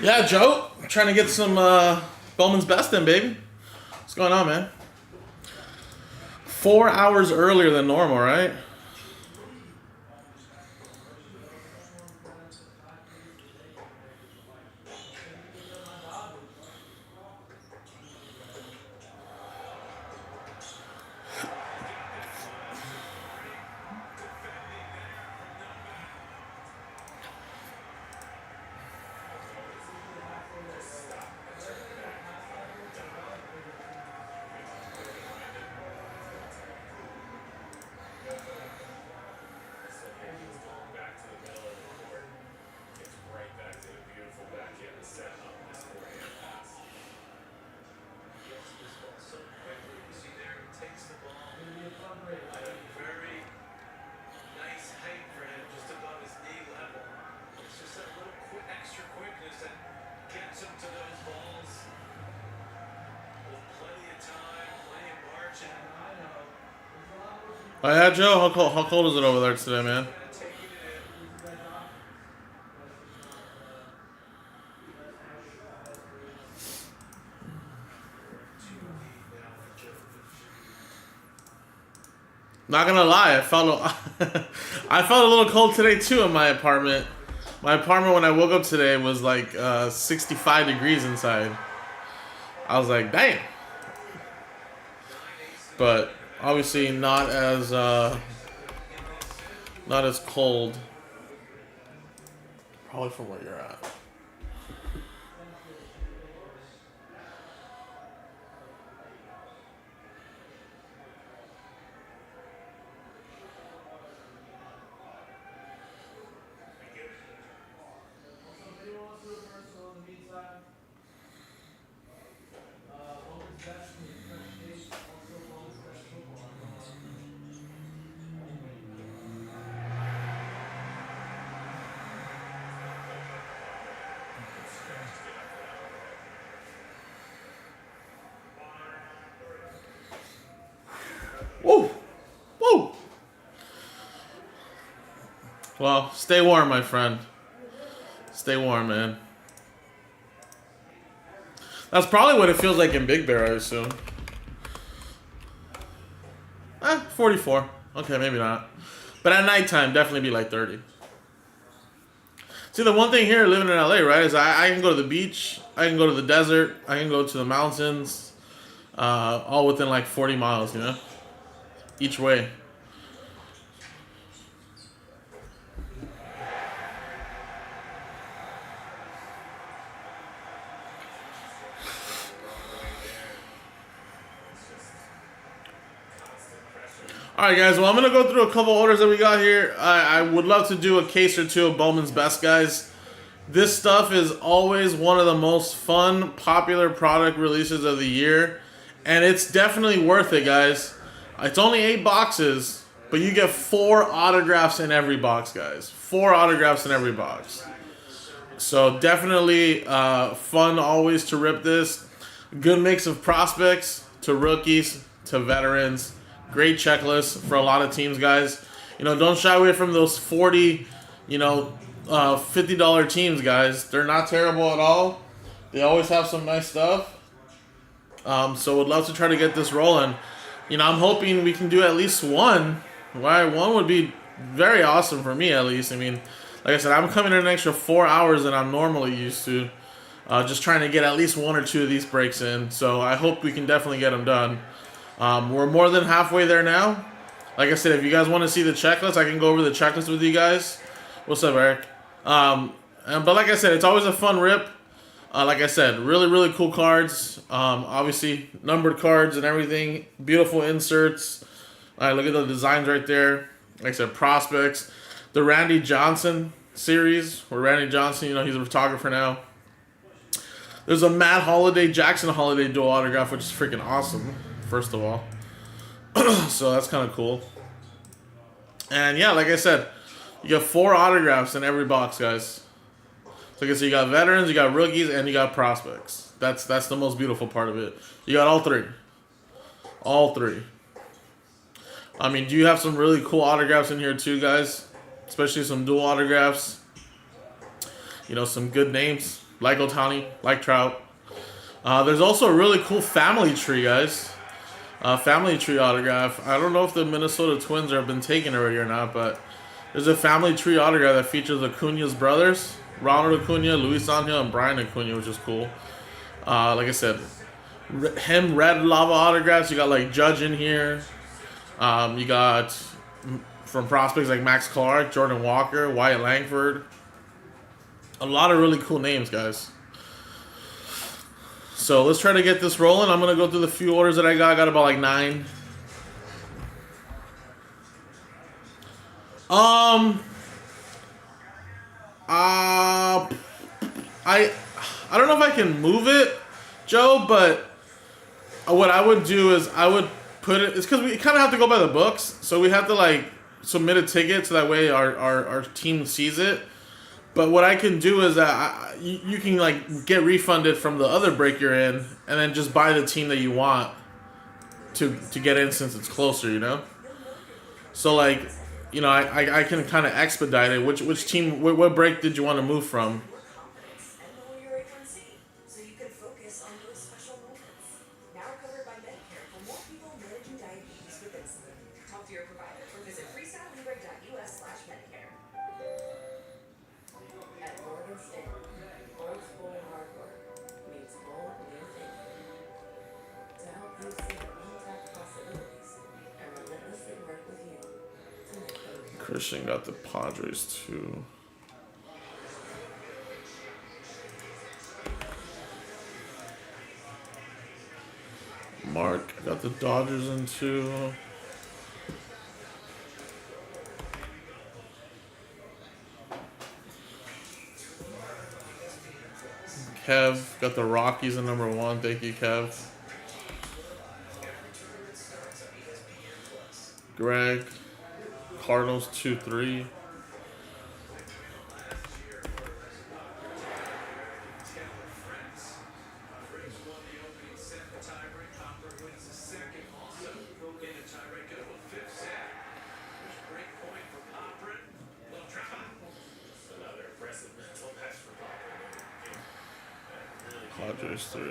Yeah, Joe. Trying to get some Bowman's Best in, baby. What's going on, man? 4 hours earlier than normal, right? Oh yeah, Joe. How cold is it over there today, man? Not gonna lie, I felt a little cold today too in my apartment. My apartment when I woke up today was like 65 degrees inside. I was like, damn. But obviously not as cold. Probably from where you're at. Woo! Woo! Well, stay warm, my friend. Stay warm, man. That's probably what it feels like in Big Bear, I assume. 44. Okay, maybe not. But at nighttime, definitely be like 30. See, the one thing here living in LA, right, is I can go to the beach, I can go to the desert, I can go to the mountains, all within like 40 miles, you know? Each way. Alright guys, well I'm going to go through a couple orders that we got here. I would love to do a case or two of Bowman's Best, guys. This stuff is always one of the most fun, popular product releases of the year. And it's definitely worth it, guys. It's only 8 boxes, but you get 4 autographs in every box, guys. 4 autographs in every box. So definitely fun always to rip this. Good mix of prospects to rookies to veterans. Great checklist for a lot of teams, guys. You know, don't shy away from those 40, $50 teams, guys. They're not terrible at all. They always have some nice stuff. So would love to try to get this rolling. You know, I'm hoping we can do at least one. Right, one would be very awesome for me, at least. I mean, like I said, I'm coming in an extra 4 hours than I'm normally used to. Just trying to get at least 1 or 2 of these breaks in. So I hope we can definitely get them done. We're more than halfway there now. Like I said, if you guys want to see the checklist, I can go over the checklist with you guys. What's up, Eric? But like I said, it's always a fun rip. Like I said, really, really cool cards. Obviously, numbered cards and everything. Beautiful inserts. Look at the designs right there. Like I said, prospects. The Randy Johnson series, where Randy Johnson, you know, he's a photographer now. There's a Matt Holliday, Jackson Holliday dual autograph, which is freaking awesome, first of all. So that's kind of cool. And yeah, like I said, you got 4 autographs in every box, guys. So you got veterans, you got rookies, and you got prospects. That's the most beautiful part of it. You got all 3. All 3. I mean, do you have some really cool autographs in here too, guys? Especially some dual autographs. You know, some good names. like Ohtani, like Trout. There's also a really cool family tree, guys. Family tree autograph. I don't know if the Minnesota Twins have been taken already or not, but there's a family tree autograph that features Acuna's brothers, Ronald Acuna, Luis Angel, and Brian Acuna, which is cool. Like I said, red lava autographs. You got like Judge in here. You got from prospects like Max Clark, Jordan Walker, Wyatt Langford. A lot of really cool names, guys. So let's try to get this rolling. I'm gonna go through the few orders that I got. I got about like 9. I don't know if I can move it, Joe, but what I would do is I would put it. It's because we kind of have to go by the books, so we have to like submit a ticket so that way our team sees it. But what I can do is you can like get refunded from the other break you're in, and then just buy the team that you want to get in since it's closer, you know. So like, you know, I can kind of expedite it. Which team? What break did you want to move from? Christian got the Padres too. Mark got the Dodgers in too. Kev got the Rockies in #1. Thank you, Kev. Greg, Cardinals 2-3. Padres 3.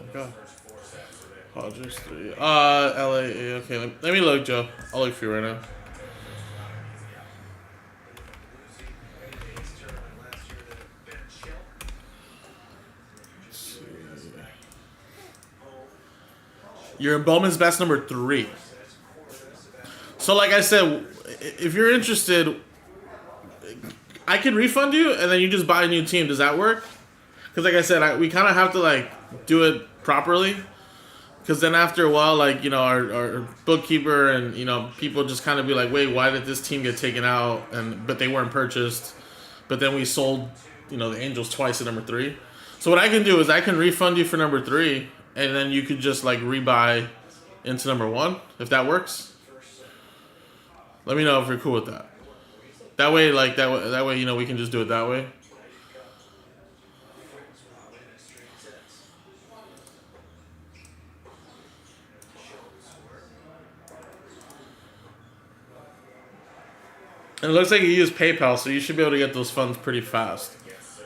Okay. Padres 3. LA. Okay, let me look, Joe. I'll look for you right now. You're in Bowman's Best #3. So, like I said, if you're interested, I can refund you, and then you just buy a new team. Does that work? Because, like I said, we kind of have to like do it properly. Because then after a while, like, you know, our bookkeeper and, you know, people just kind of be like, wait, why did this team get taken out? But they weren't purchased. But then we sold, you know, the Angels twice at #3. So what I can do is I can refund you for #3, and then you could just like rebuy into #1 if that works. Let me know if you're cool with that. That way, like that way, you know, we can just do it that way. And it looks like you use PayPal, so you should be able to get those funds pretty fast,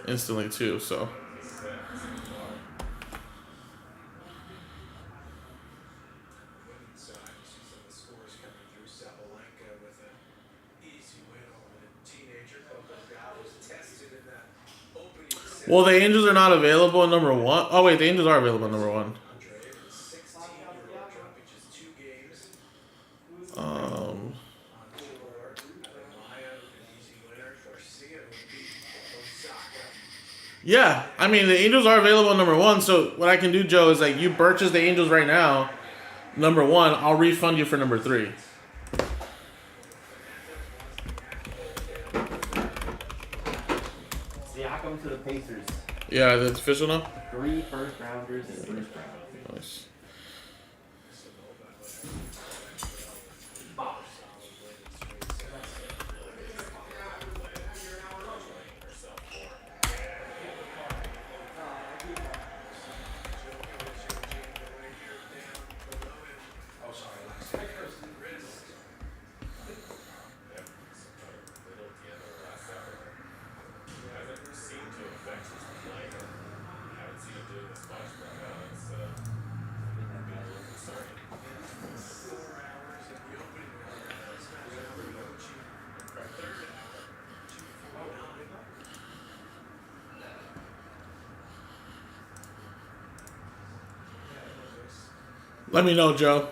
instantly too. So. Well, the Angels are not available in #1. Oh wait, the Angels are available in #1. Yeah, I mean the Angels are available in #1. So what I can do, Joe, is like you purchase the Angels right now, #1. I'll refund you for #3. Siakam to the Pacers. Yeah, that's official now. 3 first-rounders and 1st-round. Nice. Let me know, Joe.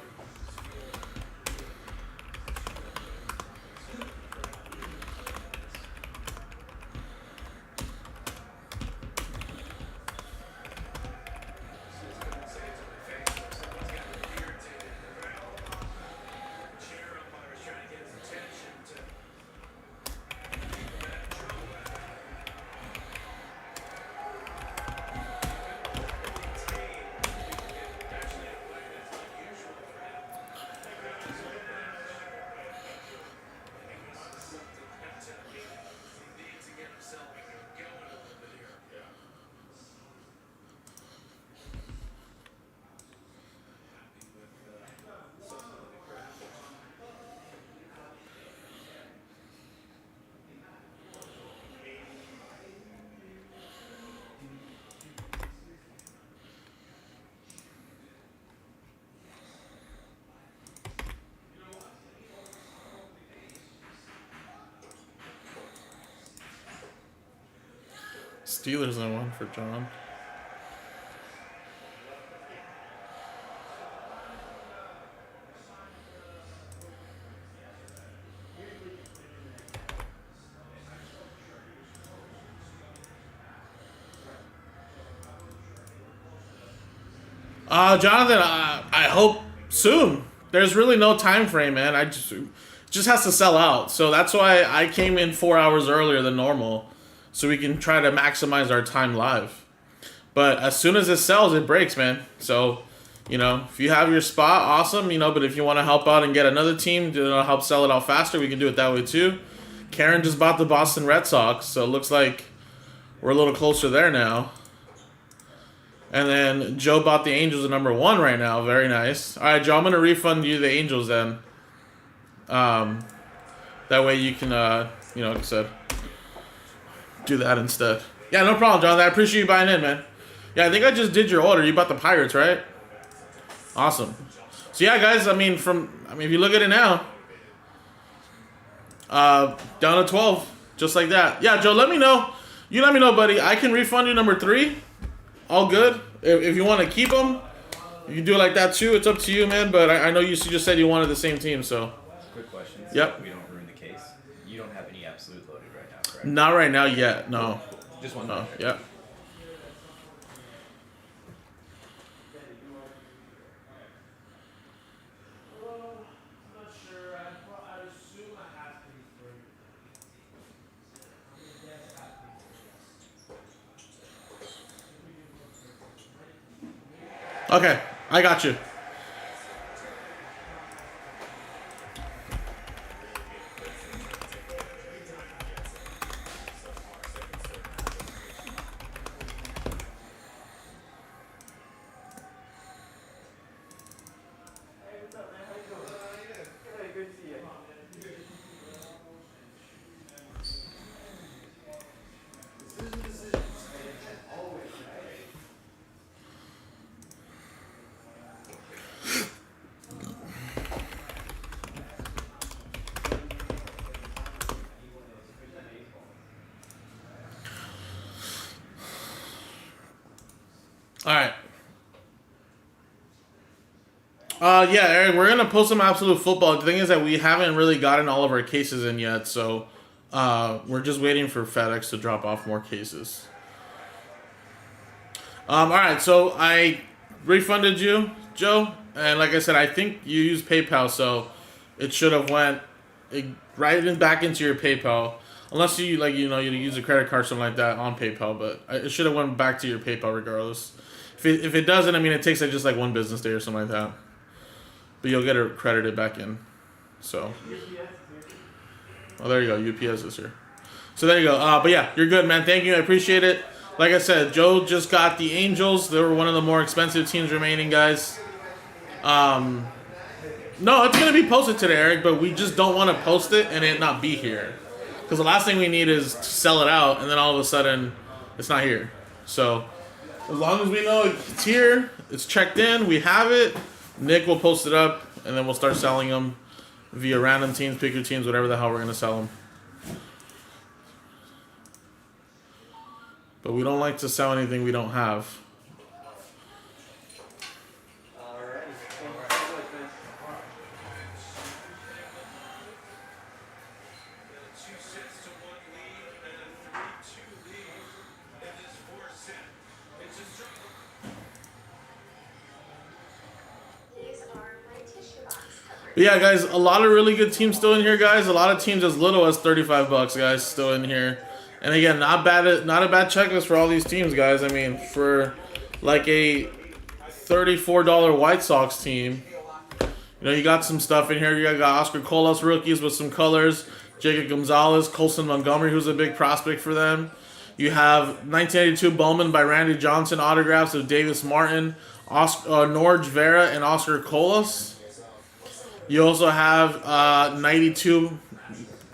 Steelers I won for John. Jonathan, I hope soon. There's really no time frame, man. Just has to sell out. So that's why I came in 4 hours earlier than normal, so we can try to maximize our time live. But as soon as it sells, it breaks, man. So, you know, if you have your spot, awesome. You know, but if you want to help out and get another team to help sell it out faster, we can do it that way too. Karen just bought the Boston Red Sox, so it looks like we're a little closer there now. And then Joe bought the Angels at number 1 right now. Very nice. All right, Joe, I'm going to refund you the Angels then. That way you can, you know, like I said, do that instead. Yeah, no problem, John. I appreciate you buying in, man. Yeah, I think I just did your order. You bought the Pirates, right? Awesome. So, yeah, guys, I mean, if you look at it now, down to 12, just like that. Yeah, Joe, let me know. You let me know, buddy. I can refund you number 3. All good. If you want to keep them, you can do it like that too. It's up to you, man. But I know you just said you wanted the same team, so. Quick question. Yep. We don't ruin the case. You don't have any absolute loaded right now, correct? Not right now yet. No. Just one. No. Yeah. Okay, I got you. All right. Yeah, Eric, we're gonna post some absolute football. The thing is that we haven't really gotten all of our cases in yet, so we're just waiting for FedEx to drop off more cases. All right, so I refunded you, Joe, and like I said, I think you used PayPal, so it should have went right back into your PayPal, unless you you use a credit card or something like that on PayPal, but it should have went back to your PayPal regardless. If it doesn't, I mean, it takes just like 1 business day or something like that. But you'll get it credited back in. So. Oh, there you go. UPS is here. So there you go. But yeah, you're good, man. Thank you. I appreciate it. Like I said, Joe just got the Angels. They were one of the more expensive teams remaining, guys. No, it's going to be posted today, Eric, but we just don't want to post it and it not be here. Because the last thing we need is to sell it out, and then all of a sudden, it's not here. So, as long as we know it's here, it's checked in, we have it, Nick will post it up, and then we'll start selling them via random teams, pick your teams, whatever the hell we're going to sell them. But we don't like to sell anything we don't have. Alright. But yeah, guys, a lot of really good teams still in here, guys. A lot of teams as little as 35 bucks, guys, still in here. And again, not a bad checklist for all these teams, guys. I mean, for like a $34 White Sox team, you know, you got some stuff in here. You got Oscar Colas rookies with some colors. Jacob Gonzalez, Colson Montgomery, who's a big prospect for them. You have 1982 Bowman by Randy Johnson autographs of Davis Martin, Norge Vera, and Oscar Colas. You also have 92,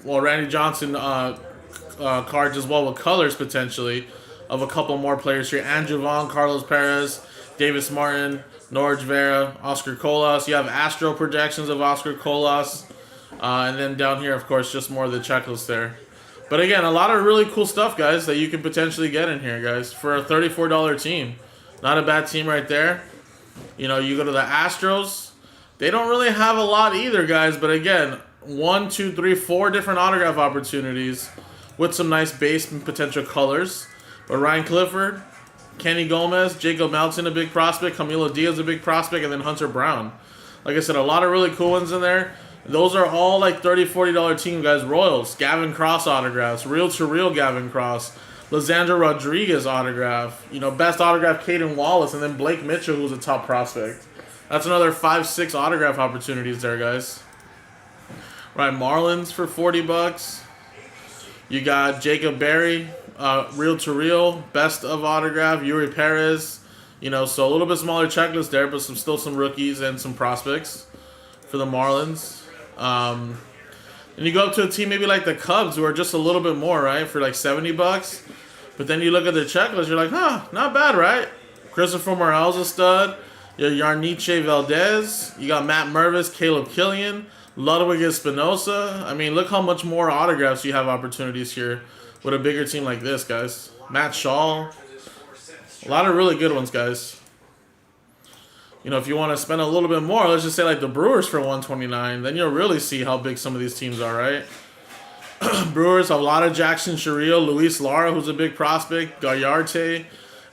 well, Randy Johnson cards as well with colors potentially of a couple more players here. Andrew Vaughn, Carlos Perez, Davis Martin, Norge Vera, Oscar Colas. You have Astro projections of Oscar Colas. And then down here, of course, just more of the checklist there. But again, a lot of really cool stuff, guys, that you can potentially get in here, guys, for a $34 team. Not a bad team right there. You know, you go to the Astros. They don't really have a lot either, guys. But again, 1, 2, 3, 4 different autograph opportunities with some nice base and potential colors. But Ryan Clifford, Kenny Gomez, Jacob Melton, a big prospect. Camilo Diaz, a big prospect. And then Hunter Brown. Like I said, a lot of really cool ones in there. Those are all like $30, $40 team, guys. Royals, Gavin Cross autographs, reel-to-reel Gavin Cross, Lizandro Rodriguez autograph, you know, best autograph Caden Wallace, and then Blake Mitchell, who's a top prospect. That's another 5, 6 autograph opportunities there, guys. Right, Marlins for 40 bucks. You got Jacob Berry, reel-to-reel, best of autograph, Yuri Perez. You know, so a little bit smaller checklist there, but still some rookies and some prospects for the Marlins. And you go up to a team maybe like the Cubs, who are just a little bit more, right, for like 70 bucks. But then you look at their checklist, you're like, huh, not bad, right? Christopher Morel's a stud. You got Yarniche Valdez. You got Matt Mervis, Caleb Killian, Ludwig Espinosa. I mean, look how much more autographs you have opportunities here with a bigger team like this, guys. Matt Shaw. A lot of really good ones, guys. You know, if you want to spend a little bit more, let's just say like the Brewers for 129, then you'll really see how big some of these teams are, right? Brewers, a lot of Jackson Chiriel, Luis Lara, who's a big prospect, Gallarte,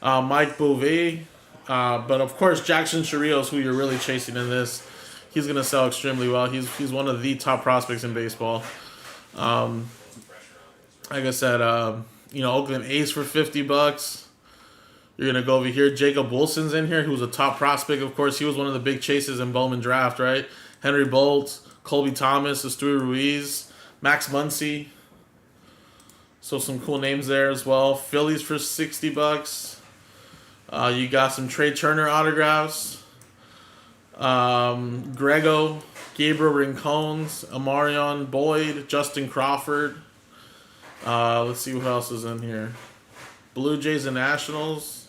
Mike Bouvet. But of course, Jackson Chiriel is who you're really chasing in this. He's going to sell extremely well. He's one of the top prospects in baseball. Like I said, you know, Oakland A's for 50 bucks. You're going to go over here. Jacob Wilson's in here, who's a top prospect, of course. He was one of the big chases in Bowman draft, right? Henry Bolt, Colby Thomas, Estuary Ruiz, Max Muncy. So some cool names there as well. Phillies for 60 bucks. You got some Trey Turner autographs. Grego, Gabriel Rincones, Amarion Boyd, Justin Crawford. Let's see who else is in here. Blue Jays and Nationals.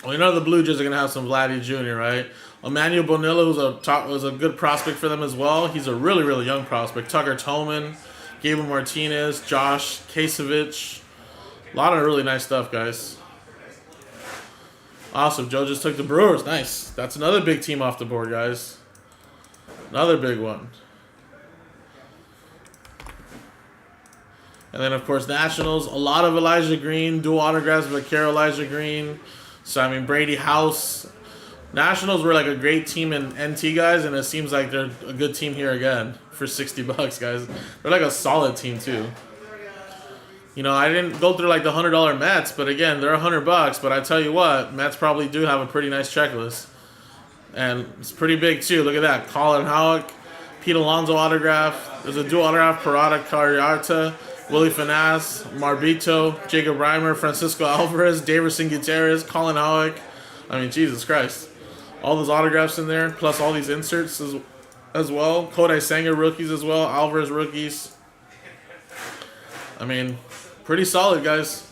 Well, you know the Blue Jays are going to have some Vladdy Jr., right? Emmanuel Bonilla, who's a good prospect for them as well. He's a really, really young prospect. Tucker Toman, Gabriel Martinez, Josh Kasevich. A lot of really nice stuff, guys. Awesome. Joe just took the Brewers. Nice. That's another big team off the board, guys. Another big one. And then, of course, Nationals. A lot of Elijah Green. Dual autographs of Vaquero Elijah Green. So, I mean, Brady House. Nationals were like a great team in NT, guys, and it seems like they're a good team here again for 60 bucks, guys. They're like a solid team, too. You know, I didn't go through like the $100 Mets, but again, they're 100 bucks. But I tell you what, Mets probably do have a pretty nice checklist. And it's pretty big, too. Look at that. Colin Howard, Pete Alonso autograph. There's a dual autograph, Parada Carriarta, Willie Finas, Marbito, Jacob Reimer, Francisco Alvarez, Daverson Gutierrez, Colin Howard. I mean, Jesus Christ. All those autographs in there, plus all these inserts as well. Kodai Senga rookies as well, Alvarez rookies. I mean, pretty solid, guys.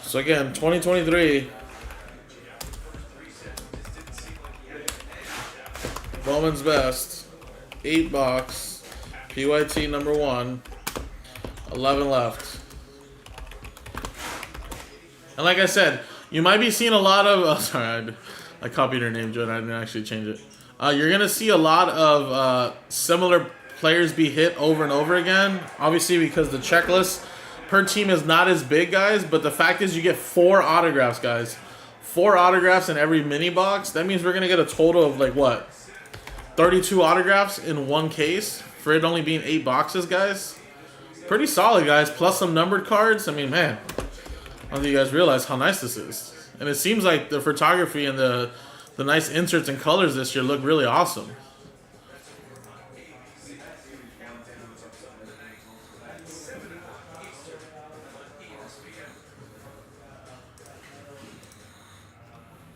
So again, 2023. Bowman's Best. 8 box. PYT number 1. 11 left. And like I said, you might be seeing a lot of... Oh, sorry, I copied her name, Joe. I didn't actually change it. You're going to see a lot of similar players be hit over and over again. Obviously, because the checklist per team is not as big, guys. But the fact is you get 4 autographs, guys. 4 autographs in every mini box. That means we're going to get a total of like what? 32 autographs in one case for it only being 8 boxes, guys. Pretty solid, guys. Plus some numbered cards. I mean, man, I don't think you guys realize how nice this is. And it seems like the photography and the nice inserts and colors this year look really awesome.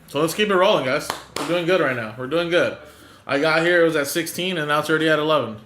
So let's keep it rolling, guys. We're doing good right now. We're doing good. I got here, it was at 16, and now it's already at 11.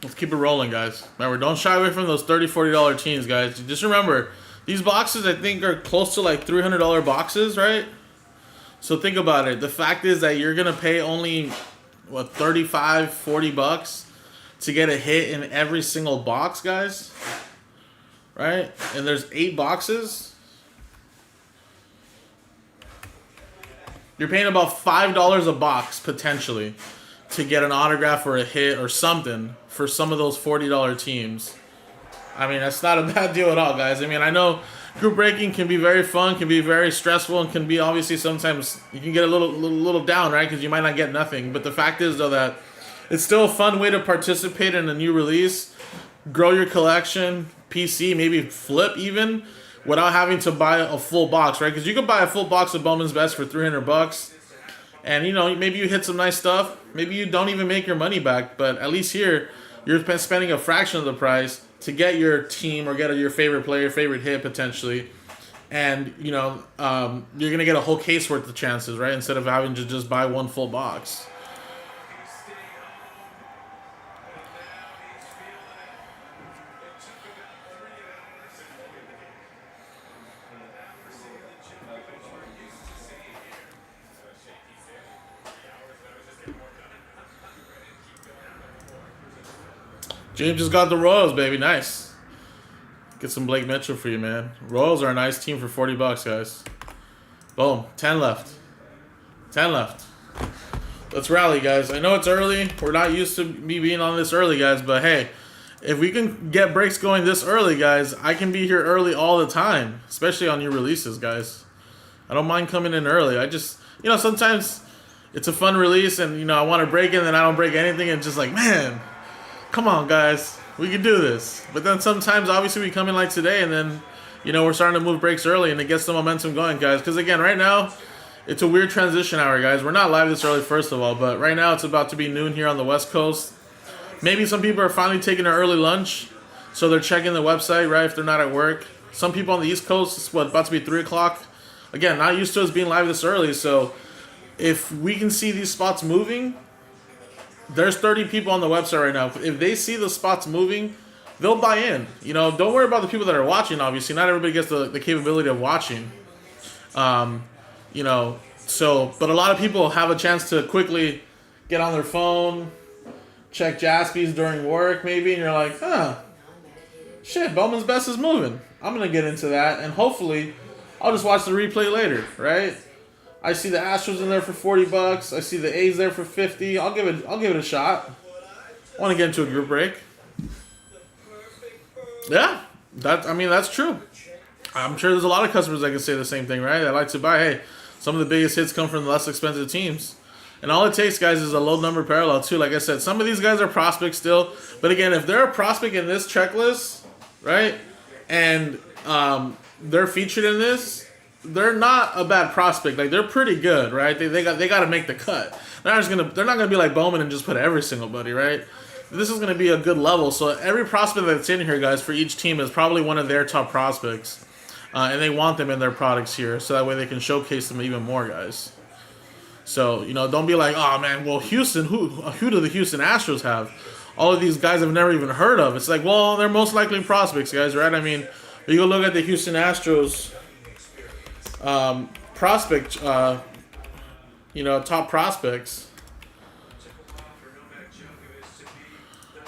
Let's keep it rolling, guys. Remember, don't shy away from those $30, $40 teams, guys. Just remember, these boxes, I think, are close to like $300 boxes, right? So think about it. The fact is that you're going to pay only, what, 35, 40 bucks to get a hit in every single box, guys. Right? And there's 8 boxes. You're paying about $5 a box, potentially, to get an autograph or a hit or something for some of those $40 teams. I mean, that's not a bad deal at all, guys. I mean, I know group breaking can be very fun, can be very stressful, and can be obviously sometimes you can get a little down, right? Because you might not get nothing. But the fact is, though, that it's still a fun way to participate in a new release, grow your collection, PC, maybe flip even, without having to buy a full box, right? Because you could buy a full box of Bowman's Best for 300 bucks. And, you know, maybe you hit some nice stuff. Maybe you don't even make your money back. But at least here, you're spending a fraction of the price to get your team or get your favorite player, favorite hit, potentially. And, you know, you're going to get a whole case worth of chances, right? Instead of having to just buy one full box. James just got the Royals, baby. Nice. Get some Blake Mitchell for you, man. Royals are a nice team for 40 bucks, guys. Boom. 10 left. 10 left. Let's rally, guys. I know it's early. We're not used to me being on this early, guys. But, hey, if we can get breaks going this early, guys, I can be here early all the time. Especially on new releases, guys. I don't mind coming in early. I just, you know, sometimes it's a fun release and, you know, I want to break in and I don't break anything. And just like, man, come on, guys. We can do this. But then sometimes, obviously, we come in like today and then, you know, we're starting to move breaks early and it gets the momentum going, guys. Because, again, right now, it's a weird transition hour, guys. We're not live this early, first of all. But right now, it's about to be noon here on the West Coast. Maybe some people are finally taking their early lunch. So they're checking the website, right, if they're not at work. Some people on the East Coast, it's about to be 3 o'clock. Again, not used to us being live this early. So if we can see these spots moving, there's 30 people on the website right now. If they see the spots moving, they'll buy in. You know, don't worry about the people that are watching, obviously. Not everybody gets the capability of watching. You know, so, but a lot of people have a chance to quickly get on their phone, check Jaspys during work maybe, and you're like, huh, shit, Bowman's Best is moving. I'm going to get into that, and hopefully I'll just watch the replay later, right? I see the Astros in there for 40 bucks. I see the A's there for 50. I'll give it a shot. I want to get into a group break. Yeah, that's true. I'm sure there's a lot of customers that can say the same thing, right? They like to buy, hey, some of the biggest hits come from the less expensive teams. And all it takes, guys, is a low number parallel, too. Like I said, some of these guys are prospects still. But again, if they're a prospect in this checklist, right, and they're featured in this, they're not a bad prospect. Like, they're pretty good, right? They got to make the cut. They're not gonna be like Bowman and just put every single buddy, right? This is gonna be a good level. So every prospect that's in here, guys, for each team is probably one of their top prospects, and they want them in their products here, so that way they can showcase them even more, guys. So, you know, don't be like, oh man, well, Houston, who do the Houston Astros have? All of these guys I've never even heard of. It's like, well, they're most likely prospects, guys, right? I mean, you go look at the Houston Astros prospect, you know, top prospects,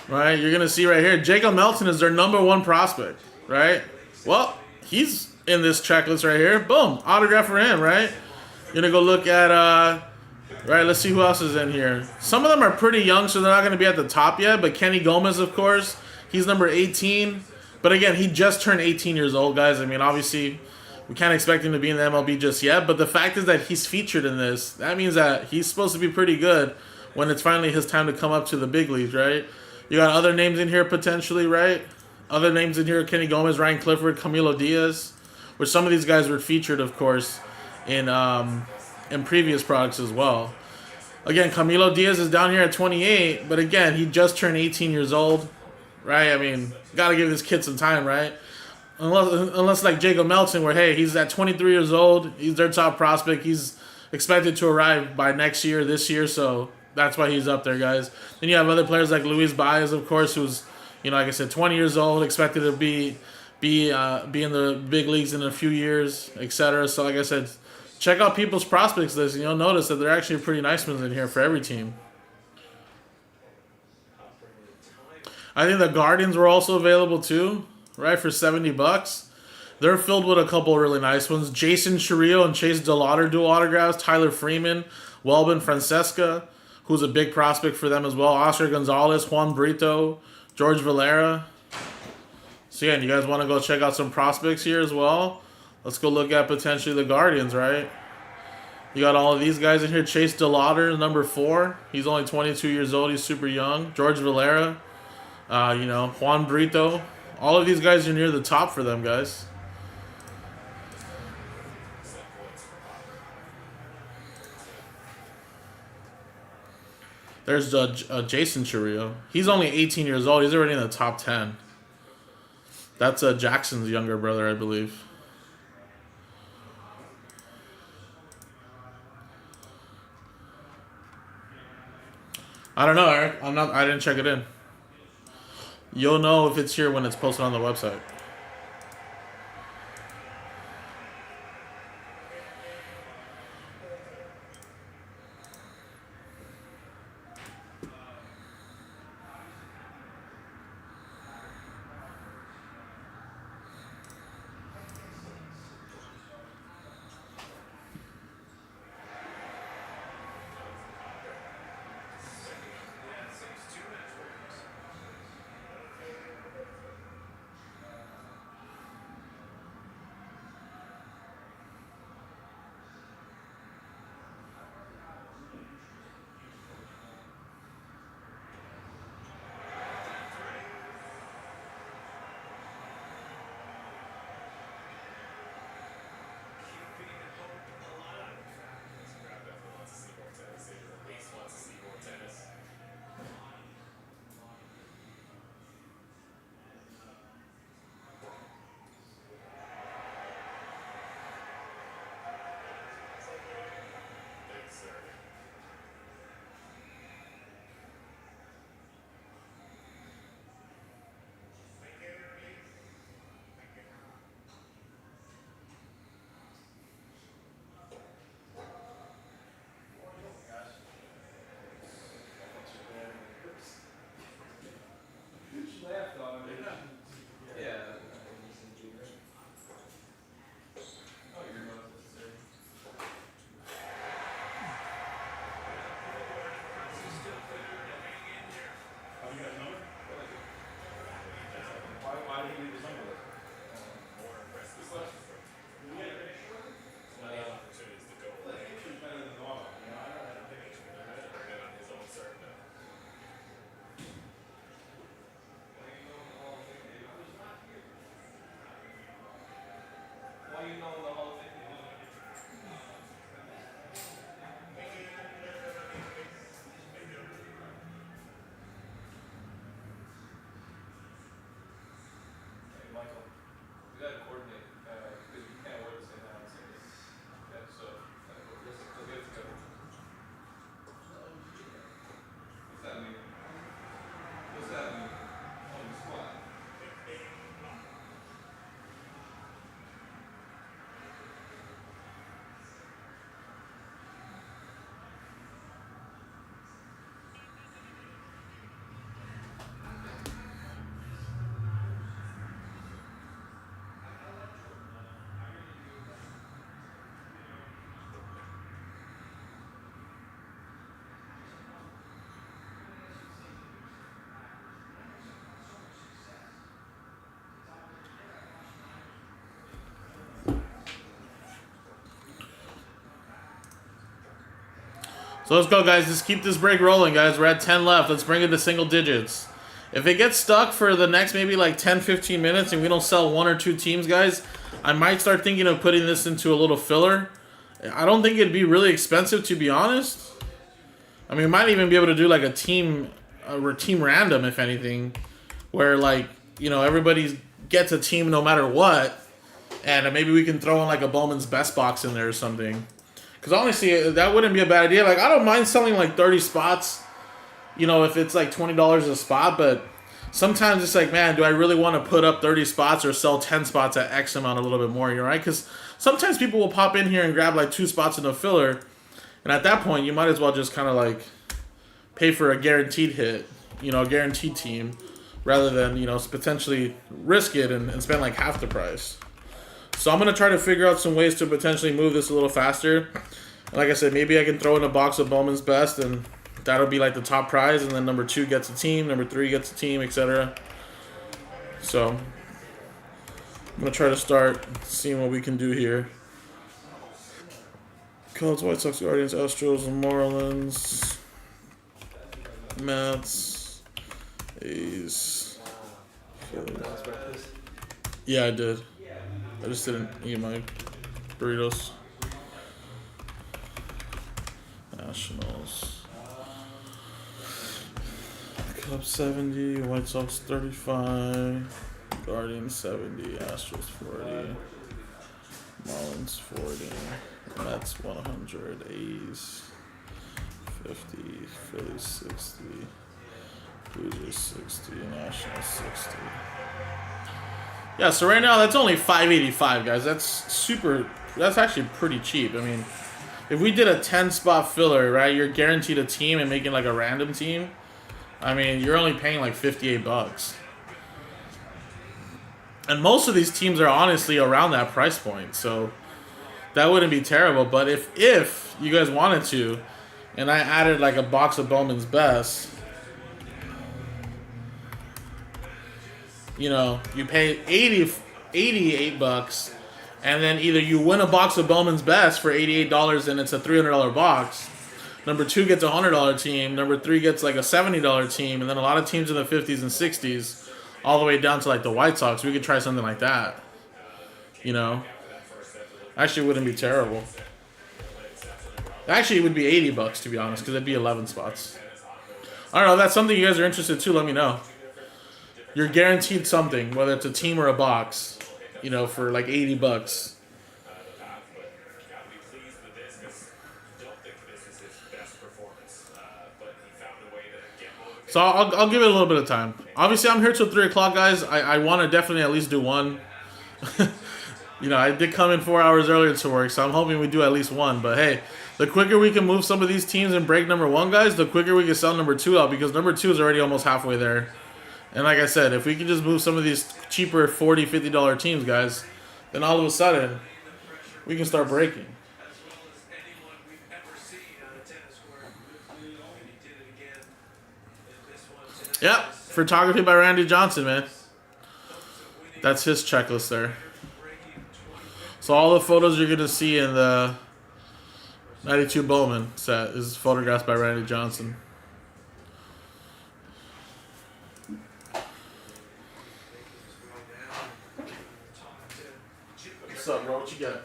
right? You're gonna see right here, Jacob Melton is their #1 prospect, right? Well, he's in this checklist right here. Boom, autograph for him, right? You're gonna go look at right, let's see who else is in here. Some of them are pretty young, so they're not going to be at the top yet. But Kenny Gomez, of course, he's number 18. But again, he just turned 18 years old, guys. I mean, obviously, we can't expect him to be in the MLB just yet. But the fact is that he's featured in this. That means that he's supposed to be pretty good when it's finally his time to come up to the big leagues, right? You got other names in here potentially, right? Other names in here, Kenny Gomez, Ryan Clifford, Camilo Diaz, which some of these guys were featured, of course, in previous products as well. Again, Camilo Diaz is down here at 28, but again, he just turned 18 years old, right? I mean, gotta give this kid some time, right? Unless like Jacob Melton, where, hey, he's at 23 years old, he's their top prospect, he's expected to arrive by next year, this year, so that's why he's up there, guys. Then you have other players like Luis Baez, of course, who's, you know, like I said, 20 years old, expected to be in the big leagues in a few years, etc. So, like I said, check out people's prospects list, and you'll notice that there are actually pretty nice ones in here for every team. I think the Guardians were also available too, right, for $70. They're filled with a couple of really nice ones. Jason Chourio and Chase DeLauder dual autographs. Tyler Freeman, Welbin Francesca, who's a big prospect for them as well. Oscar Gonzalez, Juan Brito, George Valera. So again, you guys want to go check out some prospects here as well? Let's go look at potentially the Guardians, right? You got all of these guys in here. Chase DeLauder, number 4. He's only 22 years old. He's super young. George Valera, you know, Juan Brito. All of these guys are near the top for them, guys. There's Jason Chourio. He's only 18 years old. He's already in the top 10. That's Jackson's younger brother, I believe. I don't know, Eric. I didn't check it in. You'll know if it's here when it's posted on the website. So let's go, guys. Just keep this break rolling, guys. We're at 10 left. Let's bring it to single digits. If it gets stuck for the next maybe like 10, 15 minutes and we don't sell 1 or 2 teams, guys, I might start thinking of putting this into a little filler. I don't think it'd be really expensive, to be honest. I mean, we might even be able to do like a team random, if anything, where like, you know, everybody gets a team no matter what, and maybe we can throw in like a Bowman's Best box in there or something. Because honestly, that wouldn't be a bad idea. Like, I don't mind selling like 30 spots, you know, if it's like $20 a spot, but sometimes it's like, man, do I really want to put up 30 spots or sell 10 spots at X amount a little bit more, you know, right? Because sometimes people will pop in here and grab like 2 spots in a filler, and at that point, you might as well just kind of like pay for a guaranteed hit, you know, a guaranteed team, rather than, you know, potentially risk it and spend like half the price. So I'm going to try to figure out some ways to potentially move this a little faster. Like I said, maybe I can throw in a box of Bowman's Best, and that'll be like the top prize, and then number 2 gets a team, number 3 gets a team, etc. So I'm going to try to start seeing what we can do here. Cubs, White Sox, Guardians, Astros, Marlins, Mets, A's, Phillies. Yeah, I did. I just didn't eat my burritos. Nationals. Cubs 70, White Sox 35, Guardians 70, Astros 40, Marlins 40, Mets 100, A's 50, Phillies 60, Blue 60, Nationals 60. Yeah, so right now that's only $5.85, guys. That's actually pretty cheap. I mean, if we did a 10-spot filler, right, you're guaranteed a team and making like a random team. I mean, you're only paying like $58. And most of these teams are honestly around that price point, so that wouldn't be terrible. But if you guys wanted to, and I added like a box of Bowman's Best, you know, you pay $88, and then either you win a box of Bowman's Best for $88 and it's a $300 box. Number 2 gets a $100 team. Number 3 gets like a $70 team, and then a lot of teams in the 50s and 60s, all the way down to like the White Sox. We could try something like that. You know, actually, it wouldn't be terrible. Actually, it would be $80 to be honest, because it'd be 11 spots. I don't know. If that's something you guys are interested to, let me know. You're guaranteed something, whether it's a team or a box, you know, for like $80. So I'll give it a little bit of time. Obviously, I'm here till 3 o'clock, guys. I want to definitely at least do one. You know, I did come in 4 hours earlier to work, so I'm hoping we do at least one. But hey, the quicker we can move some of these teams and break number 1, guys, the quicker we can sell number 2 out, because number 2 is already almost halfway there. And like I said, if we can just move some of these cheaper $40, $50 teams, guys, then all of a sudden, we can start breaking. Yep, photography by Randy Johnson, man. That's his checklist there. So all the photos you're going to see in the 92 Bowman set is photographs by Randy Johnson. What's up, bro? What you got?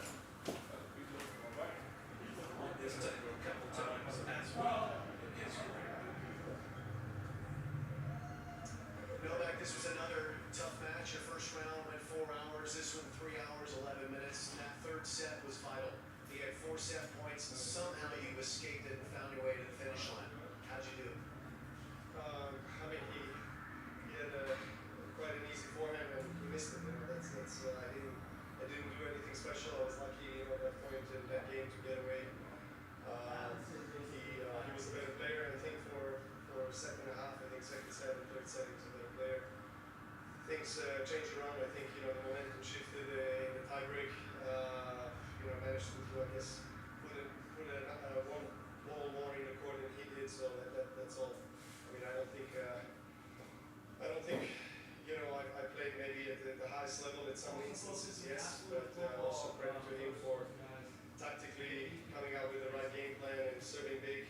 This was another tough match. Your first round went 4 hours. This one 3 hours, 11 minutes. And that third set was vital. You had 4 set points, and somehow you escaped it and found your way to the finish line. How'd you do it? I mean, he had quite an easy forehand and he missed it. You know, I didn't do anything special. I was lucky, you know, at that point in that game to get away. He was a better player, and I think for second and a half, I think second set and third set, he was a better player. Things changed around. I think, you know, the momentum shifted in the tiebreak. You know, managed to, I guess, put one ball more in the court than he did. So that's all. I mean, I don't think you know, I played maybe at the highest level in some instances, yes, but also credit to him for tactically coming out with the right game plan and serving big.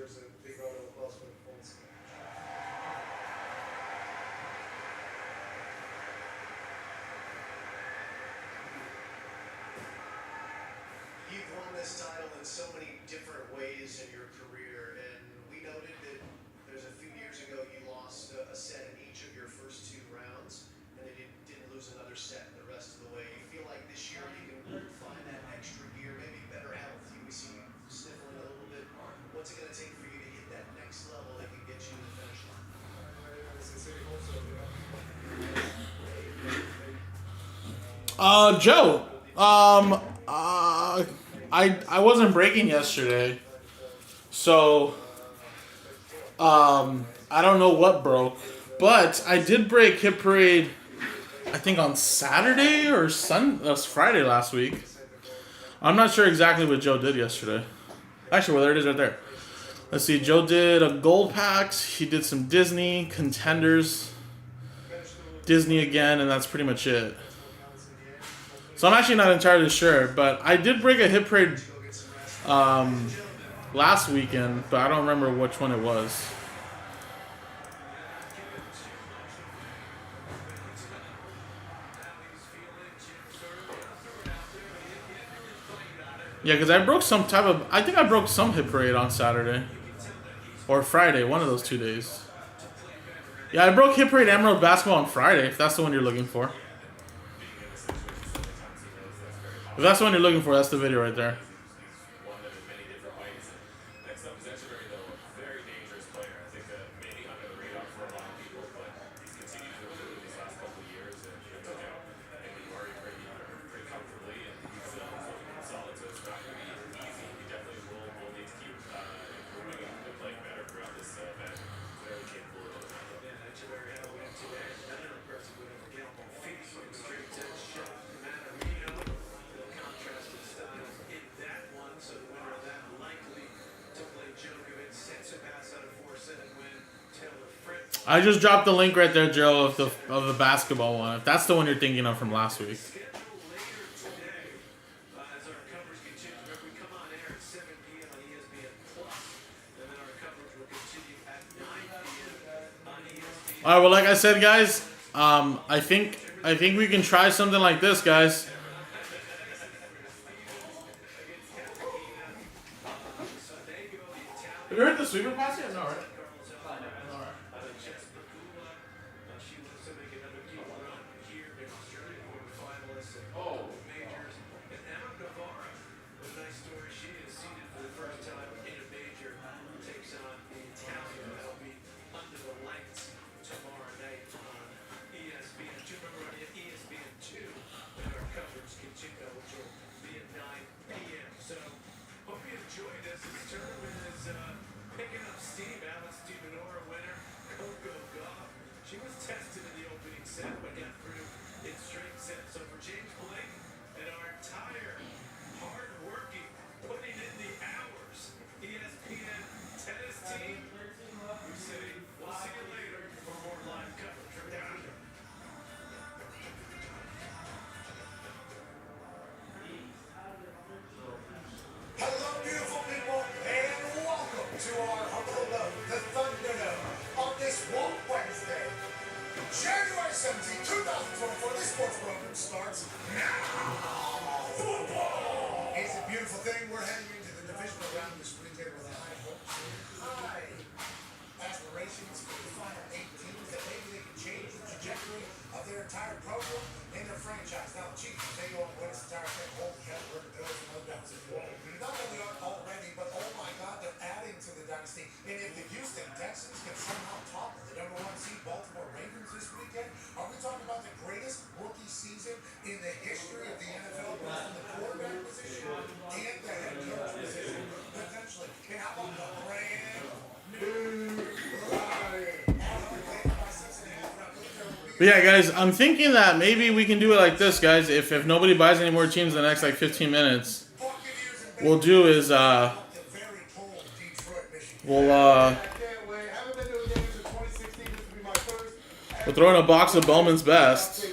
deserves a big round of applause for the performance. You've won this title in so many different ways in your career, and we noted that there's a few years ago you lost a set in each of your first 2 rounds, and then you didn't lose another set the rest of the way. You feel like this year you can find that extra gear, maybe better health. We see you sniffling a little bit. What's it going to take for you to hit that next level that can get you to the finish line? I sincerely hope so, you know. Joe, I wasn't breaking yesterday, so I don't know what broke, but I did break Hit Parade, I think on Saturday or Friday last week. I'm not sure exactly what Joe did yesterday. Actually, well, there it is right there. Let's see, Joe did a gold packs, he did some Disney, contenders, Disney again, and that's pretty much it. So I'm actually not entirely sure, but I did break a Hit Parade last weekend, but I don't remember which one it was. Yeah, because I broke some type of... I think I broke some Hit Parade on Saturday. Or Friday, one of those 2 days. Yeah, I broke Hit Parade Emerald Basketball on Friday, if that's the one you're looking for. If that's the one you're looking for, that's the video right there. I just dropped the link right there, Joe, of the basketball one. If that's the one you're thinking of from last week. All right, well, like I said, guys, I think we can try something like this, guys. Have you heard the sweeper pass yet? No, right? January 17, 2024, this sports program starts now. Football! It's a beautiful thing. We're heading into the divisional round this weekend with high hopes and high aspirations for the final 8 teams that maybe they can change the trajectory of their entire program and their franchise. Now, the Chiefs, they go and win this entire thing. Holy cow, we're the Bills and no doubts in the world. Not only are already, but oh my God, they're adding to the dynasty. And if the Houston Texans can somehow topple the #1 seed Baltimore Ravens this weekend, are we talking about the greatest rookie season in the history of the NFL, both from the quarterback position and the head coach position, potentially? And how about the brand new But yeah, guys, I'm thinking that maybe we can do it like this, guys. If nobody buys any more teams in the next like 15 minutes, we'll do is we'll throw in a box of Bowman's Best.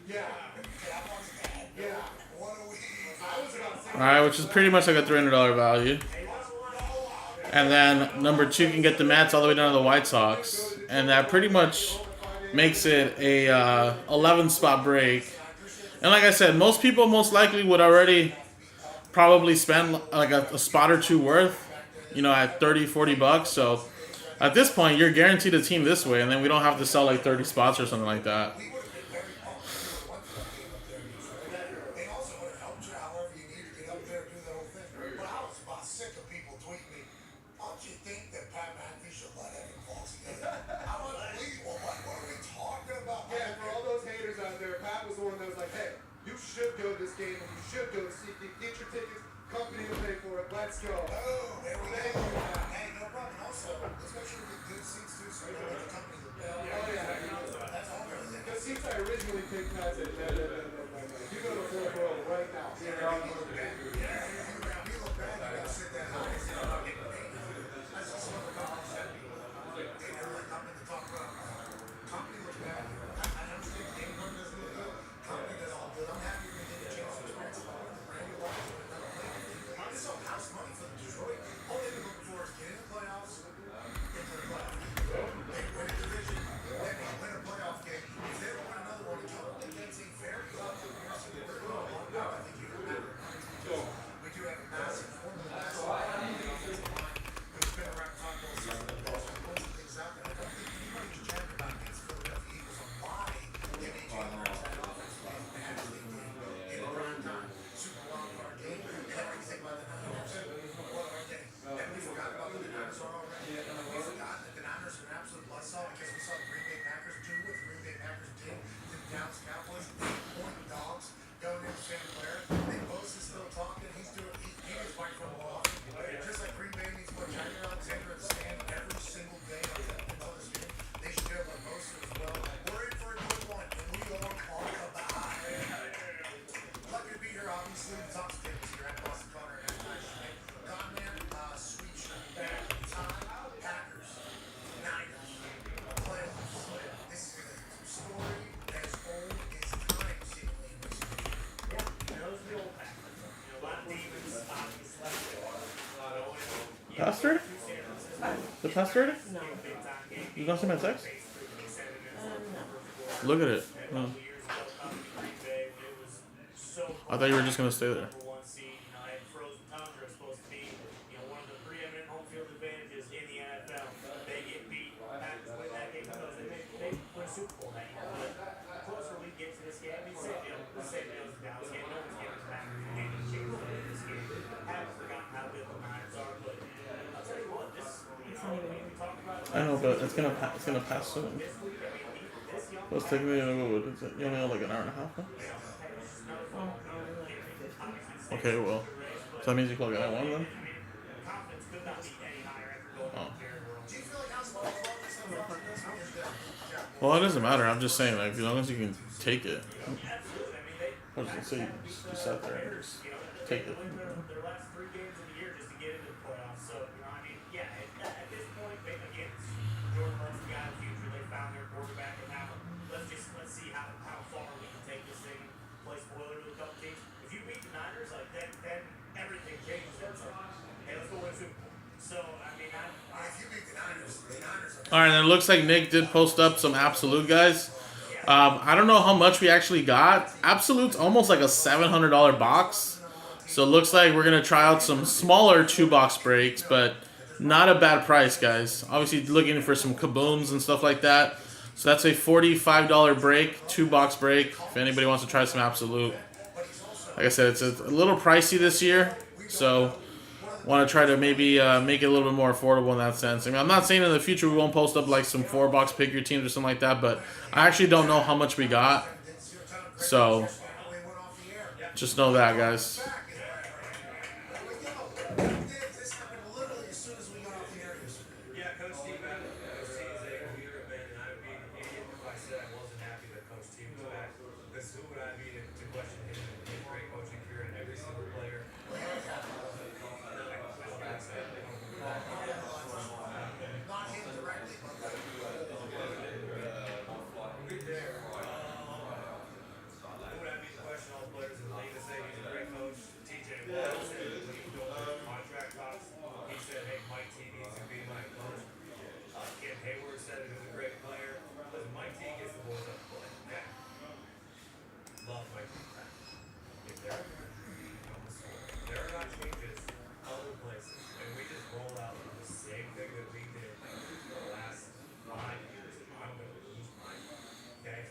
Yeah. Alright, which is pretty much like a $300 value. And then number 2 can get the Mets all the way down to the White Sox. And that pretty much makes it a 11 spot break. And like I said, most people most likely would already probably spend like a spot or two worth, you know, at 30, 40 bucks. So at this point, you're guaranteed a team this way, and then we don't have to sell like 30 spots or something like that. They also would have helped you however you need to get up there and do the whole thing. But I was about sick of people tweeting me, don't you think that Pat McAfee should let Evan Fox get it? I'm unbelievable. What are we talking about? Yeah, for all those haters out there, Pat was the one that was like, hey, you should go to this game and you should go to SeatGeek. Get your tickets. Company will pay for it. Let's go. Oh, there we Thank go. you, Pat. Hey, no problem. Also, let's make sure we get good seats too, so we don't let the company look bad. Oh, yeah. That's all really it. The seats I originally picked, Pat said, no. You go to the fourth row right now. Yeah, you look bad. Yeah, you look bad. You gotta sit that high. It's not getting paid. That's just some of the companies that they never let company to talk about. Company looks bad. I understand the game doesn't look good. Company does all good. I'm happy you're gonna get a chance to experience it. Brand new life. This is all house money for the Detroit. All they've been looking for is get in the playoffs, get to the playoffs. They win a division, then they win a playoff game. If they don't win another one, they can't say very well. I think you remember. We do have a massive formula. We've been around talking about some of the most important things out there. I don't think anybody's chatting about against Philadelphia Eagles on why they made Jalen Hurts that offense game bad as they did in a prime time Super Wild Card game. And then when you think about the Niners, what are they? And we forgot about what the Niners are already. We forgot that the Niners are an absolute buzzsaw because we saw the Green Bay Packers do what the Green Bay Packers did to the Dallas Cowboys. 8-point dogs going into Santa Clara. Nick Bosa is still talking. He's doing. He is fighting for the ball. Just like Green Bay needs more Jair Alexander at the stand every single day until this game. They should be able to Bosa as well. We're in for a good one, and we are all about it. Lucky to be here, obviously. The top tables here at Boston Connor and Godman, sweet shirt. Time, Packers, Niners, playoffs. This is a story as old as time, seemingly in this Yeah, those are the old Packers. A lot of demons, obviously. Pastor? The pastor? No. You don't see my text? No. Look at it. Oh. I thought you were just gonna stay there. Number 1 seed, frozen tundra is supposed to be, one of the preeminent home field advantages in the NFL. They get beat. Packers win that game because they win a Super Bowl that year. But the closer we get to this game, the same deal as the Dallas game. No one's giving the Packers a chance to win this game. Haven't forgotten how good the Niners are, but I'll tell you what, this, we talked about it. I know, but it's gonna pass soon. Well, it's taking me what is it? You only have like an hour and a half now? Okay, well. So that means you plug it at 1 then? Oh. Well, it doesn't matter. I'm just saying, like, as long as you can take it. I was gonna say, you just sat there and just take it. Their last 3 games of the year just to get into the playoffs. So, at this point, again, Jordan Love's the guy of the future. They found their quarterback, and now let's see how far we can take this thing and play spoiler to a couple teams. If you beat the Niners, then everything changes. That's hey, let's go win a Super Bowl. So, if you beat the Niners are Alright, and it looks like Nick did post up some Absolute, guys. I don't know how much we actually got. Absolute's almost like a $700 box. So it looks like we're going to try out some smaller 2-box breaks, but not a bad price, guys. Obviously looking for some kabooms and stuff like that. So that's a $45 break, 2-box break, if anybody wants to try some Absolute. Like I said, it's a little pricey this year, so want to try to maybe make it a little bit more affordable in that sense. I mean, I'm not saying in the future we won't post up like some 4-box pick your teams or something like that, but I actually don't know how much we got. So just know that, guys. This happened literally as soon as we got off the air yesterday. Yeah, Coach Steve back. Coach T is a leader of men, and I would be an idiot if I said I wasn't happy that Coach T was back. Because who would I be to question him and his great coaching career and every single player? Not him directly, but Who would I be to question all the players in the league to say he's a great coach? said it, who's a great player. Listen, Mike T gets the boys up to play. Okay. Love Mike T. If there are not changes other places, and we just roll out the same thing that we did the last 5 years, I'm going to lose mine. Okay?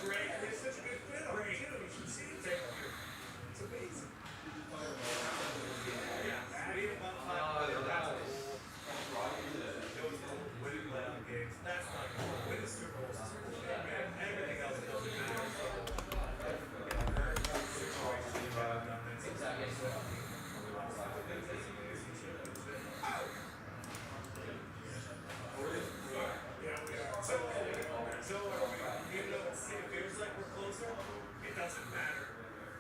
Great. It's such a good fit opportunity. You should see it there. It's amazing. Yeah, we have about 5 players. That's cool. Winning playoff games. That's not cool. Winning Super Bowls is cool. Man, everything else doesn't matter. So, even though it feels like we're closer, it doesn't matter.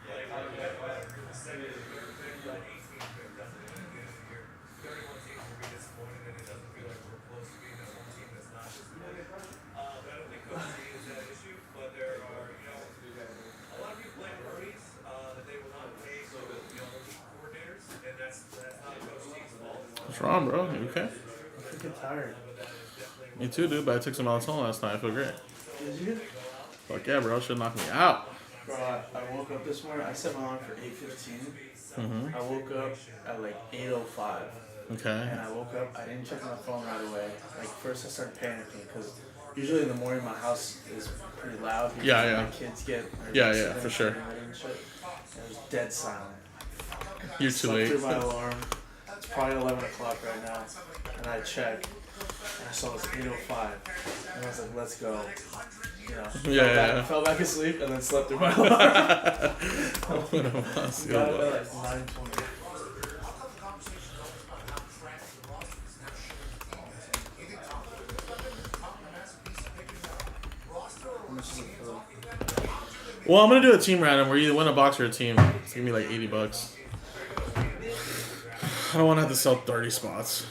Like, the second or third pick, like 18th pick doesn't matter at the end of the year. 31 teams will be disappointed, and it doesn't feel like we're close to being that one team that's not disappointed. I don't think Coach T is that issue, but there are, a lot of people blame Bernie's that they will not pay, elite coordinators, and that's not Coach T's fault. What's wrong, bro? You okay? I'm freaking tired. Me too, dude. But I took some melatonin last night. I feel great. Did you? Fuck yeah, bro. Should knock me out. Bro, I woke up this morning. I set my alarm for 8:15. Mm-hmm. I woke up at like 8:05. Okay. And I woke up. I didn't check my phone right away. Like first, I started panicking because usually in the morning my house is pretty loud. Because Yeah. My kids get. Yeah, for sure. And shit. And it was dead silent. You're too Slept late. through my alarm. It's probably 11 o'clock right now. And I checked. And I saw it was 8:05. And I was like, let's go. Fell back asleep and then slept through my alarm. Got up at like 9:20. Well, I'm gonna do a team random where you either win a box or a team. It's gonna be like $80. I don't want to have to sell 30 spots.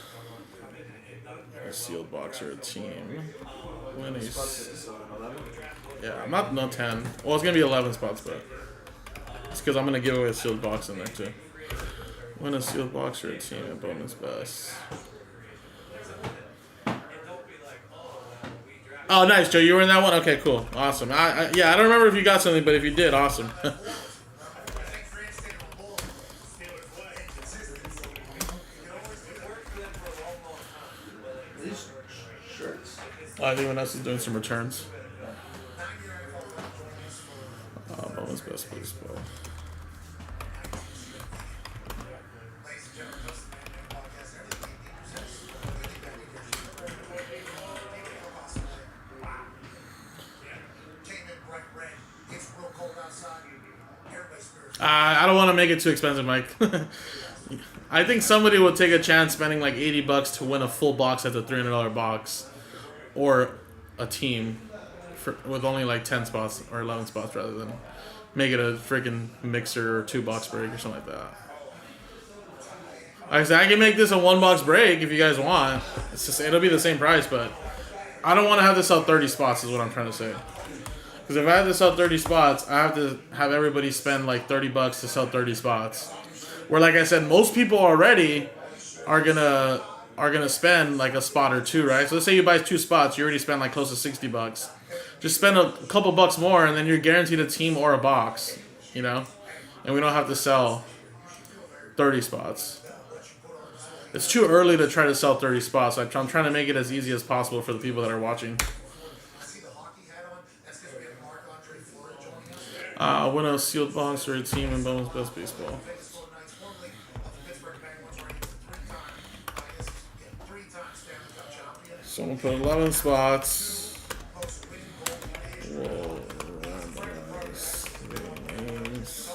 A sealed box or a team. Win a yeah, I'm not 10. Well, it's gonna be 11 spots, but it's because I'm gonna give away a sealed box in there too. Win a sealed box or a team at BOWMAN'S Best. Oh, nice, Joe. You were in that one? Okay, cool. Awesome. Yeah, I don't remember if you got something, but if you did, awesome. These shirts. I think Vanessa's doing some returns. BOWMAN'S Best Baseball. I don't want to make it too expensive, Mike. I think somebody would take a chance spending like $80 to win a full box at the $300 box, or a team with only like 10 spots or 11 spots rather than make it a freaking mixer or 2-box break or something like that. Like I said, I can make this a 1-box break if you guys want. It's just it'll be the same price, but I don't want to have to sell 30 spots is what I'm trying to say. Because if I have to sell 30 spots, I have to have everybody spend like $30 to sell 30 spots. Where, like I said, most people already are gonna spend like a spot or two, right? So let's say you buy 2 spots, you already spend like close to $60. Just spend a couple bucks more, and then you're guaranteed a team or a box, And we don't have to sell 30 spots. It's too early to try to sell 30 spots. I'm trying to make it as easy as possible for the people that are watching. Win a sealed box or a team in BOWMAN'S Best Baseball. So I'm gonna put 11 spots. Whoa, randomize names.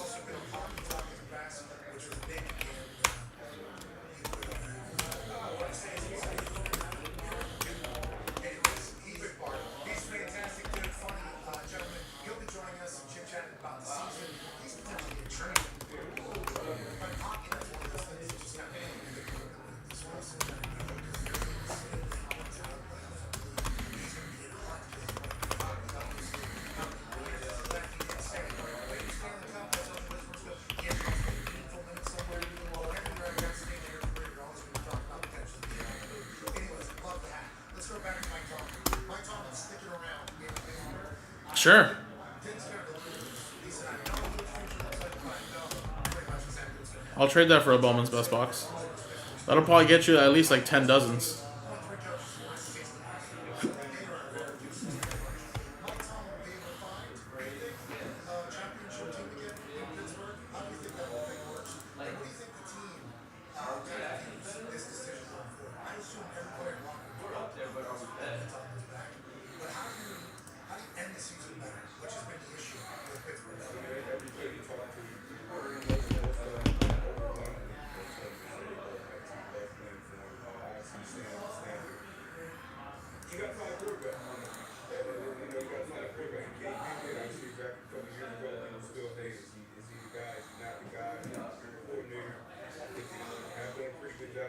Sure. I'll trade that for a Bowman's Best box. That'll probably get you at least like 10 dozens.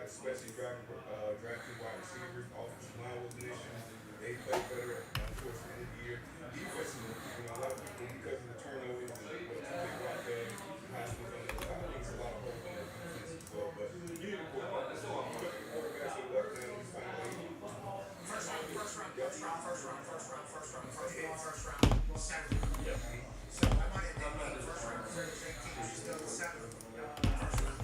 Especially drafting wide receivers, offensive line positions. They play better towards the end of the year. Defense, a lot of people, because of the turnovers and what they brought there, Heisman's on the top. There's a lot of hope in that defense as well. But you need a quarterback. So you look at the quarterbacks that left them, you find a way. First round. Seven. Yeah. So I might have been first round, first team, she's still seven. First round.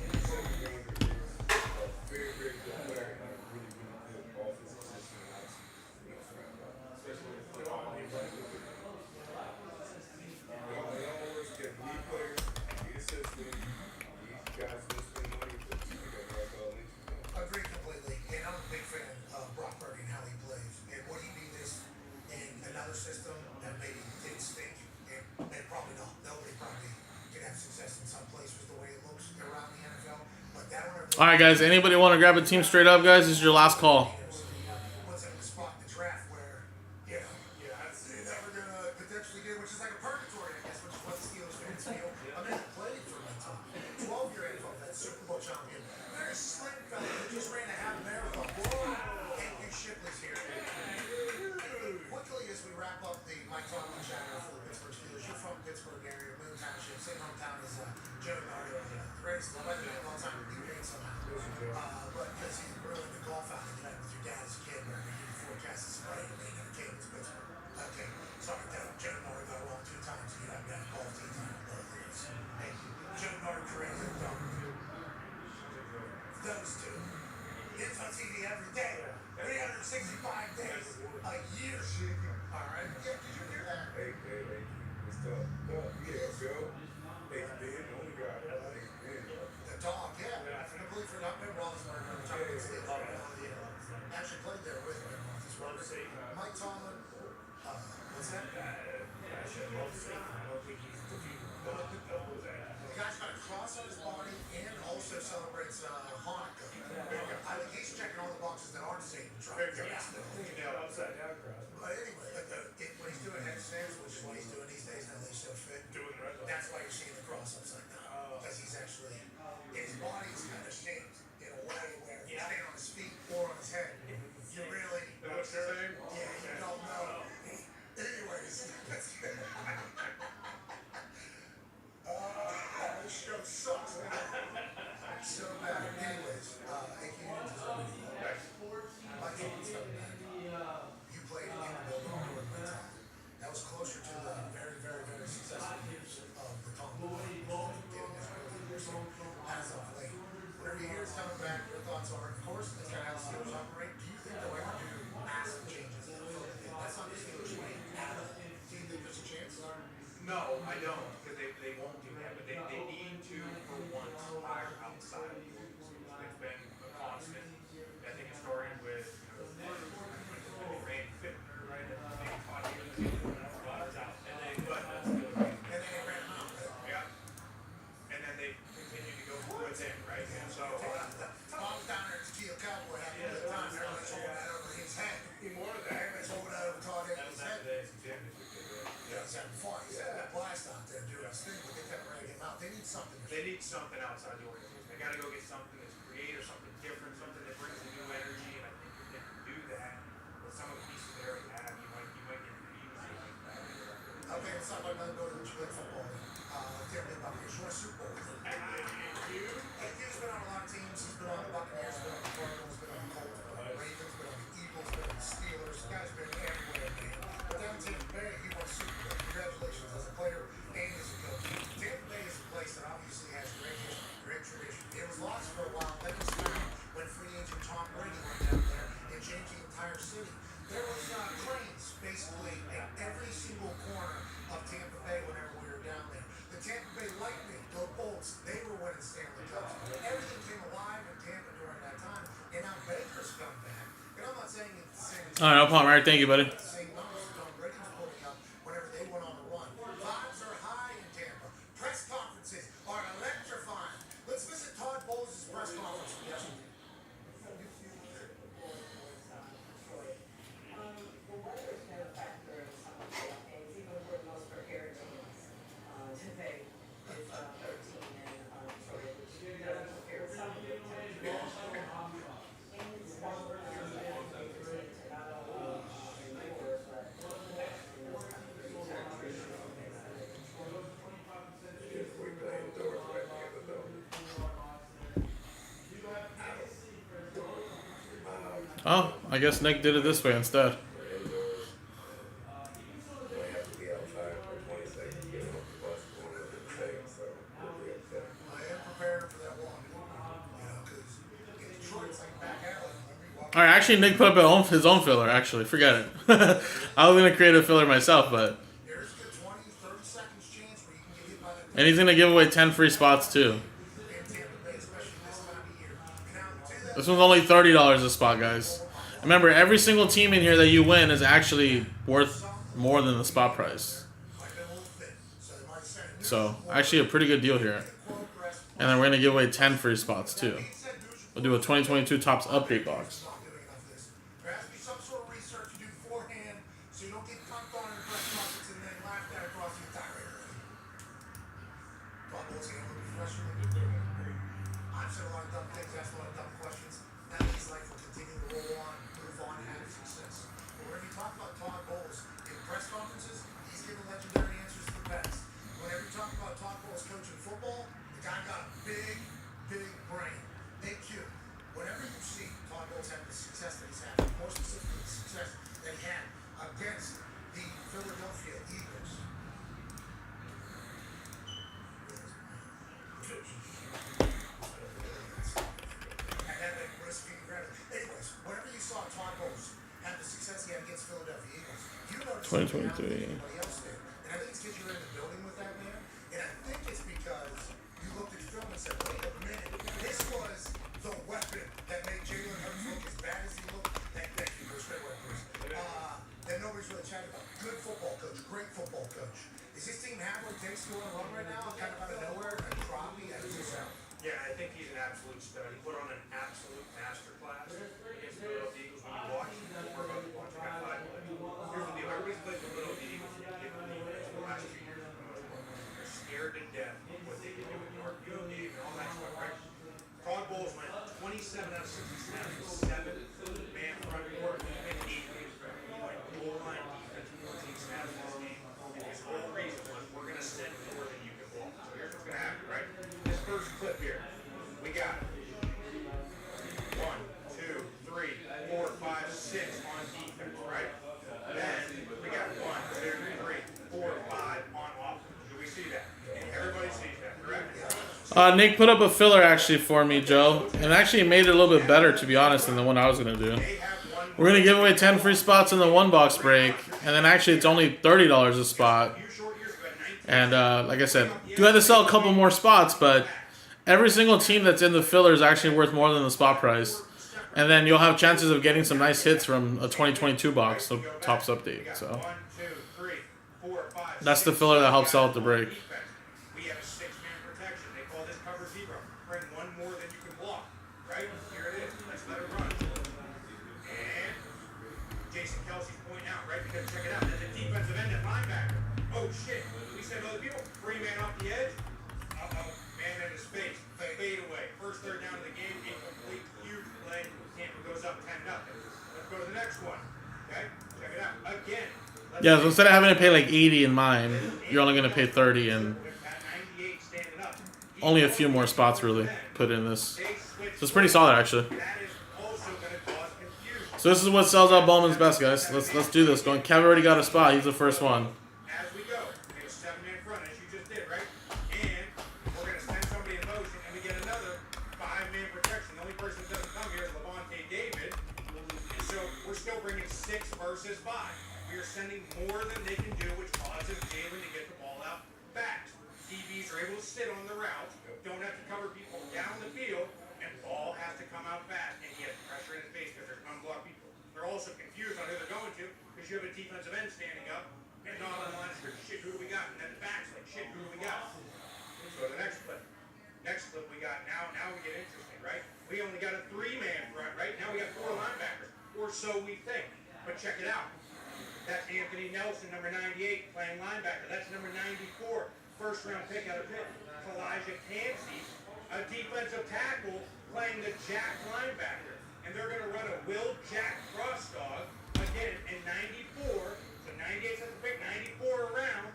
Very, very good player and a really, really good offensive system. Especially when they play all the way. They always get lead players, lead system. These guys don't spend money to Agree completely. And I'm a big fan of Brock Purdy and how he plays. And would he be this in another system that maybe didn't stink? And probably not. Nobody probably can have success in some places the way it looks around the NFL. But that one. All right, guys. Anybody want to grab a team straight up, guys? This is your last call. What's in the spot in the draft where, you know, you're never gonna potentially get, which is like a purgatory, I guess, which is what the Steelers fans feel. I mean, I played for my team. 12-year NFL vet, Super Bowl champion. Very slim fella who just ran a half marathon. Thank you, Shipley's here. Quickly, as we wrap up the Mike Tomlin chatter for the Pittsburgh Steelers, you're from Pittsburgh area, Moon Township, same hometown as Joe Nardo, the greatest weatherman of all time, to be great somehow. But because he's really into golf out and met with your dad as a kid, where he forecasted some rain and they never came to Pittsburgh. Okay, sorry, Joe Nardo got it wrong 2 times, so you haven't got a golf team time in both years. Hey, Joe Nardo, correct. Those two. It's on TV every day. 365 days a year. All right. Yeah, did you hear that? Hey, it's tough. Yeah, Joe. Hey, the only guy. The dog, yeah. I completely forgot Ben Roethlisberger on the top of the Steelers. Actually played there with Ben Roethlisberger. Mike Tomlin. What's that? The guy's got a cross on his body and also celebrates Hanukkah. I think he's checking all the boxes that aren't Satan. Upside down cross. But anyway, when he's doing headstands, which is what he's doing these days, now they so fit. That's why you're seeing the cross upside down. Because he's actually, his body's kind of shaped in a way where he's standing on his feet or on his head. You really, you don't know. Anyways, this show sucks. So bad. Anyways, AKA Mike Tomlin's coming back. You played in the building during my time. That was closer to the very, very, very successful years of the Tomlin. Getting his early years as of late. Whenever you hear it's coming back, your thoughts are, of course, that's kind of how the Steelers operate. Do you think they'll ever do massive changes? That's not the Steelers' way at all. Do you think there's a chance? No, I don't, because they won't do that. But they need to, for once, hire outside. It's been a constant. I think it started with Randy Fittner, right? Maybe Todd Davis out. And then, but that's still a reason. And then they ran him out, right? Yeah. And then they continue to go with him, right? So. Tom was down there at the Teal Cowboy having a good time. Everybody's holding that over his head. More of that. Everybody's holding that over Todd Davis' head. Yeah. He's having fun. He's having that blast out there doing his thing, but they kept running him out. They need something. They need something outside the organization. They got to go get something that's creative, something different, something that brings a new energy. And I think if they can do that with some of the pieces they already have, you might get the easy like that. Okay, let's talk about another note of Major League Football. Derek Buccaneers won a Super Bowl with him. He's been on a lot of teams. He's been on the Buccaneers, been on the Cardinals, been on the Colts, been on the Ravens, been on the Eagles, been on the Steelers. The guy's been everywhere, man. But down in Tampa Bay, he won a Super Bowl. All right, no problem. All right, thank you, buddy. Same numbers that Tom Brady's putting up whenever they went on the run. Vibes are high in Tampa. Press conferences are electrifying. Let's visit Todd Bowles' press conference from yesterday. Oh, I guess Nick did it this way instead. I am prepared for that walk. Because in Detroit, it's like back alley. All right, actually, Nick put up his own filler. Actually, forget it. I was gonna create a filler myself, but There's a good 20, 30 seconds chance where you can get hit by that and he's gonna give away 10 free spots too. in Tampa Bay, especially this time of year. And now, to that, This one's only $30 a spot, guys. Remember, every single team in here that you win is actually worth more than the spot price. might be a little thin. So they might send a So, actually, a pretty good deal here. And then we're gonna give away 10 free spots too. We'll do a 2022 Topps update box. not doing enough of this. There has to be some sort of research you do beforehand so you don't get dunked on in the press conference and then laughed at across the entire area. Bob Bowles can look fresher than I've said a lot of dumb things, asked a lot of dumb questions. That means life will continue to roll on, move on, and have success. But whenever you talk about Todd Bowles in press conferences, he's giving legendary answers to the best. Whenever you talk about Todd Bowles coaching football, the guy got a big, big brain. Big Q. Whenever you see Todd Bowles have the success that he's had, more specifically the success that he had against the Philadelphia Eagles. And that like risk being granted. Anyways, whenever you saw Todd Bowles have the success he had against Philadelphia Eagles, you noticed something happened that 2023. anybody else did. And I think it's because you're in the building with that man. And I think it's because you looked at film and said, wait a minute, this was the weapon that made Jalen Hurts look as bad as he looked. Thank you for straight weapons. That nobody's really chatting about. Good football coach, great football coach. Does this team have what it takes to go on a run right now? Kind of out of nowhere, a droppy as this out. Yeah, I think he's an absolute stud. He put on an absolute masterclass against the Philadelphia Eagles. When you watch, we're about to watch. I got 5 minutes. Here's the deal. Everybody's played the Philadelphia Eagles in the defense for the last 2 years. They're scared to death of what they can do with York Field and all that stuff, right? Todd Bowles went 27 out of 60 snaps with 7-man front court and 8 games. He went goal line defense 14 snaps in this game. And his whole reason was we're going to send more than you can block. So here's what's going to happen, right? This first clip here, we got 1, 2, 3, 4, 5, 6 on defense, right? Then we got 1, 2, 3, 4, 5 on offense. Do we see that? And everybody sees that, correct? Nick put up a filler actually for me, Joe, and actually made it a little bit better, to be honest, than the one I was gonna do. We're gonna give away 10 free spots in the one box break, and then actually it's only $30 a spot. And like I said, you had to sell a couple more spots, but every single team that's in the filler is actually worth more than the spot price. And then you'll have chances of getting some nice hits from a 2022 box, so Topps update. So that's the filler that helps out the break. We have a 6-man protection. They call this cover 0. Bring 1 more than you can block. Right? Here it is. Let's let it run. And Jason Kelsey's pointing out, right? Because check it out. There's a defensive end at linebacker. Oh shit. We said other people. 3-man off the edge. Uh-oh. Man in his face. Fade away. First third down of the game. Incomplete. Huge play. Tampa goes up 10-0. Let's go to the next one. Okay? Check it out. Again. Yeah, so instead of having to pay like 80 in mine, you're only gonna pay 30, and only a few more spots really put in this. So it's pretty solid actually. So this is what sells out Bowman's Best, guys. Let's do this. Going, Kev already got a spot. He's the first one. As we go, we have a 7-man front, as you just did, right? And we're going to send somebody in motion, and we get another 5-man protection. The only person that doesn't come here is Levante David. And so we're still bringing 6 versus 5. We are sending more than they can do, which causes Jalen to get the ball out fast. DBs are able to sit on the route, don't have to cover people down the field, and ball has to come out fast and get pressure in his face because there's unblocked people. They're also confused on look, we got now we get interesting, right? We only got a 3-man front, right? Now we got 4 linebackers, or so we think. But check it out. That's Anthony Nelson, number 98, playing linebacker. That's number 94, first-round pick out of Pitt. Elijah Cansey, a defensive tackle, playing the jack linebacker. And they're going to run a Will Jack cross dog again in 94. So 98 sets the pick, 94 around.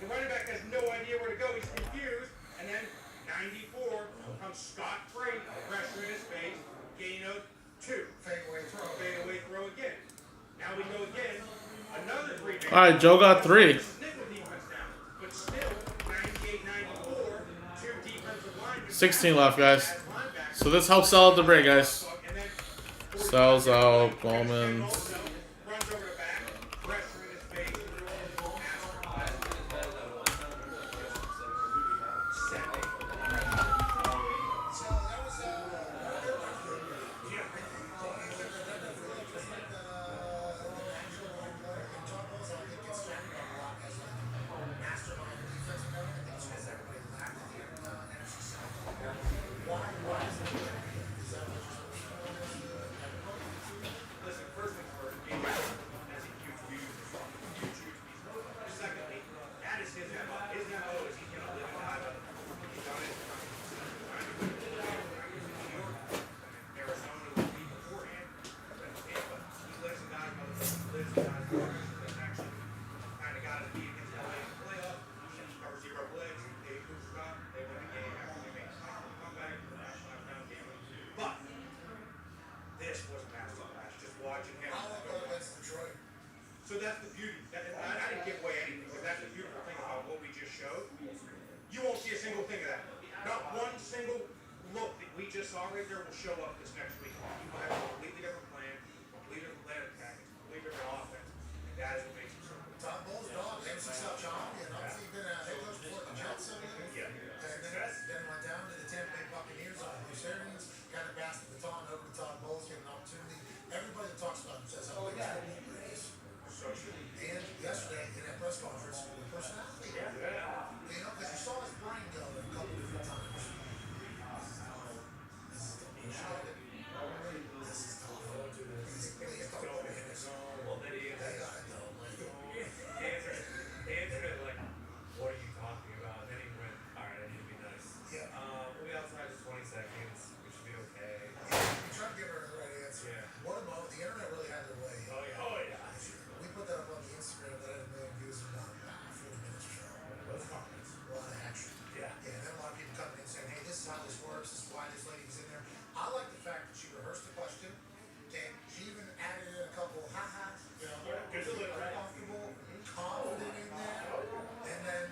The running back has no idea where to go. He's confused. And then 94 comes Scott Free, pressure in his face, gain of 2. Fadeaway throw again. Now we go again. Another 3. All right, Joe got 3. But still, 98, 94, 2 defensive linemen. 16 left, guys. So this helps sell out the break, guys. Sells out Bowman's. Runs over the back, pressure in his face. Listen, first things first, Gabe has a huge view. Secondly, that is his MO. His MO is he's going to live and die by the he's done it. Arizona was beat beforehand. But he lives and dies by the lives and dies by the actually kind of got his beat against LA in the playoff. Cover 0 plays. They boosted up. They win the game after they make a comeback. National touchdown game. But this was a massive match. Just watching him. So that's the beauty. I didn't give away anything, but that's the beautiful thing about what we just showed. You won't see a single thing of that. Not one single look that we just saw right there will show up this next week. You will have a completely different plan, completely different plan of attack, completely different offense. And that is what makes it so good. Todd Bowles, dog, MC South John, and obviously been a head coach before the Jets. Yeah. And then went down to the Tampa Bay Buccaneers on Bruce Arians, kind of passed the baton over to Todd Bowles, gave an opportunity. Everybody that talks about him says how big that is. So true. And yesterday in that press conference, personality. Yeah. You know, because you saw his brain go a couple different times. This is the bullshit. This is tough. He's tough. Well, then he They got it though. He answered it like, what are you talking about? And then he went, all right, I need to be nice. Yeah. We'll be outside for 20 seconds. We should be okay. We tried to give her the right answer. Yeah. What a moment. The internet really had their way. Oh, yeah. Oh, yeah. We put that up on the Instagram that had 1 million views in about 40 minutes or so. Those comments. A lot of action. Yeah. Yeah, and then a lot of people coming in saying, hey, this is how this works, this is why this lady was in there. I like the fact that she rehearsed the question, and she even added in a couple ha-has, you know, Good to look, right? comfortable, confident in that, and then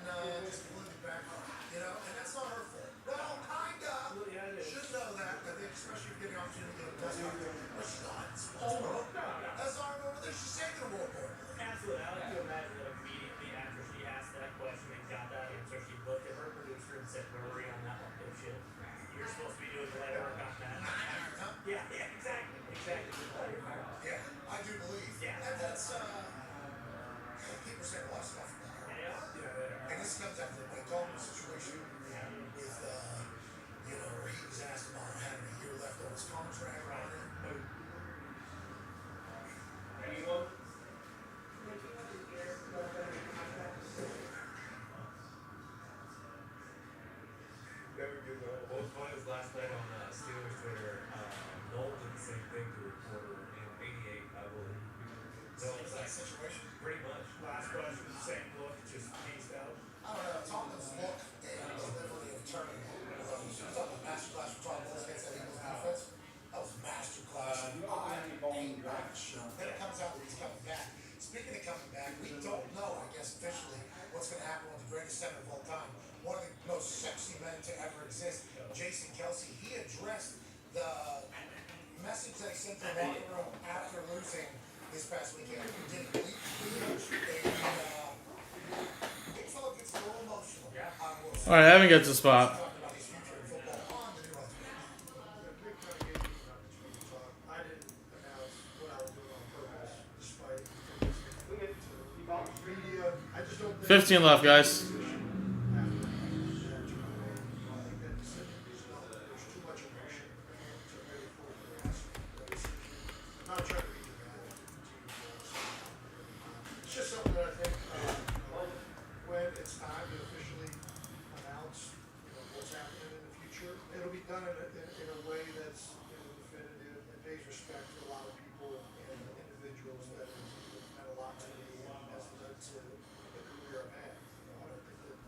just flew it back on, you know, and that's not her fault. Well, kinda. Yeah, it is. Should know that, I think, especially if you get the opportunity to get a press conference. But she's not. That's not her over there. She's taking a world board. Absolutely. I like to imagine that immediately after she asked that question and got that answer, she looked at her producer and said, where were you on that one, dipshit? You're supposed to be doing the light work on that. Yeah, exactly. Yeah, I do believe. Yeah. And that's, people say a lot of stuff about her. And this comes after the Blake Coleman situation with, you know, where he was asked about having a year left on his contract on it. Anyone? Never get the whole. What was funny was last night on Steelers Twitter, Noel did the same thing to a reporter in '88, I believe. So it's like Situation. pretty much. Last question, same look, just pieced out. I don't know, Tomlin's look and delivery of turning. You're talking about masterclass from Todd Bowles against that Eagles defense. That was masterclass. Ain't not sure. Then it comes out that he's coming back. Speaking of coming back, we don't know, I guess, officially, what's going to happen with the greatest center of all time. One of the most sexy men to ever exist, Jason Kelsey. He addressed the message that he sent to the locker room after losing this past weekend. He didn't leave. Big fella gets a little emotional. All right, Evan gets a spot. Talking about his future in football on the new one. I didn't announce what I was doing on purpose, despite media. I just don't think 15 left, guys. done it in a way that's, you know, definitive and pays respect to a lot of people and individuals that have meant a lot to me and has led to the career I've had. You know, I don't think that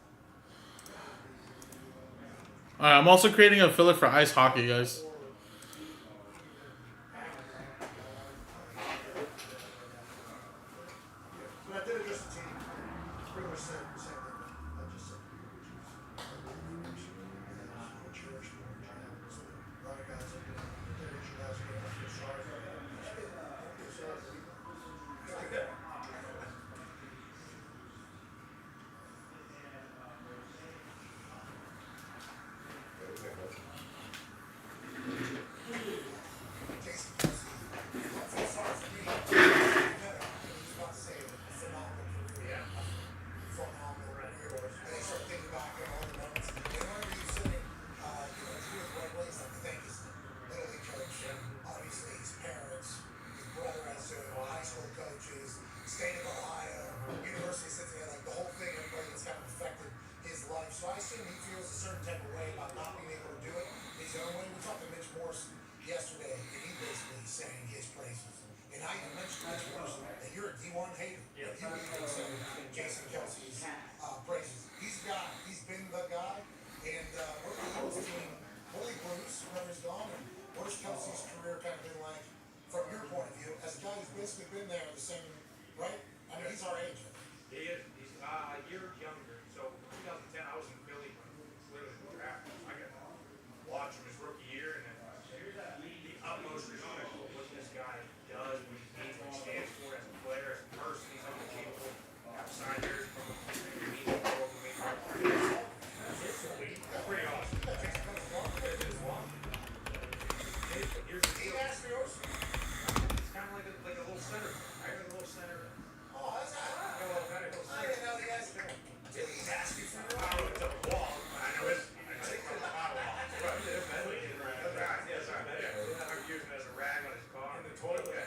Alright, I'm also creating a filler for ice hockey, guys. but I did it just a team. Pretty much the same thing I just said, which is cherish more than you have. So a lot of guys are doing it. There is you guys are going to feel sorry for them. Feel sorry for people. Jason Kelsey, don't feel sorry for me. He's about to say a phenomenal career. Phenomenal career. And they start thinking back on all the moments. And whenever you sitting, Drew with Red Wings, like, thank his little league coach, obviously his parents, his brother as high school coaches, state of Ohio, University of Cincinnati, like the whole thing, everybody that's kind of affected his life. So I assume he feels a certain type of way about not being able to do it his own way. We talked to Mitch Morse yesterday, and he basically sang his praises. And I even mentioned Mitch Morse that you're a D1 hater. Yeah. You even sang Jason Kelsey's praises. He's a guy. He's been the guy. And what the Eagles team, Willie Bruce, whenever he's gone, and where's Kelsey's career kind of been like from your point of view, as a guy who's basically been there the same, right? I mean, he's our age. He is. He's a year younger. So 2010, I was in Philly when he was drafted. I got to watch him his rookie year, and then the utmost respect for what this guy does, what he means, what he stands for as a player, as a person. He's unbelievable. I've signed years from him. He means the world to me. It's pretty awesome. It is long. Here's the deal. It's kind of like a little center. I got a little center. Oh, that's I didn't know he asked me. He's asking for your I don't know if it's a wall. I know it's a wall. Yes, I'm using it as a rag on his car. In the toilet? Yeah.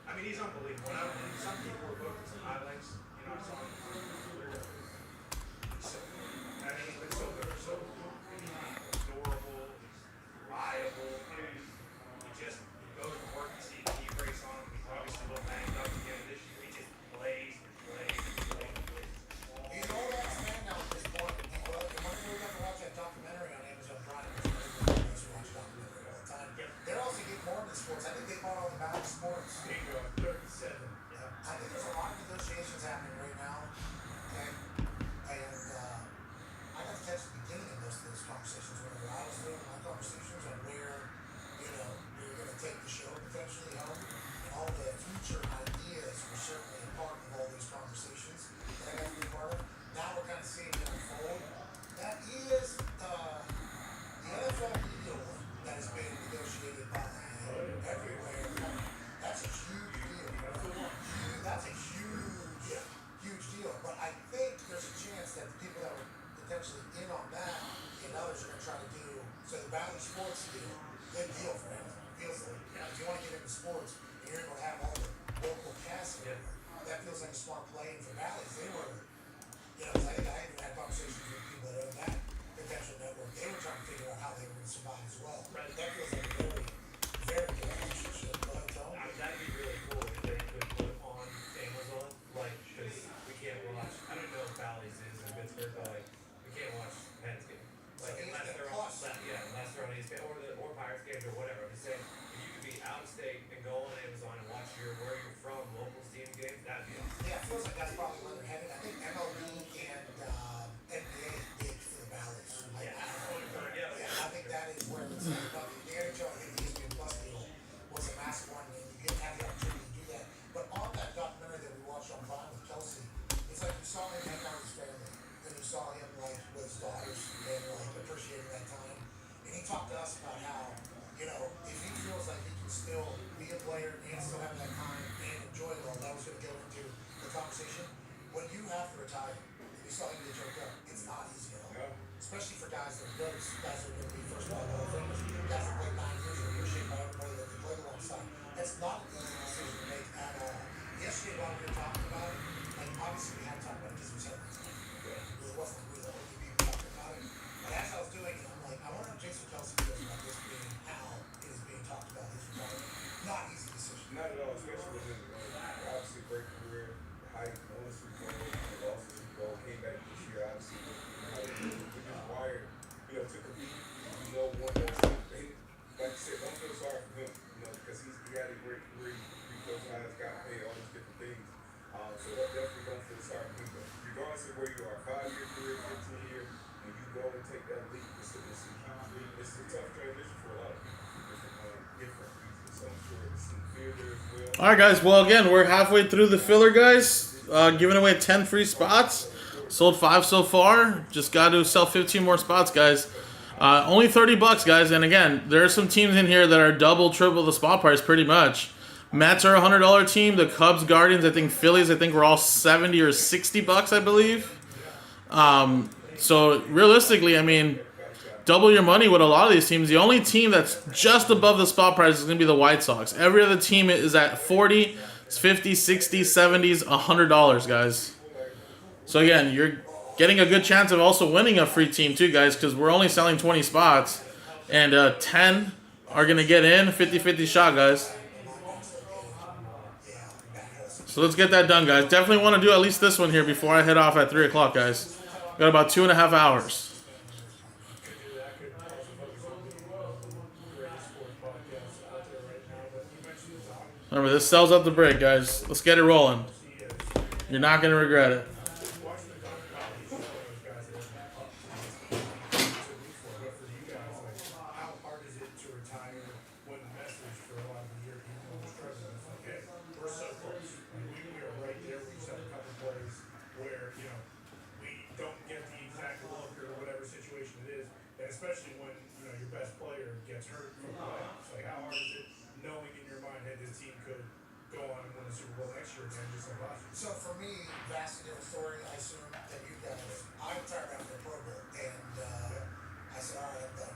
I mean, he's unbelievable. Some people were looking some highlights. You know, I saw him. I mean, he's been so good, so adorable, reliable. He just goes to work, you see the knee brace on him. He's obviously a little banged up again this year. He just plays and plays and plays and plays. He's an old ass man now at this point. Whenever we got to watch that documentary on Amazon Prime, which everybody knows who watch documentary all the time, they're also getting more into sports. I think they bought all the Valley Sports. Bingo, 37. Yeah. I think there's a lot of negotiations happening right now. And I got to catch the beginning of those conversations whenever I was doing my conversations on where, we were going to take the show potentially home. And all the future ideas were certainly a part of all these conversations that I got to be part of. Now we're kind of seeing it unfold. That is the NFL deal that has been negotiated by everywhere. That's a huge deal. That's a huge deal. But I think there's a chance that the people that were potentially in on that and others are going to try to do. So the Valley Sports deal, good deal for Amazon. It feels like if you want to get into sports and you're going to have all the local cast, that feels like a smart play. And for Valleys, they were, I think I even had conversations with people that own that potential network. They were trying to figure out how they were going to survive as well. Right. That feels like a very, very good relationship. That'd be really cool if they could put on Amazon, like, because we can't watch, I don't know if Bally's is in Pittsburgh, but like, we can't watch Pens games. Like, unless they're on, unless they're on ESPN or Pirates games or whatever. I'm just saying, if you could be out of state and go on Amazon and watch where you're from, local team games, that'd be awesome. Yeah, it feels like that's probably where they're headed. I think MLB and NBA is big for the Valleys. I think that is where it's headed. But the NHL, I think the ESPN Plus deal was a massive one, and you didn't have the opportunity to do that. But on that documentary that we watched on Prime with Kelsey, it's like you saw him hang out with his family, and you saw him like with his daughters and like appreciating that time. And he talked to us about how, if he feels like he can still be a player and still have that time and enjoy it all, that was going to go into the conversation. When you have to retire, and you saw him get choked up, it's not easy at all. Especially for guys that are good, guys that are going to be first ball Hall of Famers, guys that played 9 years and are appreciated by everybody that they played alongside. That's not an easy decision to make at all. Yesterday, while we were talking about it, like obviously we had to talk about it because it was headlines. It wasn't like we were the only people talking about it. But as I was doing it, I'm like, I wonder if midfielder as well. All right, guys. Well, again, we're halfway through the filler, guys. Giving away 10 free spots. Sold 5 so far. Just got to sell 15 more spots, guys. Only $30, guys. And again, there are some teams in here that are double, triple the spot price, pretty much. Mets are a $100 team. The Cubs, Guardians, I think Phillies, I think we're all 70 or 60 bucks, I believe. So realistically, I mean, double your money with a lot of these teams. The only team that's just above the spot price is going to be the White Sox. Every other team is at 40, 50, 60, 70s, $100, guys. So again, you're getting a good chance of also winning a free team too, guys, because we're only selling 20 spots. And 10 are going to get in, 50-50 shot, guys. So let's get that done, guys. Definitely want to do at least this one here before I head off at 3 o'clock, guys. Got about 2.5 hours. Remember, this sells out the break, guys. Let's get it rolling. You're not going to regret it. Especially when, you know, your best player gets hurt from the playoffs. Like, how hard is it knowing in your mind that this team could go on and win the Super Bowl next year again, just like last year? So for me, vastly different story. I assume that you guys, I retired after the Pro Bowl, and I said, all right, I'm done.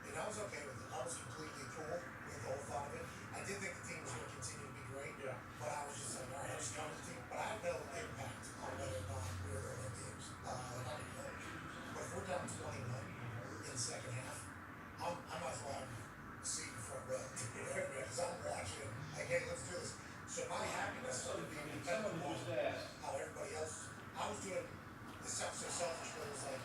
And I was okay with it. I was completely cool with the whole thought of it. I did think the team was going to continue to be great, but I was just like, all right, I just covered the team. But I had no impact on whether or not we were going to win games. But if we're down 21 in the second half, I might as well have a seat in the front row, because I'm watching. Like, hey, let's do this. So my happiness started being dependent on how everybody else. I was doing. This sounds so selfish, but it was like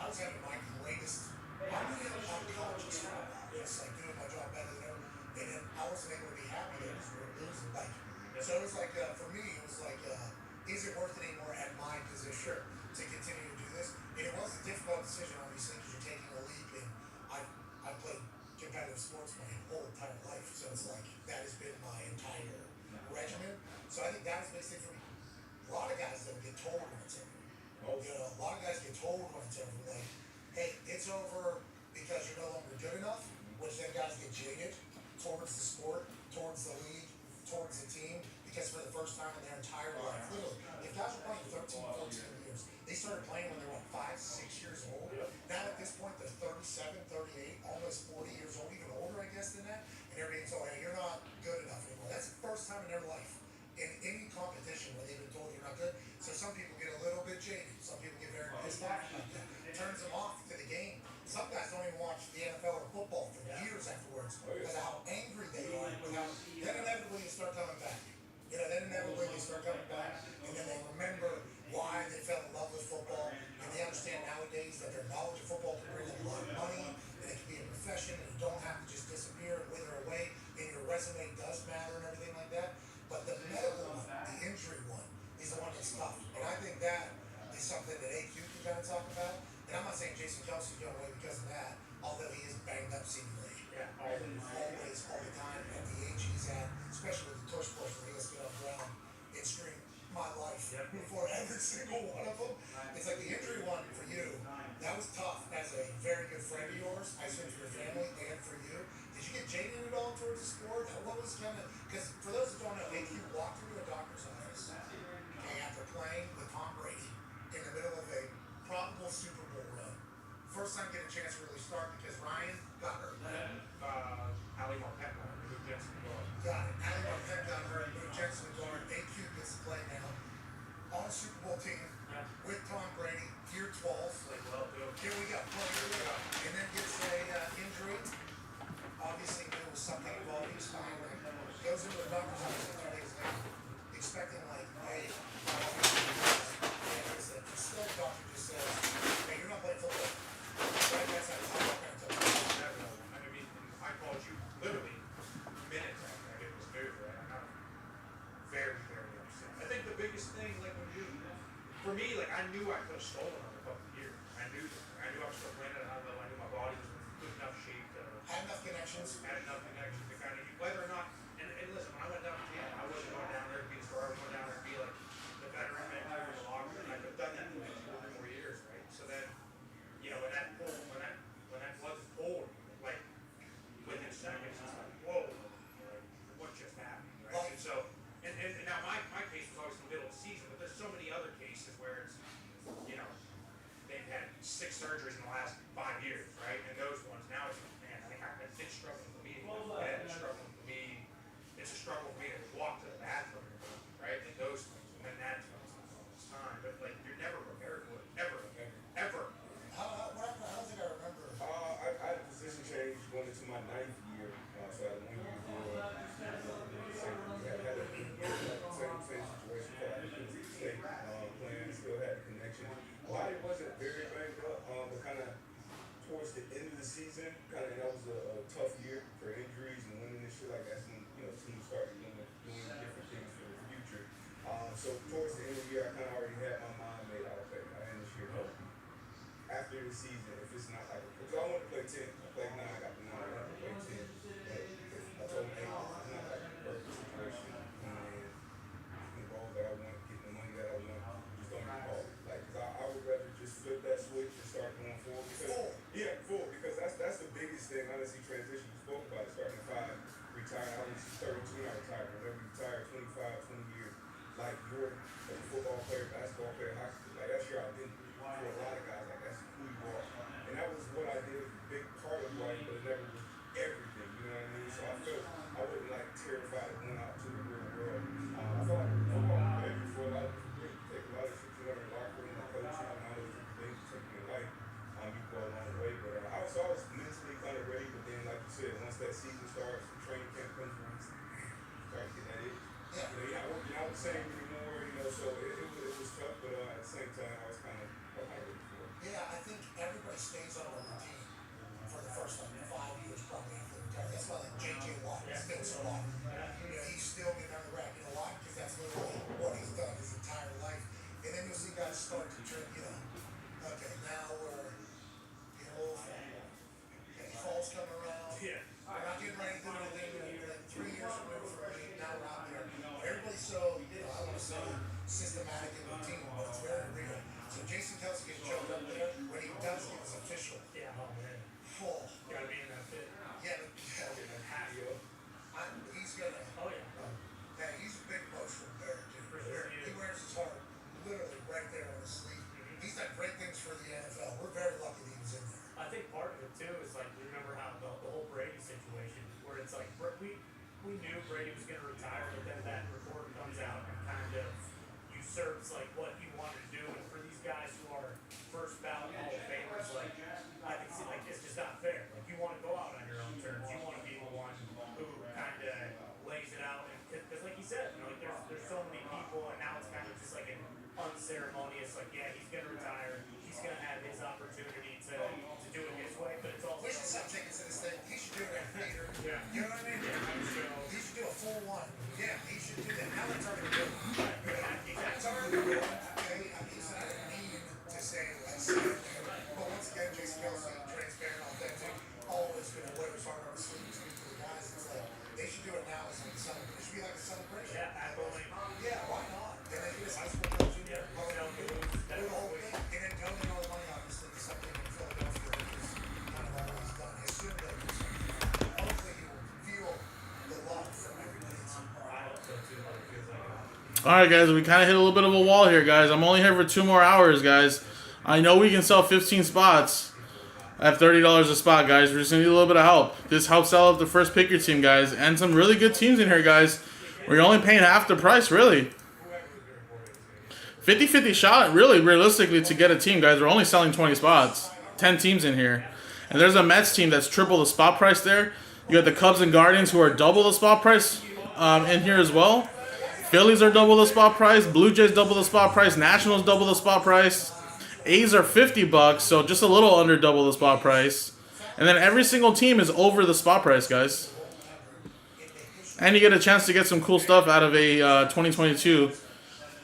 I was having my greatest. I'm really unconscious about this, like doing my job better than ever, and then I wasn't able to be happy because we were losing. Like, so it was like for me, it was like, is it worth it anymore at my position to continue to do this? And it was a difficult decision, obviously, because you're taking a leap. And I played competitive sports my whole entire life, so it's like that has been my entire regimen. So I think that was the biggest thing for me. A lot of guys don't get told when it's over. You know, a lot of guys get told when it's over, like, hey, it's over because you're no longer good enough, which then guys get jaded towards the sport, towards the league, towards the team, because for the first time in their entire life, literally, if guys are playing 13, 14 years, they started playing when they were, 5, 6 years old. Now at this point, they're 37, 38, almost 40 years old, even older, I guess, than that, and everybody's told, hey, you're not good enough anymore. That's the first time in their life in any competition where they've been told you're not good. So some people get a little bit jaded. Some people get very pissed off about that. It turns them off to the game. Some guys don't even watch the NFL or football for years afterwards because of how angry they are. Then inevitably you start coming back. You know, then inevitably they start coming back, and then they remember why they fell in love with football, and they understand nowadays that their knowledge of football can bring them a lot of money, and it can be a profession, and you don't have to just disappear and wither away, and your resume does matter and everything like that. But the medical one, the injury one, is the one that's tough. And I think that is something that AQ can kind of talk about. And I'm not saying Jason Kelsey's going away because of that, although he is banged up seemingly. Yeah, always, all the time, at the age he's at, especially with the tush push where he has to get on the ground and scream my life before every single one of them. It's like the injury one for you, that was tough as a very good friend of yours. I assume for your family and for you. Did you get jaded at all towards the sport? What was kind of, because for those that don't know, AQ walked into a doctor's office after playing with Tom Brady in the middle of a probable Super Bowl run. First time getting a chance to really start because Ryan got hurt. Ali Marpet, Luke Jensen, Got it. Ali Marpet got hurt. Luke Jensen, the guard. AQ gets to play now on a Super Bowl team with Tom Brady. Year 12. Here we go. And then gets a injury. Obviously knew it was something involved. He's fine. Goes into the doctor's office 3 days later, expecting like, hey, instead the doctor just says, hey, you're not playing football. Right? That's how I'm not going to tell you. I mean, I called you literally minutes after I get this news, right? I'm not very, very upset. I think the biggest thing, like when you, for me, like I knew I could have stolen on a couple of years. I knew that. I knew I was still playing going into my 9th year, so I had a 1 year deal. Had a good year, same situation. Felt like I could stay playing, still had the connection. Body wasn't very banged up, but kind of towards the end of the season, and that was a tough year for injuries and winning and shit like that. When teams started doing different things for the future. So towards the end of the year, I kind of already had my mind made out. Okay, I end this year healthy. After the season, if it's not like, because I want to play 10, I played 9, I got the 9, I have to play 10. But I told him, hey, it's not like a perfect situation. And the goal that I want, getting the money that I want, just don't get called. Like, cause I would rather just flip that switch and start going forward. Because, because that's the biggest thing. Honestly, transition. You spoke about it, starting at 5, retiring. I was 32, I retired. Whenever you retire, 25, 20 years. Like, you're a football player, basketball player, hockey player. Like, that's your identity. For a lot of guys, like, that's who you are. And that was what I did, a big part of life, but it never was everything, you know what I mean? So I felt I wasn't like terrified of going out to the real world. I felt like football was ready for a lot of people. You take a lot of shit you learn in the locker room, like coaching, and all those different things you take in your life. You go a long way. But I was always mentally kind of ready, but then, like you said, once that season starts, the training camp comes around, start getting that itch. You're not working out the same anymore, so it was tough, but at the same time, I was kind of ready for it. Yeah, I think everybody stays on a routine for the first 5 years probably after they retire. That's why like J.J. Watt is still so long. He's still getting on the rack. You know why? Because that's literally what he's done his entire life. And then you'll see guys start to turn, okay, now we're getting a little fat. Okay, fall's coming around. Yeah. We're not getting ready to do anything. We're like 3 years removed from me. Now we're out there. Everybody's so, I want to say systematic and routine, but it's very real. So Jason Kelsey gets choked up there. When he does it, it's official. Yeah, oh man. Full. Gotta be in that fit. Yeah, he's gonna. Oh yeah. Yeah, he's a big emotional bear, dude. For sure. He wears his heart literally right there on his sleeve. He's done great things for the NFL. We're very lucky that he was in there. I think part of it too is like, remember how the whole Brady situation, where it's like we knew Brady was going to retire, but then that report comes out and kind of usurps like what he wanted to do. And for these guys who are first ballot Hall of Famers, like I can see like it's just not fair. Like you want to go out on your own terms. You want to be the one who kind of lays it out. Because like you said, like there's so many people, and now it's kind of just like an unceremonious. Like yeah, he's going to retire. He's going to have his opportunity to do it his way, but it's also. We should sell tickets to this thing. He should do it at the theater. Yeah. You know what I mean? He should do a full one. Yeah, he should do that. Now it's already doing it. It's already doing it. Okay, I didn't mean to say what I said there. But once again, Jason Kelsey, transparent, authentic, always going to wear his heart on his sleeve to speak to the guys. It's like, they should do it now as a celebration. It should be like a celebration. Yeah, absolutely. Yeah, why not? And then do this high school coaching. Do the whole thing. And then donate all the money, obviously, to something in Philadelphia that he's kind of always done. His soon to do something. Hopefully he will feel the love from everybody. I hope so too. It feels like All right, guys, we kind of hit a little bit of a wall here, guys. I'm only here for 2 more hours, guys. I know we can sell 15 spots at $30 a spot, guys. We're just going to need a little bit of help. This helps sell up the first pick your team, guys. And some really good teams in here, guys. We're only paying half the price, really. 50-50 shot, really, realistically, to get a team, guys. We're only selling 20 spots. 10 teams in here. And there's a Mets team that's triple the spot price there. You got the Cubs and Guardians who are double the spot price in here as well. Phillies are double the spot price. Blue Jays double the spot price. Nationals double the spot price. A's are $50, so just a little under double the spot price. And then every single team is over the spot price, guys. And you get a chance to get some cool stuff out of a 2022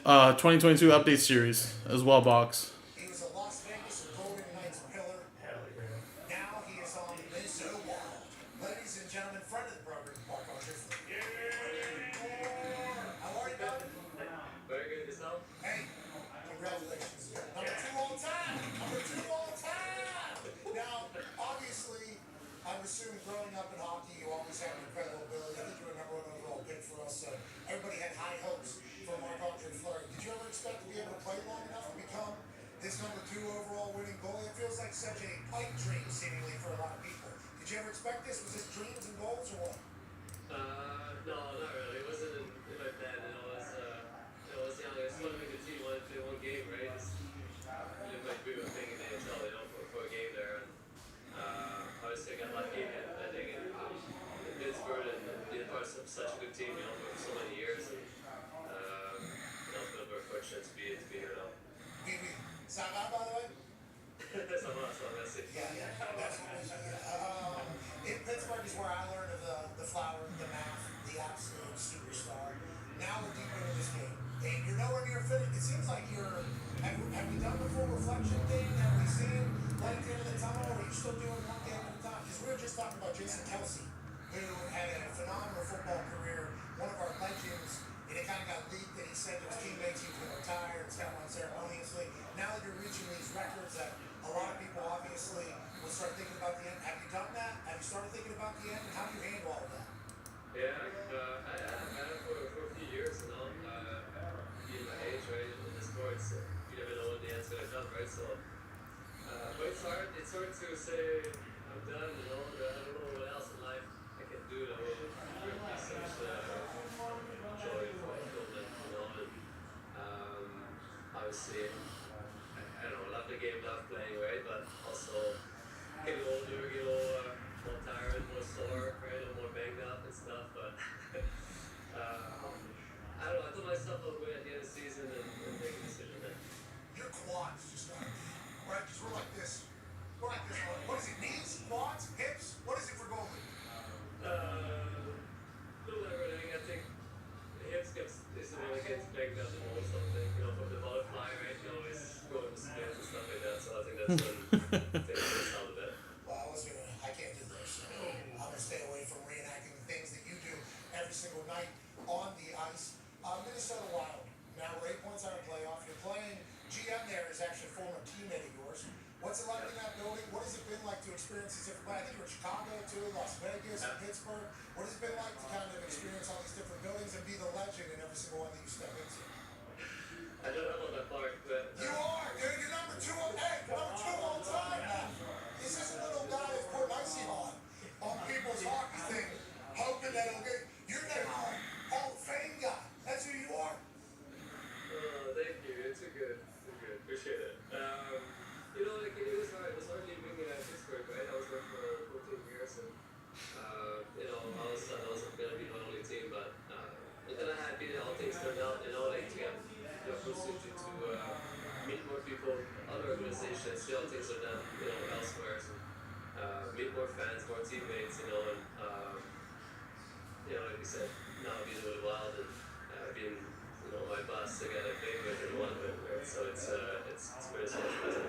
update series as well, box. He was a Las Vegas and Golden Knights pillar. Now he is on the Minnesota Wild. Ladies and gentlemen, friend of the program, Mark Archer. How are you, Doug? Very good yourself. Hey, congratulations. Number 2 all time. Number 2 all time. Now, obviously, I'm assuming growing up in hockey, you always had an incredible ability. I think you were number 1 overall pick for us. So everybody had high hopes for Mark Archer Fleury. Did you ever expect to be able to play long enough to become this number 2 overall winning goalie? It feels like such a pipe dream, seemingly, for a lot of people. Did you ever expect this? Was this dreams and goals or what? No, not really. It wasn't in my plan. I was young. I just wanted to make the team. Wanted to play one game, right? Just live my dream of being in the NHL, for a game there. And obviously I got lucky and Sound out, by the way? That's a must, honestly. Yeah, in Pittsburgh is where I learned of the flower, the math, the absolute superstar. Now we're deep into this game, and you're nowhere near finished. It seems like you're. Have we done the full reflection thing? Have we seen light at the end of the tunnel, or are you still doing one game at a time? Because we were just talking about Jason Kelsey, who had a phenomenal football career, one of our legends, and it kind of got leaked that he said to his teammates he was going to retire and step on ceremoniously. Now that you're reaching these records that a lot of people obviously will start thinking about the end, have you done that? Have you started thinking about the end? And how do you handle all of that? Yeah, I have had it for a few years, you know. Being my age, right, in the sports, you never know when the end's gonna come, right? So, but it's hard to say I'm done, you know. I don't know what else in life I can do that will bring me such joy and fulfillment, you know. And obviously, I don't know, love the game, love playing, right? But also get older, get more tired, more sore, right? A little more banged up and stuff. But I don't know. I told myself I'll wait at the end of the season and make a decision then. Your quads just got right? Because we're like this. We're like this. What is it? Knees, quads, hips? What is it for goalie? Little everything. I think the hips is the one that gets banged up the most. I think, you know, from the butterfly, right? You always go into spins and stuff like that. So I think that's when takes us out a bit. Well, I can't do this. I'm going to stay away from reenacting the things that you do every single night on the ice. Minnesota Wild. Now we're 8 points out of playoff. You're playing. GM there is actually a former teammate of yours. What's it like in that building? What has it been like to experience these different? I think you were in Chicago too, Las Vegas, and Pittsburgh. What has it been like to kind of experience all these different buildings and be the legend in every single one that you step into? I don't know about that part, but You are, dude. You're number 2 on number 2 all time now. This is a little guy that's put icing on people's hockey thing, hoping that it'll get. You're that Hall of Fame guy. That's who you are. thank you. It's a good. Appreciate it. You know, like it was hard. It was hard leaving Pittsburgh, right? I was there for 14 years, and you know, all of a sudden I wasn't gonna be my only team, but I'm kind of happy that all things turned out. You know, like to get the opportunity to meet more people, other organizations, see how things are done, you know, elsewhere. So, meet more fans, more teammates, you know, and you know, like you said, now being with Wild and being, you know, my boss, the guy that I played with and one of it, right? So it's pretty special.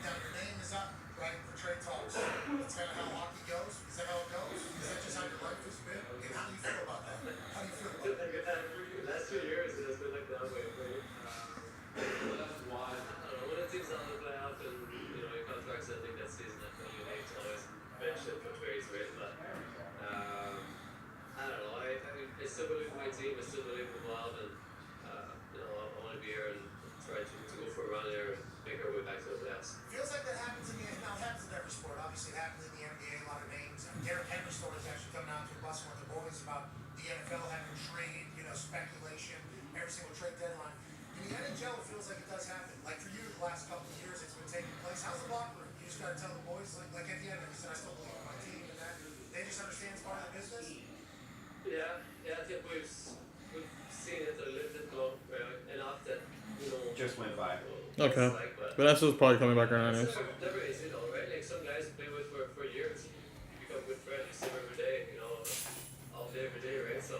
Now your name is up, right, for trade talks. That's kind of how hockey goes. Is that how it goes? Is that just how your life has been? And how do you feel about that? How do you feel about that? The last 2 years it has been like that way for me. I don't know, when the team's out of the playoff and, you know, your contracts, I think that season that you make to always mention for trades, right? But I don't know, I still believe in my team, I still believe in the Wild, and you know, I want to be here and try to go for a run there and make our way back to the playoffs. Feels like that happens in the now it happens in every sport. Obviously, it happens in the NBA. A lot of names. Derrick Henry's story is actually coming out to bus with the boys about the NFL having trade, you know, speculation, every single trade deadline. In the NHL, it feels like it does happen. Like for you, the last couple of years, it's been taking place. How's the locker room? You just got to tell the boys, like at the end, like you said, I still believe in my team, and that they just understand it's part of the business. Yeah, I think we've seen it or lived it long enough that, you know. Just went by. Okay. Like, Vanessa's probably coming back around anyways. Never is, you know, right? Like some guys play with for years. You become good friends, you see them every day, you know, all day, every day, right? So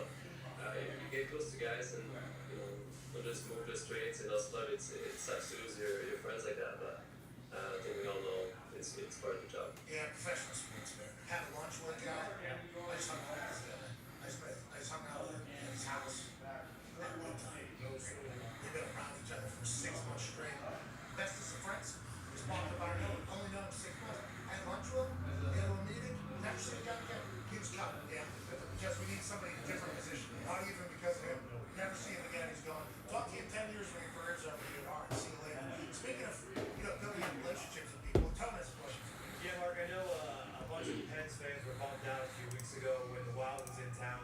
you get close to guys and, you know, don't just move just trades and all stuff. It sucks to lose your friends like that, but I think we all know it's part of the job. Yeah, professional sports, man. Had lunch with a guy. I just hung out with him. I just hung out with him at his house at one time. We've been around each other for 6 months straight. Bestest of friends. He's walking by only known him 6 months. I had lunch with him. We had a little meeting. Never seen a guy again. He was coming, yeah. Because we need somebody in a different position. Not even because of him. Never see him again. He's gone. Talk to you in 10 years when your career's over. You all right. See you later. Speaking of, you know, building up relationships with people, Tone has a question for you. Yeah, Mark, I know a bunch of Pens fans were bummed out a few weeks ago when the Wild was in town,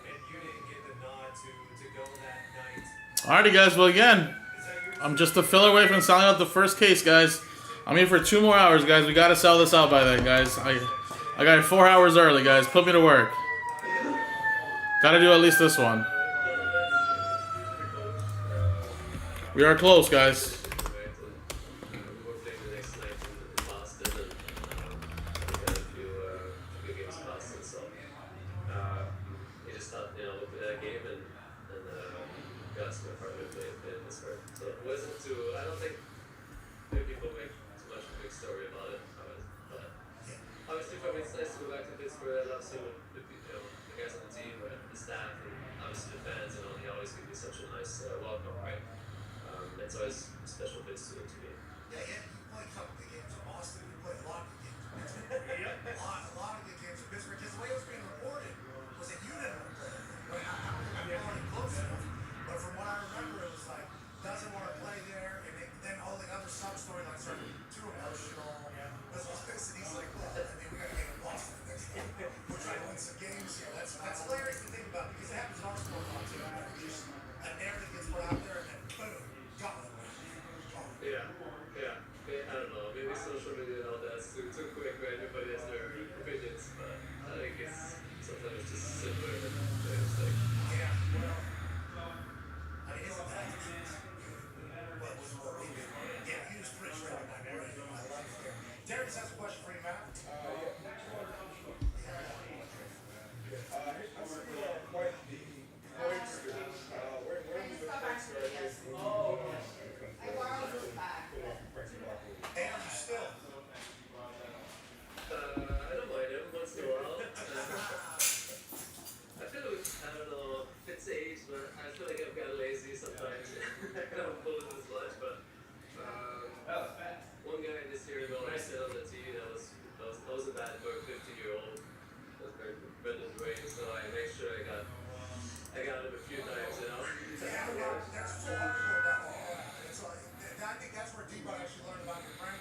and you didn't get the nod to go that night. Alrighty, guys. Well, again, I'm just a filler away from selling out the first case, guys. I'm here for 2 more hours, guys. We gotta sell this out by then, guys. I got it 4 hours early, guys. Put me to work. Gotta do at least this one. We are close, guys. Pittsburgh. I love seeing the guys on the team, the staff, and obviously the fans. They always give me such a nice welcome, right? It's always a special bits to me. Yeah, you played a couple good games in Boston. You played a lot of good games in Pittsburgh. Yep. A lot of good games in Pittsburgh. Because the way it was being reported was that you didn't want to play. Right? I don't think I'm following close enough, but from what I remember, it was like doesn't want to play there, and then all the other sub storylines are too emotional. Let's face it, he's like, well, I mean, we got to get in Boston next time. We're trying to win some games here. That's hilarious to think about because it happens in our sport a lot too. Just a narrative gets put out there, and then boom, gone. I don't know. Maybe social media and all that's too quick where everybody has their opinions, but I think sometimes it's just simpler than it's like. Yeah, well, I mean, isn't that what was what we did? Yeah, you just pretty straight on my brain. I like it. Darius has a question for you, Matt. I see quite the points. Where was the points started? And you still. I don't mind him once in a while. I don't know if it's age, but I feel like I've gotten lazy sometimes. I don't pull it as much, but one guy this year ago, I said on the TV that was a bad for a 50-year-old. That's very Brendan Dwayne, so I make sure I got him a few times, Yeah, well, there's a full article about all that. It's like, I think that's where D-Bud actually learned about your prank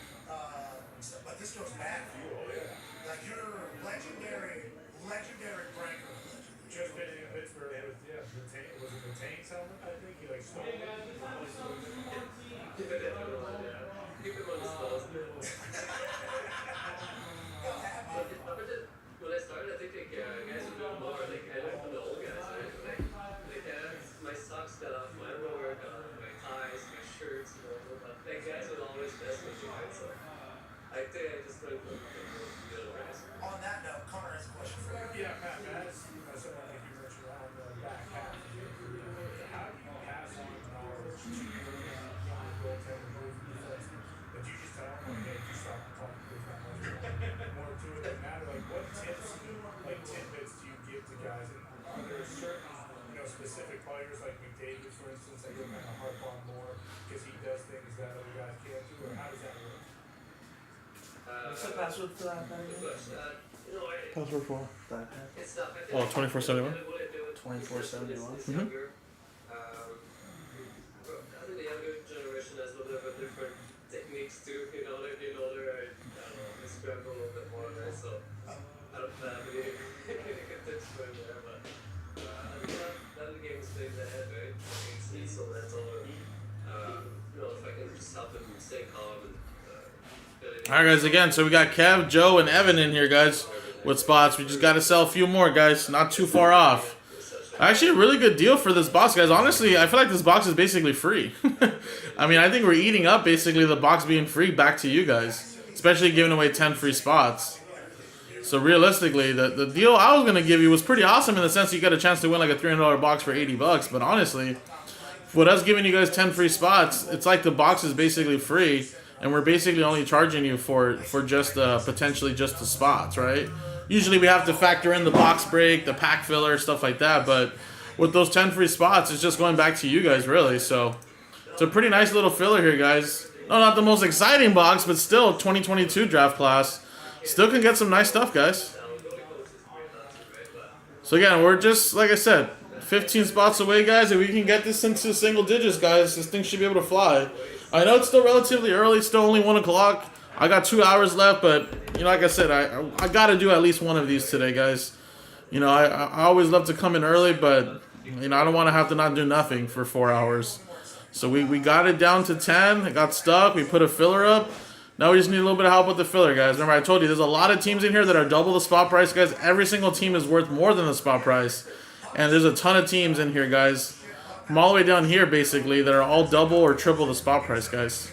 stuff. But this goes back. Like, you're legendary pranker. Just been in Pittsburgh with was it the Tanks helmet? I think he stole it. Keep it on his toes. When I started, I think guys were doing more. I learned from the old guys, right? My socks got off, my underwear got off, my ties, my shirts, guys would always mess with me, right? So I think I just learned from the other guys. On that note, Connor has a question for you. Yeah, Matt, something I think you mentioned around the back half of the year. How do you pass on knowledge to younger goaltender move defensemen? But you just tell them, hey, you stop talking to that much more to it than that. What tips, tidbits do you give to guys? And are there certain, specific players like McDavid, for instance, that you're going to harp on more because he does things that other guys can't do? Or how does that work? What's the password for that? Password for That It's tough. I Oh, 24/71? 24/71. Mm-hmm. I think the younger generation has a little bit of different techniques too. They're getting older. I don't know, they scramble a little bit more, right? So I don't have any good tips for him there, but that the game is big ahead, right? It's so mental. If I can just help him stay calm and. All right, guys. Again, so we got Kev, Joe, and Evan in here, guys, with spots. We just got to sell a few more, guys. Not too far off. Actually, a really good deal for this box, guys. Honestly, I feel like this box is basically free. I mean, I think we're eating up basically the box being free back to you guys, especially giving away 10 free spots. So realistically, the deal I was gonna give you was pretty awesome in the sense you got a chance to win like a $300 box for $80. But honestly, with us giving you guys 10 free spots, it's like the box is basically free. And we're basically only charging you for just potentially just the spots, right? Usually we have to factor in the box break, the pack filler, stuff like that. But with those 10 free spots, it's just going back to you guys, really. So it's a pretty nice little filler here, guys. No, not the most exciting box, but still 2022 draft class. Still can get some nice stuff, guys. So again, we're just, like I said, 15 spots away, guys. If we can get this into single digits, guys, this thing should be able to fly. I know it's still relatively early, still only 1 o'clock. I got 2 hours left, but, like I said, I got to do at least one of these today, guys. I always love to come in early, but, I don't want to have to not do nothing for 4 hours. So we got it down to 10. It got stuck. We put a filler up. Now we just need a little bit of help with the filler, guys. Remember, I told you, there's a lot of teams in here that are double the spot price, guys. Every single team is worth more than the spot price. And there's a ton of teams in here, guys. From all the way down here, basically, that are all double or triple the spot price, guys.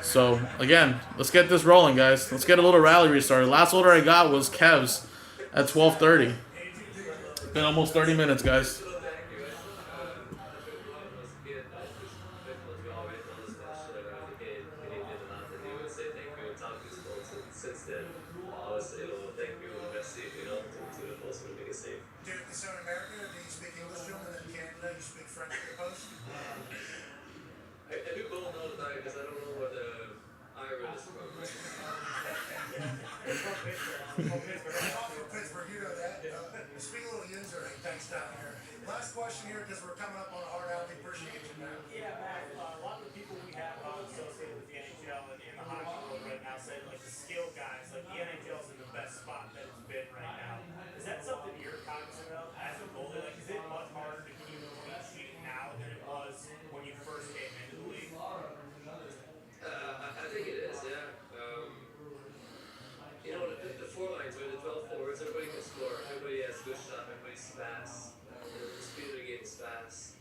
So, again, let's get this rolling, guys. Let's get a little rally restarted. Last order I got was Kev's at 12:30. Been almost 30 minutes, guys. Off from Pittsburgh, you know that. Speak a little Yinzer, hey, thanks down here. Last question here, because we're coming up on a hard out. We appreciate you, man. Yeah, Matt, a lot of the people we have associated with the NHL and in the hockey world right now say like the skill guys, like the NHL's in the best spot that it's been right now. Is that something you're cognizant of as a goalie? Like, is it much harder to keep a clean sheet now than it was when you first came into the league? I think it is, yeah. You know, the four lines, with the 12 forwards, everybody can score. Everybody has good shot, everybody's fast. The speed of the game is fast.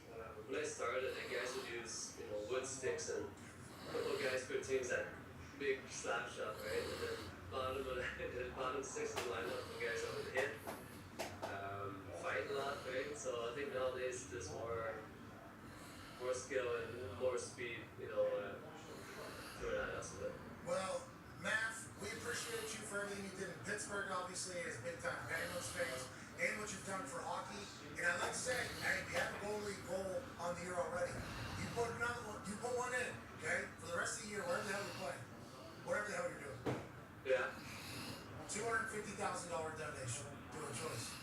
When I started, I think guys would use, wood sticks, and a couple of guys could take that big slap shot, right? And then bottom six of the lineup, the guys that would hit, fight a lot, right? So I think nowadays there's more skill and more speed, through that aspect. Well, Matt, we appreciate you for everything you did in Pittsburgh, obviously, as big-time Penguins fans, and what you've done for hockey. And I'd like to say, hey, you have a goalie goal on the year already. You put another one, you put one in, okay? For the rest of the year, whatever the hell you're playing, whatever the hell you're doing. Yeah. $250,000 donation to a choice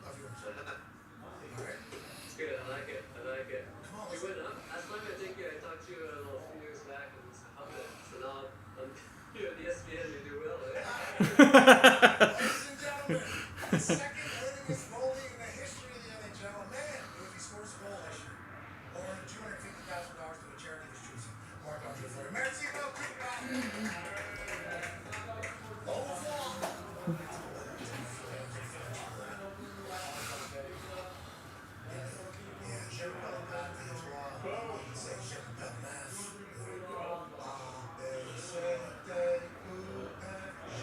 of yours. All right? It's good. I like it. Come on, You let's went up. That's why I think I talked to you a few years back, and so now I'm here at the ESPN. You do well. Ladies and gentlemen, the second winningest goalie in the history of the NHL, a man who, if he scores a goal this year, will earn $250,000 to a charity of his choosing. Marc-Andre Fleury. Merci beaucoup. Au revoir. Yeah, je m'appelle Matt, et toi, c'est je m'appelle Matt. A, B, C, D, U, F, G.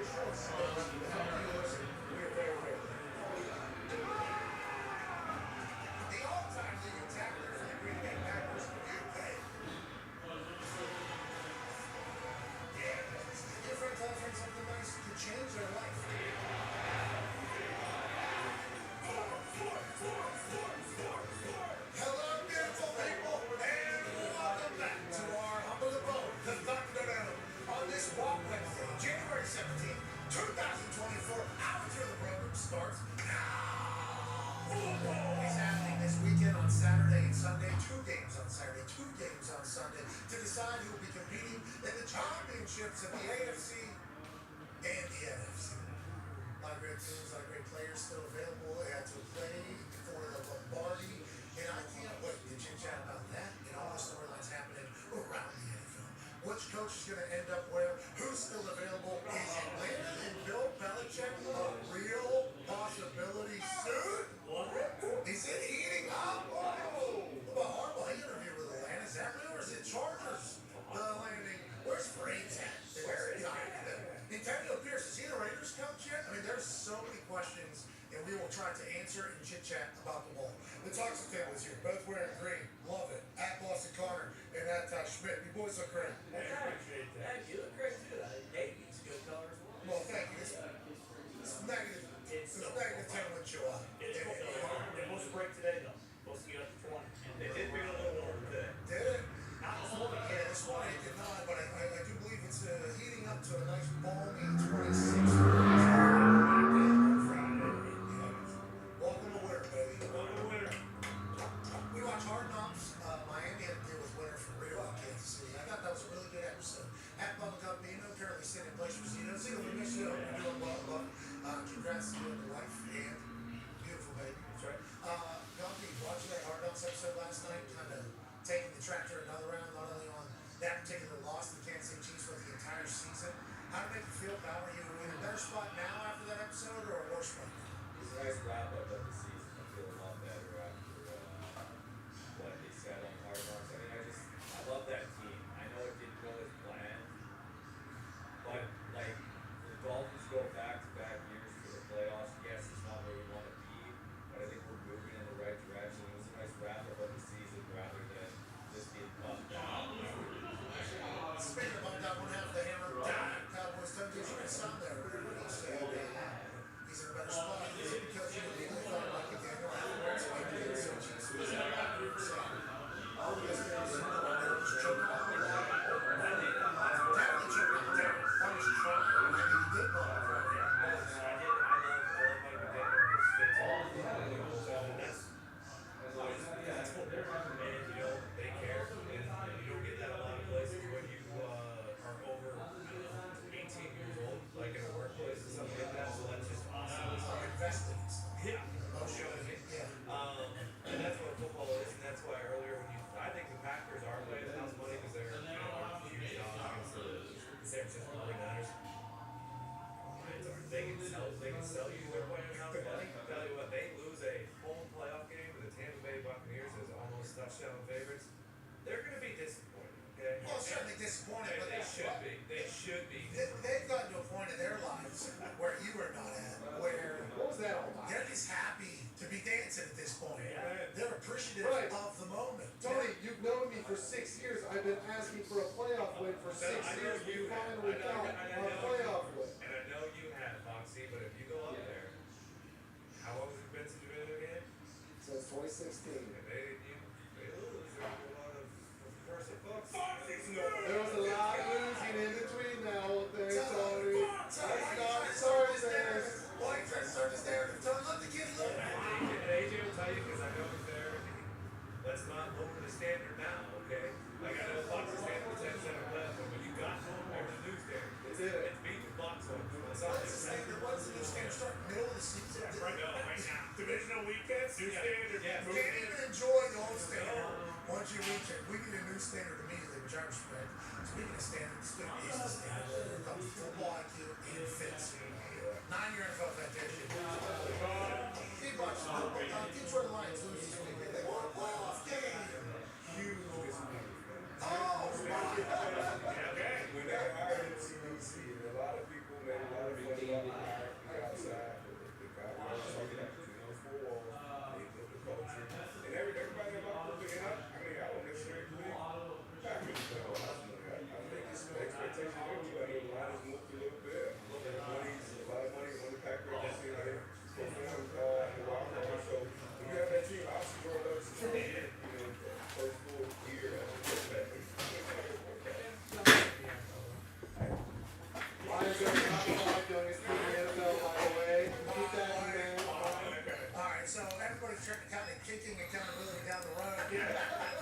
your choice. How do you listen? We are very, very the all-time leading tackler for the Green Bay Packers, you pay. Yeah, your friend tells them something nice to change their life. Hello, beautiful people, and welcome back to our humble abode, the Thunderdome, on this Walk Wednesday, January 17th, 2024. Our Thrill the Program starts now. Football is happening this weekend on Saturday and Sunday. 2 games on Saturday, 2 games on Sunday to decide who will be competing in the championships of the AFC and the NFC. A lot of great teams, a lot of great players still available to play for the Lombardi, and I can't wait to chit chat about that and all the storylines happening around the NFL. Which coach is going to end up where? Who's still available? Is Atlanta and Bill Belichick a real possibility soon? Is it heating up? Oh, about Harbaugh interview with Atlanta. Is that real or is it Chargers? The landing. Where's Braves at? Where is Antonio Pierce? Is he the Raiders coach yet? I mean, there's so many questions, and we will try to answer and chit chat about the ball. The Talks table is here, both wearing green. Love it. At Boston Connor and at Schmidt. You boys look great. Hey, you look great too. Navy's a good color as well. Well, thank you. It's negative. It's negative 10 wind chill out. It's they're supposed to break today though. Supposed to get up to 20. They did bring a little warmer today. Did it? Not this morning. Yeah, this morning it did not, but I do believe it's heating up to a nice balmy 26 degrees on Friday. Welcome to winter, baby. Welcome to winter. We watched Hard Knocks. Miami had to deal with winter for real in Kansas City. I thought that was a really good episode. At Bubba Gambino, currently sitting in place for Zeno. Zeno, we miss you. You're doing well, love. Congrats to you and the wife and beautiful baby. That's right. Gumpy, watching that Hard Knocks episode last night, kind of taking the tractor another round, not only on that particular loss to the Kansas City Chiefs for the entire season. How did it make you feel? How are you in a better spot now after that episode or a worse spot? It's a nice wrap up of the season. I feel a lot better after what they said on Hard Knocks. I mean, I love that team. I know it didn't go as planned, but like the Dolphins go back-to-back years to the playoffs. Yes, it's not where we want to be, but I think we're moving in the right direction. It was a nice wrap up of the season rather than just being bumped down. Speaking of bumped out, one half of the hammer down. Cowboys 10 games are sound there. He said he's in a better spot. Is it because you immediately thought about the game afterwards? Like the Kansas City Chiefs was out there. All the guys there was choking off the line. Definitely choking off the line. I was trying. I think he did ball. I love Mike McDaniel. That's cool. And you know, they care. And you don't get that a lot of places when you are over 18 years old, like in a workplace or something like that. So that's just awesome. Invested. Yeah. Emotionally. Yeah. And that's what football is, and that's why earlier when I think the Packers are playing the house money because they're huge dogs against the San Francisco 49ers. They can sell you their playing house money. I'll tell you what, they lose a home playoff game to the Tampa Bay Buccaneers as almost touchdown favorites. They're going to be disappointed. Okay? Well, certainly disappointed, but They should be. They should be. they've gotten to a point in their lives where you are not at, where What was that all about? they're just happy to be dancing at this point. They're appreciative Right. of the moment. Tony, you've known me for 6 years. I've been asking for a playoff win for 6 years. We finally got a playoff win. And I know you have, Foxy, but if you go up there, how long has it been since you've been in a game? Since 2016. And they lose. There's a lot of person folks. There was a lot of losing in between now. There, Tony. That's not service. Why you trying to start this narrative? Tony, let the kid look. And AJ will tell you because I know he's there. Let's not lower the standard now, okay? Like I know Fox's standard was 10-7 left, but when you got home, there was a new standard. They did it. It's beat the Fox one. That's all What's the standard? What's the new standard? Start middle of the season. Right now. Divisional weekends, new standard. Yeah. You can't even enjoy the old standard once you reach it. We need a new standard immediately, which I respect. Speaking of standards, is the standard when it comes to football IQ and fits. 9-year NFL vet there. Keep watching football. Detroit Lions lose this weekend. They won a playoff game. Huge disappointment. Oh, my God. When they hired CDC, a lot of people made a lot of kind of kicking accountability down the road.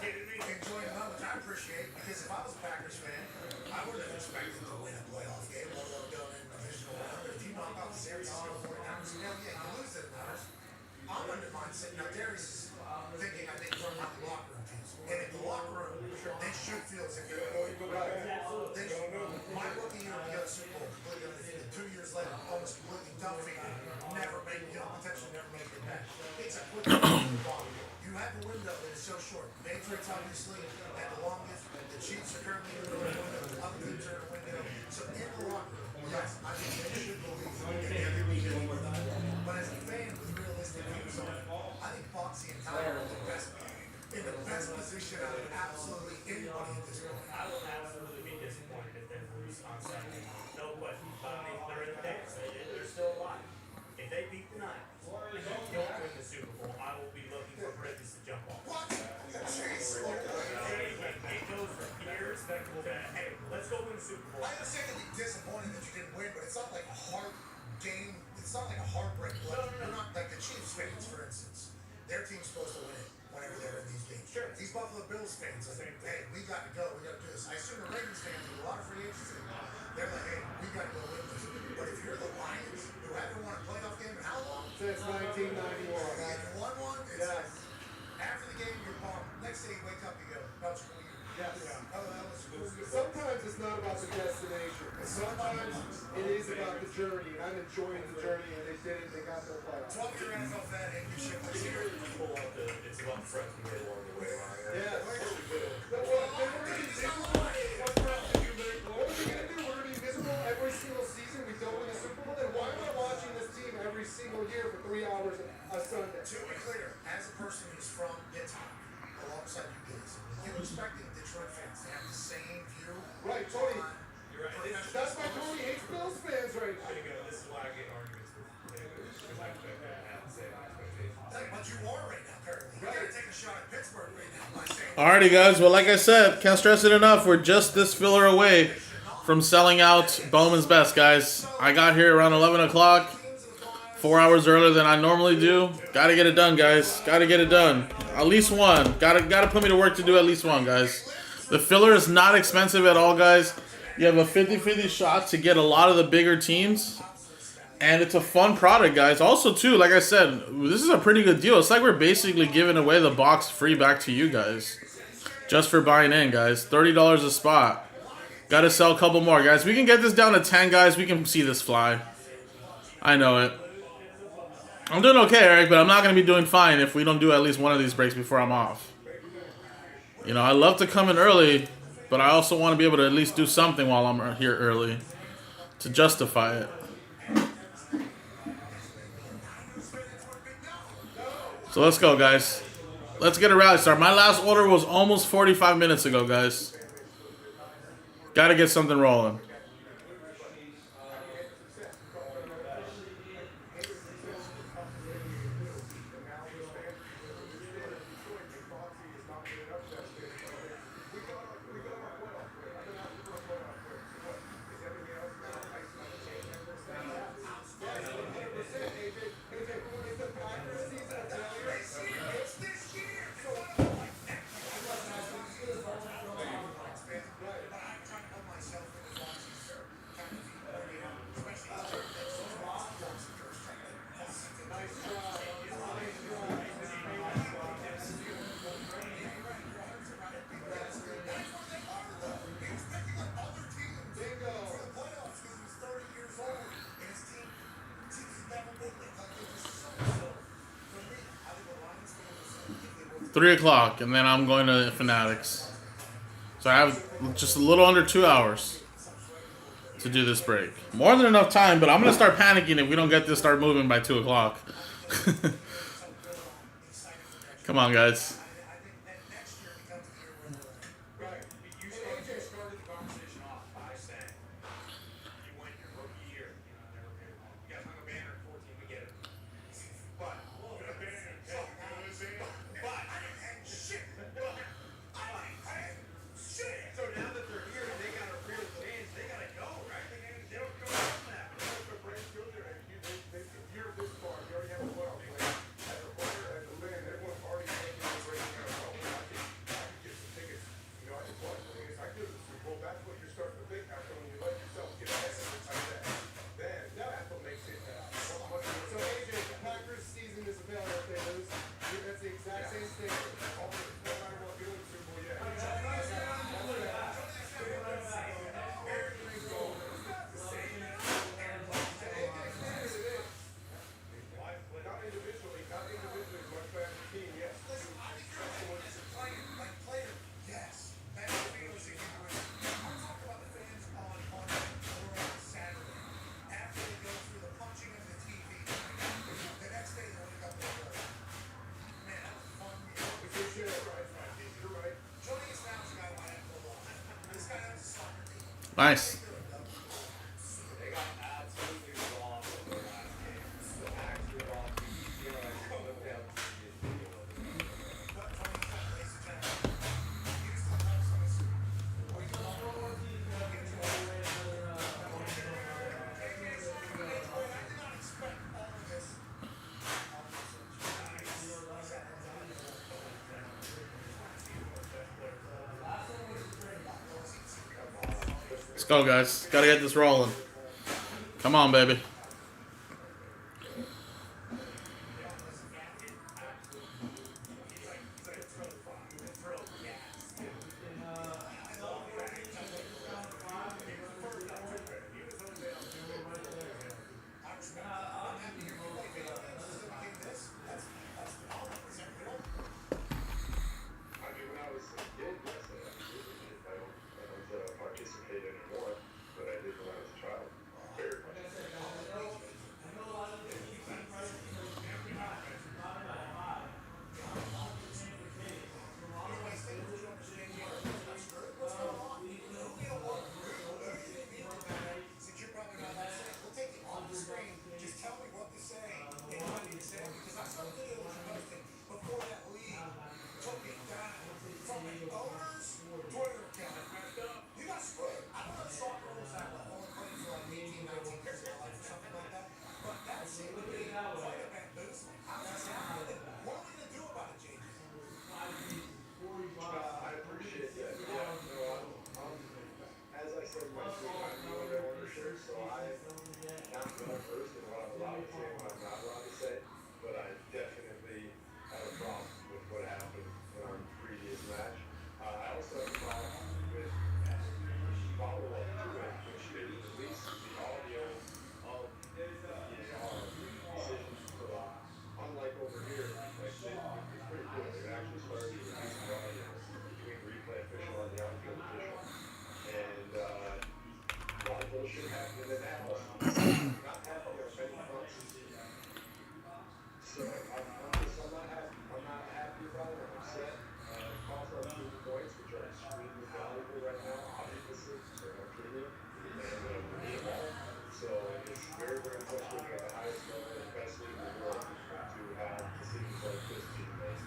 Kidding me? Enjoying the moment, which I appreciate, because if I was a Packers fan, I wouldn't have expected to win a playoff game, let alone going in the divisional round. If you knock off the San Francisco 49ers, hell yeah, you lose to the Niners. I'm under mindset. Now, Darius is thinking, I think, from how the locker room feels. And in the locker room, they should feel as if they're going to go back. My rookie year, we got a Super Bowl, completely undefeated. 2 years later, almost completely defeated. Never make, potentially never make it back. It's a quick ball. You have a window that is so short. Patriots obviously at the longest. The Chiefs are currently in the window. Other teams are in the window. So in the locker room, yes, I think they should believe in every weekend. But as a fan with realistic views on it, I think Foxy and Tyler are in the best position out of absolutely anybody at this point. I will absolutely be disappointed if they lose on Saturday. No question. But I mean, they're in the dance. They're still alive. If they beat the Niners and they don't win the Super Bowl, I will be looking for Bridges to jump off. What? It goes from here respectable to, hey, let's go win the Super Bowl. I understand that you're disappointed that you didn't win, but it's not like a hard game. It's not like a heartbreak. Like, you're not like the Chiefs fans, for instance. Their team's supposed to win it whenever they're in these games. Sure. These Buffalo Bills fans are like, hey, we got to go. We got to do this. I assume the Ravens fans with a lot of free agency, they're like, hey, we got to go win this. But if you're the Lions, who haven't won a playoff game in how long? Since 1991. You won one? It's like, after the game, you're bummed. Next day, you wake up, you go, that was cool. Yes. Oh, that was cool. Sometimes it's not about the destination. Sometimes it is about the journey, and I'm enjoying the journey, and they did it. They got their playoffs. 12 year NFL fan, and you should let's hear it. Pull out the, it's about the front you made along the way. Yes. Well, then we're going to be miserable. What are we going to do? We're going to be miserable every single season. We don't win the Super Bowl. Then why am I watching this team every single year for 3 hours a Sunday? To be clear, as a person who's from Pittsburgh, alongside you guys, you're expecting Detroit fans to have the same view. Right, Tony. You're right. That's why Tony hates Bills fans right now. There you go. This is why I get arguments with because I expect them to have the same expectations. But you are right now, apparently. You gotta take a shot at Pittsburgh right now by saying. Alrighty, guys. Well, like I said, can't stress it enough. We're just this filler away from selling out Bowman's Best, guys. I got here around 11 o'clock, 4 hours earlier than I normally do. Gotta get it done, guys. Gotta get it done. At least one. Gotta put me to work to do at least one, guys. The filler is not expensive at all, guys. You have a 50-50 shot to get a lot of the bigger teams. And it's a fun product, guys. Also, too, like I said, this is a pretty good deal. It's like we're basically giving away the box free back to you guys. Just for buying in, guys. $30 a spot. Gotta sell a couple more, guys. We can get this down to 10, guys. We can see this fly. I know it. I'm doing okay, Eric, but I'm not going to be doing fine if we don't do at least one of these breaks before I'm off. You know, I love to come in early, but I also want to be able to at least do something while I'm here early to justify it. So let's go, guys. Let's get a rally start. My last order was almost 45 minutes ago, guys. Got to get something rolling. Three o'clock, and then I'm going to Fanatics. So I have just a little under 2 hours to do this break. More than enough time, but I'm going to start panicking if we don't get this start moving by 2 o'clock. Come on, guys. exact same standard. No matter what you're doing, Super Bowl, yeah. Everything's gold. It's not the same. Not individually, much better as a team, yes. Listen, I think you're right. As a player, like player, yes. That's the feelings that you win. I'm talking about the fans on Monday or on Saturday after they go through the punching of the TV. The next day they wake up and go, man, that was fun. You're right. Johnny is now a guy who I have to love. This guy has a soccer team. Nice. They got absolutely robbed of their last game. Actually robbed. You know, I just looked down to the video of it. Let's go, guys. Gotta get this rolling. Come on, baby. I mean, when I was a kid, yes, I absolutely did. I don't participate anymore, but I did when I was a child. Very much. Since you're probably not that sick, we'll take it off the screen. Just tell me what to say and what to say. Because I saw the video that was posted before that league took it down from the owner's Twitter account. You got screwed. I don't know if soccer rules that way. Only playing for like 18, 19 years of life or something like that. But that seemed to be quite a bad boost. How's this happening? What are we going to do about it, JJ? I appreciate that. Yeah, no, as I said in my tweet, I'm the owner shirt, so I'm not well versed in what I'm allowed to say and what I'm not allowed to say, but I definitely had a problem with what happened in our previous match. I also have a problem with follow-up to it, which they released the audio of the decision. So, unlike over here, like it's pretty cool. They actually started to release the audio between replay official and the on-field official. And a lot of bullshit happened, and then that also not happy on many fronts. So I'm not happy. I'm not happy about it. I'm upset. It cost our 2 points, which are extremely valuable right now, obviously, for our premium. And we need them all. So it's very, very frustrating at the highest level, the best league in the world, to have decisions like this being made.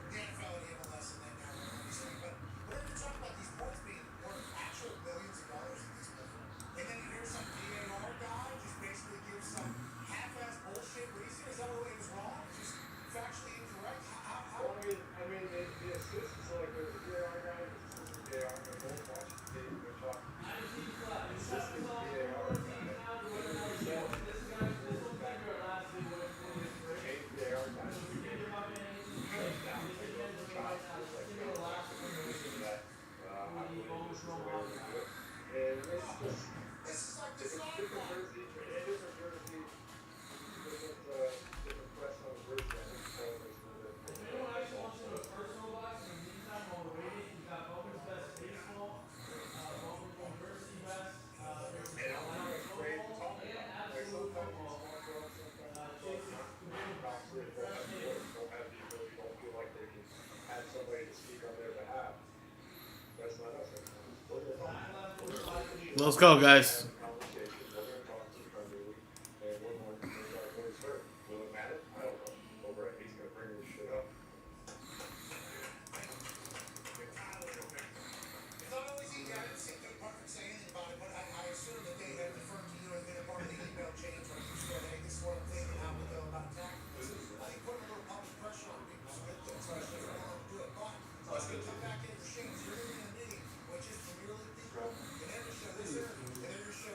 The NFL and the MLS and that now are understanding, but whenever you talk about these points being worth actual billions of dollars at this point, and then you hear some VAR guy just basically give some half-ass bullshit reason, is that what it was wrong? Just factually incorrect? Well, I mean, the assist is like there's a VAR guy, there's an assistant VAR, and they're both watching the tape, they're talking. The assistant VAR guy, This is like the different jersey, different press on the jersey. I think it's all makes a little bit. You know what I just want to do a personal box in the meantime while we're waiting? We've got BOWMAN'S Best Baseball, BOWMAN University Best, there's And I'm not afraid to talk about it. and Like absolute sometimes football. it's fun for us, sometimes it's not. Obviously, they don't have the voice, don't have the ability, don't feel like they can have somebody to speak on their behalf. That's not us anymore. We're gonna talk. Let's go, guys. Conversation. We're gonna talk to the Premier League, and we're going to make our voice heard. Will it matter? I don't know. Over at he's gonna bring this shit up. It's not always easy. I didn't see Good Perfect say anything about it, but I assume that they had deferred to you and been a part of the email chain where you said, hey, this is what I'm thinking, how we go about tackling this. I think putting a little public pressure on people is a good thing, especially if they're willing to do it. But let's go come back into Shane's. You're in the meeting, which is Premier League people, and they're going to show this here, and they're going to show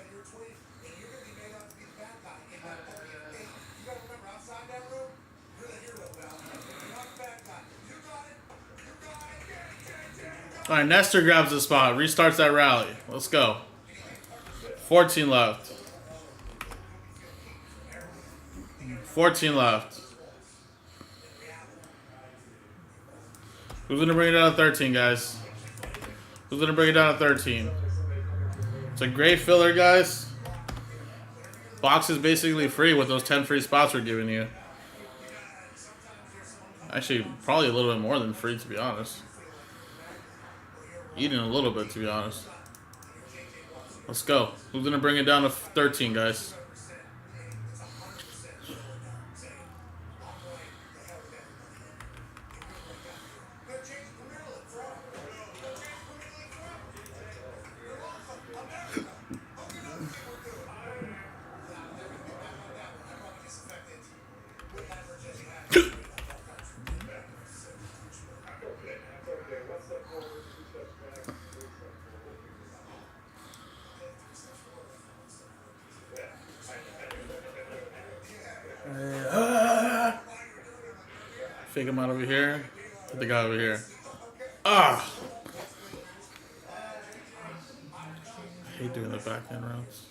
All right, Nestor grabs the spot, restarts that rally. Let's go. 14 left. 14 left. Who's gonna bring it down to 13, guys? Who's gonna bring it down to 13? It's a great filler, guys. Box is basically free with those 10 free spots we're giving you. Actually, probably a little bit more than free, to be honest. Eating a little bit, to be honest. Let's go. Who's gonna bring it down to 13, guys? Fake him out over here. Put the guy over here. Ah! I hate doing the backhand routes.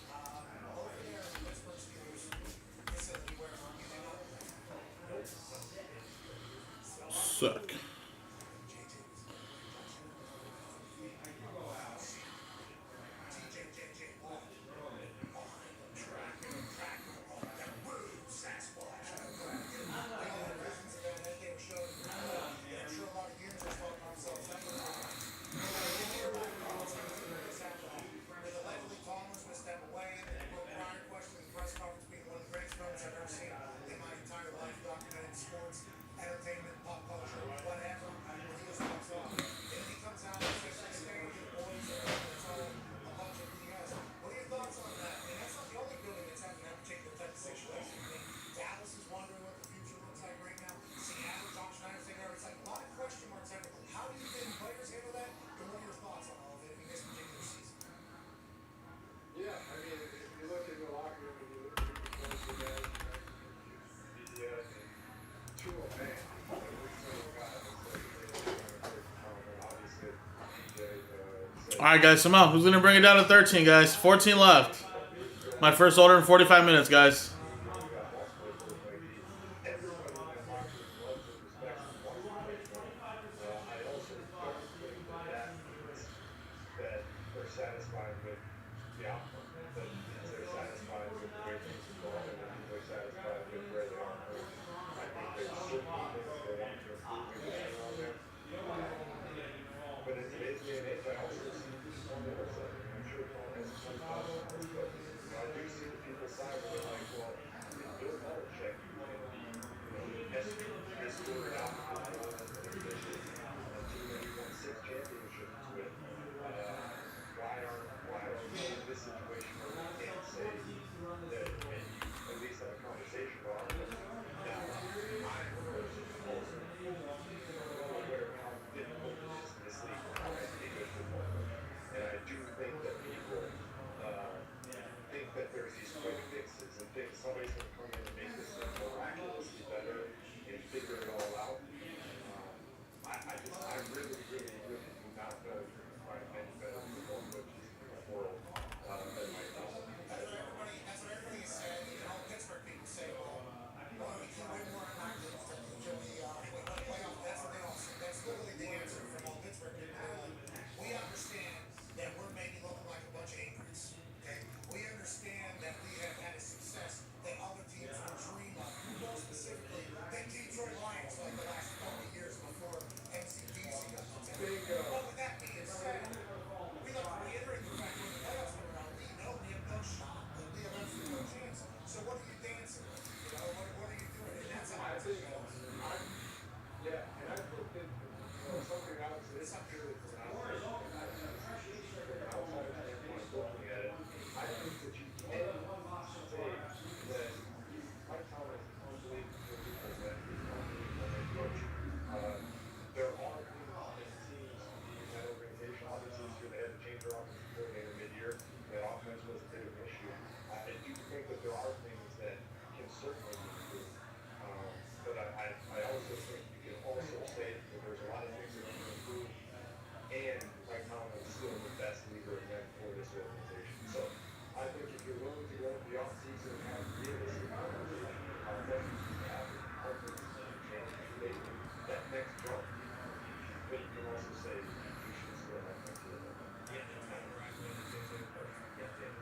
Suck. All right, guys, come on. Who's going to bring it down to 13, guys? 14 left. My first order in 45 minutes, guys. also say you should still have my team. Yeah, that's kind of where I'm going to JJ. Or, yeah, David.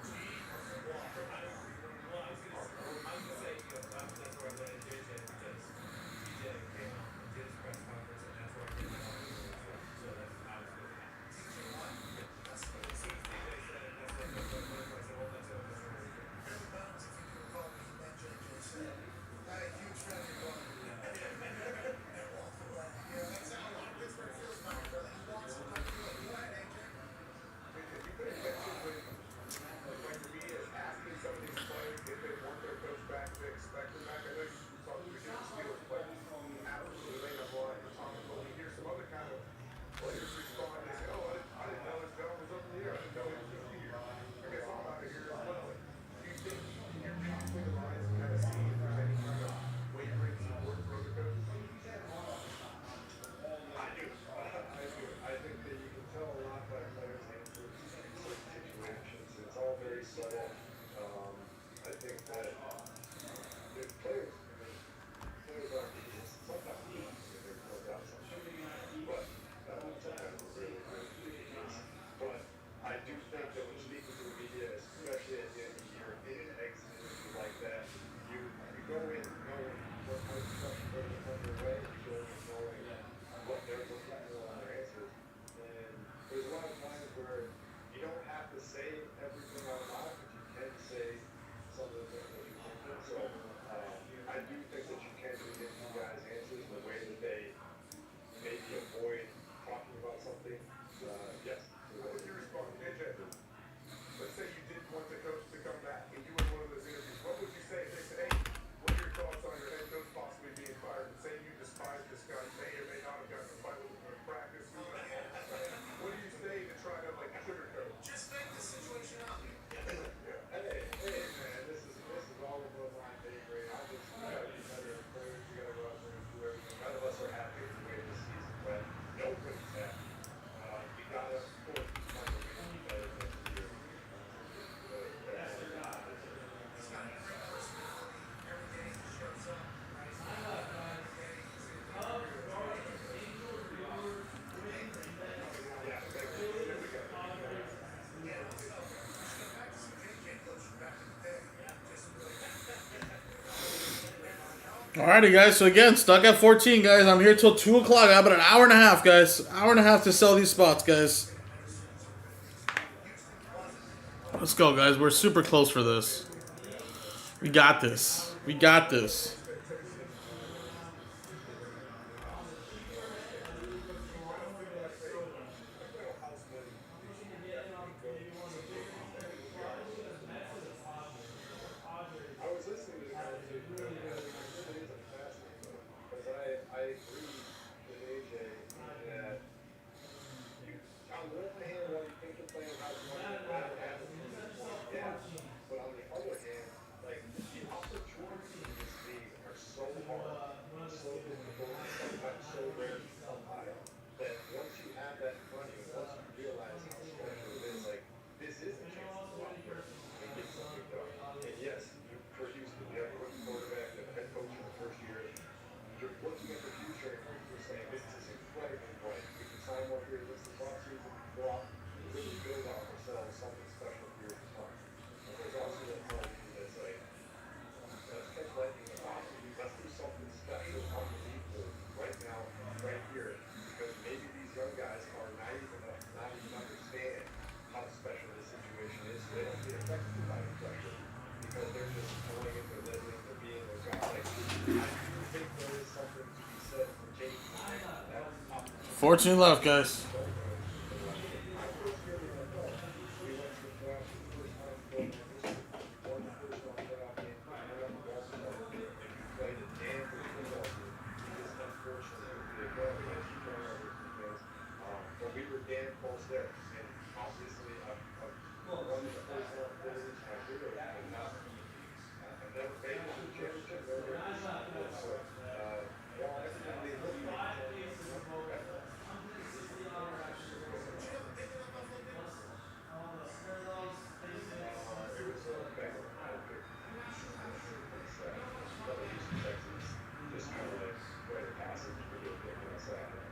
G or Squaw? Well, I was gonna say, you know, that's where I'm going to JJ because TJ came out and did his press conference, and that's where I get my audio release from. So that's I was with that. TJ Watt. Yeah. That's As soon as TJ said it, that's what I said. Well, that's it. That's what we do. Billy Bones, if you do recall when he met JJ, said, "Not a huge fan of your brother." And walked away. You know, that's how a lot of Pittsburgh feels about your brother. He walks away. Go ahead, AJ. If you pay attention when the media is asking some of these players if they want their coach back, if they expect him back, I know you talked to the Steelers, but absolutely late up line and Tom, but we hear some other kind of players respond. They say, "Oh, I didn't know his belt was up in the air. I didn't know he was just here. I guess I'm out of here as well." Do you think you're reading between the lines to kind of see if there's any kind of wavering support for other coaches? I do. I think that you can tell a lot by players' answers in certain situations. It's all very subtle. I think that if players, players are genius. Sometimes there's no doubt sometimes. But sometimes it's really, really genius. But I do think that when speaking to the media, especially at the end of the year, in an exit interview like that, you go in knowing what kind of stuff is going to come your way. You go in knowing what they're looking for on their answers. And there's a lot of times where you don't have to say everything out loud, but you can say some of the things that you're thinking. So I do think that you can read into guys' answers the way that they maybe avoid talking about something. Yes. How would you respond to JJ? Let's say you did want the coach to come back and you were in one of those interviews. What would you say if they say, "Hey, what are your thoughts on your head coach possibly being fired?" And say you despise this guy, you may or may not have gotten a fight with him in practice. What do you say to try to like sugarcoat? Just make the situation up. Hey, man, this is all above my pay grade. I just gotta be better as players. We gotta go out there and do everything. None of us are happy with the way this season went. Nobody's happy. We gotta, of course, find a way to be better next year. He's got a great personality. Every day he shows up. Right? Every day he's in there. Yeah, there we go. Yeah, so we should go back to some JJ clips from back in the day. Just Alrighty, guys. So again, stuck at 14, guys. I'm here till 2 o'clock. I have about an hour and a half, guys. Hour and a half to sell these spots, guys. Let's go, guys. We're super close for this. We got this. We got this. I was listening to the conversation earlier, and it is a fascinating one, because I agree with AJ that you, on the one hand, while you think you're playing house money, you might have a yeah, but on the other hand, like, the opportunities in this league are so hard, so difficult, and sometimes so rare to come by, that once you have that in front of you, once you realize how special it is, like, this is a chance to go out here and get something done. And yes, for Houston, you have a rookie quarterback, you have a head coach in the first year. You're looking at the future and you're saying, this is incredibly bright. We can sign more here this offseason, go out and really build on ourselves something special for years to come. But there's also that part of you that's like, let's catch lightning in a bottle. Let's do something special, unbelievable right now, right here. Because maybe these young guys are naive enough to not even understand how special this situation is. So they don't get affected by the pressure because they're just going in, they're living, they're being their guy. Like, I do think there is something to be said for taking that opportunity. 14 left, guys. But we were damn close there, and obviously I've won the first round privilege in my career, and I've never made it to the championship, never made it to the Super Bowl. So, while everything they look like, it was a bang on my pick. Just kind of like rite of passage for the pick in the second.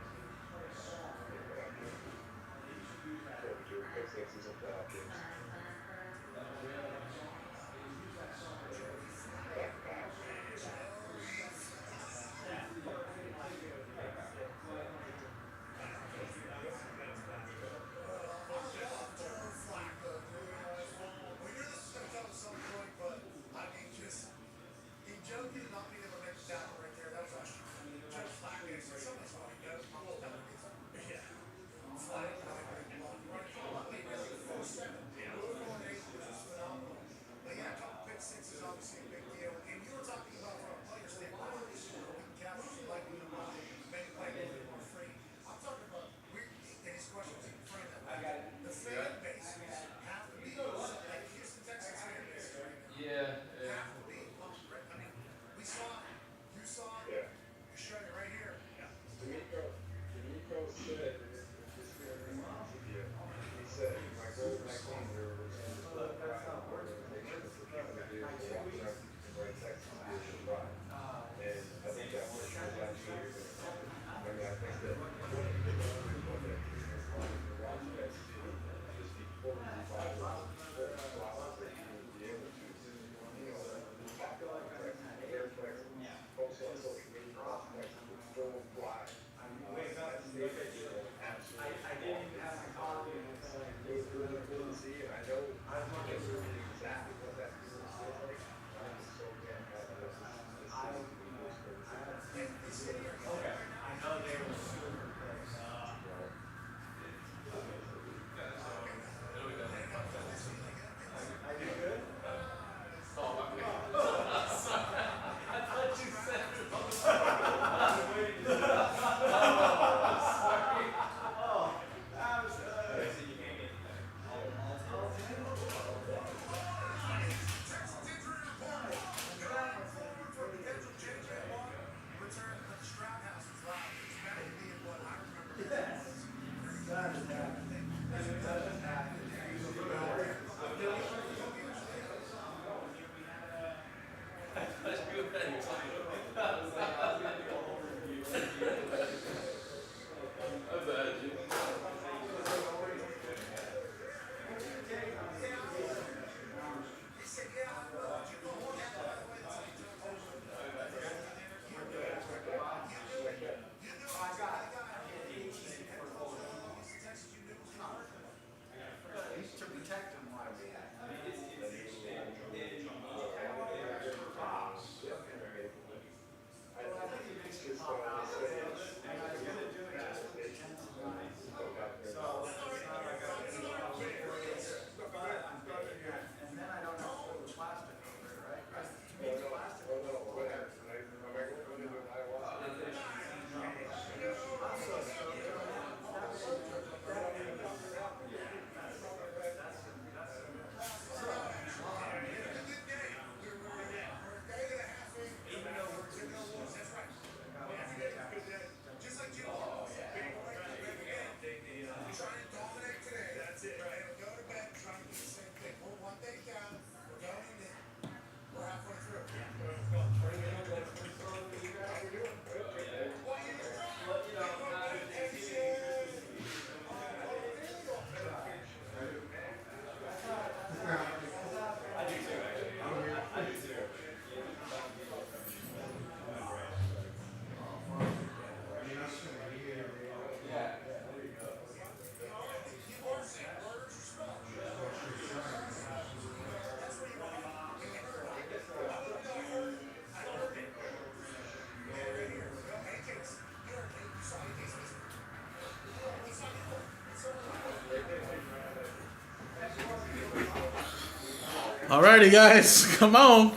Alrighty, guys, come on.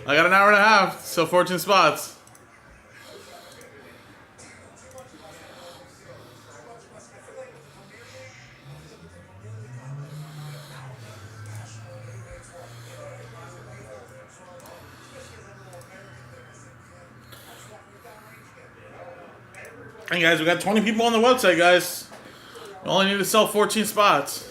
I got an hour and a half, so 14 spots. Hey guys, we got 20 people on the website, guys. We only need to sell 14 spots.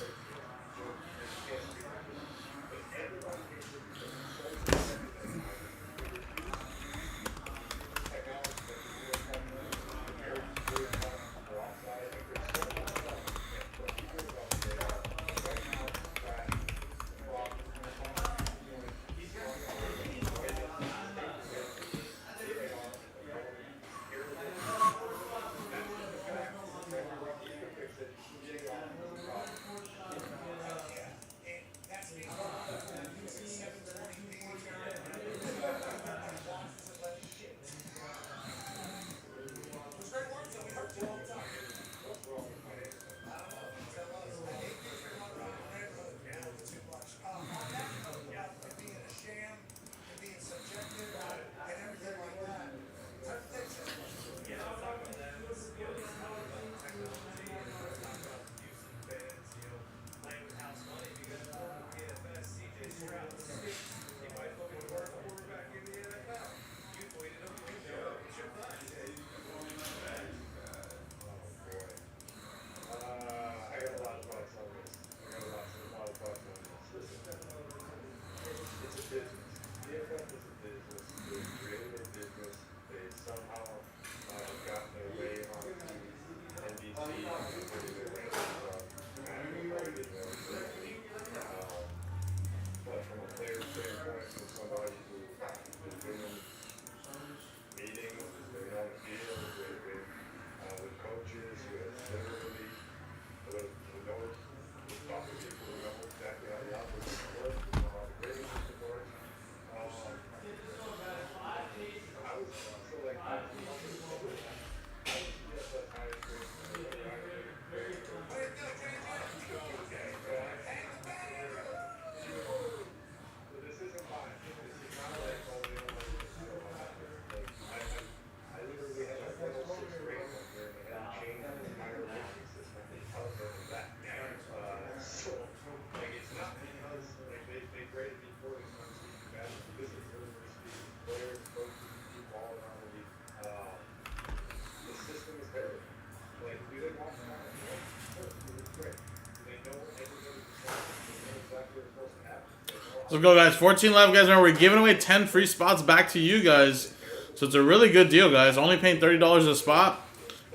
Let's go, guys. 14 left, guys. Remember, we're giving away 10 free spots back to you guys. So it's a really good deal, guys. Only paying $30 a spot.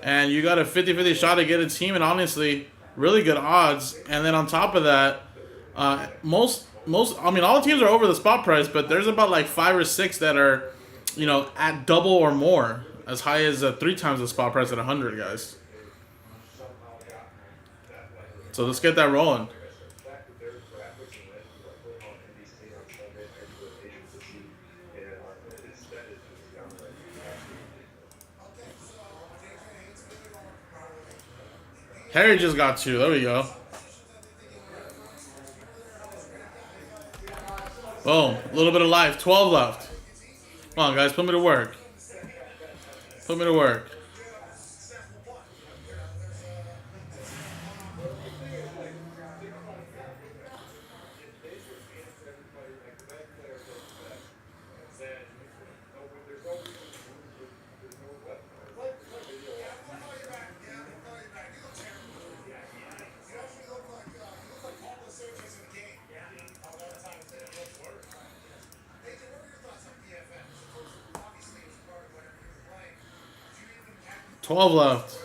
And you got a 50-50 shot to get a team. And honestly, really good odds. And then on top of that, I mean, all the teams are over the spot price. But there's about like 5 or 6 that are, you know, at double or more. As high as 3 times the spot price at 100, guys. So let's get that rolling. Harry just got 2. There we go. Boom. A little bit of life. 12 left. Come on, guys. Put me to work. Put me to work. $12 left.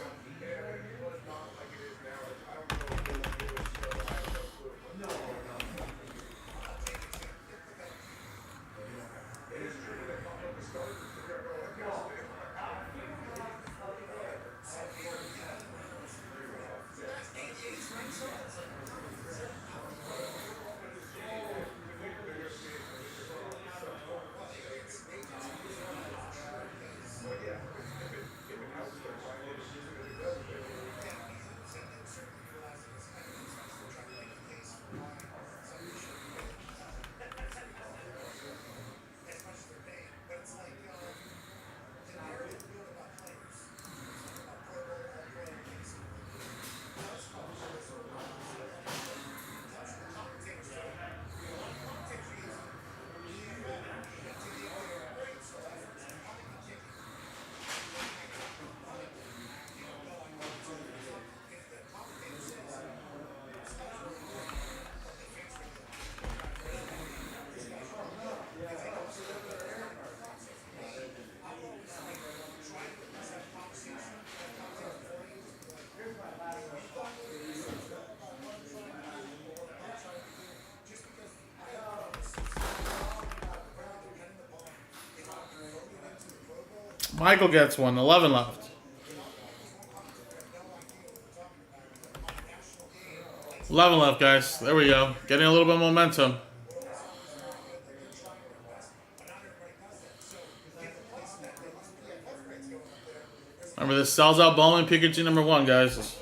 Michael gets one. 11 left. 11 left, guys. There we go. Getting a little bit of momentum. Remember, this sells out Bowman Pikachu number 1, guys.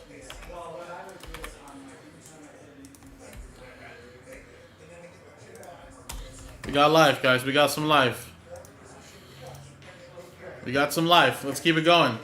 We got life, guys. We got some life. We got some life. Let's keep it going.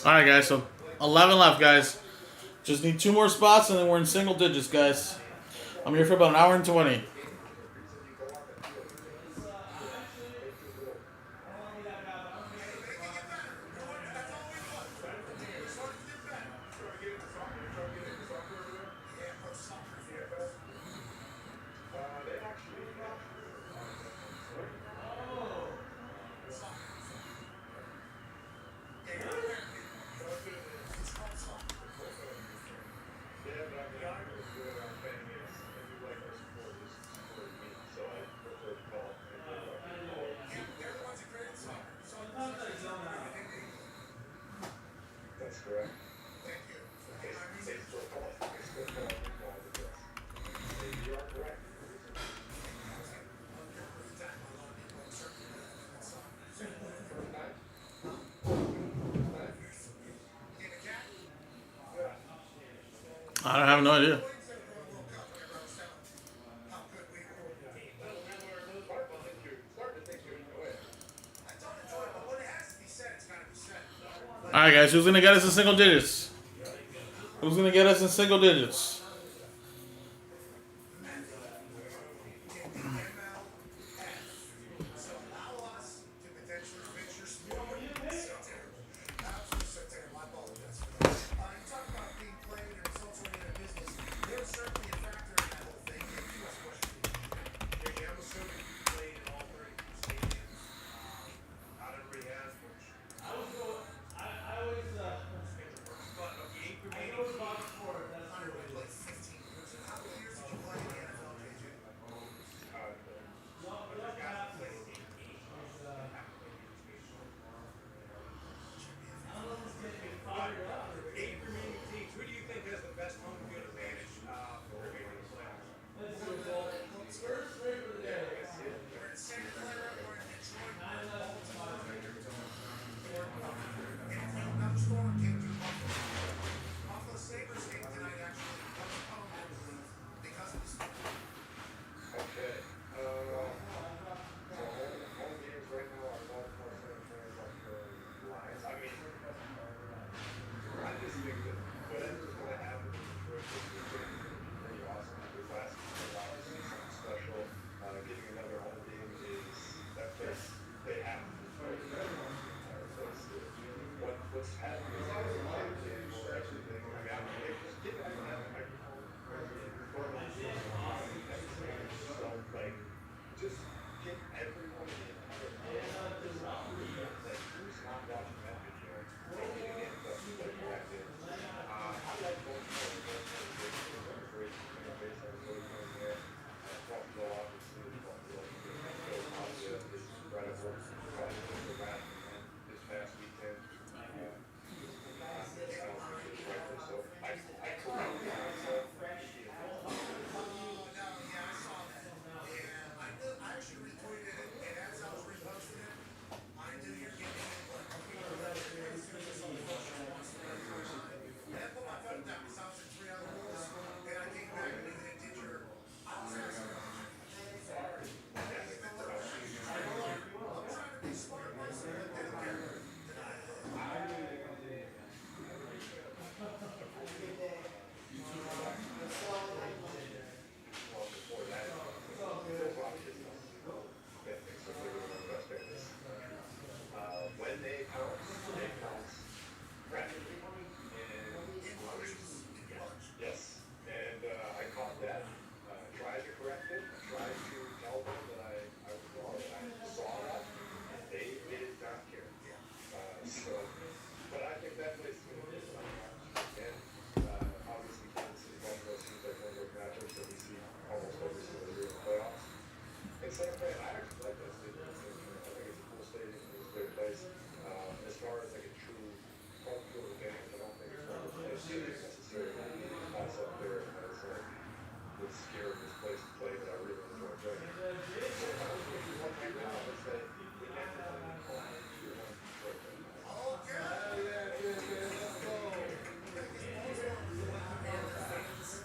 Alright, guys, so 11 left, guys. Just need 2 more spots, and then we're in single digits, guys. I'm here for about an hour and 20. I have no idea. Alright, guys, who's going to get us in single digits? Who's going to get us in single digits?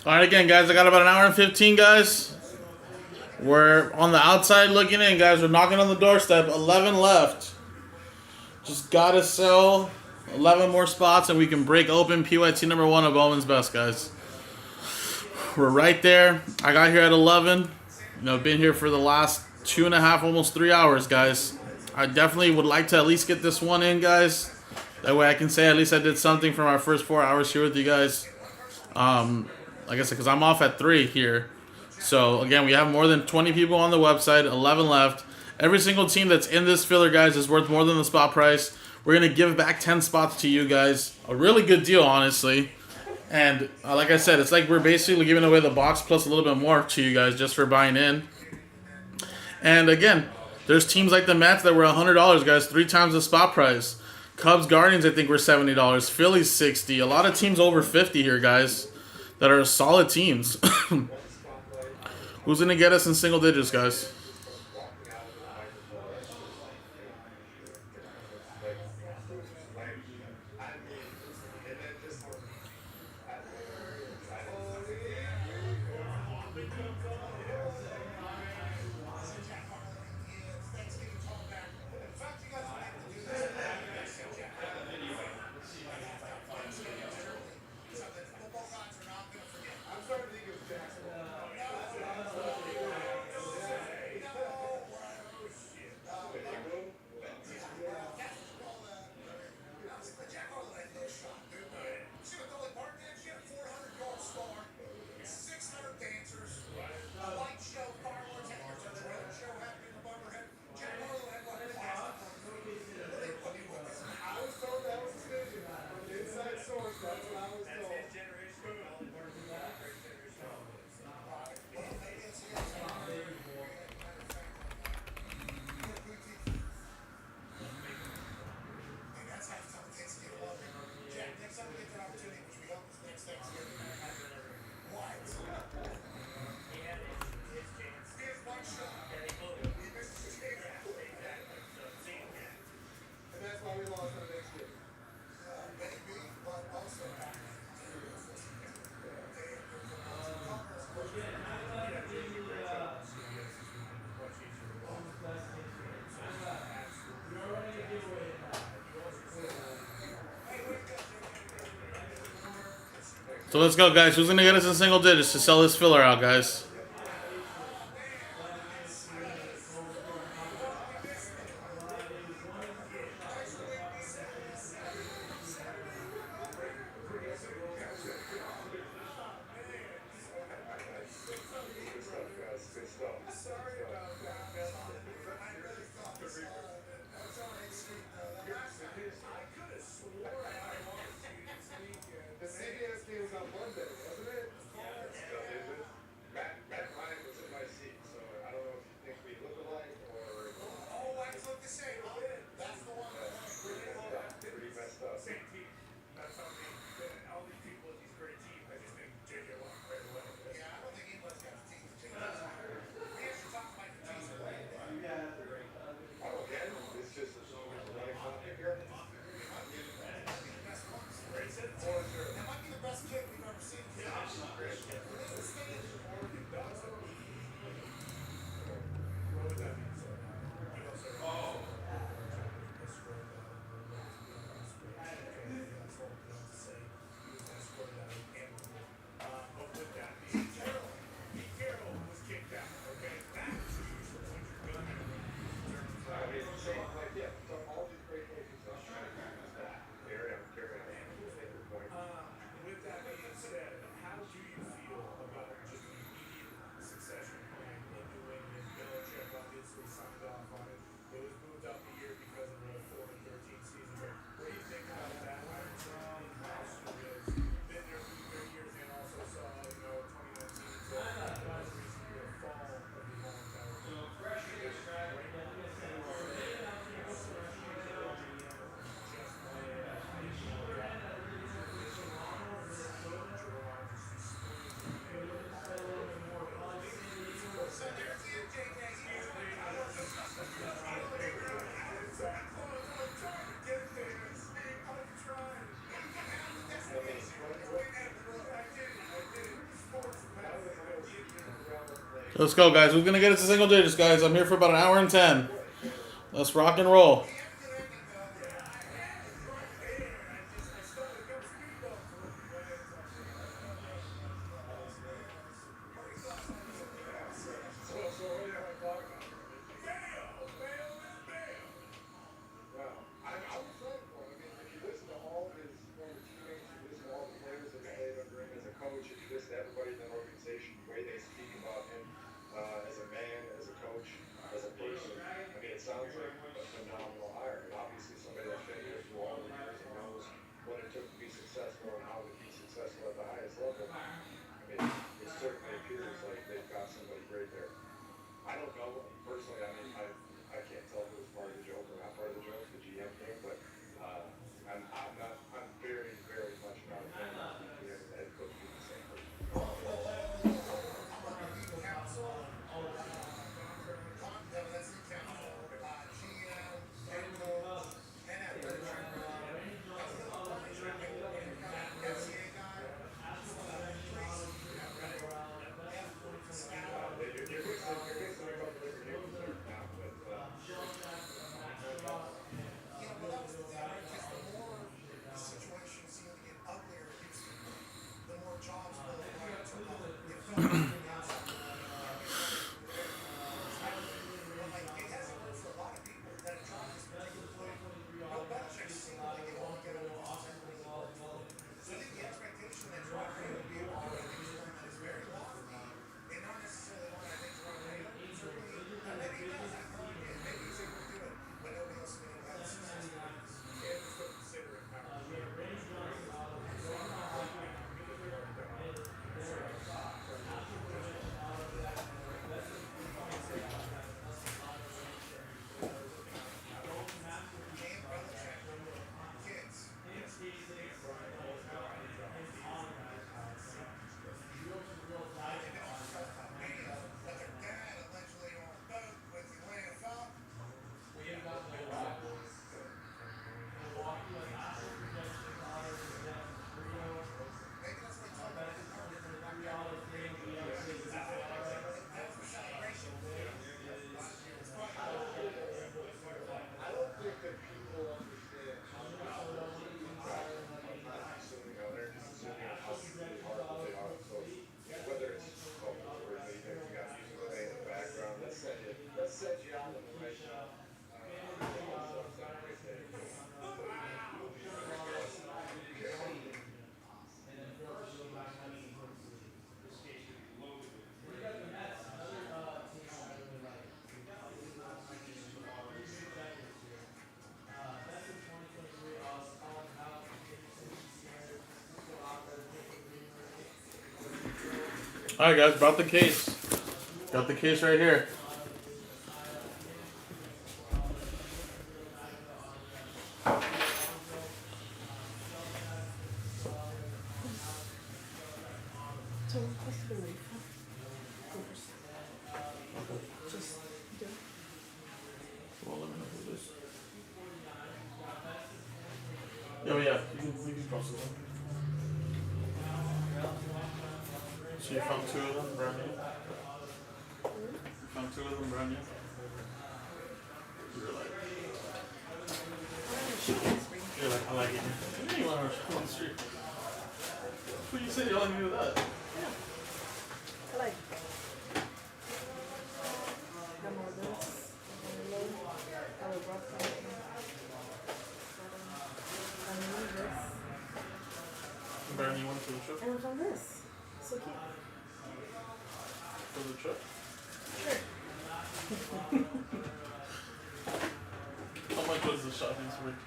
All right, again, guys, I got about an hour and 15, guys. We're on the outside looking in, guys. We're knocking on the doorstep. 11 left. Just got to sell 11 more spots, and we can break open PYT number 1 of Bowman's Best, guys. We're right there. I got here at 11. You know, been here for the last 2.5, almost 3 hours, guys. I definitely would like to at least get this one in, guys. That way I can say at least I did something for my first 4 hours here with you guys. Like I said, because I'm off at 3 here. So, again, we have more than 20 people on the website, 11 left. Every single team that's in this filler, guys, is worth more than the spot price. We're going to give back 10 spots to you guys. A really good deal, honestly. And like I said, it's like we're basically giving away the box plus a little bit more to you guys just for buying in. And, again, there's teams like the Mets that were $100, guys, 3 times the spot price. Cubs, Guardians, I think, were $70. Phillies, $60. A lot of teams over 50 here, guys, that are solid teams. Who's going to get us in single digits, guys? So let's go, guys. Who's going to get us in single digits to sell this filler out, guys? Let's go, guys. We're gonna get it to single digits, guys. I'm here for about an hour and 10. Let's rock and roll. I'm excited for him. I mean, if you listen to all of his former teammates, if you listen to all the players that have played under him as a coach, if you listen to everybody in that organization, the way they speak about him as a man, as a coach, as a person, I mean, it sounds like a phenomenal hire. And obviously somebody that's been here through all the years and knows what it took to be successful and how to be successful at the highest level. I mean, it certainly appears like they've got somebody great there. I don't know personally. I mean, I can't tell who was part of the joke or not part of the joke, the GM thing, but I'm very, very much not a fan of the GM and the head coach being the same person. You're fixing a couple different games there now, but The situation seemed to get uglier in Houston. The more jobs both players took on. It felt like the outside. But like it hasn't worked for a lot of people that have tried this particular play. Bill Belichick seemed like it won't get under the skin. So I think the expectation that Jerome Ray would be able to do things for him is very lofty. And not necessarily one I think Jerome Ray certainly maybe he does have heard it. Maybe he's able to do it, but nobody else is going to have the success that he is. Yeah, just don't consider it power. And Belichick, kids. But their dad allegedly on a boat with the Atlanta Falcons. Maybe that's what he talked about. That's for celebration. I don't think that people understand how much they're just assuming how really hard that they are. So whether it's where you got music playing in the background, let's set you out on the right shot. All right, guys, brought the case. Got the case right here. So what's the relief? Go first. Just do it. Well, let me know who it is. Yeah, well, yeah, you can process them. So you found 2 of them brand new? You found 2 of them brand new? You're like, I like it. Yeah, you want to rush on the street. But you said you only knew that. I like it. Got more of this. I will rock that. I need this. Brand new one for the trip? And what's on this? So cute. For the trip? Sure. How much was the shopping spree?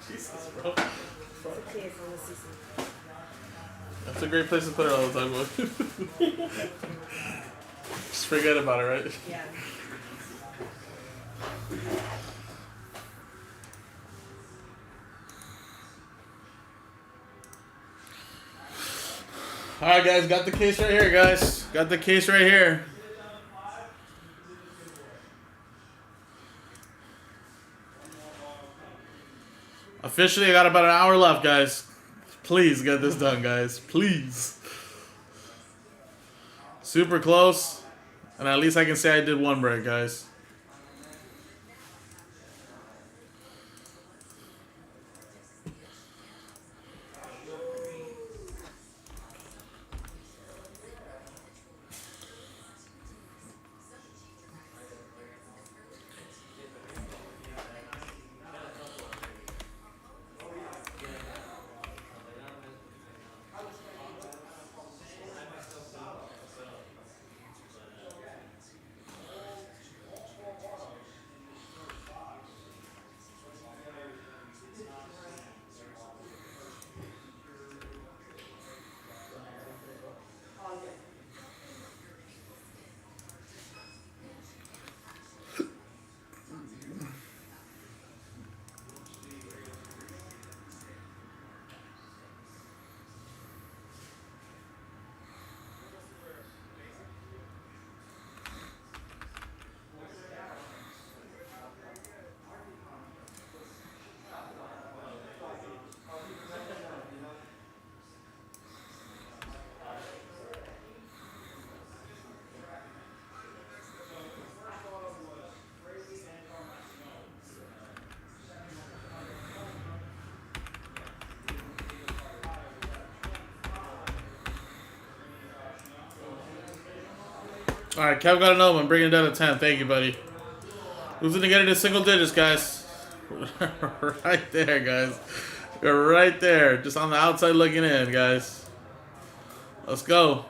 Jesus, bro. It's okay, it's on the season. That's a great place to put it all the time, bro. Just forget about it, right? Yeah. Alright, guys, got the case right here, guys. Got the case right here. Officially, I got about an hour left, guys. Please get this done, guys. Please. Super close. And at least I can say I did one break, guys. All right, Kev got an open. Bringing it down to 10. Thank you, buddy. Who's going to get it to single digits, guys? Right there, guys. You're right there. Just on the outside looking in, guys. Let's go.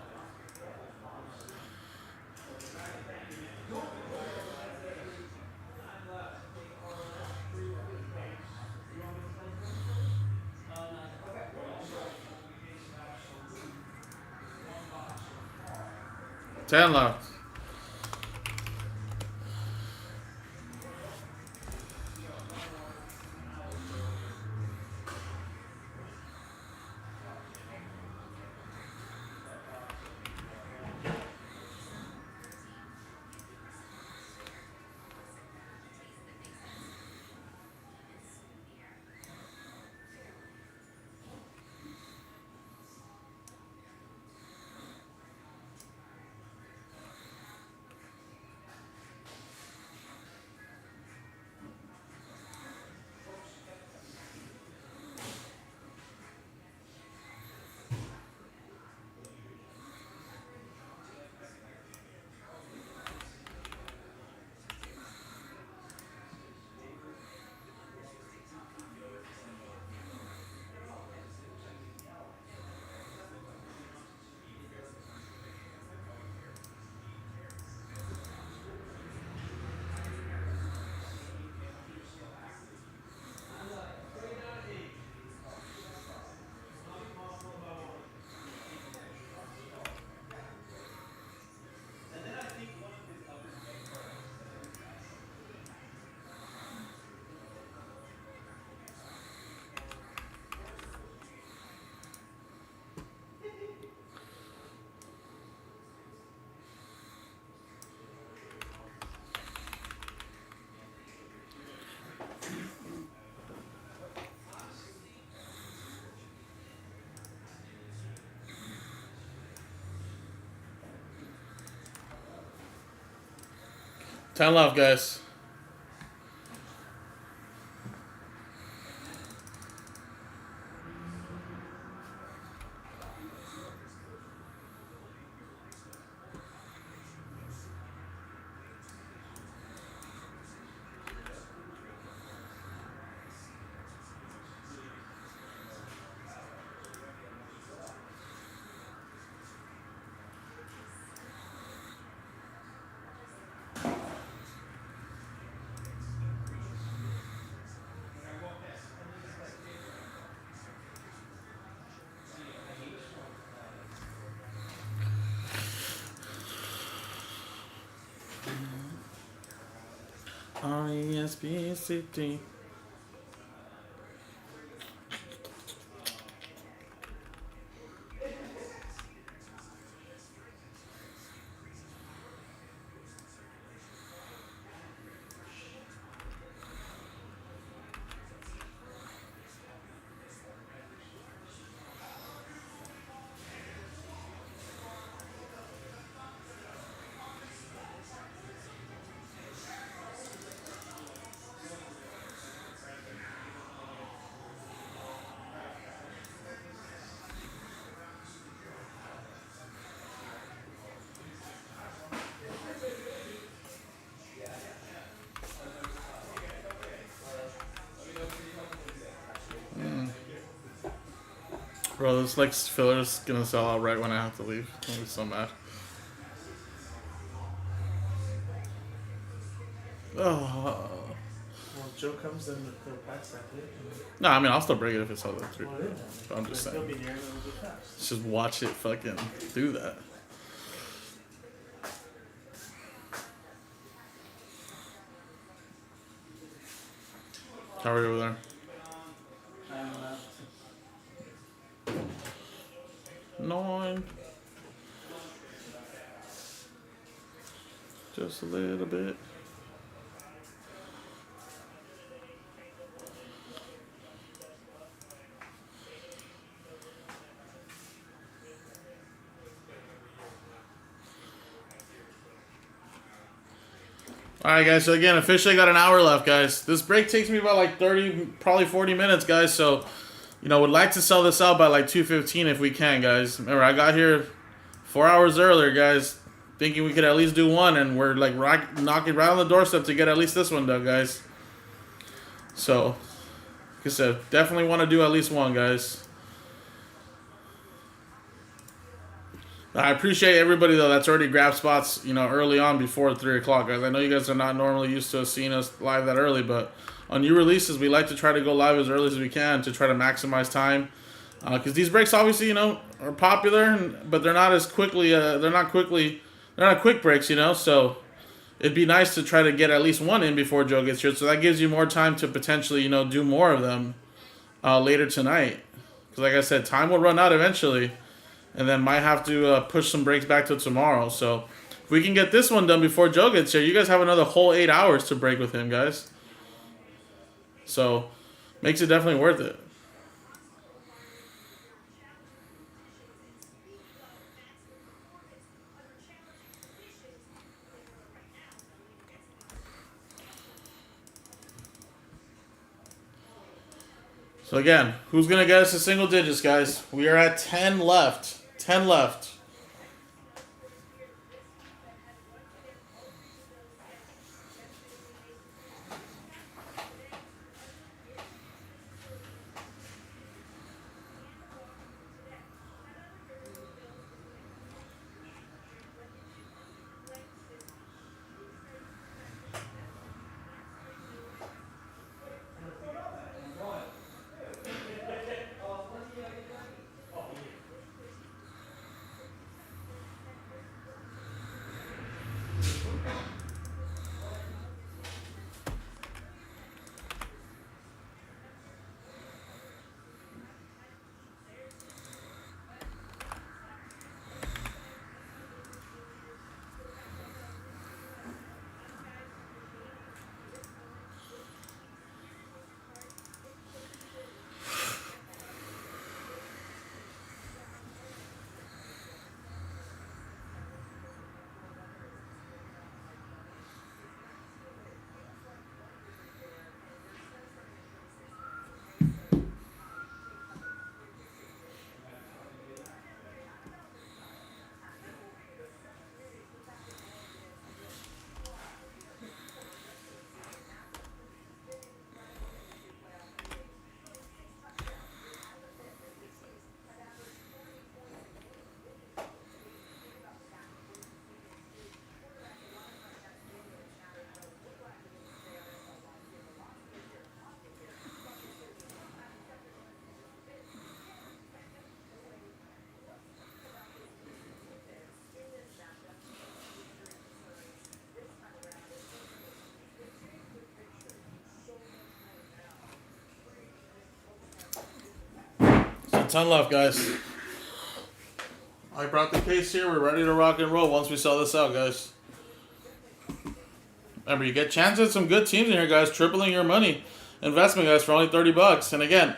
Ten left. Ten left, guys. R-E-S-P-C-T. Bro, this like filler's gonna sell out right when I have to leave. I'm gonna be so mad. Oh. Well, if Joe comes in, the pack's that big. No, I mean I'll still break it if it sells at 3. Well, it is. But I'm just He'll saying. be near and it'll be fast. Just watch it fucking do that. How are you over there? 9. Just a little bit. Alright guys, so again, officially got an hour left, guys. This break takes me about like 30, probably 40 minutes, guys, so, you know, would like to sell this out by like 2:15 if we can, guys. Remember, I got here 4 hours earlier, guys, thinking we could at least do one, and we're like knocking right on the doorstep to get at least this one done, guys. So, like I said, definitely want to do at least one, guys. I appreciate everybody, though, that's already grabbed spots, you know, early on before 3 o'clock, guys. I know you guys are not normally used to seeing us live that early, but on new releases, we like to try to go live as early as we can to try to maximize time. Because these breaks, obviously, you know, are popular, but they're not as quickly, they're not quick breaks, you know, so it'd be nice to try to get at least one in before Joe gets here, so that gives you more time to potentially, you know, do more of them later tonight. Because like I said, time will run out eventually. And then might have to push some breaks back till tomorrow. So if we can get this one done before Joe gets here, you guys have another whole 8 hours to break with him, guys. So makes it definitely worth it. So again, who's going to get us to single digits, guys? We are at 10 left. 10 left. So 10 left, guys. I brought the case here. We're ready to rock and roll once we sell this out, guys. Remember, you get chances at some good teams in here, guys. Tripling your money investment, guys, for only 30 bucks. And again,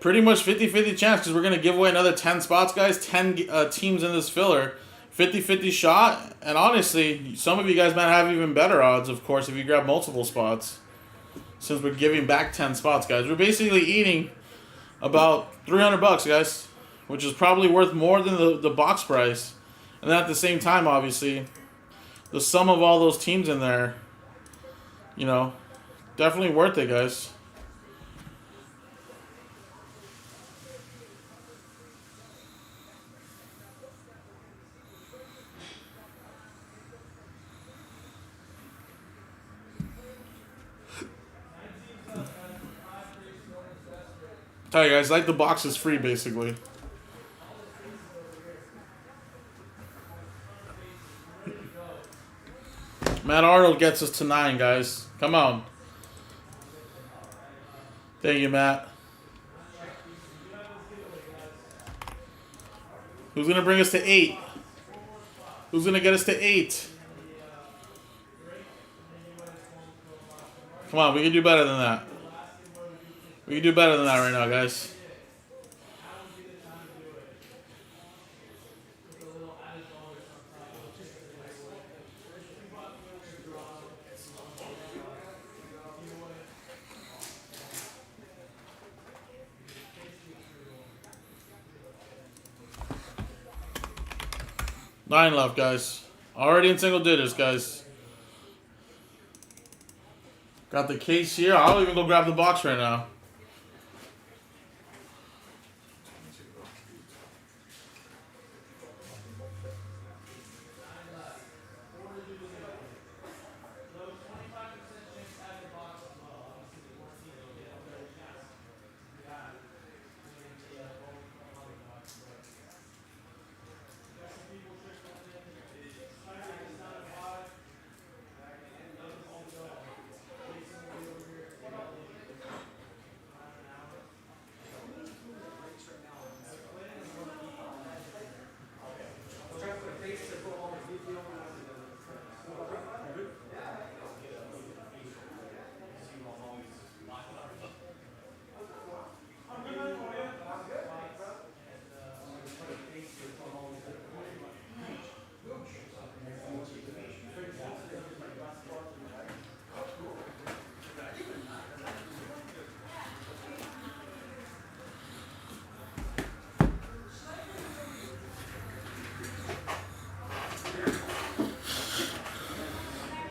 pretty much 50-50 chance because we're going to give away another 10 spots, guys. 10 teams in this filler. 50-50 shot. And honestly, some of you guys might have even better odds, of course, if you grab multiple spots. Since we're giving back 10 spots, guys. We're basically eating about 300 bucks, guys. Which is probably worth more than the box price. And then at the same time, obviously, the sum of all those teams in there, you know, definitely worth it, guys. Alright guys, like the box is free basically. Matt Arnold gets us to 9, guys. Come on. Thank you, Matt. Who's going to bring us to 8? Who's going to get us to 8? Come on, we can do better than that. We can do better than that right now, guys. Nine left, guys. Already in single digits, guys. Got the case here. I'll even go grab the box right now.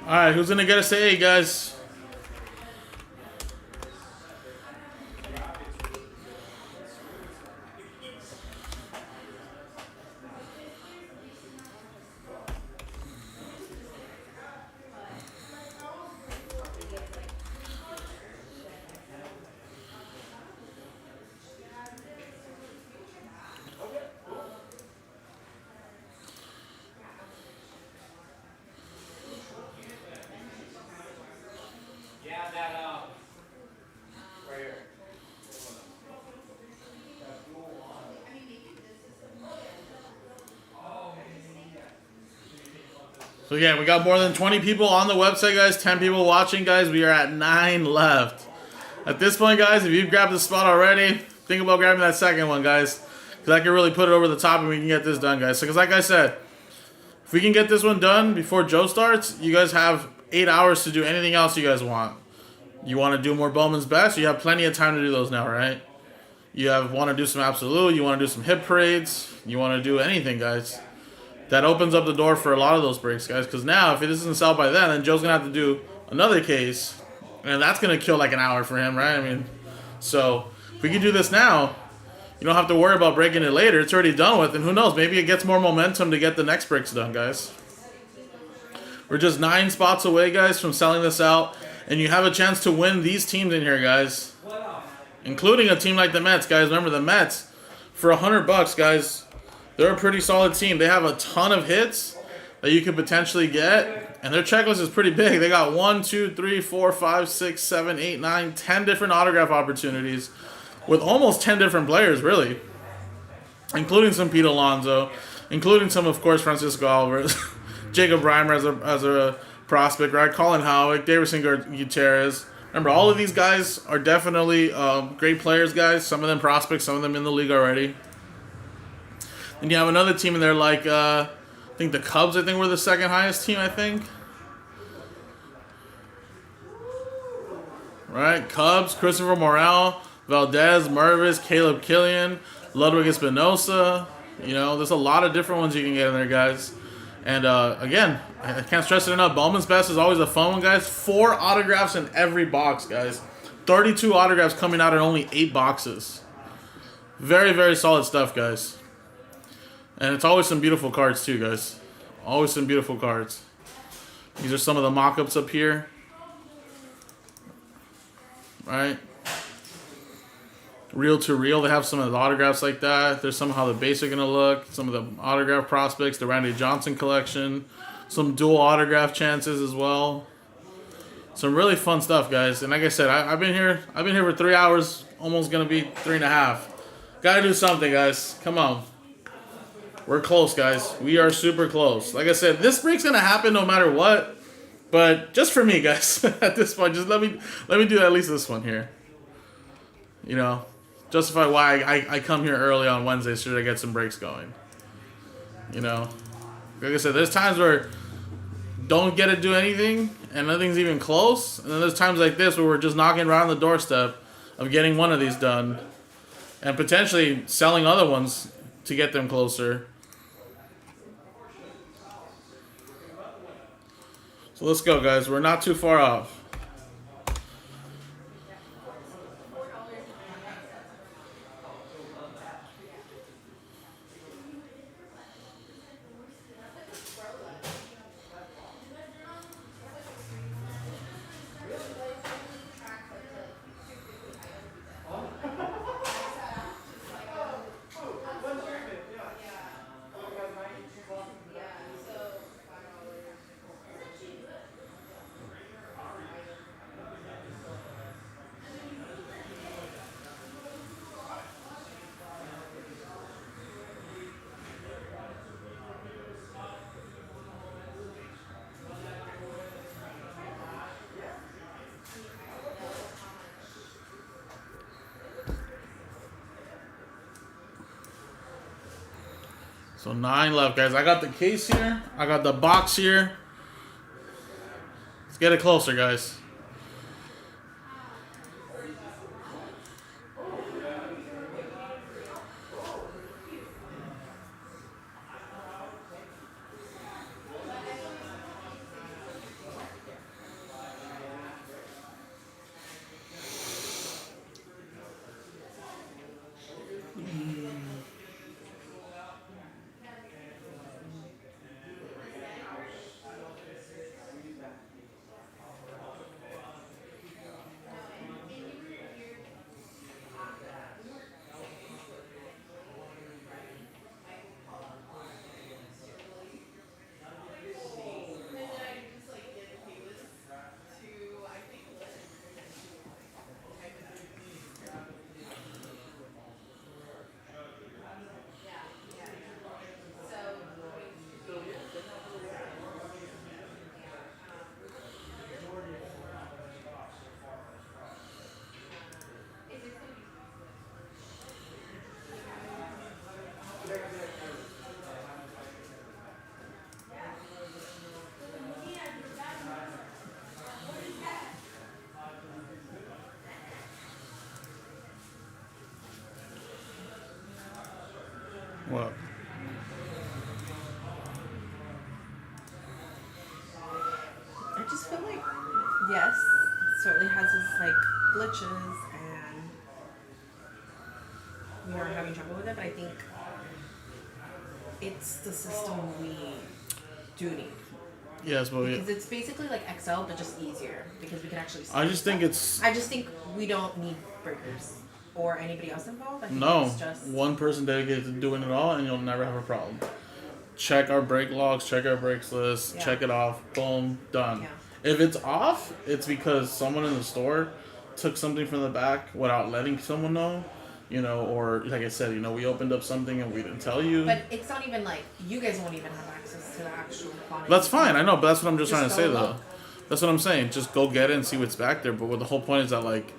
Alright, who's going to get us to 8, guys? So yeah, we got more than 20 people on the website, guys. 10 people watching, guys. We are at 9 left. At this point, guys, if you've grabbed the spot already, think about grabbing that second one, guys. Because I can really put it over the top and we can get this done, guys. So, because like I said, if we can get this one done before Joe starts, you guys have 8 hours to do anything else you guys want. You want to do more Bowman's Best? You have plenty of time to do those now, right? You want to do some Absolute. You want to do some hip parades. You want to do anything, guys. That opens up the door for a lot of those breaks, guys. Because now, if it doesn't sell by then Joe's going to have to do another case. And that's going to kill like an hour for him, right? I mean, so if we can do this now, you don't have to worry about breaking it later. It's already done with. And who knows? Maybe it gets more momentum to get the next breaks done, guys. We're just 9 spots away, guys, from selling this out. And you have a chance to win these teams in here, guys. Including a team like the Mets, guys. Remember, the Mets, for $100, guys, they're a pretty solid team. They have a ton of hits that you could potentially get. And their checklist is pretty big. They got 1, 2, 3, 4, 5, 6, 7, 8, 9, 10 different autograph opportunities with almost 10 different players, really. Including some Pete Alonso. Including some, of course, Francisco Alvarez. Jacob Reimer as a prospect, right? Colin Howick, Davison Gutierrez. Remember, all of these guys are definitely great players, guys. Some of them prospects, some of them in the league already. And you have another team in there like, I think the Cubs, were the second highest team, I think. Right? Cubs, Christopher Morel, Valdez, Mervis, Caleb Killian, Ludwig Espinosa. You know, there's a lot of different ones you can get in there, guys. And, again, I can't stress it enough. Bowman's Best is always a fun one, guys. 4 autographs in every box, guys. 32 autographs coming out in only 8 boxes. Very, very solid stuff, guys. And it's always some beautiful cards, too, guys. Always some beautiful cards. These are some of the mock-ups up here. Right? reel to reel. They have some of the autographs like that. There's some how the base are gonna look. Some of the autograph prospects, the Randy Johnson collection, some dual autograph chances as well. Some really fun stuff, guys. And like I said, I've been here for 3 hours, almost gonna be 3.5. Gotta do something, guys. Come on. We're close, guys. We are super close. Like I said, this break's gonna happen no matter what. But just for me, guys, at this point, just let me do at least this one here. You know, justify why I come here early on Wednesdays so I get some breaks going. You know, like I said, there's times where don't get to do anything and nothing's even close, and then there's times like this where we're just knocking around the doorstep of getting one of these done and potentially selling other ones to get them closer. So let's go, guys. We're not too far off. So 9 left, guys. I got the case here. I got the box here. Let's get it closer, guys. What? I just feel like, yes, it certainly has its like glitches and we are having trouble with it, but I think it's the system we do need. Yes, but because it's basically like Excel, but just easier because we can actually see I just think it's... I just think we don't need breakers or anybody else involved. I think No, it's just one person dedicated to doing it all, and you'll never have a problem. Check our break logs, check our breaks list, Yeah. check it off, boom, done. Yeah. If it's off, it's because someone in the store took something from the back without letting someone know, you know, or like I said, you know, we opened up something and we didn't tell you. But it's not even like you guys won't even have access to the actual quantity. That's fine, I know, but that's what I'm just trying to say, go though. look. That's what I'm saying. Just go get it and see what's back there. But what the whole point is that, like,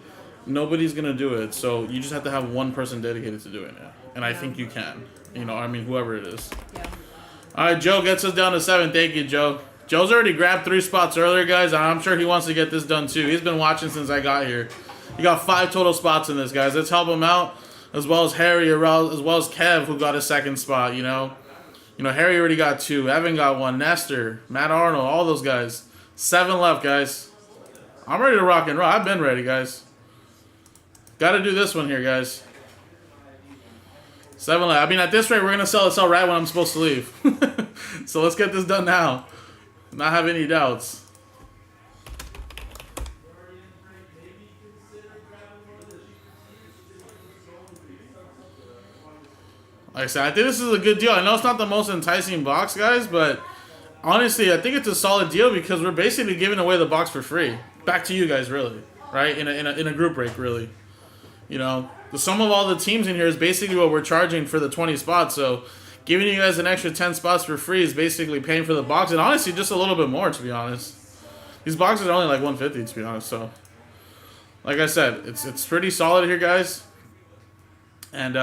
nobody's going to do it, so you just have to have one person dedicated to doing it. And I think you can. You know, I mean, whoever it is. Yeah. All right, Joe gets us down to 7. Thank you, Joe. Joe's already grabbed 3 spots earlier, guys, and I'm sure he wants to get this done, too. He's been watching since I got here. He got 5 total spots in this, guys. Let's help him out, as well as Harry, as well as Kev, who got a 2nd spot, you know. You know, Harry already got 2. Evan got 1. Nestor, Matt Arnold, all those guys. 7 left, guys. I'm ready to rock and roll. I've been ready, guys. Got to do this one here, guys. 7 left. I mean, at this rate, we're going to sell this out right when I'm supposed to leave. So let's get this done now. Not have any doubts. Like I said, I think this is a good deal. I know it's not the most enticing box, guys, but honestly, I think it's a solid deal because we're basically giving away the box for free. Back to you guys, really, right? In a group break, really. You know, the sum of all the teams in here is basically what we're charging for the 20 spots. So giving you guys an extra 10 spots for free is basically paying for the box, and honestly, just a little bit more, to be honest. These boxes are only like 150, to be honest. So, like I said, it's pretty solid here, guys. And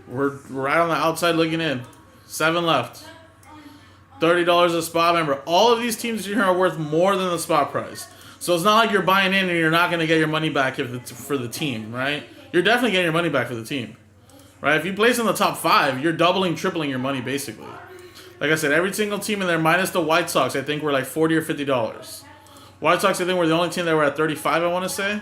we're right on the outside looking in. 7 left. $30 a spot. Remember, all of these teams in here are worth more than the spot price. So it's not like you're buying in and you're not going to get your money back if it's for the team, right? You're definitely getting your money back for the team, right? If you place in the top 5, you're doubling, tripling your money, basically. Like I said, every single team in there, minus the White Sox, I think we're like $40 or $50. White Sox, I think we're the only team that were at 35, I want to say.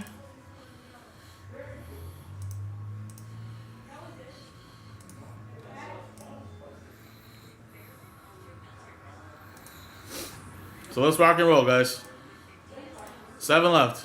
So let's rock and roll, guys. 7 left.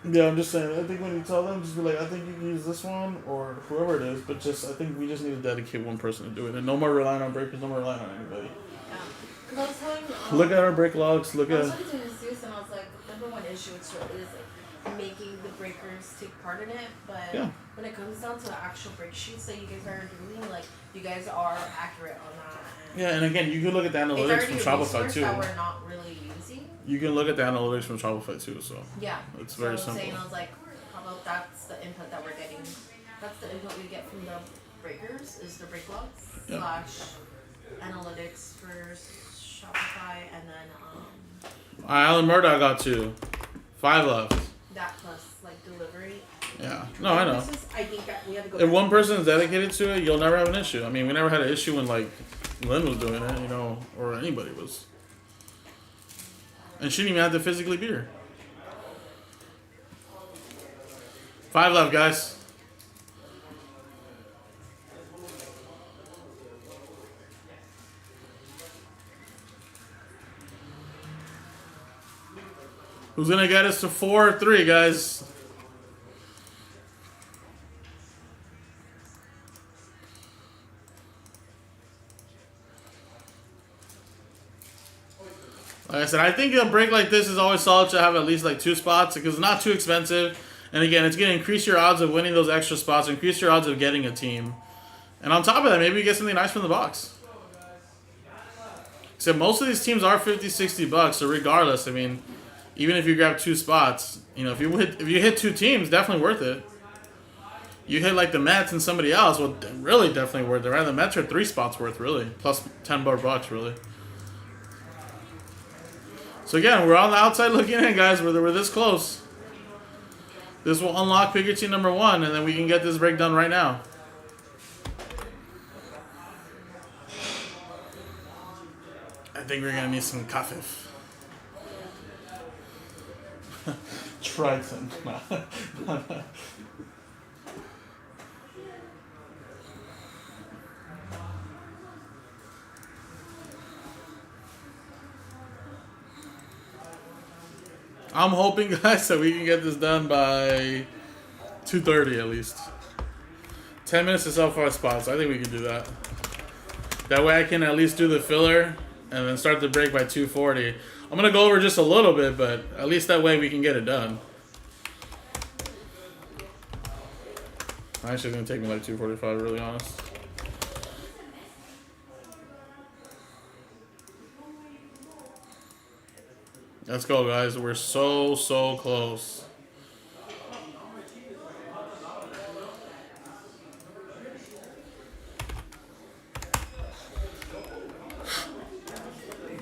Yeah, I'm just saying, I think when you tell them, just be like, I think you can use this one, or whoever it is, but just, I think we just need to dedicate one person to do it, and no more relying on breakers, no more relying on anybody. Yeah. I was telling, look at our break logs, look I at... was talking to Jesus, and I was like, the number one issue is like making the breakers take part in it, but Yeah. when it comes down to the actual break sheets that you guys are doing, like, you guys are accurate on that. Yeah, and again, you can look at the analytics from Shopify, too. That we're not really using. You can look at the analytics from Shopify, too, so... Yeah. It's very so simple. Saying, I was like, how about that's the input that we're getting? That's the input we get from the breakers, is the break logs, Yeah. / analytics for Shopify, and then, Alan Murdoch got 2. 5 left. that plus, like, delivery. Yeah. No, I know. This is, I think that we have to go If one person is dedicated to it, you'll never have an issue. I mean, we never had an issue when, like, Lynn was doing it, you know, or anybody was. And she didn't even have to physically beat her. 5 left, guys. Who's gonna get us to 4 or 3, guys? Like I said, I think a break like this is always solid to have at least like 2 spots because it's not too expensive. And again, it's going to increase your odds of winning those extra spots, increase your odds of getting a team. And on top of that, maybe you get something nice from the box. So most of these teams are $50, $60, so regardless, I mean, even if you grab 2 spots, you know, if you hit 2 teams, definitely worth it. You hit like the Mets and somebody else, well, really definitely worth it, right? The Mets are 3 spots worth, really, plus $10 really. So again, we're on the outside looking in, guys. We're this close. This will unlock figure team number 1, and then we can get this break done right now. I think we're gonna need some kafif. Triton. I'm hoping, guys, that we can get this done by 2:30 at least. 10 minutes to sell 5 spots. I think we can do that. That way I can at least do the filler and then start the break by 2:40. I'm going to go over just a little bit, but at least that way we can get it done. Actually, it's going to take me like 2:45, really honest. Let's go, guys. We're so close.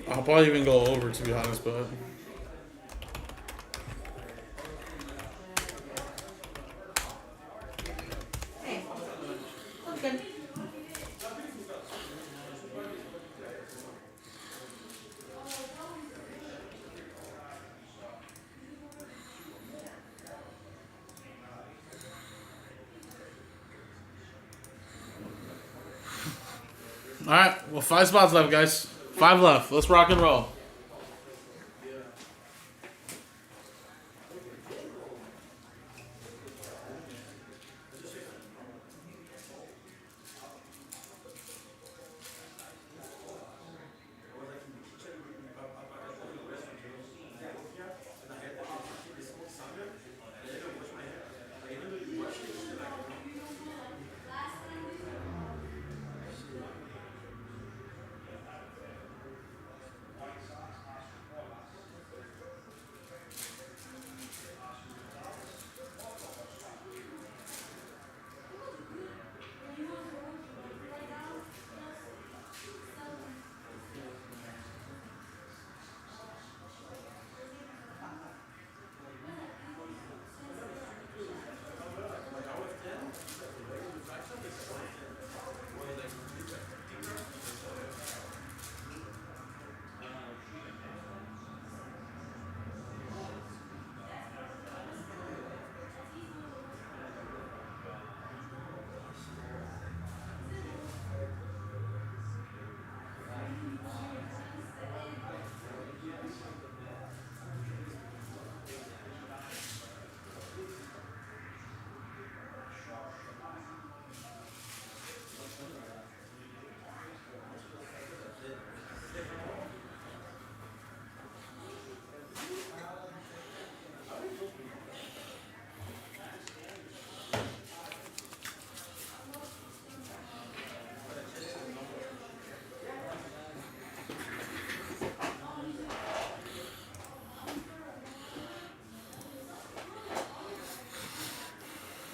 I'll probably even go over, to be honest, but... Hey, that's good. Alright, well, 5 spots left, guys. 5 left. Let's rock and roll.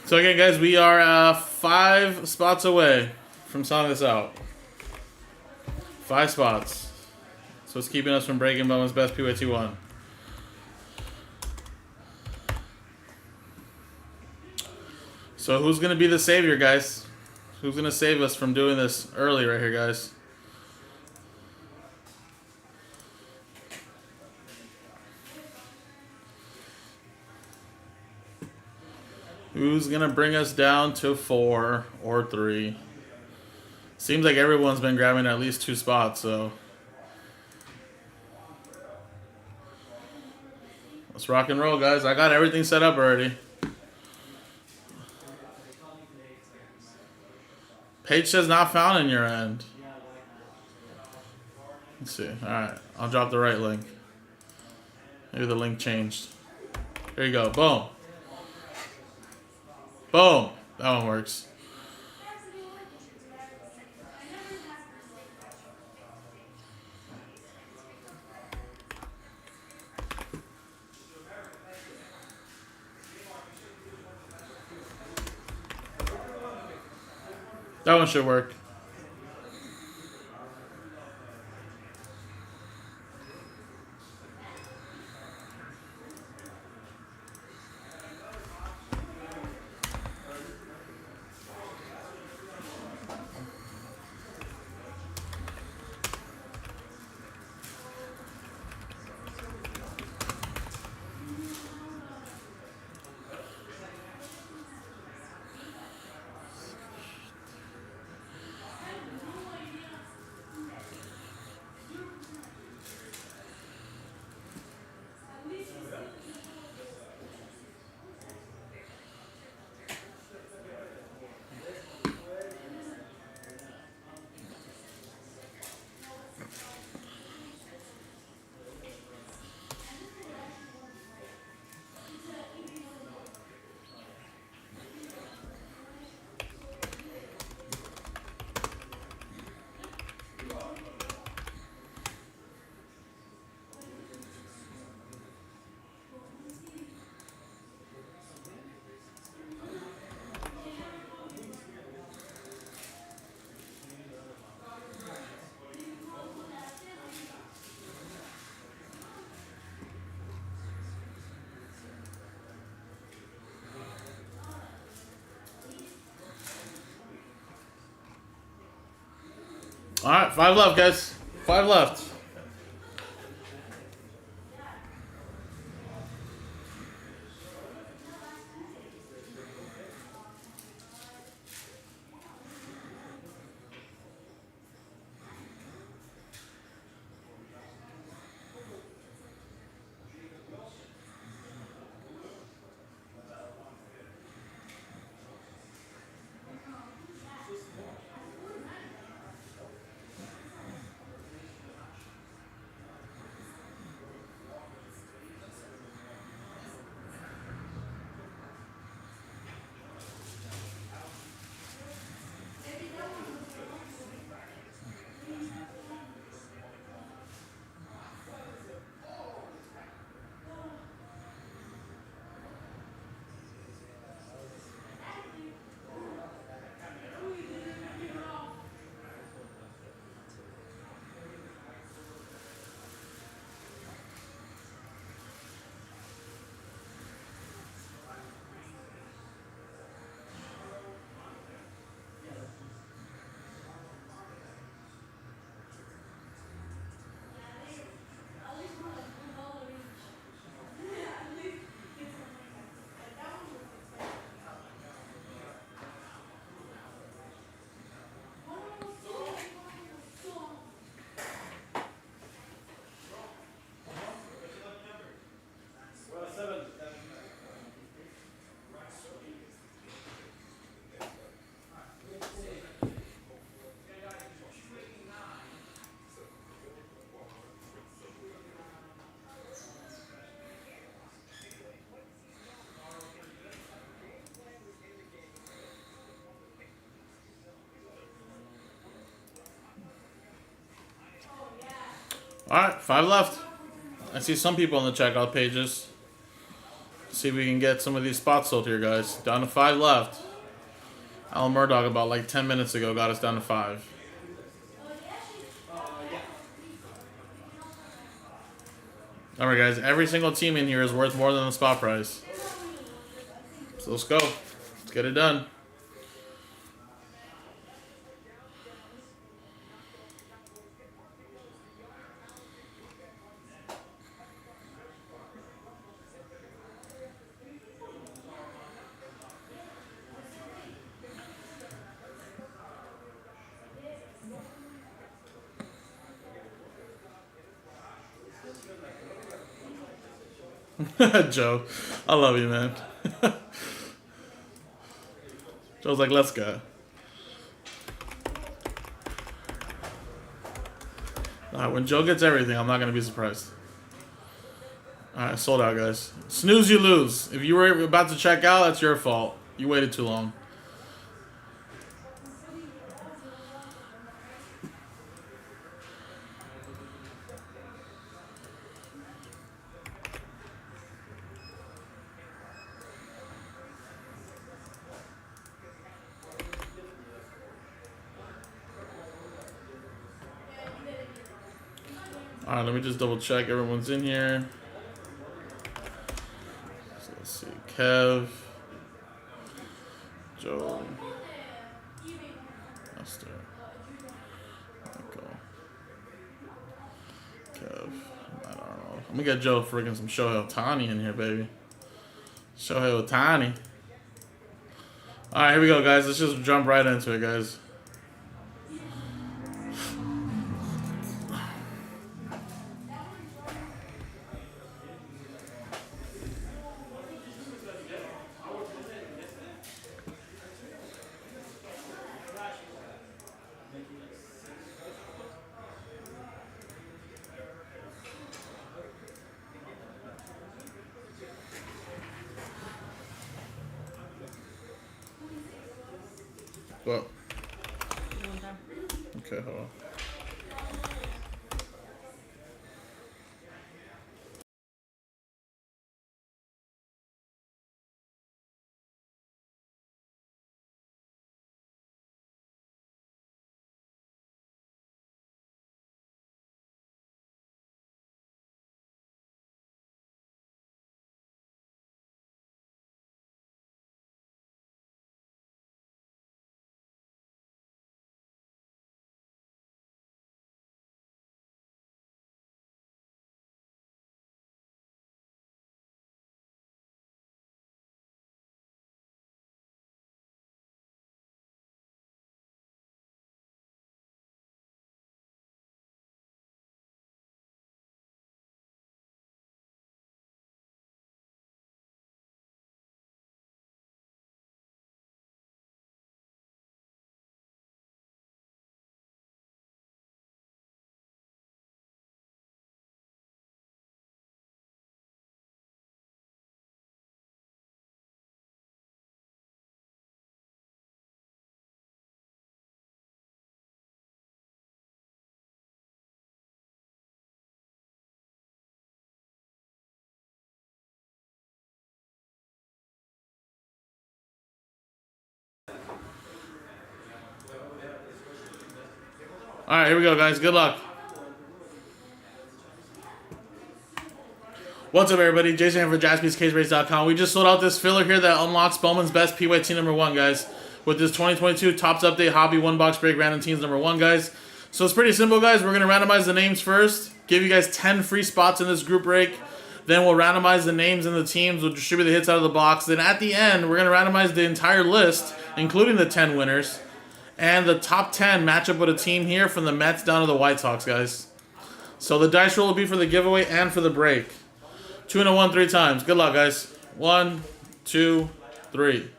So again, guys, we are 5 spots away from selling this out. 5 spots. So it's keeping us from breaking Bowman's Best PYT1. So who's going to be the savior, guys? Who's going to save us from doing this early right here, guys? Who's going to bring us down to 4 or 3? Seems like everyone's been grabbing at least 2 spots, so... Let's rock and roll, guys. I got everything set up already. Page says not found in your end. Let's see. Alright. I'll drop the right link. Maybe the link changed. There you go. Boom. Boom. That one works. That one should work. Alright, 5 left, guys. 5 left. Alright, 5 left. I see some people on the checkout pages. See if we can get some of these spots sold here, guys. Down to 5 left. Alan Murdoch about like 10 minutes ago got us down to 5. Alright guys, every single team in here is worth more than the spot price. So let's go. Let's get it done. Joe, I love you, man. Joe's like, let's go. Alright, when Joe gets everything, I'm not going to be surprised. Alright, sold out, guys. Snooze, you lose. If you were about to check out, that's your fault. You waited too long. Alright, let me just double check everyone's in here. So let's see. Kev. Joe. Esther. Michael. Kev. Matt Arnold. I'm gonna get Joe friggin' some Shohei Ohtani in here, baby. Shohei Ohtani. Alright, here we go, guys. Let's just jump right into it, guys. Well, okay, hold on. Alright, here we go, guys. Good luck. What's up, everybody? Jason here for JaspysCaseBreaks.com. We just sold out this filler here that unlocks Bowman's Best PYT number 1, guys. With this 2022 Topps Update Hobby 1-Box Break Random Teams number 1, guys. So it's pretty simple, guys. We're going to randomize the names first. Give you guys 10 free spots in this group break. Then we'll randomize the names and the teams. We'll distribute the hits out of the box. Then at the end, we're going to randomize the entire list, including the 10 winners. And the top 10 match up with a team here from the Mets down to the White Sox, guys. So the dice roll will be for the giveaway and for the break. 2 and a 1 3 times. Good luck, guys. 1, 2, 3.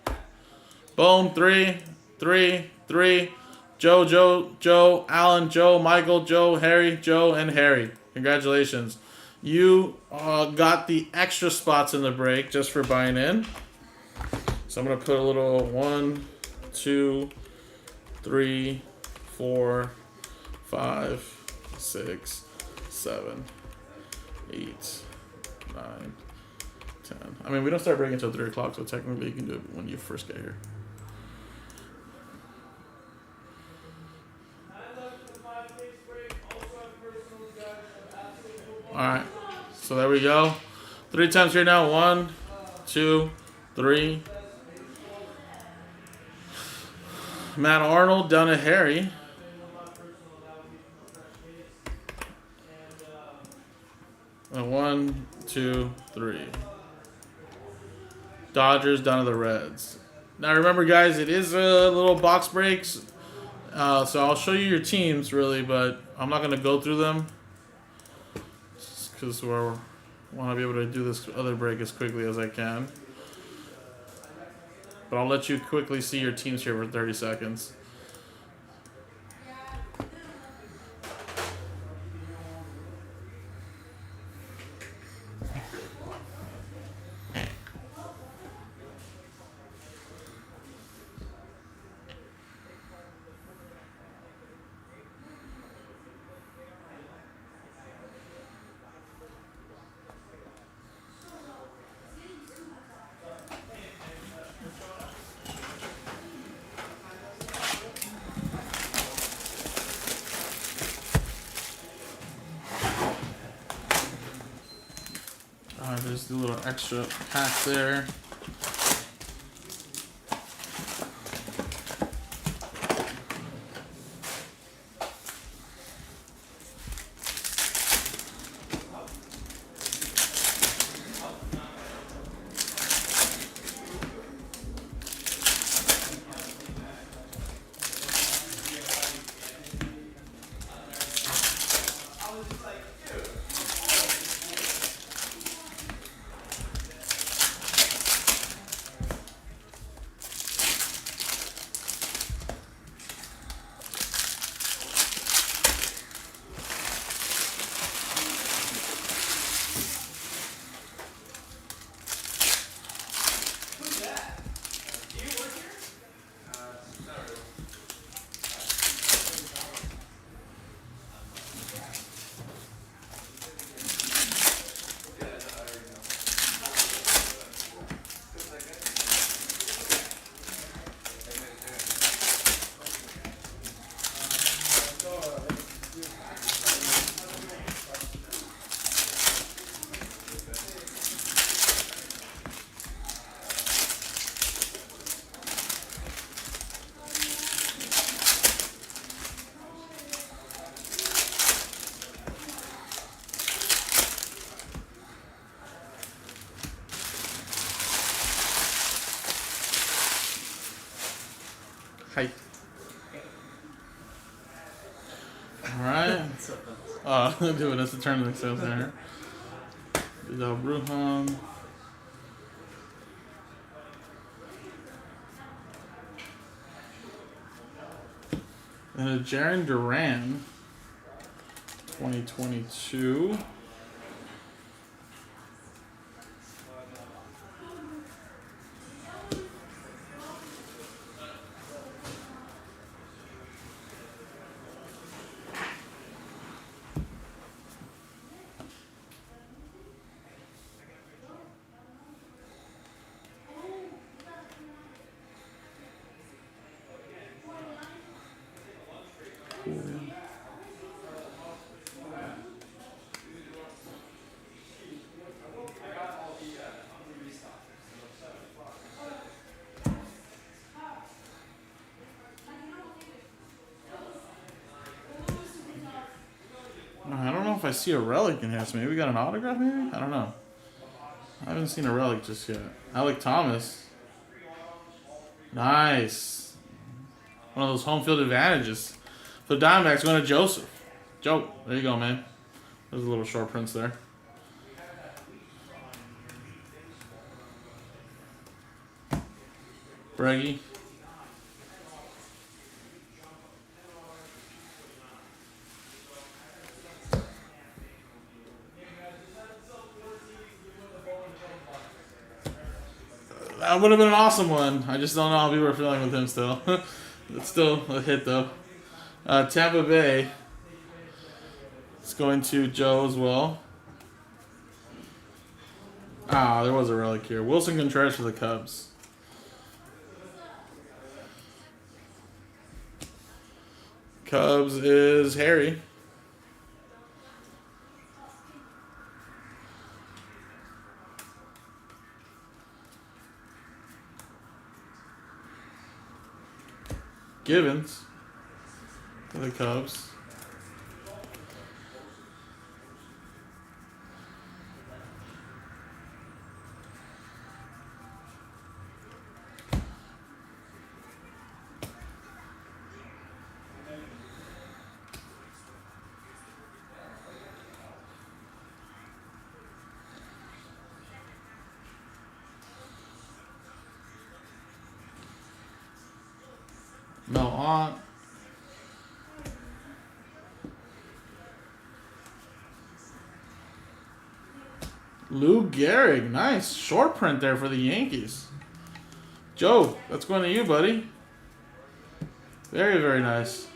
Boom. 3, 3, 3. Joe, Joe, Joe, Alan, Joe, Michael, Joe, Harry, Joe, and Harry. Congratulations. You got the extra spots in the break just for buying in. So I'm going to put a little 1, 2, 3, 4, 5, 6, 7, 8, 9, 10. I mean, we don't start breaking until 3 o'clock, so technically you can do it when you first get here. Alright, so there we go. 3 times here now. 1, 2, 3. Matt Arnold down to Harry. And 1, 2, 3. Dodgers down to the Reds. Now remember, guys, it is a little box breaks. So I'll show you your teams, really, but I'm not going to go through them. Because we want to be able to do this other break as quickly as I can. But I'll let you quickly see your teams here for 30 seconds. There's a little extra pack there. Hi. Alright. Dude, that's the turn of the sales there. Vidal Brujan. And a Jaren Duran. 2022. I don't know if I see a relic in here. So maybe we got an autograph maybe? I don't know. I haven't seen a relic just yet. Alec Thomas. Nice. One of those home field advantages. So Diamondbacks going to Joseph. Joe, there you go, man. There's a little short prints there. Breggy. That would have been an awesome one. I just don't know how people are feeling with him still. It's still a hit, though. Tampa Bay. It's going to Joe as well. Ah, there was a relic here. Wilson Contreras for the Cubs. Cubs is Harry. Givens for the Cubs. No on. Lou Gehrig, nice short print there for the Yankees. Joe, that's going to you, buddy. Very, very nice.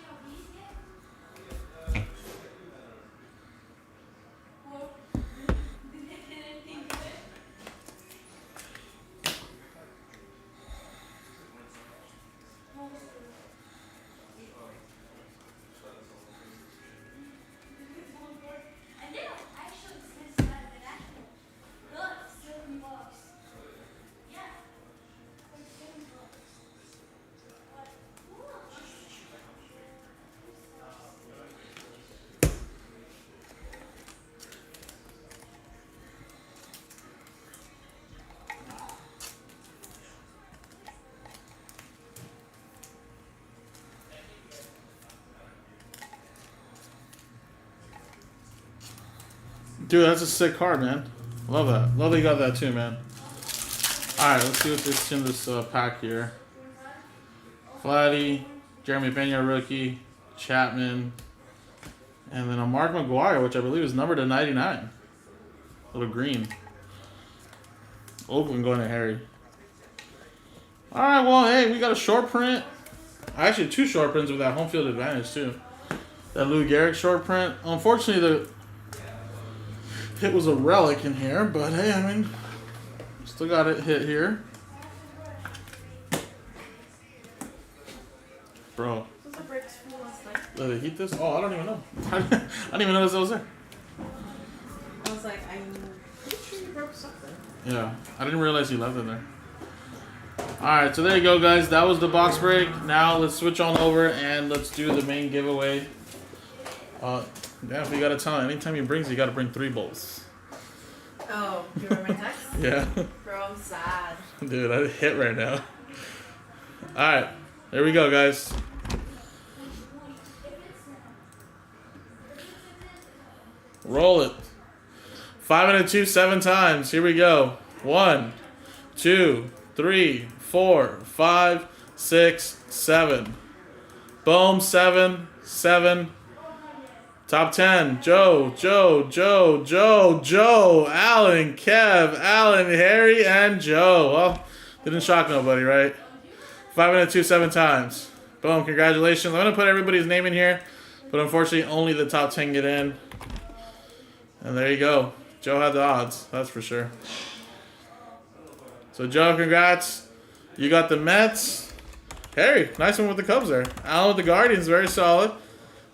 Dude, that's a sick card, man. Love that. Love that you got that too, man. Alright, let's see what's in this pack here. Vladdy, Jeremy Pena rookie, Chapman, and then a Mark McGuire, which I believe is numbered to 99. Little green. Oakland going to Harry. Alright, well, hey, we got a short print. Actually, 2 short prints with that home field advantage, too. That Lou Gehrig short print. Unfortunately, the hit was a relic in here, but hey, I mean, still got it hit here. Bro. Did it heat this? Oh, I don't even know. I didn't even notice that was there. I was like, I'm pretty sure you broke something. Yeah, I didn't realize you left it there. Alright, so there you go, guys. That was the box break. Now let's switch on over and let's do the main giveaway. Yeah, we gotta tell him. Anytime he brings, you gotta bring 3 bowls. Oh, you remember my text? Yeah. Bro, I'm sad. Dude, I hit right now. Alright, there we go, guys. Roll it. 5 and a 2, 7 times. Here we go. 1, 2, 3, 4, 5, 6, 7. Boom, 7, 7. Top 10. Joe, Alan, Kev, Alan, Harry, and Joe. Well, didn't shock nobody, right? 5 and a 2, 7 times. Boom, congratulations. I'm going to put everybody's name in here, but unfortunately only the top 10 get in. And there you go. Joe had the odds, that's for sure. So, Joe, congrats. You got the Mets. Harry, nice one with the Cubs there. Alan with the Guardians, very solid.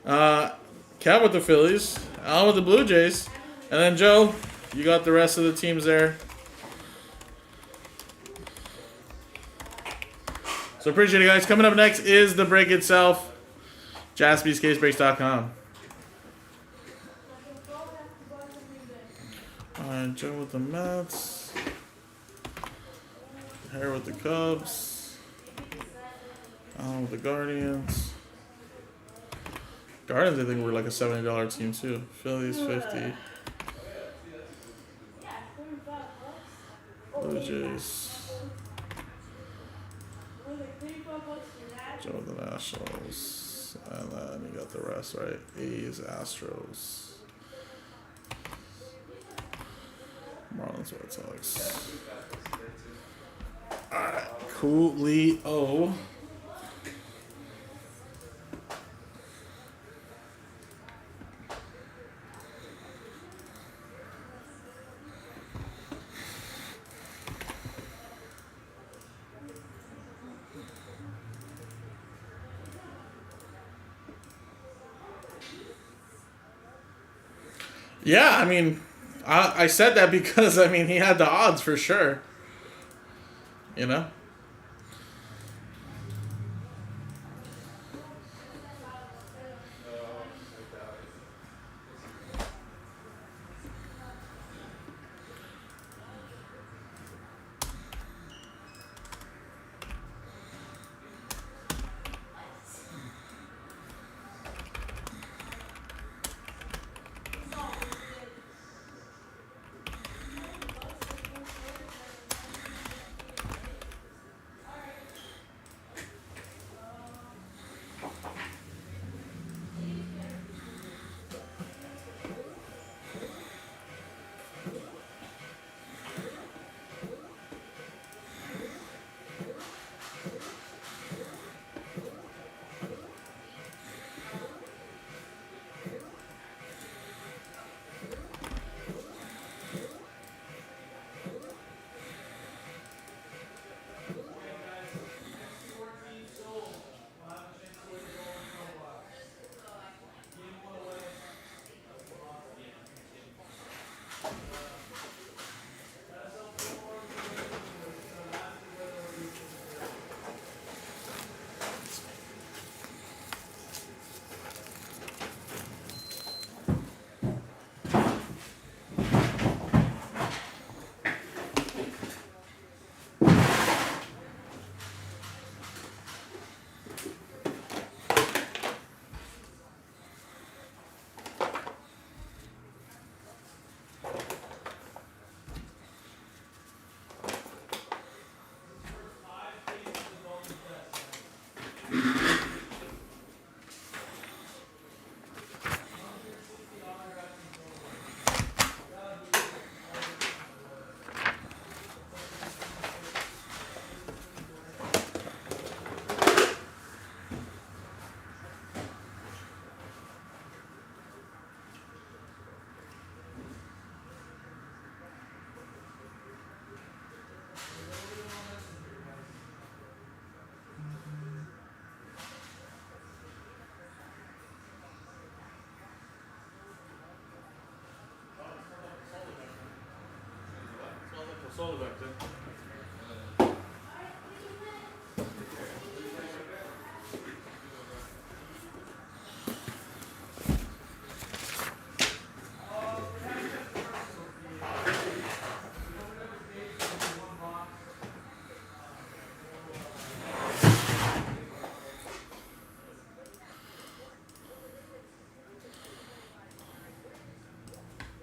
Kev with the Phillies. Alan with the Blue Jays. And then, Joe, you got the rest of the teams there. So, appreciate it, guys. Coming up next is the break itself. JaspysCaseBreaks.com. Alright, Joe with the Mets. Harry with the Cubs. Alan with the Guardians. Guardians, I think, were like a $70 team too. Phillies, 50. Blue Jays. Joe with the Nationals. And then you got the rest, right? A's, Astros. Marlins, White Sox. Alright, Coolio. Yeah, I mean, I said that because I mean he had the odds for sure. You know.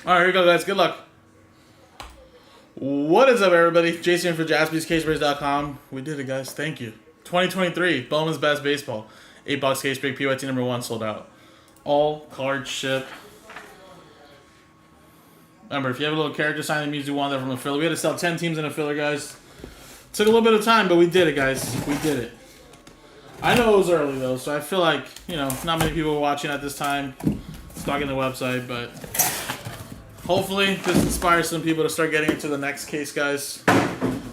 All right, here we go, guys. Good luck. What is up, everybody? Jason for jaspyscasebreaks.com. We did it, guys. Thank you. 2023 Bowman's Best Baseball 8-box case break PYT number 1 sold out. All cards ship. Remember, if you have a little character sign that means you want that from a filler, we had to sell 10 teams in a filler, guys. Took a little bit of time, but we did it, guys. We did it. I know it was early, though, so I feel like, you know, not many people were watching at this time. Stalking the website, but hopefully this inspires some people to start getting into the next case, guys.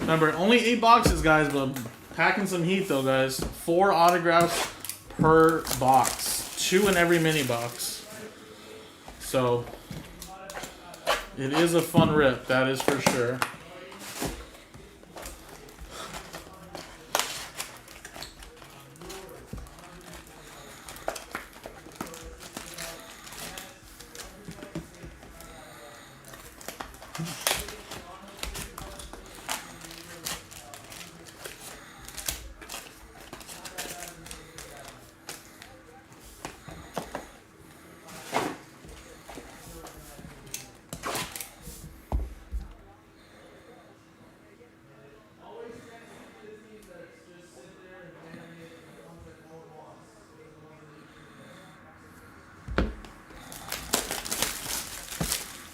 Remember, only 8 boxes, guys, but packing some heat, though, guys. 4 autographs per box. 2 in every mini box. So, it is a fun rip, that is for sure.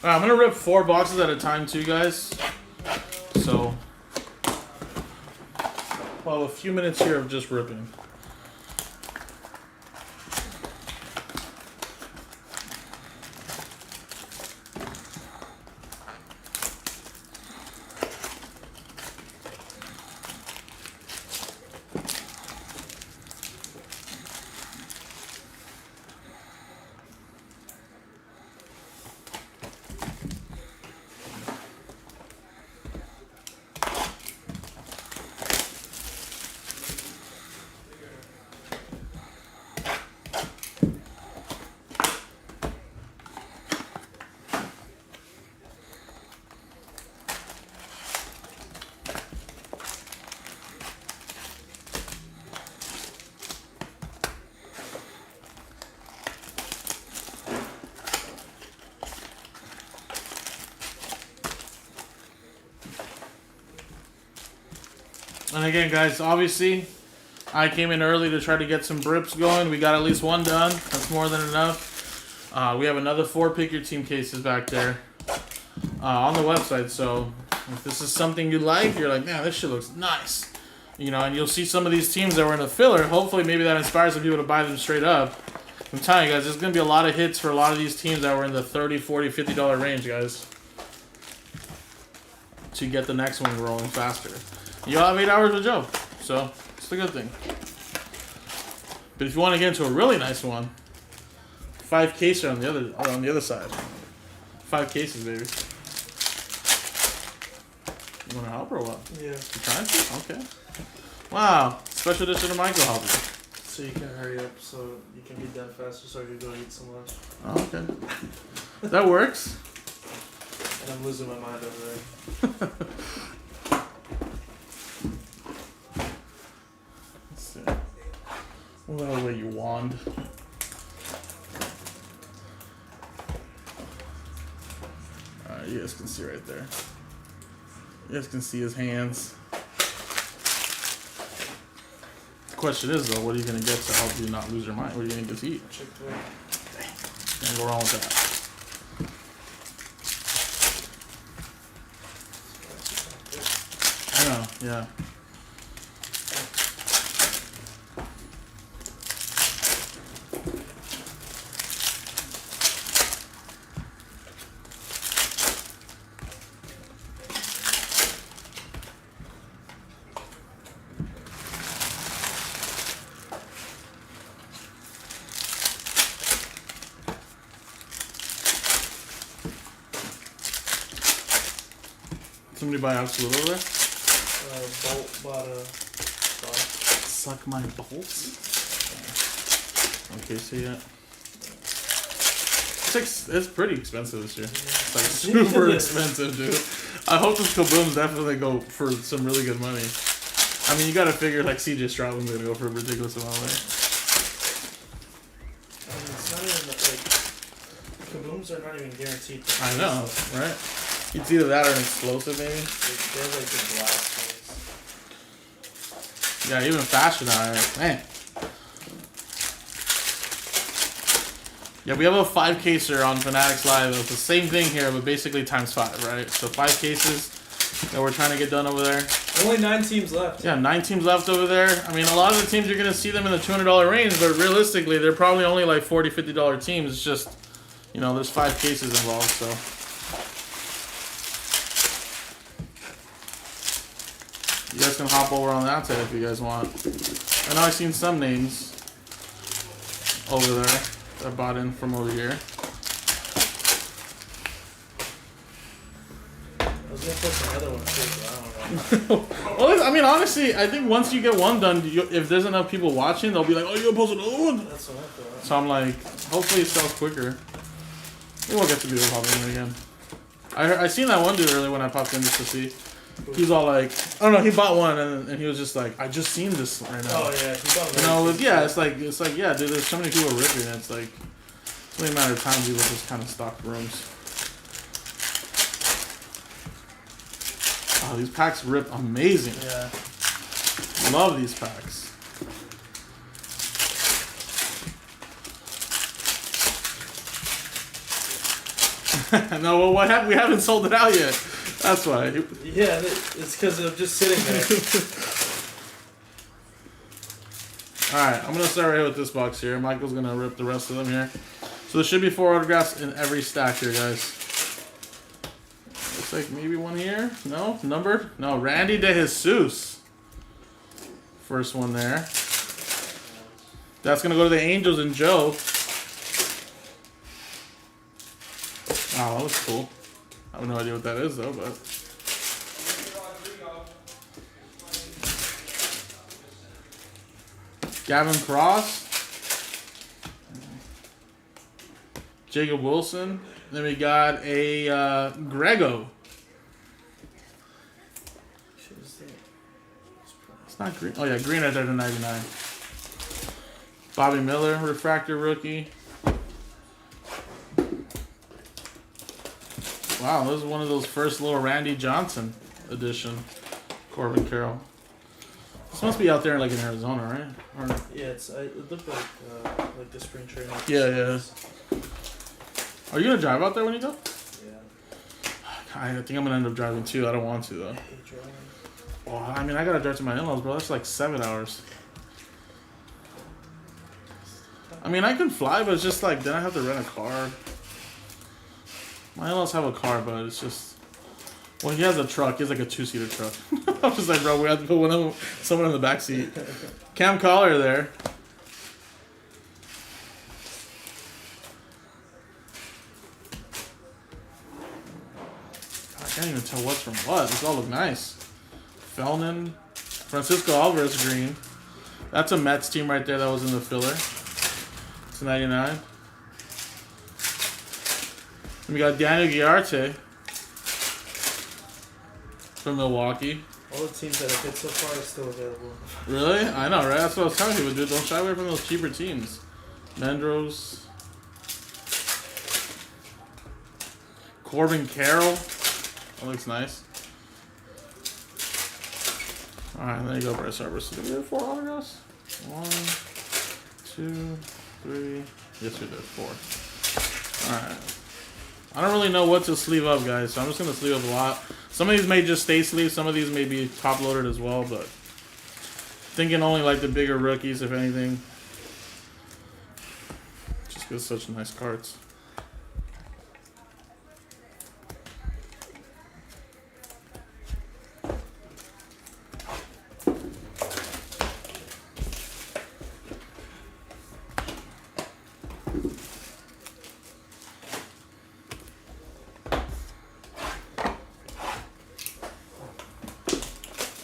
I'm going to rip 4 boxes at a time too, guys. So, well, a few minutes here of just ripping. And again, guys, obviously, I came in early to try to get some brips going. We got at least one done. That's more than enough. We have another 4 pick your team cases back there on the website. So if this is something you like, you're like, man, this shit looks nice. You know, and you'll see some of these teams that were in the filler. Hopefully, maybe that inspires some people to buy them straight up. I'm telling you guys, there's going to be a lot of hits for a lot of these teams that were in the $30, $40, $50 range, guys. To get the next one rolling faster. You'll have 8 hours with Joe. So, it's a good thing. But if you want to get into a really nice one, 5 cases on the other side. 5 cases, baby. You want to help or what? Yeah. You trying to? Okay. Wow. Special edition of Michael helping. So you can hurry up so you can be done faster so you can go eat some lunch. Oh, okay. That works. And I'm losing my mind over there. Let's see. Well, wait, you wand. Alright, you guys can see right there. You guys can see his hands. The question is, though, what are you going to get to help you not lose your mind? What are you going to get to eat? Chick-fil-A. Can't go wrong with that. I know, yeah. Somebody buy Absolute over there? Bolt bought a bar. Suck my bolts? Okay, so yeah. It's pretty expensive this year. It's like super expensive, dude. I hope this Kabooms definitely go for some really good money. I mean, you gotta figure like CJ Stroud's gonna go for a ridiculous amount of money. I mean, it's not even like Kabooms are not even guaranteed. I know, right? It's either that or an explosive, maybe. They have like the glass ones. Yeah, even faster now, right? Man. Yeah, we have a 5 caser on Fanatics Live. It's the same thing here, but basically times 5, right? So 5 cases that we're trying to get done over there. Only 9 teams left. Yeah, 9 teams left over there. I mean, a lot of the teams you're going to see them in the $200 range, but realistically, they're probably only like $40, $50 teams. It's just, you know, there's 5 cases involved, so. You guys can hop over on that side if you guys want. I know I've seen some names over there that bought in from over here. I was gonna post another one too, but I don't know. Well, I mean, honestly, I think once you get one done, if there's enough people watching, they'll be like, oh, you gotta post another one. That's what I thought. So I'm like, hopefully it sells quicker. We won't get to be able to pop in again. I seen that one dude earlier when I popped in just to see. He's all like, oh no, he bought one and he was just like, I just seen this right now. Oh yeah, he bought one. You know, yeah, it's like, yeah, dude, there's so many people ripping it. It's like, it's only a matter of time people just kind of stock rooms. Oh, these packs rip amazing. Yeah. Love these packs. No, well, what happened? We haven't sold it out yet. That's why. Yeah, it's because of just sitting there. Alright, I'm going to start right with this box here. Michael's going to rip the rest of them here. So there should be 4 autographs in every stack here, guys. Looks like maybe one here. No? Numbered? No, Randy DeJesus. First one there. That's going to go to the Angels and Joe. Wow, that looks cool. I have no idea what that is, though, but... Gavin Cross. Jacob Wilson. Then we got a Grego. It's not green. Oh, yeah, green right there to 99. Bobby Miller, refractor rookie. Wow, this is one of those first little Randy Johnson edition. Corbin Carroll. This must be out there like in Arizona, right? Or, Yeah, it looked like the spring training. yeah. Are you gonna drive out there when you go? Yeah. I think I'm gonna end up driving too. I don't want to though. I hate driving. Well, I mean, I gotta drive to my in-laws, bro. That's like 7 hours. I mean, I can fly, but it's just like then I have to rent a car. My in-laws have a car, but it's just. Well, he has a truck. He has like a 2-seater truck. I'm just like, bro, we have to put someone in the back seat. Cam Collar there. I can't even tell what's from what. These all look nice. Felnin, Francisco Alvarez green. That's a Mets team right there that was in the filler. It's 99. And we got Daniel Guillarte from Milwaukee. All the teams that have hit so far are still available. Really? I know, right? That's what I was telling people, dude. Don't shy away from those cheaper teams. Mendros. Corbin Carroll. That looks nice. Alright, there you go, Bryce Harper. So did we have 4 autographs? 1, 2, 3. Yes, we did. 4. Alright. I don't really know what to sleeve up, guys, so I'm just going to sleeve up a lot. Some of these may just stay sleeved. Some of these may be top-loaded as well, but thinking only like the bigger rookies, if anything. Just because such nice cards.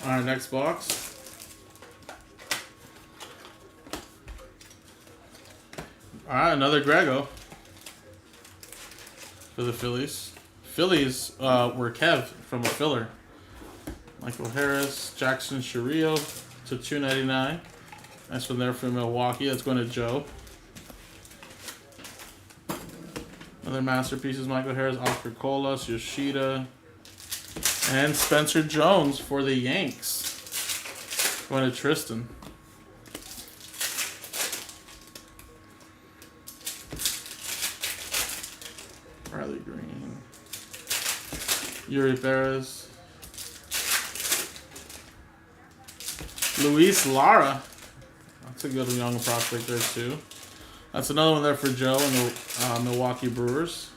Alright, next box. Alright, another Grego for the Phillies. Phillies were Kev from a filler. Michael Harris, Jackson Chourio to 299. Nice one there for Milwaukee. That's going to Joe. Other masterpieces, Michael Harris, Oscar Colas, Yoshida, and Spencer Jones for the Yanks. Going to Tristan. Riley Green. Yuri Perez. Luis Lara. That's a good young prospect there too. That's another one there for Joe and the Milwaukee Brewers.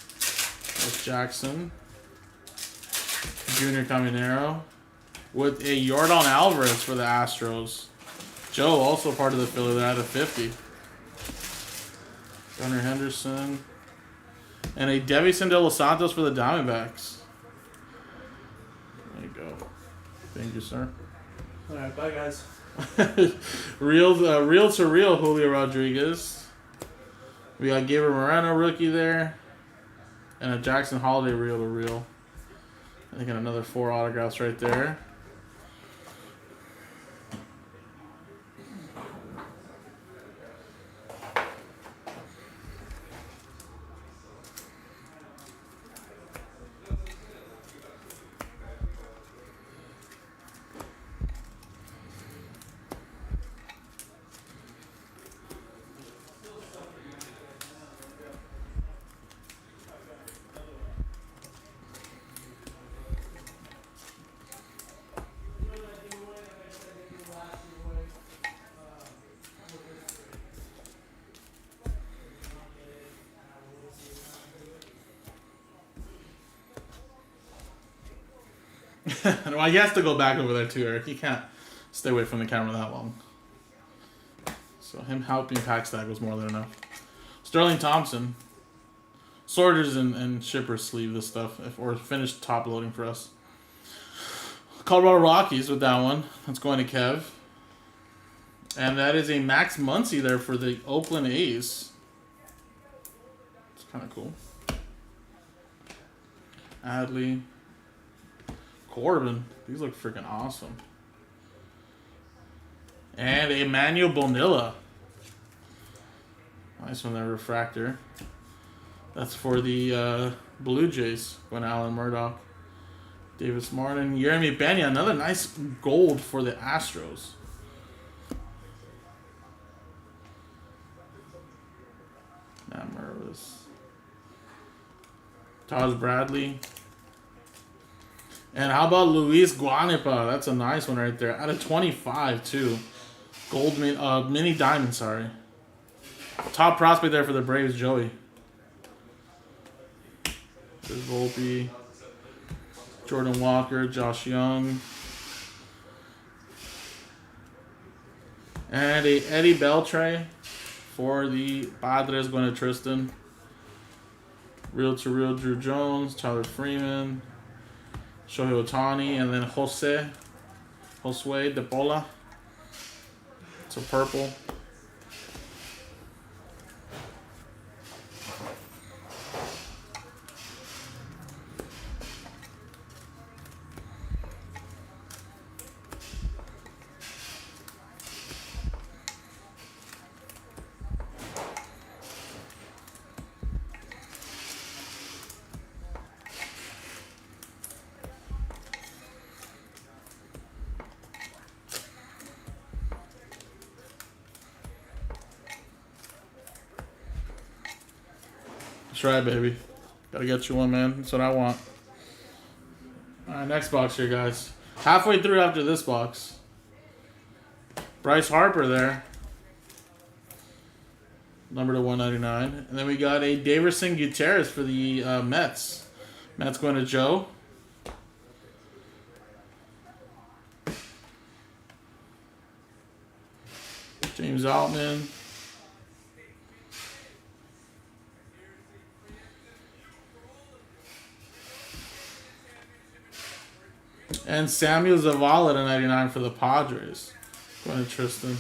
With Jackson. Junior Caminero. With a Yordan Alvarez for the Astros. Joe also part of the filler that had a 50. Gunnar Henderson. And a Devison De Los Santos for the Diamondbacks. There you go. Thank you, sir. Alright, bye guys. Real to real Julio Rodriguez. We got Gabriel Moreno rookie there. And a Jackson Holiday real to real. I think another 4 autographs right there. Well, he has to go back over there too, Eric. He can't stay away from the camera that long. So him helping pack stack was more than enough. Sterling Thompson. Sorters and shippers sleeve this stuff, or finish top loading for us. Colorado Rockies with that one. That's going to Kev. And that is a Max Muncy there for the Oakland A's. It's kind of cool. Adley. Corbin. These look freaking awesome. And Emmanuel Bonilla. Nice one there, refractor. That's for the Blue Jays, when Alan Murdoch. Davis Martin. Yeremy Pena, another nice gold for the Astros. Matt Mervis. Taj Bradley. And how about Luis Guanipa? That's a nice one right there. Out of 25, too. Gold mini diamond, sorry. Top prospect there for the Braves, Joey. There's Volpe. Jordan Walker, Josh Young. And a Eddie Beltre for the Padres going to Tristan. Real to real Drew Jones, Tyler Freeman, Shohei Ohtani, and then Josue De Paula. It's a purple. That's right, baby. Gotta get you one, man. That's what I want. Alright, next box here, guys. Halfway through after this box. Bryce Harper there. Number to 199. And then we got a Daverson Gutierrez for the Mets. Mets going to Joe. James Altman. And Samuel Zavala to 99 for the Padres. Going to Tristan.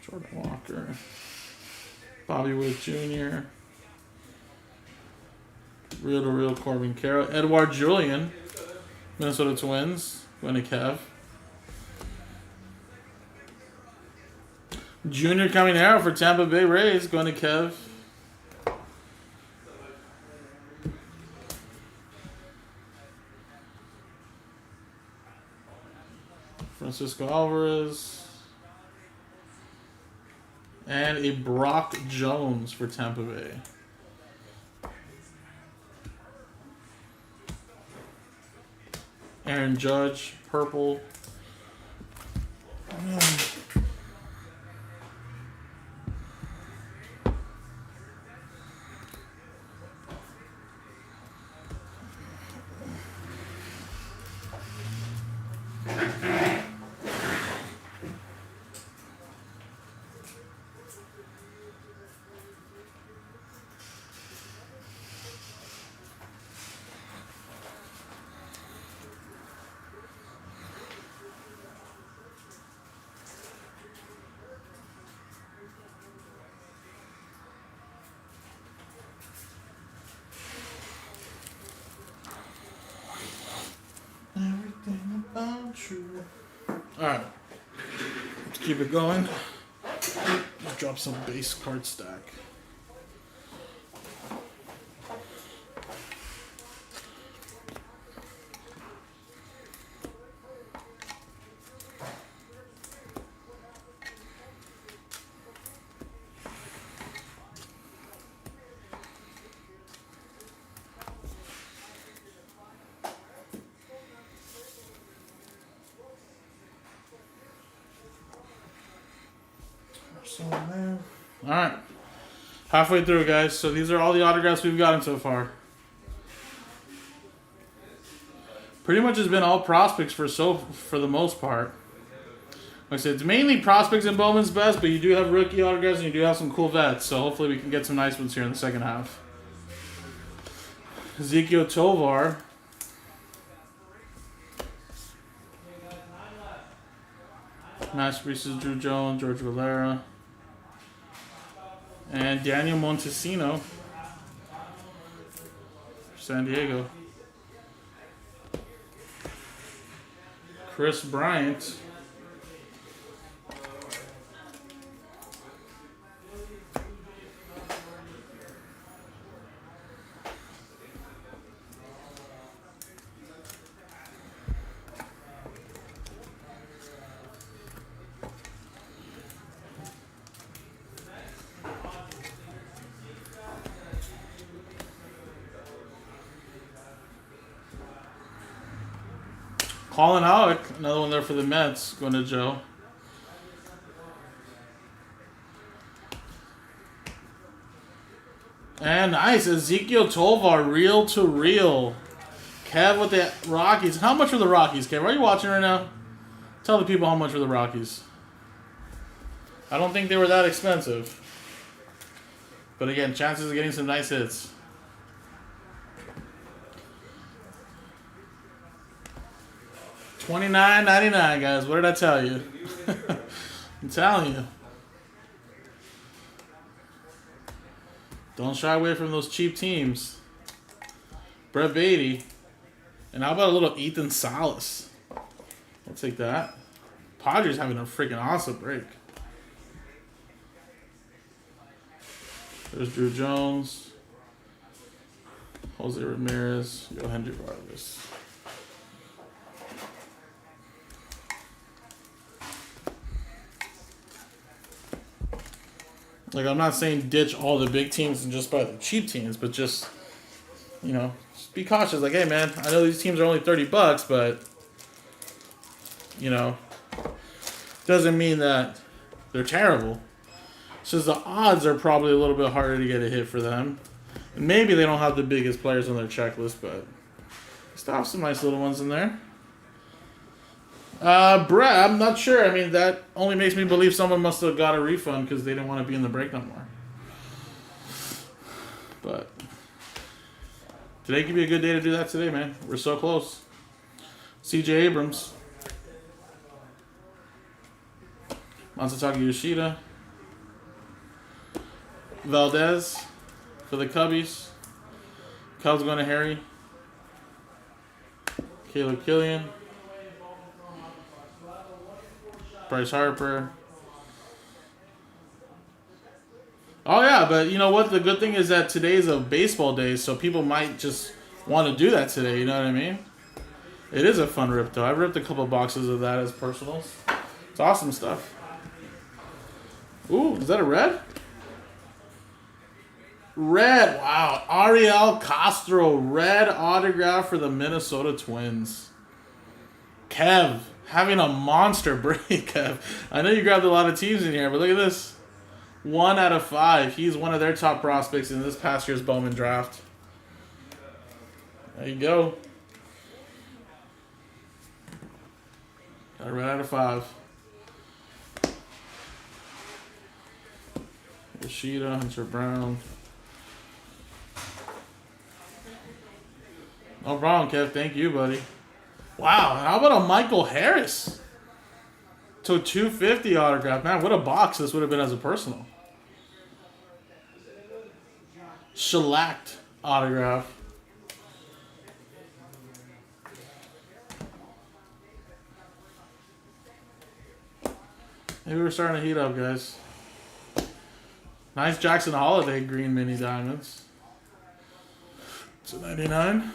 Jordan Walker. Bobby Witt Jr. Real to real Corbin Carroll. Edouard Julien. Minnesota Twins. Going to Kev. Junior Caminero for Tampa Bay Rays. Going to Kev. Francisco Alvarez. And a Brock Jones for Tampa Bay. Aaron Judge, purple. Everything about you. Alright. Let's keep it going. Let's drop some base card stack. Alright. Halfway through, guys. So these are all the autographs we've gotten so far. Pretty much has been all prospects for the most part. Like I said, it's mainly prospects and Bowman's Best, but you do have rookie autographs and you do have some cool vets. So hopefully we can get some nice ones here in the second half. Ezekiel Tovar. Masterpieces, Drew Jones, George Valera. And Daniel Montesino. San Diego. Chris Bryant. Colin Howard, another one there for the Mets, going to Joe. And nice, Ezekiel Tovar, reel to reel. Kev with the Rockies. How much were the Rockies, Kev? Are you watching right now? Tell the people how much were the Rockies. I don't think they were that expensive. But again, chances of getting some nice hits. $29.99, guys. What did I tell you? I'm telling you. Don't shy away from those cheap teams. Brett Beatty. And how about a little Ethan Salas? I'll take that. Padres having a freaking awesome break. There's Drew Jones. Jose Ramirez. Yohandy Vargas. Like, I'm not saying ditch all the big teams and just buy the cheap teams, but just, you know, just be cautious. Like, hey, man, I know these teams are only $30, but, you know, doesn't mean that they're terrible. It's just the odds are probably a little bit harder to get a hit for them. And maybe they don't have the biggest players on their checklist, but still have some nice little ones in there. Brett, I'm not sure. I mean, that only makes me believe someone must have got a refund because they didn't want to be in the break no more. But today could be a good day to do that today, man. We're so close. CJ Abrams. Masataka Yoshida. Valdez for the Cubbies. Cubs going to Harry. Caleb Killian. Bryce Harper. Oh, yeah, but you know what? The good thing is that today is a baseball day, so people might just want to do that today, you know what I mean? It is a fun rip, though. I've ripped a couple boxes of that as personals. It's awesome stuff. Ooh, is that a red? Red, wow. Ariel Castro, red autograph for the Minnesota Twins. Kev. Having a monster break, Kev. I know you grabbed a lot of teams in here, but look at this. 1 out of 5. He's one of their top prospects in this past year's Bowman draft. There you go. Got a red out of 5. Yoshida, Hunter Brown. No problem, Kev. Thank you, buddy. Wow, how about a Michael Harris? To 250 autograph. Man, what a box this would have been as a personal. Shellacked autograph. Maybe we're starting to heat up, guys. Nice Jackson Holiday green mini diamonds. $2.99.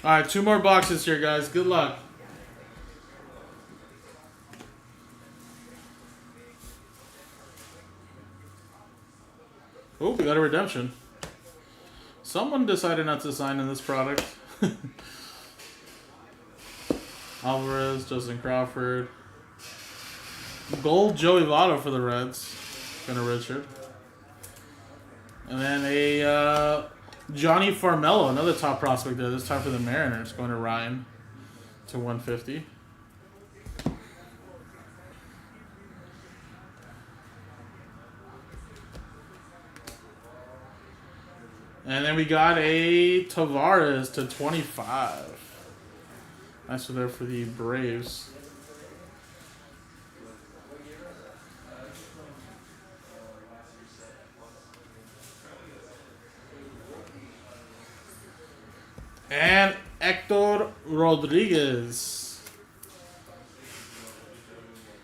All right, 2 more boxes here, guys. Good luck. Oh, we got a redemption. Someone decided not to sign in this product. Alvarez, Justin Crawford. Gold Joey Votto for the Reds. Kind of Richard. And then a Johnny Farmello, another top prospect there. This time for the Mariners, going to Ryan to 150. And then we got a Tavares to 25. Nice one there for the Braves. And Hector Rodriguez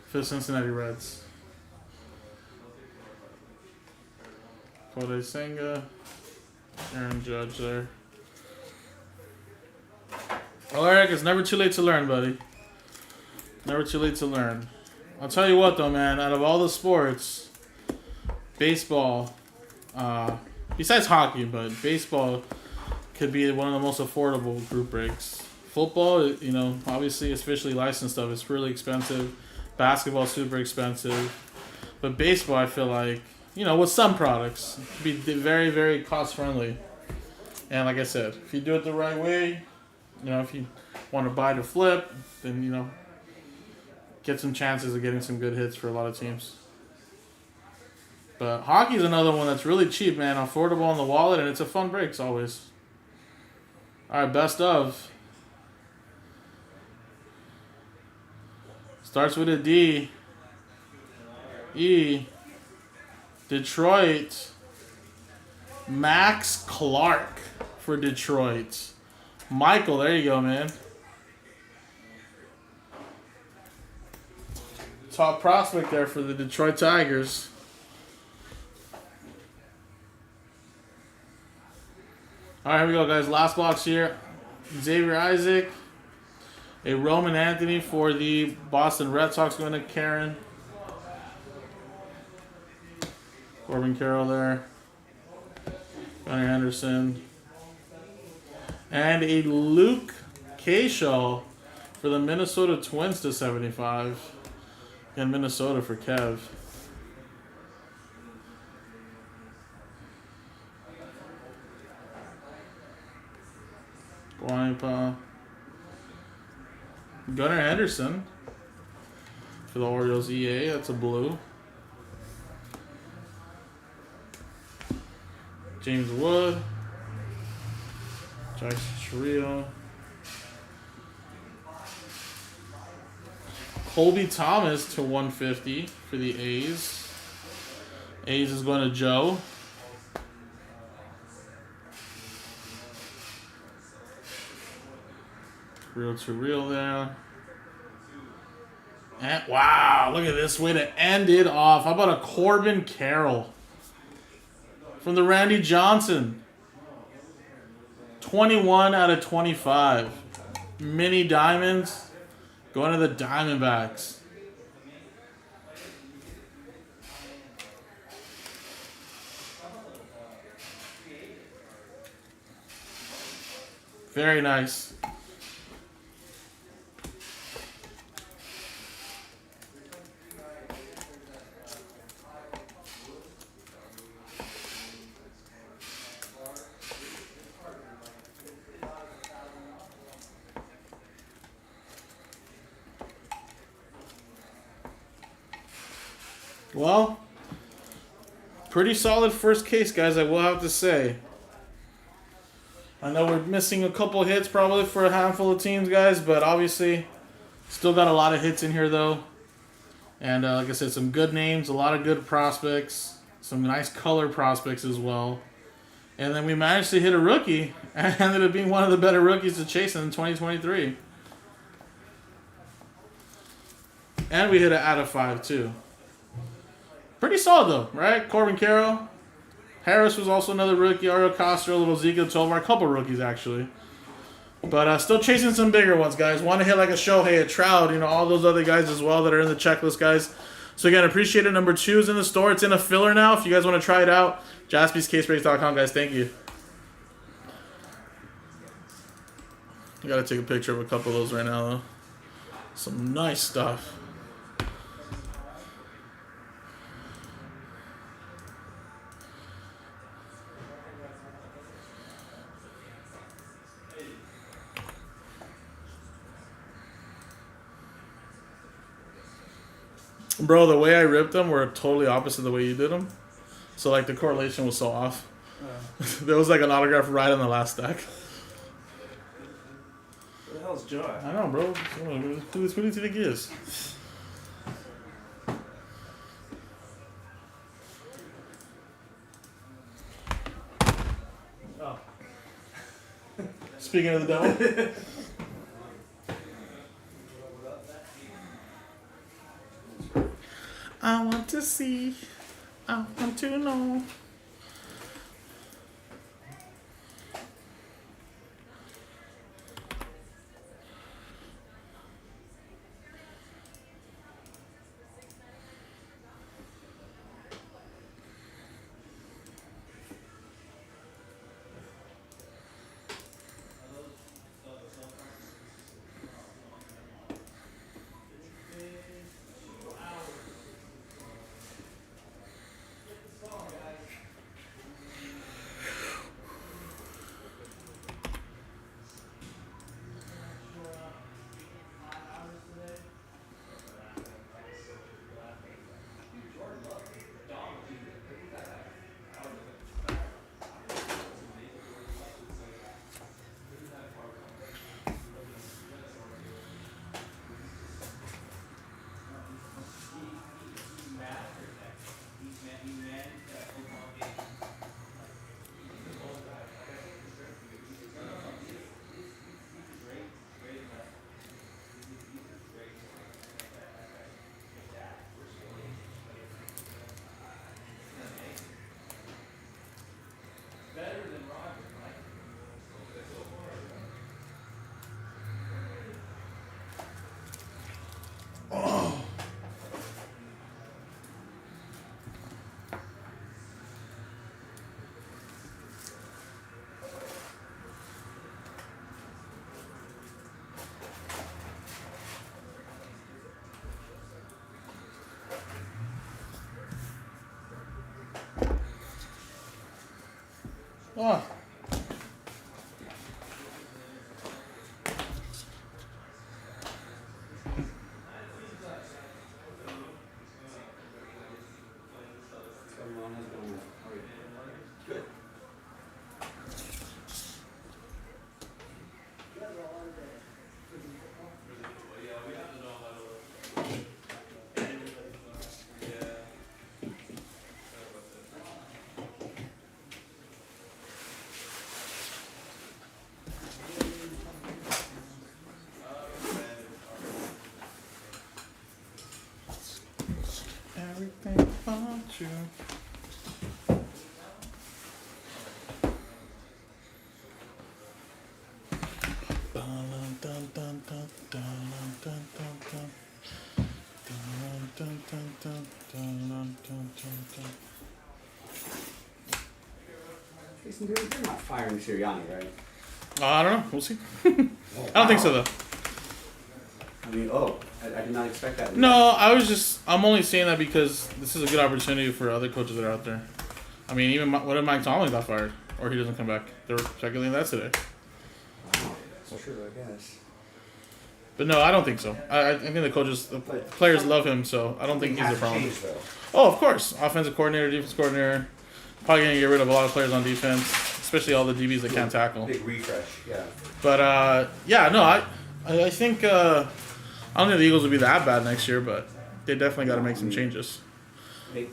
for the Cincinnati Reds. Kodai Senga. Aaron Judge there. Well, Eric, it's never too late to learn, buddy. Never too late to learn. I'll tell you what, though, man. Out of all the sports, baseball, besides hockey, but baseball could be one of the most affordable group breaks. Football, you know, obviously, especially licensed stuff, it's really expensive. Basketball, super expensive. But baseball, I feel like, you know, with some products, it can be very, very cost-friendly. And like I said, if you do it the right way, you know, if you want to buy to flip, then, you know, get some chances of getting some good hits for a lot of teams. But hockey's another one that's really cheap, man. Affordable on the wallet, and it's a fun break, as always. All right, best of. Starts with a D. E. Detroit. Max Clark for Detroit. Michael, there you go, man. Top prospect there for the Detroit Tigers. All right, here we go, guys. Last box here. Xavier Isaac. A Roman Anthony for the Boston Red Sox going to Karen. Corbin Carroll there. Gunnar Henderson. And a Luke Kershaw for the Minnesota Twins to 75. And Minnesota for Kev. Guaypa. Gunnar Henderson for the Orioles EA. That's a blue. James Wood. Jackson Chourio. Colby Thomas to 150 for the A's. A's is going to Joe. Real to real there. And wow, look at this way to end it off. How about a Corbin Carroll from the Randy Johnson? 21 out of 25. Mini diamonds going to the Diamondbacks. Very nice. Well, pretty solid first case, guys, I will have to say. I know we're missing a couple hits probably for a handful of teams, guys, but obviously still got a lot of hits in here, though. And like I said, some good names, a lot of good prospects, some nice color prospects as well. And then we managed to hit a rookie, and ended up being one of the better rookies to chase in 2023. And we hit an out of 5, too. Pretty solid, though, right? Corbin Carroll. Harris was also another rookie. Ariel Castro, little Zeke Tovar. A couple rookies, actually. But still chasing some bigger ones, guys. Want to hit like a Shohei, a Trout, you know, all those other guys as well that are in the checklist, guys. So, again, appreciate it. Number 2 is in the store. It's in a filler now. If you guys want to try it out, jaspyscasebreaks.com, guys. Thank you. I got to take a picture of a couple of those right now, though. Some nice stuff. Bro, the way I ripped them were totally opposite the way you did them. So, like, the correlation was so off. There was, like, an autograph right on the last stack. What the hell's Joy? I know, bro. Who do you think he is? Speaking of the devil. I want to see. I want to know. Oh. Good. Everything about you. Jason, you're not firing Sirianni, right? I don't know. We'll see. I don't think so, though. I mean, I did not expect that. No, I'm only saying that because this is a good opportunity for other coaches that are out there. I mean, even what if Mike Tomlin got fired or he doesn't come back? They were speculating that today. Wow. So true, I guess. But no, I don't think so. I think the players love him, so I don't think he's a problem. Change, though. Oh, of course. Offensive coordinator, defense coordinator. Probably going to get rid of a lot of players on defense, especially all the DBs that can't tackle. Big refresh, yeah. But, yeah, no, I think, I don't think the Eagles will be that bad next year, but they definitely got to make some changes. Nick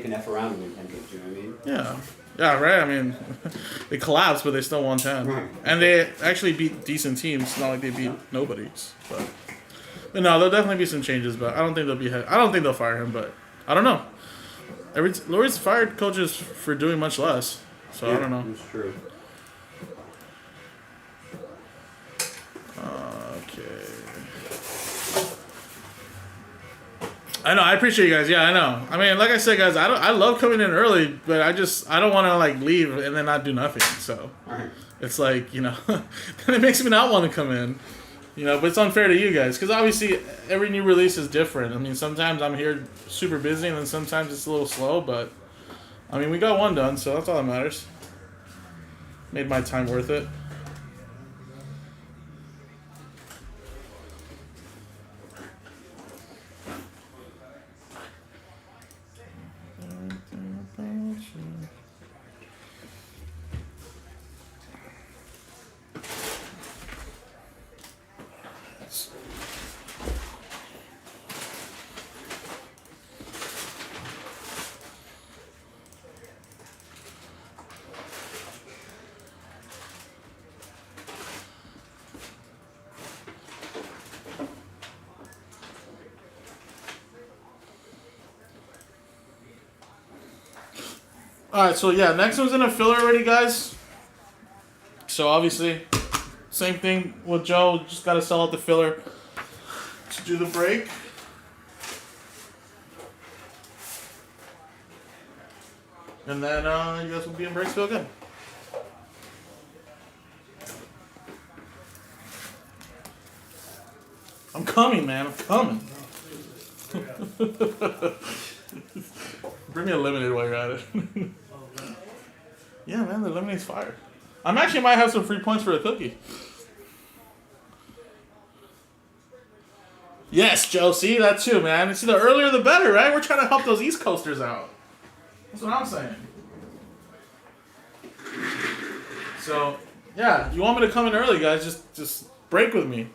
and F around him and you know what I mean? Yeah. Yeah, right. I mean, they collapsed, but they still won 10. Right. And they actually beat decent teams. It's not like they beat nobodies. But no, there'll definitely be some changes. But I don't think they'll fire him. But I don't know. Lurie's fired coaches for doing much less. So yeah, I don't know. That's true. Okay. I know. I appreciate you guys. Yeah, I know. I mean, like I said, guys, I love coming in early, but I don't want to like leave and then not do nothing. So Right. it's like, you know, it makes me not want to come in. You know, but it's unfair to you guys because obviously every new release is different. I mean, sometimes I'm here super busy and then sometimes it's a little slow, but I mean, we got one done, so that's all that matters. Made my time worth it. Alright, so yeah, next one's in a filler already, guys. So obviously, same thing with Joe. Just got to sell out the filler to do the break. And then you guys will be in Breaksville again. I'm coming, man. I'm coming. Bring me a lemonade while you're at it. Yeah, man, the lemonade's fire. I'm actually might have some free points for a cookie. Yes, Joe. See that too, man. See, the earlier the better, right? We're trying to help those East Coasters out. That's what I'm saying. So, yeah, you want me to come in early, guys? Just break with me.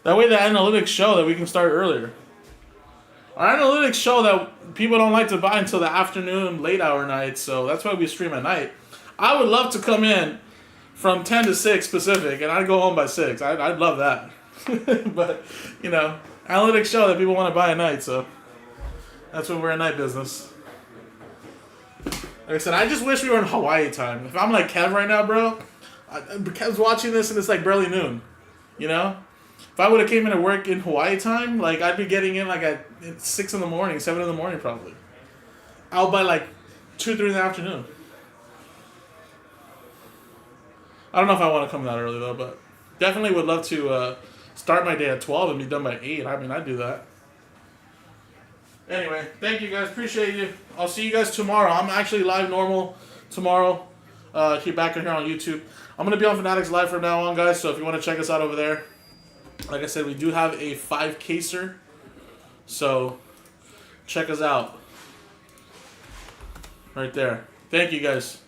That way, the analytics show that we can start earlier. Our analytics show that people don't like to buy until the afternoon, late hour nights. So that's why we stream at night. I would love to come in from 10 to 6 Pacific, and I'd go home by 6. I'd love that. But, you know, analytics show that people want to buy at night, so that's why we're in night business. Like I said, I just wish we were in Hawaii time. If I'm like Kev right now, bro, Kev's watching this and it's like barely noon, you know? If I would have came into work in Hawaii time, like I'd be getting in like at 6 in the morning, 7 in the morning probably. Out by like 2, 3 in the afternoon. I don't know if I want to come that early though, but definitely would love to start my day at 12 and be done by 8. I mean, I'd do that. Anyway, thank you guys. Appreciate you. I'll see you guys tomorrow. I'm actually live normal tomorrow. Here back in here on YouTube. I'm going to be on Fanatics Live from now on, guys, so if you want to check us out over there. Like I said, we do have a 5-caser, so check us out. Right there. Thank you, guys.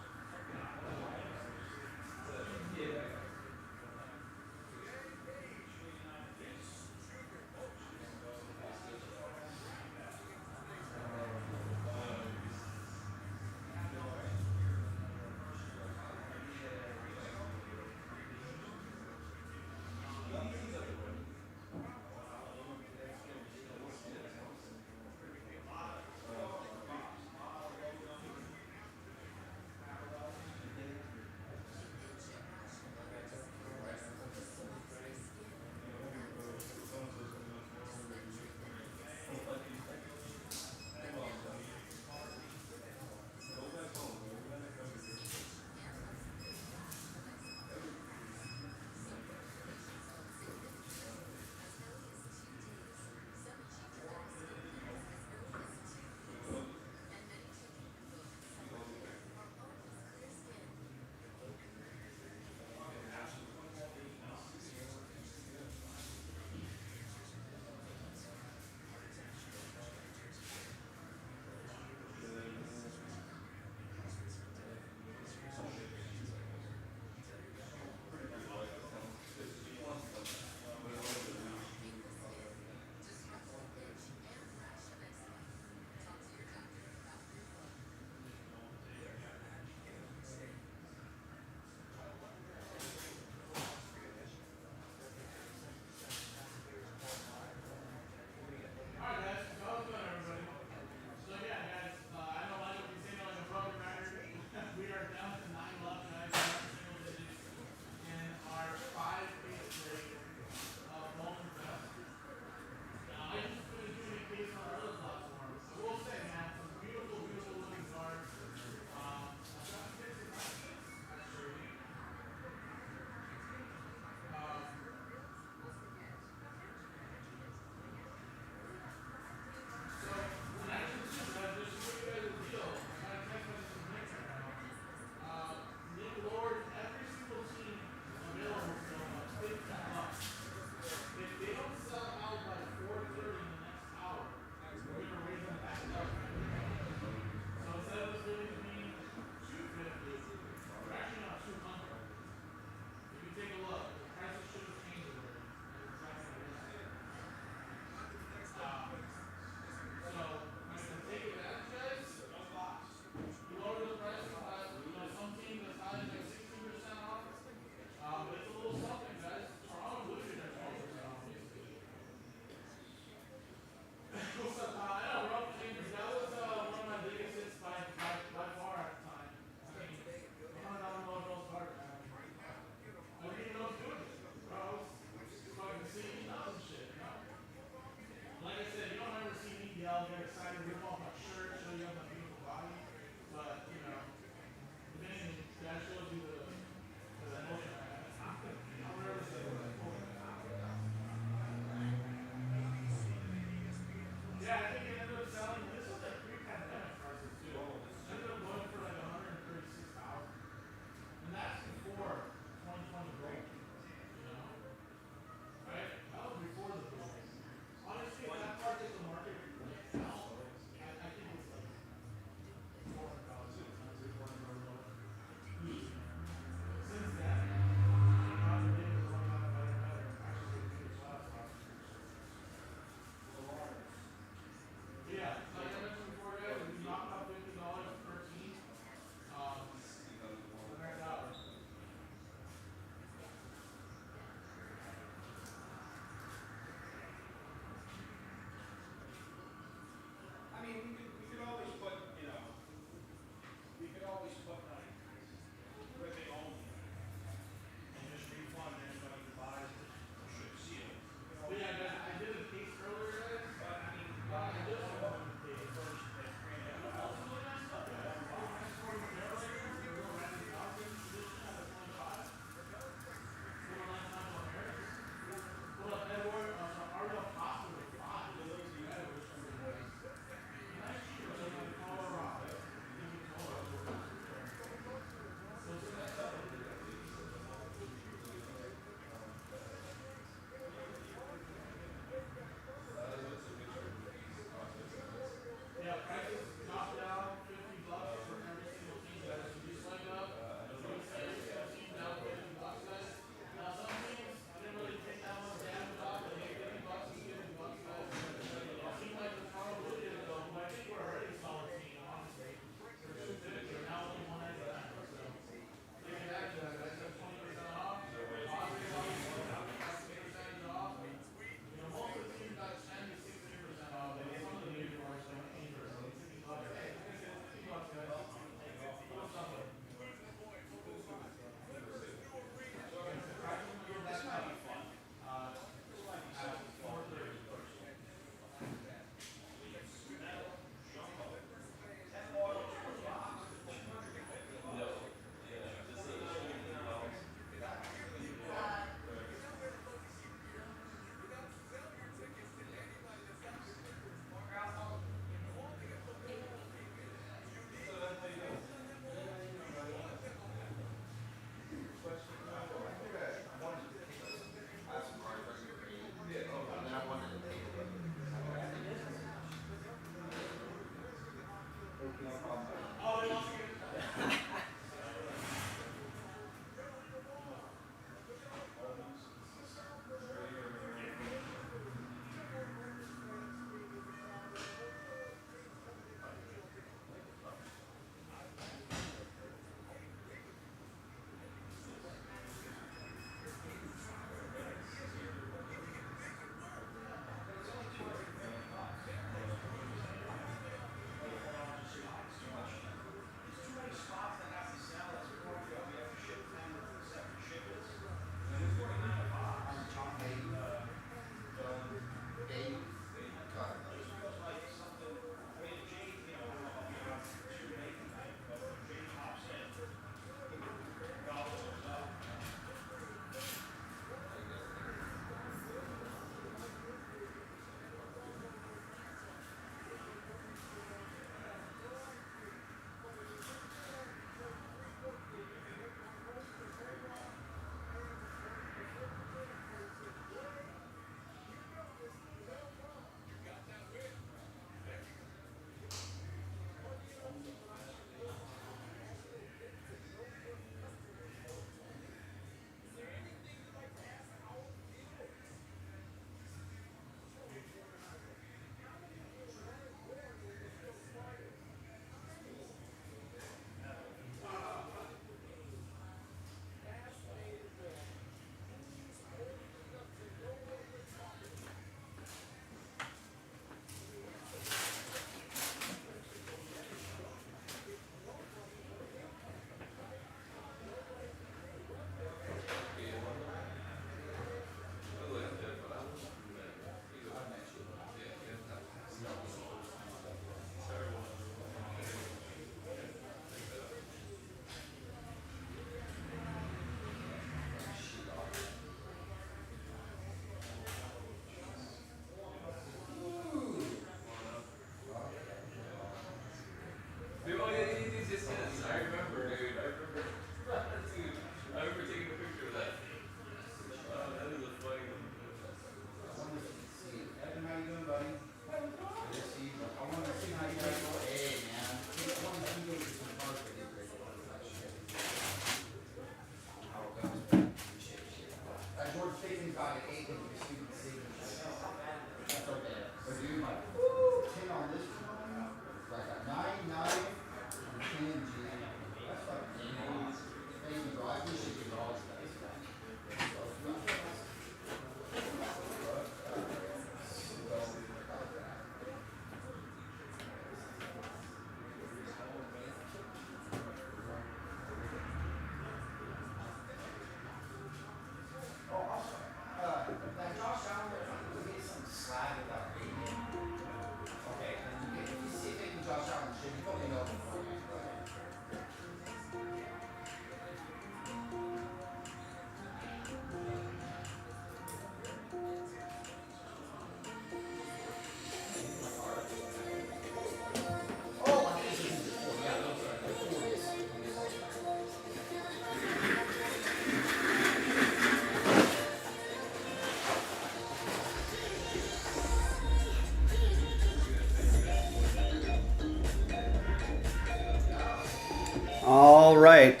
All right.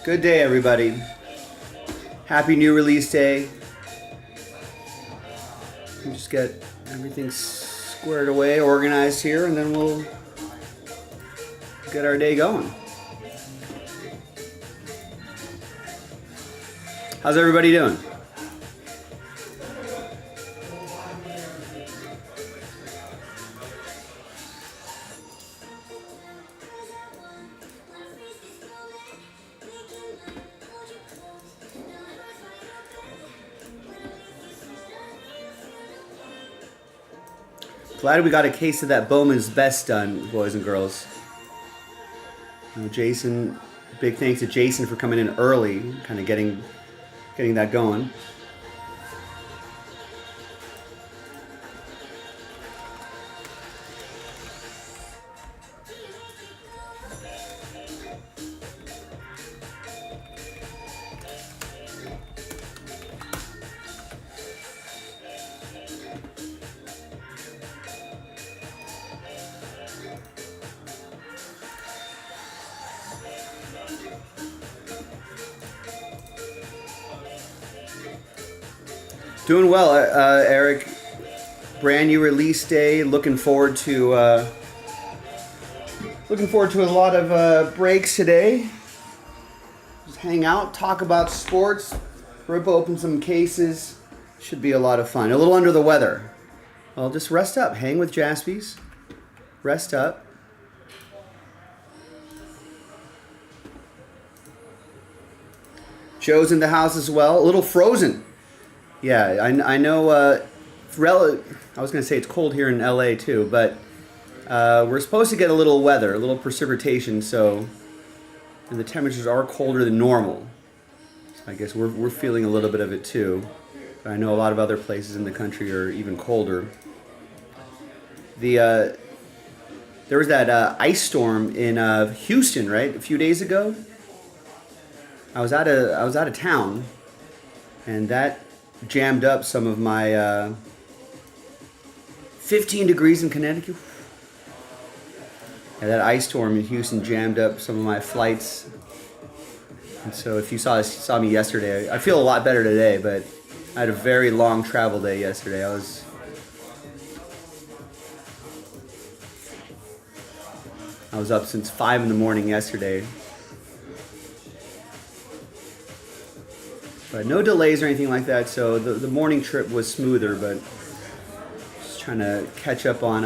Good day, everybody. Happy new release day. We'll just get everything squared away, organized here, and then we'll get our day going. How's everybody doing? Glad we got a case of that Bowman's Best done, boys and girls. You know, Jason, big thanks to Jason for coming in early, kind of getting that going. Doing well, Eric. Brand new release day. Looking forward to a lot of breaks today. Just hang out, talk about sports, rip open some cases. Should be a lot of fun. A little under the weather. Well, just rest up. Hang with Jaspys. Rest up. Joe's in the house as well. A little frozen. Yeah, I know. I was going to say it's cold here in LA too, but we're supposed to get a little weather, a little precipitation, so and the temperatures are colder than normal. So I guess we're feeling a little bit of it too. But I know a lot of other places in the country are even colder. There was that ice storm in Houston, right? A few days ago. I was out of town, and that jammed up some of my 15 degrees in Connecticut. Yeah, that ice storm in Houston jammed up some of my flights. And so if you saw me yesterday, I feel a lot better today, but I had a very long travel day yesterday. I was up since 5 in the morning yesterday. But no delays or anything like that, so the morning trip was smoother, but just trying to catch up on,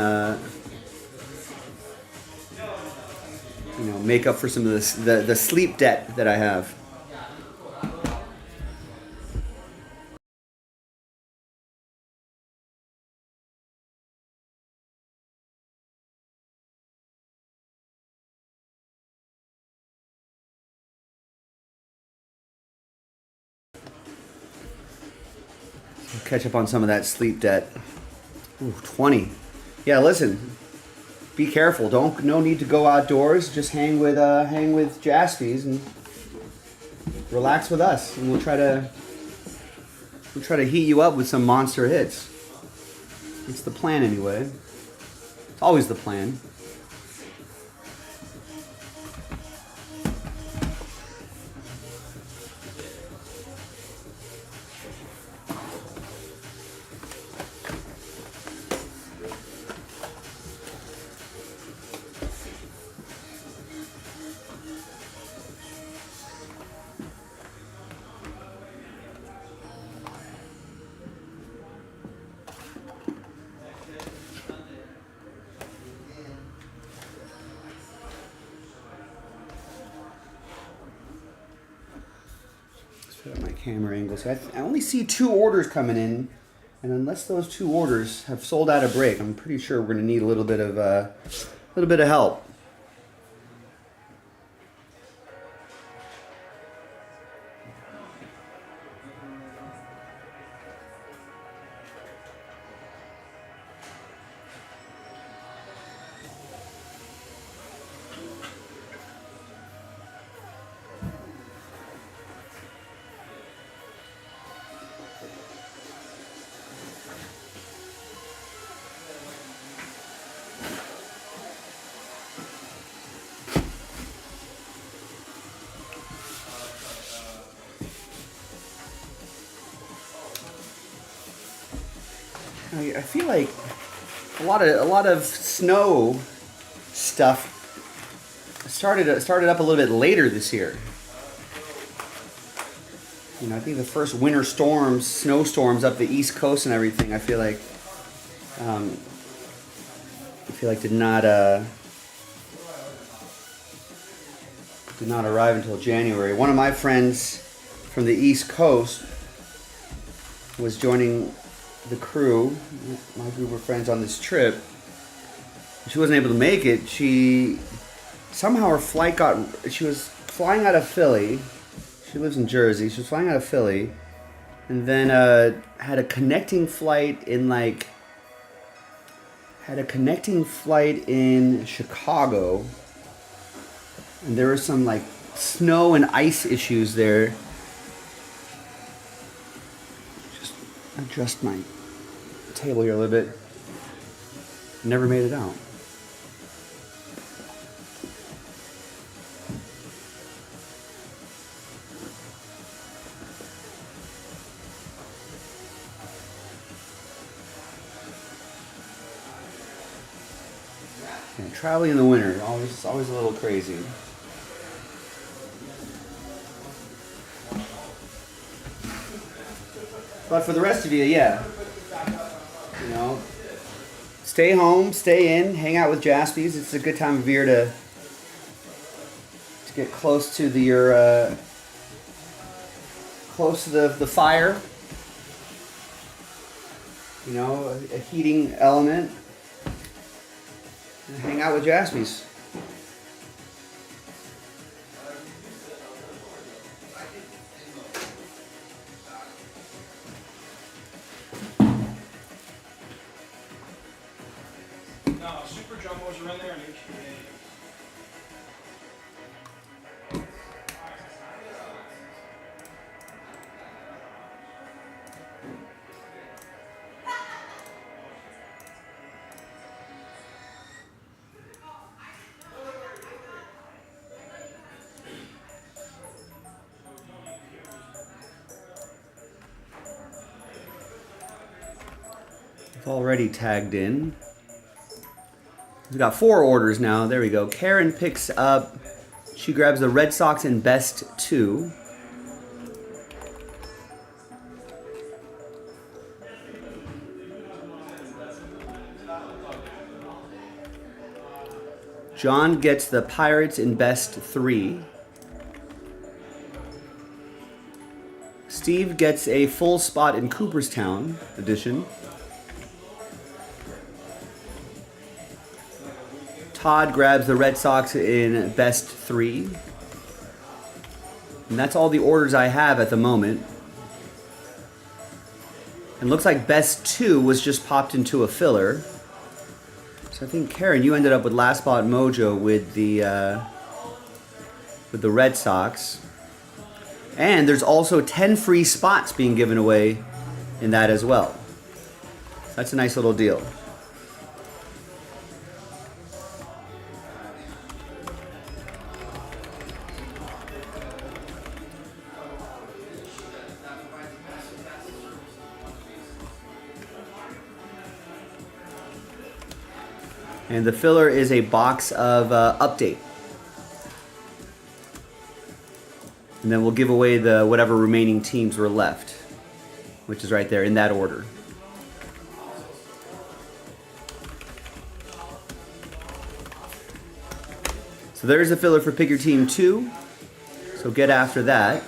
make up for some of the sleep debt that I have. Catch up on some of that sleep debt. Ooh, 20. Yeah, listen. Be careful. No need to go outdoors. Just hang with Jaspys and relax with us, and we'll try to heat you up with some monster hits. It's the plan anyway. It's always the plan. Camera angle. So I only see 2 orders coming in, and unless those 2 orders have sold out a break, I'm pretty sure we're going to need a little bit of help. I feel like a lot of snow stuff started up a little bit later this year. You know, I think the first winter storms, snowstorms up the East Coast and everything, I feel like did not arrive until January. One of my friends from the East Coast was joining the crew, my group of friends on this trip. She wasn't able to make it. Somehow her flight she was flying out of Philly. She lives in Jersey. She was flying out of Philly and then had a connecting flight in Chicago. And there were some like snow and ice issues there. Just adjust my table here a little bit. Never made it out. Yeah, traveling in the winter, always a little crazy. But for the rest of you, yeah. You know, stay home, stay in, hang out with Jaspys. It's a good time of year to get close to the fire. You know, a heating element. And hang out with Jaspys. No, super jumbos are in there and already tagged in. We've got 4 orders now. There we go. Karen picks up. She grabs the Red Sox in best 2. John gets the Pirates in best 3. Steve gets a full spot in Cooperstown edition. Todd grabs the Red Sox in best 3. And that's all the orders I have at the moment. And looks like best 2 was just popped into a filler. So I think, Karen, you ended up with Last Spot Mojo with the Red Sox. And there's also 10 free spots being given away in that as well. So that's a nice little deal. And the filler is a box of Update. And then we'll give away the whatever remaining teams were left, which is right there in that order. So there's the filler for Pick Your Team 2. So get after that.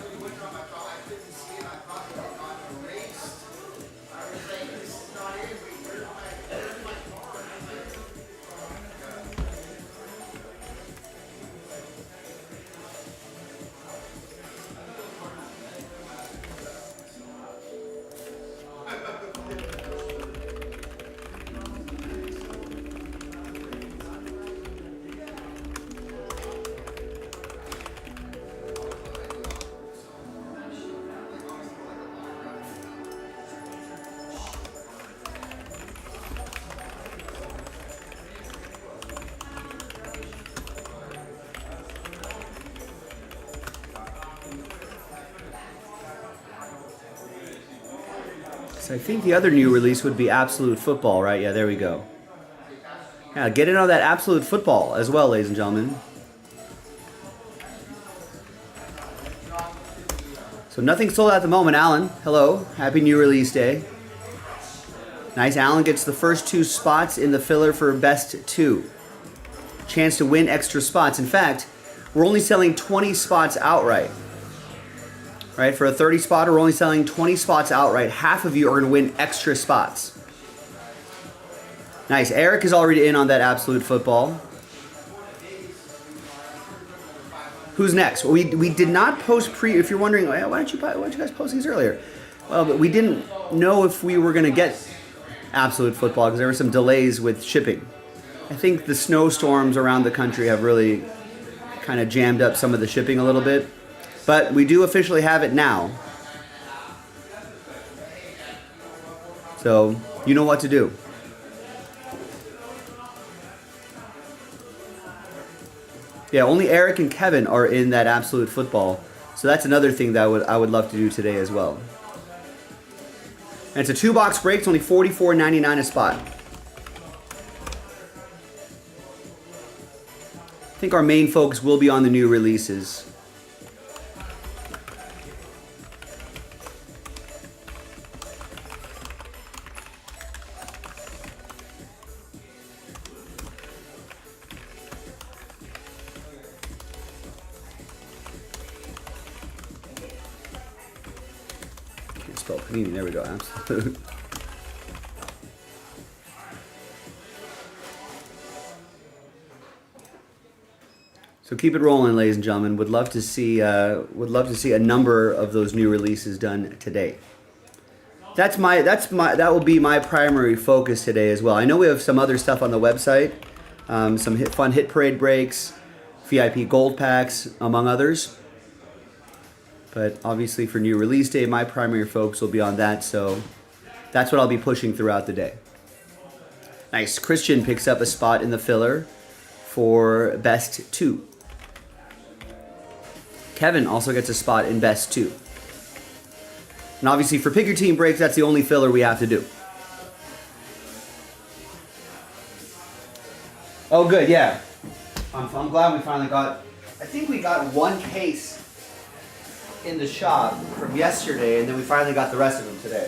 So I think the other new release would be Absolute Football, right? Yeah, there we go. Yeah, get in on that Absolute Football as well, ladies and gentlemen. So nothing sold at the moment. Alan, hello. Happy new release day. Nice. Alan gets the first 2 spots in the filler for best 2. Chance to win extra spots. In fact, we're only selling 20 spots outright. Right? For a 30 spotter, we're only selling 20 spots outright. Half of you are going to win extra spots. Nice. Eric is already in on that Absolute Football. Who's next? Well, we did not post if you're wondering, why didn't you guys post these earlier? Well, but we didn't know if we were going to get Absolute Football because there were some delays with shipping. I think the snowstorms around the country have really kind of jammed up some of the shipping a little bit. But we do officially have it now. So you know what to do. Yeah, only Eric and Kevin are in that Absolute Football. So that's another thing that I would love to do today as well. And it's a 2-box break. It's only $44.99 a spot. I think our main focus will be on the new releases. Spell panini. There we go. Absolute. So keep it rolling, ladies and gentlemen. Would love to see a number of those new releases done today. That will be my primary focus today as well. I know we have some other stuff on the website, some fun hit parade breaks, VIP gold packs, among others. But obviously for new release day, my primary focus will be on that, so that's what I'll be pushing throughout the day. Nice. Christian picks up a spot in the filler for best 2. Kevin also gets a spot in best 2. And obviously for pick your team breaks, that's the only filler we have to do. Oh, good, yeah. I'm glad we finally got, I think we got 1 case in the shop from yesterday, and then we finally got the rest of them today.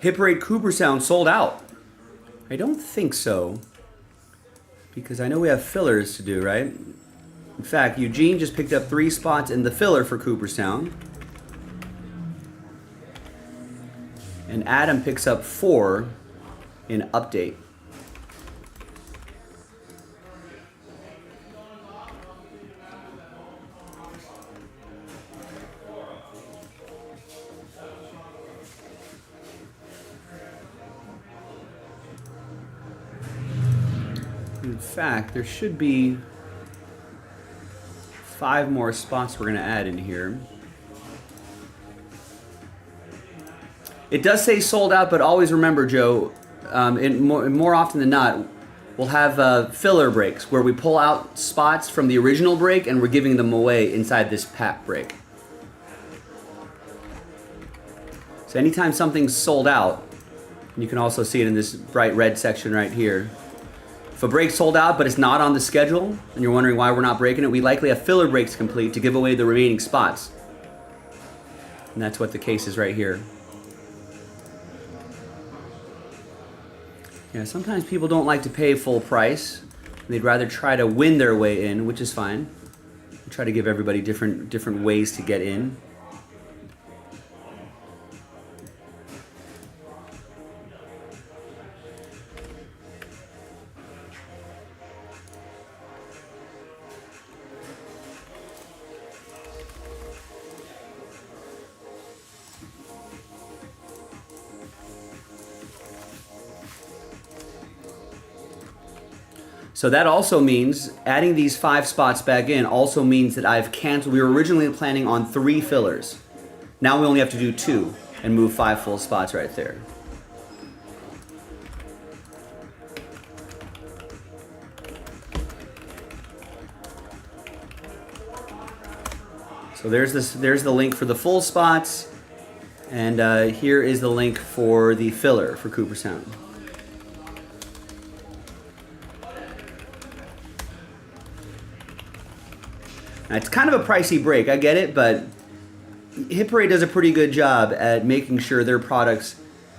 Hit Parade Cooperstown sold out. I don't think so. Because I know we have fillers to do, right? In fact, Eugene just picked up 3 spots in the filler for Cooperstown. And Adam picks up 4 in Update. fact, there should be 5 more spots we're going to add in here. It does say sold out, but always remember, Joe, more often than not, we'll have filler breaks where we pull out spots from the original break and we're giving them away inside this pack break. So anytime something's sold out, you can also see it in this bright red section right here. If a break's sold out but it's not on the schedule and you're wondering why we're not breaking it, we likely have filler breaks complete to give away the remaining spots. And that's what the case is right here. Yeah, sometimes people don't like to pay full price. They'd rather try to win their way in, which is fine. We try to give everybody different ways to get in. So that also means adding these 5 spots back in also means that I've canceled. We were originally planning on 3 fillers. Now we only have to do 2 and move 5 full spots right there. So there's the link for the full spots, and here is the link for the filler for Cooperstown. Now, it's kind of a pricey break, I get it, but Hit Parade does a pretty good job at making sure their products,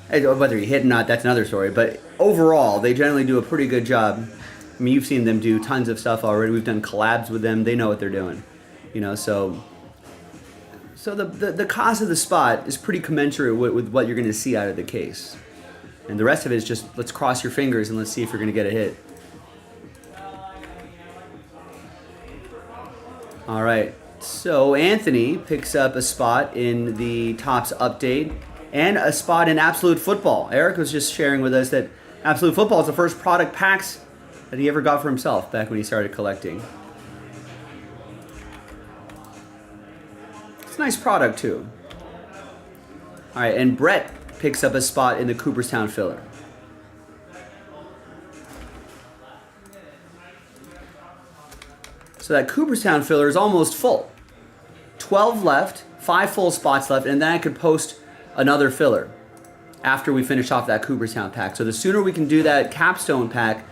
whether you hit or not, that's another story, but overall, they generally do a pretty good job. I mean, you've seen them do tons of stuff already. We've done collabs with them. They know what they're doing, you know, so the cost of the spot is pretty commensurate with what you're going to see out of the case. And the rest of it is just, let's cross your fingers and let's see if you're going to get a hit. All right, so Anthony picks up a spot in the Topps update and a spot in Absolute Football. Eric was just sharing with us that Absolute Football is the first product packs that he ever got for himself back when he started collecting. It's a nice product too. All right, and Brett picks up a spot in the Cooperstown filler. So that Cooperstown filler is almost full. 12 left, 5 full spots left, and then I could post another filler after we finish off that Cooperstown pack. So the sooner we can do that capstone pack,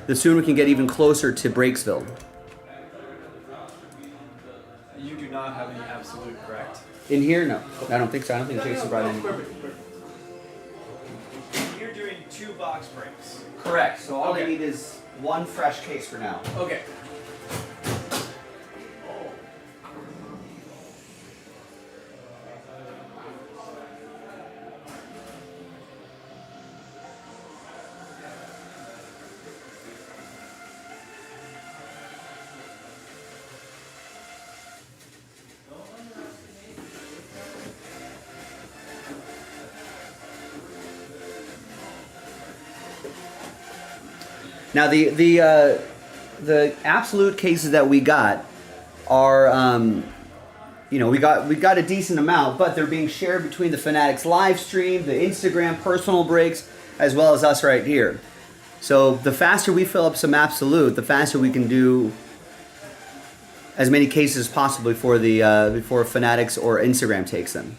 the sooner we can get even closer to Breaksville. You do not have any absolute, correct? In here, no. I don't think so. I don't think Jason brought any. Perfect. You're doing 2 box breaks. Correct. So all I need is 1 fresh case for now. Okay. Now the absolute cases that we got are, you know, we got a decent amount, but they're being shared between the Fanatics live stream, the Instagram personal breaks, as well as us right here. So the faster we fill up some absolute, the faster we can do as many cases as possible before Fanatics or Instagram takes them.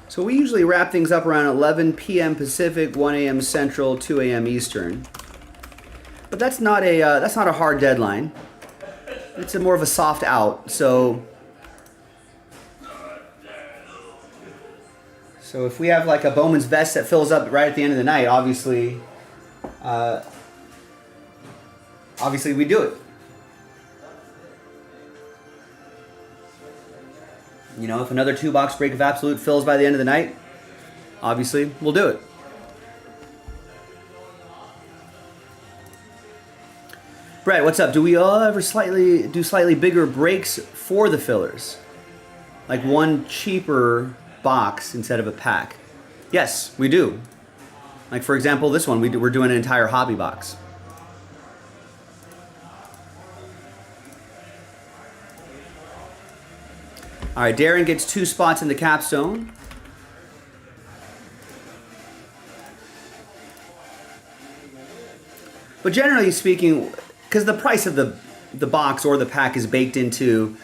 So we usually wrap things up around 11 p.m. Pacific, 1 a.m. Central, 2 a.m. Eastern. But that's not a hard deadline. It's more of a soft out. So if we have like a Bowman's Best that fills up right at the end of the night, obviously we do it. You know, if another 2-box break of absolute fills by the end of the night, obviously we'll do it. Brett, what's up? Do we all ever do slightly bigger breaks for the fillers? Like one cheaper box instead of a pack? Yes, we do. Like for example, this one, we're doing an entire hobby box. All right, Darren gets 2 spots in the capstone. But generally speaking, because the price of the box or the pack is baked into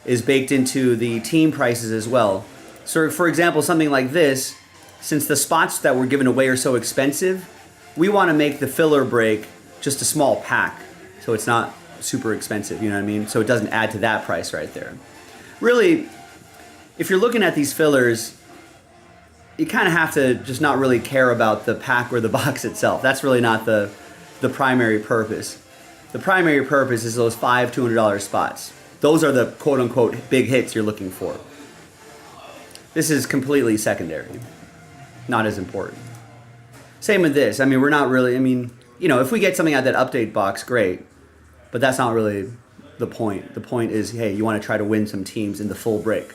the team prices as well. So for example, something like this, since the spots that were given away are so expensive, we want to make the filler break just a small pack, so it's not super expensive, you know what I mean? So it doesn't add to that price right there. Really, if you're looking at these fillers, you kind of have to just not really care about the pack or the box itself. That's really not the primary purpose. The primary purpose is those 5 $200 spots. Those are the quote-unquote big hits you're looking for. This is completely secondary. Not as important. Same with this. I mean, we're not really, I mean, you know, if we get something out of that update box, great. But that's not really the point. The point is, hey, you want to try to win some teams in the full break.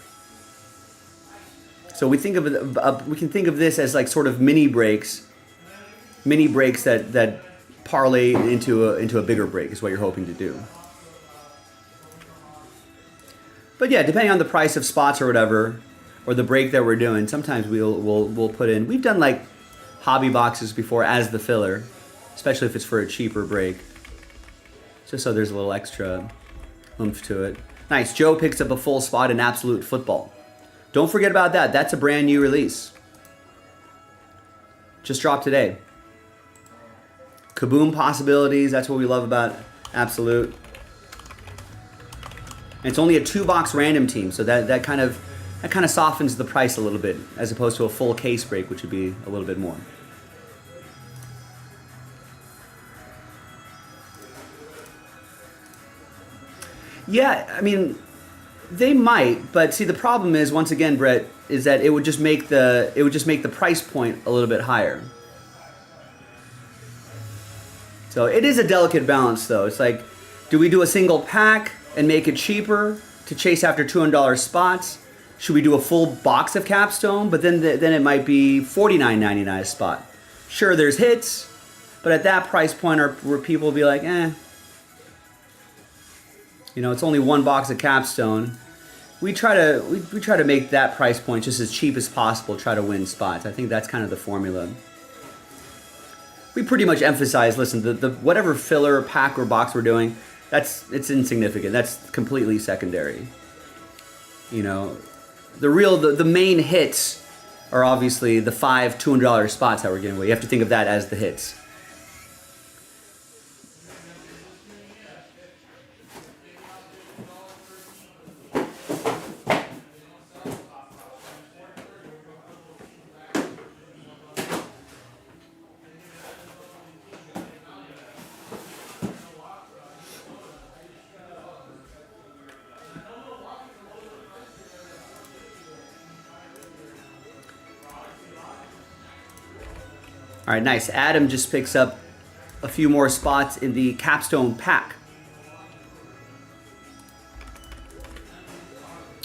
So we think of we can think of this as like sort of mini breaks that parlay into a bigger break is what you're hoping to do. But yeah, depending on the price of spots or whatever, or the break that we're doing, sometimes we'll put in. We've done like hobby boxes before as the filler, especially if it's for a cheaper break, just so there's a little extra oomph to it. Nice. Joe picks up a full spot in Absolute Football. Don't forget about that. That's a brand new release. Just dropped today. Kaboom possibilities. That's what we love about Absolute. And it's only a 2-box random team, so that kind of softens the price a little bit, as opposed to a full case break, which would be a little bit more. Yeah, I mean, they might, but see, the problem is, once again, Brett, is that it would just make the price point a little bit higher. So it is a delicate balance, though. It's like, do we do a single pack and make it cheaper to chase after $200 spots? Should we do a full box of capstone? But then it might be $49.99 a spot. Sure, there's hits, but at that price point, where people will be like, you know, it's only 1 box of capstone. We try to make that price point just as cheap as possible. Try to win spots. I think that's kind of the formula. We pretty much emphasize, listen, the whatever filler, pack, or box we're doing, it's insignificant. That's completely secondary. You know, the main hits are obviously the 5 $200 spots that we're giving away. You have to think of that as the hits. All right, nice. Adam just picks up a few more spots in the capstone pack.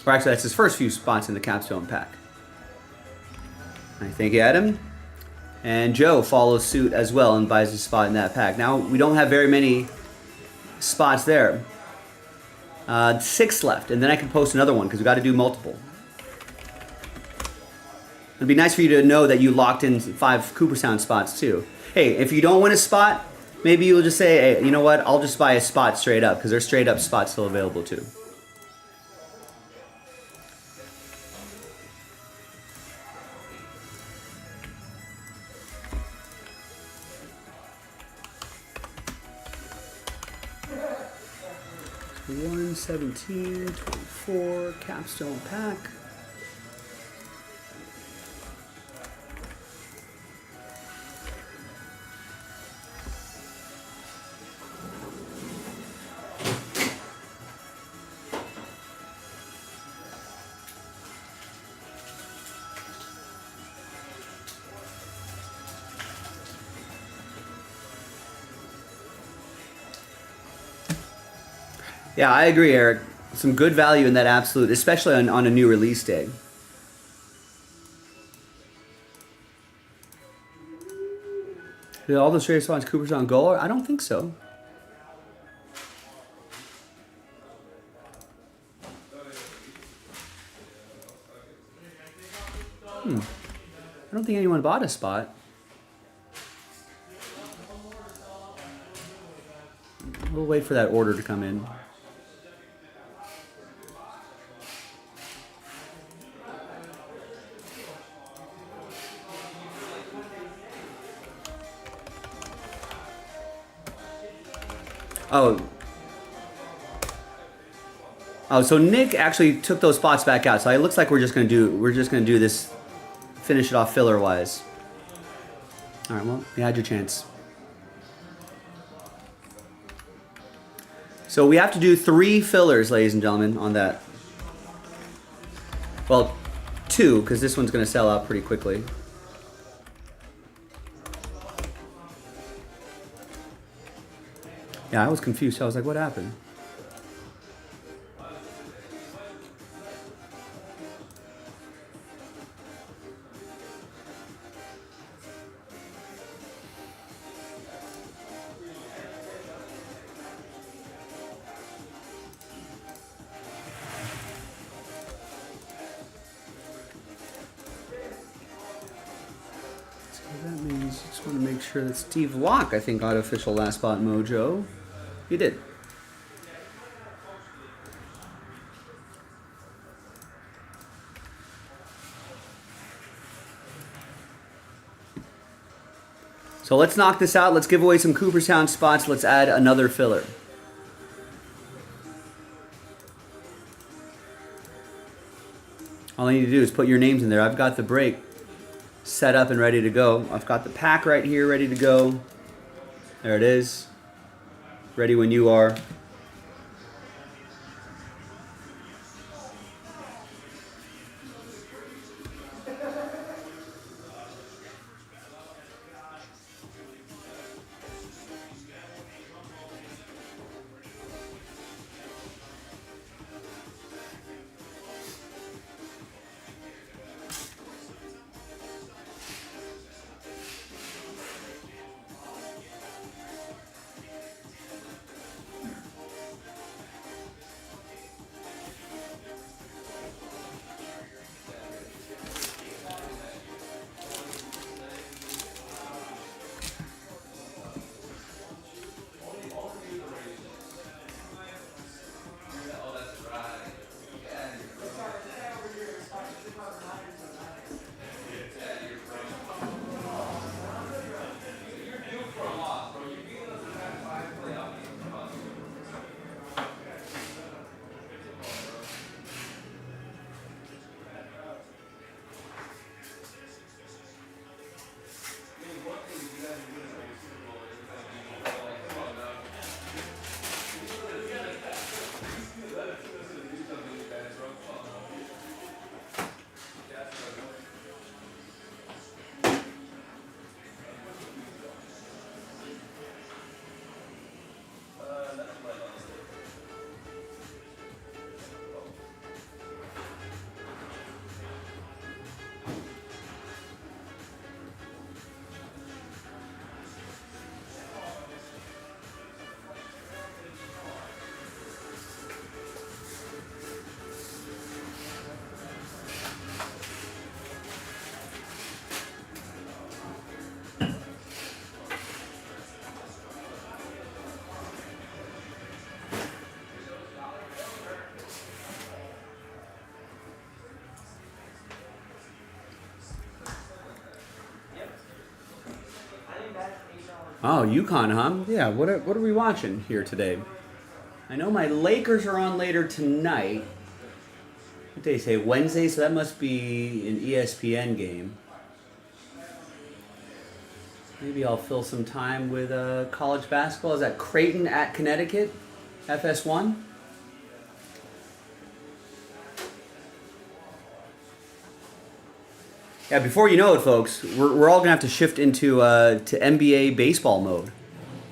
Or actually, that's his first few spots in the capstone pack. Thank you, Adam. And Joe follows suit as well and buys a spot in that pack. Now, we don't have very many spots there. 6 left, and then I can post another one because we got to do multiple. It'd be nice for you to know that you locked in 5 Cooperstown spots too. Hey, if you don't win a spot, maybe you'll just say, hey, you know what, I'll just buy a spot straight up, because there's straight up spots still available too. $117.24 capstone pack. Yeah, I agree, Eric. Some good value in that absolute, especially on a new release day. Did all the straight spots Cooper's on goal? I don't think so. I don't think anyone bought a spot. We'll wait for that order to come in. Oh, so Nick actually took those spots back out. So it looks like we're just gonna do this, finish it off filler wise. All right, well, you had your chance. So we have to do 3 fillers, ladies and gentlemen, on that. Well, 2, because this one's gonna sell out pretty quickly. Yeah, I was confused. I was like, what happened? So that means I just want to make sure that Steve Locke, I think, got official last spot mojo. He did. So let's knock this out. Let's give away some Cooperstown spots. Let's add another filler. All I need to do is put your names in there. I've got the break set up and ready to go. I've got the pack right here ready to go. There it is. Ready when you are. Oh, UConn, huh? Yeah, what are we watching here today? I know my Lakers are on later tonight. What did they say? Wednesday, so that must be an ESPN game. Maybe I'll fill some time with college basketball. Is that Creighton at Connecticut? FS1? Yeah, before you know it, folks, we're all going to have to shift into to NBA baseball mode.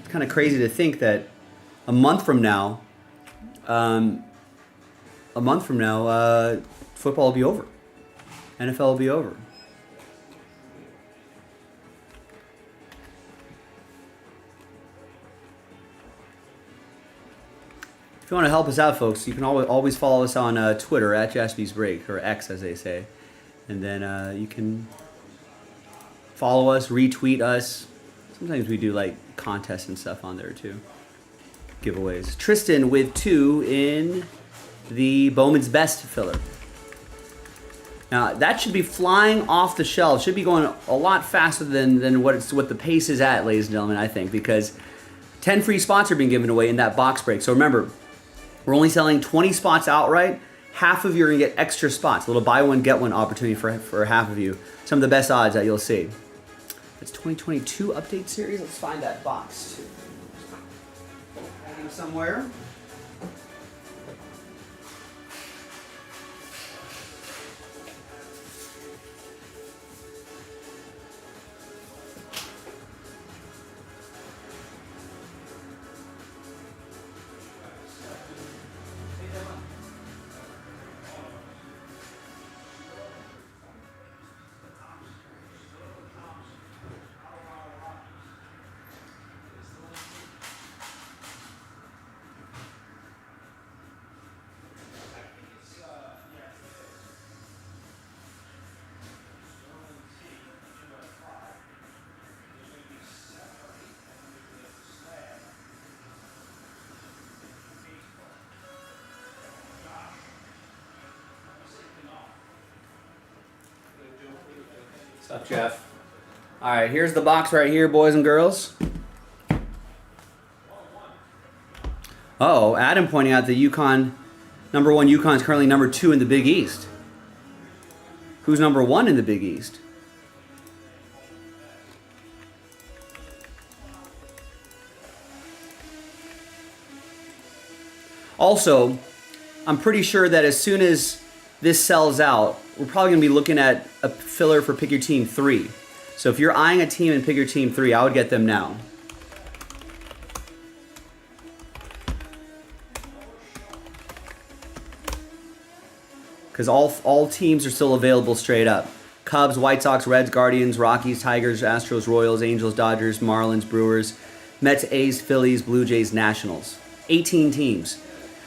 It's kind of crazy to think that a month from now, a month from now, football will be over. NFL will be over. If you want to help us out, folks, you can always follow us on Twitter at Jaspy's Break, or X as they say. And then you can follow us, retweet us. Sometimes we do like contests and stuff on there too. Giveaways. Tristan with 2 in the Bowman's Best filler. Now that should be flying off the shelf. Should be going a lot faster than what the pace is at, ladies and gentlemen, I think, because 10 free spots are being given away in that box break. So remember, we're only selling 20 spots outright. Half of you are going to get extra spots. A little buy one, get one opportunity for half of you. Some of the best odds that you'll see. It's 2022 update series. Let's find that box too. Hanging somewhere. What's up, Jeff? All right, here's the box right here, boys and girls. Oh, Adam pointing out the UConn, number 1 UConn is currently number 2 in the Big East. Who's number 1 in the Big East? Also, I'm pretty sure that as soon as this sells out, we're probably going to be looking at a filler for Pick Your Team 3. So if you're eyeing a team in Pick Your Team 3, I would get them now. Because all teams are still available straight up. Cubs, White Sox, Reds, Guardians, Rockies, Tigers, Astros, Royals, Angels, Dodgers, Marlins, Brewers, Mets, A's, Phillies, Blue Jays, Nationals. 18 teams.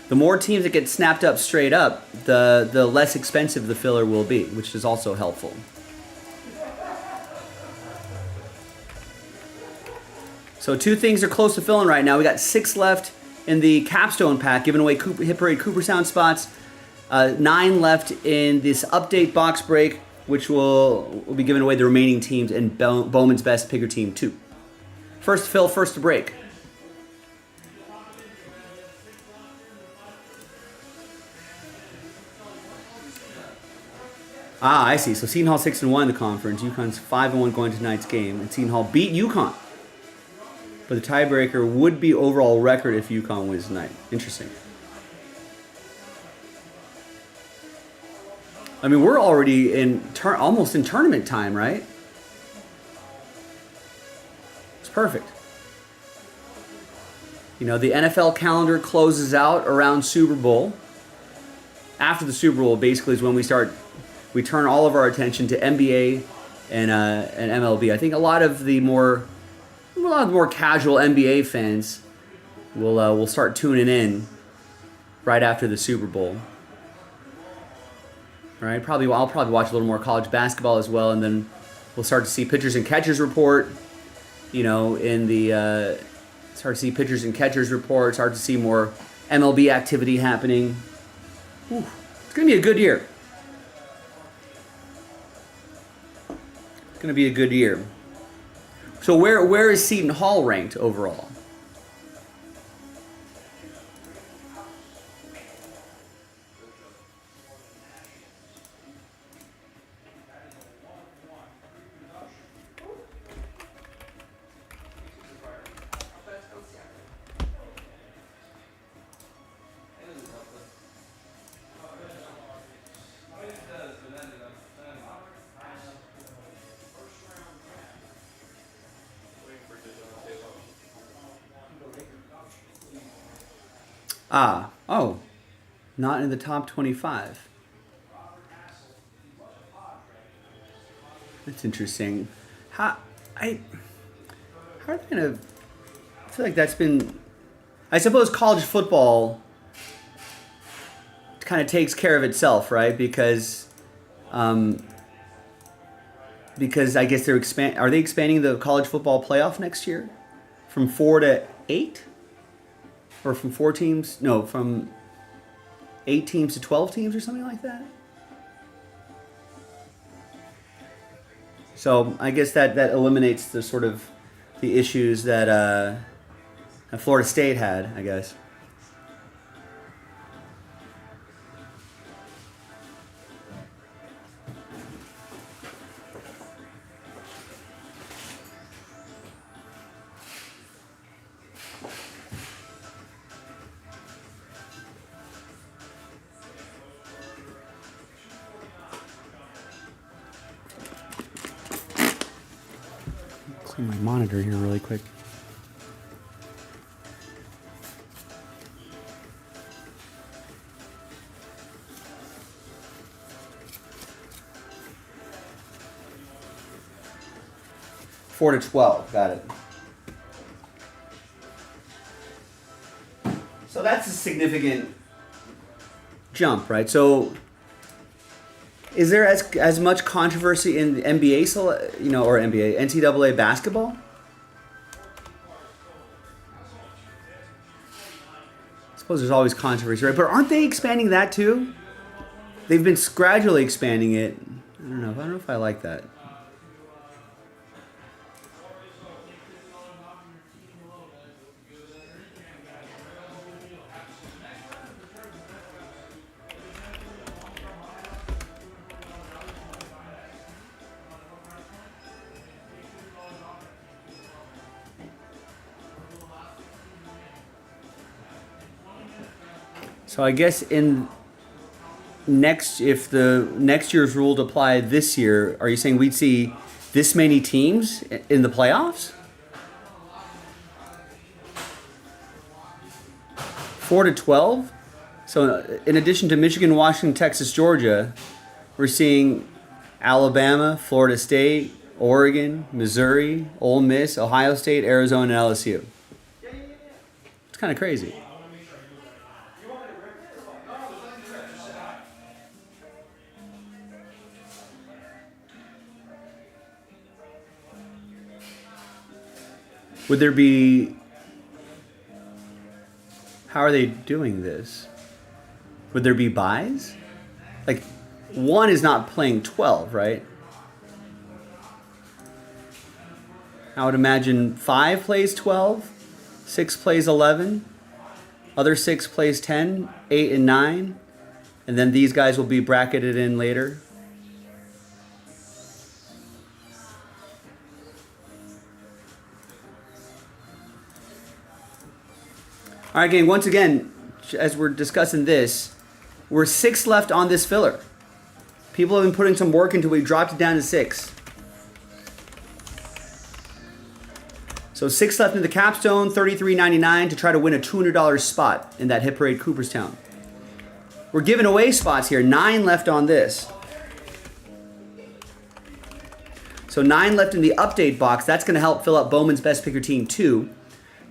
The more teams that get snapped up straight up, the less expensive the filler will be, which is also helpful. So 2 things are close to filling right now. We got 6 left in the capstone pack, giving away Hit Parade Cooper Sound spots. 9 left in this update box break, which will be giving away the remaining teams in Bowman's Best Pick Your Team 2. First to fill, first to break. Ah, I see. So Seton Hall 6-1 in the conference. UConn's 5-1 going to tonight's game, and Seton Hall beat UConn. But the tiebreaker would be overall record if UConn wins tonight. Interesting. I mean, we're already in almost in tournament time, right? It's perfect. You know, the NFL calendar closes out around Super Bowl. After the Super Bowl, basically, is when we turn all of our attention to NBA and MLB. I think a lot of the more casual NBA fans will start tuning in right after the Super Bowl. Right? I'll probably watch a little more college basketball as well, and then we'll start to see pitchers and catchers report. You know, start to see pitchers and catchers report. Start to see more MLB activity happening. Whew. It's gonna be a good year. Going to be a good year. So where is Seton Hall ranked overall? Oh, not in the top 25. That's interesting. How are they gonna? I feel like that's been. I suppose college football kind of takes care of itself, right? Because I guess they're Are they expanding the college football playoff next year from 4 to 8, or from 4 teams? No, from 8 teams to 12 teams, or something like that. So I guess that eliminates the sort of the issues that Florida State had, I guess. Clean my monitor here really quick. Four to 12, got it. So that's a significant jump, right? So is there as much controversy in the NBA, or NBA, NCAA basketball? I suppose there's always controversy, right? But aren't they expanding that too? They've been gradually expanding it. I don't know if I like that. So I guess if the next year's rule to apply this year, are you saying we'd see this many teams in the playoffs? 4 to 12? So in addition to Michigan, Washington, Texas, Georgia, we're seeing Alabama, Florida State, Oregon, Missouri, Ole Miss, Ohio State, Arizona, and LSU. It's kind of crazy. Would there be... How are they doing this? Would there be buys? Like, one is not playing 12, right? I would imagine 5 plays 12, 6 plays 11, other 6 plays 10, 8 and 9, and then these guys will be bracketed in later. All right, gang, once again, as we're discussing this, we're 6 left on this filler. People have been putting some work into it. We dropped it down to 6. So 6 left in the capstone, $33.99 to try to win a $200 spot in that Hit Parade Cooperstown. We're giving away spots here. 9 left on this. So 9 left in the update box. That's going to help fill up Bowman's Best Picker Team 2.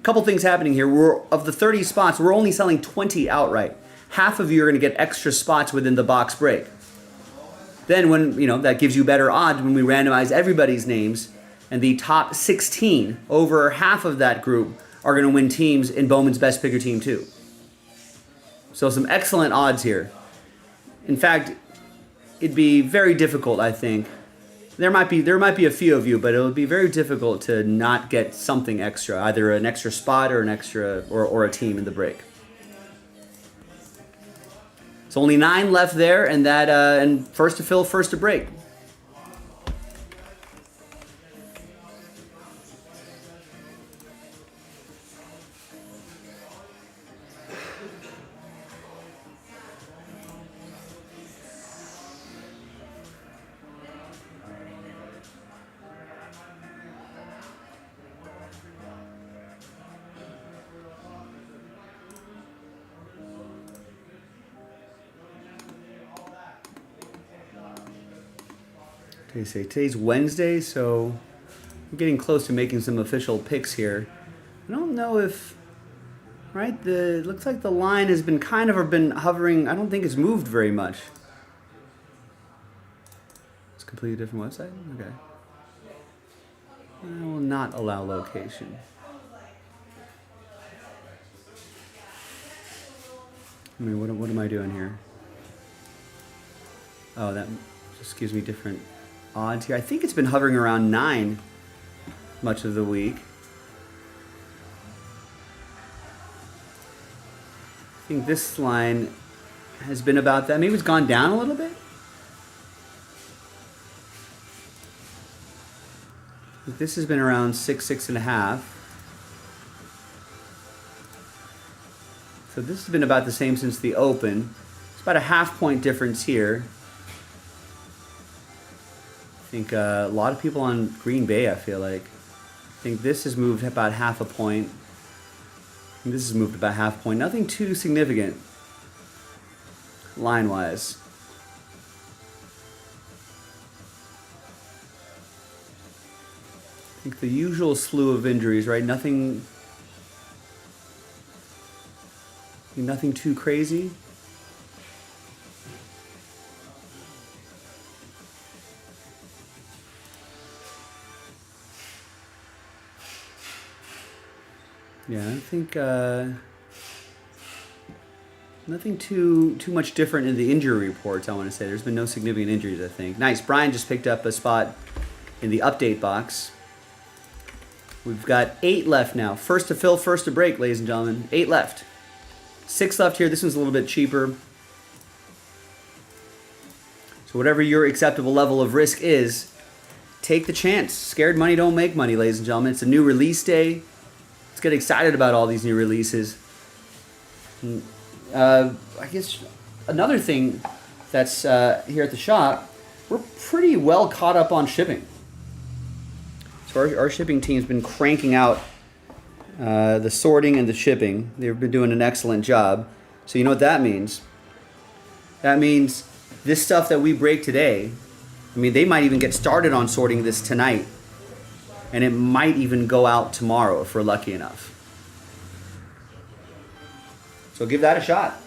Couple things happening here. Of the 30 spots, we're only selling 20 outright. Half of you are going to get extra spots within the box break. Then when, that gives you better odds when we randomize everybody's names, and the top 16, over half of that group, are going to win teams in Bowman's Best Picker Team 2. So some excellent odds here. In fact, it'd be very difficult, I think. There might be a few of you, but it would be very difficult to not get something extra, either an extra spot or an extra or a team in the break. So only 9 left there, and and first to fill, first to break. Today's Wednesday, so we're getting close to making some official picks here. I don't know if, right, it looks like the line has been been hovering. I don't think it's moved very much. It's a completely different website? Okay. I will not allow location. I mean, what am I doing here? Oh, that just gives me different odds here. I think it's been hovering around 9 much of the week. I think this line has been about that. Maybe it's gone down a little bit. This has been around 6.5. So this has been about the same since the open. It's about a half-point difference here. I think a lot of people on Green Bay, I feel like. I think this has moved about half a point. And this has moved about half a point. Nothing too significant line-wise. I think the usual slew of injuries, right? Nothing too crazy. Yeah, I think nothing too much different in the injury reports, I want to say. There's been no significant injuries, I think. Nice. Brian just picked up a spot in the update box. We've got 8 left now. First to fill, first to break, ladies and gentlemen. 8 left. 6 left here. This one's a little bit cheaper. So whatever your acceptable level of risk is, take the chance. Scared money don't make money, ladies and gentlemen. It's a new release day. Let's get excited about all these new releases. I guess another thing that's here at the shop, we're pretty well caught up on shipping. So our shipping team's been cranking out the sorting and the shipping. They've been doing an excellent job. So you know what that means? That means this stuff that we break today, I mean, they might even get started on sorting this tonight. And it might even go out tomorrow if we're lucky enough. So give that a shot.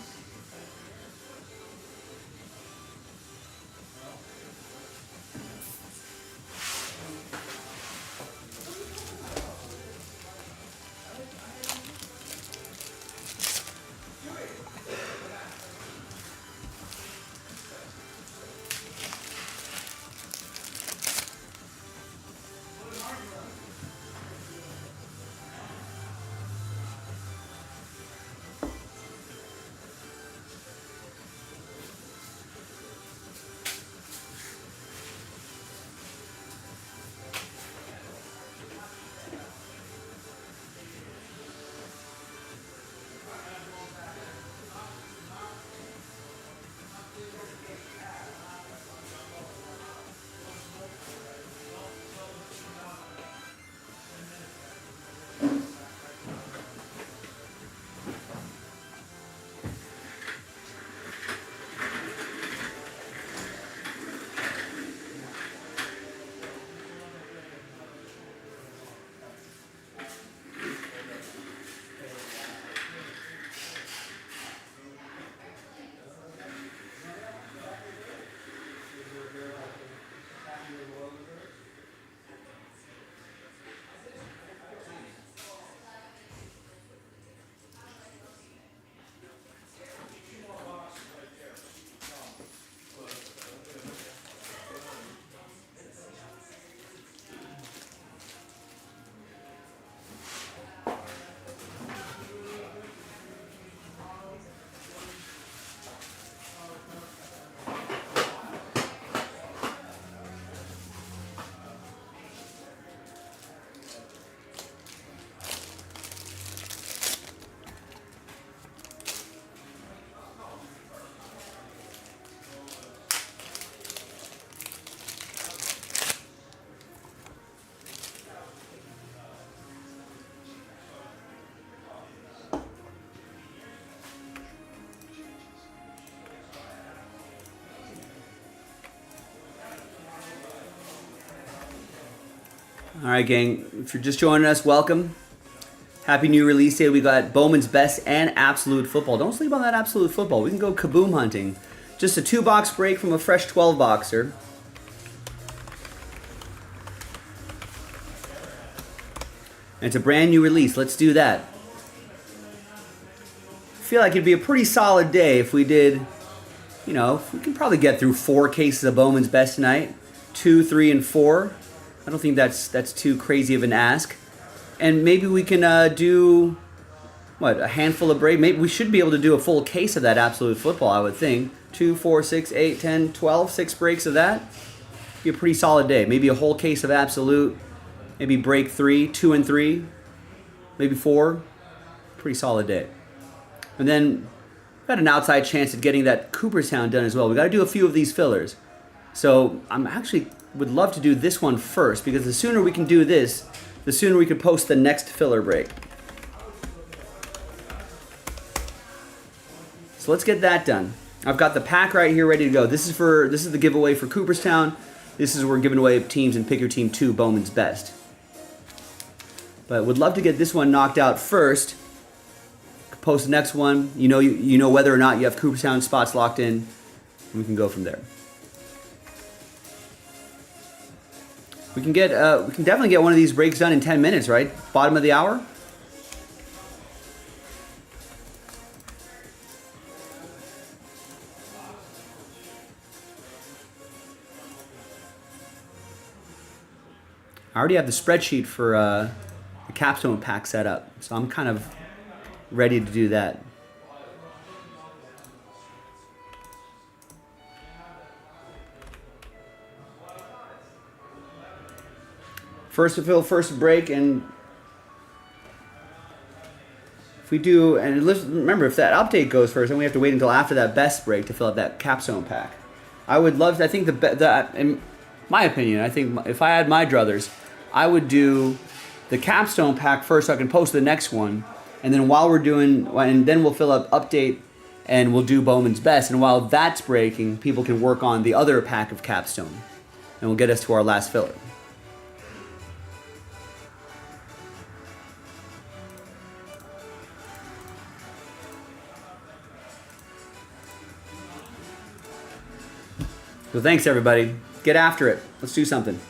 All right, gang. If you're just joining us, welcome. Happy new release day. We got Bowman's Best and Absolute Football. Don't sleep on that Absolute Football. We can go kaboom hunting. Just a 2-box break from a fresh 12-boxer. And it's a brand new release. Let's do that. I feel like it'd be a pretty solid day if we did, you know, we can probably get through 4 cases of Bowman's Best tonight. 2, 3, and 4. I don't think that's too crazy of an ask. And maybe we can do, what, a handful of break. Maybe we should be able to do a full case of that Absolute Football, I would think. 2, 4, 6, 8, 10, 12, 6 breaks of that. Be a pretty solid day. Maybe a whole case of Absolute. Maybe break 3, 2 and 3. Maybe 4. Pretty solid day. And then got an outside chance at getting that Cooperstown done as well. We got to do a few of these fillers. So I'm actually would love to do this one first, because the sooner we can do this, the sooner we can post the next filler break. So let's get that done. I've got the pack right here ready to go. This is the giveaway for Cooperstown. This is where we're giving away teams and Pick Your Team 2 Bowman's Best. But would love to get this one knocked out first. Post the next one. You know whether or not you have Cooperstown spots locked in. And we can go from there. We can definitely get one of these breaks done in 10 minutes, right? Bottom of the hour. I already have the spreadsheet for the capstone pack set up, so I'm kind of ready to do that. First to fill, first to break, and if we do, and remember, if that update goes first, then we have to wait until after that best break to fill out that capstone pack. I would love to, I think in my opinion, I think if I had my druthers, I would do the capstone pack first so I can post the next one, and then while we're doing, and then we'll fill up update and we'll do Bowman's Best, and while that's breaking, people can work on the other pack of capstone, and we'll get us to our last filler. So thanks, everybody. Get after it. Let's do something.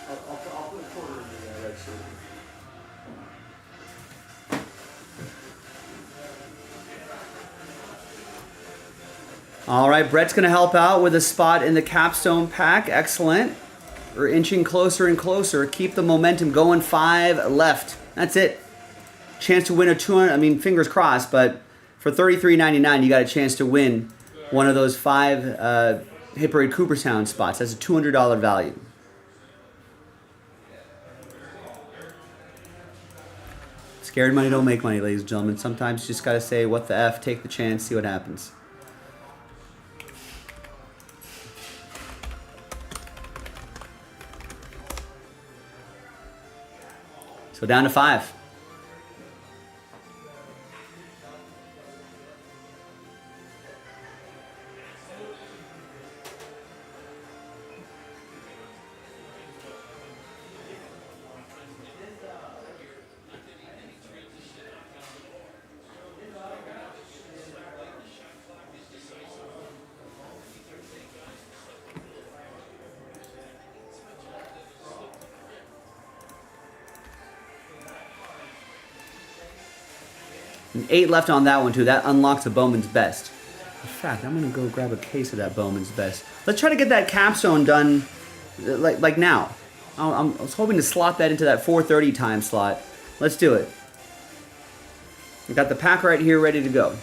I'll put a quarter in the red shirt. All right, Brett's going to help out with a spot in the capstone pack. Excellent. We're inching closer and closer. Keep the momentum going. 5 left. That's it. Chance to win a 200. I mean, fingers crossed, but for $33.99, you got a chance to win one of those 5 Hit Parade Cooperstown spots. That's a $200 value. Scared money don't make money, ladies and gentlemen. Sometimes you just got to say, what the F, take the chance, see what happens. So down to 5. And 8 left on that one too. That unlocks a Bowman's Best. In fact, I'm gonna go grab a case of that Bowman's Best. Let's try to get that capstone done like now. I was hoping to slot that into that 4:30 time slot. Let's do it. We got the pack right here ready to go.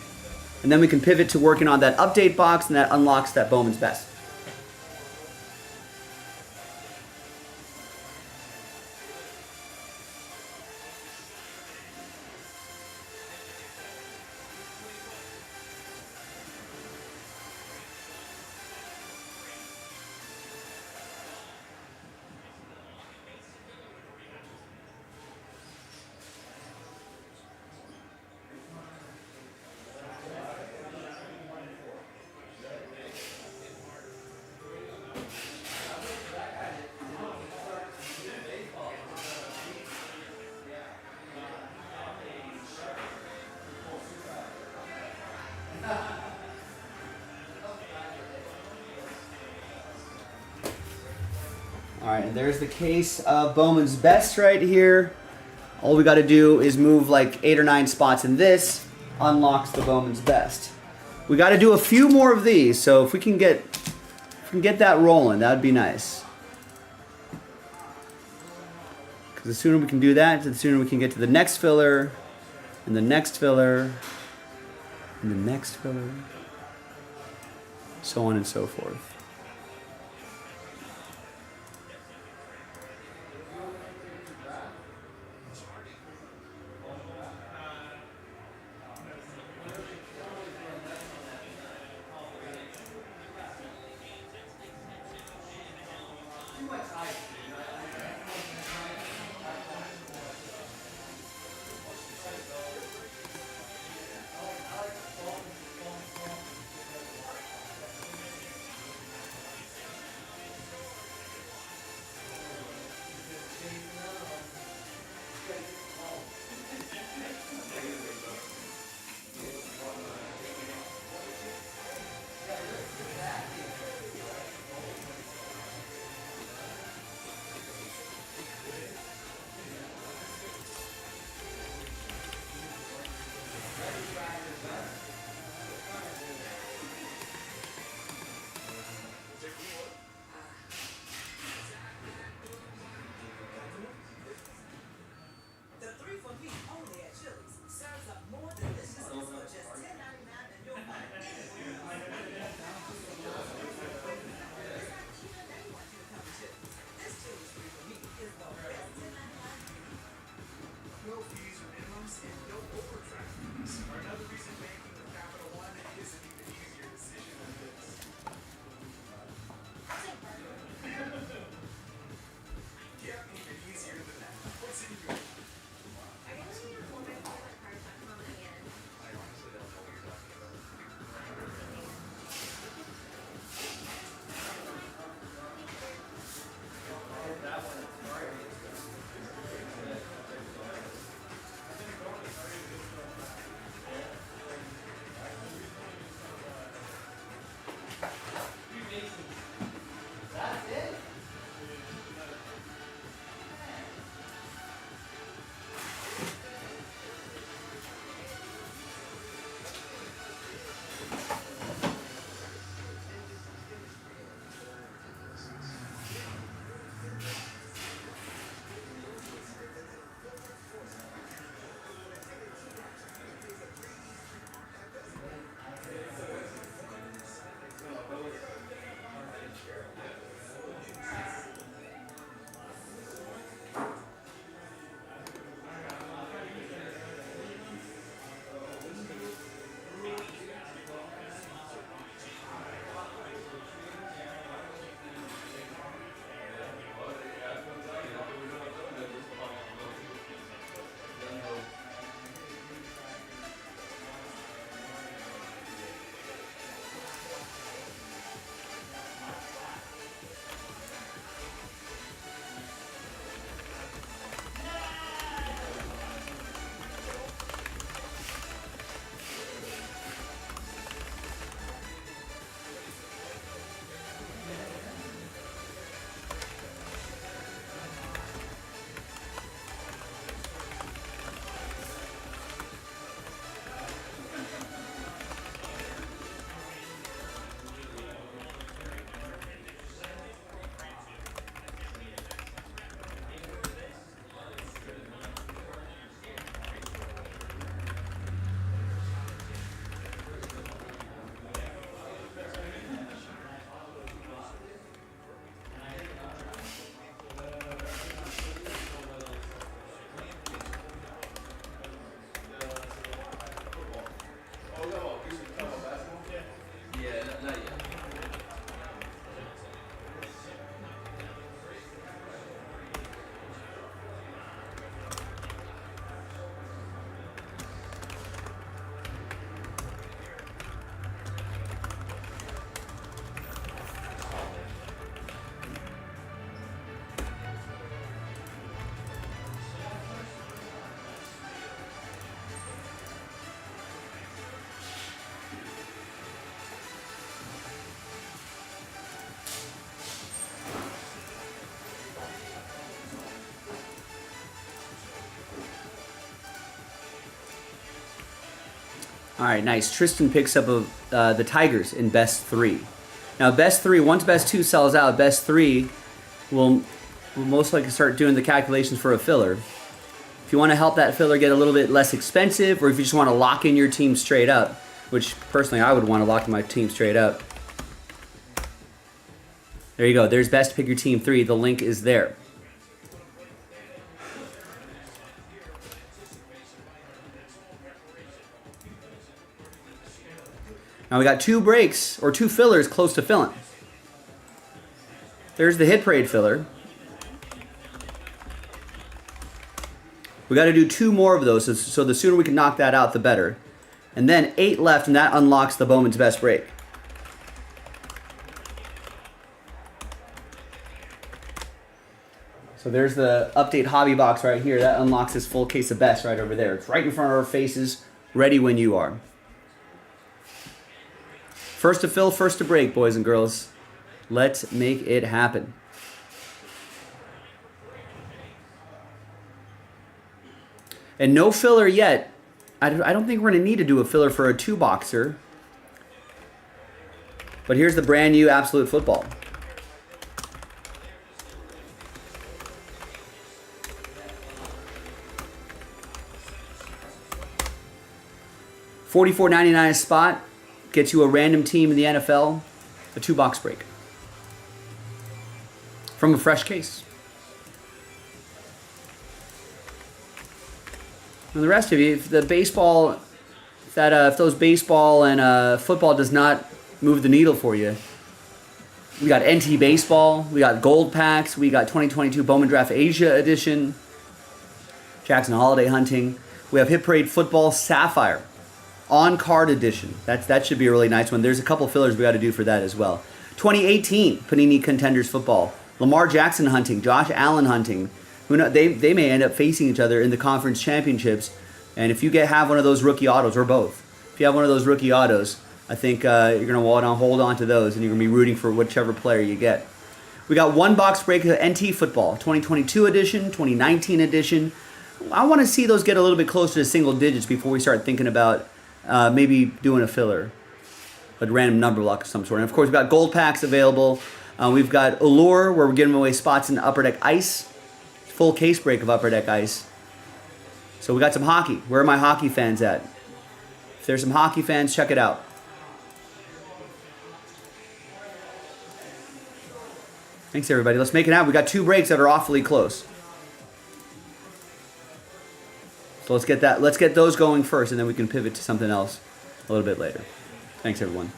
And then we can pivot to working on that update box, and that unlocks that Bowman's Best. All right, and there's the case of Bowman's Best right here. All we got to do is move like 8 or 9 spots in this, unlocks the Bowman's Best. We got to do a few more of these, so if we can get that rolling, that would be nice. Because the sooner we can do that, the sooner we can get to the next filler, and the next filler, and the next filler, so on and so forth. All right, nice. Tristan picks up the Tigers in best 3. Now, best 3, once best 2 sells out, best 3 will most likely start doing the calculations for a filler. If you want to help that filler get a little bit less expensive, or if you just want to lock in your team straight up, which personally I would want to lock in my team straight up. There you go. There's best pick your team 3. The link is there. Now we got 2 breaks, or 2 fillers close to filling. There's the Hit Parade filler. We got to do 2 more of those, so the sooner we can knock that out, the better. And then 8 left, and that unlocks the Bowman's Best Break. So there's the update hobby box right here. That unlocks this full case of best right over there. It's right in front of our faces, ready when you are. First to fill, first to break, boys and girls. Let's make it happen. And no filler yet. I don't think we're going to need to do a filler for a 2-boxer. But here's the brand new Absolute Football. $44.99 a spot. Gets you a random team in the NFL, a 2-box break. From a fresh case. And the rest of you, if the baseball, if those baseball and football does not move the needle for you, we got NT Baseball, we got Gold Packs, we got 2022 Bowman Draft Asia Edition, Jackson Holiday Hunting. We have Hit Parade Football Sapphire. On-card edition. That should be a really nice one. There's a couple fillers we got to do for that as well. 2018 Panini Contenders Football. Lamar Jackson hunting. Josh Allen hunting. Who know, they may end up facing each other in the conference championships. And if you have one of those rookie autos, or both, if you have one of those rookie autos, I think you're going to hold on to those, and you're going to be rooting for whichever player you get. We got 1-box break of NT Football. 2022 edition, 2019 edition. I want to see those get a little bit closer to single digits before we start thinking about maybe doing a filler, a random number block of some sort. And of course, we've got Gold Packs available. We've got Allure, where we're giving away spots in Upper Deck Ice. Full case break of Upper Deck Ice. So we got some hockey. Where are my hockey fans at? If there's some hockey fans, check it out. Thanks, everybody. Let's make it happen. We got 2 breaks that are awfully close. So let's get those going first, and then we can pivot to something else a little bit later. Thanks, everyone.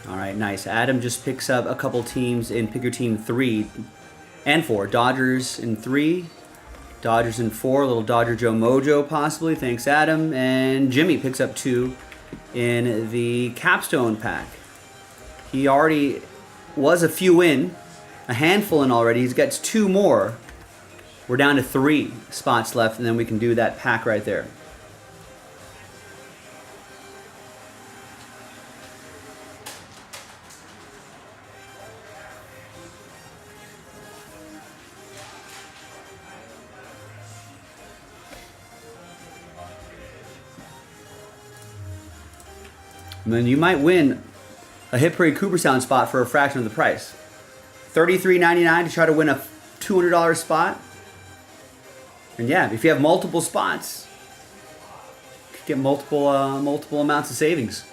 All right, nice. Adam just picks up a couple teams in pick your team 3 and 4. Dodgers in 3, Dodgers in 4. A little Dodger Joe Mojo possibly. Thanks, Adam. And Jimmy picks up 2 in the capstone pack. He already was a few in, a handful in already. He gets 2 more. We're down to 3 spots left, and then we can do that pack right there. And then you might win a Hit Parade Cooperstown spot for a fraction of the price. $33.99 to try to win a $200 spot. And yeah, if you have multiple spots, you could get multiple amounts of savings.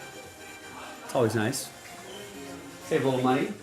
It's always nice. Save a little money.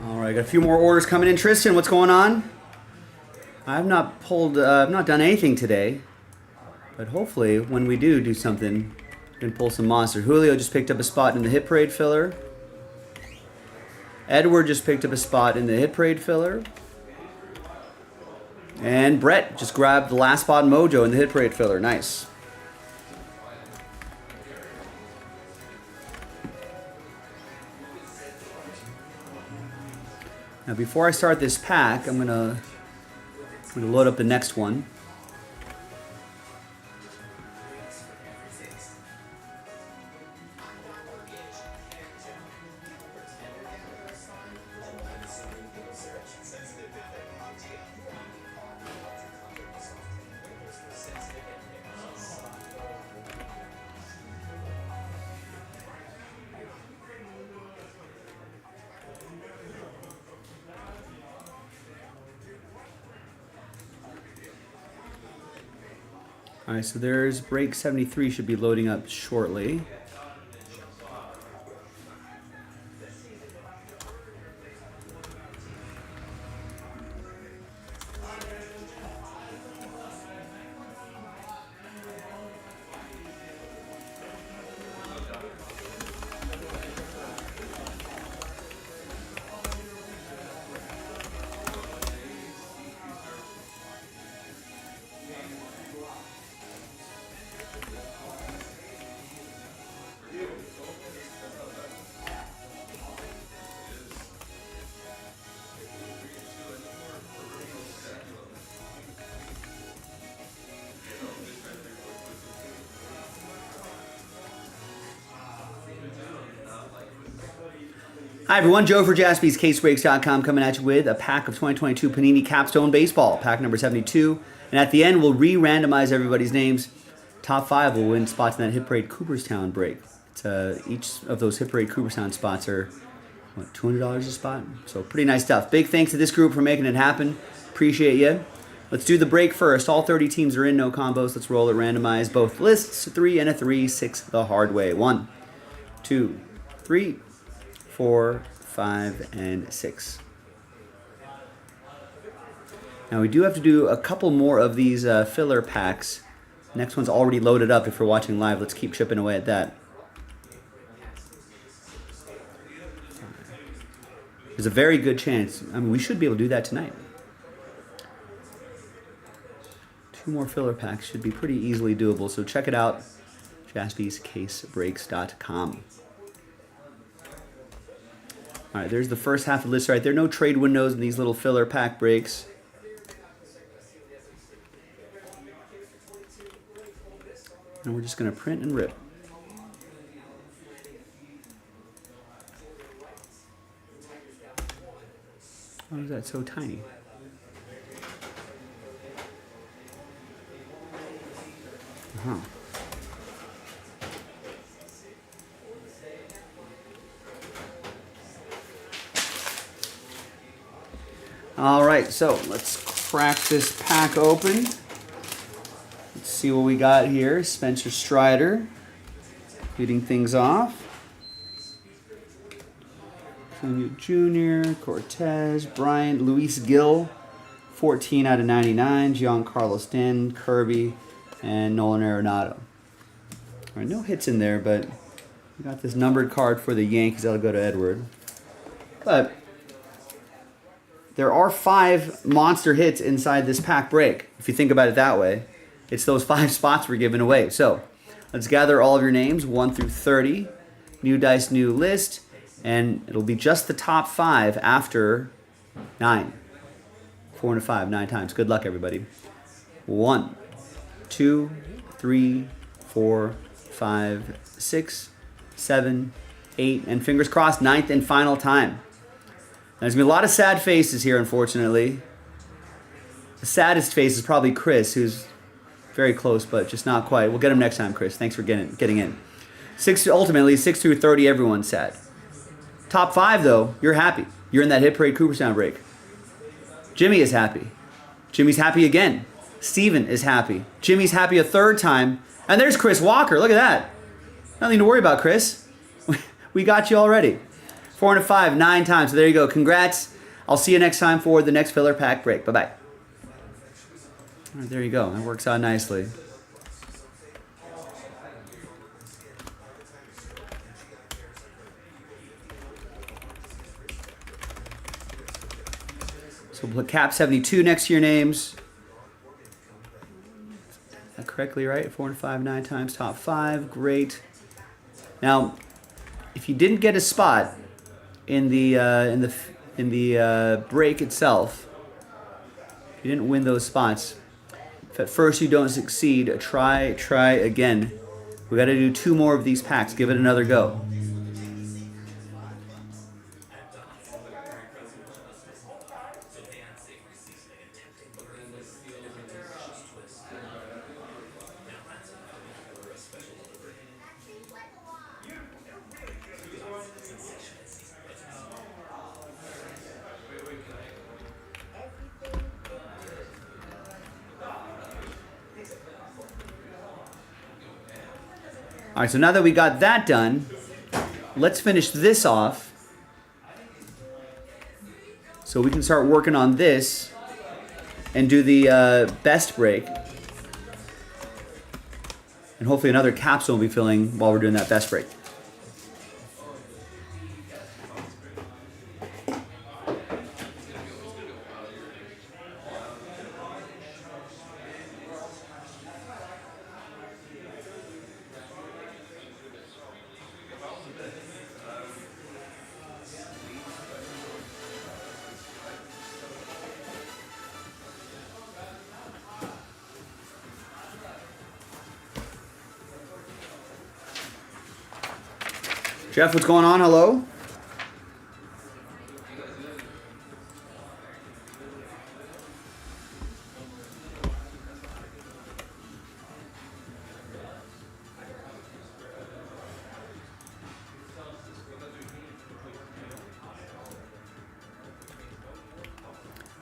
All right, got a few more orders coming in. Tristan, what's going on? I've not pulled, I've not done anything today, but hopefully when we do something, we can pull some monster. Julio just picked up a spot in the Hit Parade filler. Edward just picked up a spot in the Hit Parade filler. And Brett just grabbed the last spot mojo in the hit parade filler. Nice. Now before I start this pack, I'm gonna load up the next one. All right, so there's break 73 should be loading up shortly. Hi everyone, Joe for JaspysCaseBreaks.com coming at you with a pack of 2022 Panini Capstone Baseball, pack number 72. And at the end, we'll re-randomize everybody's names. Top 5 will win spots in that Hit Parade Cooperstown break. It's, each of those Hit Parade Cooperstown spots are, what, $200 a spot? So pretty nice stuff. Big thanks to this group for making it happen. Appreciate you. Let's do the break first. All 30 teams are in, no combos. Let's roll it, randomize both lists. 3 and a 3, 6 the hard way. 1, 2, 3, 4, 5, and 6. Now we do have to do a couple more of these filler packs. Next one's already loaded up if you're watching live. Let's keep chipping away at that. There's a very good chance. I mean, we should be able to do that tonight. 2 more filler packs should be pretty easily doable. So check it out, JaspysCaseBreaks.com. All right, there's the first half of the list right there. No trade windows in these little filler pack breaks. And we're just going to print and rip. Why is that so tiny? Uh-huh. All right, so let's crack this pack open. Let's see what we got here. Spencer Strider leading things off. Cunha Jr., Cortez, Bryant, Luis Gil, 14 out of 99. Giancarlo Stanton, Kirby, and Nolan Arenado. All right, no hits in there, but we got this numbered card for the Yankees. That'll go to Edward. But there are 5 monster hits inside this pack break. If you think about it that way, it's those 5 spots we're giving away. So let's gather all of your names, 1 through 30. New dice, new list. And it'll be just the top 5 after 9. 4 and a 5, 9 times. Good luck, everybody. 1, 2, 3, 4, 5, 6, 7, 8, and fingers crossed, 9th and final time. There's going to be a lot of sad faces here, unfortunately. The saddest face is probably Chris, who's very close, but just not quite. We'll get him next time, Chris. Thanks for getting in. Ultimately, 6 through 30, everyone's sad. Top 5, though, you're happy. You're in that Hit Parade Cooperstown break. Jimmy is happy. Jimmy's happy again. Steven is happy. Jimmy's happy a 3rd time. And there's Chris Walker. Look at that. Nothing to worry about, Chris. We got you already. 4 and a 5, 9 times. So there you go. Congrats. I'll see you next time for the next filler pack break. Bye-bye. All right, there you go. That works out nicely. So we'll put Cap 72 next to your names. correctly, right? 4 and 5, 9 times top 5. Great. Now, if you didn't get a spot in the break itself, if you didn't win those spots, if at first you don't succeed, try again. We got to do 2 more of these packs. Give it another go. All right, so now that we got that done, let's finish this off so we can start working on this and do the best break. And hopefully another capsule will be filling while we're doing that best break. Jeff, what's going on? Hello?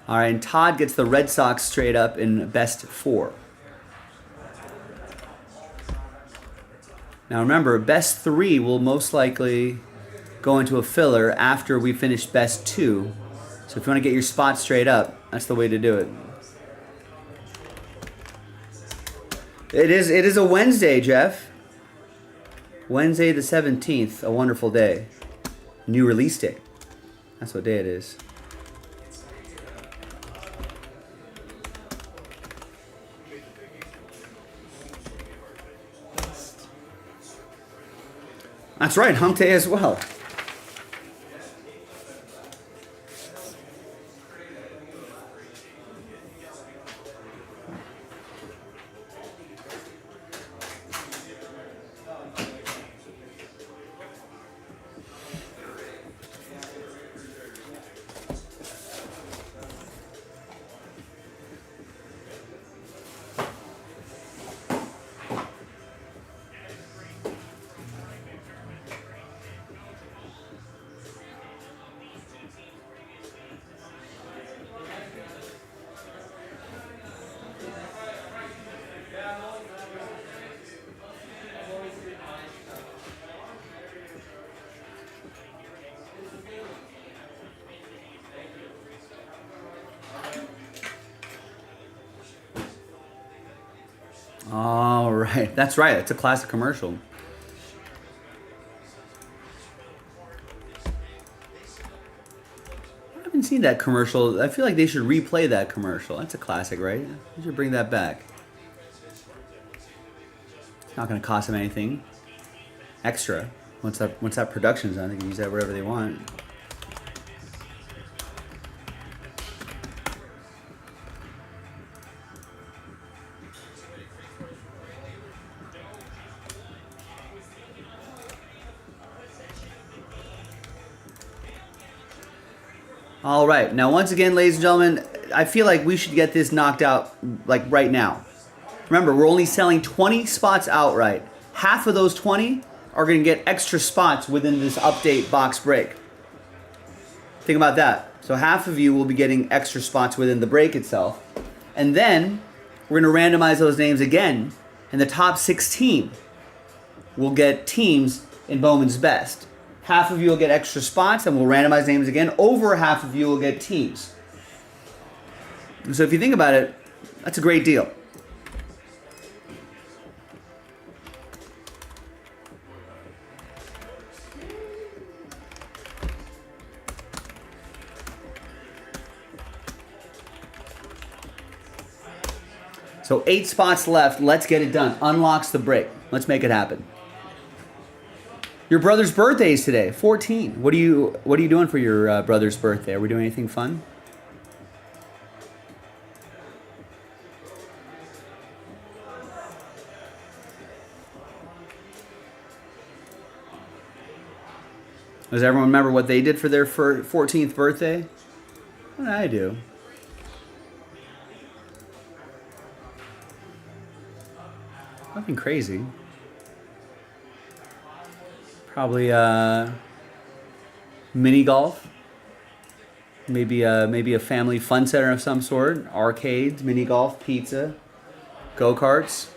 All right, and Todd gets the Red Sox straight up in best 4. Now remember, best 3 will most likely go into a filler after we finish best 2. So if you want to get your spot straight up, that's the way to do it. It is a Wednesday, Jeff. Wednesday the 17th, a wonderful day. New release day. That's what day it is. That's right, hump day as well. All right, that's right. It's a classic commercial. I haven't seen that commercial. I feel like they should replay that commercial. That's a classic, right? They should bring that back. It's not going to cost them anything extra. Once that production's done, they can use that wherever they want. All right, now once again, ladies and gentlemen, I feel like we should get this knocked out like right now. Remember, we're only selling 20 spots outright. Half of those 20 are going to get extra spots within this update box break. Think about that. So half of you will be getting extra spots within the break itself. And then we're going to randomize those names again, and the top 16 will get teams in Bowman's Best. Half of you will get extra spots, and we'll randomize names again. Over half of you will get teams. And so if you think about it, that's a great deal. So 8 spots left. Let's get it done. Unlocks the break. Let's make it happen. Your brother's birthday is today, 14. What are you doing for your brother's birthday? Are we doing anything fun? Does everyone remember what they did for their 14th birthday? What did I do? Nothing crazy. Probably mini golf. Maybe a family fun center of some sort. Arcades, mini golf, pizza, go-karts.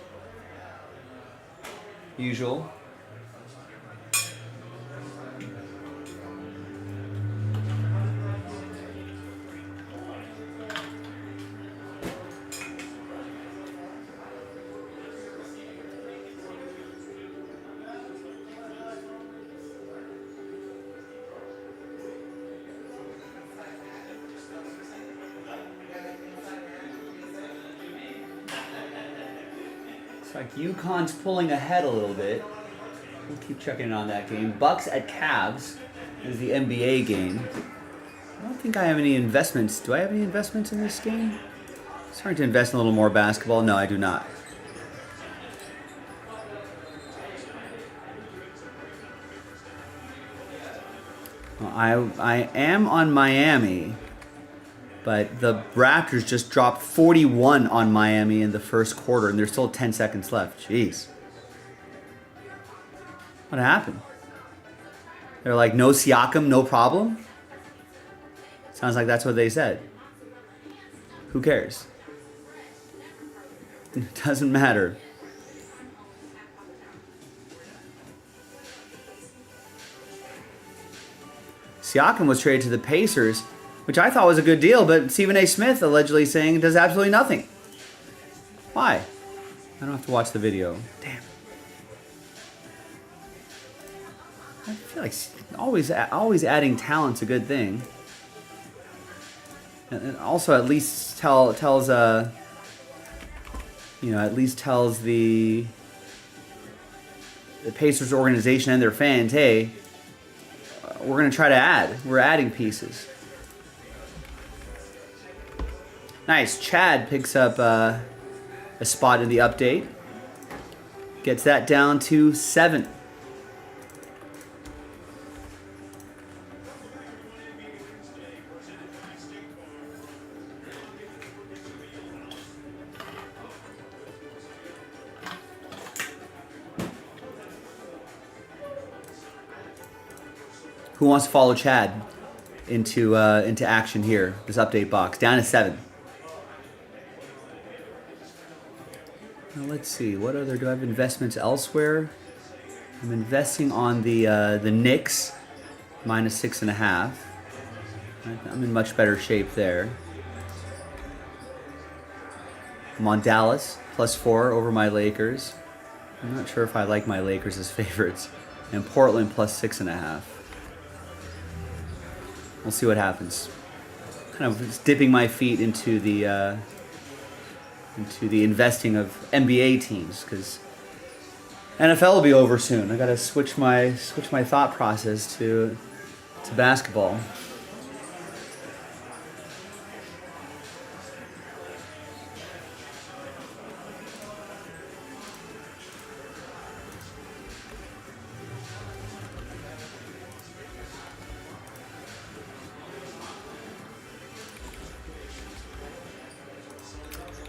Usual. Looks like UConn's pulling ahead a little bit. We'll keep checking in on that game. Bucks at Cavs is the NBA game. I don't think I have any investments. Do I have any investments in this game? Starting to invest in a little more basketball. No, I do not. Well, I am on Miami, but the Raptors just dropped 41 on Miami in the first quarter, and there's still 10 seconds left. Jeez. What happened? They're like, no Siakam, no problem? Sounds like that's what they said. Who cares? It doesn't matter. Siakam was traded to the Pacers, which I thought was a good deal, but Stephen A. Smith allegedly saying it does absolutely nothing. Why? I don't have to watch the video. Damn. I feel like always adding talent's a good thing. And also at least tells at least tells the Pacers organization and their fans, hey, we're going to try to add. We're adding pieces. Nice. Chad picks up a spot in the update. Gets that down to 7. Who wants to follow Chad into action here? This update box down to 7. Now let's see. What other do I have investments elsewhere? I'm investing on the Knicks minus 6.5. I'm in much better shape there. I'm on Dallas plus 4 over my Lakers. I'm not sure if I like my Lakers as favorites. And Portland plus 6.5. We'll see what happens. Kind of just dipping my feet into the investing of NBA teams because NFL will be over soon. I gotta switch my thought process to basketball.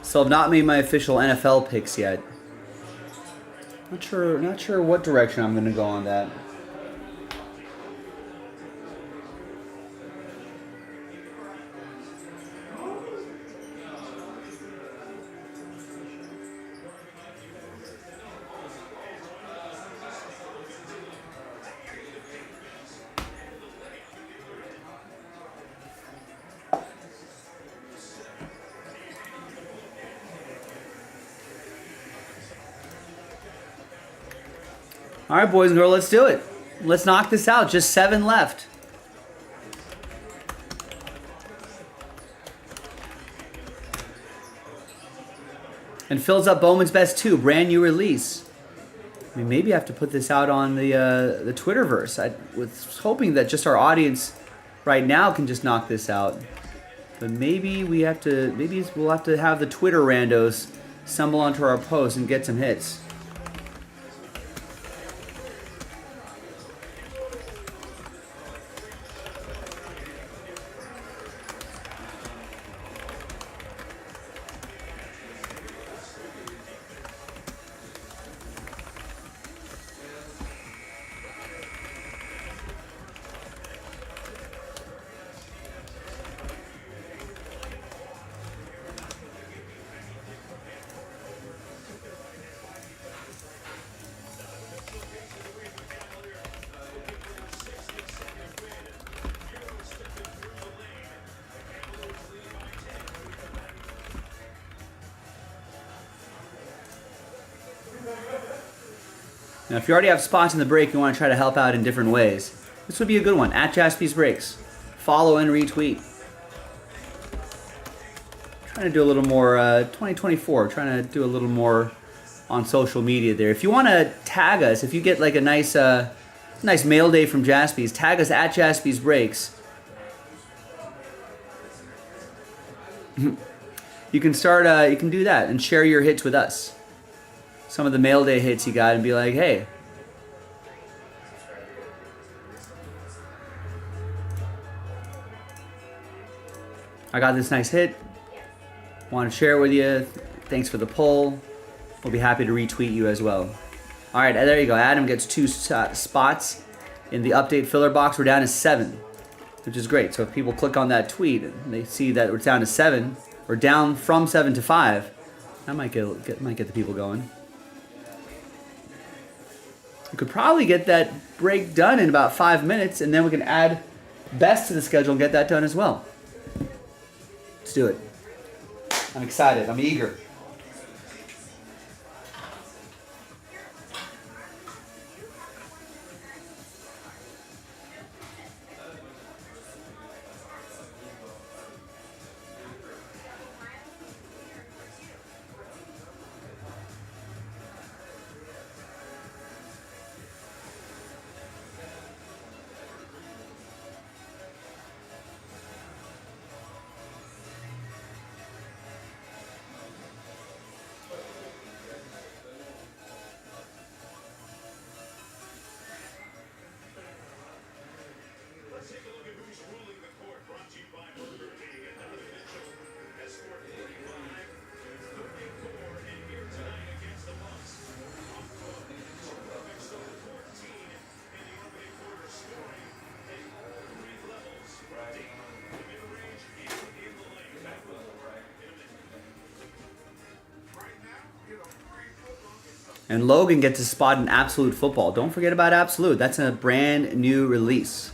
So I've not made my official NFL picks yet. Not sure what direction I'm going to go on that. All right, boys and girls, let's do it. Let's knock this out. Just 7 left. And fills up Bowman's Best 2, brand new release. I mean, maybe I have to put this out on the Twitterverse. I was hoping that just our audience right now can just knock this out. But maybe we'll have to have the Twitter randos stumble onto our post and get some hits. Now, if you already have spots in the break, you want to try to help out in different ways. This would be a good one. At Jaspy's Breaks. Follow and retweet. Trying to do a little more 2024. Trying to do a little more on social media there. If you want to tag us, if you get like a nice mail day from Jaspy's, tag us at Jaspy's Breaks. You can start. You can do that and share your hits with us. Some of the mail day hits you got and be like, hey. I got this nice hit. Want to share it with you. Thanks for the poll. We'll be happy to retweet you as well. All right, there you go. Adam gets 2 spots in the update filler box. We're down to 7, which is great. So if people click on that tweet and they see that we're down to 7, or down from 7 to 5, that might get the people going. We could probably get that break done in about 5 minutes, and then we can add best to the schedule and get that done as well. Let's do it. I'm excited. I'm eager. And Logan gets a spot in Absolute Football. Don't forget about Absolute. That's a brand new release.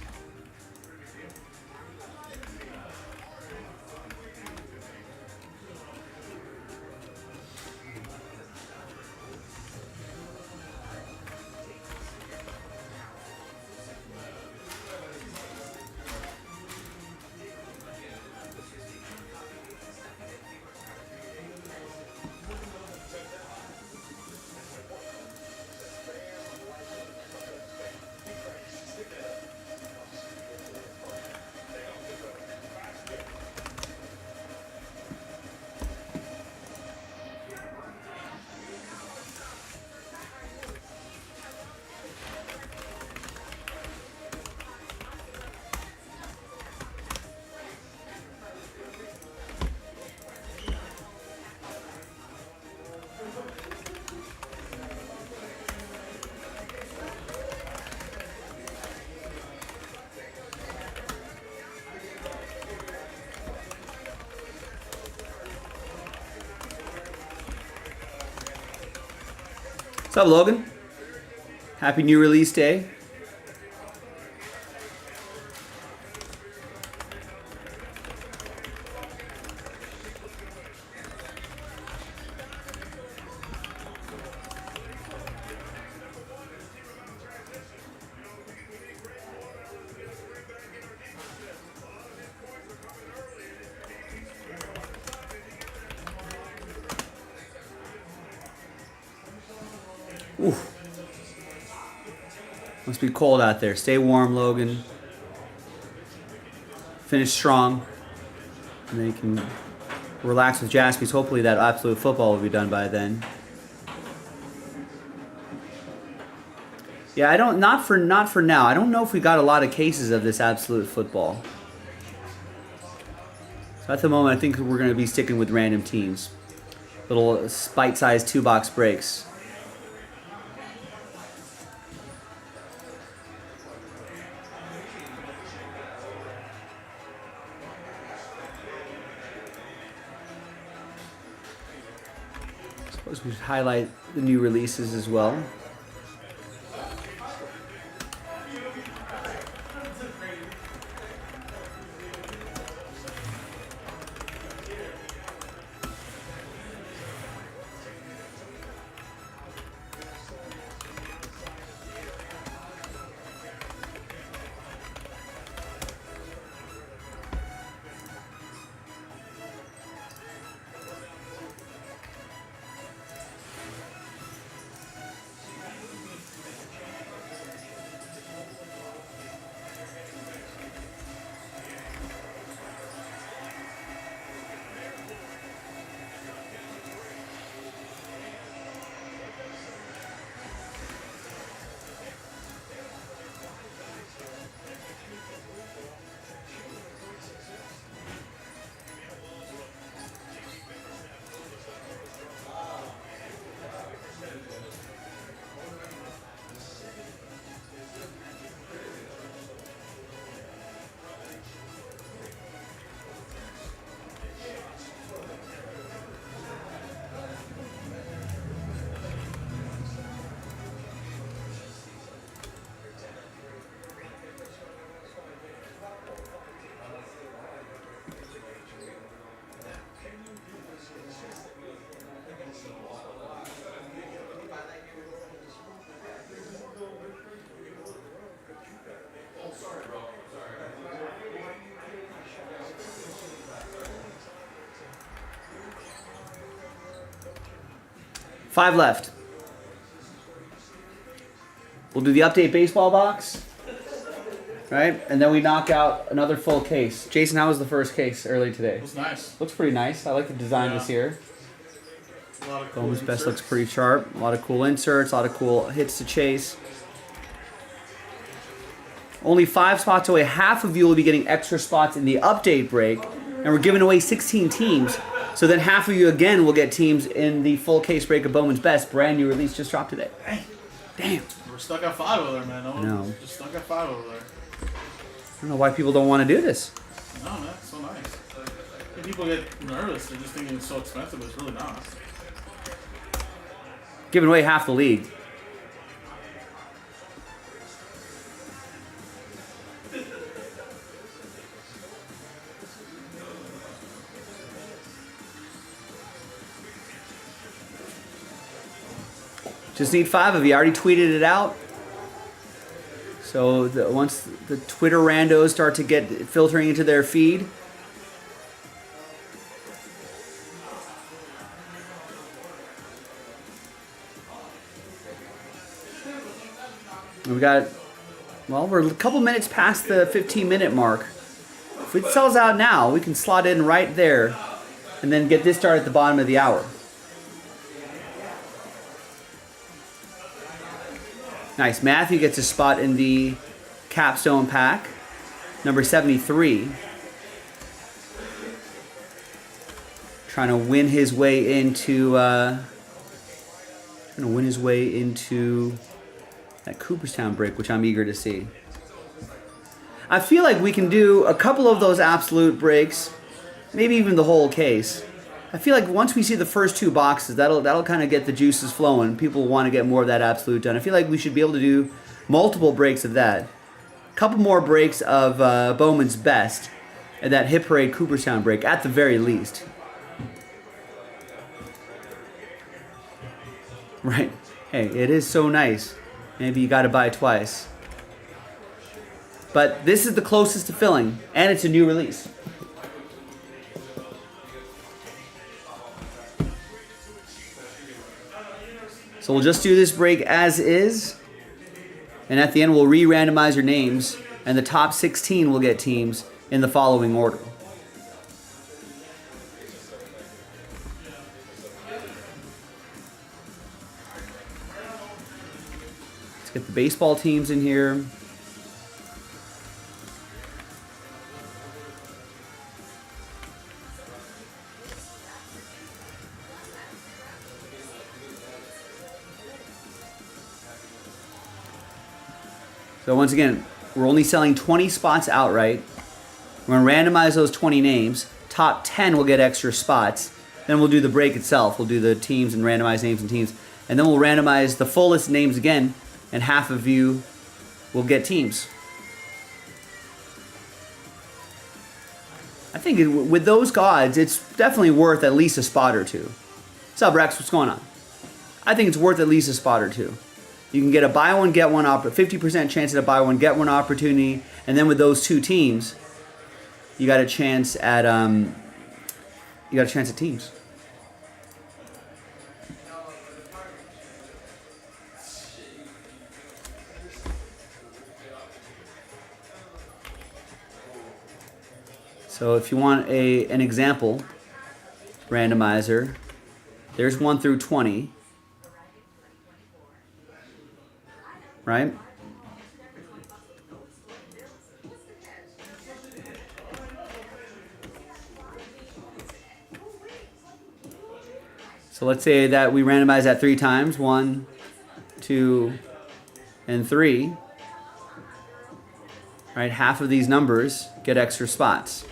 What's up, Logan? Happy new release day. Oof. Must be cold out there. Stay warm, Logan. Finish strong. And then you can relax with Jaspys. Hopefully that absolute football will be done by then. Yeah, not for now. I don't know if we got a lot of cases of this absolute football. So at the moment, I think we're going to be sticking with random teams. Little bite-sized 2-box breaks. Suppose we should highlight the new releases as well. Five left. We'll do the update baseball box, right? And then we knock out another full case. Jason, how was the first case early today? It was nice. Looks pretty nice. I like the design this year. A lot of cool Bowman's Best inserts. looks pretty sharp. A lot of cool inserts, a lot of cool hits to chase. Only 5 spots away. Half of you will be getting extra spots in the update break. And we're giving away 16 teams. So then half of you again will get teams in the full case break of Bowman's Best. Brand new release just dropped today. Damn. We're stuck at 5 over there, man. No. Just stuck at 5 over there. I don't know why people don't want to do this. No, man. It's so nice. I think people get nervous. They're just thinking it's so expensive, but it's really not. Giving away half the league. Just need 5 of you. I already tweeted it out. So once the Twitter randos start to get filtering into their feed, we got, well, we're a couple minutes past the 15-minute mark. If it sells out now, we can slot in right there and then get this started at the bottom of the hour. Nice. Matthew gets a spot in the capstone pack, number 73. Trying to win his way into that Cooperstown break, which I'm eager to see. I feel like we can do a couple of those absolute breaks, maybe even the whole case. I feel like once we see the first 2 boxes, that'll kind of get the juices flowing. People want to get more of that absolute done. I feel like we should be able to do multiple breaks of that. A couple more breaks of Bowman's Best and that Hit Parade Cooperstown break at the very least. Right. Hey, it is so nice. Maybe you got to buy twice. But this is the closest to filling, and it's a new release. So we'll just do this break as is. And at the end, we'll re-randomize your names. And the top 16 will get teams in the following order. Let's get the baseball teams in here. So once again, we're only selling 20 spots outright. We're going to randomize those 20 names. Top 10 will get extra spots. Then we'll do the break itself. We'll do the teams and randomize names and teams. And then we'll randomize the full list of names again, and half of you will get teams. I think with those odds, it's definitely worth at least a spot or two. What's up, Rex? What's going on? I think it's worth at least a spot or two. You can get a buy one, get one 50% chance at a buy one, get one opportunity, and then with those two teams, you got a chance at teams. So if you want an example randomizer, there's 1 through 20. Right? So let's say that we randomize that 3 times. 1, 2, and 3. Right? Half of these numbers get extra spots.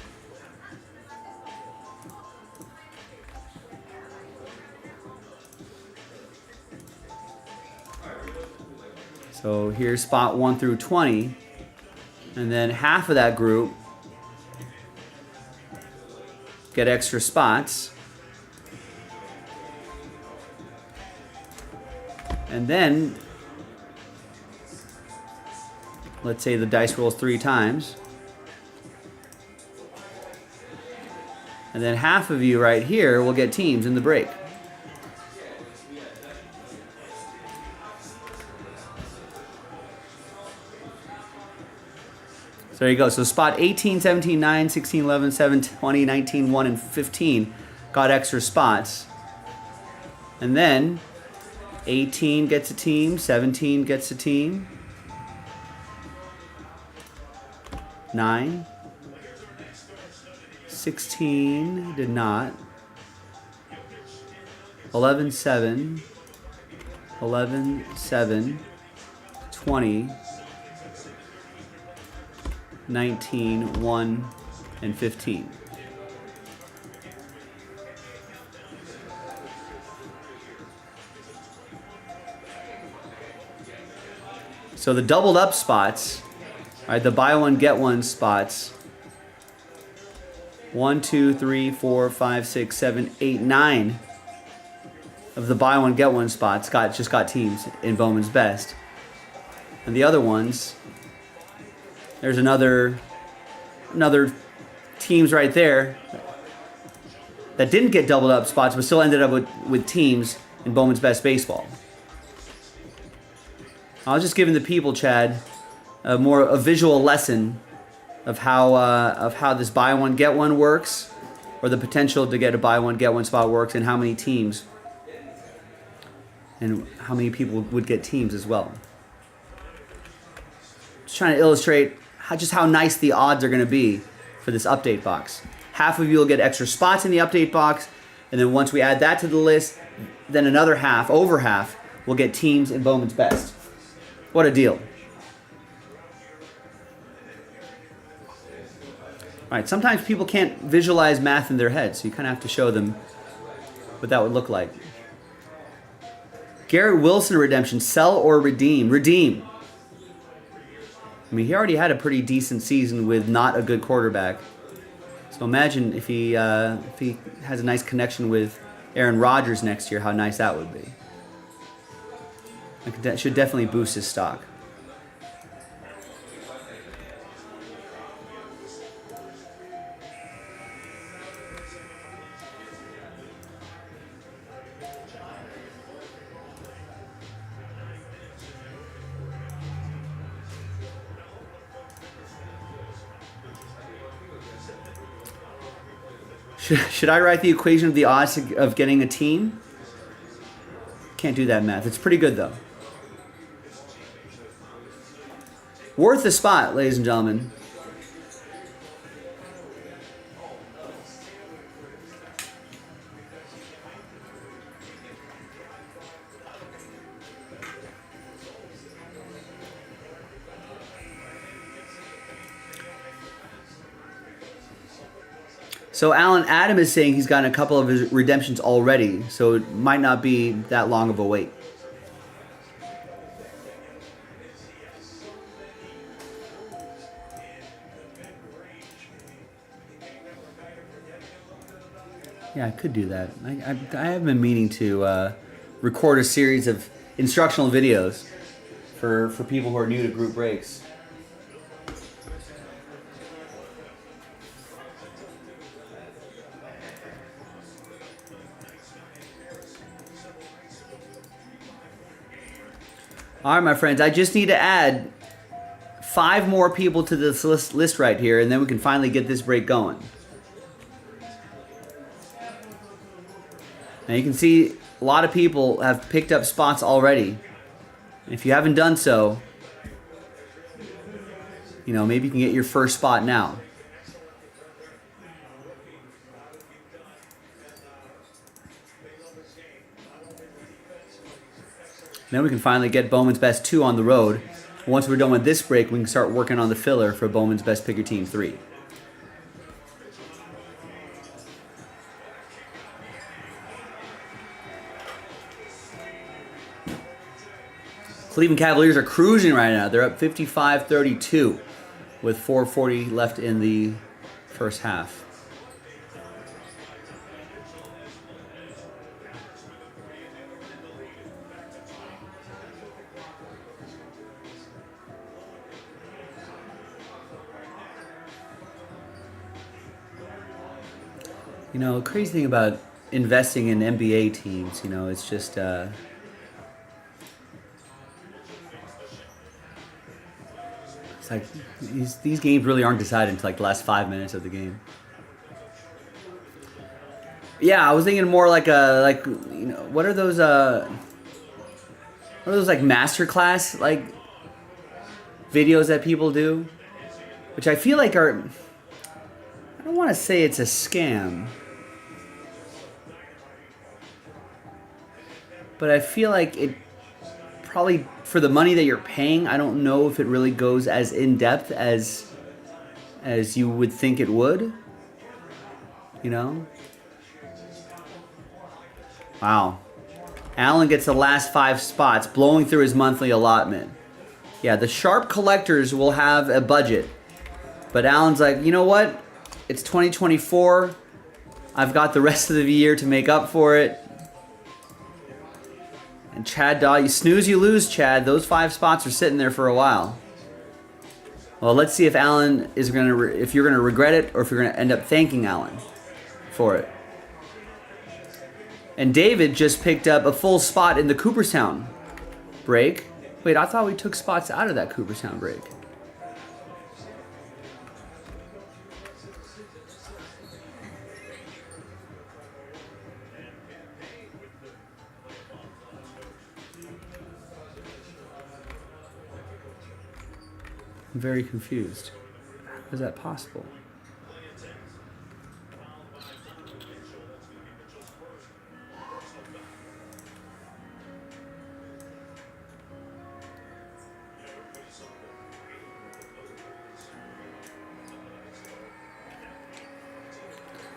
So here's spot 1 through 20, and then half of that group get extra spots. And then, let's say the dice rolls 3 times. And then half of you right here will get teams in the break. So there you go. So spot 18, 17, 9, 16, 11, 7, 20, 19, 1, and 15 got extra spots. And then 18 gets a team, 17 gets a team, 9, 16 did not, 11, 7, 11, 7, 20, 19, 1, and 15. So the doubled up spots, right, the buy one, get one spots, 1, 2, 3, 4, 5, 6, 7, 8, 9 of the buy one, get one spots just got teams in Bowman's Best. And the other ones, there's another teams right there that didn't get doubled up spots but still ended up with teams in Bowman's Best Baseball. I was just giving the people, Chad, a visual lesson of how this buy one get one works, or the potential to get a buy one get one spot works, and how many teams and how many people would get teams as well. Just trying to illustrate how nice the odds are going to be for this update box. Half of you will get extra spots in the update box, and then once we add that to the list, then another half, over half, will get teams in Bowman's Best. What a deal. All right, sometimes people can't visualize math in their head, so you kind of have to show them what that would look like. Garrett Wilson redemption, sell or redeem? Redeem. I mean, he already had a pretty decent season with not a good quarterback. So imagine if he has a nice connection with Aaron Rodgers next year, how nice that would be. That should definitely boost his stock. Should I write the equation of the odds of getting a team? Can't do that math. It's pretty good though. Worth the spot, ladies and gentlemen. So Alan, Adam is saying he's gotten a couple of his redemptions already, so it might not be that long of a wait. Yeah, I could do that. I have been meaning to record a series of instructional videos for people who are new to group breaks. All right, my friends, I just need to add 5 more people to this list right here, and then we can finally get this break going. Now you can see a lot of people have picked up spots already. If you haven't done so, you know, maybe you can get your first spot now. Then we can finally get Bowman's Best 2 on the road. Once we're done with this break, we can start working on the filler for Bowman's Best Pick Your Team 3. Cleveland Cavaliers are cruising right now. They're up 55-32 with 4:40 left in the first half. You know, crazy thing about investing in NBA teams, you know, it's just it's like these games really aren't decided until like the last 5 minutes of the game. Yeah, I was thinking more like you know, what are those like masterclass like videos that people do, which I feel like are, I don't want to say it's a scam, but I feel like it probably, for the money that you're paying, I don't know if it really goes as in-depth as you would think it would. You know? Wow. Alan gets the last 5 spots, blowing through his monthly allotment. Yeah, the sharp collectors will have a budget. But Alan's like, you know what? It's 2024. I've got the rest of the year to make up for it. And Chad Daw, you snooze, you lose, Chad. Those 5 spots are sitting there for a while. Well, let's see if Alan is gonna, if you're gonna regret it, or if you're gonna end up thanking Alan for it. And David just picked up a full spot in the Cooperstown break. Wait, I thought we took spots out of that Cooperstown break. I'm very confused. How is that possible?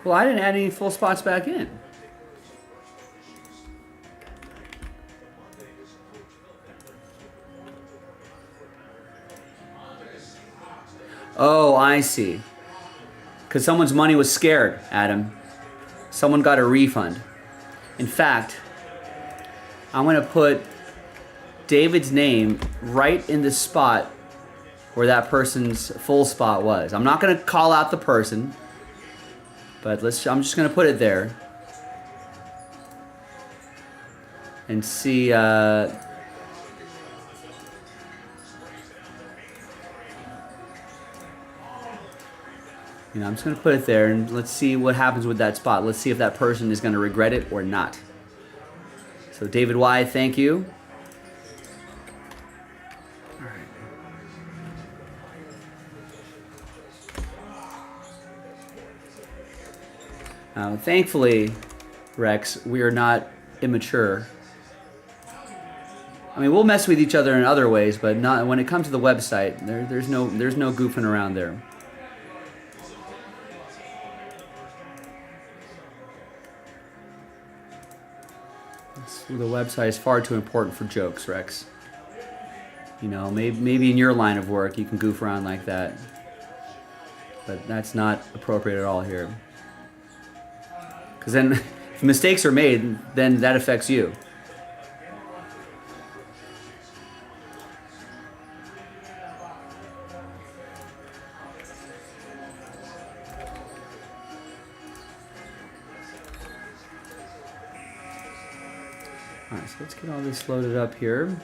Well, I didn't add any full spots back in. Oh, I see. Because someone's money was scared, Adam. Someone got a refund. In fact, I'm going to put David's name right in the spot where that person's full spot was. I'm not going to call out the person, but I'm just going to put it there. And see... You know, I'm just going to put it there, and let's see what happens with that spot. Let's see if that person is going to regret it or not. So David Y, thank you. Thankfully, Rex, we are not immature. I mean, we'll mess with each other in other ways, but not when it comes to the website. There's no goofing around there. The website is far too important for jokes, Rex. You know, maybe in your line of work you can goof around like that, but that's not appropriate at all here. Because then, if mistakes are made, then that affects you. Alright, so let's get all this loaded up here.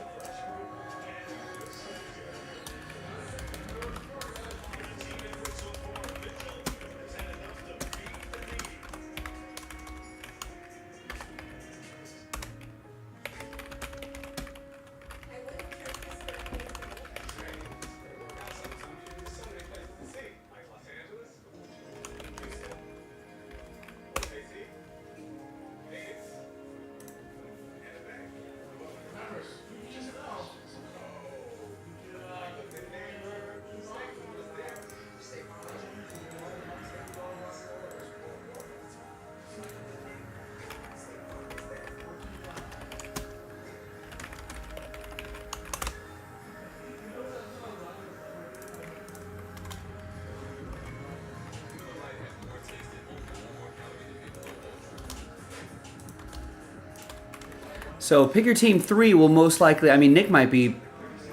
So pick your team 3 will most likely, I mean, Nick might be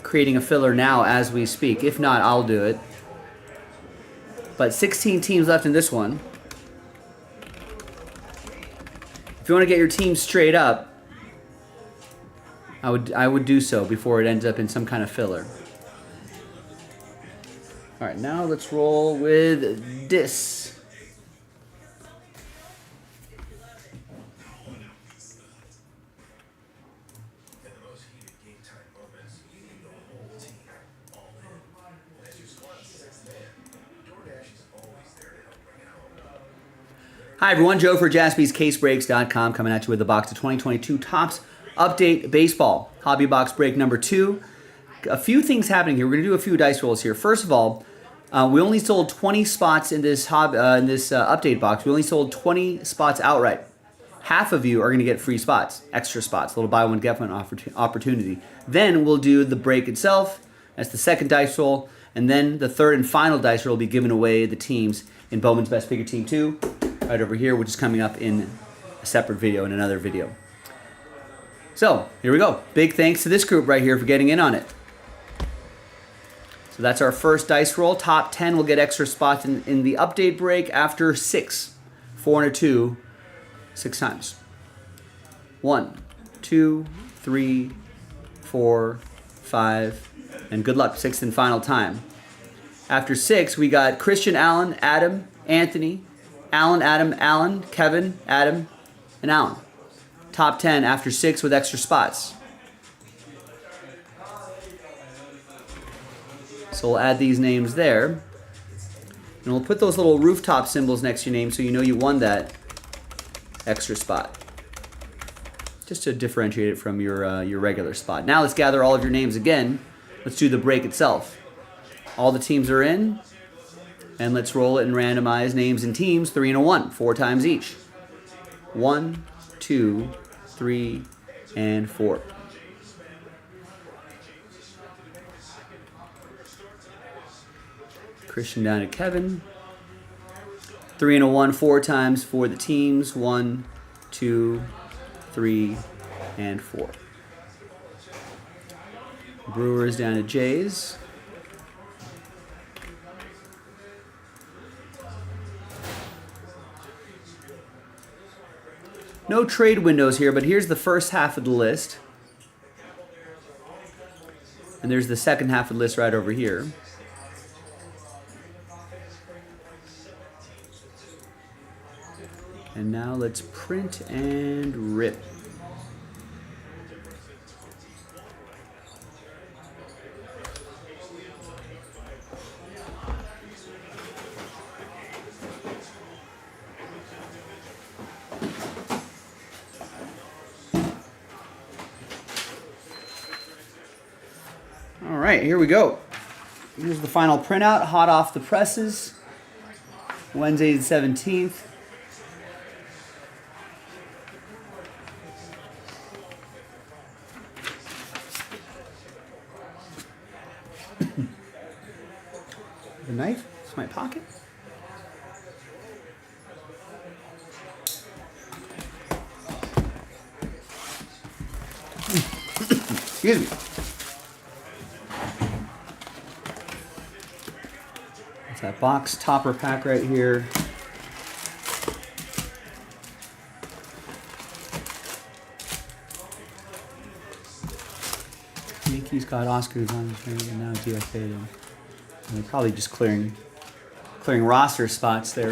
creating a filler now as we speak. If not, I'll do it. But 16 teams left in this one. If you want to get your team straight up, I would do so before it ends up in some kind of filler. All right, now let's roll with this. Hi everyone, Joe for JaspysCaseBreaks.com coming at you with a box of 2022 Topps Update Baseball. Hobby box break number 2. A few things happening here. We're going to do a few dice rolls here. First of all, we only sold 20 spots in this update box. We only sold 20 spots outright. Half of you are going to get free spots, extra spots, a little buy one, get one opportunity. Then we'll do the break itself. That's the second dice roll. And then the third and final dice roll will be giving away the teams in Bowman's Best Figure Team 2. Right over here, which is coming up in a separate video, in another video. So, here we go. Big thanks to this group right here for getting in on it. So that's our first dice roll. Top 10 will get extra spots in the update break after 6. 4 and a 2, 6 times. 1, 2, 3, 4, 5, and good luck, 6th and final time. After 6, we got Christian, Allen, Adam, Anthony, Alan, Adam, Alan, Kevin, Adam, and Alan. Top 10 after 6 with extra spots. So we'll add these names there. And we'll put those little rooftop symbols next to your name so you know you won that extra spot. Just to differentiate it from your regular spot. Now let's gather all of your names again. Let's do the break itself. All the teams are in. And let's roll it and randomize names and teams 3 and a 1, 4 times each. 1, 2, 3, and 4. Christian down to Kevin. 3 and a 1, 4 times for the teams. 1, 2, 3, and 4. Brewers down to Jays. No trade windows here, but here's the first half of the list. And there's the second half of the list right over here. And now let's print and rip. All right, here we go. Here's the final printout, hot off the presses. Wednesday the 17th. The knife? It's my pocket. Excuse me. It's that box topper pack right here. Yankees got Oscar Gonzalez and now DFA. And they're probably just clearing roster spots there.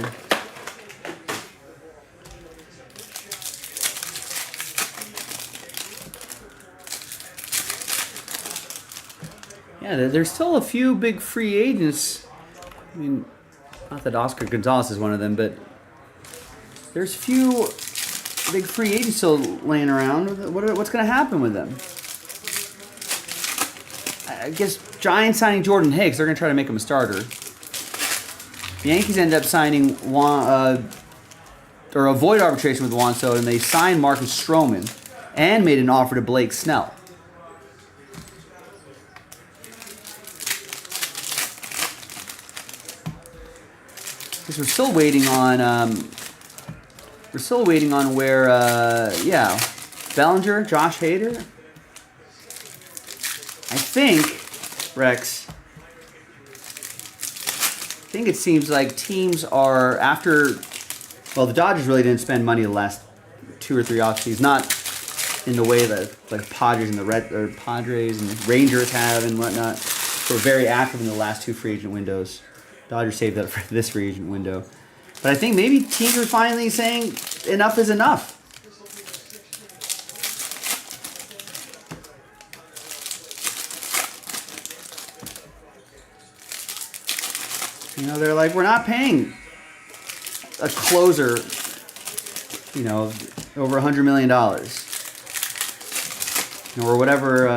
Yeah, there's still a few big free agents. I mean, not that Oscar Gonzalez is one of them, but there's few big free agents still laying around. What's going to happen with them? I guess Giants signing Jordan Hicks, they're going to try to make him a starter. The Yankees end up signing or avoid arbitration with Juan Soto, and they signed Marcus Stroman and made an offer to Blake Snell. Because we're still waiting on where Bellinger, Josh Hader. I think, Rex, it seems like teams are the Dodgers really didn't spend money the last 2 or 3 offseasons, not in the way that like Padres and Rangers have and whatnot. So we're very active in the last 2 free agent windows. Dodgers saved that for this free agent window. But I think maybe teams are finally saying enough is enough. You know, they're like, we're not paying a closer, over $100 million. Or whatever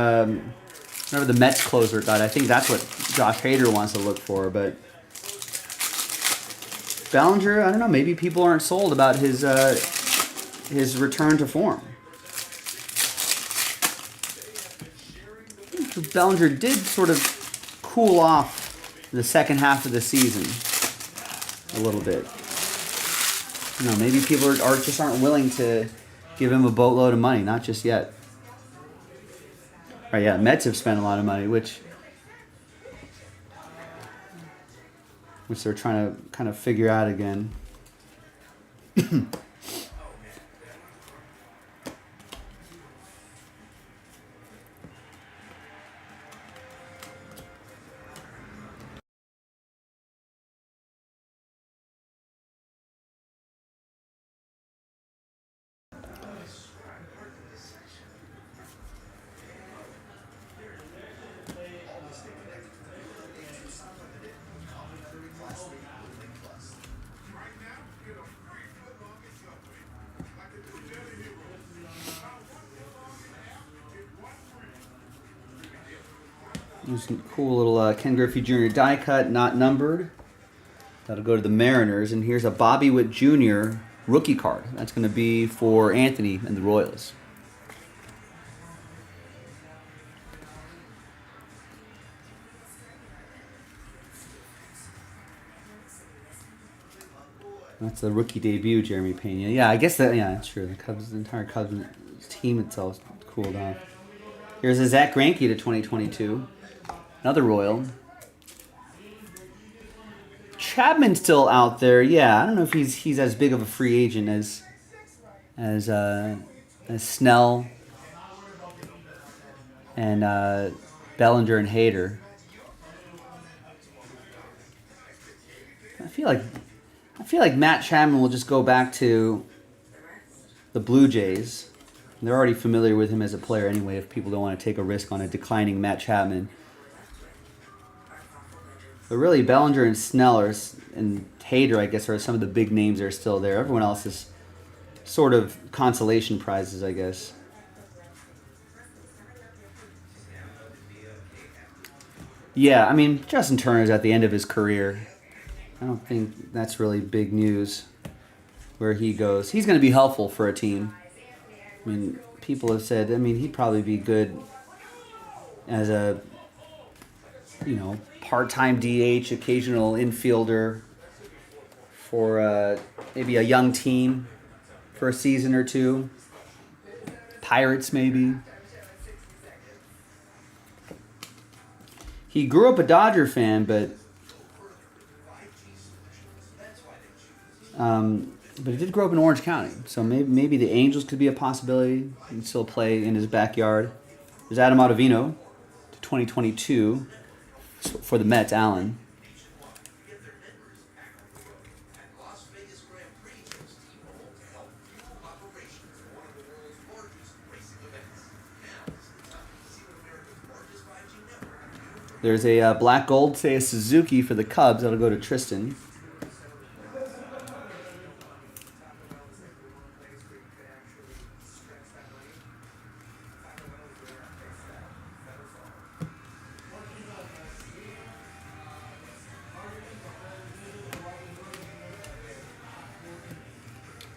the Mets closer got. I think that's what Josh Hader wants to look for. But Bellinger, I don't know, maybe people aren't sold about his return to form. Bellinger did sort of cool off the second half of the season a little bit. Maybe people aren't willing to give him a boatload of money, not just yet. Right, yeah, Mets have spent a lot of money, which they're trying to kind of figure out again. There's some cool little Ken Griffey Jr. die cut, not numbered. That'll go to the Mariners. And here's a Bobby Witt Jr. rookie card. That's going to be for Anthony and the Royals. That's the rookie debut, Jeremy Pena. Yeah, I guess that's true. The entire Cubs team itself cooled off. Here's a Zach Greinke to 2022. Another Royal. Chapman's still out there. Yeah, I don't know if he's as big of a free agent as Snell and Bellinger and Hader. I feel like Matt Chapman will just go back to the Blue Jays. And they're already familiar with him as a player anyway, if people don't want to take a risk on a declining Matt Chapman. But really, Bellinger and Snell and Hader, I guess, are some of the big names that are still there. Everyone else is sort of consolation prizes, I guess. Yeah, I mean, Justin Turner's at the end of his career. I don't think that's really big news where he goes. He's going to be helpful for a team. I mean, people have said, I mean, he'd probably be good as a, part-time DH, occasional infielder for maybe a young team for a season or two. Pirates, maybe. He grew up a Dodger fan, but he did grow up in Orange County, so maybe the Angels could be a possibility. He can still play in his backyard. There's Adam Ottavino to 2022 for the Mets, Allen. There's a black gold, say a Suzuki for the Cubs. That'll go to Tristan.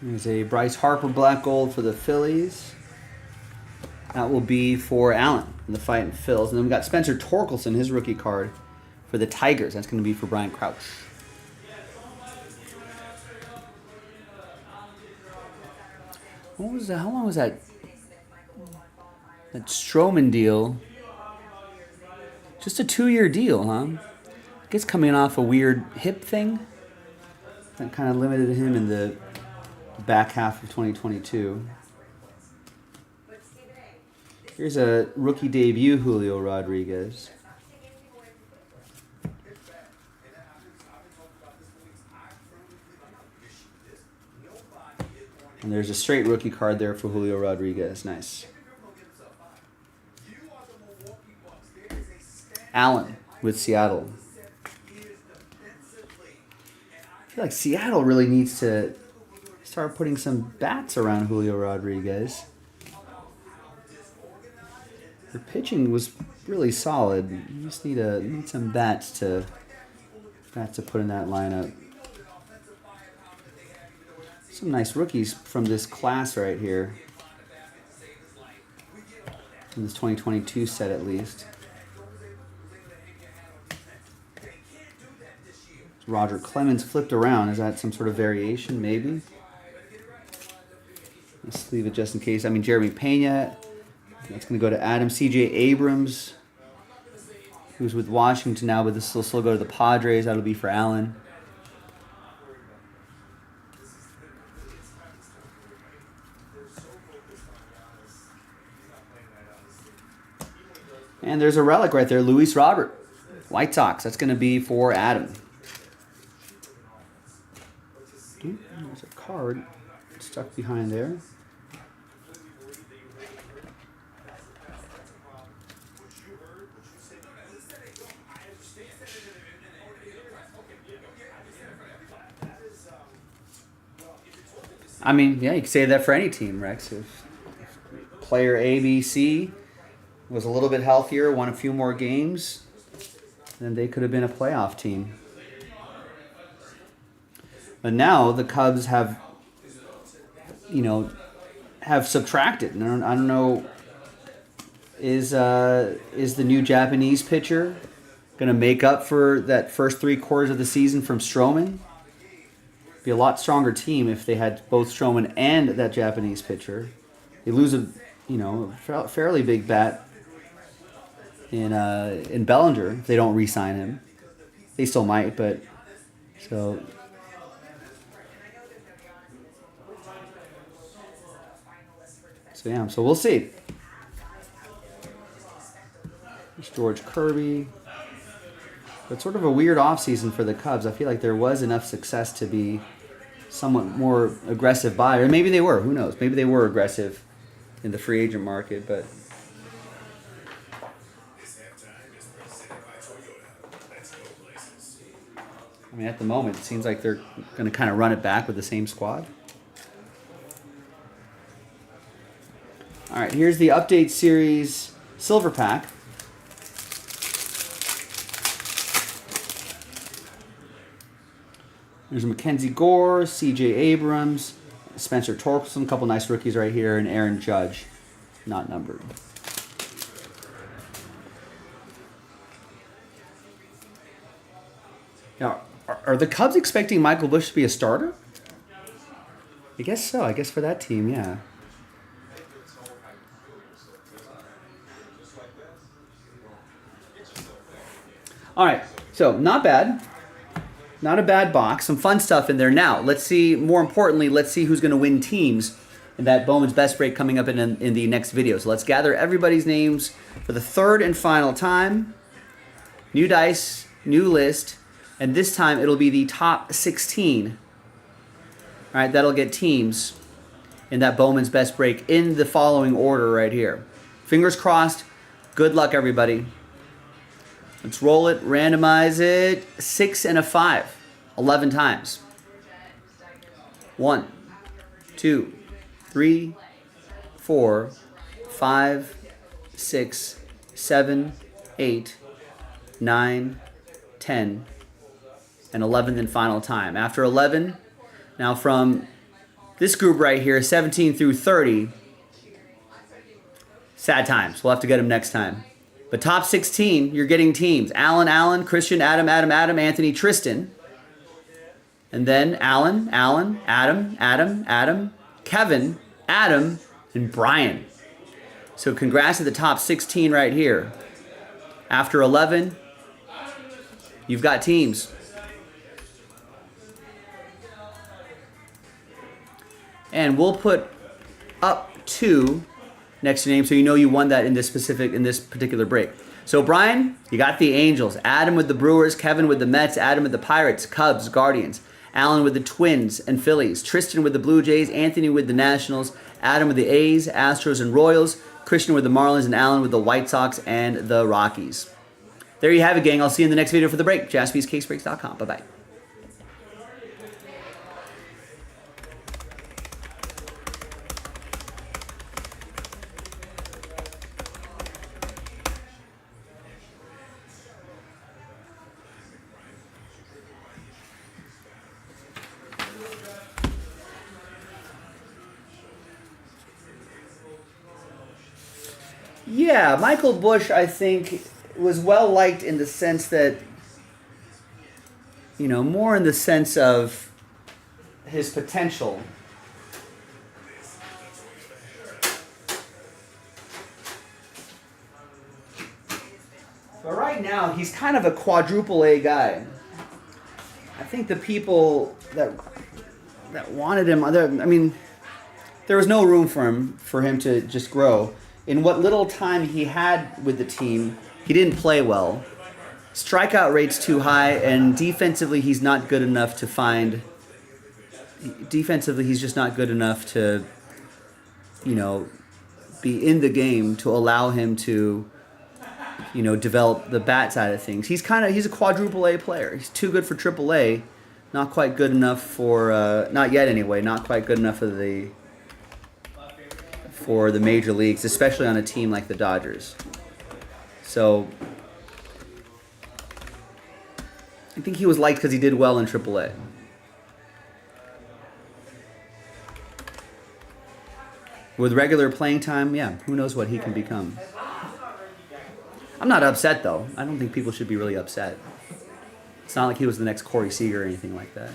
There's a Bryce Harper black gold for the Phillies. That will be for Allen in the Fighting Phils. And then we got Spencer Torkelson, his rookie card, for the Tigers. That's going to be for Brian Crouch. What was that? How long was that? That Stroman deal? Just a 2-year deal, huh? I guess coming off a weird hip thing. That kind of limited him in the back half of 2022. Here's a rookie debut, Julio Rodriguez. And there's a straight rookie card there for Julio Rodriguez. Nice. Allen with Seattle. I feel like Seattle really needs to start putting some bats around Julio Rodriguez. Their pitching was really solid. You just need some bats to put in that lineup. Some nice rookies from this class right here. From this 2022 set at least. Roger Clemens flipped around. Is that some sort of variation, maybe? Let's leave it just in case. I mean, Jeremy Pena. That's going to go to Adam. C.J. Abrams, who's with Washington now, but this will still go to the Padres. That'll be for Allen. And there's a relic right there, Luis Robert, White Sox. That's going to be for Adam. Ooh, there's a card stuck behind there. I mean, yeah, you could say that for any team, Rex. If player A, B, C was a little bit healthier, won a few more games, then they could have been a playoff team. But now the Cubs have subtracted. And I don't know, is the new Japanese pitcher going to make up for that first 3 quarters of the season from Stroman? Be a lot stronger team if they had both Stroman and that Japanese pitcher. They lose a fairly big bat in Bellinger if they don't re-sign him. They still might, but so yeah. So we'll see. There's George Kirby. But sort of a weird offseason for the Cubs. I feel like there was enough success to be somewhat more aggressive buy, or maybe they were. Who knows? Maybe they were aggressive in the free agent market, but I mean, at the moment, it seems like they're going to kind of run it back with the same squad. All right, here's the update series silver pack. There's Mackenzie Gore, C.J. Abrams, Spencer Torkelson, a couple nice rookies right here, and Aaron Judge, not numbered. Now, are the Cubs expecting Michael Busch to be a starter? I guess so. I guess for that team, yeah. All right, so not bad. Not a bad box. Some fun stuff in there. Now, let's see, more importantly, let's see who's going to win teams in that Bowman's Best break coming up in the next video. So let's gather everybody's names for the third and final time. New dice, new list, and this time it'll be the top 16. All right, that'll get teams in that Bowman's Best break in the following order right here. Fingers crossed. Good luck, everybody. Let's roll it, randomize it, 6 and a 5, 11 times. 1, 2, 3, 4, 5, 6, 7, 8, 9, 10, and 11th and final time. After 11, now from this group right here, 17 through 30, sad times. We'll have to get them next time. But top 16, you're getting teams. Alan, Christian, Adam, Anthony, Tristan. And then Alan, Adam, Kevin, Adam, and Brian. So congrats to the top 16 right here. After 11, you've got teams. And we'll put up to next to your name, so you know you won that in this particular break. So Brian, you got the Angels. Adam with the Brewers, Kevin with the Mets, Adam with the Pirates, Cubs, Guardians, Alan with the Twins and Phillies, Tristan with the Blue Jays, Anthony with the Nationals, Adam with the A's, Astros, and Royals, Christian with the Marlins, and Alan with the White Sox and the Rockies. There you have it, gang. I'll see you in the next video for the break. JaspysCaseBreaks.com. Bye-bye. Yeah, Michael Busch, I think, was well liked in the sense that, you know, more in the sense of his potential. But right now, he's kind of a quadruple A guy. I think the people that wanted him, I mean, there was no room for him to just grow. In what little time he had with the team, he didn't play well. Strikeout rate's too high, and defensively he's not good enough to find... Defensively he's just not good enough to, you know, be in the game to allow him to, you know, develop the bat side of things. He's a quadruple A player. He's too good for triple A. Not quite good enough for, not yet anyway, not quite good enough for the major leagues, especially on a team like the Dodgers. So I think he was liked because he did well in AAA. With regular playing time, yeah, who knows what he can become. I'm not upset, though. I don't think people should be really upset. It's not like he was the next Corey Seager or anything like that.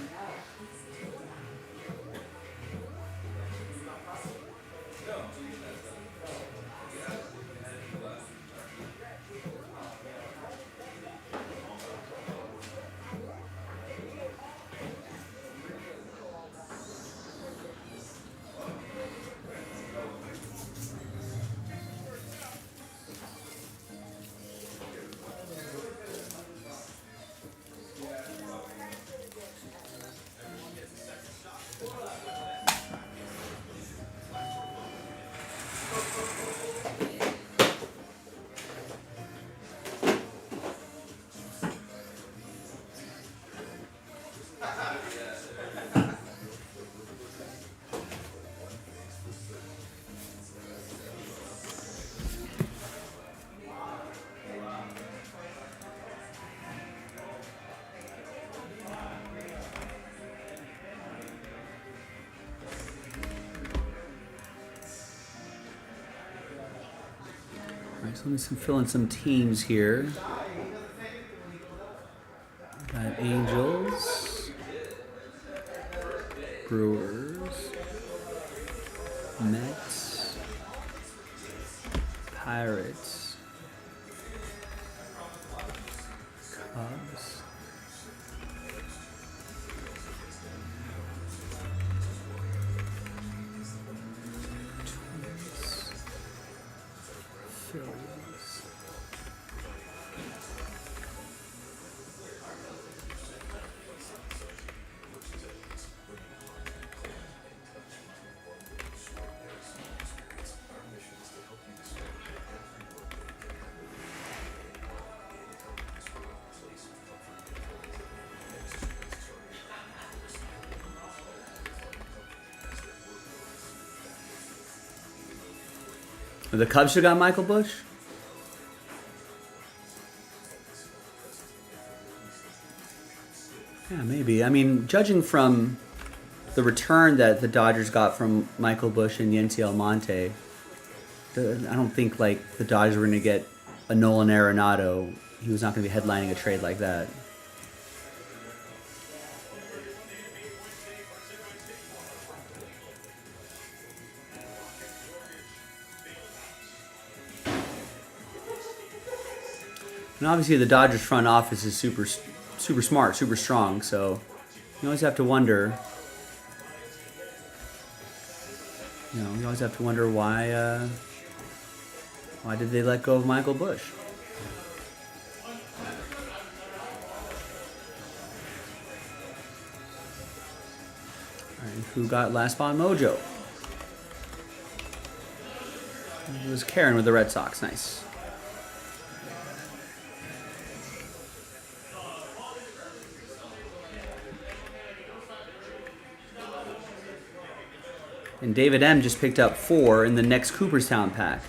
So let me fill in some teams here. Got Angels, Brewers, Mets, Pirates, Cubs, Twins, Phillies. The Cubs should have got Michael Busch? Yeah, maybe. I mean, judging from the return that the Dodgers got from Michael Busch and Yency Almonte, I don't think like the Dodgers were going to get a Nolan Arenado. He was not going to be headlining a trade like that. And obviously the Dodgers front office is super smart, super strong, so you always have to wonder, why did they let go of Michael Busch? All right, who got last spot mojo? It was Karen with the Red Sox, nice. And David M just picked up 4 in the next Cooperstown pack.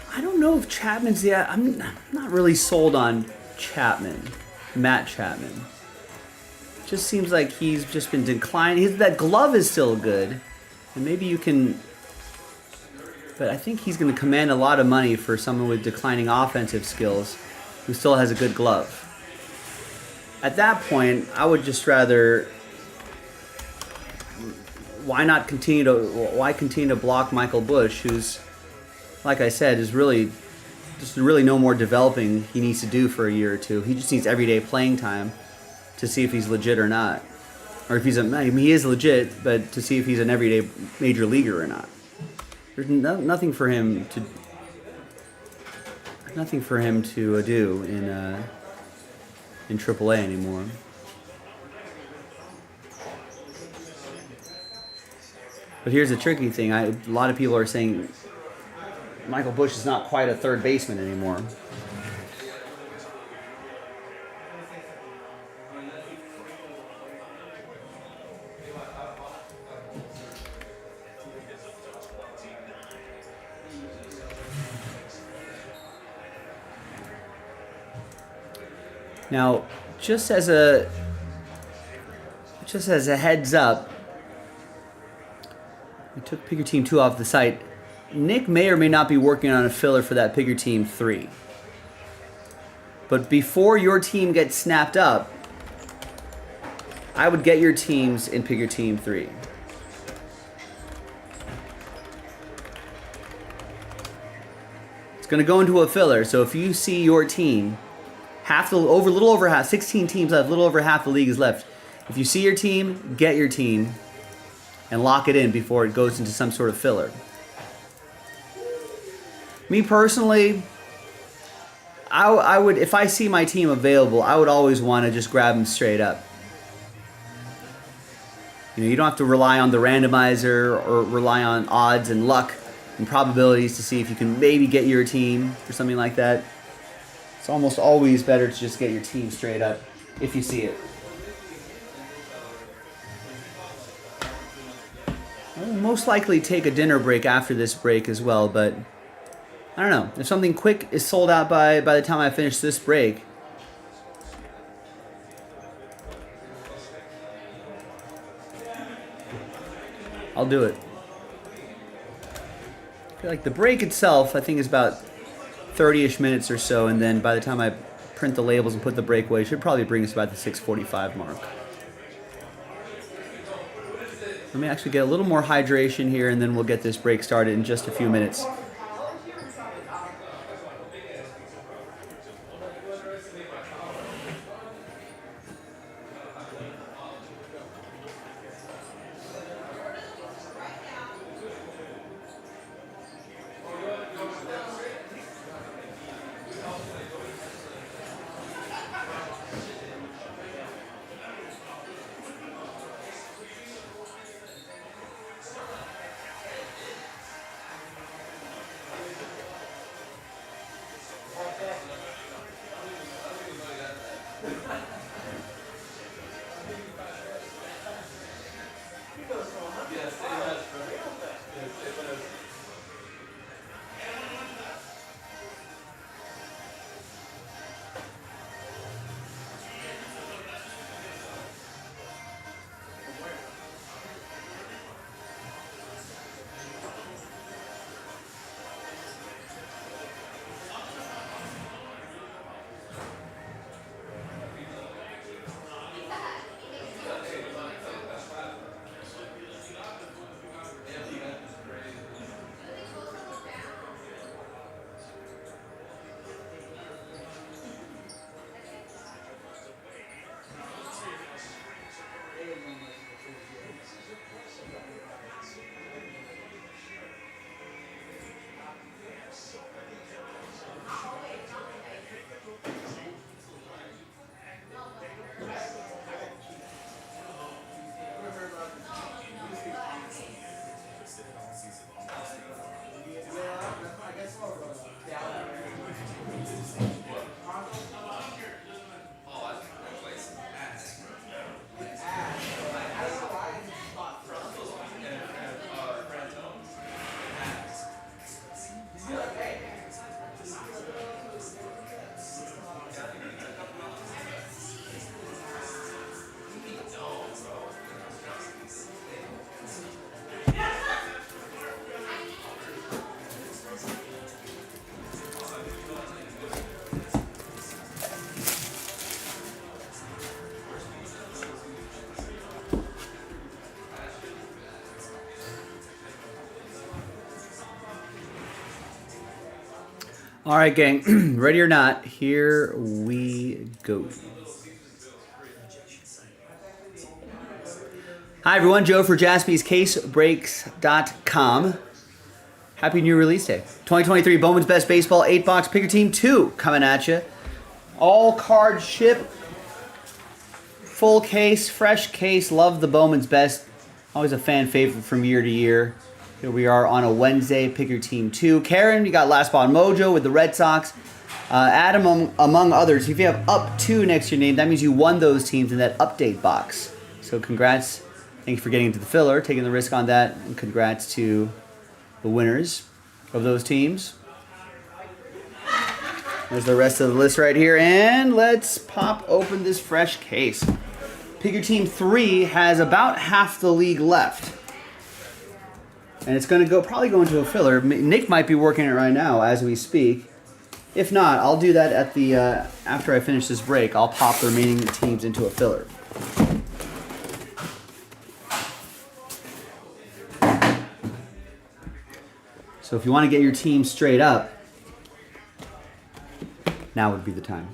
I don't know if Chapman's yet. I'm not really sold on Chapman, Matt Chapman. Just seems like he's just been declining. That glove is still good, and maybe you can. But I think he's going to command a lot of money for someone with declining offensive skills, who still has a good glove. At that point, I would just rather. Why continue to block Michael Busch, who's, like I said, is really no more developing he needs to do for a year or two. He just needs everyday playing time to see if he's legit or not. Or if he's he is legit, but to see if he's an everyday major leaguer or not. There's nothing for him to do in AAA anymore. But here's the tricky thing. A lot of people are saying Michael Busch is not quite a third baseman anymore. Now, just as a heads up, we took Picker Team 2 off the site. Nick may or may not be working on a filler for that Picker Team 3. But before your team gets snapped up, I would get your teams in Picker Team 3. It's going to go into a filler. So if you see your team, little over half, 16 teams left, little over half the league is left. If you see your team, get your team and lock it in before it goes into some sort of filler. Me personally, I would, if I see my team available, I would always want to just grab them straight up. You know, you don't have to rely on the randomizer or rely on odds and luck and probabilities to see if you can maybe get your team or something like that. It's almost always better to just get your team straight up if you see it. I'll most likely take a dinner break after this break as well, but I don't know. If something quick is sold out by the time I finish this break, I'll do it. I feel like the break itself, I think, is about 30-ish minutes or so, and then by the time I print the labels and put the break away, it should probably bring us about the 6:45 mark. Let me actually get a little more hydration here, and then we'll get this break started in just a few minutes. All right, gang. Ready or not, here we go. Hi, everyone. Joe for JaspysCaseBreaks.com. Happy new release day. 2023 Bowman's Best Baseball 8-box Picker Team 2 coming at you. All card ship. Full case, fresh case. Love the Bowman's Best. Always a fan favorite from year to year. Here we are on a Wednesday, Picker Team 2. Karen, you got Last Spot Mojo with the Red Sox. Adam, among others. If you have up 2 next to your name, that means you won those teams in that update box. So congrats. Thank you for getting into the filler, taking the risk on that. And congrats to the winners of those teams. There's the rest of the list right here. And let's pop open this fresh case. Picker Team 3 has about half the league left. And it's going to probably go into a filler. Nick might be working it right now as we speak. If not, I'll do that at the after I finish this break. I'll pop the remaining teams into a filler. So if you want to get your team straight up, now would be the time.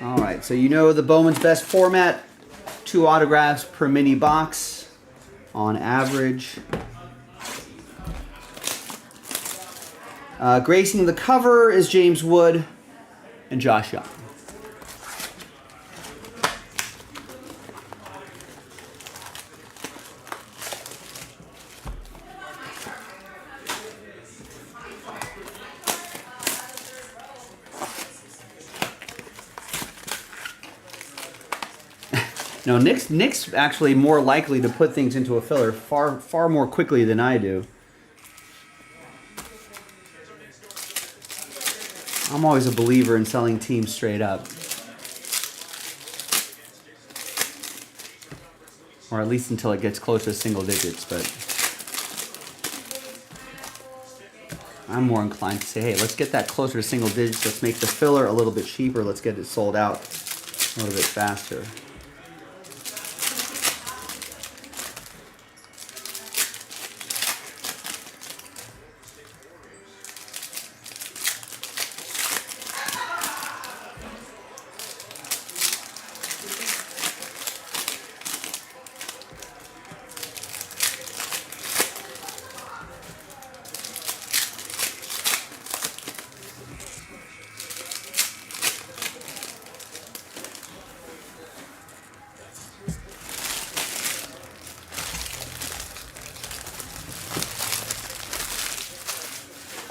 All right, so you know the Bowman's Best format, 2 autographs per mini box on average. Gracing the cover is James Wood and Josh Young. No, Nick's actually more likely to put things into a filler far more quickly than I do. I'm always a believer in selling teams straight up. Or at least until it gets close to single digits, but I'm more inclined to say, hey, let's get that closer to single digits. Let's make the filler a little bit cheaper. Let's get it sold out a little bit faster.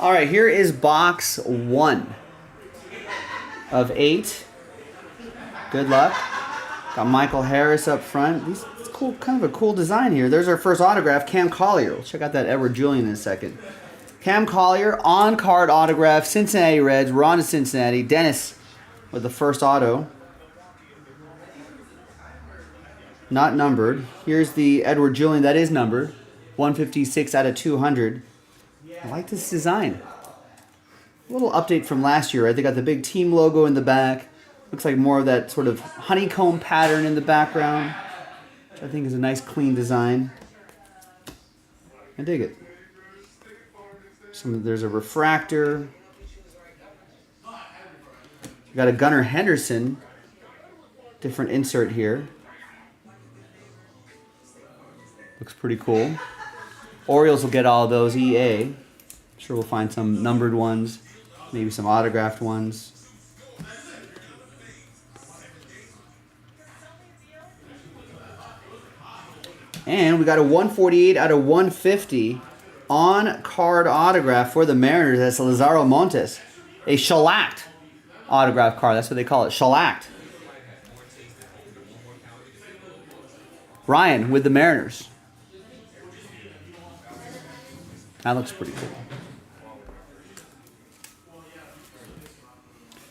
All right, here is box 1 of 8. Good luck. Got Michael Harris up front. It's cool, kind of a cool design here. There's our first autograph, Cam Collier. We'll check out that Edward Julian in a second. Cam Collier, on-card autograph, Cincinnati Reds. We're on to Cincinnati. Dennis with the first auto. Not numbered. Here's the Edward Julian. That is numbered. 156 out of 200. I like this design. A little update from last year, right? They got the big team logo in the back. Looks like more of that sort of honeycomb pattern in the background, which I think is a nice, clean design. I dig it. There's a refractor. We got a Gunnar Henderson. Different insert here. Looks pretty cool. Orioles will get all of those EA. Sure we'll find some numbered ones, maybe some autographed ones. And we got a 148 out of 150 on-card autograph for the Mariners. That's Lazaro Montes. A shellacked autograph card. That's what they call it, shellacked. Ryan with the Mariners. That looks pretty cool.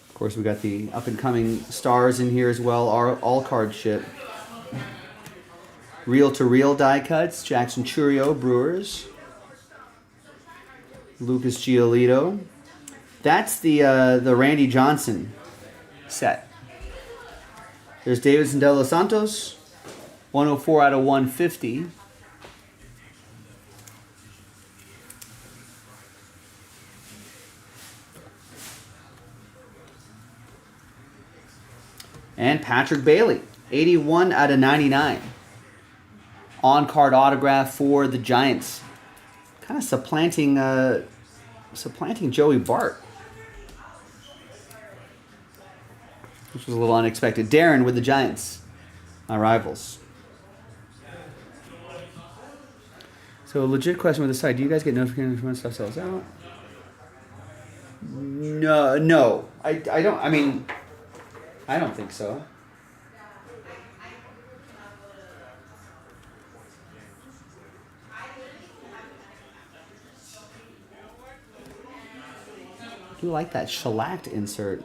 Of course, we got the up-and-coming stars in here as well. Our all-card ship. Reel-to-reel die cuts. Jackson Chourio, Brewers. Lucas Giolito. That's the Randy Johnson set. There's Davidson De Los Santos. 104 out of 150. And Patrick Bailey, 81 out of 99. On-card autograph for the Giants. Kind of supplanting Joey Bart. Which was a little unexpected. Darren with the Giants, my rivals. So a legit question with the site. Do you guys get notifications when stuff sells out? No. I don't. I mean, I don't think so. I do like that shellacked insert.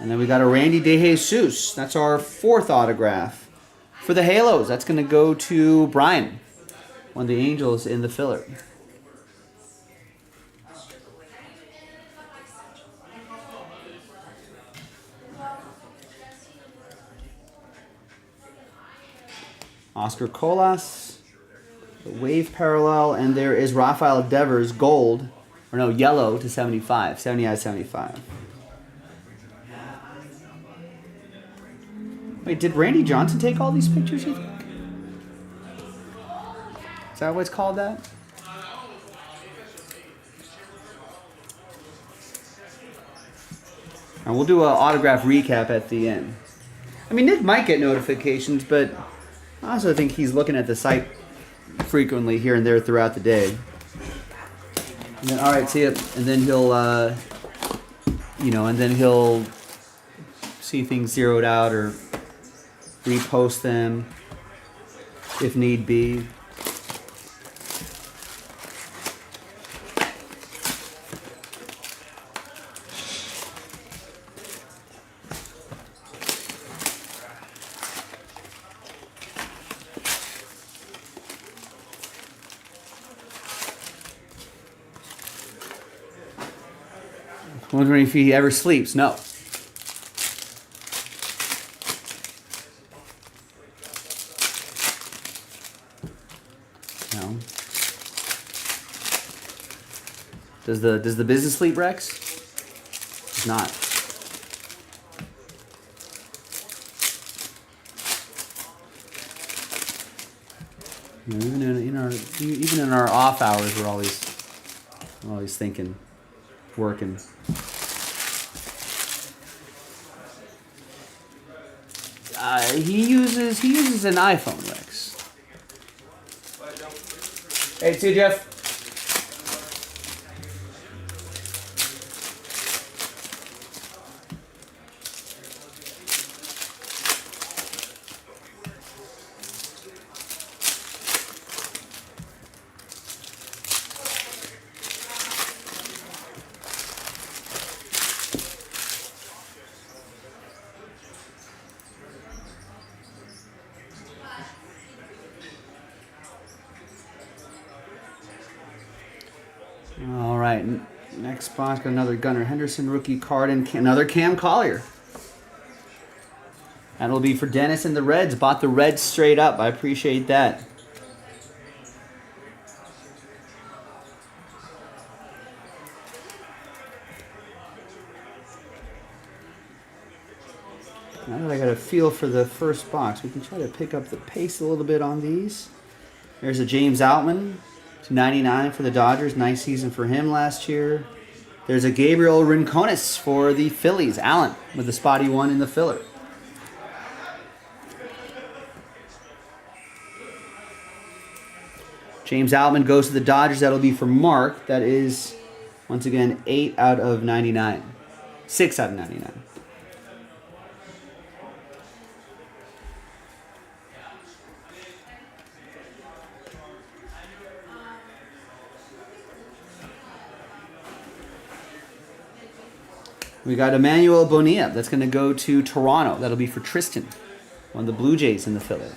And then we got a Randy DeJesus. That's our 4th autograph. For the Halos, that's going to go to Brian. One of the Angels in the filler. Oscar Colas. The wave parallel, and there is Rafael Devers gold, or no, yellow to 75, 70 out of 75. Wait, did Randy Johnson take all these pictures, you think? Is that what it's called that? And we'll do an autograph recap at the end. I mean, Nick might get notifications, but I also think he's looking at the site frequently here and there throughout the day. And then, all right, see it, and then he'll, and then he'll see things zeroed out or repost them if need be. Wondering if he ever sleeps. No. No. Does the business sleep, Rex? It's not. You know, even in our off hours, we're always thinking, working. He uses an iPhone, Rex. Hey, see you, Jeff. All right, next spot, got another Gunnar Henderson rookie card and another Cam Collier. That'll be for Dennis and the Reds. Bought the Reds straight up. I appreciate that. Now that I got a feel for the first box, we can try to pick up the pace a little bit on these. There's a James Outman. /99 for the Dodgers. Nice season for him last year. There's a Gabriel Rincones for the Phillies. Allen with the spotty one in the filler. James Outman goes to the Dodgers. That'll be for Mark. That is, once again, 8 out of 99. 6 out of 99. We got Emmanuel Bonilla. That's going to go to Toronto. That'll be for Tristan. One of the Blue Jays in the filler.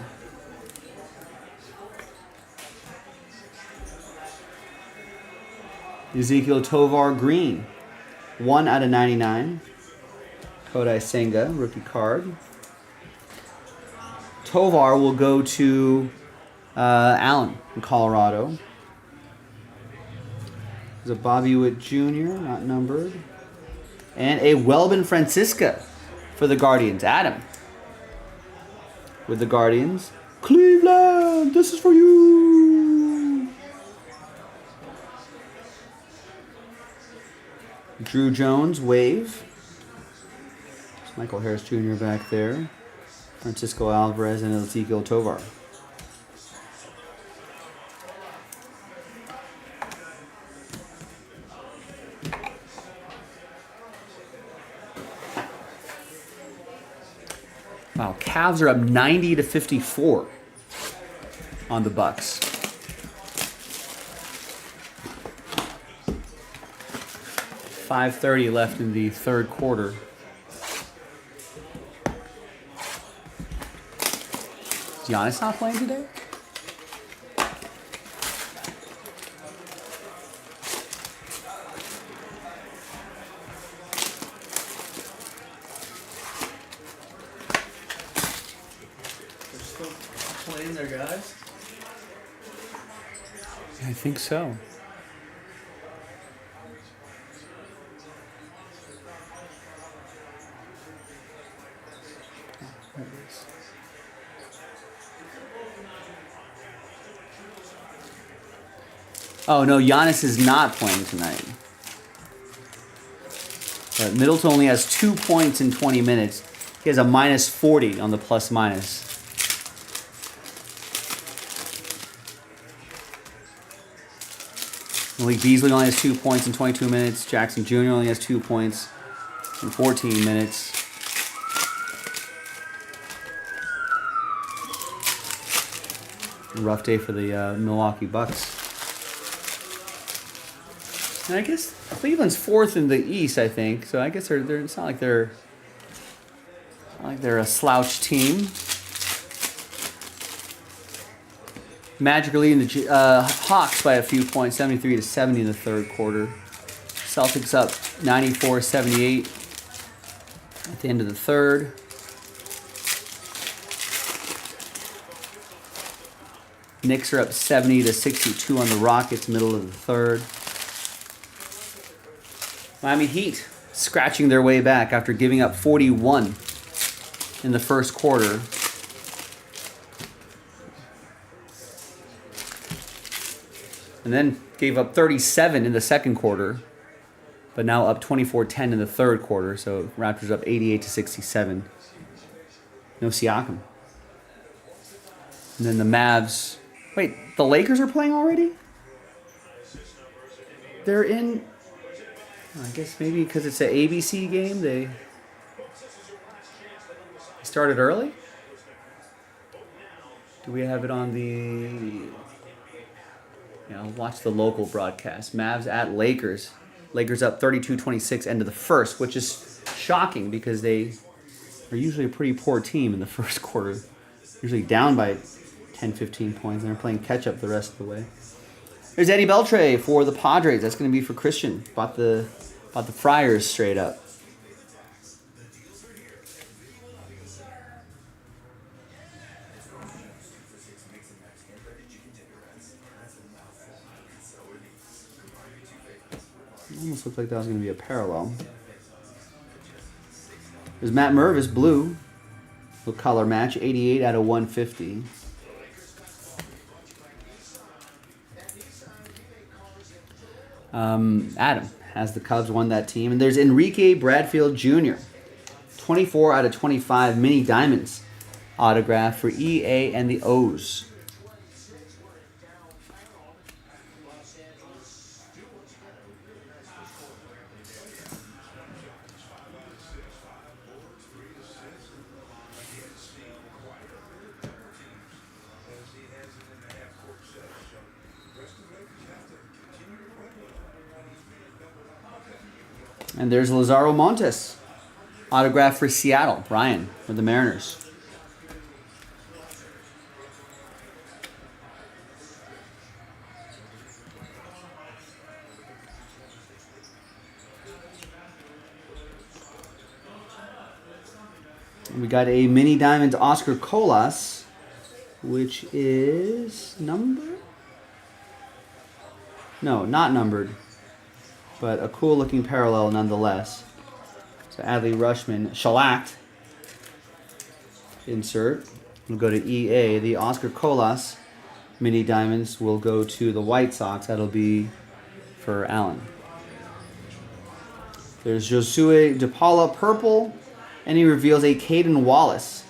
Ezekiel Tovar Green. 1 out of 99. Kodai Senga, rookie card. Tovar will go to Allen in Colorado. There's a Bobby Witt Jr., not numbered. And a Welbin Francisca for the Guardians. Adam with the Guardians. Cleveland, this is for you. Drew Jones, wave. There's Michael Harris Jr. back there. Francisco Alvarez and Ezekiel Tovar. Wow, Cavs are up 90 to 54 on the Bucks. .530 left in the third quarter. Is Giannis not playing today? They're still playing their guys. think so. Oh, no, Giannis is not playing tonight. Middleton only has 2 points in 20 minutes. He has a minus 40 on the plus minus. Malik Beasley only has 2 points in 22 minutes. Jackson Jr. only has 2 points in 14 minutes. Rough day for the Milwaukee Bucks. And I guess Cleveland's fourth in the East, I think. So I guess they're it's not like they're a slouch team. Magic are leading the Hawks by a few points, 73-70 in the third quarter. Celtics up 94-78 at the end of the third. Knicks are up 70-62 on the Rockets, middle of the third. Miami Heat scratching their way back after giving up 41 in the first quarter. And then gave up 37 in the second quarter, but now up 24-10 in the third quarter. So Raptors up 88-67. No Siakam. And then the Mavs. Wait, the Lakers are playing already? They're in. I guess maybe because it's an ABC game, they started early? Do we have it on the... Yeah, I'll watch the local broadcast. Mavs at Lakers. Lakers up 32-26 end of the first, which is shocking because they are usually a pretty poor team in the first quarter. Usually down by 10-15 points, and they're playing catch-up the rest of the way. There's Eddie Beltre for the Padres. That's going to be for Christian. Bought the Friars straight up. Almost looked like that was going to be a parallel. There's Matt Mervis, blue. Little color match, 88 out of 150. Adam has the Cubs, won that team. And there's Enrique Bradfield Jr. 24 out of 25 mini diamonds. Autograph for EA and the O's. And there's Lazaro Montes. Autograph for Seattle. Ryan with the Mariners. And we got a mini diamond Oscar Colas, which is numbered? No, not numbered. But a cool looking parallel nonetheless. So Adley Rushman, shellacked. Insert. We'll go to EA. The Oscar Colas mini diamonds will go to the White Sox. That'll be for Allen. There's Josue DePaula purple. And he reveals a Caden Wallace.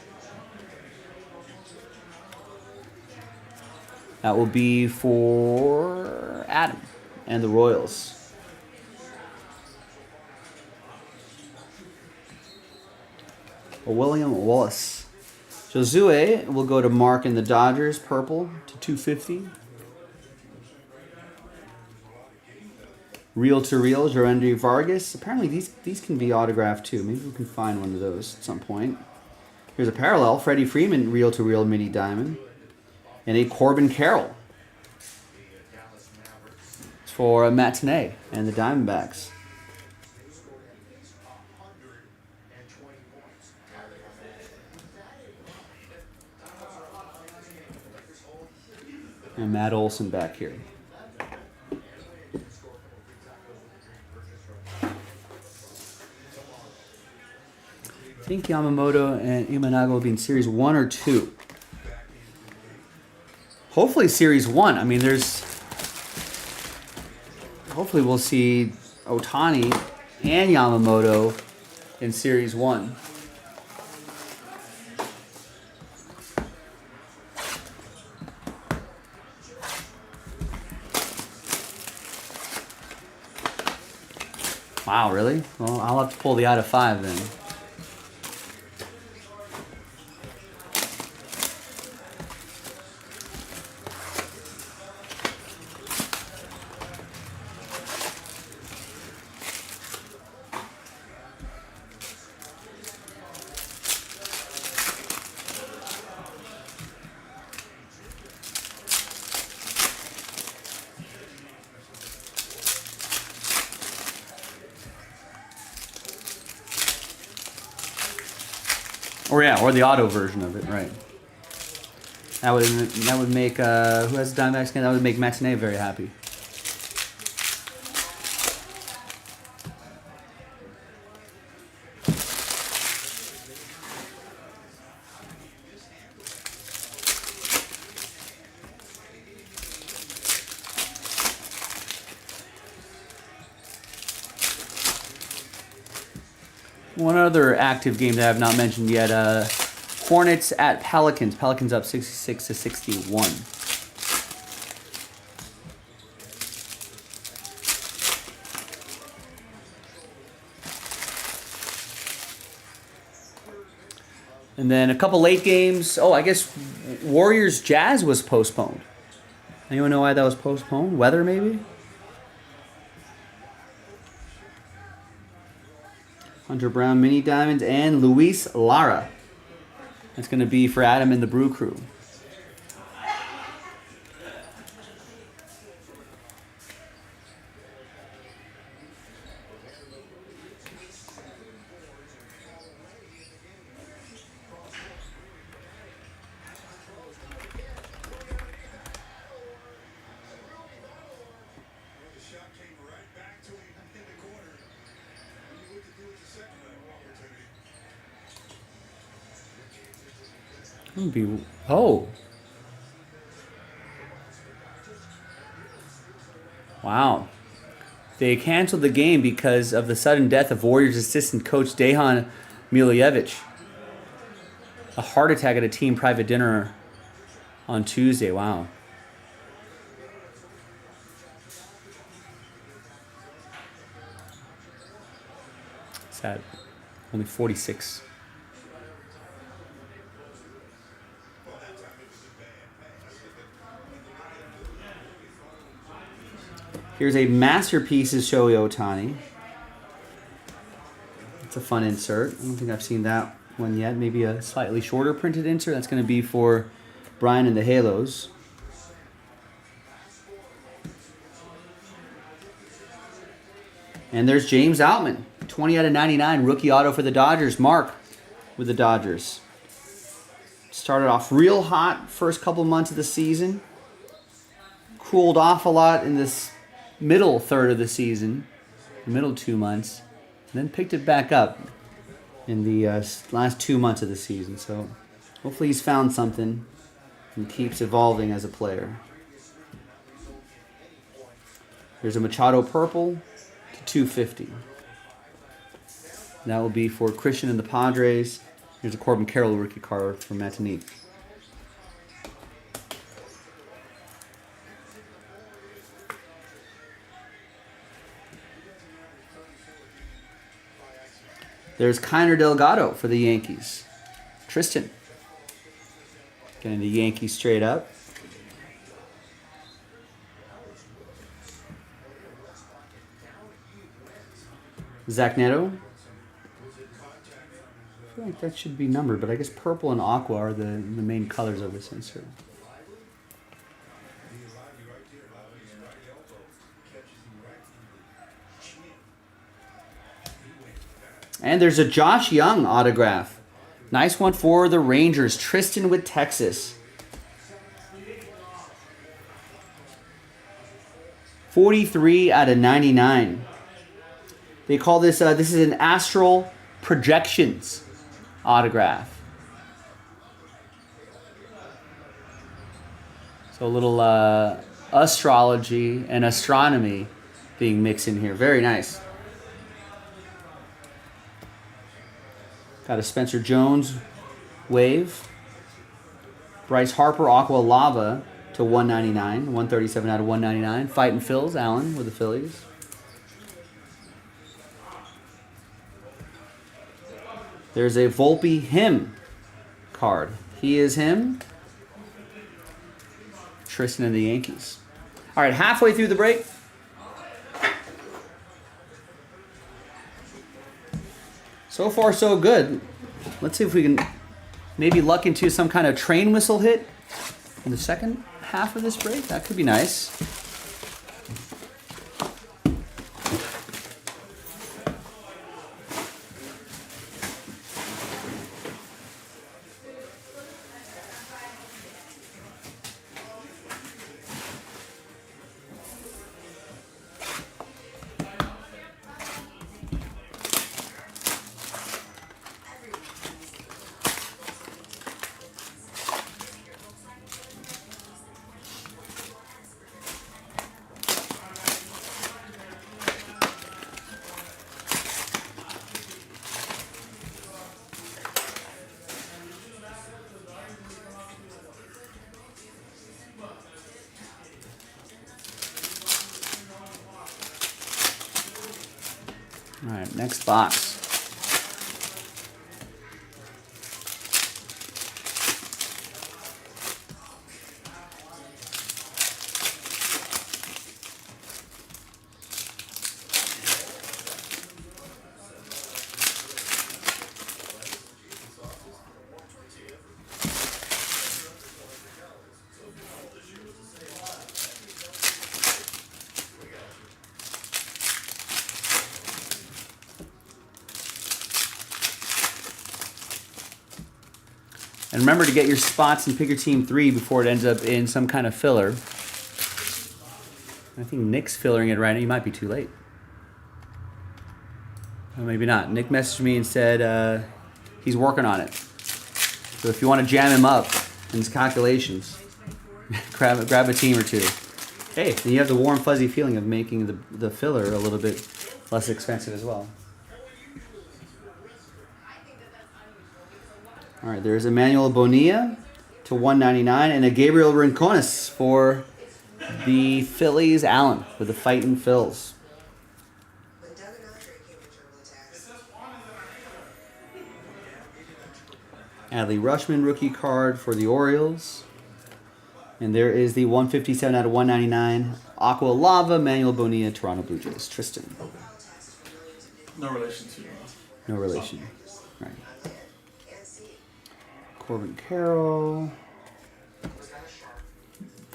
That will be for Adam and the Royals. William Wallace. Josue will go to Mark and the Dodgers, purple to 250. Reel to reel, Jorendy Vargas. Apparently these can be autographed too. Maybe we can find one of those at some point. Here's a parallel, Freddie Freeman reel to reel mini diamond. And a Corbin Carroll. It's for Matinee and the Diamondbacks. And Matt Olson back here. think Yamamoto and Imanaga will be in Series 1 or 2. Hopefully Series 1. I mean, hopefully we'll see Ohtani and Yamamoto in Series 1. Wow, really? Well, I'll have to pull the out of 5 then. Or the auto version of it, right? That would make who has the Diamondbacks skin? That would make Matinee very happy. One other active game that I have not mentioned yet, Hornets at Pelicans. Pelicans up 66-61. And then a couple late games. Oh, I guess Warriors Jazz was postponed. Anyone know why that was postponed? Weather, maybe? Hunter Brown Mini Diamonds and Luis Lara. That's going to be for Adam and the Brew Crew. Oh. Wow. They canceled the game because of the sudden death of Warriors assistant coach Dejan Miljevic. A heart attack at a team private dinner on Tuesday. Wow. Sad. Only 46. Here's a Masterpieces Shohei Ohtani. It's a fun insert. I don't think I've seen that one yet. Maybe a slightly shorter printed insert. That's going to be for Brian and the Halos. And there's James Outman. 20 out of 99. Rookie auto for the Dodgers. Mark with the Dodgers. Started off real hot first couple months of the season. Cooled off a lot in this middle third of the season, middle 2 months, and then picked it back up in the last 2 months of the season. So hopefully he's found something and keeps evolving as a player. There's a Machado Purple to 250. That will be for Christian and the Padres. Here's a Corbin Carroll rookie card from Matinique. There's Kiner Delgado for the Yankees. Tristan. Getting the Yankees straight up. Zach Neto. I feel like that should be numbered, but I guess purple and aqua are the main colors of this insert. And there's a Josh Young autograph. Nice one for the Rangers. Tristan with Texas. 43 out of 99. They call this, this is an Astral Projections autograph. So a little astrology and astronomy being mixed in here. Very nice. Got a Spencer Jones wave. Bryce Harper Aqua Lava to 199. 137 out of 199. Fighting Phils, Allen with the Phillies. There's a Volpe him card. He is him. Tristan and the Yankees. All right, halfway through the break. So far, so good. Let's see if we can maybe luck into some kind of train whistle hit in the second half of this break. That could be nice. All right, next box. And remember to get your spots and pick your team 3 before it ends up in some kind of filler. I think Nick's fillering it right now. You might be too late. Or maybe not. Nick messaged me and said he's working on it. So if you want to jam him up in his calculations, grab a team or 2. Hey, then you have the warm, fuzzy feeling of making the filler a little bit less expensive as well. All right, there's Emmanuel Bonilla to 199 and a Gabriel Rincones for the Phillies. Allen with the Fightin' Phils. Adley Rutschman rookie card for the Orioles. And there is the 157 out of 199 Aqua Lava Emmanuel Bonilla Toronto Blue Jays. Tristan. No relation to No relation. Right. Corbin Carroll.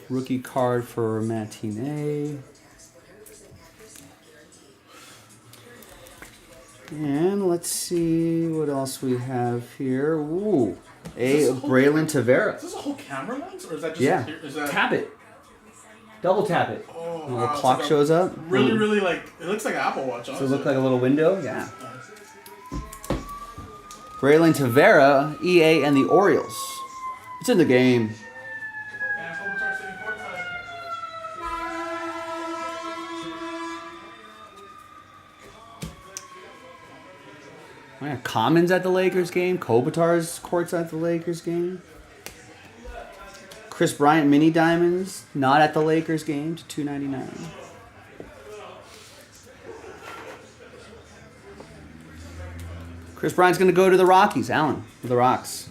Rookie card for Matinee. And let's see what else we have here. Ooh, Braylon Tavera. Is this a whole camera lens, or is that just Is that... Tap it. Double tap it. Oh, a little clock shows up. Really like it looks like an Apple Watch. Does it look like a little window? Yeah. Braylon Tavera, EA, and the Orioles. It's in the game. Commons at the Lakers game. Kopitar's courts at the Lakers game. Chris Bryant mini diamonds not at the Lakers game to $2.99. Chris Bryant's going to go to the Rockies. Allen with the Rocks.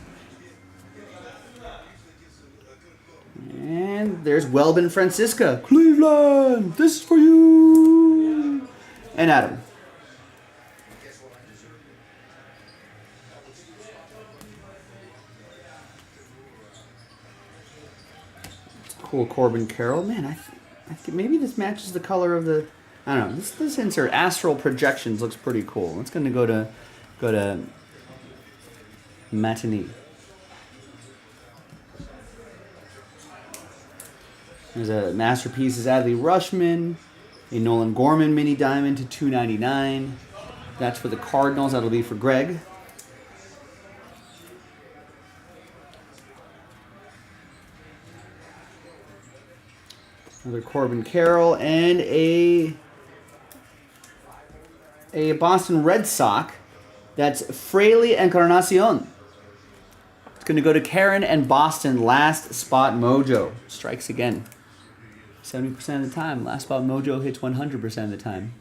And there's Welbin Francisca. Cleveland, this is for you. And Adam. Cool Corbin Carroll. Man, I think maybe this matches the color of the... I don't know. This insert, Astral Projections, looks pretty cool. It's going to go to Matinee. There's a Masterpieces Adley Rutschman, a Nolan Gorman mini diamond to $2.99. That's for the Cardinals. That'll be for Greg. Another Corbin Carroll and a Boston Red Sox. That's Fraley Encarnacion. It's going to go to Karen and Boston. Last Spot Mojo. Strikes again. 70% of the time. Last Spot Mojo hits 100% of the time.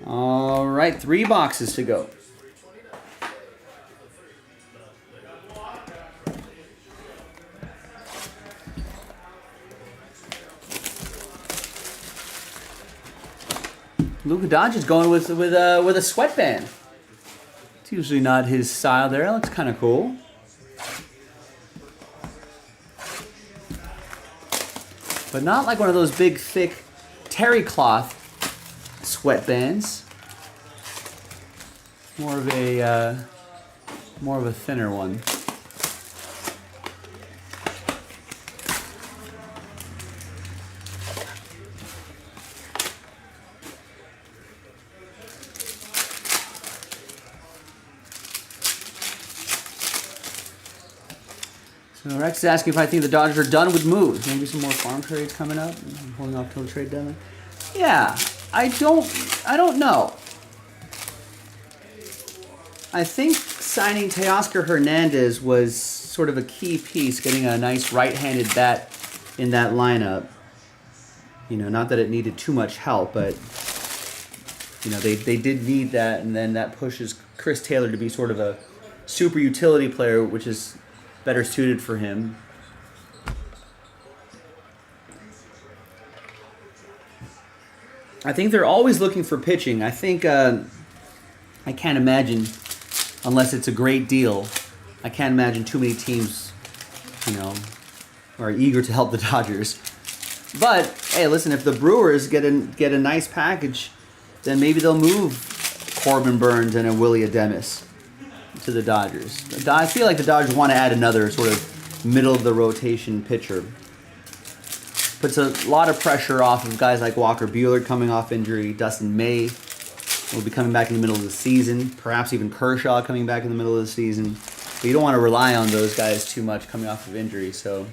All right, 3 boxes to go. Luka Doncic going with a sweatband. It's usually not his style there. It looks kind of cool. But not like one of those big, thick terry cloth sweatbands. More of a thinner one. So Rex is asking if I think the Dodgers are done with moves. Maybe some more farm trades coming up. I'm holding off till the trade deadline. Yeah, I don't know. I think signing Teoscar Hernandez was sort of a key piece, getting a nice right-handed bat in that lineup. You know, not that it needed too much help, but you know, they did need that, and then that pushes Chris Taylor to be sort of a super utility player, which is better suited for him. I think they're always looking for pitching. I think I can't imagine, unless it's a great deal, I can't imagine too many teams, you know, are eager to help the Dodgers. But hey, listen, if the Brewers get a nice package, then maybe they'll move Corbin Burns and a Willie Ademis to the Dodgers. I feel like the Dodgers want to add another sort of middle of the rotation pitcher. Puts a lot of pressure off of guys like Walker Buehler coming off injury. Dustin May will be coming back in the middle of the season. Perhaps even Kershaw coming back in the middle of the season. But you don't want to rely on those guys too much coming off of injury. So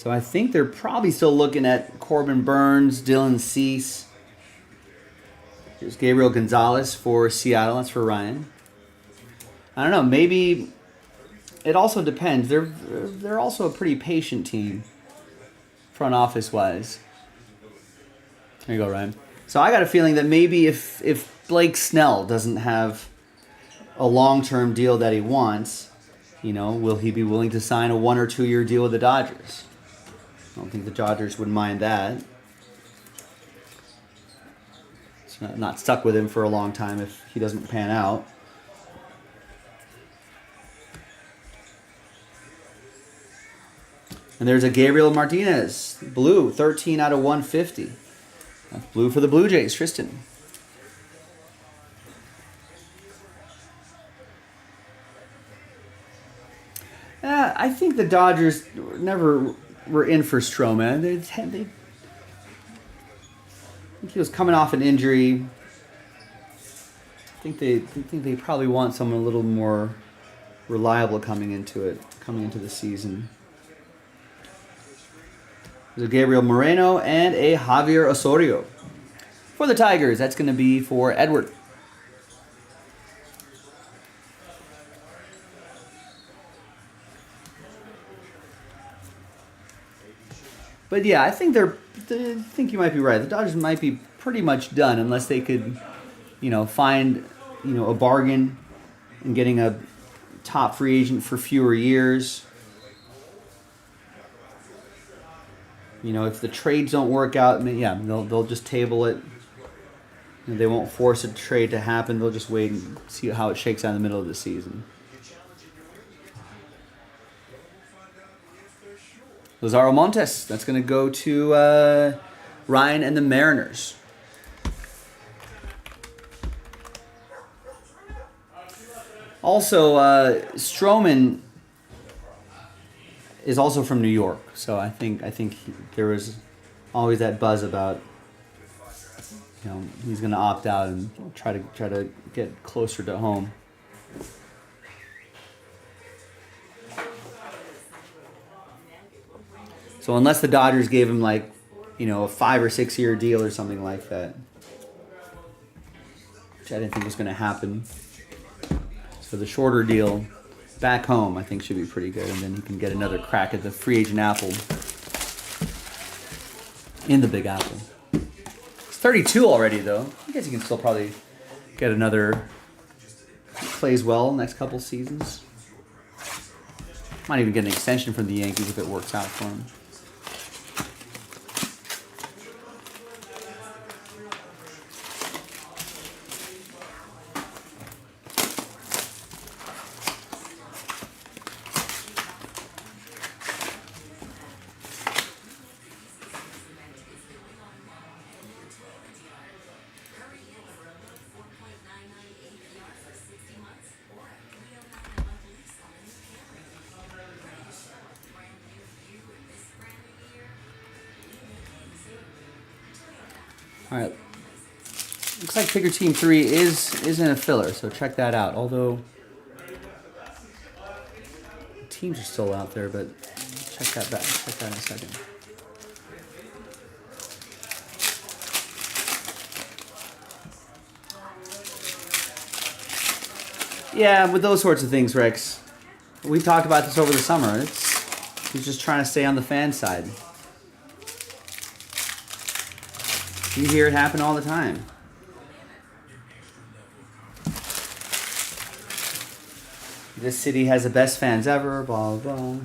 I think they're probably still looking at Corbin Burns, Dylan Cease. Here's Gabriel Gonzalez for Seattle. That's for Ryan. I don't know. Maybe it also depends. They're also a pretty patient team, front office wise. There you go, Ryan. So I got a feeling that maybe if Blake Snell doesn't have a long-term deal that he wants, you know, will he be willing to sign a 1 or 2 year deal with the Dodgers? I don't think the Dodgers would mind that. Not stuck with him for a long time if he doesn't pan out. And there's a Gabriel Martinez, blue, 13 out of 150. That's blue for the Blue Jays, Tristan. I think the Dodgers never were in for Stroman. I think he was coming off an injury. I think they probably want someone a little more reliable coming into the season. There's a Gabriel Moreno and a Javier Osorio. For the Tigers, that's going to be for Edward. But yeah, I think you might be right. The Dodgers might be pretty much done unless they could, you know, find, you know, a bargain and getting a top free agent for fewer years. You know, if the trades don't work out, yeah, they'll just table it. You know, they won't force a trade to happen. They'll just wait and see how it shakes out in the middle of the season. Lazaro Montes, that's going to go to Ryan and the Mariners. Also, Stroman is also from New York, so I think there was always that buzz about, you know, he's going to opt out and try to get closer to home. So unless the Dodgers gave him like, you know, a 5 or 6 year deal or something like that, which I didn't think was going to happen. So the shorter deal back home, I think, should be pretty good, and then he can get another crack at the free agent apple in the Big Apple. He's 32 already, though. I guess he can still probably get another. Plays well next couple seasons. Might even get an extension from the Yankees if it works out for him. All right. Looks like Figure Team 3 is in a filler, so check that out. Although teams are still out there, but check that back. Check that in a second. Yeah, with those sorts of things, Rex, we've talked about this over the summer. He's just trying to stay on the fan side. You hear it happen all the time. This city has the best fans ever, blah, blah, blah.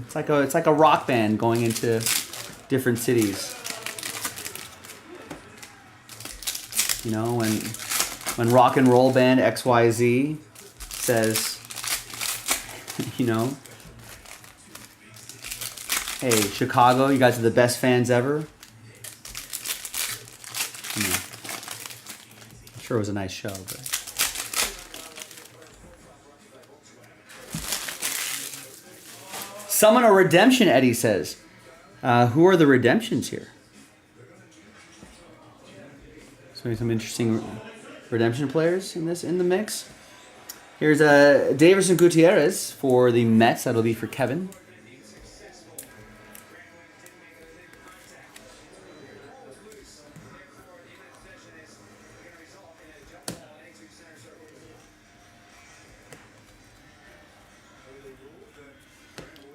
It's like a rock band going into different cities. You know, when rock and roll band XYZ says, you know, hey, Chicago, you guys are the best fans ever. I'm sure it was a nice show, but. Summon a redemption, Eddie says. Who are the redemptions here? So some interesting redemption players in the mix. Here's Davison Gutierrez for the Mets. That'll be for Kevin.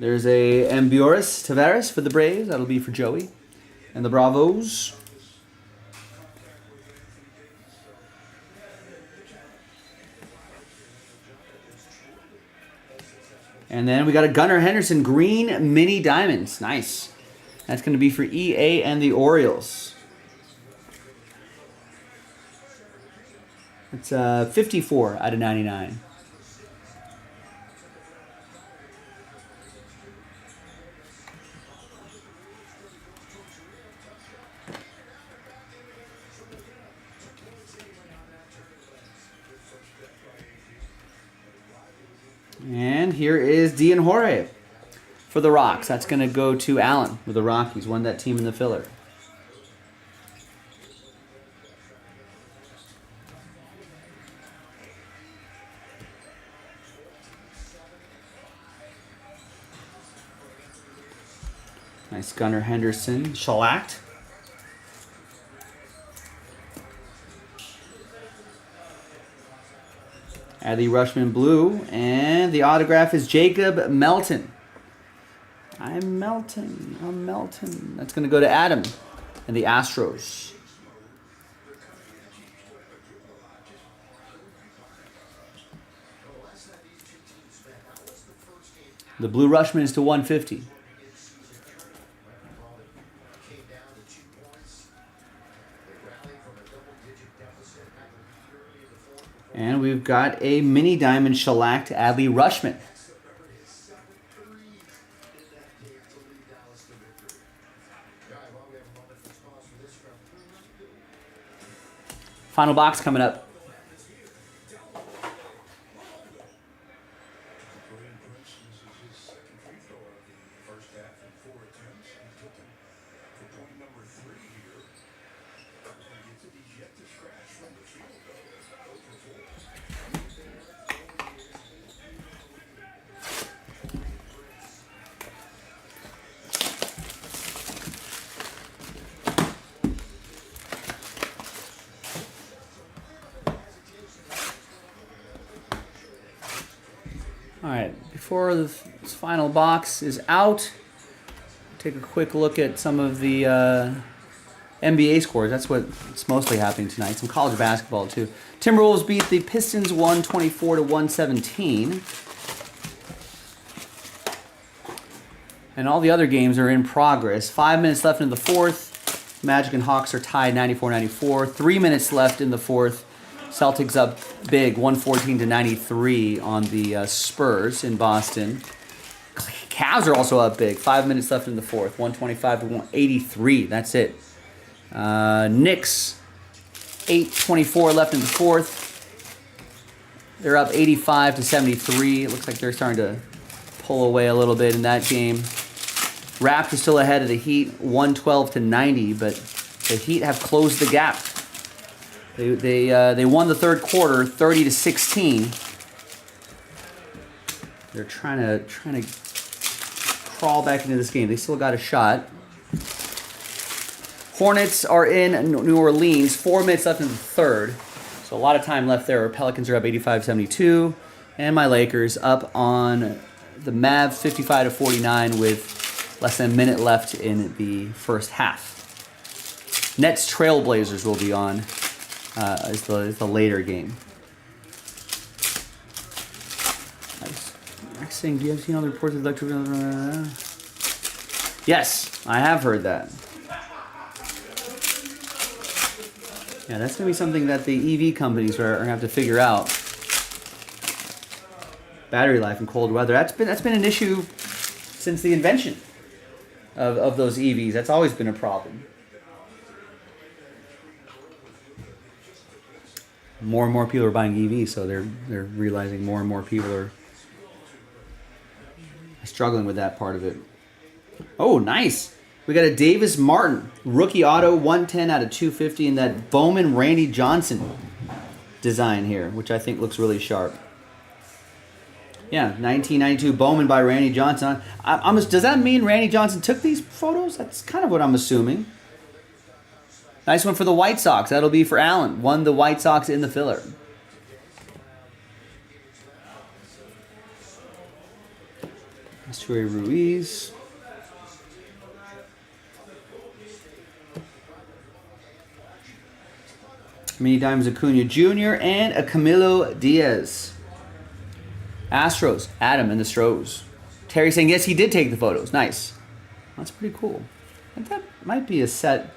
There's a Ambioris Tavares for the Braves. That'll be for Joey and the Bravos. And then we got a Gunnar Henderson Green Mini Diamonds. Nice. That's going to be for EA and the Orioles. It's 54 out of 99. And here is Dean Jorge for the Rocks. That's going to go to Allen with the Rockies. Won that team in the filler. Nice Gunnar Henderson. Shellacked. Adley Rushman blue, and the autograph is Jacob Melton. I'm Melton. That's going to go to Adam and the Astros. The blue Rushman is to 150. And we've got a mini diamond shellacked Adley Rushman. Final box coming up. All right, before this final box is out, take a quick look at some of the NBA scores. That's what's mostly happening tonight. Some college basketball too. Timberwolves beat the Pistons 124 to 117. And all the other games are in progress. 5 minutes left in the fourth. Magic and Hawks are tied 94-94. 3 minutes left in the fourth. Celtics up big, 114 to 93 on the Spurs in Boston. Cavs are also up big. 5 minutes left in the fourth. 125 to 183. That's it. Knicks, 8:24 left in the fourth. They're up 85 to 73. It looks like they're starting to pull away a little bit in that game. Raptors still ahead of the Heat, 112 to 90, but the Heat have closed the gap. They won the third quarter, 30 to 16. They're trying to crawl back into this game. They still got a shot. Hornets are in New Orleans. 4 minutes left in the third. So a lot of time left there. Pelicans are up 85-72. And my Lakers up on the Mavs 55 to 49 with less than a minute left in the first half. Nets Trailblazers will be on as the later game. Next thing, do you have seen all the reports of electric? Yes, I have heard that. Yeah, that's going to be something that the EV companies are going to have to figure out. Battery life in cold weather. That's been an issue since the invention of those EVs. That's always been a problem. More and more people are buying EVs, so they're realizing more and more people are struggling with that part of it. Oh, nice. We got a Davis Martin rookie auto, 110 out of 250 in that Bowman Randy Johnson design here, which I think looks really sharp. Yeah, 1992 Bowman by Randy Johnson. Does that mean Randy Johnson took these photos? That's kind of what I'm assuming. Nice one for the White Sox. That'll be for Allen. Won the White Sox in the filler. Troy Ruiz. Many Dimes Acuna Jr. and a Camilo Diaz. Astros, Adam and the Stros. Terry saying, yes, he did take the photos. Nice. That's pretty cool. And that might be a set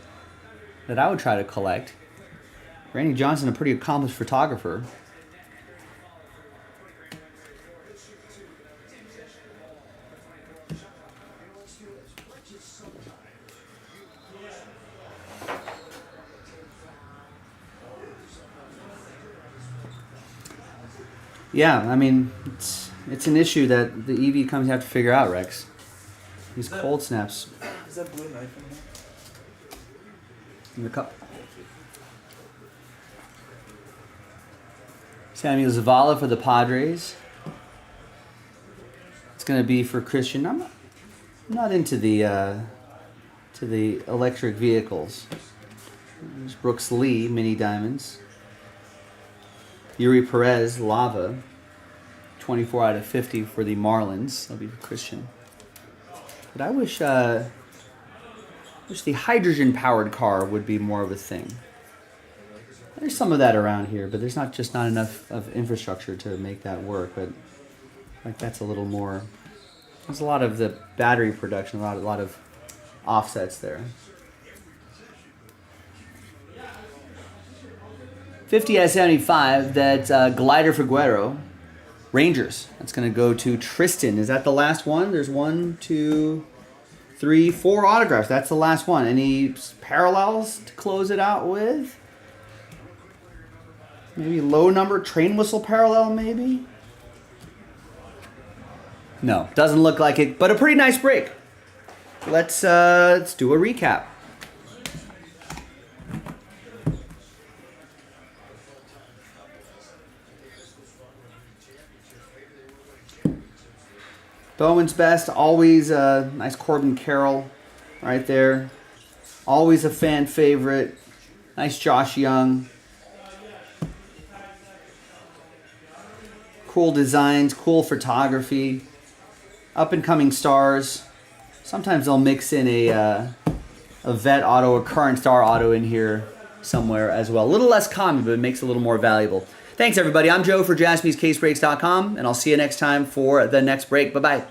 that I would try to collect. Randy Johnson, a pretty accomplished photographer. Yeah, I mean, it's an issue that the EV companies have to figure out, Rex. These cold snaps. Is that blue knife in there? In the cup. Samuel Zavala for the Padres. It's going to be for Christian. I'm not into the electric vehicles. There's Brooks Lee, Mini Diamonds. Yuri Perez, Lava. 24 out of 50 for the Marlins. That'll be for Christian. But I wish the hydrogen-powered car would be more of a thing. There's some of that around here, but there's not enough of infrastructure to make that work. But like that's a little more. There's a lot of the battery production, a lot of offsets there. 50 out of 75. That glider for Guerrero. Rangers. That's going to go to Tristan. Is that the last one? There's 1, 2, 3, 4 autographs. That's the last one. Any parallels to close it out with? Maybe low number train whistle parallel, maybe? No, doesn't look like it, but a pretty nice break. Let's do a recap. Bowman's Best, always a nice Corbin Carroll right there. Always a fan favorite. Nice Josh Young. Cool designs, cool photography, up and coming stars. Sometimes they'll mix in a vet auto, a current star auto in here somewhere as well. A little less common, but it makes it a little more valuable. Thanks, everybody. I'm Joe for JaspysCaseBreaks.com, and I'll see you next time for the next break. Bye-bye.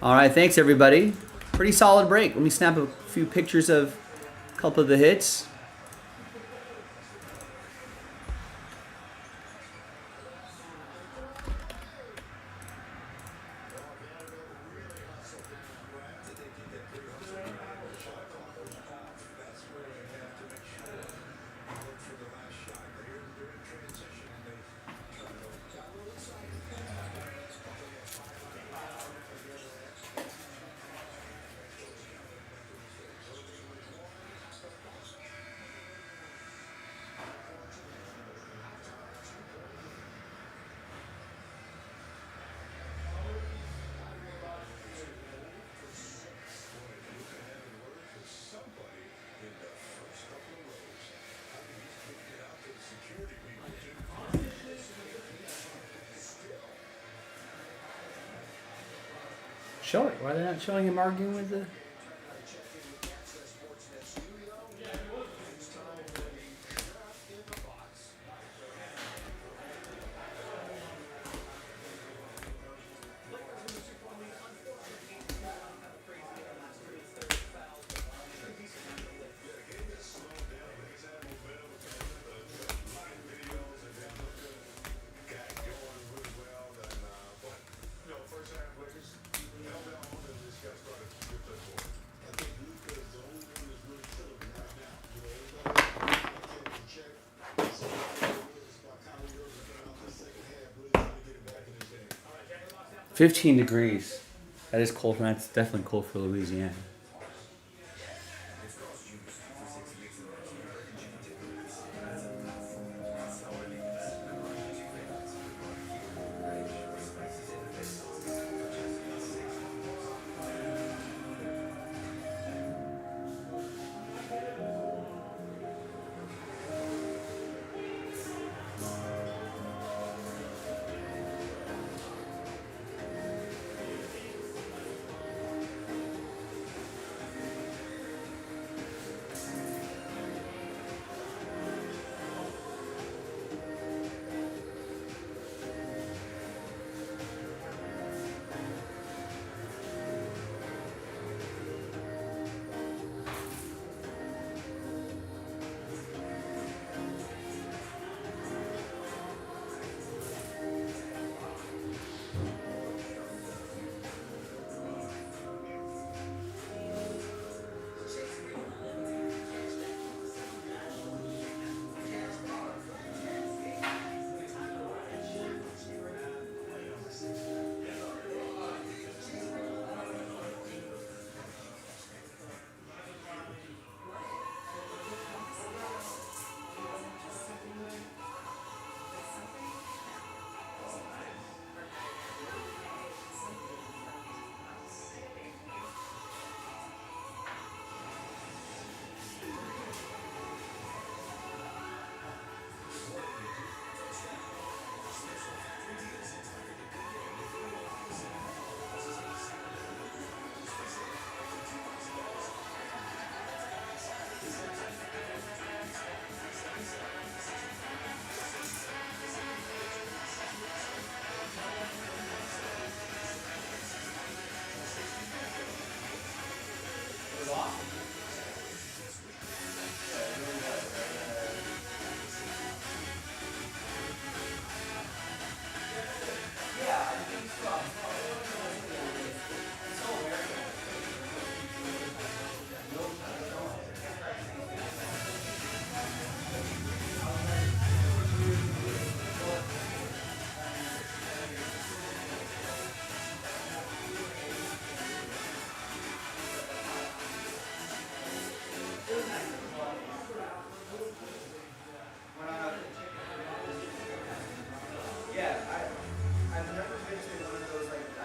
All right, thanks, everybody. Pretty solid break. Let me snap a few pictures of a couple of the hits. Show it. Why are they not showing him arguing with the... $15 degrees. That is cold. That's definitely cold for Louisiana. Yeah, I've never been to one of those like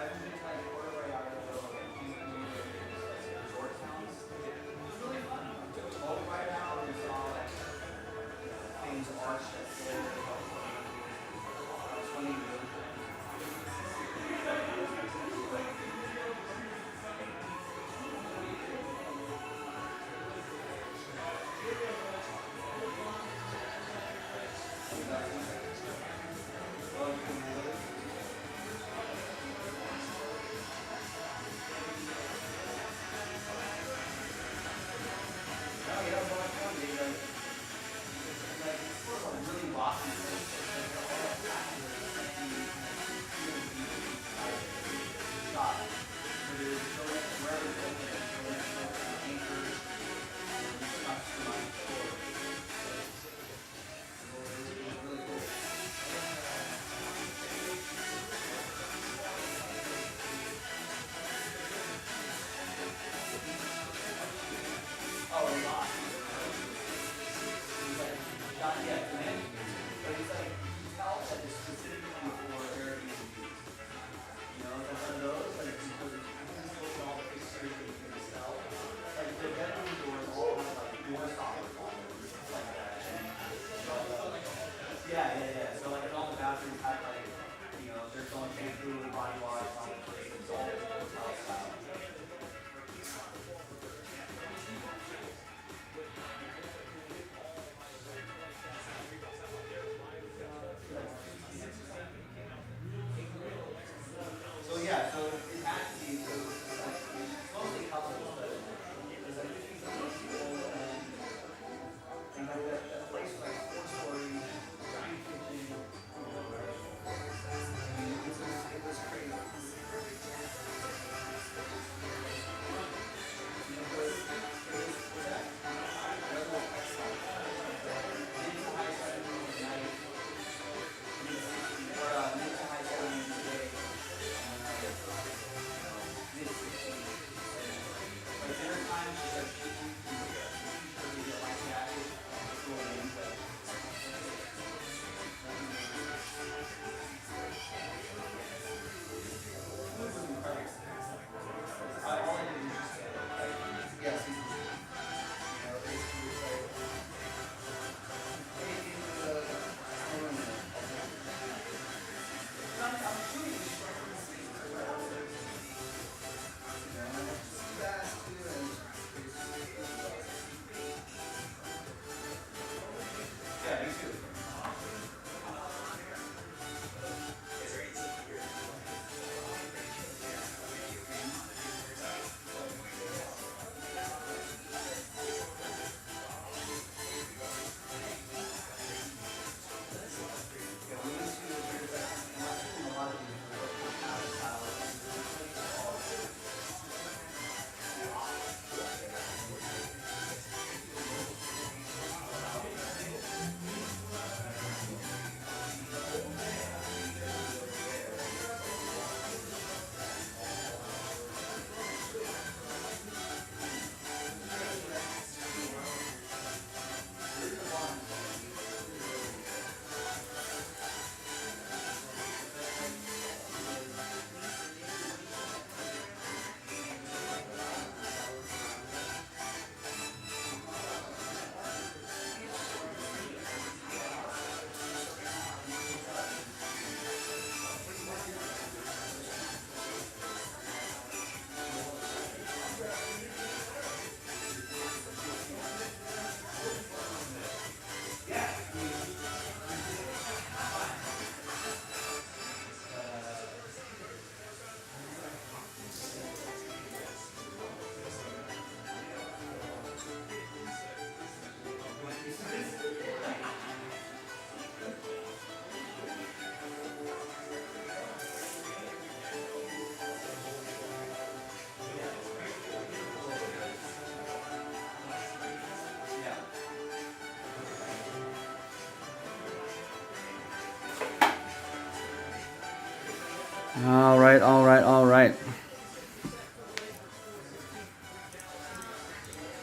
All right, all right, all right.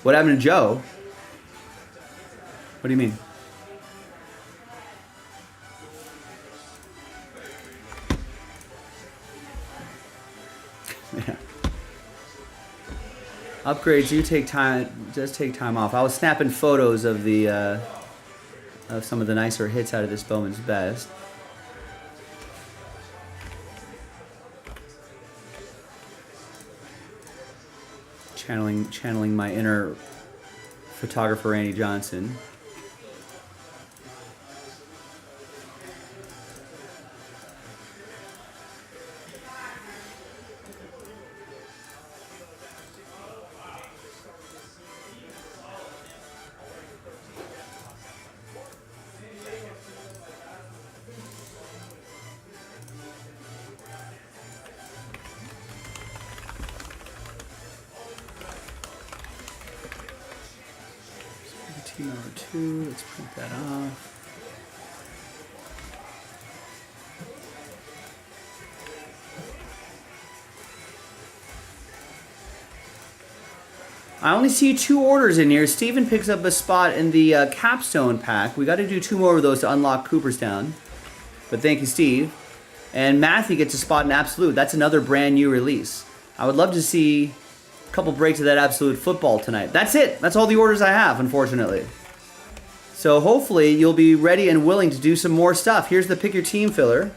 What happened to Joe? What do you mean? Yeah. Upgrades do take time. Does take time off. I was snapping photos of the of some of the nicer hits out of this Bowman's Best. Channeling my inner photographer Randy Johnson. Number 2, let's print that off. I only see 2 orders in here. Steven picks up a spot in the capstone pack. We got to do 2 more of those to unlock Cooperstown. But thank you, Steve. And Matthew gets a spot in Absolute. That's another brand new release. I would love to see a couple breaks of that Absolute football tonight. That's it. That's all the orders I have, unfortunately. So hopefully you'll be ready and willing to do some more stuff. Here's the Pick Your Team filler.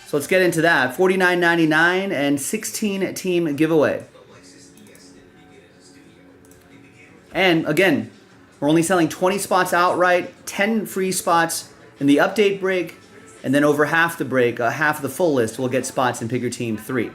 So let's get into that. $49.99 and 16 team giveaway. And again, we're only selling 20 spots outright, 10 free spots in the update break, and then over half the break, half of the full list will get spots in Pick Your Team 3.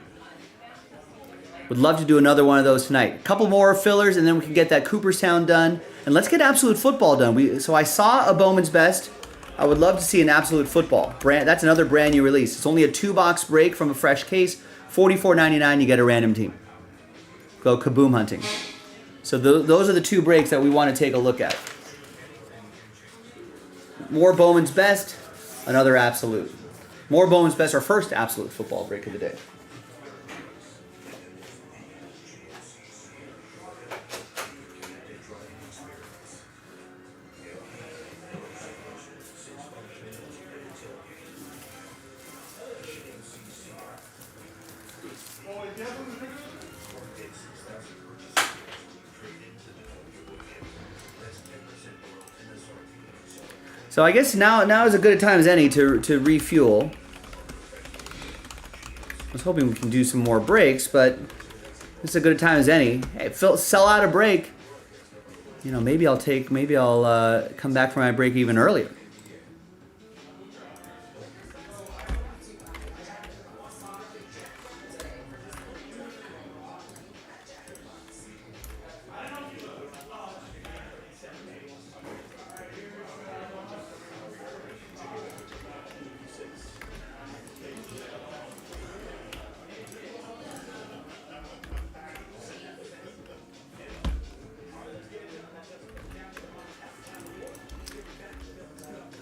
Would love to do another one of those tonight. A couple more fillers, and then we can get that Cooperstown done. And let's get Absolute Football done. So I saw a Bowman's Best. I would love to see an Absolute Football. That's another brand new release. It's only a 2-box break from a fresh case. $44.99, you get a random team. Go kaboom hunting. So those are the 2 breaks that we want to take a look at. More Bowman's Best, another Absolute. More Bowman's Best, our first Absolute Football break of the day. So I guess now is as good a time as any to refuel. I was hoping we can do some more breaks, but it's as good a time as any. Hey, sell out a break. You know, maybe I'll come back for my break even earlier.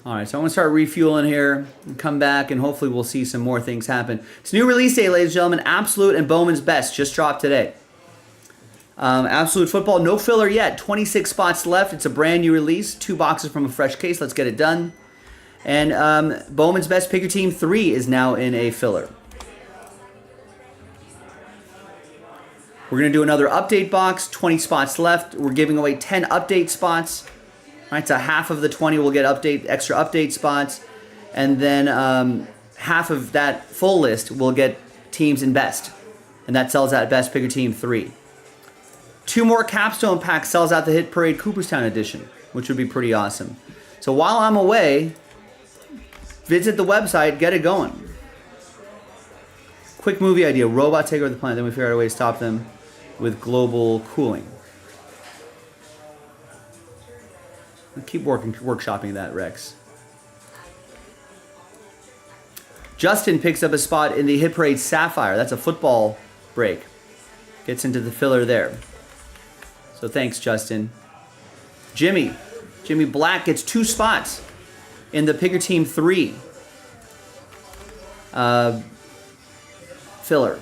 All right, so I'm going to start refueling here and come back, and hopefully we'll see some more things happen. It's new release day, ladies and gentlemen. Absolute and Bowman's Best just dropped today. Absolute Football, no filler yet. 26 spots left. It's a brand new release. 2 boxes from a fresh case. Let's get it done. And Bowman's Best Pick Your Team 3 is now in a filler. We're going to do another update box. 20 spots left. We're giving away 10 update spots. Right, so half of the 20 will get extra update spots, and then half of that full list will get teams in Best, and that sells out Best Pick Your Team 3. 2 more capstone packs sells out the Hit Parade Cooperstown edition, which would be pretty awesome. So while I'm away, visit the website, get it going. Quick movie idea: robots take over the planet, then we figure out a way to stop them with global cooling. Keep workshopping that, Rex. Justin picks up a spot in the Hit Parade Sapphire. That's a football break. Gets into the filler there. So thanks, Justin. Jimmy Black gets 2 spots in the Pick Your Team 3 filler.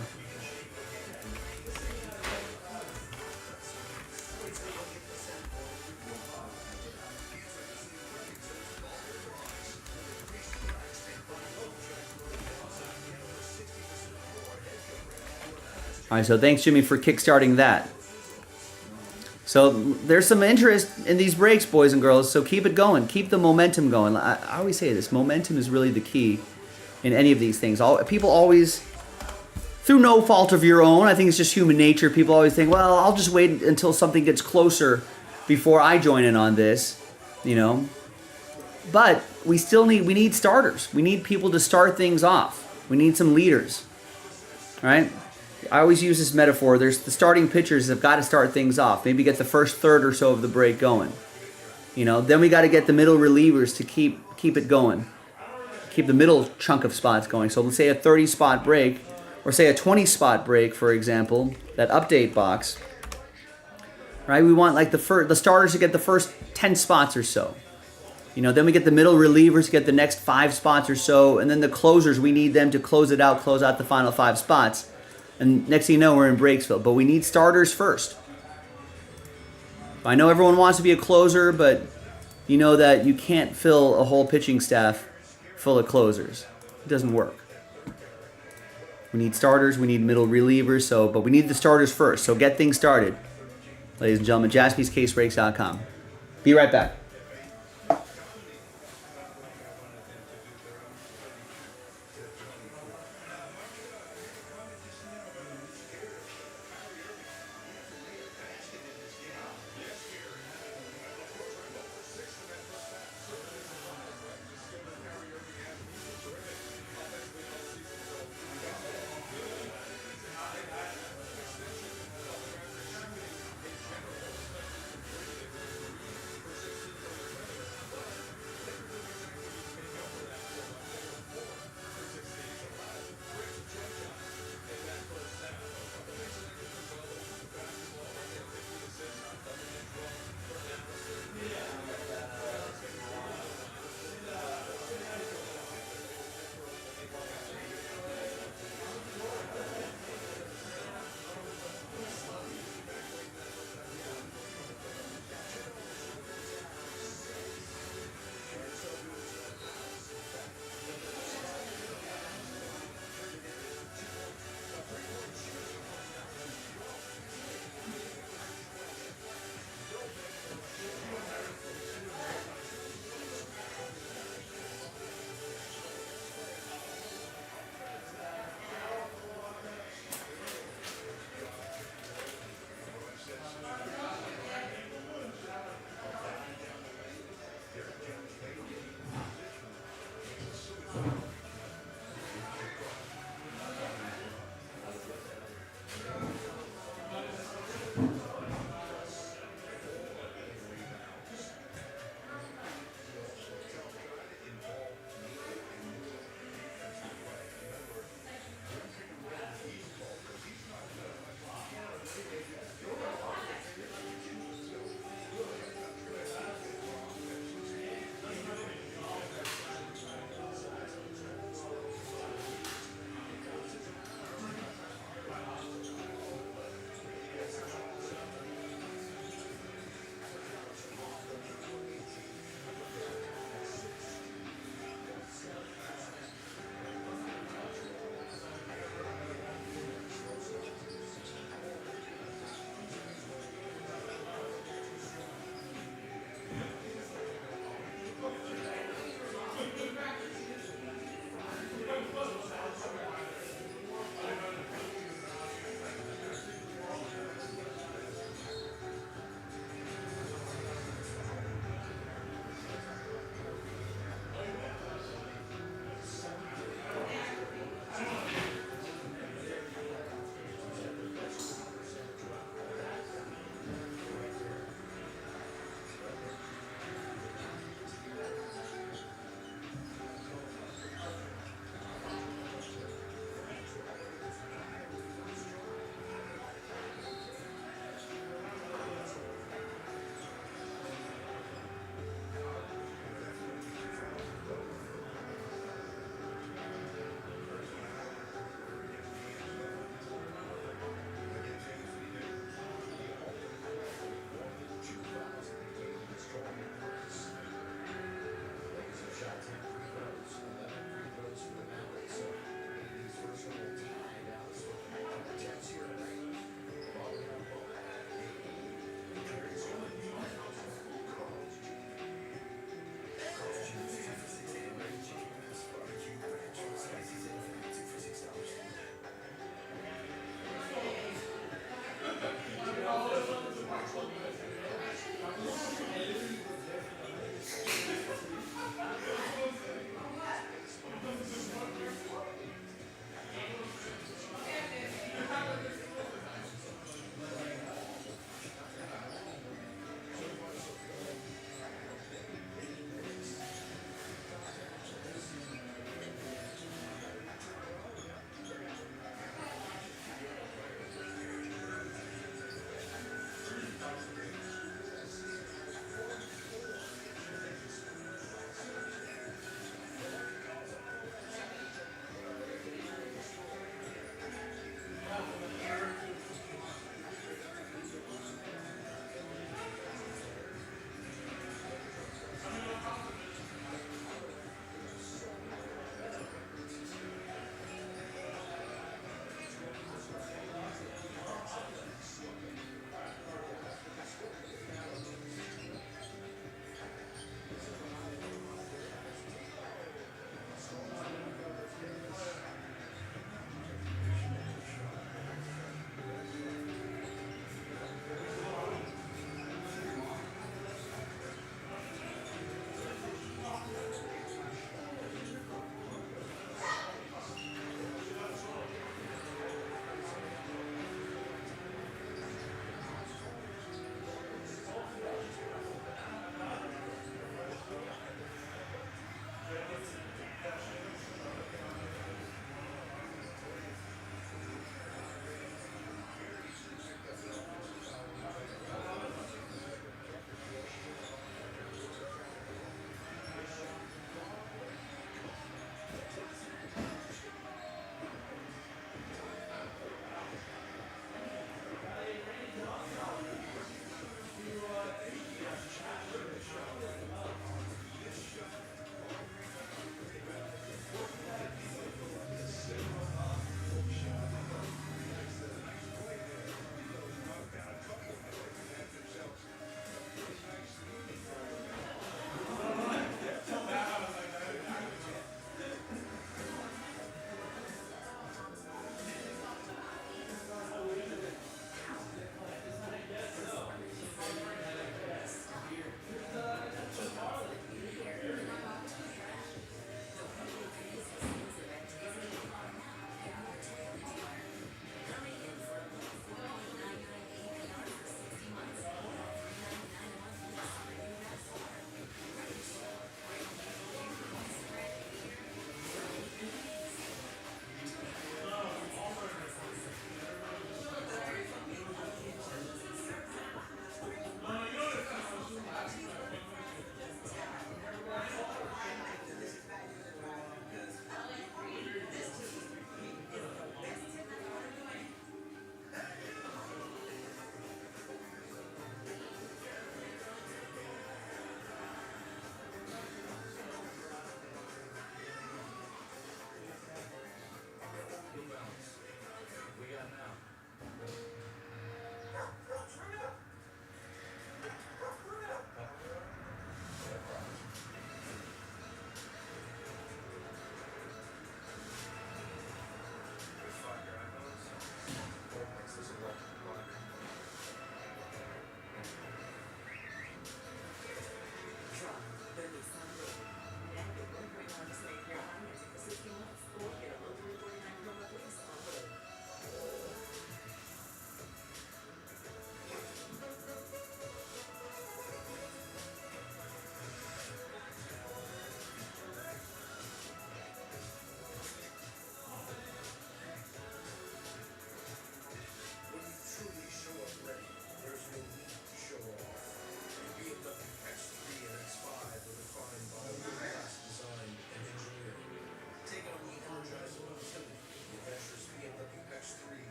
All right, so thanks, Jimmy, for kickstarting that. So there's some interest in these breaks, boys and girls, so keep it going. Keep the momentum going. I always say this, momentum is really the key in any of these things. People always, through no fault of your own, I think it's just human nature, people always think, well, I'll just wait until something gets closer before I join in on this, you know. But we need starters. We need people to start things off. We need some leaders, right? I always use this metaphor. There's the starting pitchers have got to start things off. Maybe get the first third or so of the break going. You know, then we got to get the middle relievers to keep it going. Keep the middle chunk of spots going. So let's say a 30-spot break, or say a 20-spot break, for example, that update box. Right? We want like the starters to get the first 10 spots or so. You know, then we get the middle relievers to get the next 5 spots or so, and then the closers, we need them to close out the final 5 spots. And next thing you know, we're in Breaksville. But we need starters first. I know everyone wants to be a closer, but you know that you can't fill a whole pitching staff full of closers. It doesn't work. We need starters, we need middle relievers, but we need the starters first. So get things started. Ladies and gentlemen, jaspyscasebreaks.com. Be right back.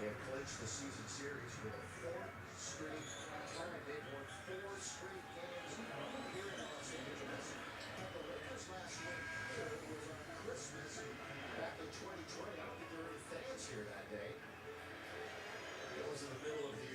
have clinched the season series for the fourth straight time. They've won 4 straight games here in Los Angeles. But the Lakers last week here was on Christmas back in 2020. I don't think there were any fans here that day. It was in the middle of the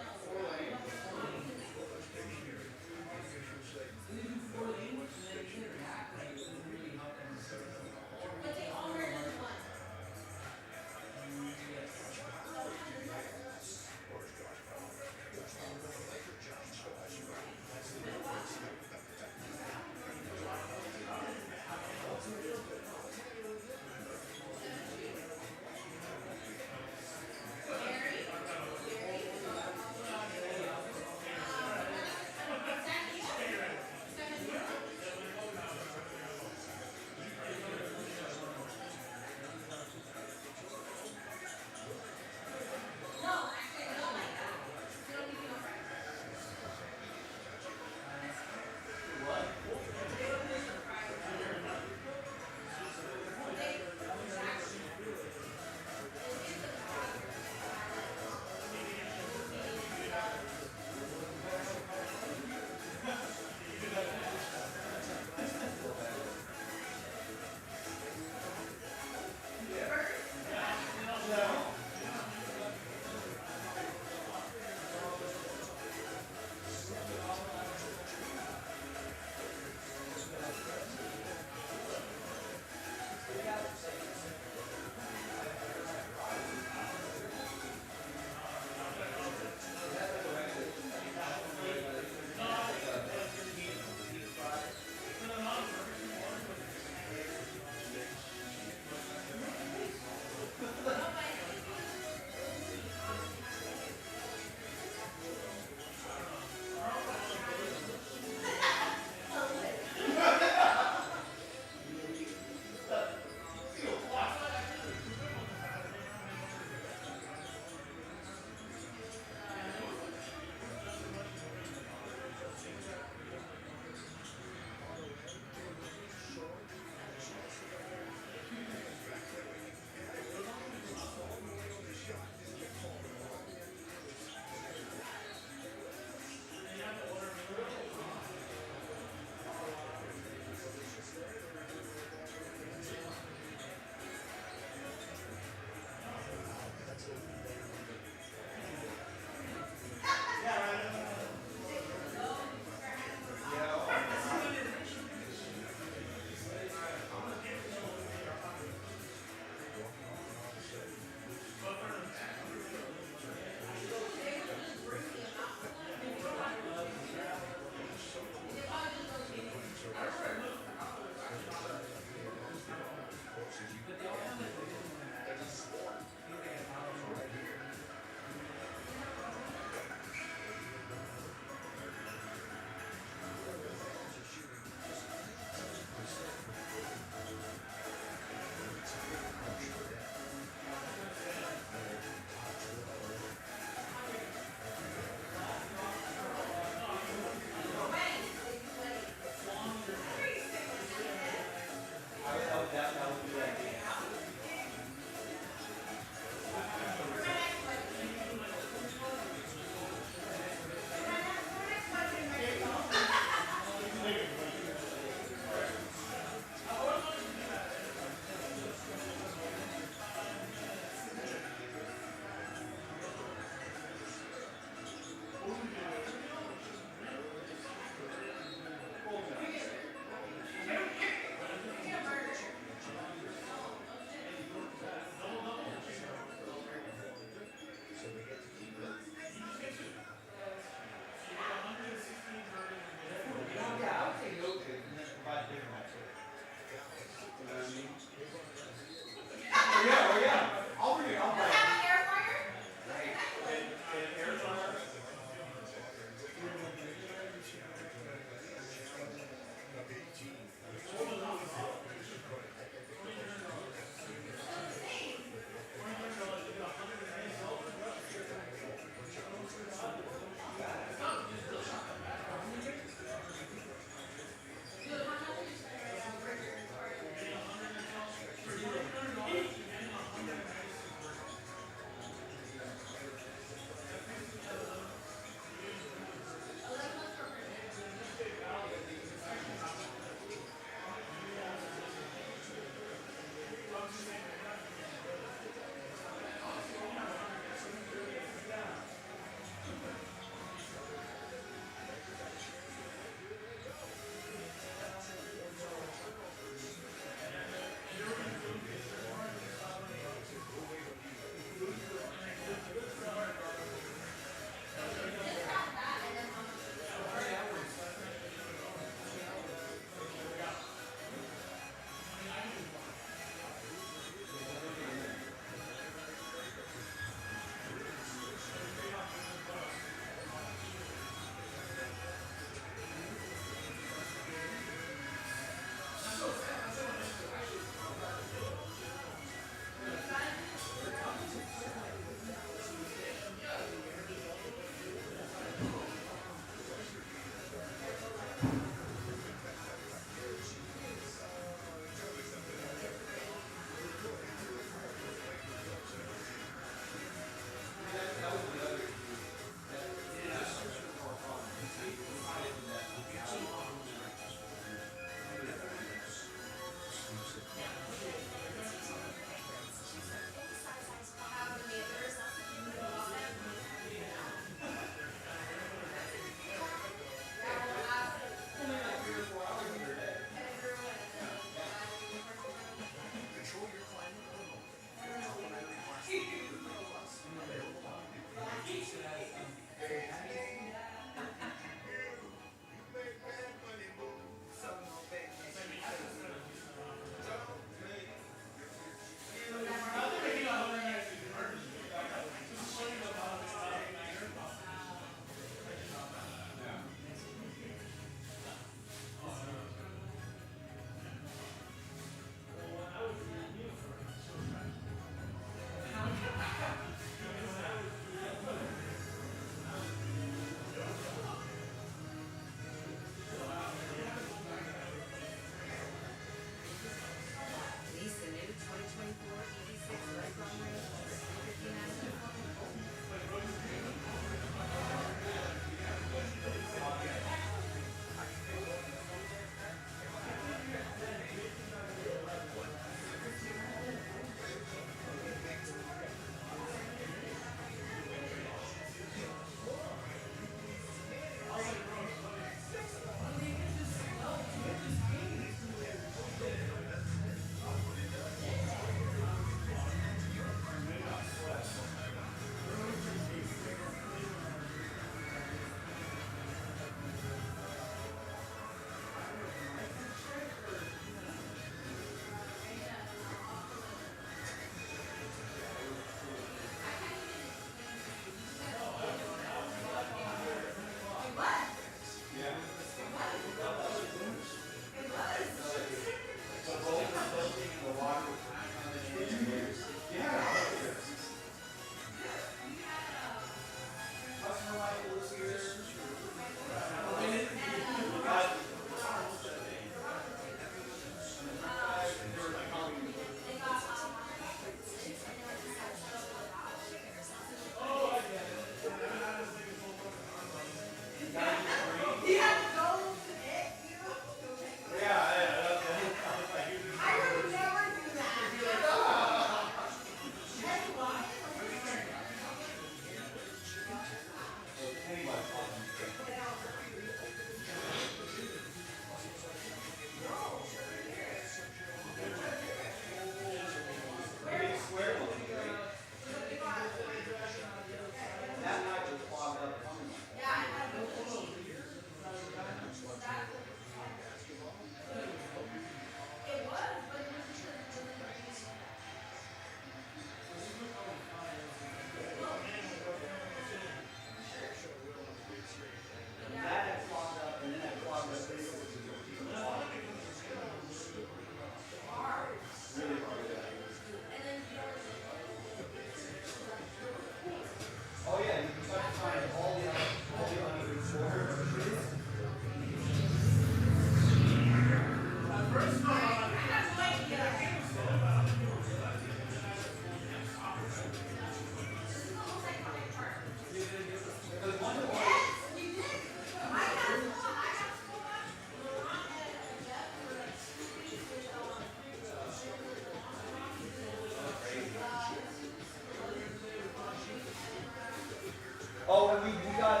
Oh, and we got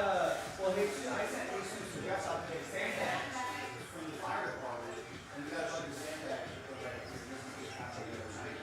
well, hey, I sent Jesus to dress up in sandbags from the fire department, and we got a bunch of sandbags to put right here just in case happen the other night.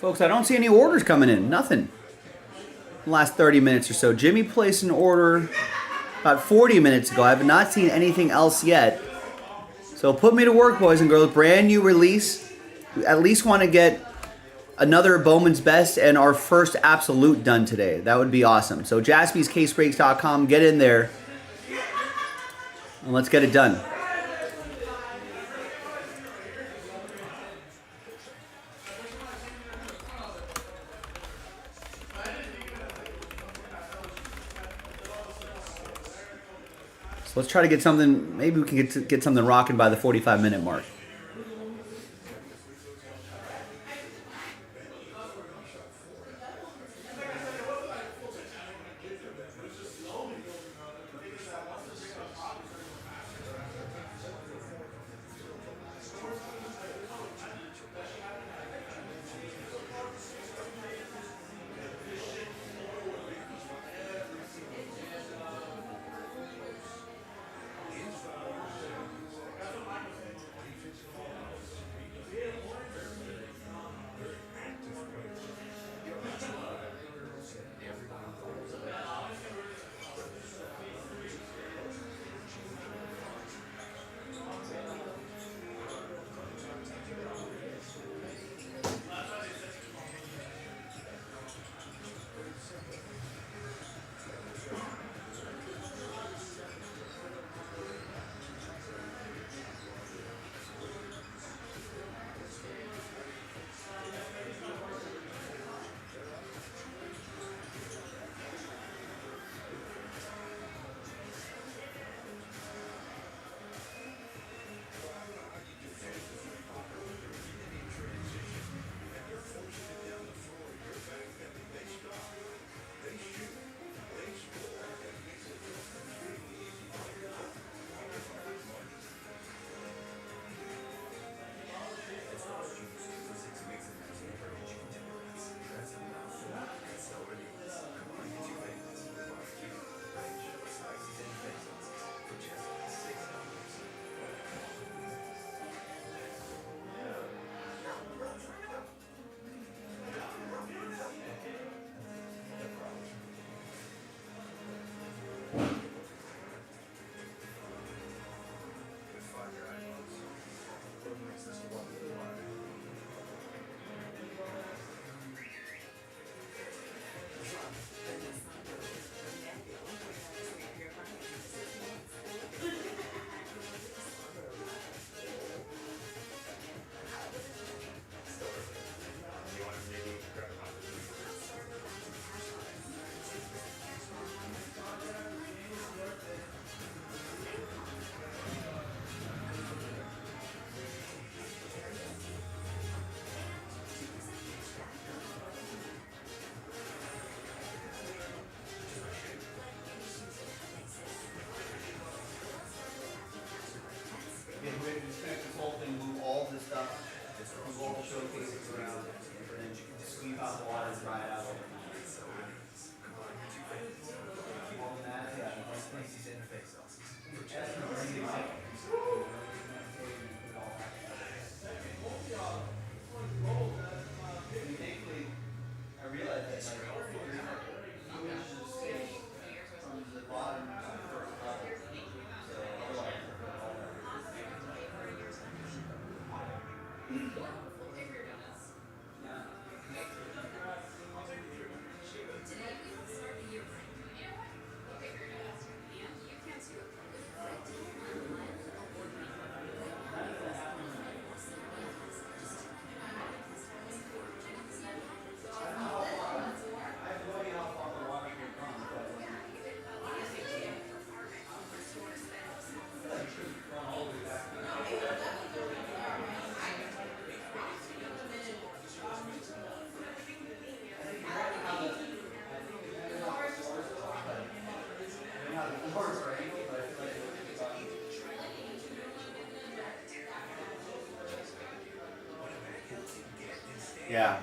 Folks, I don't see any orders coming in. Nothing. The last 30 minutes or so. Jimmy placed an order about 40 minutes ago. I have not seen anything else yet. So put me to work, boys and girls. Brand new release. We at least want to get another Bowman's Best and our first Absolute done today. That would be awesome. So jaspyscasebreaks.com. Get in there. And let's get it done. So let's try to get something, maybe we can get something rocking by the 45-minute mark. Yeah.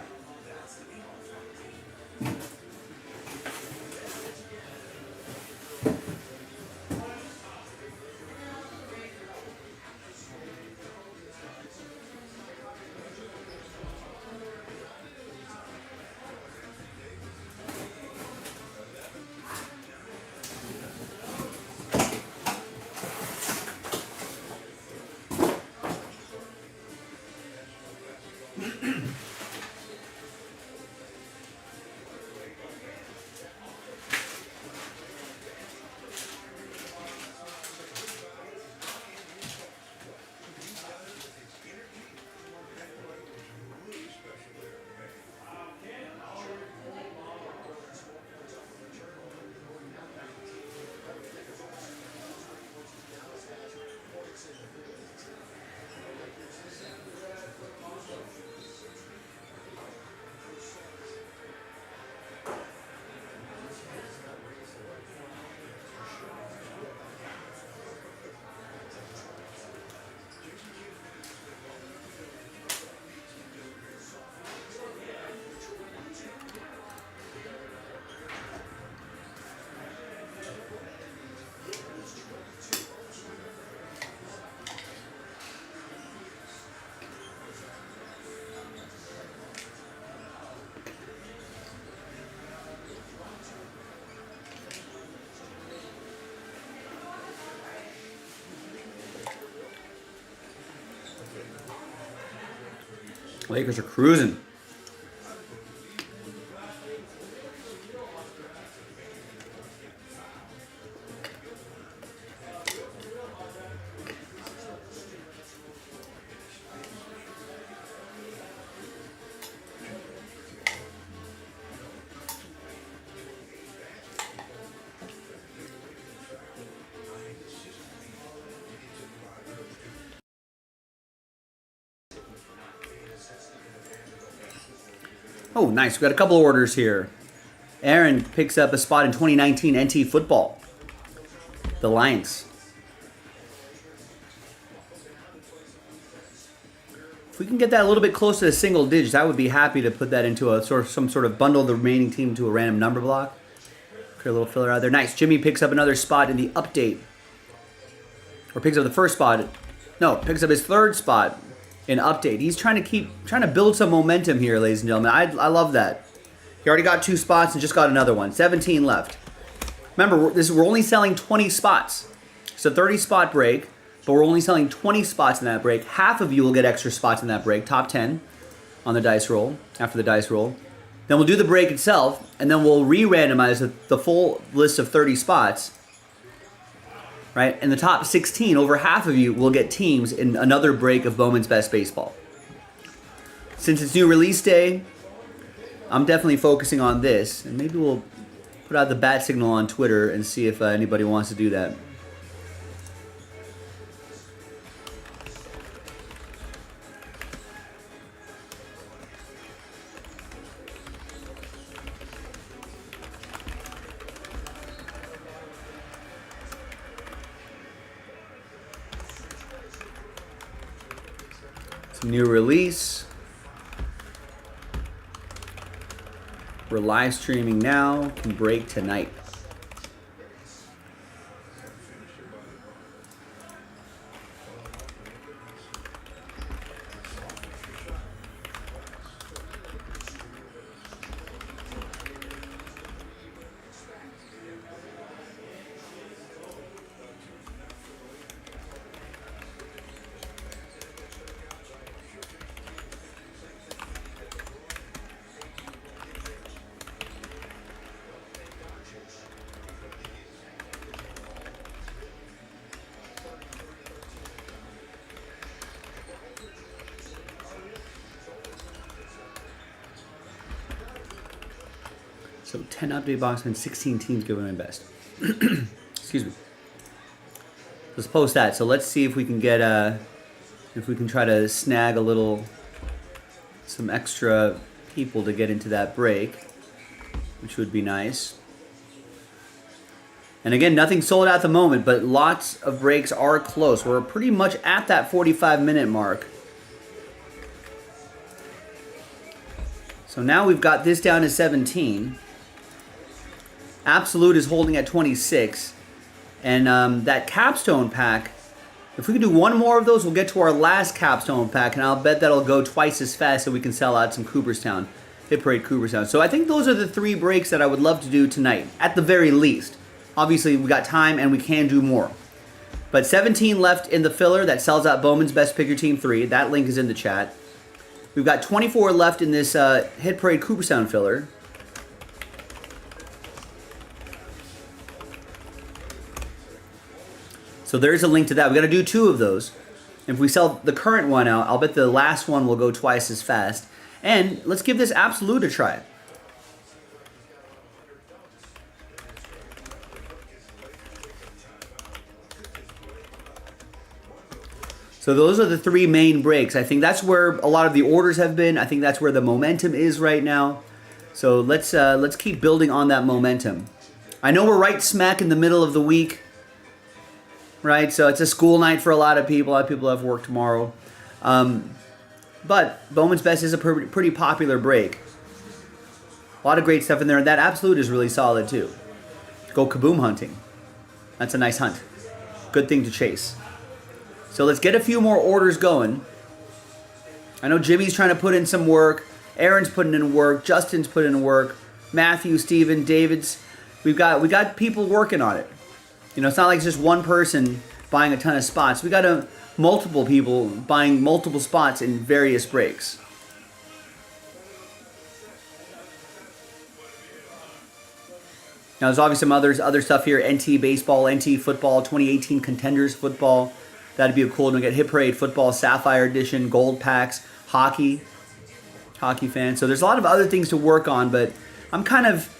Lakers are cruising. Oh, nice. We got a couple orders here. Aaron picks up a spot in 2019 NT football. The Lions. If we can get that a little bit closer to single digits, I would be happy to put that into a some sort of bundle the remaining team to a random number block. Create a little filler out there. Nice. Jimmy picks up another spot in the update. Or picks up the first spot. No, picks up his third spot in update. He's trying to build some momentum here, ladies and gentlemen. I love that. He already got 2 spots and just got another one. 17 left. Remember, we're only selling 20 spots. It's a 30 spot break, but we're only selling 20 spots in that break. Half of you will get extra spots in that break, top 10 on the dice roll, after the dice roll. Then we'll do the break itself, and then we'll re-randomize the full list of 30 spots. Right? And the top 16, over half of you will get teams in another break of Bowman's Best Baseball. Since it's new release day, I'm definitely focusing on this. And maybe we'll put out the bat signal on Twitter and see if anybody wants to do that. Some new release. We're live streaming now. Can break tonight. So 10 update box and 16 teams giving my best. Excuse me. Let's post that. So let's see if we can get if we can try to snag some extra people to get into that break, which would be nice. And again, nothing sold at the moment, but lots of breaks are close. We're pretty much at that 45-minute mark. So now we've got this down to 17. Absolute is holding at 26. And that capstone pack, if we can do one more of those, we'll get to our last capstone pack, and I'll bet that'll go twice as fast so we can sell out some Cooperstown. Hit Parade Cooperstown. So I think those are the 3 breaks that I would love to do tonight, at the very least. Obviously, we got time and we can do more. But 17 left in the filler. That sells out Bowman's Best Pick Your Team 3. That link is in the chat. We've got 24 left in this Hit Parade Cooperstown filler. So there's a link to that. We got to do 2 of those. If we sell the current one out, I'll bet the last one will go twice as fast. And let's give this Absolute a try. So those are the 3 main breaks. I think that's where a lot of the orders have been. I think that's where the momentum is right now. So let's keep building on that momentum. I know we're right smack in the middle of the week, right? So it's a school night for a lot of people. A lot of people have work tomorrow. But Bowman's Best is a pretty popular break. A lot of great stuff in there. And that Absolute is really solid too. Go kaboom hunting. That's a nice hunt. Good thing to chase. So let's get a few more orders going. I know Jimmy's trying to put in some work. Aaron's putting in work. Justin's putting in work. Matthew, Steven, David's. We got people working on it. You know, it's not like it's just one person buying a ton of spots. We got multiple people buying multiple spots in various breaks. Now there's obviously some other stuff here. NT baseball, NT football, 2018 contenders football. That'd be a cool one to get. Hit Parade football, Sapphire edition, gold packs, hockey fan. So there's a lot of other things to work on, but I'm kind of,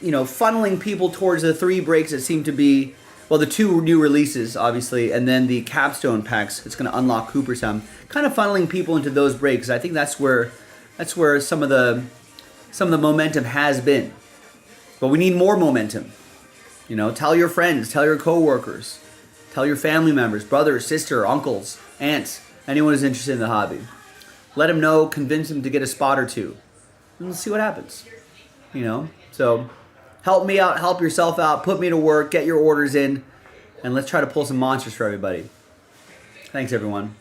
you know, funneling people towards the 3 breaks that seem to be, well, the 2 new releases, obviously, and then the capstone packs. It's going to unlock Cooperstown. Kind of funneling people into those breaks. I think that's where some of the momentum has been. But we need more momentum. You know, tell your friends, tell your coworkers, tell your family members, brothers, sister, uncles, aunts, anyone who's interested in the hobby. Let them know, convince them to get a spot or 2. And let's see what happens. You know, so help me out, help yourself out, put me to work, get your orders in, and let's try to pull some monsters for everybody. Thanks, everyone.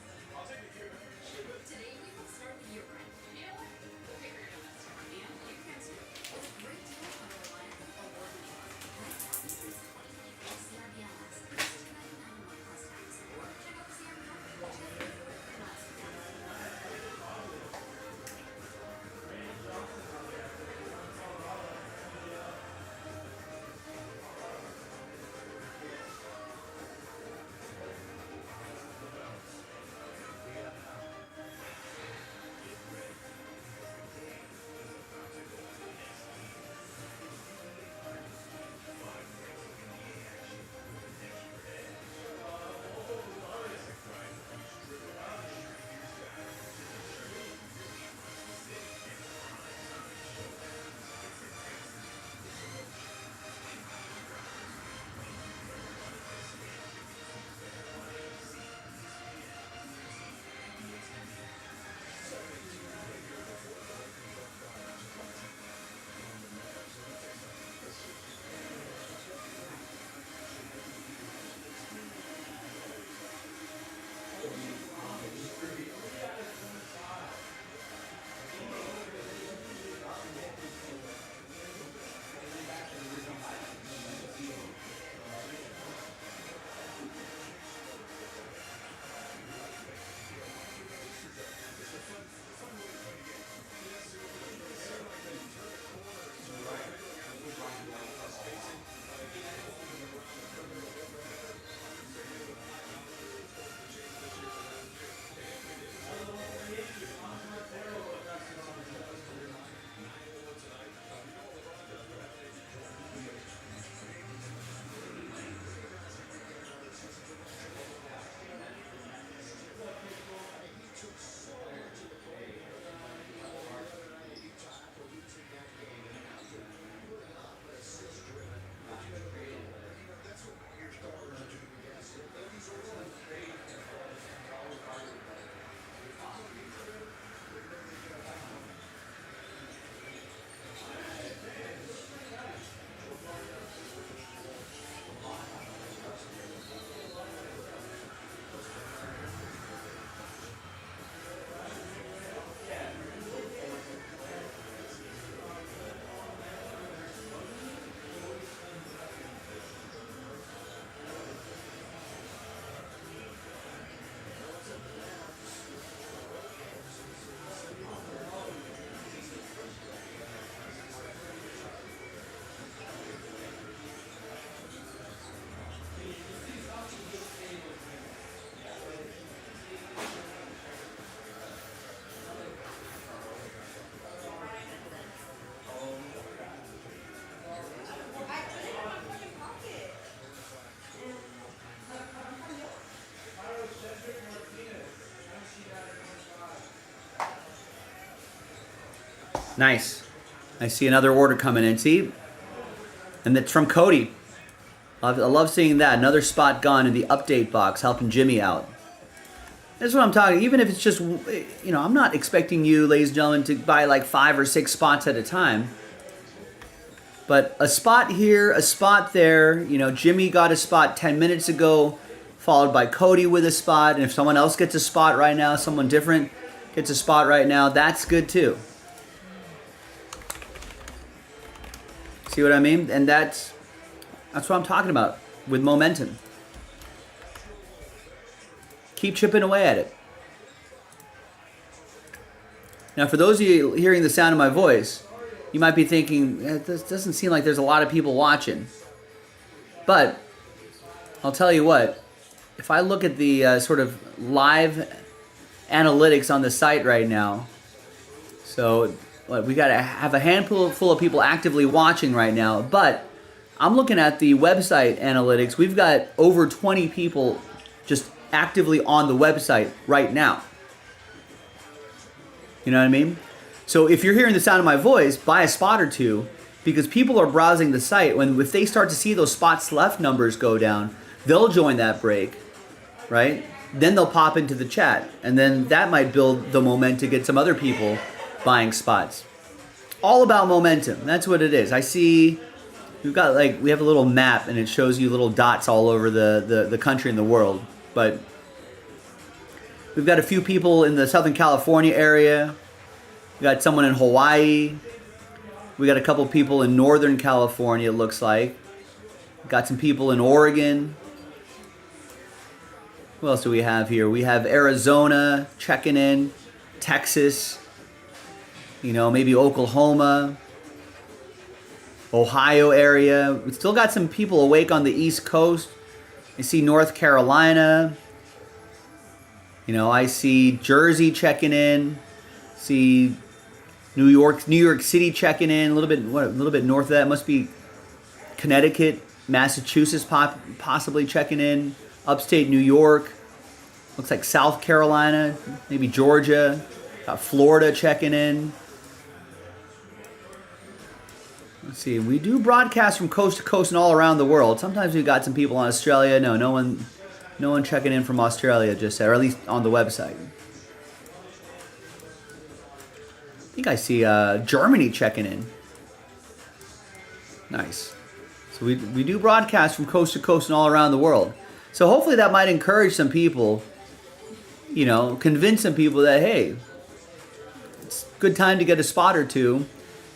Nice. I see another order coming in. See? And it's from Cody. I love seeing that. Another spot gone in the update box, helping Jimmy out. That's what I'm talking. Even if it's just, you know, I'm not expecting you, ladies and gentlemen, to buy like 5 or 6 spots at a time. But a spot here, a spot there. You know, Jimmy got a spot 10 minutes ago, followed by Cody with a spot. And if someone else gets a spot right now, someone different gets a spot right now, that's good too. See what I mean? And that's what I'm talking about with momentum. Keep chipping away at it. Now, for those of you hearing the sound of my voice, you might be thinking, this doesn't seem like there's a lot of people watching. But I'll tell you what, if I look at the sort of live analytics on the site right now, so we got to have a handful full of people actively watching right now, but I'm looking at the website analytics. We've got over 20 people just actively on the website right now. You know what I mean? So if you're hearing the sound of my voice, buy a spot or two, because people are browsing the site. If they start to see those spots left numbers go down, they'll join that break, right? Then they'll pop into the chat, and then that might build the momentum to get some other people buying spots. All about momentum. That's what it is. I see we have a little map, and it shows you little dots all over the country and the world. But we've got a few people in the Southern California area. We got someone in Hawaii. We got a couple people in Northern California, it looks like. Got some people in Oregon. Who else do we have here? We have Arizona checking in, Texas, maybe Oklahoma, Ohio area. We still got some people awake on the East Coast. I see North Carolina. I see Jersey checking in. See New York City checking in. A little bit north of that. Must be Connecticut, Massachusetts possibly checking in. Upstate New York. Looks like South Carolina, maybe Georgia. Got Florida checking in. Let's see. We do broadcast from coast to coast and all around the world. Sometimes we've got some people in Australia. No one checking in from Australia just yet, or at least on the website. I think I see Germany checking in. Nice. So we do broadcast from coast to coast and all around the world. So hopefully that might encourage some people, convince some people that, hey, it's a good time to get a spot or two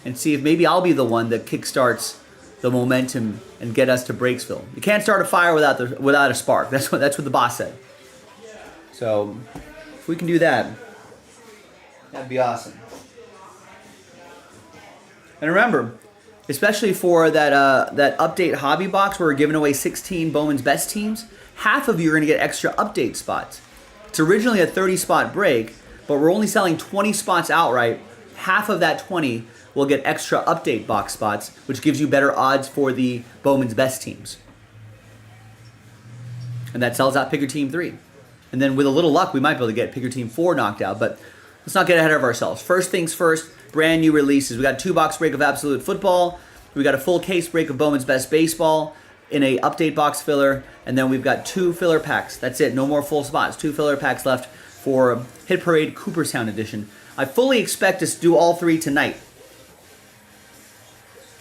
and see if maybe I'll be the one that kickstarts the momentum and get us to Breaksville. You can't start a fire without a spark. That's what the boss said. So if we can do that, that'd be awesome. And remember, especially for that update hobby box where we're giving away 16 Bowman's Best teams, half of you are going to get extra update spots. It's originally a 30-spot break, but we're only selling 20 spots outright. Half of that 20 will get extra update box spots, which gives you better odds for the Bowman's Best teams. And that sells out Pick Your Team 3. And then with a little luck, we might be able to get Pick Your Team 4 knocked out, but let's not get ahead of ourselves. First things first, brand new releases. We got a 2-box break of Absolute Football. We got a full case break of Bowman's Best Baseball in a update box filler, and then we've got 2 filler packs. That's it, no more full spots. 2 filler packs left for Hit Parade Cooperstown Edition. I fully expect us to do all 3 tonight.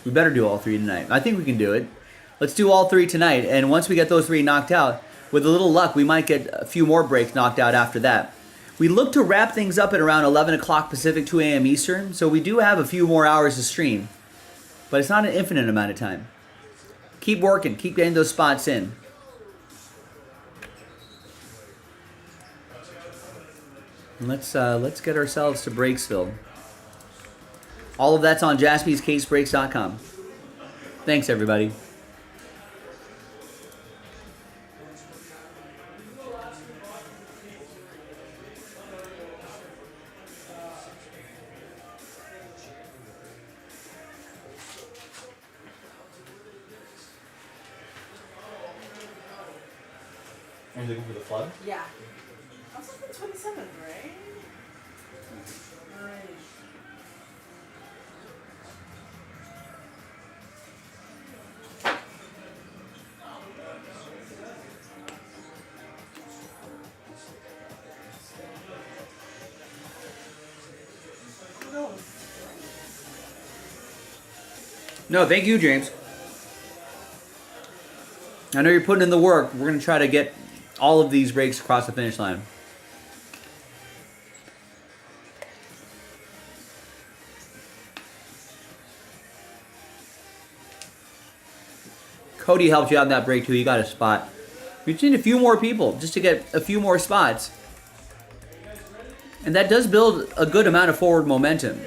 We better do all 3 tonight. I think we can do it. Let's do all 3 tonight, and once we get those 3 knocked out, with a little luck, we might get a few more breaks knocked out after that. We look to wrap things up at around 11 o'clock Pacific, 2 a.m. Eastern, so we do have a few more hours to stream. But it's not an infinite amount of time. Keep working. Keep getting those spots in. And let's get ourselves to Breaksville. All of that's on jaspyscasebreaks.com. Thanks, everybody. Are you looking for the flood? Yeah. I was looking 27, right? No, thank you, James. I know you're putting in the work. We're going to try to get all of these breaks across the finish line. Cody helped you out in that break too. He got a spot. We just need a few more people just to get a few more spots. And that does build a good amount of forward momentum.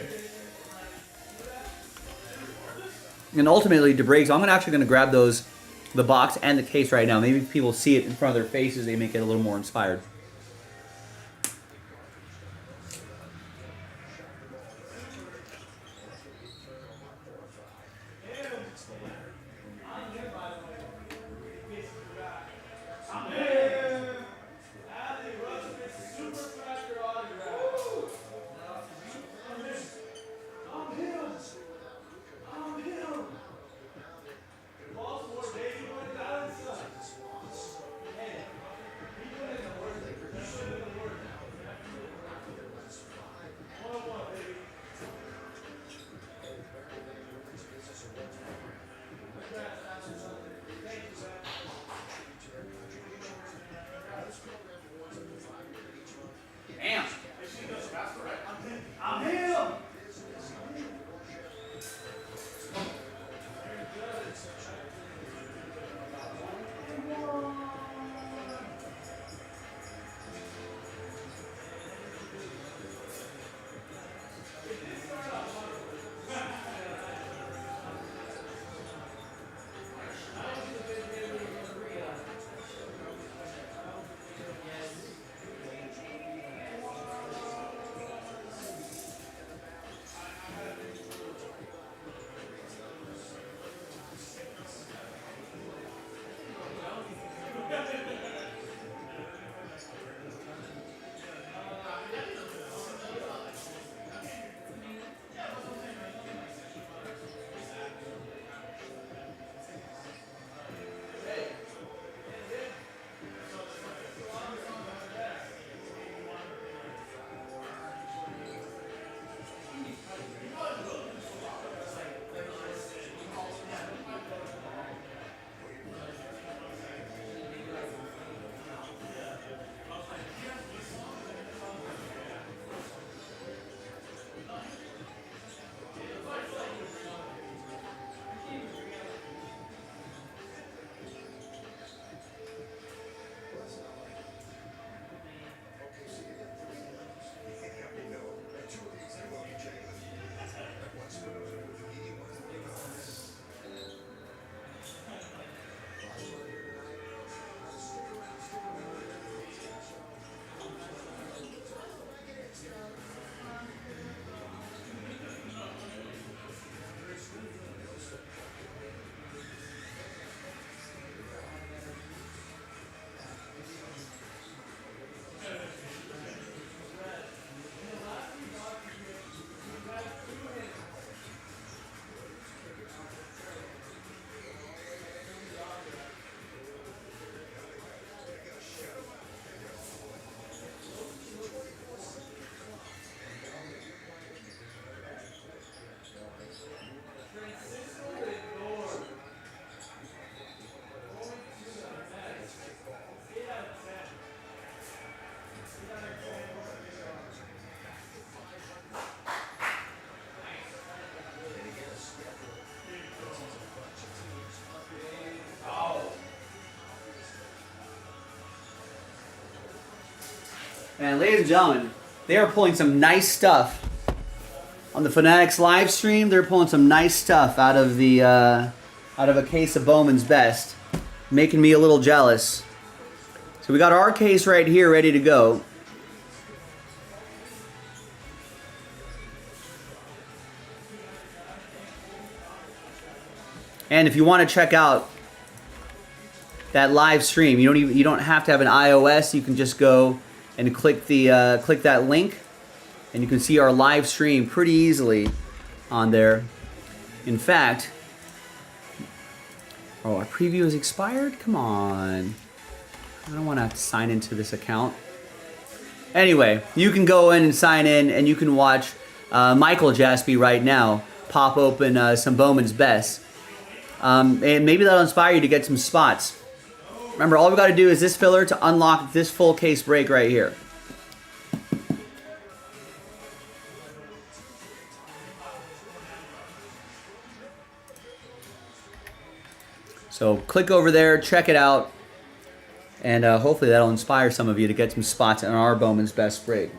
And ultimately, to breaks, I'm actually going to grab those, the box and the case right now. Maybe if people see it in front of their faces, they may get a little more inspired. And ladies and gentlemen, they are pulling some nice stuff on the Fanatics live stream. They're pulling some nice stuff out of the out of a case of Bowman's Best, making me a little jealous. So we got our case right here, ready to go. And if you want to check out that live stream, you don't have to have an iOS. You can just go and click that link, and you can see our live stream pretty easily on there. In fact, oh, our preview is expired? Come on. I don't want to have to sign into this account. Anyway, you can go in and sign in, and you can watch Michael Jaspy right now pop open some Bowman's Best. And maybe that'll inspire you to get some spots. Remember, all we got to do is this filler to unlock this full case break right here. So click over there, check it out, and hopefully that'll inspire some of you to get some spots on our Bowman's Best break.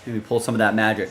Maybe pull some of that magic.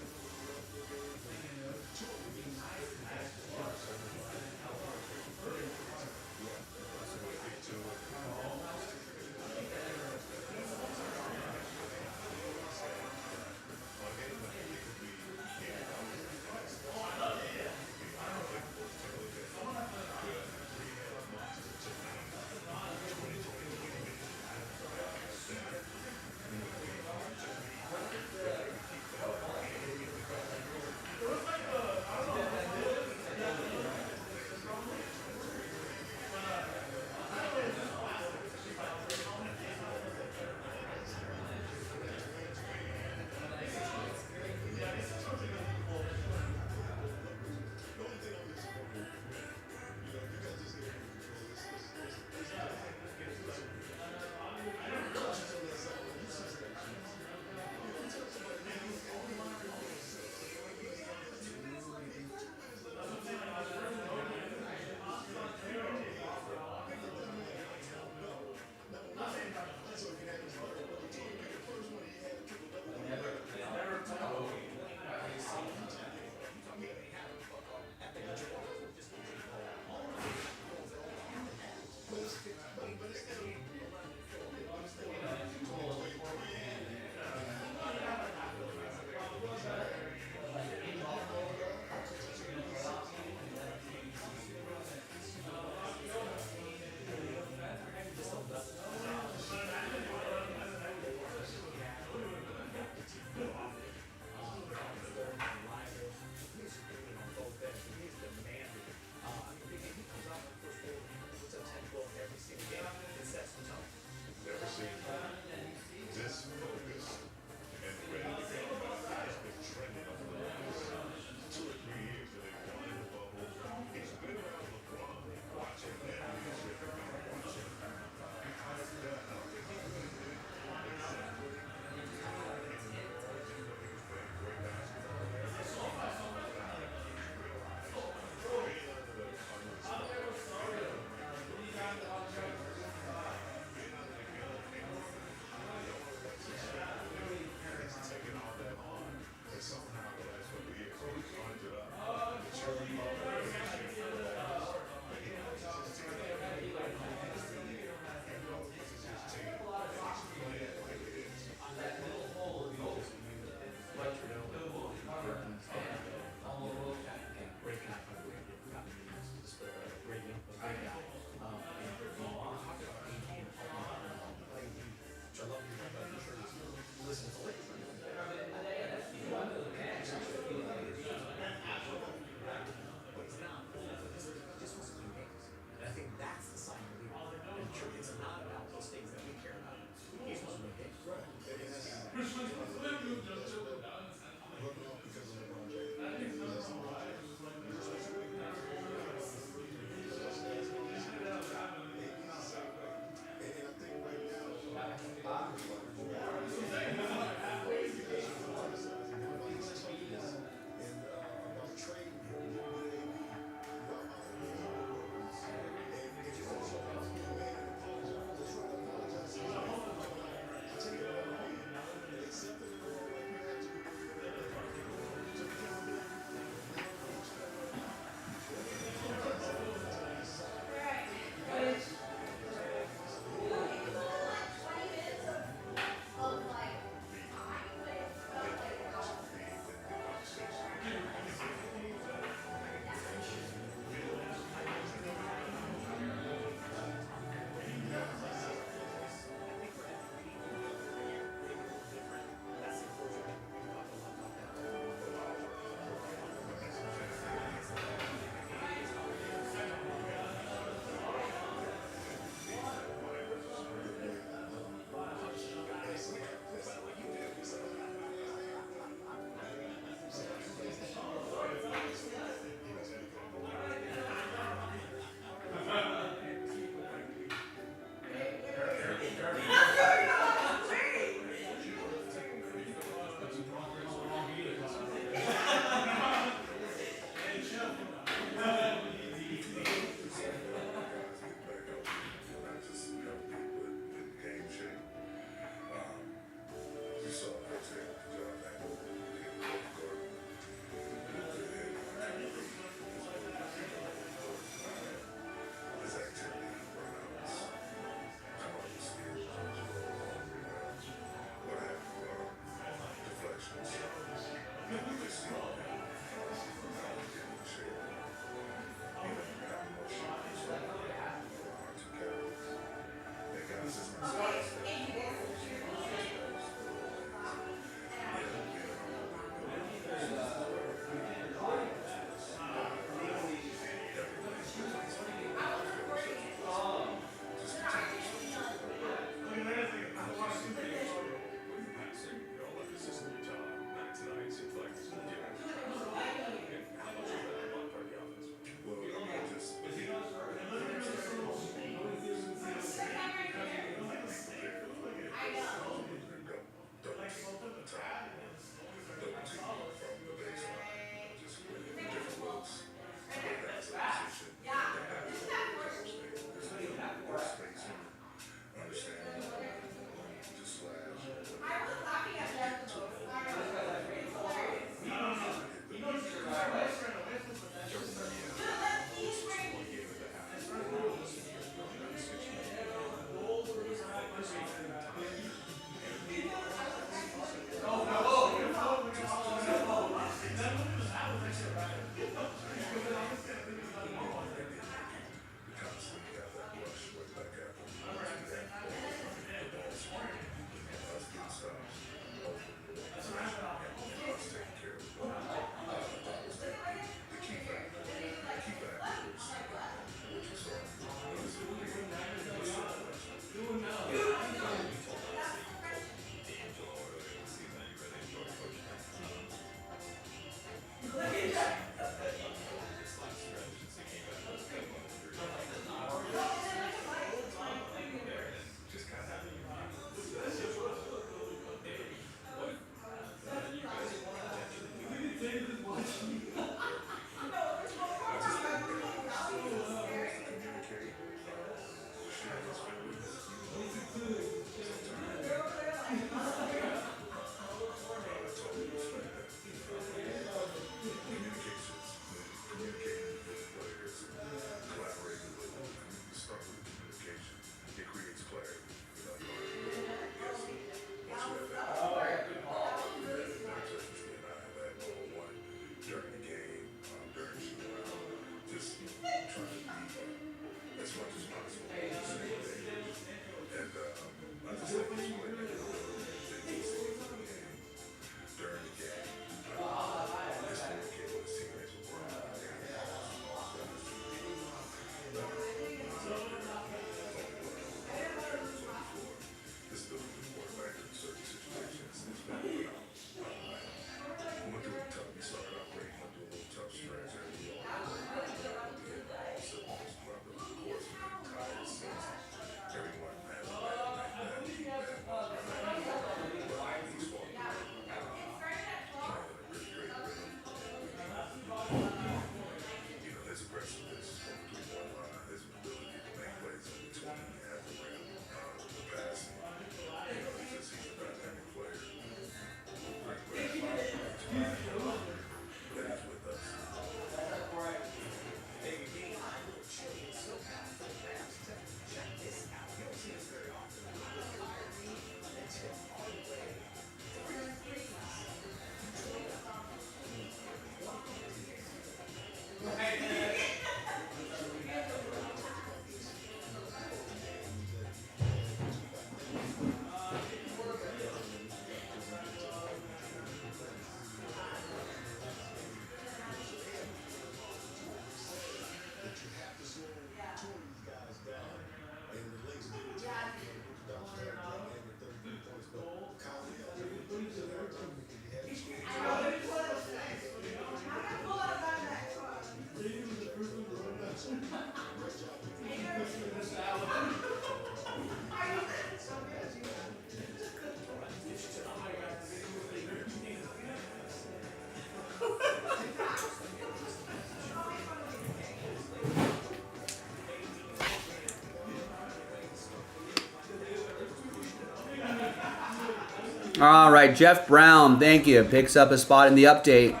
All right, Jeff Brown, thank you. Picks up a spot in the update.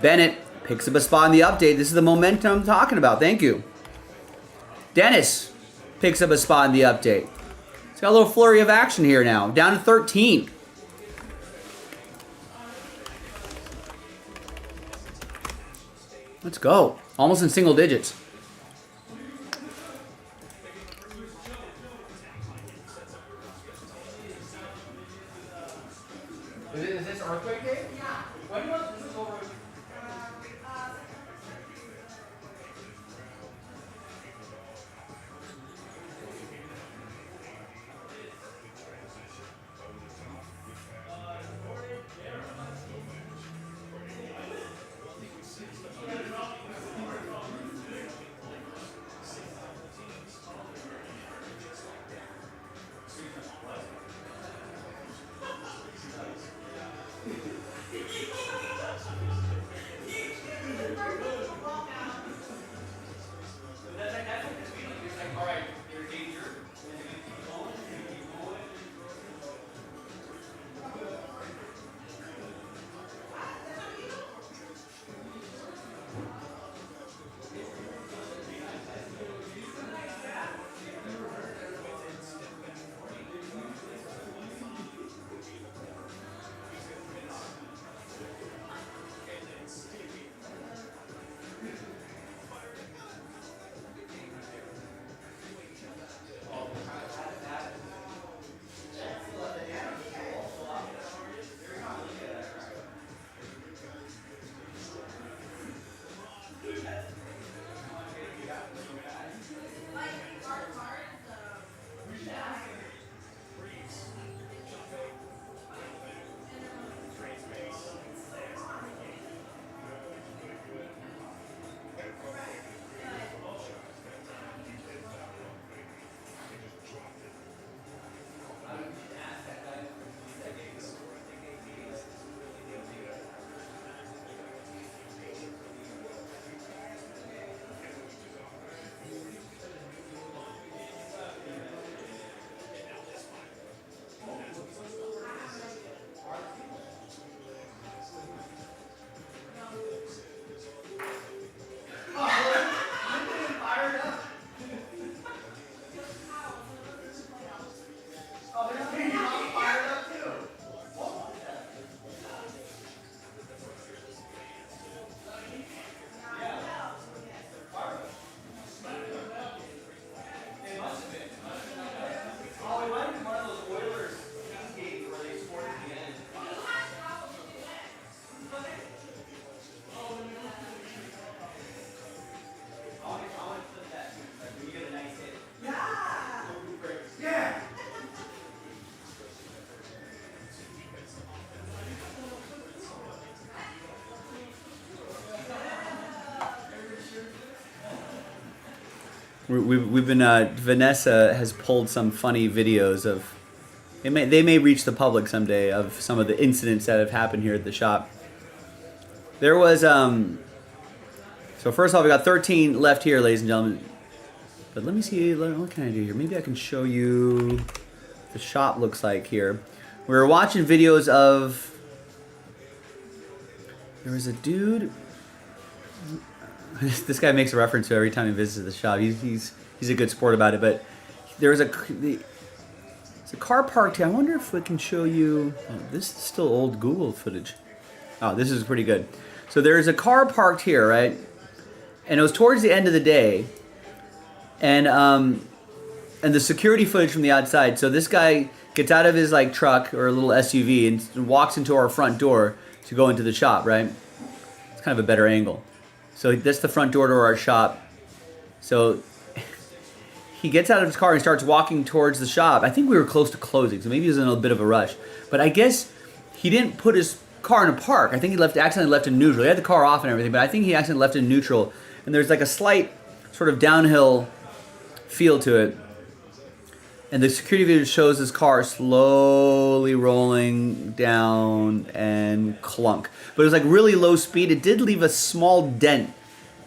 Bennett picks up a spot in the update. This is the momentum I'm talking about. Thank you. Dennis picks up a spot in the update. It's got a little flurry of action here now. Down to 13. Let's go. Almost in single digits. Is this earthquake day? Yeah. When was this over? We've been Vanessa has pulled some funny videos of. They may reach the public someday of some of the incidents that have happened here at the shop. There was so first off, we got 13 left here, ladies and gentlemen. But let me see, what can I do here? Maybe I can show you what the shop looks like here. We were watching videos of. There was a dude. This guy makes a reference to every time he visits the shop. He's a good sport about it. But there was there's a car parked here. I wonder if we can show you. Oh, this is still old Google footage. Oh, this is pretty good. So there's a car parked here, right? And it was towards the end of the day, and the security footage from the outside. So this guy gets out of his like truck or a little SUV and walks into our front door to go into the shop, right? It's kind of a better angle. So that's the front door to our shop. So he gets out of his car and starts walking towards the shop. I think we were close to closing, so maybe he was in a bit of a rush. But I guess he didn't put his car in a park. I think he accidentally left in neutral. He had the car off and everything, but I think he accidentally left it in neutral. And there's like a slight sort of downhill feel to it. And the security video shows his car slowly rolling down and clunk. But it was like really low speed. It did leave a small dent,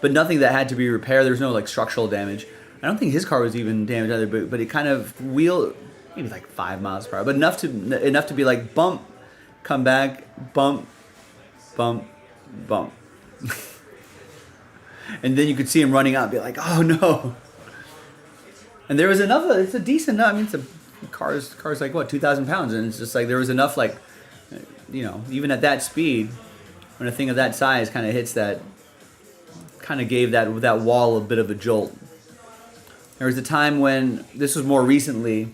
but nothing that had to be repaired. There was no like structural damage. I don't think his car was even damaged either, but it kind of wheeled maybe like 5 miles per hour, but enough to be like bump, come back, bump, bump, bump. And then you could see him running out and be like, oh no. And there was enough. It's a decent. I mean, it's a car's like what 2,000 pounds, and it's just like there was enough, like, you know, even at that speed, when a thing of that size kind of hits that kind of gave that wall a bit of a jolt. There was a time when, this was more recently,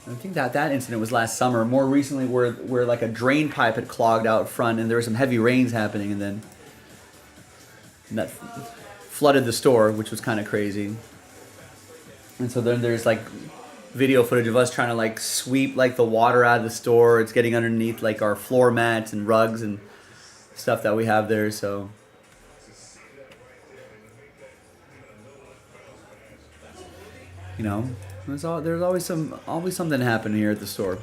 I think that incident was last summer, more recently where like a drain pipe had clogged out front and there were some heavy rains happening, and then that flooded the store, which was kind of crazy. And so then there's like video footage of us trying to like sweep like the water out of the store. It's getting underneath like our floor mats and rugs and stuff that we have there. So you know, there's always something happening here at the store.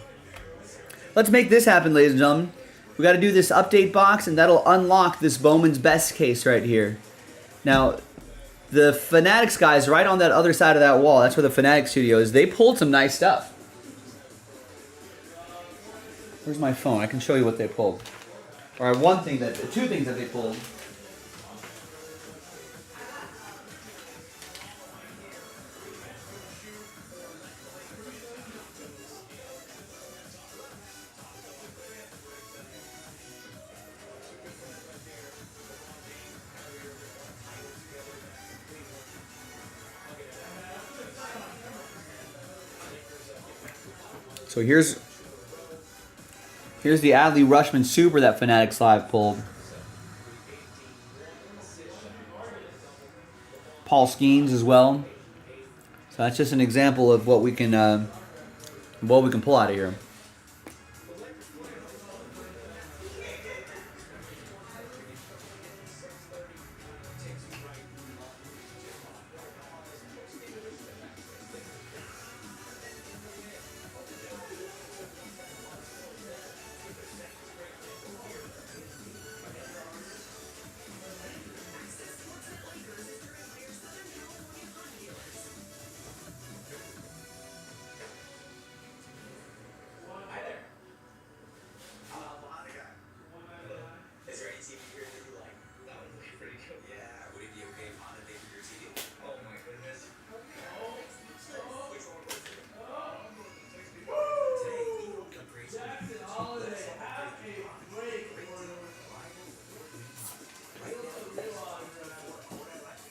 Let's make this happen, ladies and gentlemen. We got to do this update box, and that'll unlock this Bowman's Best case right here. Now, the Fanatics guys right on that other side of that wall, that's where the Fanatics studio is, they pulled some nice stuff. Where's my phone? I can show you what they pulled. Or two things that they pulled. So here's the Adley Rushman Super that Fanatics Live pulled. Paul Skeens as well. So that's just an example of what we can pull out of here.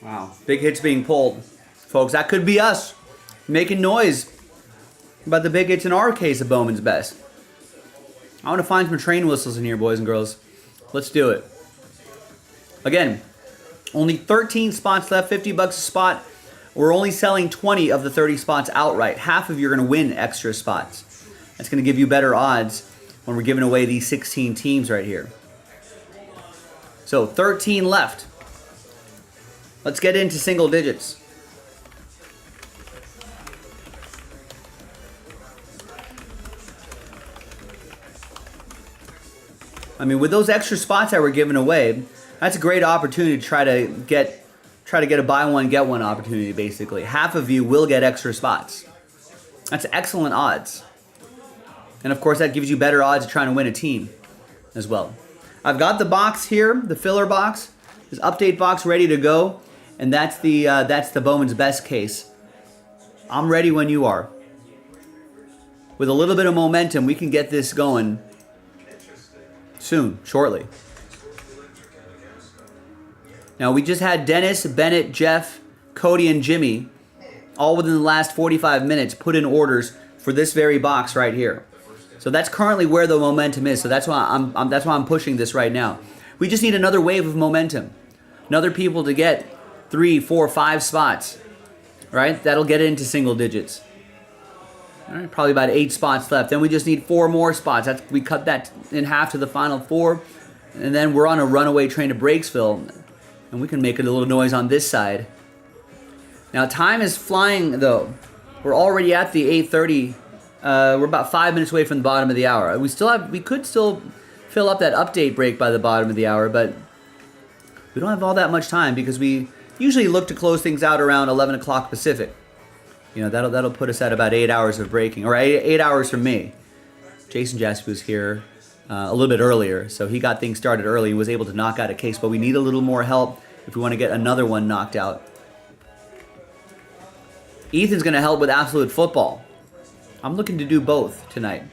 Wow, big hits being pulled. Folks, that could be us making noise about the big hits in our case of Bowman's Best. I want to find some train whistles in here, boys and girls. Let's do it. Again, only 13 spots left, $50 a spot. We're only selling 20 of the 30 spots outright. Half of you are going to win extra spots. That's going to give you better odds when we're giving away these 16 teams right here. So 13 left. Let's get into single digits. I mean, with those extra spots that we're giving away, that's a great opportunity to try to get a buy one get one opportunity. Basically, half of you will get extra spots. That's excellent odds, and of course, that gives you better odds of trying to win a team as well. I've got the box here, the filler box, this update box ready to go, and that's the Bowman's Best case. I'm ready when you are. With a little bit of momentum, we can get this going soon, shortly. Now, we just had Dennis, Bennett, Jeff, Cody, and Jimmy, all within the last 45 minutes, put in orders for this very box right here. So that's currently where the momentum is. So that's why I'm pushing this right now. We just need another wave of momentum, another people to get 3, 4, 5 spots, right? That'll get it into single digits. All right, probably about 8 spots left. Then we just need 4 more spots. We cut that in half to the final 4, and then we're on a runaway train to Breaksville, and we can make a little noise on this side. Now, time is flying, though. We're already at the 8:30. We're about 5 minutes away from the bottom of the hour. We could still fill up that update break by the bottom of the hour, but we don't have all that much time because we usually look to close things out around 11 o'clock Pacific. You know, that'll put us at about 8 hours of breaking, or 8 hours from me. Jason Jasper was here a little bit earlier, so he got things started early and was able to knock out a case, but we need a little more help if we want to get another one knocked out. Ethan's going to help with Absolute Football. I'm looking to do both tonight.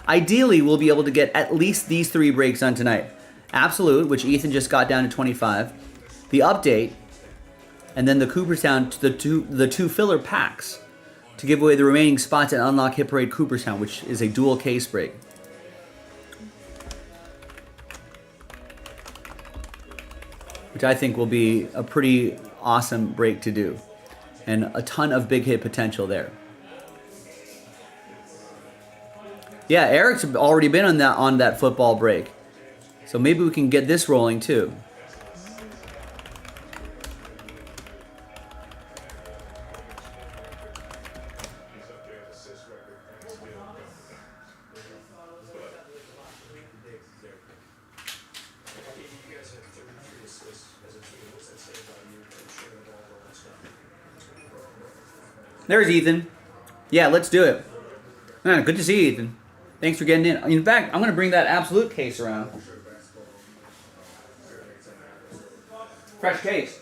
Ideally, we'll be able to get at least these 3 breaks done tonight. Absolute, which Ethan just got down to 25. The update, and then the Cooperstown, the two filler packs to give away the remaining spots and unlock Hit Parade Cooperstown, which is a dual case break. Which I think will be a pretty awesome break to do. And a ton of big hit potential there. Yeah, Eric's already been on that football break. So maybe we can get this rolling too. There's Ethan. Yeah, let's do it. Man, good to see you, Ethan. Thanks for getting in. In fact, I'm going to bring that absolute case around. Fresh case.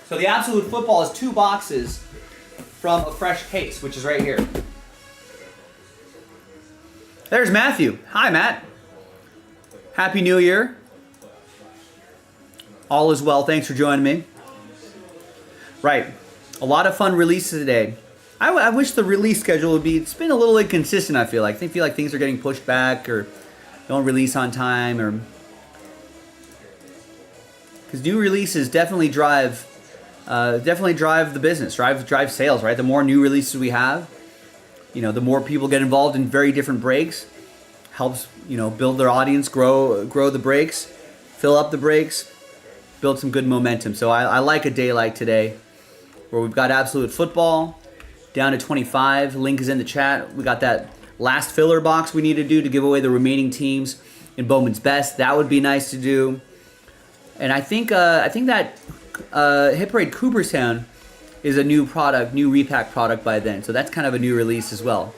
So the Absolute Football is 2 boxes from a fresh case, which is right here. There's Matthew. Hi, Matt. Happy New Year. All is well. Thanks for joining me. Right. A lot of fun releases today. I wish the release schedule would be... It's been a little inconsistent, I feel like. I feel like things are getting pushed back or don't release on time. Or because new releases definitely drive the business, drive sales, right? The more new releases we have, the more people get involved in very different breaks. Helps, build their audience, grow the breaks, fill up the breaks, build some good momentum. So I like a day like today where we've got Absolute Football down to 25. Link is in the chat. We got that last filler box we need to do to give away the remaining teams in Bowman's Best. That would be nice to do. And I think that Hit Parade Cooperstown is a new product, new repack product by then. So that's kind of a new release as well.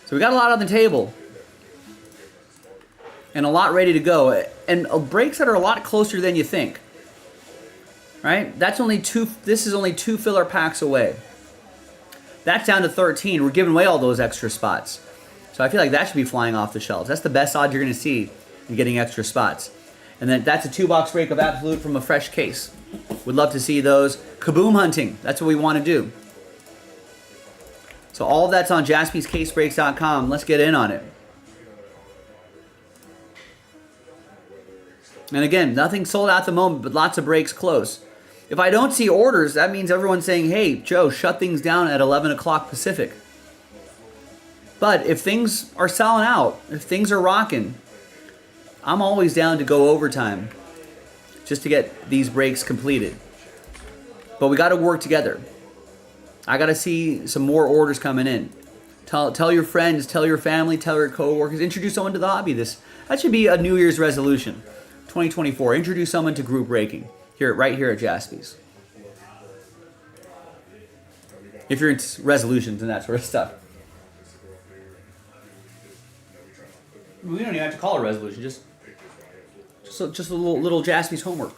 So we got a lot on the table. And a lot ready to go. And breaks that are a lot closer than you think. Right? This is only 2 filler packs away. That's down to 13. We're giving away all those extra spots. So I feel like that should be flying off the shelves. That's the best odds you're going to see in getting extra spots. And then that's a 2-box break of Absolute from a fresh case. Would love to see those. Kaboom hunting. That's what we want to do. So all of that's on jaspyscasebreaks.com. Let's get in on it. And again, nothing sold out at the moment, but lots of breaks close. If I don't see orders, that means everyone's saying, hey, Joe, shut things down at 11 o'clock Pacific. But if things are selling out, if things are rocking, I'm always down to go overtime just to get these breaks completed. But we got to work together. I got to see some more orders coming in. Tell your friends, tell your family, tell your coworkers, introduce someone to the hobby. That should be a New Year's resolution. 2024, introduce someone to group breaking right here at Jaspy's. If you're into resolutions and that sort of stuff. We don't even have to call it a resolution, just a little Jaspy's homework.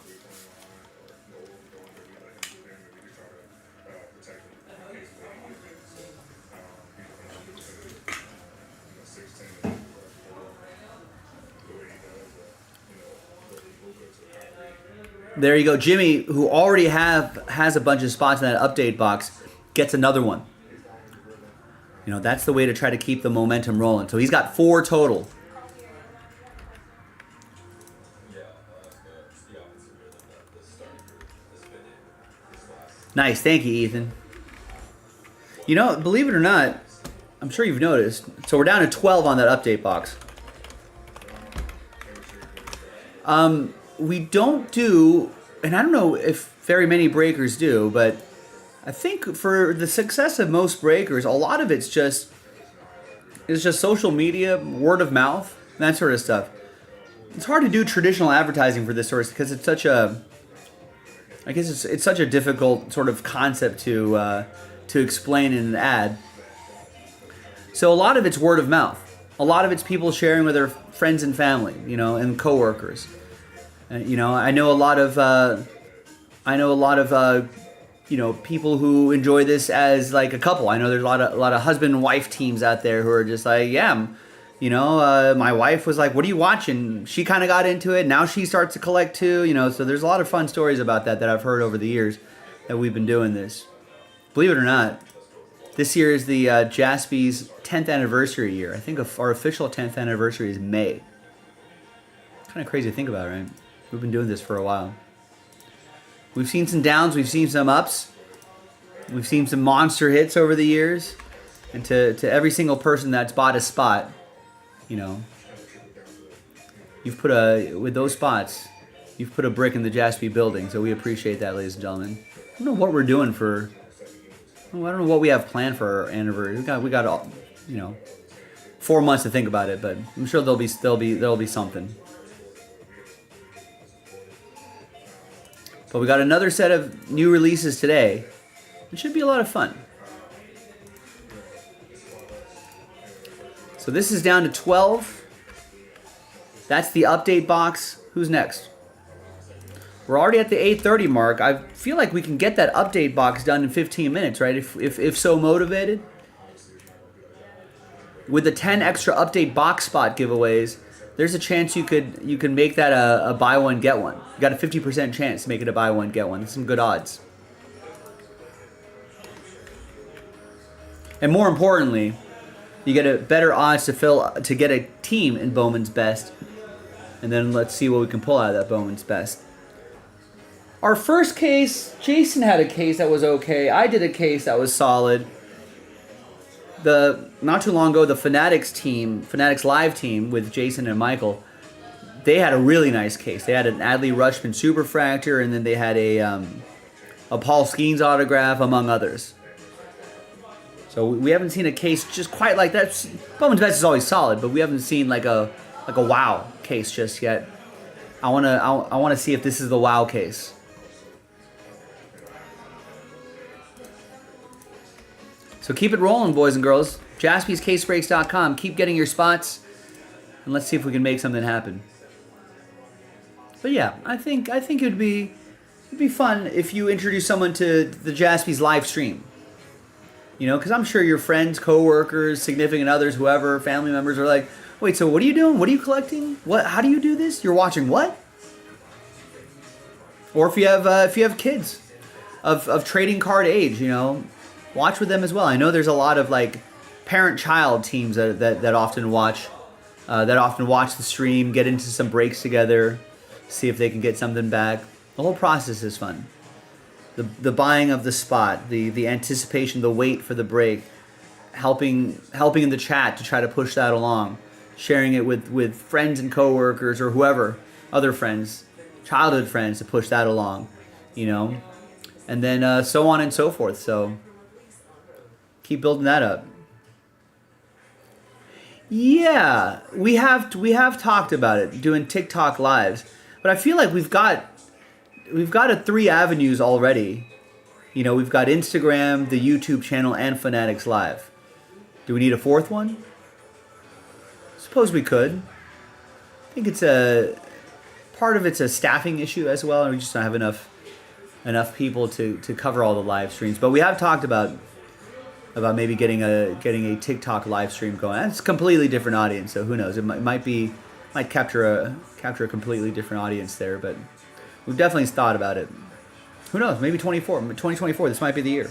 There you go. Jimmy, who already has a bunch of spots in that update box, gets another one. That's the way to try to keep the momentum rolling. So he's got 4 total. Nice. Thank you, Ethan. Believe it or not, I'm sure you've noticed. So we're down to 12 on that update box. We don't do, and I don't know if very many breakers do, but I think for the success of most breakers, a lot of it's just is just social media, word of mouth, that sort of stuff. It's hard to do traditional advertising for this source because it's such a, I guess it's such a difficult sort of concept to explain in an ad. So a lot of it's word of mouth. A lot of it's people sharing with their friends and family, you know, and coworkers. You know, I know a lot of you know, people who enjoy this as like a couple. I know there's a lot of husband and wife teams out there who are just like, yeah, you know, my wife was like, what are you watching? She kind of got into it. Now she starts to collect too, you know. So there's a lot of fun stories about that I've heard over the years that we've been doing this. Believe it or not, this year is the Jaspy's 10th anniversary year. I think our official 10th anniversary is May. Kind of crazy to think about, right? We've been doing this for a while. We've seen some downs, we've seen some ups. We've seen some monster hits over the years. And to every single person that's bought a spot, you know, with those spots, you've put a brick in the Jaspy building. So we appreciate that, ladies and gentlemen. I don't know what we're doing I don't know what we have planned for our anniversary. We got all, you know, 4 months to think about it, but I'm sure there'll be something. But we got another set of new releases today. It should be a lot of fun. So this is down to 12. That's the update box. Who's next? We're already at the 8:30 mark. I feel like we can get that update box done in 15 minutes, right? If so motivated. With the 10 extra update box spot giveaways, there's a chance you can make that a buy one get one. You got a 50% chance to make it a buy one get one. That's some good odds. And more importantly, you get a better odds to get a team in Bowman's Best. And then let's see what we can pull out of that Bowman's Best. Our first case, Jason had a case that was okay. I did a case that was solid. Not too long ago, the Fanatics Live team with Jason and Michael, they had a really nice case. They had an Adley Rutschman Superfractor, and then they had a Paul Skeens autograph, among others. So we haven't seen a case just quite like that. Bowman's Best is always solid, but we haven't seen like a wow case just yet. I wanna see if this is the wow case. So keep it rolling, boys and girls. JaspysCaseBreaks.com. Keep getting your spots, and let's see if we can make something happen. But yeah, I think it'd be fun if you introduce someone to the Jaspys live stream. You know, because I'm sure your friends, coworkers, significant others, whoever, family members are like, wait, so what are you doing? What are you collecting? What? How do you do this? You're watching what? Or if you have kids of trading card age, you know, watch with them as well. I know there's a lot of like parent-child teams that often watch the stream, get into some breaks together, see if they can get something back. The whole process is fun. The buying of the spot, the anticipation, the wait for the break, helping in the chat to try to push that along, sharing it with friends and coworkers or whoever, other friends, childhood friends to push that along, you know, and then so on and so forth. So keep building that up. Yeah, we have talked about it, doing TikTok lives, but I feel like we've got 3 avenues already. You know, we've got Instagram, the YouTube channel, and Fanatics Live. Do we need a 4th one? Suppose we could. I think it's part of it's a staffing issue as well, and we just don't have enough people to cover all the live streams. But we have talked about maybe getting a TikTok live stream going. That's a completely different audience, so who knows? It might capture a completely different audience there, but we've definitely thought about it. Who knows? Maybe 2024. This might be the year.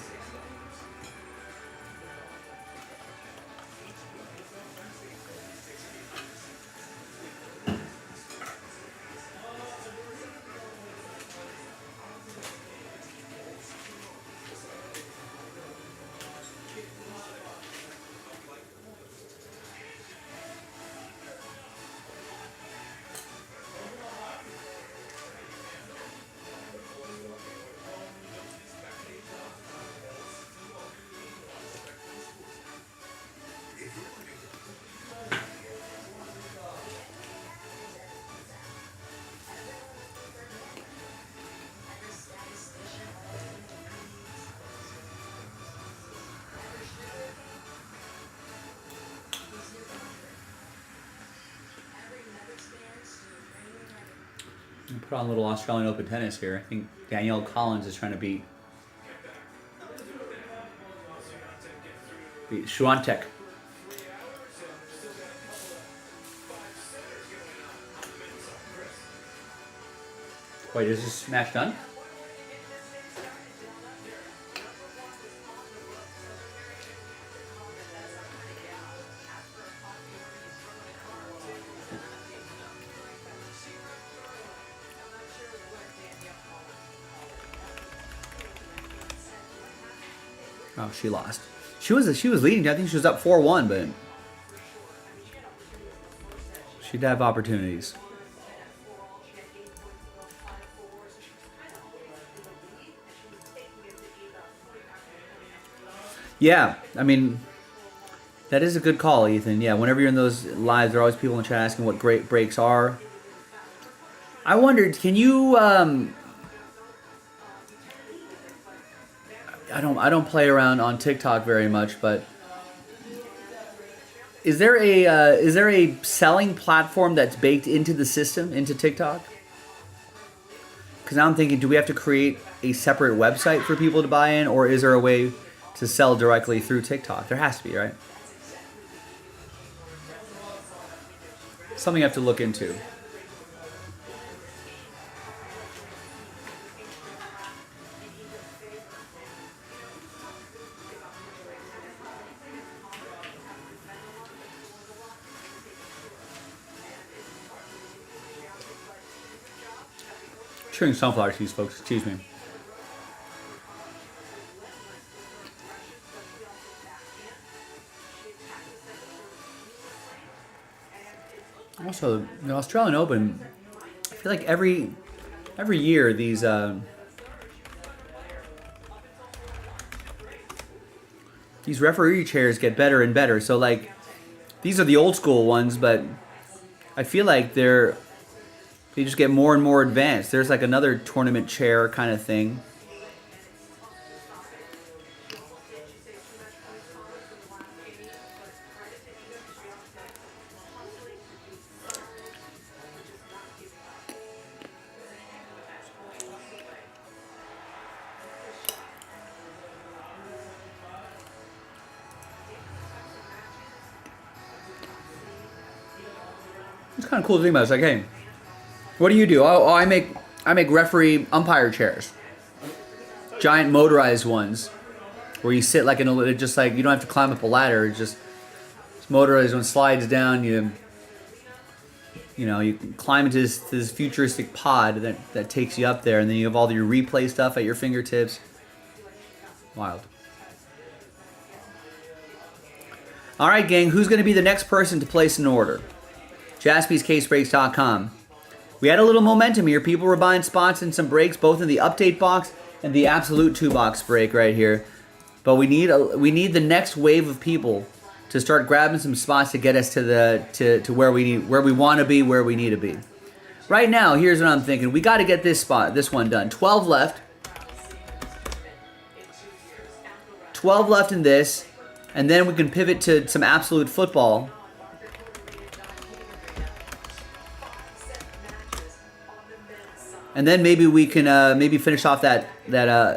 Put on a little Australian Open tennis here. I think Danielle Collins is trying to beat Swiatek. Wait, is this match done? Oh, she lost. She was leading. I think she was up 4-1, but she'd have opportunities. Yeah, I mean, that is a good call, Ethan. Yeah, whenever you're in those lives, there are always people in the chat asking what great breaks are. I wondered, can you? I don't play around on TikTok very much, but is there a selling platform that's baked into the system, into TikTok? Because now I'm thinking, do we have to create a separate website for people to buy in, or is there a way to sell directly through TikTok? There has to be, right? Something you have to look into. Chewing sunflower seeds, folks. Excuse me. Also, the Australian Open, I feel like every year these referee chairs get better and better. So like, these are the old school ones, but I feel like they just get more and more advanced. There's like another tournament chair kind of thing. It's kind of cool to think about. It's like, hey, what do you do? Oh, I make referee umpire chairs, giant motorized ones, where you sit like in a, just like you don't have to climb up a ladder. It's motorized one, slides down. You climb into this futuristic pod that takes you up there, and then you have all your replay stuff at your fingertips. Wild. All right, gang. Who's going to be the next person to place an order? JaspysCaseBreaks.com. We had a little momentum here. People were buying spots in some breaks, both in the update box and the absolute 2-box break right here. But we need the next wave of people to start grabbing some spots to get us to where we want to be, where we need to be. Right now, here's what I'm thinking. We got to get this one done. 12 left. 12 left in this, and then we can pivot to some absolute football. And then maybe we can finish off that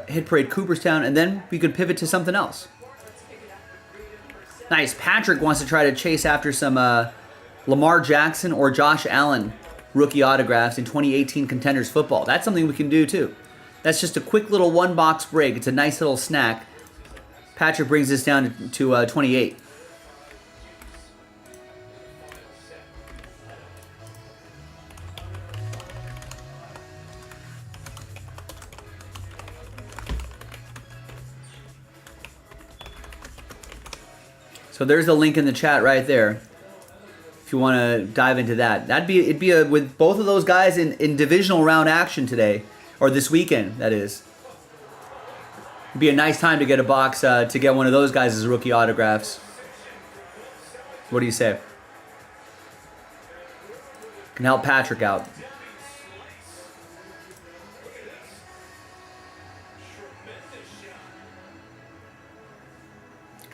Hit Parade Cooperstown, and then we could pivot to something else. Nice. Patrick wants to try to chase after some Lamar Jackson or Josh Allen rookie autographs in 2018 Contenders football. That's something we can do too. That's just a quick little 1-box break. It's a nice little snack. Patrick brings this down to 28. So there's the link in the chat right there. If you want to dive into that, it'd be with both of those guys in divisional round action today, or this weekend. That is. It'd be a nice time to get a box to get one of those guys as rookie autographs. What do you say? Can help Patrick out.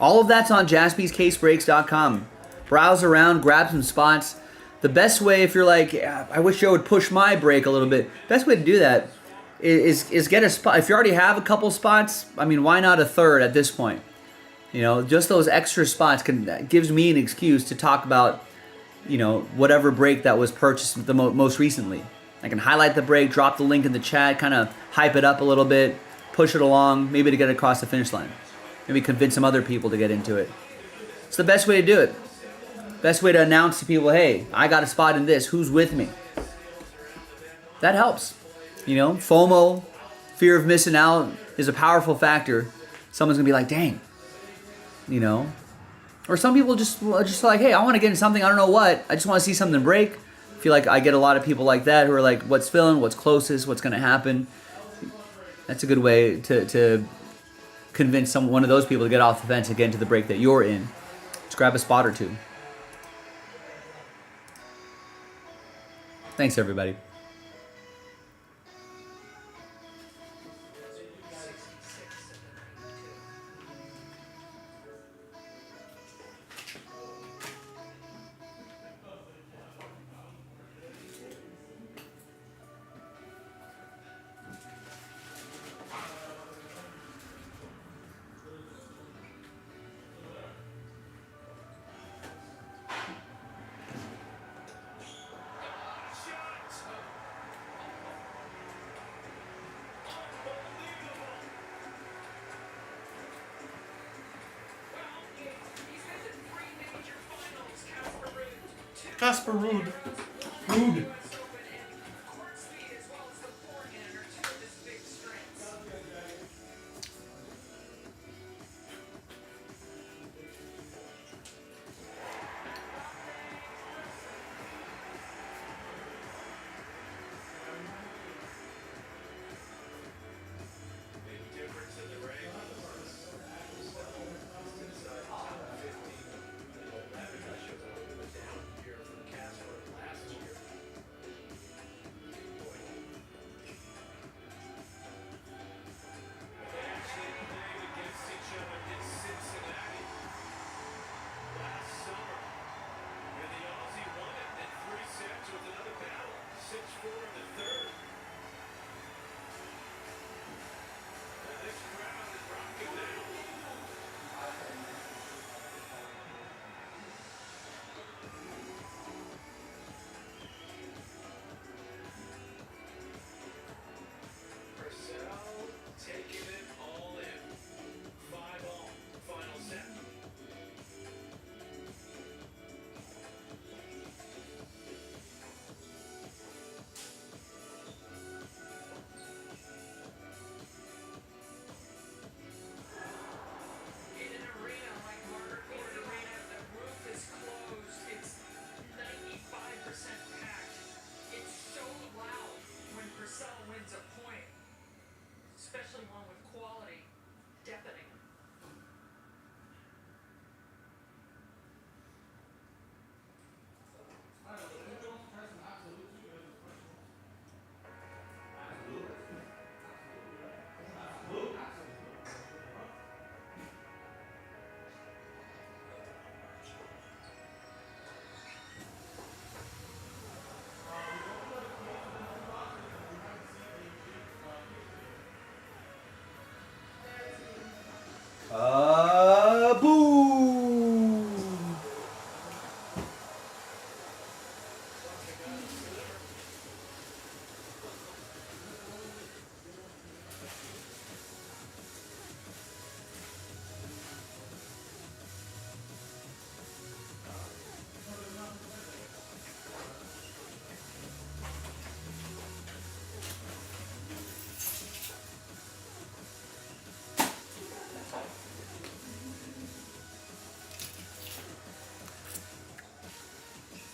All of that's on JaspysCaseBreaks.com. Browse around, grab some spots. The best way, if you're like, yeah, I wish Joe would push my break a little bit, best way to do that is get a spot. If you already have a couple spots, I mean, why not a third at this point? You know, just those extra spots gives me an excuse to talk about, you know, whatever break that was purchased the most recently. I can highlight the break, drop the link in the chat, kind of hype it up a little bit, push it along, maybe to get across the finish line. Maybe convince some other people to get into it. It's the best way to do it. Best way to announce to people, hey, I got a spot in this. Who's with me? That helps. You know, FOMO, fear of missing out, is a powerful factor. Someone's going to be like, dang. You know? Or some people just like, hey, I want to get in something. I don't know what. I just want to see something break. I feel like I get a lot of people like that who are like, what's filling, what's closest, what's going to happen. That's a good way to convince one of those people to get off the fence and get into the break that you're in. Just grab a spot or two. Thanks, everybody. Casper Ruud. Ruud. Boom!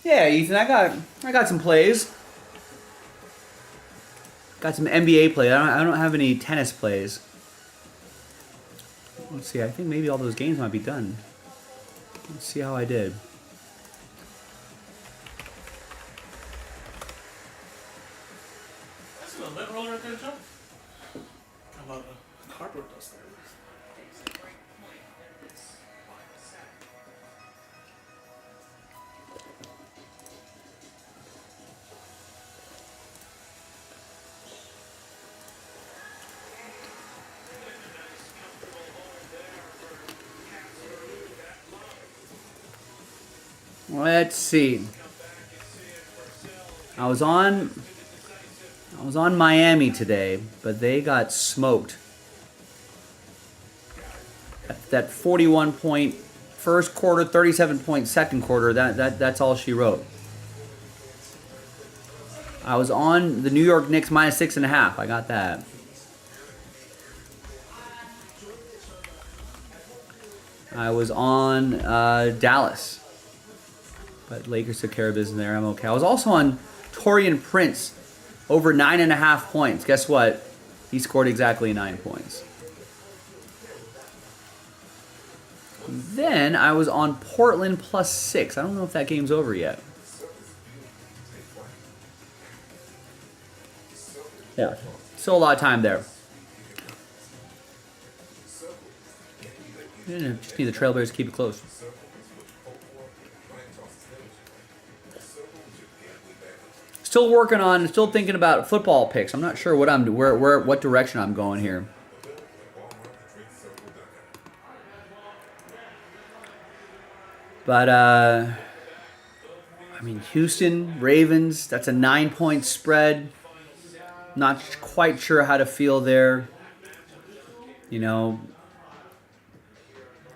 Yeah, Ethan, I got some plays. Got some NBA plays. I don't have any tennis plays. Let's see. I think maybe all those games might be done. Let's see how I did. That's a lint roller right there, Joe. How about a cardboard duster? Let's see. I was on Miami today, but they got smoked. That 41-point first quarter, 37-point second quarter. That's all she wrote. I was on the New York Knicks -6.5. I got that. I was on Dallas, but Lakers took care of business there. I'm okay. I was also on Torian Prince over 9.5 points. Guess what? He scored exactly 9 points. Then I was on Portland +6. I don't know if that game's over yet. Yeah, still a lot of time there. Yeah, just need the Trailblazers to keep it close. Still working on, still thinking about football picks. I'm not sure what what direction I'm going here. But I mean, Houston Ravens. That's a 9-point spread. Not quite sure how to feel there. You know,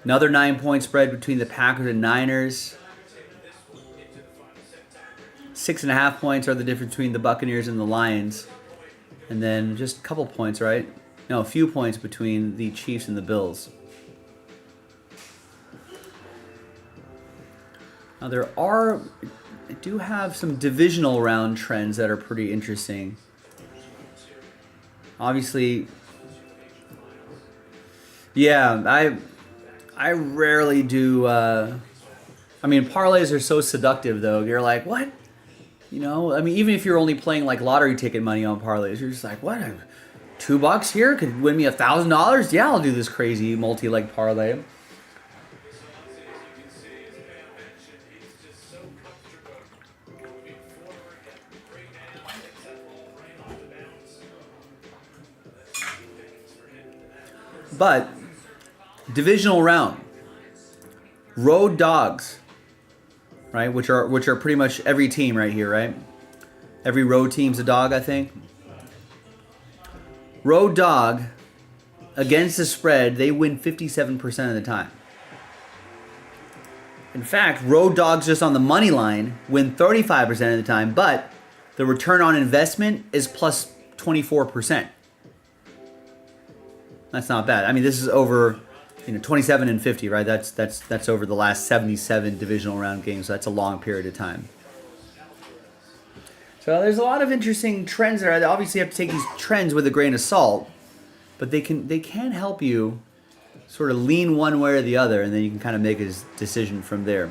another 9-point spread between the Packers and Niners. 6.5 points are the difference between the Buccaneers and the Lions. And then just a couple points, right? No, a few points between the Chiefs and the Bills. Now I do have some divisional round trends that are pretty interesting. Obviously, yeah, I rarely do. I mean, parlays are so seductive, though. You're like, what? You know, I mean, even if you're only playing like lottery ticket money on parlays, you're just like, what? $2 here could win me $1,000? Yeah, I'll do this crazy multi-leg parlay. But divisional round, road dogs, right? Which are pretty much every team right here, right? Every road team's a dog, I think. Road dog against the spread, they win 57% of the time. In fact, road dogs just on the money line win 35% of the time, but the return on investment is plus 24%. That's not bad. I mean, this is over, 27 and 50, right? That's over the last 77 divisional round games. So that's a long period of time. So there's a lot of interesting trends there. Obviously, you have to take these trends with a grain of salt, but they can help you sort of lean one way or the other, and then you can kind of make a decision from there.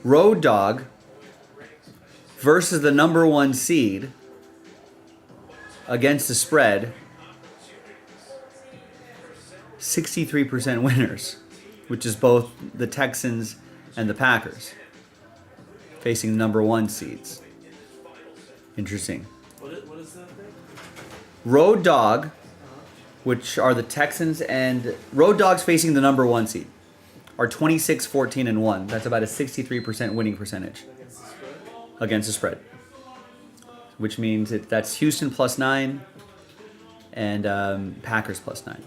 Road dog versus the number 1 seed against the spread, 63% winners, which is both the Texans and the Packers facing the number 1 seeds. Interesting. What is that thing? Road dog, which are the Texans, and road dogs facing the number 1 seed are 26, 14, and 1. That's about a 63% winning percentage against the spread. Which means that's Houston +9 and Packers +9.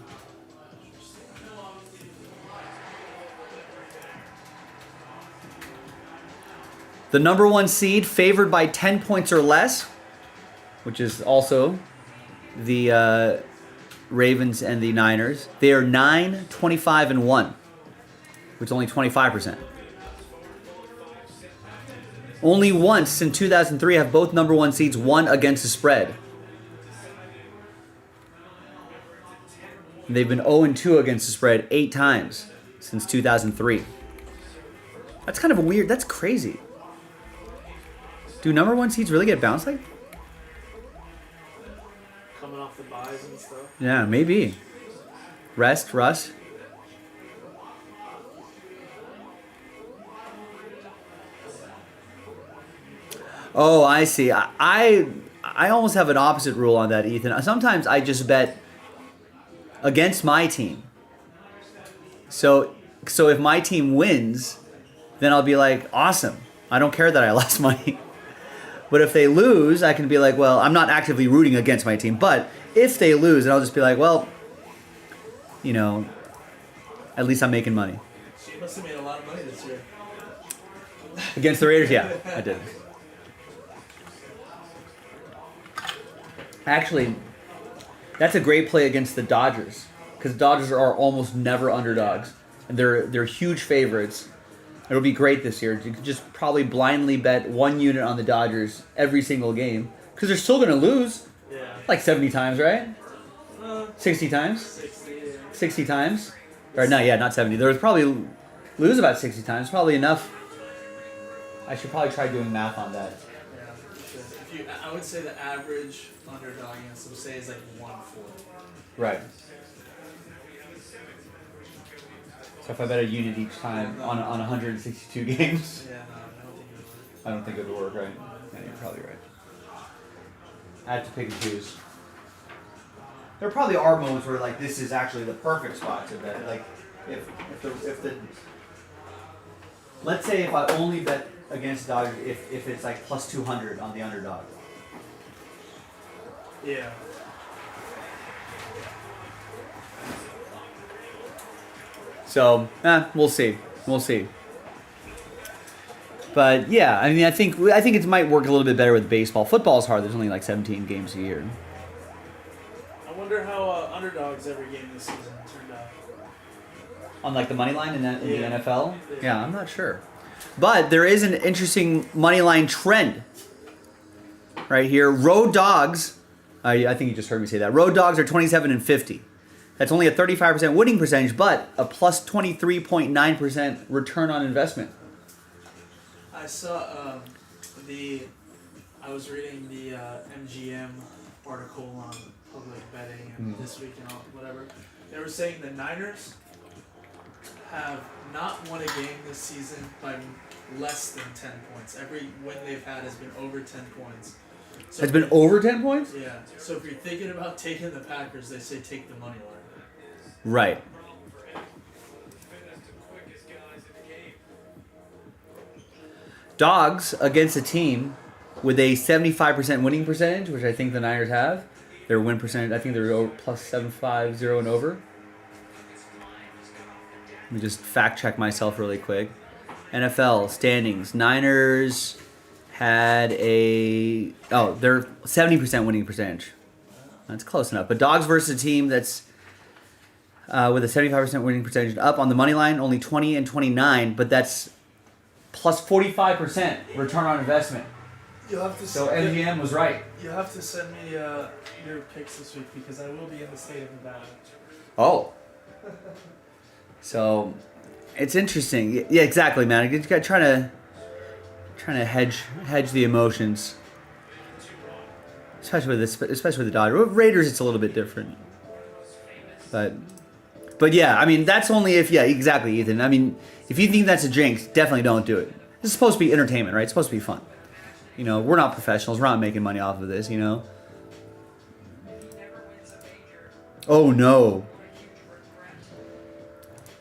The number 1 seed favored by 10 points or less, which is also the Ravens and the Niners. They are 9, 25, and 1. Which is only 25%. Only once in 2003 have both number 1 seeds won against the spread. And they've been 0-2 against the spread 8 times since 2003. That's kind of weird. That's crazy. Do number 1 seeds really get bounced like? Coming off the buys and stuff. Yeah, maybe. Rust. Oh, I see. I almost have an opposite rule on that, Ethan. Sometimes I just bet against my team. So if my team wins, then I'll be like, awesome. I don't care that I lost money. But if they lose, I can be like, well, I'm not actively rooting against my team. But if they lose, then I'll just be like, well, you know, at least I'm making money. She must have made a lot of money this year. Against the Raiders? Yeah, I did. Actually, that's a great play against the Dodgers. Because Dodgers are almost never underdogs. And they're huge favorites. It'll be great this year. You can just probably blindly bet 1 unit on the Dodgers every single game. Because they're still going to lose. Yeah. Like 70 times, right? 60 times? 60, yeah. 60 times? Or no, yeah, not 70. There was probably lose about 60 times. Probably enough. I should probably try doing math on that. Yeah, I would say the average underdog against them, say, is like 1-4. Right. So if I bet a unit each time on 162 games, Yeah, no, I don't think it would work, right? Yeah, you're probably right. I have to pick and choose. There probably are moments where like this is actually the perfect spot to bet. Like if the let's say if I only bet against Dodgers if it's like plus 200 on the underdog. Yeah. So, we'll see. We'll see. But yeah, I mean, I think it might work a little bit better with baseball. Football is hard. There's only like 17 games a year. I wonder how underdogs every game this season turned out. On like the money line in the Yeah. NFL? Yeah, I'm not sure. But there is an interesting money line trend right here. Road dogs, I think you just heard me say that. Road dogs are 27-50. That's only a 35% winning percentage, but a plus 23.9% return on investment. I saw I was reading the MGM article on public betting and this week and all whatever. They were saying the Niners have not won a game this season by less than 10 points. Every win they've had has been over 10 points. So It's been over 10 points? Yeah. So if you're thinking about taking the Packers, they say take the money line. Right. Dogs against a team with a 75% winning percentage, which I think the Niners have. Their win percentage, I think they're over plus 750 and over. Let me just fact check myself really quick. NFL standings. Niners had they're 70% winning percentage. That's close enough. But dogs versus a team that's with a 75% winning percentage up on the money line, only 20-29, but that's plus 45% return on investment. You'll have to So MGM was right. You'll have to send me your picks this week because I will be in the state of Nevada. Oh. So it's interesting. Yeah, exactly, man. You got trying to hedge the emotions, especially with the Dodgers. With Raiders, it's a little bit different. But yeah, I mean that's only if exactly, Ethan. I mean, if you think that's a jinx, definitely don't do it. This is supposed to be entertainment, right? It's supposed to be fun. You know, we're not professionals. We're not making money off of this. You know. Oh no.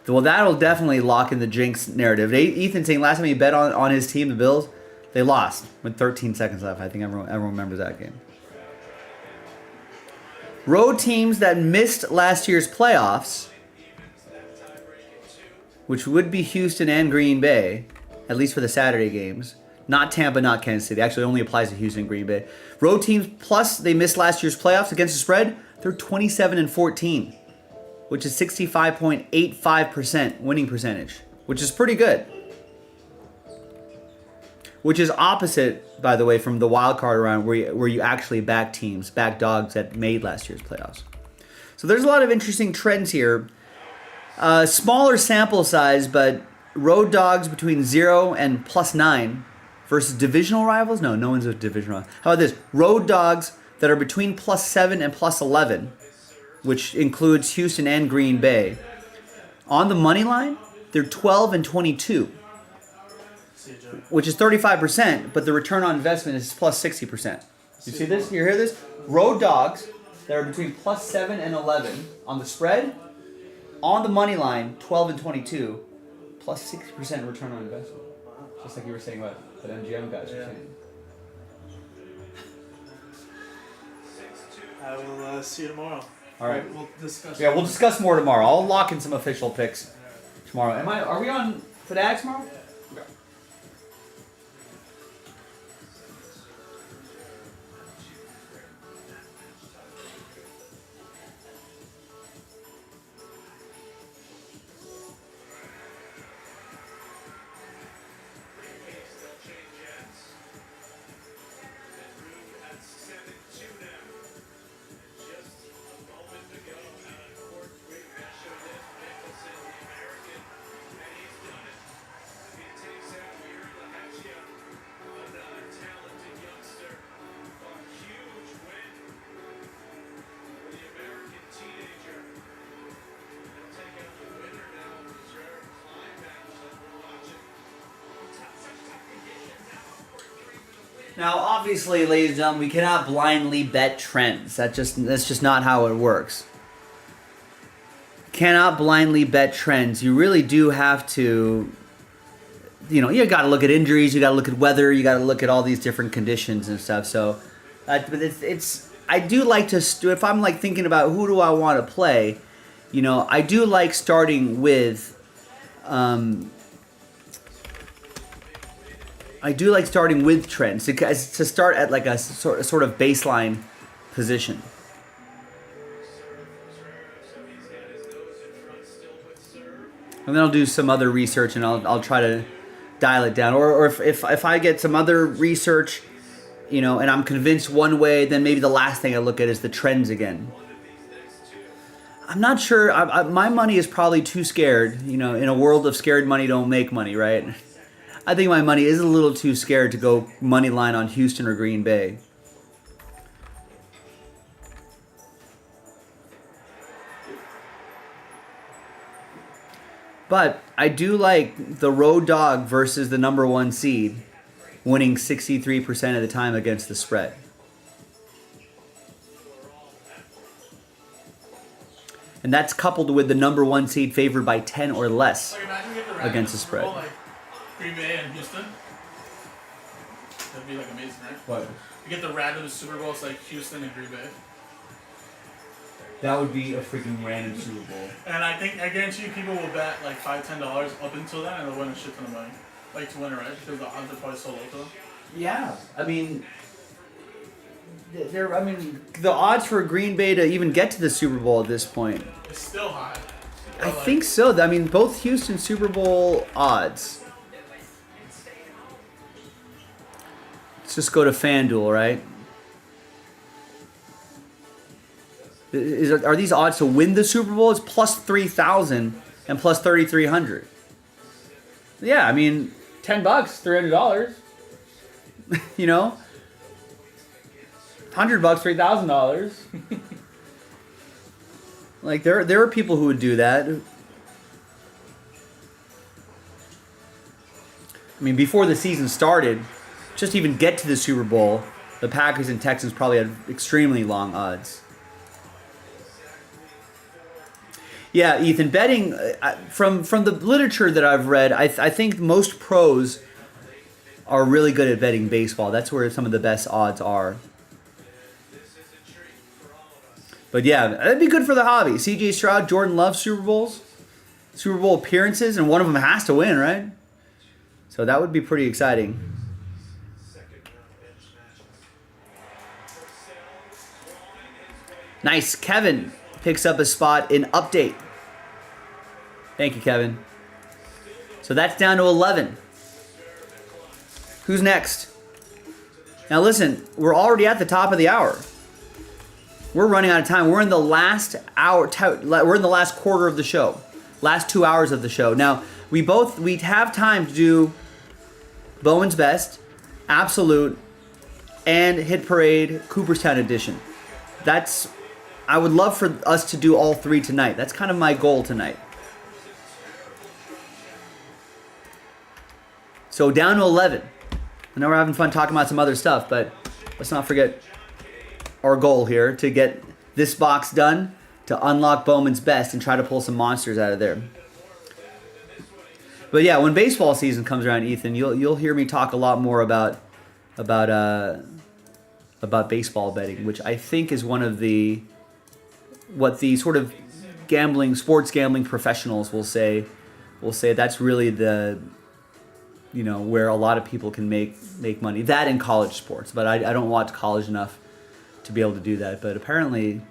Well, that'll definitely lock in the jinx narrative. Ethan saying last time he bet on his team, the Bills, they lost with 13 seconds left. I think everyone remembers that game. Road teams that missed last year's playoffs, which would be Houston and Green Bay, at least for the Saturday games. Not Tampa, not Kansas City. Actually, it only applies to Houston and Green Bay. Road teams, plus they missed last year's playoffs against the spread, they're 27-14. Which is 65.85% winning percentage, which is pretty good. Which is opposite, by the way, from the wild card round where you actually back dogs that made last year's playoffs. So there's a lot of interesting trends here. Smaller sample size, but road dogs between 0 and plus 9 versus divisional rivals. No one's a divisional rival. How about this? Road dogs that are between plus 7 and plus 11. Which includes Houston and Green Bay. On the money line, they're 12-22. which is 35%, but the return on investment is plus 60%. You see this? You hear this? Road dogs that are between plus 7 and 11 on the spread, on the money line, 12 and 22, plus 60% return on investment. Just like you were saying about the MGM guys were saying. I will see you tomorrow. All right. We'll discuss. Yeah, we'll discuss more tomorrow. I'll lock in some official picks tomorrow. Are we on Fanatics tomorrow? Okay. Now, obviously, ladies and gentlemen, we cannot blindly bet trends. That's just not how it works. Cannot blindly bet trends. You really do have to, you got to look at injuries, you got to look at weather, you got to look at all these different conditions and stuff. So, but I do like to, if I'm like thinking about who do I want to play, I do like starting with, trends to start at like a sort of baseline position. And then I'll do some other research and I'll try to dial it down. Or if I get some other research, and I'm convinced one way, then maybe the last thing I look at is the trends again. I'm not sure. My money is probably too scared. In a world of scared money don't make money, right? I think my money is a little too scared to go money line on Houston or Green Bay. But I do like the road dog versus the number 1 seed winning 63% of the time against the spread. And that's coupled with the number 1 seed favored by 10 or less against the spread. Green Bay and Houston. That'd be like amazing, right? What? You get the random Super Bowl, it's like Houston and Green Bay. That would be a freaking random Super Bowl. And I guarantee you people will bet like $5, $10 up until then and they'll win a shit ton of money. Like to win it, right? Because the odds are probably so low to them. Yeah. I mean, the odds for Green Bay to even get to the Super Bowl at this point. It's still high. I think so. I mean, both Houston Super Bowl odds. Let's just go to FanDuel, right? Are these odds to win the Super Bowl? It's plus 3,000 and plus 3,300. Yeah, I mean, $10, $300. $100, $3,000. Like there are people who would do that. I mean, before the season started, just to even get to the Super Bowl, the Packers and Texans probably had extremely long odds. Yeah, Ethan, betting, from the literature that I've read, I think most pros are really good at betting baseball. That's where some of the best odds are. But yeah, that'd be good for the hobby. CJ Stroud, Jordan Love, Super Bowls, Super Bowl appearances, and one of them has to win, right? So that would be pretty exciting. Nice. Kevin picks up a spot in update. Thank you, Kevin. So that's down to 11. Who's next? Now listen, we're already at the top of the hour. We're running out of time. We're in the last hour. We're in the last quarter of the show. Last 2 hours of the show. Now, we have time to do Bowman's Best, Absolute, and Hit Parade Cooperstown Edition. I would love for us to do all three tonight. That's kind of my goal tonight. So So down to 11. I know we're having fun talking about some other stuff, but let's not forget our goal here to get this box done, to unlock Bowman's Best and try to pull some monsters out of there. But yeah, when baseball season comes around, Ethan, you'll hear me talk a lot more about baseball betting, which I think is one of what the sort of sports gambling professionals will say that's really where a lot of people can make money. That in college sports, but I don't watch college enough to be able to do that. But apparently, it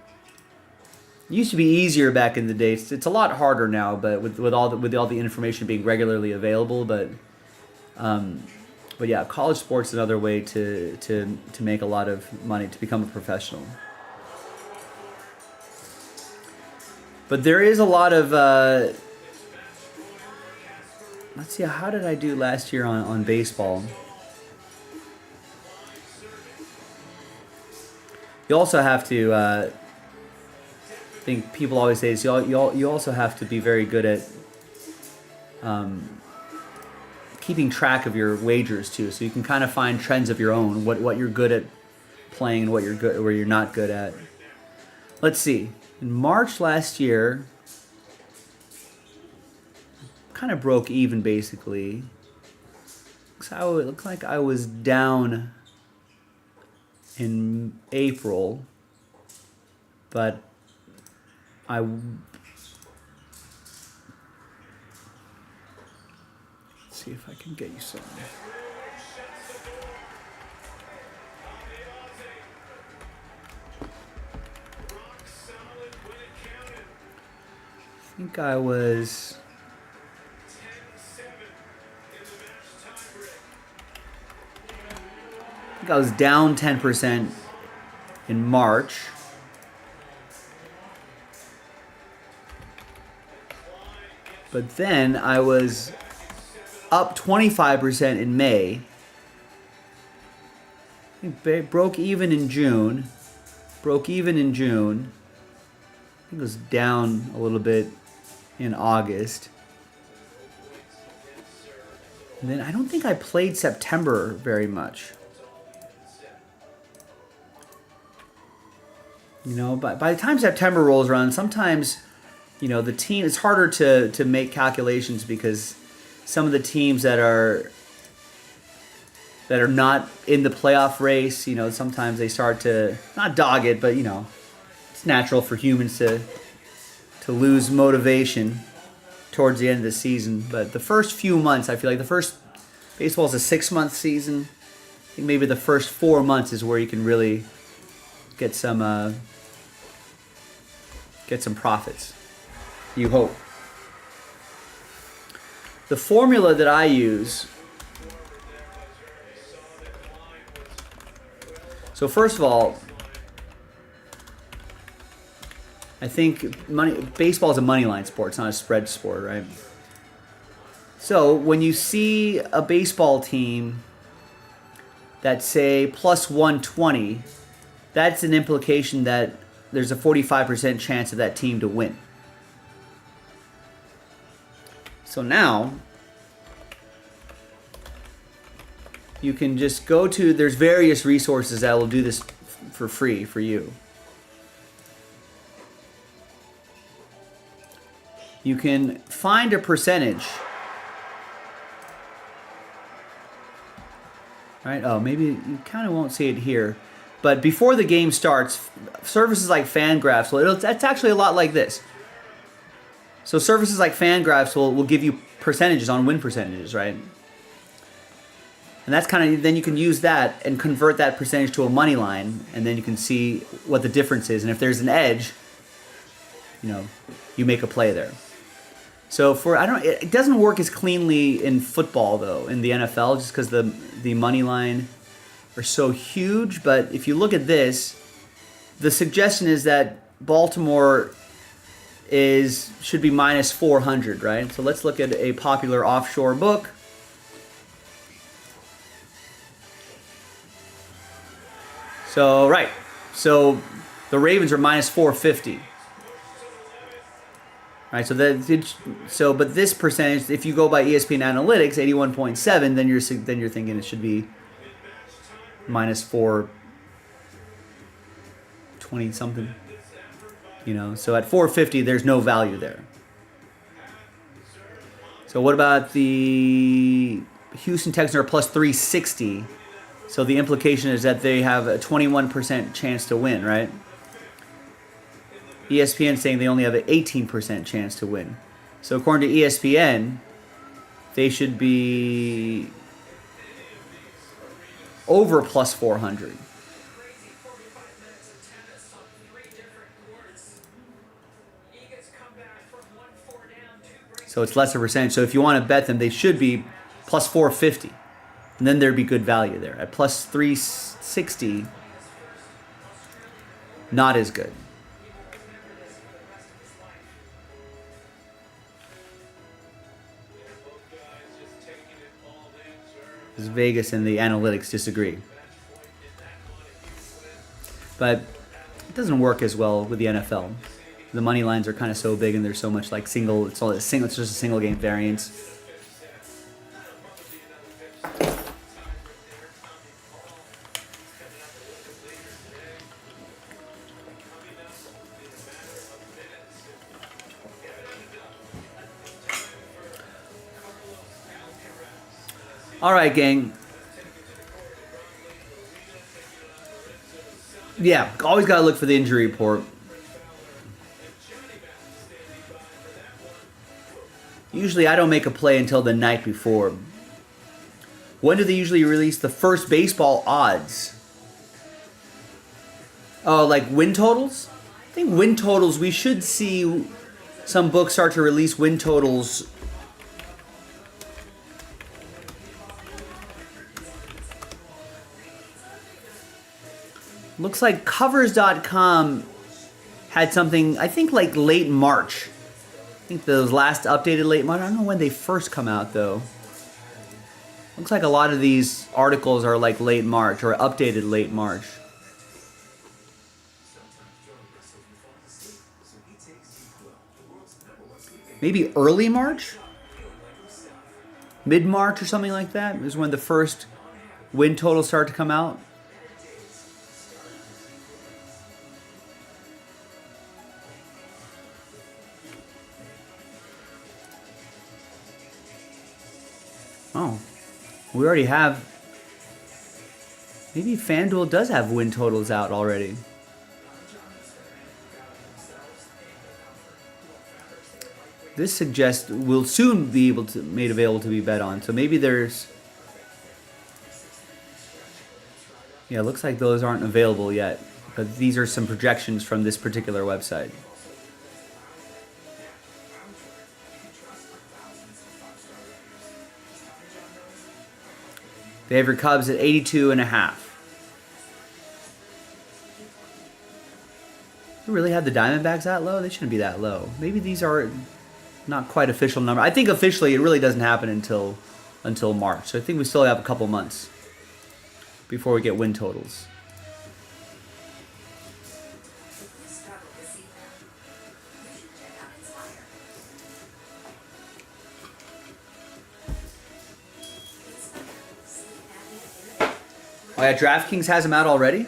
used to be easier back in the day. It's a lot harder now, but with all the information being regularly available. But yeah, college sports is another way to make a lot of money, to become a professional. But there is a lot of let's see, how did I do last year on baseball? You also have to, I think people always say this, you also have to be very good at keeping track of your wagers too, so you can kind of find trends of your own, what you're good at playing and what you're good, where you're not good at. Let's see. In March last year, kind of broke even basically. It looked like I was down in April, but let's see if I can get you some. I think I was down 10% in March. But then I was up 25% in May. I think broke even in June. I think it was down a little bit in August. And then I don't think I played September very much. By the time September rolls around, sometimes, the team, it's harder to make calculations because some of the teams that are not in the playoff race, sometimes they start to, not dog it, but, it's natural for humans to lose motivation towards the end of the season. But the first few months, I feel like baseball is a 6-month season. I think maybe the first 4 months is where you can really get some profits. You hope. The formula that I use. So first of all, I think baseball is a money line sport. It's not a spread sport, right? So when you see a baseball team that say plus 120, that's an implication that there's a 45% chance of that team to win. So now you can just go to, there's various resources that will do this for free for you. You can find a percentage. Right? Oh, maybe you kind of won't see it here. But before the game starts, services like Fangraphs, that's actually a lot like this. So services like Fangraphs will give you percentages on win percentages, right? And that's kind of, then you can use that and convert that percentage to a money line, and then you can see what the difference is. And if there's an edge, you make a play there. So it doesn't work as cleanly in football though, in the NFL, just because the money line are so huge. But if you look at this, the suggestion is that Baltimore should be minus 400, right? So let's look at a popular offshore book. So the Ravens are minus 450. Right, so but this percentage, if you go by ESPN Analytics, 81.7, then you're thinking it should be minus 420 something. You know, so at 450, there's no value there. So what about the Houston Texans are plus 360? So the implication is that they have a 21% chance to win, right? ESPN saying they only have an 18% chance to win. So according to ESPN, they should be over plus 400. So it's less of a percentage. So if you want to bet them, they should be plus 450. And then there'd be good value there. At plus 360, not as good. Because Vegas and the analytics disagree. But it doesn't work as well with the NFL. The money lines are kind of so big and there's so much like it's just a single game variance. All right, gang. Yeah, always got to look for the injury report. Usually I don't make a play until the night before. When do they usually release the first baseball odds? Oh, like win totals? I think win totals, we should see some books start to release win totals. Looks like covers.com had something, I think like late March. I think those last updated late March. I don't know when they first come out though. Looks like a lot of these articles are like late March or updated late March. Maybe early March? Mid-March or something like that is when the first win totals start to come out. Oh, we already have. Maybe FanDuel does have win totals out already. This suggests we'll soon be able to made available to be bet on. So maybe there's. Yeah, it looks like those aren't available yet, but these are some projections from this particular website. They have your Cubs at 82.5. You really have the Diamondbacks that low? They shouldn't be that low. Maybe these are not quite official number. I think officially it really doesn't happen until March. So I think we still have a couple months before we get win totals. Oh yeah, DraftKings has them out already?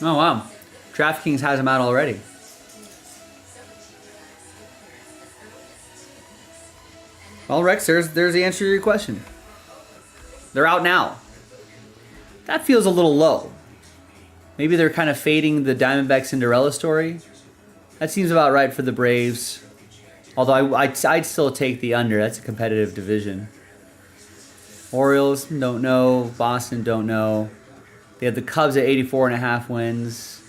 Oh wow, DraftKings has them out already. Well, Rex, there's the answer to your question. They're out now. That feels a little low. Maybe they're kind of fading the Diamondback Cinderella story. That seems about right for the Braves. Although I'd still take the under. That's a competitive division. Orioles, don't know. Boston, don't know. They have the Cubs at 84.5 wins.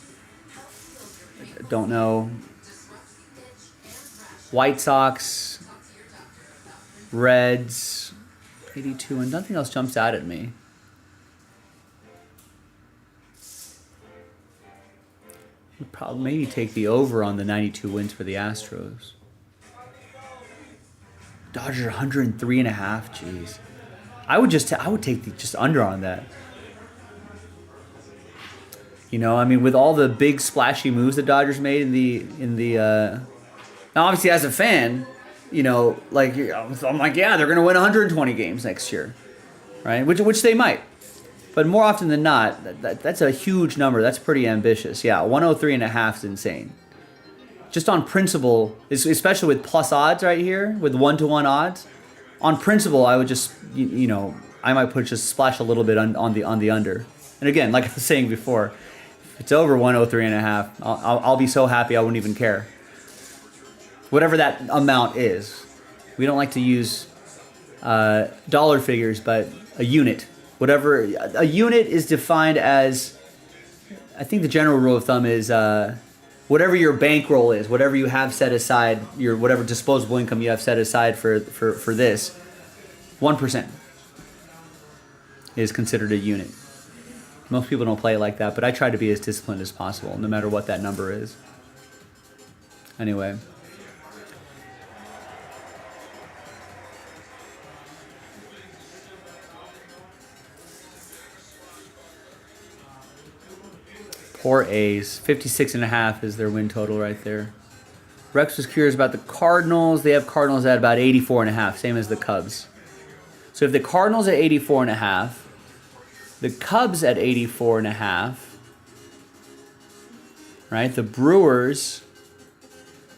Don't know. White Sox, Reds, 82, and nothing else jumps out at me. probably maybe take the over on the 92 wins for the Astros. Dodgers 103.5. Jeez, I would take the just under on that. You know, I mean, with all the big splashy moves the Dodgers made in the now obviously as a fan, you know, like I'm like, yeah, they're gonna win 120 games next year, right? Which they might, but more often than not, that's a huge number. That's pretty ambitious. Yeah, 103.5 is insane. Just on principle, especially with plus odds right here, with 1-to-1 odds, on principle, I would just you know I might just splash a little bit on the under. And again, like I was saying before, if it's over 103.5, I'll be so happy I wouldn't even care. Whatever that amount is, we don't like to use dollar figures, but a unit. Whatever a unit is defined as, I think the general rule of thumb is whatever your bankroll is, whatever you have set aside, your whatever disposable income you have set aside for this, 1% is considered a unit. Most people don't play it like that, but I try to be as disciplined as possible, no matter what that number is. Anyway. Poor A's. 56.5 is their win total right there. Rex was curious about the Cardinals. They have Cardinals at about 84.5, same as the Cubs. So if the Cardinals at 84.5, the Cubs at 84.5, right? The Brewers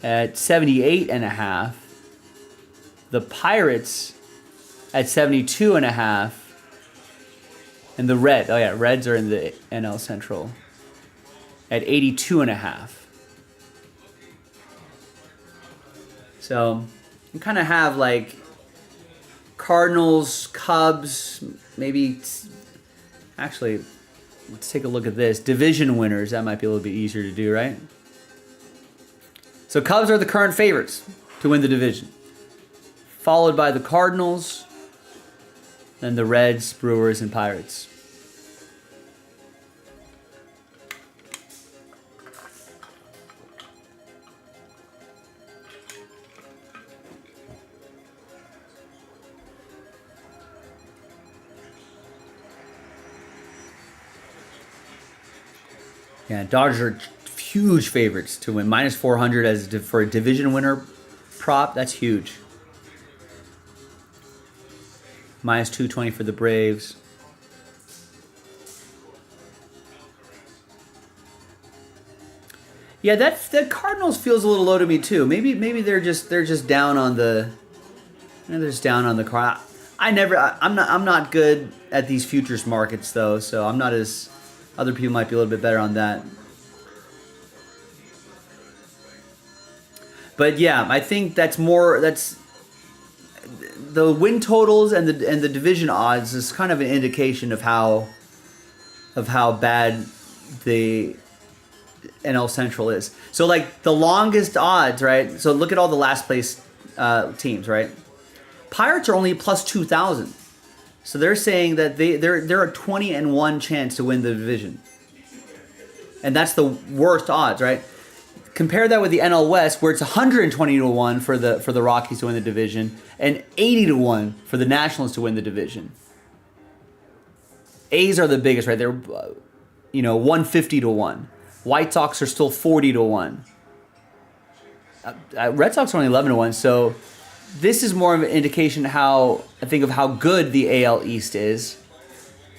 at 78.5, the Pirates at 72.5, and the Reds are in the NL Central at 82.5. So you kind of have like Cardinals, Cubs, maybe. Actually, let's take a look at this. Division winners, that might be a little bit easier to do, right? So Cubs are the current favorites to win the division, followed by the Cardinals, then the Reds, Brewers, and Pirates. Yeah, Dodgers are huge favorites to win. Minus 400 for a division winner prop. That's huge. Minus 220 for the Braves. Yeah, that Cardinals feels a little low to me too. Maybe they're just down on the. They're just down on the car. I'm not good at these futures markets though, so I'm not as. Other people might be a little bit better on that. But yeah, I think that's the win totals and the division odds is kind of an indication of how bad the NL Central is. So like the longest odds, right? So look at all the last place teams, right? Pirates are only plus 2,000. So they're saying that they're a 20-1 chance to win the division. And that's the worst odds, right? Compare that with the NL West, where it's 120-1 for the Rockies to win the division, and 80-1 for the Nationals to win the division. A's are the biggest, right? They're 150-1. White Sox are still 40-1. Red Sox are only 11-1, so this is more of an indication of how good the AL East is,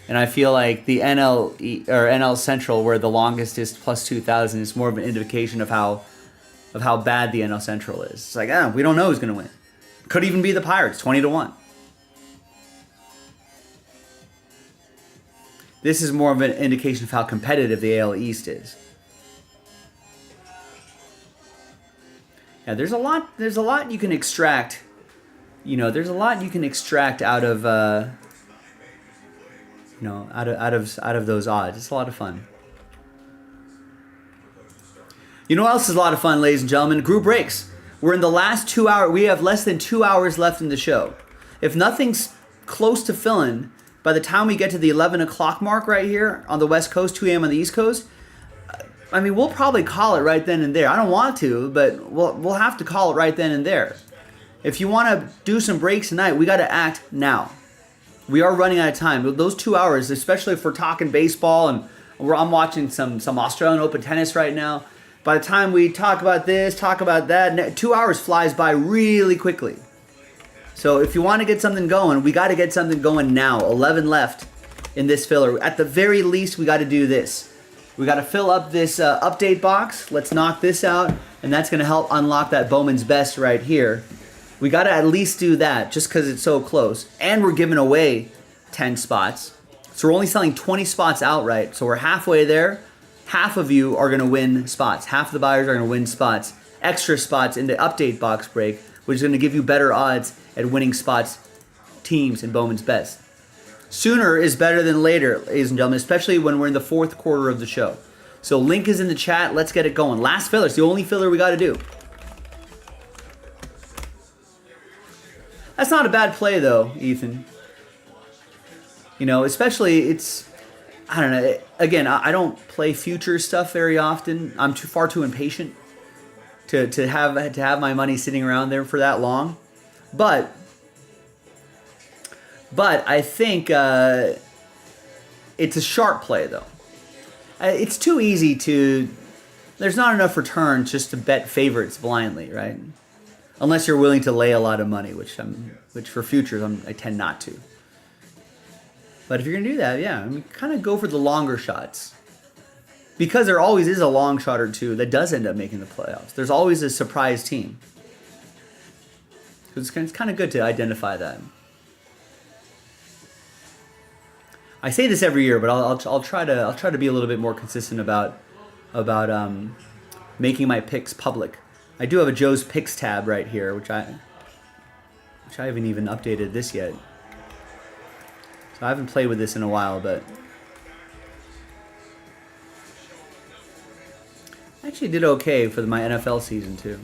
and I feel like the NL Central, where the longest is plus 2,000, is more of an indication of how bad the NL Central is. It's like we don't know who's going to win. Could even be the Pirates, 20-1. This is more of an indication of how competitive the AL East is. Yeah, there's a lot you can extract. There's a lot you can extract out of out of those odds. It's a lot of fun. You know what else is a lot of fun, ladies and gentlemen? Group breaks. We're in the last 2 hours. We have less than 2 hours left in the show. If nothing's close to filling, by the time we get to the 11 o'clock mark right here on the West Coast, 2 a.m. on the East Coast, I mean, we'll probably call it right then and there. I don't want to, but we'll have to call it right then and there. If you want to do some breaks tonight, we got to act now. We are running out of time. Those 2 hours, especially if we're talking baseball and I'm watching some Australian Open tennis right now. By the time we talk about this, talk about that, 2 hours flies by really quickly. So if you want to get something going, we got to get something going now. 11 left in this filler. At the very least, we got to do this. We got to fill up this update box. Let's knock this out, and that's going to help unlock that Bowman's Best right here. We got to at least do that just because it's so close. And we're giving away 10 spots. So we're only selling 20 spots outright. So we're halfway there. Half of you are going to win spots. Half of the buyers are going to win spots. Extra spots in the update box break, which is going to give you better odds at winning spots, teams, in Bowman's Best. Sooner is better than later, ladies and gentlemen, especially when we're in the fourth quarter of the show. So link is in the chat. Let's get it going. Last filler. It's the only filler we got to do. That's not a bad play, though, Ethan. You know, especially it's, I don't know. Again, I don't play future stuff very often. I'm far too impatient to have my money sitting around there for that long. But I think it's a sharp play, though. It's too easy to... There's not enough returns just to bet favorites blindly, right? Unless you're willing to lay a lot of money, which for futures I tend not to. But if you're gonna do that, yeah, I mean, kind of go for the longer shots, because there always is a long shot or two that does end up making the playoffs. There's always a surprise team. It's kind of good to identify that. I say this every year, but I'll try to be a little bit more consistent about making my picks public. I do have a Joe's Picks tab right here, which I haven't even updated this yet. So I haven't played with this in a while, but I actually did okay for my NFL season too.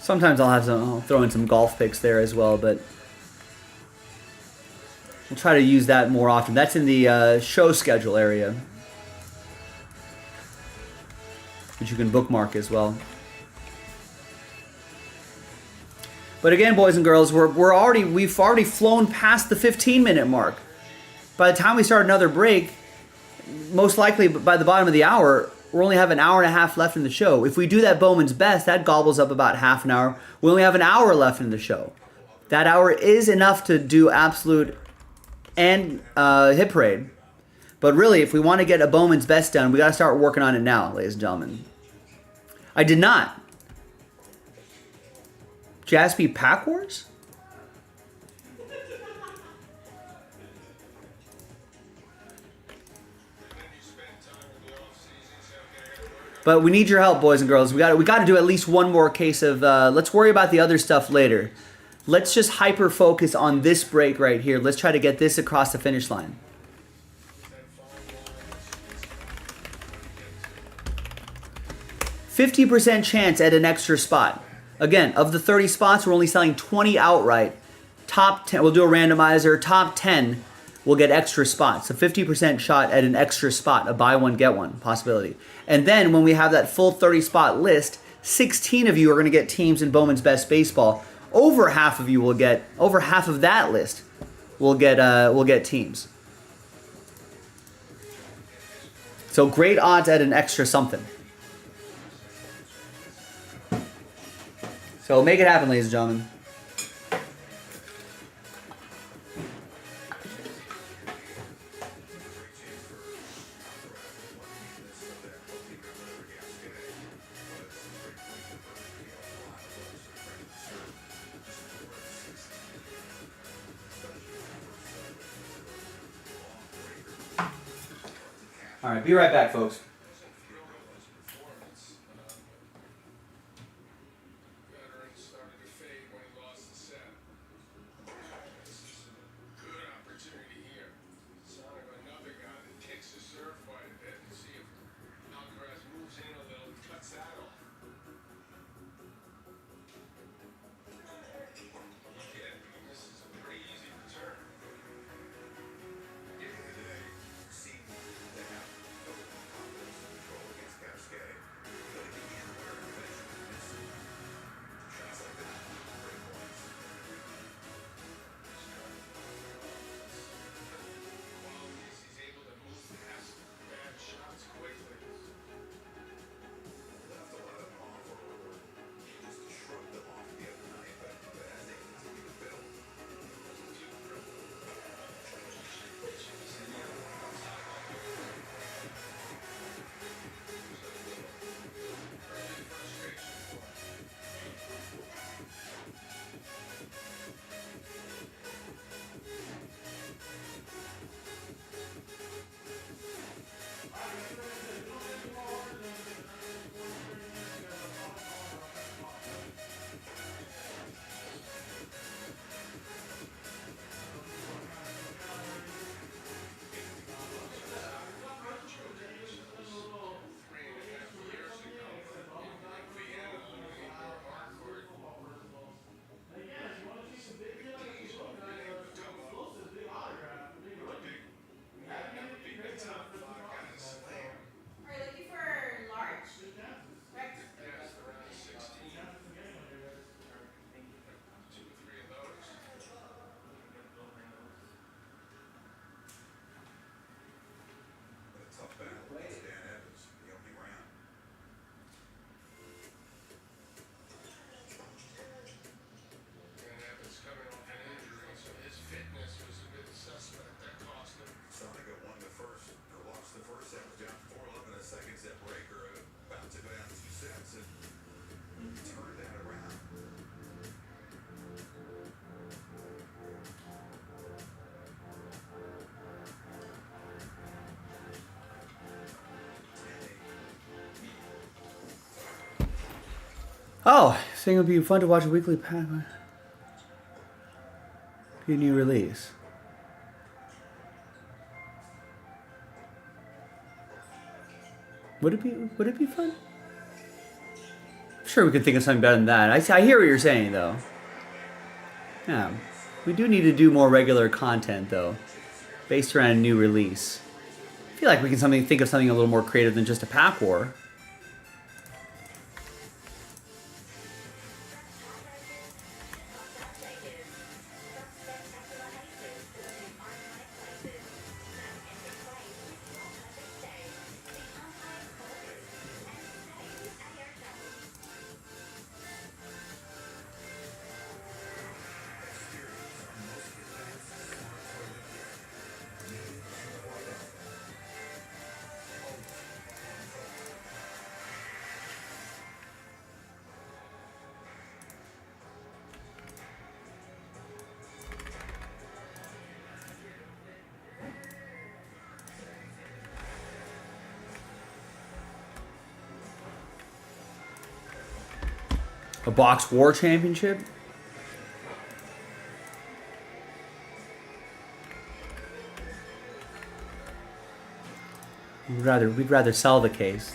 Sometimes I'll throw in some golf picks there as well, but we'll try to use that more often. That's in the show schedule area, which you can bookmark as well. But again, boys and girls, we've already flown past the 15-minute mark. By the time we start another break, most likely by the bottom of the hour, we only have an hour and a half left in the show. If we do that Bowman's Best, that gobbles up about half an hour. We only have an hour left in the show. That hour is enough to do Absolute and Hit Parade. But really, if we want to get a Bowman's Best done, we got to start working on it now, ladies and gentlemen. I did not. Jaspy Pack Wars? But we need your help, boys and girls. We got to do at least one more case of... let's worry about the other stuff later. Let's just hyper-focus on this break right here. Let's try to get this across the finish line. %50 chance at an extra spot. Again, of the 30 spots, we're only selling 20 outright. Top 10, we'll do a randomizer. Top 10 will get extra spots. So 50% shot at an extra spot, a buy one, get one possibility. And then when we have that full 30 spot list, 16 of you are going to get teams in Bowman's Best Baseball. Over half of you will get, over half of that list will get teams. So great odds at an extra something. So make it happen, ladies and gentlemen. All right, be right back, folks. Good opportunity here. Son of another guy that takes a serve Oh, I think it would be fun to watch a weekly pack. Be a new release. Would it be fun? I'm sure we could think of something better than that. I hear what you're saying though. Yeah. We do need to do more regular content though. Based around a new release. I feel like we can think of something a little more creative than just a pack war. A box war championship? We'd rather sell the case.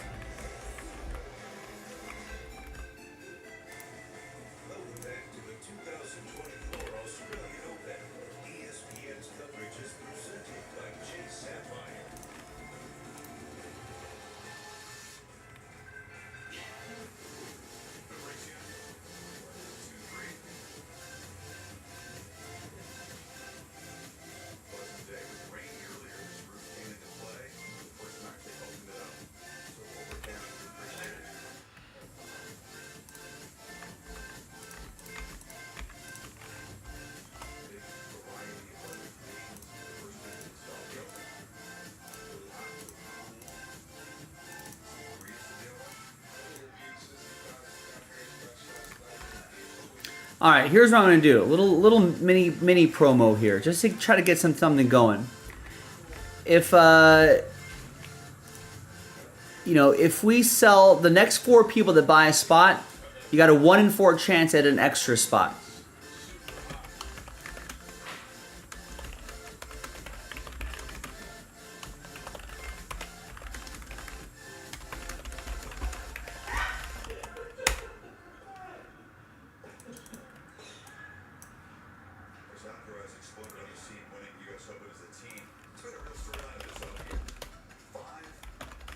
Welcome back to the 2024 Australian Open. ESPN's coverage is presented by Chase Sapphire. Pleasant day with rain earlier. This roof came into play. The first night they opened it up. So overcast, we appreciate it. Big variety of weather conditions. First night we installed the oven. Really hot, really cool. 60 degrees today. All right, here's what I'm gonna do. A little mini promo here, just to try to get something going. If you know, if we sell the next 4 people that buy a spot, you got a 1 in 4 chance at an extra spot. Zachary has exploded on the scene, winning US Open as a team. It's been a real storyline of this all year. 5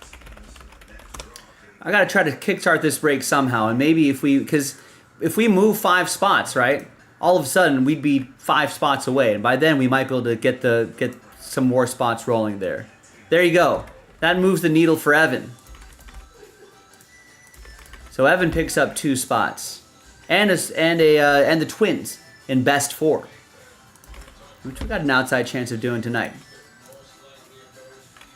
teams in the next draw. I gotta try to kickstart this break somehow, and maybe if we move 5 spots, right? All of a sudden we'd be 5 spots away, and by then we might be able to get some more spots rolling there. There you go. That moves the needle for Evan. So Evan picks up 2 spots, and the Twins in best 4, which we got an outside chance of doing tonight.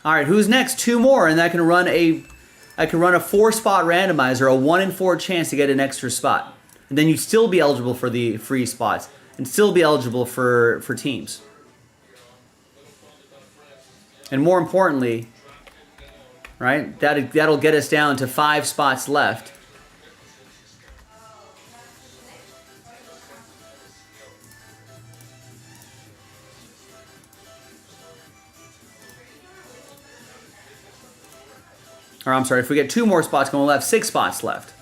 All right, who's next? 2 more, and I can run a 4-spot randomizer, a 1 in 4 chance to get an extra spot, and then you'd still be eligible for the free spots and still be eligible for teams. And more importantly, right, that'll get us down to 5 spots left. Or I'm sorry, if we get 2 more spots going, we'll have 6 spots left.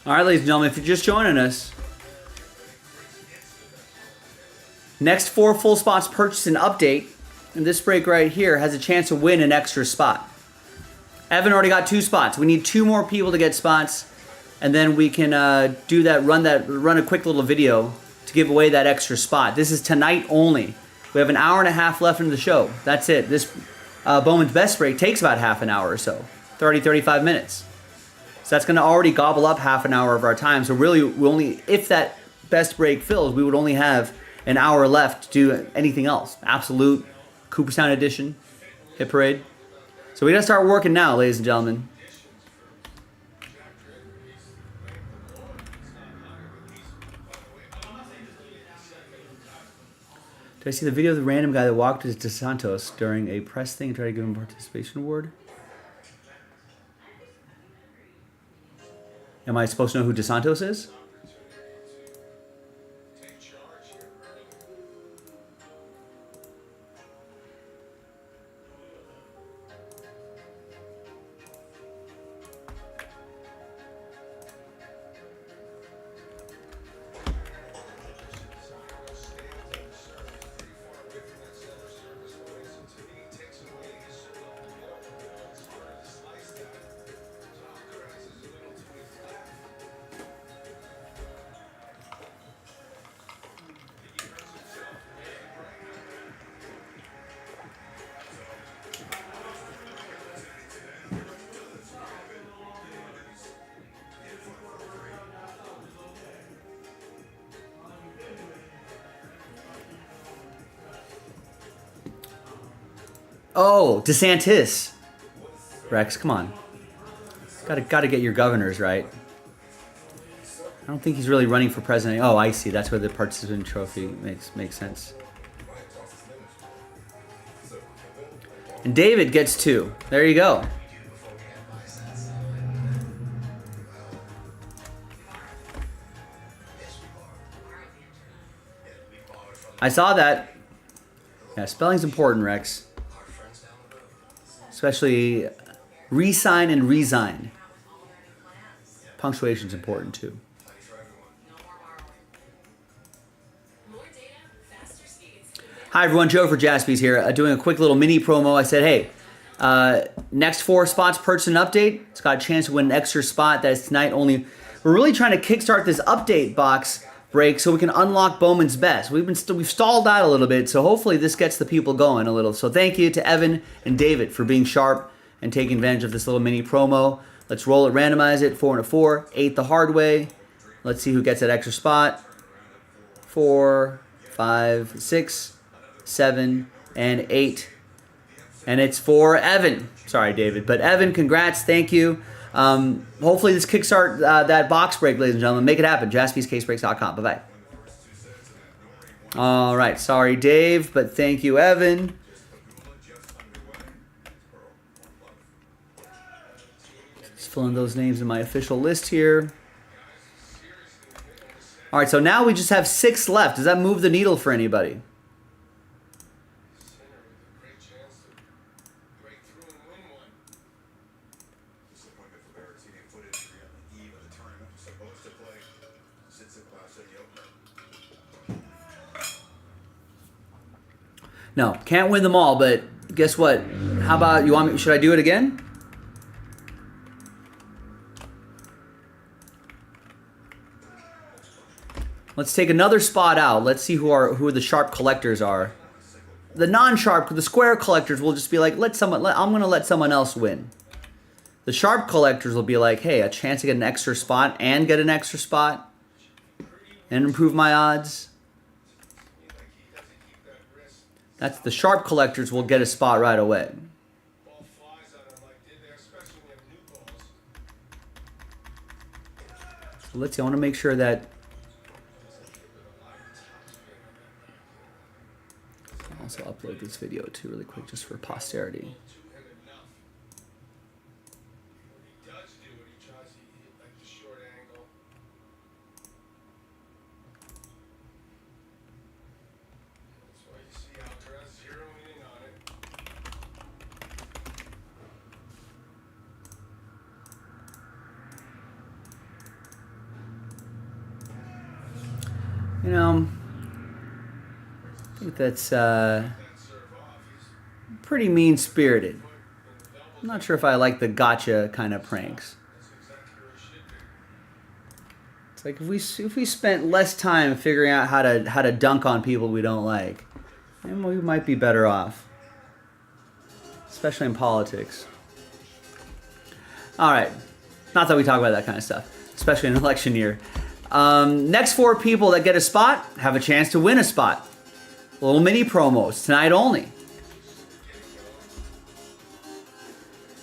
All right, ladies and gentlemen, if you're just joining us, next 4 full spots purchase and update, and this break right here has a chance to win an extra spot. Evan already got 2 spots. We need 2 more people to get spots, and then we can do that. Run a quick little video to give away that extra spot. This is tonight only. We have an hour and a half left in the show. That's it. This Bowman's Best break takes about half an hour or so, 30, 35 minutes. So that's going to already gobble up half an hour of our time. So really, if that best break fills, we would only have an hour left to do anything else. Absolute, Cooperstown Edition, Hit Parade. So we got to start working now, ladies and gentlemen. Did I see the video of the random guy that walked to DeSantos during a press thing and tried to give him a participation award? Am I supposed to know who DeSantos is? Oh, DeSantis. Rex, come on. Gotta get your governors right. I don't think he's really running for president. Oh, I see. That's where the participant trophy makes sense. And David gets 2. There you go. I saw that. Yeah, spelling's important, Rex. Especially re-sign and resign. Punctuation's important too. Hi everyone, Joe for Jaspy's here, doing a quick little mini promo. I said, hey, next 4 spots purchase and update. It's got a chance to win an extra spot. That's tonight only. We're really trying to kickstart this update box break so we can unlock Bowman's Best. We've stalled out a little bit, so hopefully this gets the people going a little. So thank you to Evan and David for being sharp and taking advantage of this little mini promo. Let's roll it, randomize it, 4 and a 4, 8 the hard way. Let's see who gets that extra spot. 4, 5, 6, 7, and 8. And it's for Evan. Sorry, David. But Evan, congrats. Thank you. Hopefully this kickstart that box break, ladies and gentlemen. Make it happen. JaspysCaseBreaks.com. Bye-bye. All right. Sorry, Dave, but thank you, Evan. Just filling those names in my official list here. All right, so now we just have 6 left. Does that move the needle for anybody? No, can't win them all, but guess what? How about, you want me, should I do it again? Let's take another spot out. Let's see who the sharp collectors are. The non-sharp, the square collectors will just be like, I'm going to let someone else win. The sharp collectors will be like, hey, a chance to get an extra spot and get an extra spot and improve my odds. That's the sharp collectors will get a spot right away. So let's see, I want to make sure that I'll also upload this video too really quick just for posterity. You know, I think that's pretty mean-spirited. I'm not sure if I like the gotcha kind of pranks. It's like if we spent less time figuring out how to dunk on people we don't like, then we might be better off, especially in politics. All right, not that we talk about that kind of stuff, especially in an election year. Next 4 people that get a spot have a chance to win a spot. Little mini promos tonight only.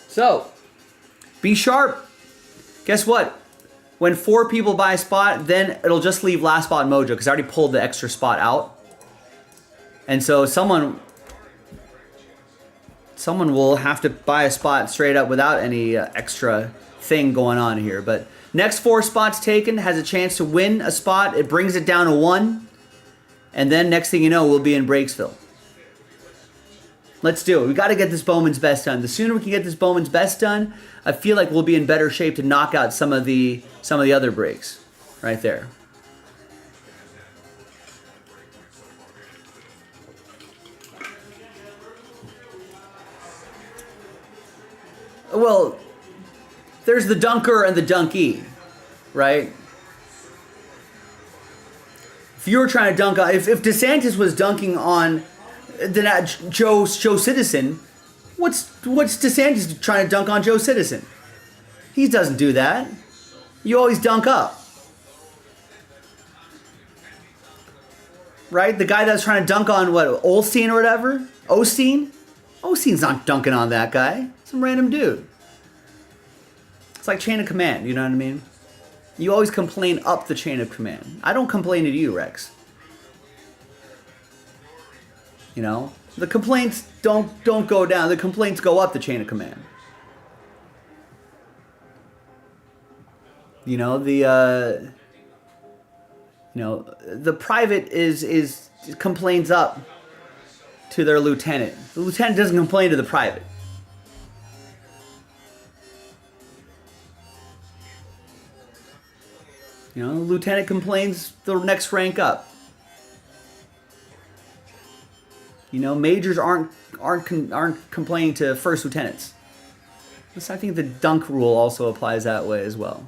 So, be sharp. Guess what? When 4 people buy a spot, then it'll just leave last spot mojo because I already pulled the extra spot out. And so someone will have to buy a spot straight up without any extra thing going on here. But next 4 spots taken has a chance to win a spot. It brings it down to 1. And then next thing you know, we'll be in Breaksville. Let's do it. We got to get this Bowman's Best done. The sooner we can get this Bowman's Best done, I feel like we'll be in better shape to knock out some of the other breaks right there. Well, there's the dunker and the dunkee, right? If you were trying to dunk on, if DeSantis was dunking on Joe Citizen, what's DeSantis trying to dunk on Joe Citizen? He doesn't do that. You always dunk up. Right? The guy that's trying to dunk on, what, Olstein or whatever? Osteen? Osteen's not dunking on that guy. Some random dude. It's like chain of command, you know what I mean? You always complain up the chain of command. I don't complain to you, Rex. You know? The complaints don't go down. The complaints go up the chain of command. You know, the private is complains up to their lieutenant. The lieutenant doesn't complain to the private. You know, the lieutenant complains the next rank up. You know, majors aren't complaining to first lieutenants. I think the dunk rule also applies that way as well.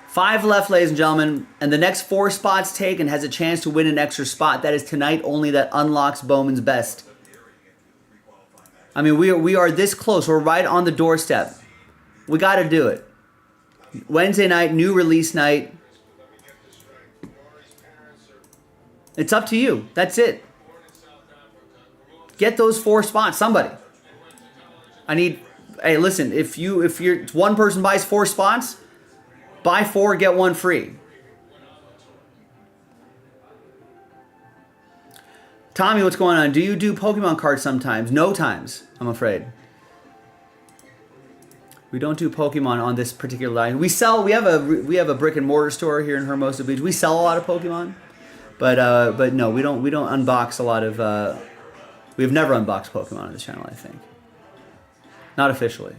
Five left, ladies and gentlemen, and the next 4 spots taken has a chance to win an extra spot. That is tonight only. That unlocks Bowman's Best. I mean, we are this close. We're right on the doorstep. We got to do it. Wednesday night, new release night. It's up to you. That's it. Get those 4 spots. Somebody. Hey, listen. If one person buys 4 spots, buy 4, get 1 free. Tommy, what's going on? Do you do Pokemon cards sometimes? No times, I'm afraid. We don't do Pokemon on this particular line. We have a brick and mortar store here in Hermosa Beach. We sell a lot of Pokemon, but no, we don't unbox a lot of. We've never unboxed Pokemon on this channel, I think. Not officially.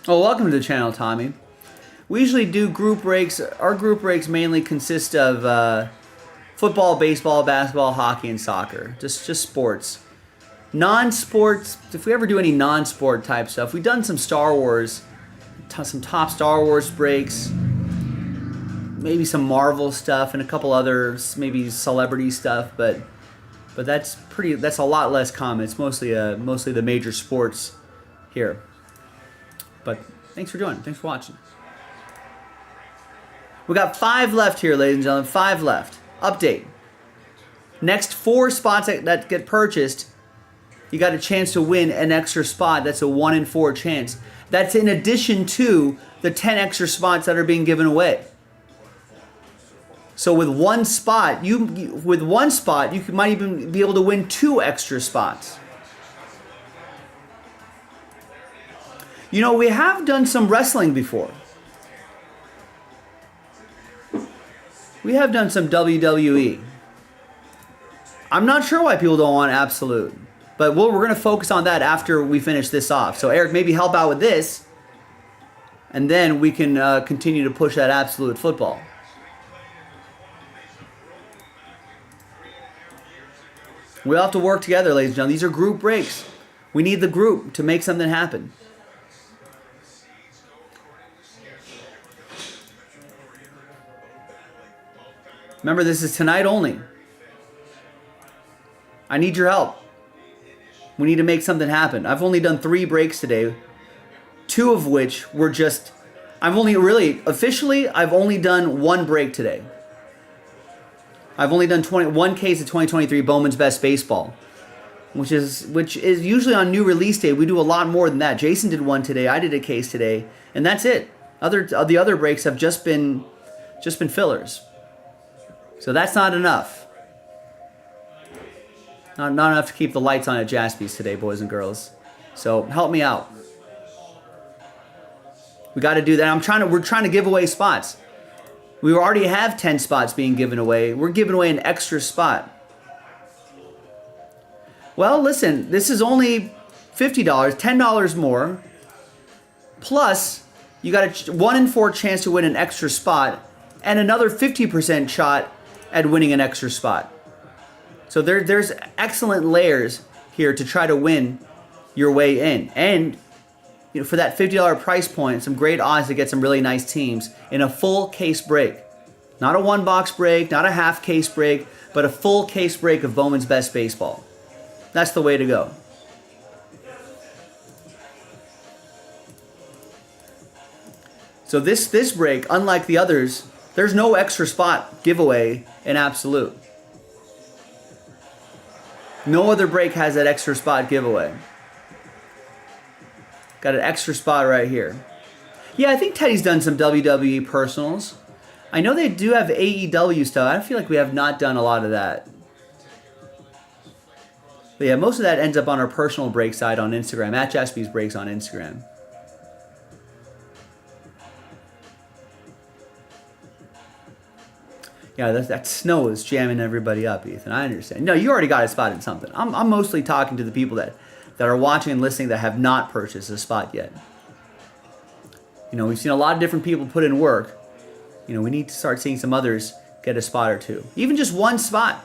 Oh, welcome to the channel, Tommy. We usually do group breaks. Our group breaks mainly consist of football, baseball, basketball, hockey, and soccer. Just sports. Non-sports, if we ever do any non-sport type stuff, we've done some Star Wars, some top Star Wars breaks, maybe some Marvel stuff, and a couple other maybe celebrity stuff, but that's a lot less common. It's mostly the major sports here. But thanks for joining. Thanks for watching. We got 5 left here, ladies and gentlemen. 5 left. Update. Next 4 spots that get purchased, you got a chance to win an extra spot. That's a 1 in 4 chance. That's in addition to the 10 extra spots that are being given away. So with one spot, you might even be able to win 2 extra spots. You know, we have done some wrestling before. We have done some WWE. I'm not sure why people don't want absolute. But we're going to focus on that after we finish this off. So Eric, maybe help out with this. And then we can continue to push that absolute football. We all have to work together, ladies and gentlemen. These are group breaks. We need the group to make something happen. Remember, this is tonight only. I need your help. We need to make something happen. I've only done 3 breaks today. 2 of which were just... I've only done 1 break today. I've only done 1 case of 2023 Bowman's Best Baseball. Which is usually on new release day. We do a lot more than that. Jason did 1 today. I did a case today. And that's it. The other breaks have just been fillers. So that's not enough. Not enough to keep the lights on at Jaspy's today, boys and girls. So help me out. We got to do that. We're trying to give away spots. We already have 10 spots being given away. We're giving away an extra spot. Well, listen, this is only $50, $10 more. Plus, you got a 1 in 4 chance to win an extra spot and another 50% shot at winning an extra spot. So there's excellent layers here to try to win your way in. And for that $50 price point, some great odds to get some really nice teams in a full case break. Not a 1-box break, not a half case break, but a full case break of Bowman's Best Baseball. That's the way to go. So this break, unlike the others, there's no extra spot giveaway in absolute. No other break has that extra spot giveaway. Got an extra spot right here. Yeah, I think Teddy's done some WWE personals. I know they do have AEW stuff. I feel like we have not done a lot of that. But yeah, most of that ends up on our personal break side on Instagram, at Jaspy's Breaks on Instagram. Yeah, that snow is jamming everybody up, Ethan. I understand. No, you already got a spot in something. I'm mostly talking to the people that are watching and listening that have not purchased a spot yet. We've seen a lot of different people put in work. We need to start seeing some others get a spot or 2. Even just 1 spot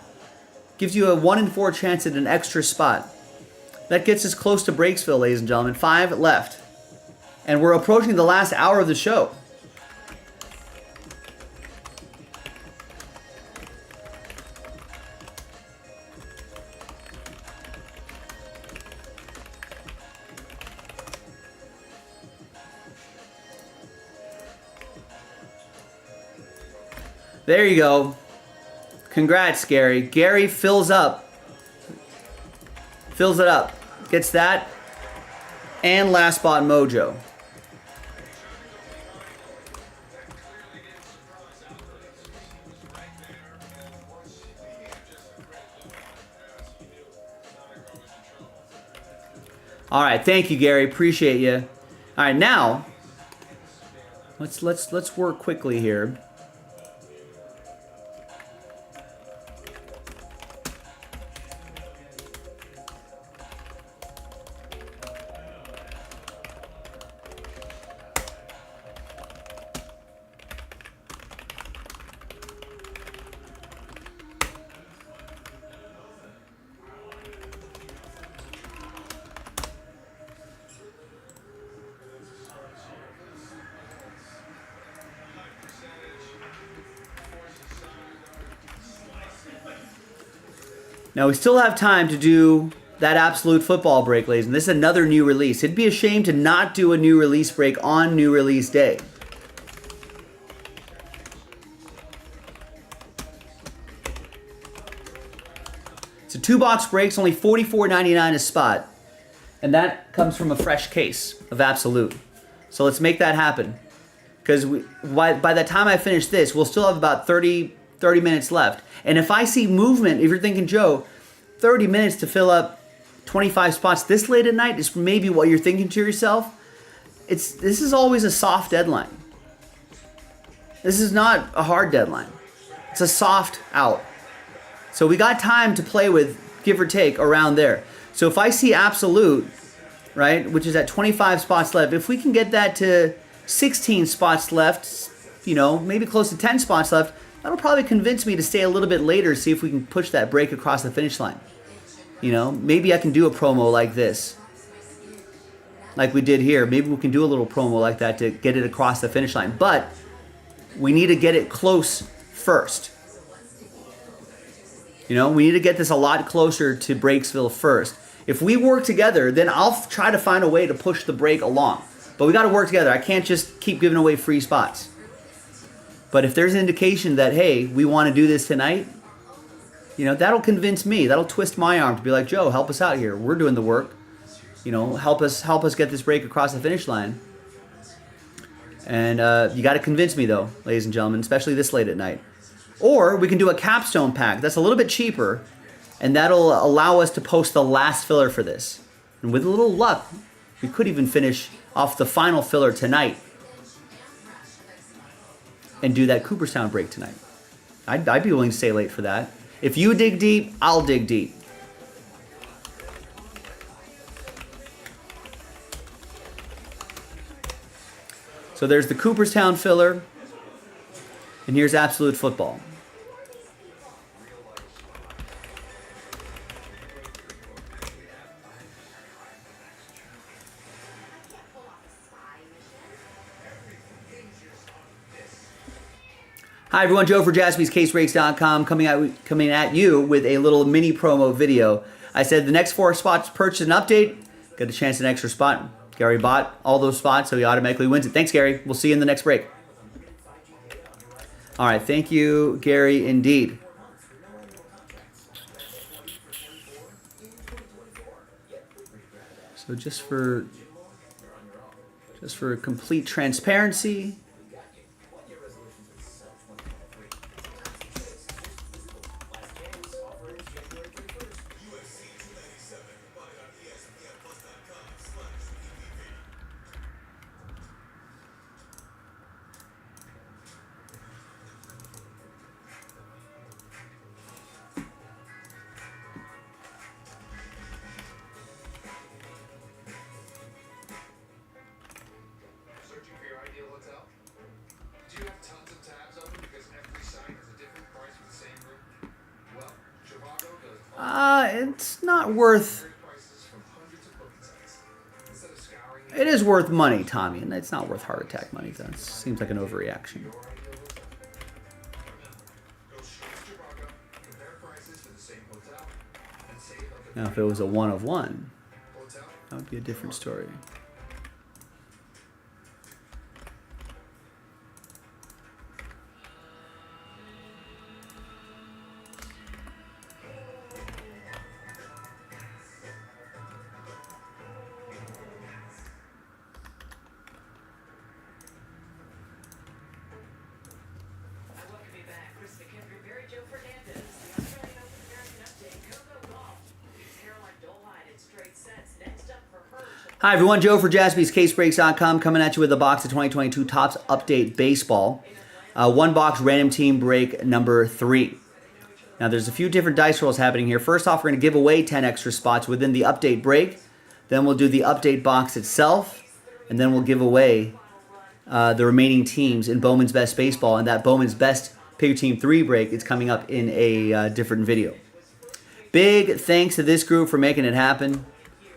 gives you a 1 in 4 chance at an extra spot. That gets us close to Breaksville, ladies and gentlemen. 5 left. And we're approaching the last hour of the show. There you go. Congrats, Gary. Gary fills up. Fills it up. Gets that. And last spot mojo. All right, thank you, Gary. Appreciate you. All right, now let's work quickly here. Now we still have time to do that absolute football break, ladies, and this is another new release. It'd be a shame to not do a new release break on new release day. So 2-box breaks, only $44.99 a spot. And that comes from a fresh case of Absolute. So let's make that happen. Because by the time I finish this, we'll still have about 30 minutes left. And if I see movement, if you're thinking, Joe, 30 minutes to fill up 25 spots this late at night is maybe what you're thinking to yourself. This is always a soft deadline. This is not a hard deadline. It's a soft out. So we got time to play with, give or take, around there. So if I see Absolute, right, which is at 25 spots left, if we can get that to 16 spots left, you know, maybe close to 10 spots left, that'll probably convince me to stay a little bit later, see if we can push that break across the finish line. You know, maybe I can do a promo like this, like we did here. Maybe we can do a little promo like that to get it across the finish line. But we need to get it close first. You know, we need to get this a lot closer to Breaksville first. If we work together, then I'll try to find a way to push the break along. But we got to work together. I can't just keep giving away free spots. But if there's an indication that, hey, we want to do this tonight, you know, that'll convince me. That'll twist my arm to be like, Joe, help us out here. We're doing the work. You know, help us get this break across the finish line. And you got to convince me, though, ladies and gentlemen, especially this late at night. Or we can do a capstone pack. That's a little bit cheaper, and that'll allow us to post the last filler for this. And with a little luck, we could even finish off the final filler tonight and do that Cooperstown break tonight. I'd be willing to stay late for that. If you dig deep, I'll dig deep. So there's the Cooperstown filler, and here's Absolute Football. Hi everyone, Joe for JaspysCaseBreaks.com coming at you with a little mini promo video. I said the next 4 spots purchase an update, get a chance at an extra spot. Gary bought all those spots, so he automatically wins it. Thanks, Gary. We'll see you in the next break. All right, thank you, Gary, indeed. So just for complete transparency, it's not worth. It is worth money, Tommy, and it's not worth heart attack money. That seems like an overreaction. Now, if it was a 1 of 1, that would be a different story. Hi everyone, Joe for JaspysCaseBreaks.com coming at you with a box of 2022 Topps Update Baseball. 1-box random team break number 3. Now there's a few different dice rolls happening here. First off, we're going to give away 10 extra spots within the update break. Then we'll do the update box itself. And then we'll give away the remaining teams in Bowman's Best Baseball. And that Bowman's Best Pick Team 3 break is coming up in a different video. Big thanks to this group for making it happen.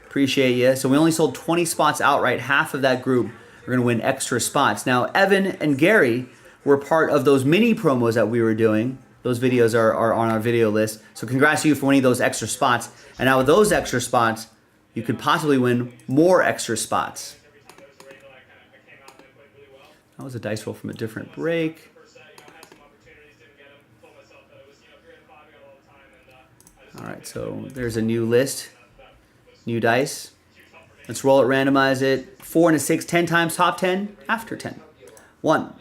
Appreciate you. So we only sold 20 spots outright. Half of that group are going to win extra spots. Now, Evan and Gary were part of those mini promos that we were doing. Those videos are on our video list. So congrats to you for winning those extra spots. And now with those extra spots, you could possibly win more extra spots. That was a dice roll from a different break. All right, so there's a new list, new dice. Let's roll it, randomize it. 4 and a 6, 10 times, top 10, after 10. 1,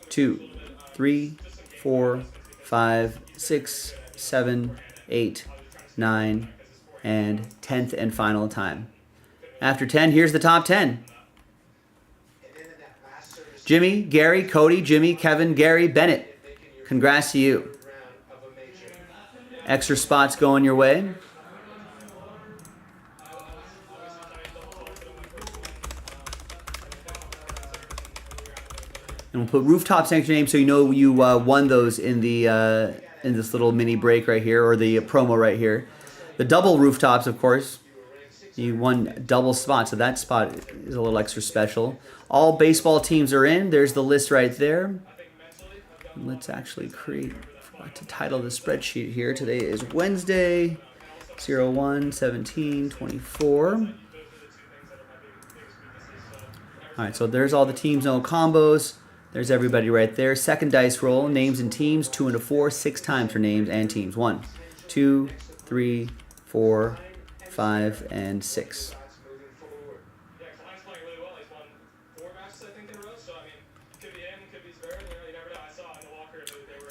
2, 3, 4, 5, 6, 7, 8, 9, and 10th and final time. After 10, here's the top 10. Jimmy, Gary, Cody, Jimmy, Kevin, Gary, Bennett. Congrats to you. Extra spots going your way. And we'll put rooftop next to your name so you know you won those in the in this little mini break right here, or the promo right here. The double rooftops, of course. You won double spot, so that spot is a little extra special. All baseball teams are in. There's the list right there. Let's actually forgot to title the spreadsheet here. Today is Wednesday, 01/17/24. All right, so there's all the teams, no combos. There's everybody right there. Second dice roll, names and teams, 2 and a 4, 6 times for names and teams. 1, 2, 3, 4, 5, and 6.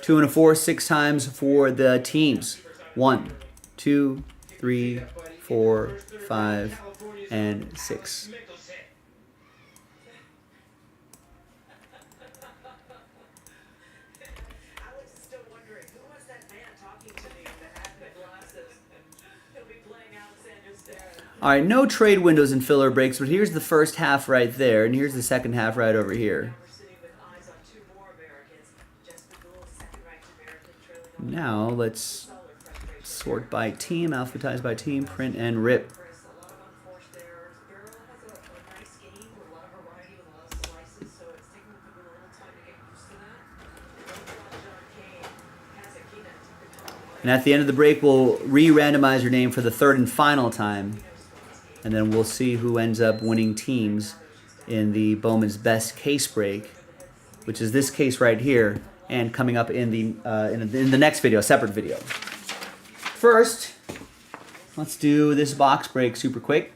Two and a 4, 6 times for the teams. 1, 2, 3, 4, 5, and 6. All right, no trade windows and filler breaks, but here's the first half right there, and here's the second half right over here. Now let's sort by team, alphabetize by team, print and rip. And at the end of the break, we'll re-randomize your name for the third and final time. And then we'll see who ends up winning teams in the Bowman's Best case break, which is this case right here, and coming up in the next video, a separate video. First, let's do this box break super quick.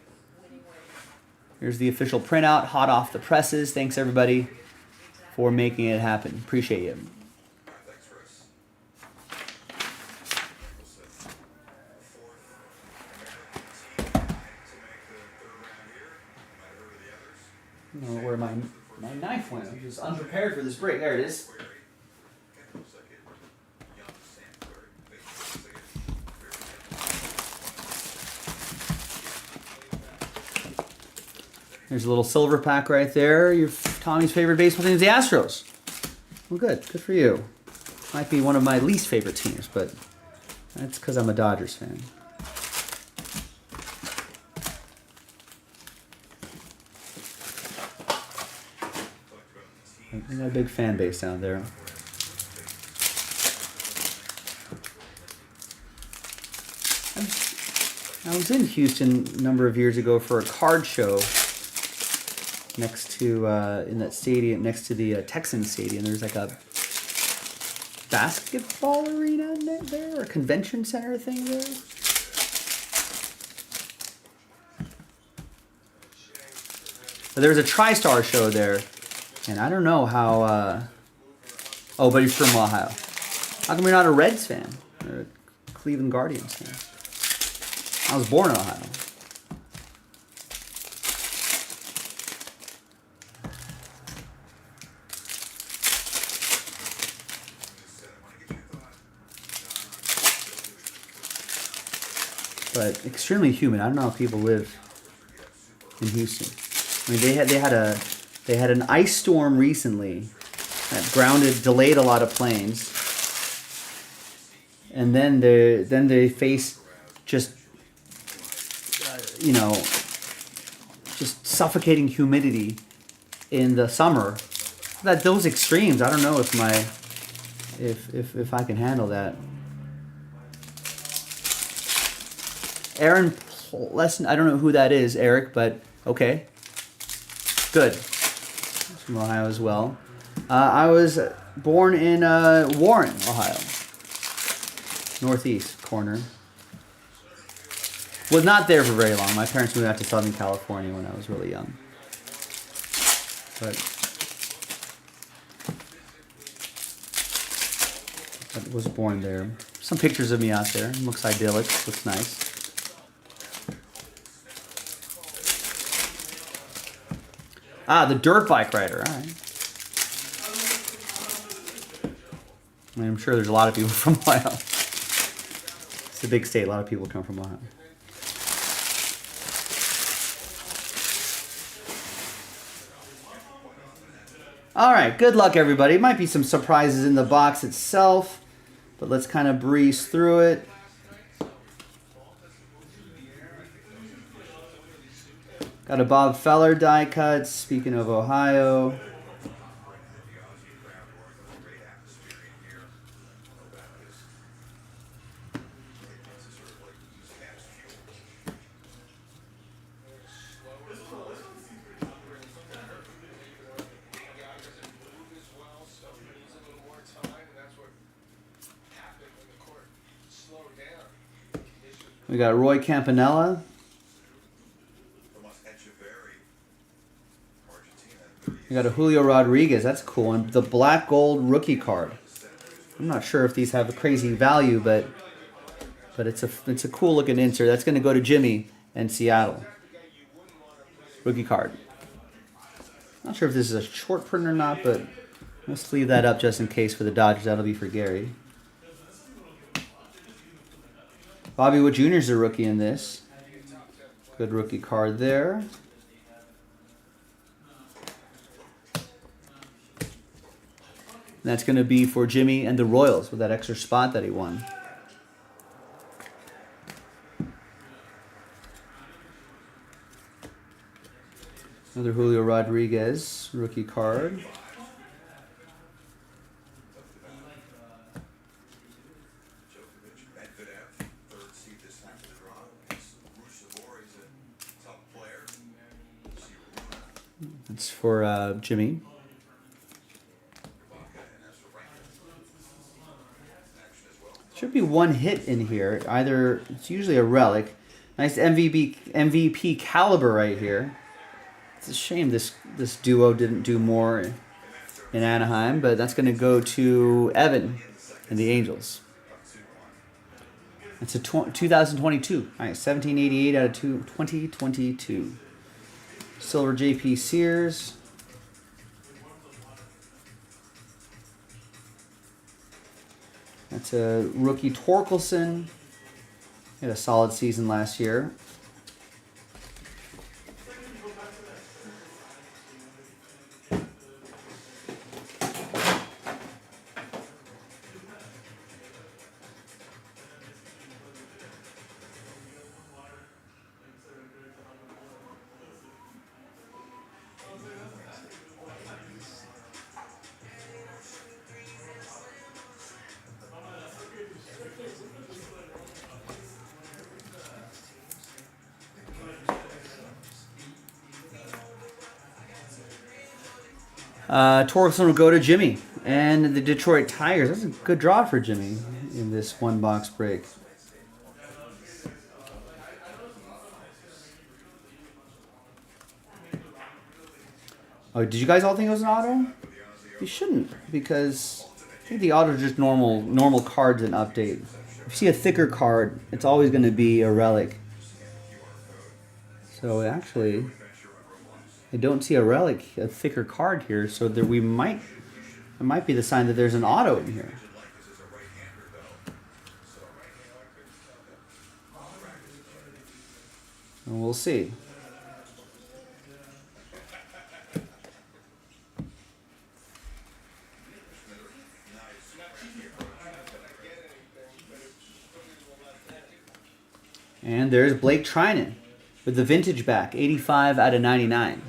Here's the official printout, hot off the presses. Thanks everybody for making it happen. Appreciate you. I don't know where my knife went. I'm just unprepared for this break. There it is. There's a little silver pack right there. Tommy's favorite baseball team is the Astros. Well, good. Good for you. Might be one of my least favorite teams, but that's because I'm a Dodgers fan. We got a big fan base down there. I was in Houston a number of years ago for a card show next to in that stadium, next to the Texans stadium. There's like a basketball arena there, or a convention center thing there. But there was a TriStar show there. And I don't know how, oh, but he's from Ohio. How come you're not a Reds fan? Or a Cleveland Guardians fan? I was born in Ohio. But extremely humid. I don't know how people live in Houston. I mean, they had an ice storm recently that delayed a lot of planes, and then they face just just suffocating humidity in the summer. Those extremes, I don't know if I can handle that. Aaron Plesson, I don't know who that is, Eric, but okay, good. From Ohio as well. I was born in Warren, Ohio. Northeast corner. Was not there for very long. My parents moved out to Southern California when I was really young. But I was born there. Some pictures of me out there. Looks idyllic. Looks nice. Ah, the dirt bike rider. All right. I mean, I'm sure there's a lot of people from Ohio. It's a big state. A lot of people come from Ohio. All right, good luck, everybody. Might be some surprises in the box itself, but let's kind of breeze through it. Got a Bob Feller die cut, speaking of Ohio. We got Roy Campanella. We got a Julio Rodriguez. That's cool. And the black gold rookie card. I'm not sure if these have a crazy value, but it's a cool looking insert. That's going to go to Jimmy and Seattle. Rookie card. Not sure if this is a short print or not, but let's leave that up just in case for the Dodgers. That'll be for Gary. Bobby Wood Jr. is a rookie in this. Good rookie card there. And that's going to be for Jimmy and the Royals with that extra spot that he won. Another Julio Rodriguez rookie card. It's for Jimmy. Should be one hit in here. Either it's usually a relic. Nice MVP caliber right here. It's a shame this duo didn't do more in Anaheim, but that's going to go to Evan and the Angels. It's a 2022. Nice, 1788 out of 2022. Silver JP Sears. That's a rookie Torkelson. He had a solid season last year. Torkelson will go to Jimmy and the Detroit Tigers. That's a good draw for Jimmy in this one box break. Oh, did you guys all think it was an auto? You shouldn't, because I think the auto is just normal cards and update. If you see a thicker card, it's always going to be a relic. So actually, I don't see a relic, a thicker card here, so that it might be the sign that there's an auto in here. And we'll see. And there's Blake Trinan with the vintage back, 85 out of 99.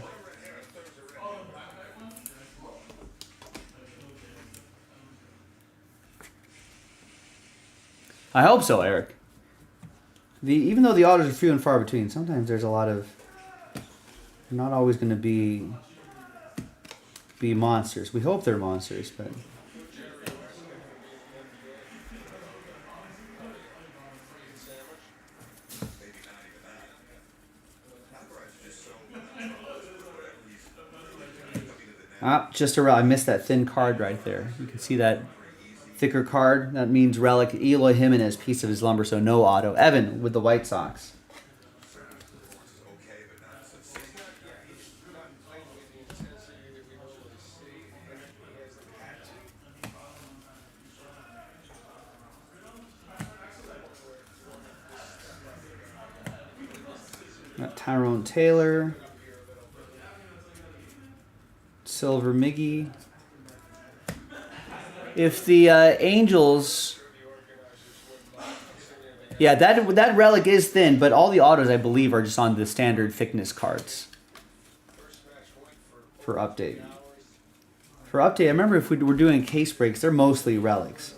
I hope so, Eric. Even though the autos are few and far between, sometimes there's a lot of... They're not always going to be monsters. We hope they're monsters, but... Just a relic. I missed that thin card right there. You can see that thicker card. That means relic. Eloy Jimenez, piece of his lumber, so no auto. Evan with the White Sox. Got Tyrone Taylor. Silver Miggy. If the Angels... Yeah, that relic is thin, but all the autos, I believe, are just on the standard thickness cards. For update. For update, I remember if we were doing case breaks, they're mostly relics.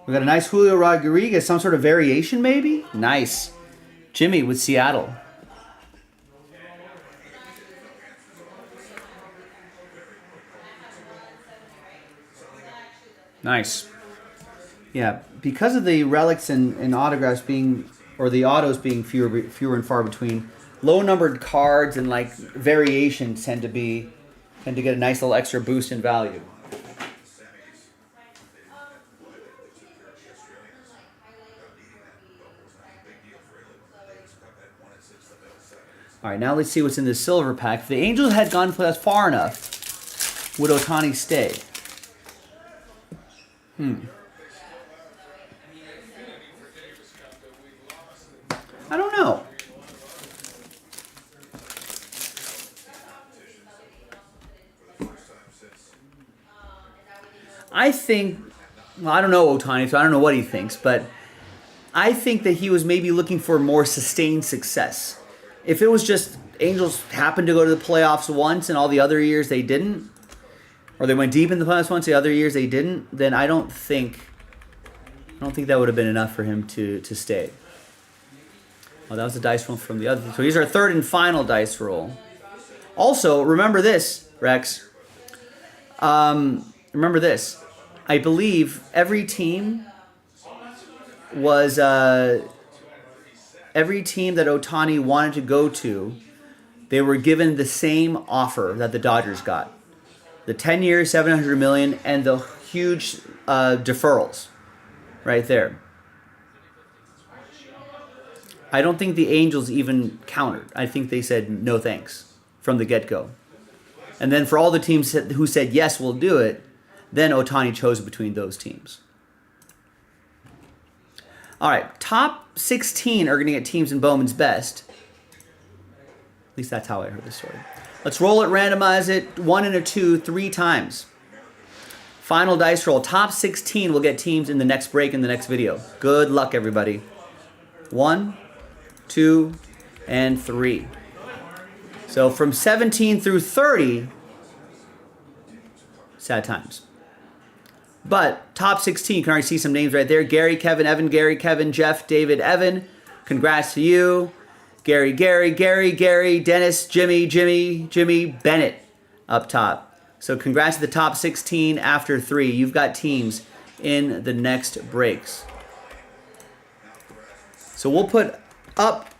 We got a nice Julio Rodriguez, some sort of variation maybe? Nice. Jimmy with Seattle. Nice. Yeah, because of the relics and autographs being, or the autos being fewer and far between, low-numbered cards and like variations tend to get a nice little extra boost in value. All right, now let's see what's in this silver pack. If the Angels had gone for that far enough, would Ohtani stay? I don't know. I think, well, I don't know Ohtani, so I don't know what he thinks, but I think that he was maybe looking for more sustained success. If it was just Angels happened to go to the playoffs once and all the other years they didn't, or they went deep in the playoffs once, the other years they didn't, then I don't think that would have been enough for him to stay. Oh, that was the dice roll from the other. So here's our third and final dice roll. Also, remember this, Rex. Remember this. I believe every team was every team that Ohtani wanted to go to, they were given the same offer that the Dodgers got. The 10 years, $700 million, and the huge deferrals right there. I don't think the Angels even countered. I think they said no thanks from the get-go. And then for all the teams who said yes, we'll do it, then Ohtani chose between those teams. All right, top 16 are going to get teams in Bowman's Best. At least that's how I heard the story. Let's roll it, randomize it, 1 and a 2, 3 times. Final dice roll. Top 16 will get teams in the next break in the next video. Good luck, everybody. 1, 2, and 3. So from 17 through 30, sad times. But top 16, you can already see some names right there. Gary, Kevin, Evan, Gary, Kevin, Jeff, David, Evan. Congrats to you. Gary, Dennis, Jimmy, Bennett up top. So congrats to the top 16 after 3. You've got teams in the next breaks. So we'll put up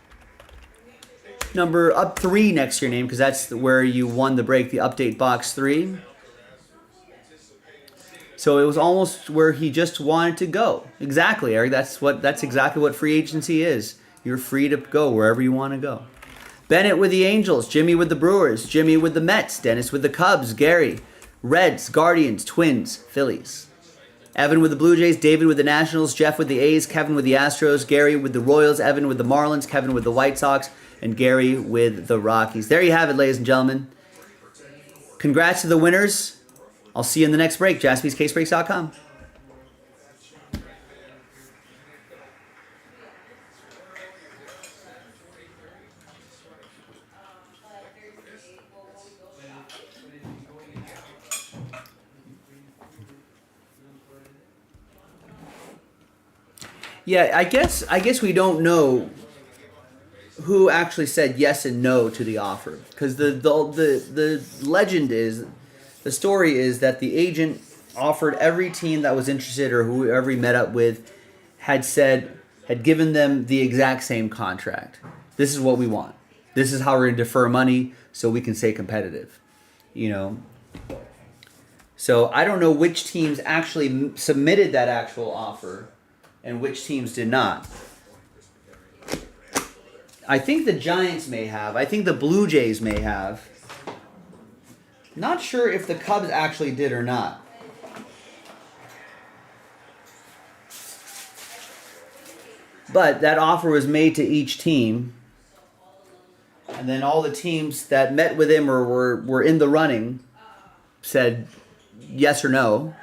3 next to your name because that's where you won the break, the update box 3. So it was almost where he just wanted to go. Exactly, Eric. That's exactly what free agency is. You're free to go wherever you want to go. Bennett with the Angels, Jimmy with the Brewers, Jimmy with the Mets, Dennis with the Cubs, Gary, Reds, Guardians, Twins, Phillies. Evan with the Blue Jays, David with the Nationals, Jeff with the A's, Kevin with the Astros, Gary with the Royals, Evan with the Marlins, Kevin with the White Sox, and Gary with the Rockies. There you have it, ladies and gentlemen. Congrats to the winners. I'll see you in the next break. JaspysCaseBreaks.com. Yeah, I guess we don't know who actually said yes and no to the offer, because the legend is, the story is that the agent offered every team that was interested or whoever he met up with had given them the exact same contract. This is what we want. This is how we're going to defer money so we can stay competitive. You know. So I don't know which teams actually submitted that actual offer and which teams did not. I think the Giants may have. I think the Blue Jays may have. Not sure if the Cubs actually did or not. But that offer was made to each team. And then all the teams that met with him or were in the running said yes or no.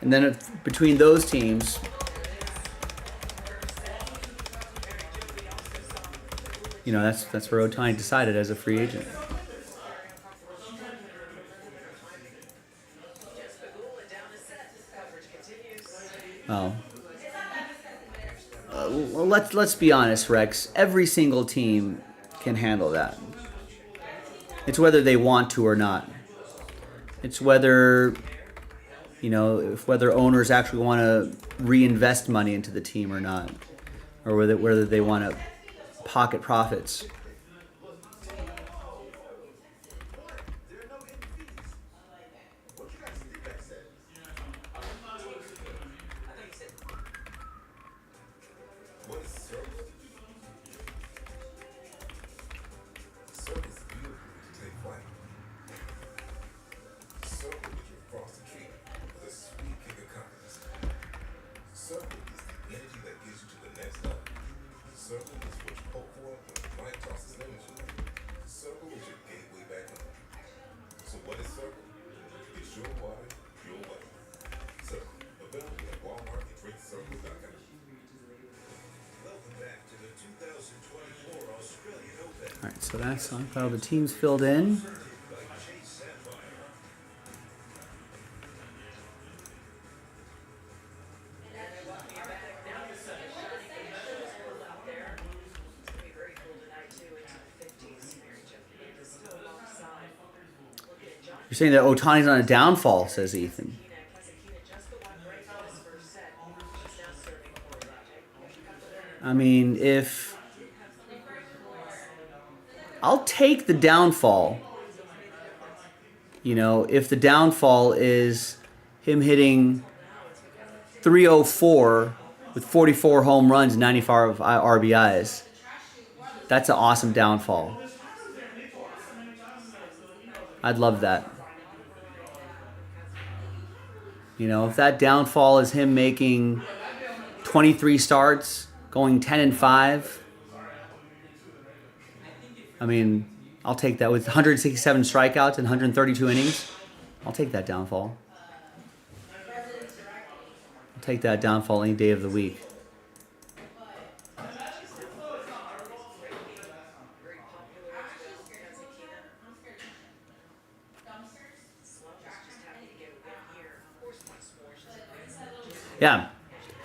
And then between those teams, you know, that's where Ohtani decided as a free agent. Oh. Well, let's be honest, Rex. Every single team can handle that. It's whether they want to or not. It's whether, you know, whether owners actually want to reinvest money into the team or not, or whether they want to pocket profits. What is circle? Circle is beautiful to take flight. Circle with your frosted treat with a sweet kick of confidence. Circle is the energy that gets you to the next level. Circle is what you hope for when life tosses lemons your way. Circle is your gateway back home. So what is Circle? It's your water, your way. Circle, available at Walmart and drinkcircle.com. Welcome back to the 2024 Australian Open. All right, so that's on how the teams filled in. You're saying that Ohtani's on a downfall, says Ethan. I mean, if I'll take the downfall, you know, if the downfall is him hitting 304 with 44 home runs, 95 RBIs, that's an awesome downfall. I'd love that. You know, if that downfall is him making 23 starts, going 10-5, I mean, I'll take that. With 167 strikeouts and 132 innings, I'll take that downfall. I'll take that downfall any day of the week. Yeah,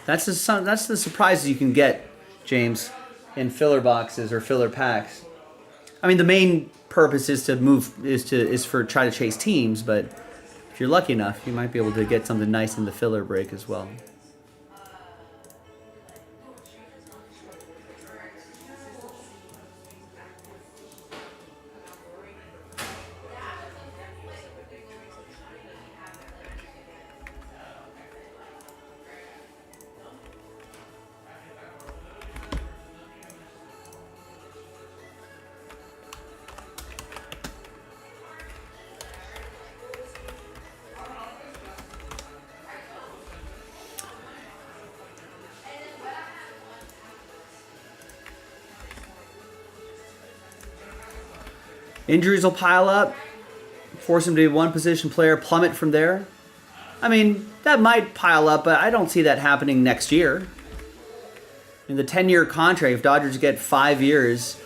that's the surprises you can get, James, in filler boxes or filler packs. I mean, the main purpose is to try to chase teams, but if you're lucky enough, you might be able to get something nice in the filler break as well. Injuries will pile up, force him to be one position player, plummet from there. I mean, that might pile up, but I don't see that happening next year. In the 10-year contract, if Dodgers get 5 years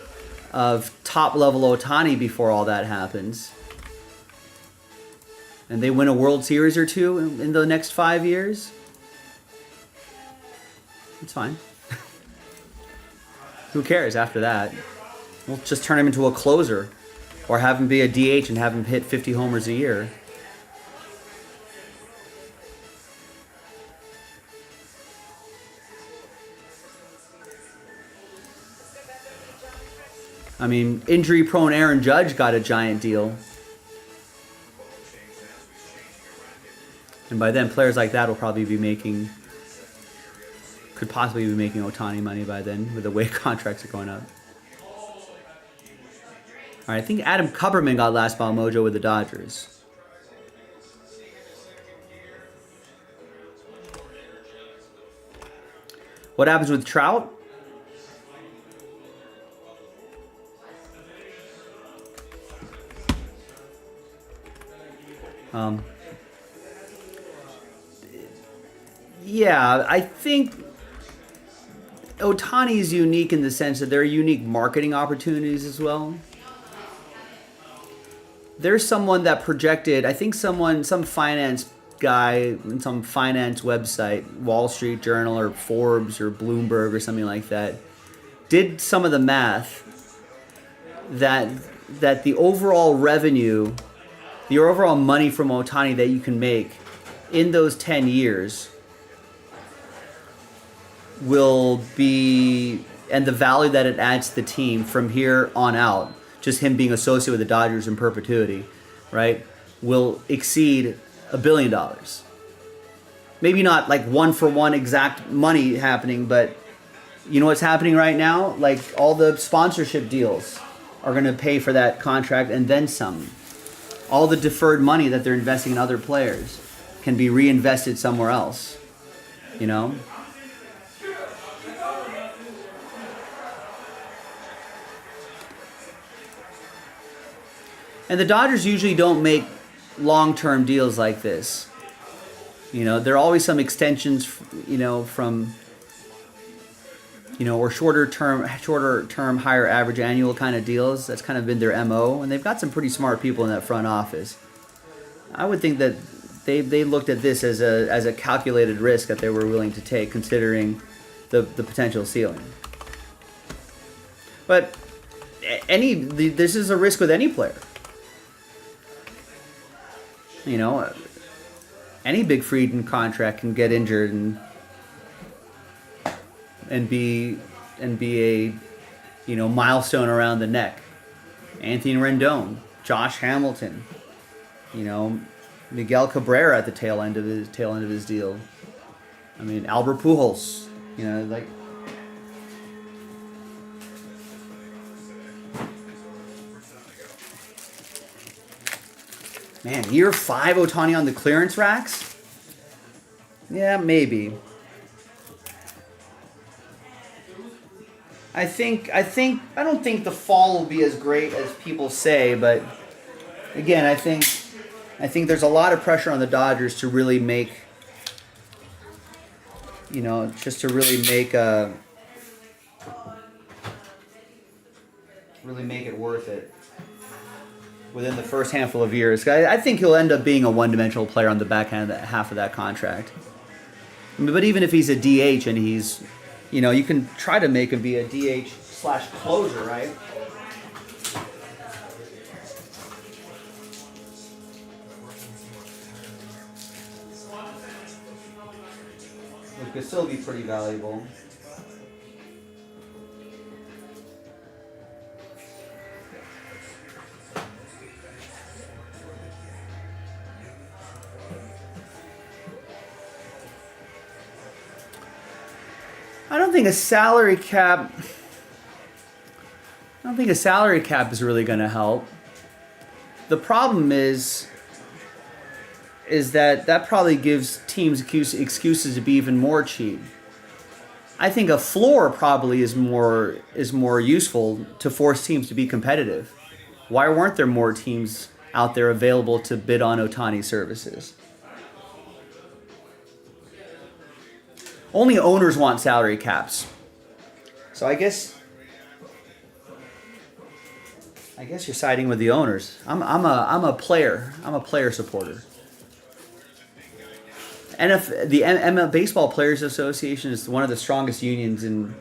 of top-level Ohtani before all that happens, and they win a World Series or two in the next 5 years, it's fine. Who cares after that? We'll just turn him into a closer. Or have him be a DH and have him hit 50 homers a year. I mean, injury-prone Aaron Judge got a giant deal. And by then, players like that will probably be making, could possibly be making Ohtani money by then with the way contracts are going up. All right, I think Adam Kupperman got last ball mojo with the Dodgers. What happens with Trout? Yeah, I think Ohtani is unique in the sense that there are unique marketing opportunities as well. There's someone that projected, I think some finance guy in some finance website, Wall Street Journal or Forbes or Bloomberg or something like that, did some of the math that the overall revenue, the overall money from Ohtani that you can make in those 10 years will be, and the value that it adds to the team from here on out, just him being associated with the Dodgers in perpetuity, right, will exceed $1 billion. Maybe not like one for one exact money happening, but you know what's happening right now? Like all the sponsorship deals are going to pay for that contract and then some. All the deferred money that they're investing in other players can be reinvested somewhere else, you know? And the Dodgers usually don't make long-term deals like this. You know, there are always some extensions, you know, from, you know, or shorter term, higher average annual kind of deals. That's kind of been their MO, and they've got some pretty smart people in that front office. I would think that they looked at this as a calculated risk that they were willing to take, considering the potential ceiling. But this is a risk with any player. You know, any big free agent contract can get injured and be a, you know, milestone around the neck. Anthony Rendon, Josh Hamilton, you know, Miguel Cabrera at the tail end of his deal. I mean, Albert Pujols, you know, like. Man, year 5 Ohtani on the clearance racks? Yeah, maybe. I don't think the fall will be as great as people say, but again, I think there's a lot of pressure on the Dodgers to really make, you know, just to really make it worth it within the first handful of years. I think he'll end up being a one-dimensional player on the back half of that contract. I mean, but even if he's a DH and he's, you know, you can try to make him be a DH/closer, right? Which could still be pretty valuable. I don't think a salary cap is really going to help. The problem is that probably gives teams excuses to be even more cheap. I think a floor probably is more useful to force teams to be competitive. Why weren't there more teams out there available to bid on Ohtani services? Only owners want salary caps. So I guess you're siding with the owners. I'm a player supporter. And if the ML Baseball Players Association is one of the strongest unions in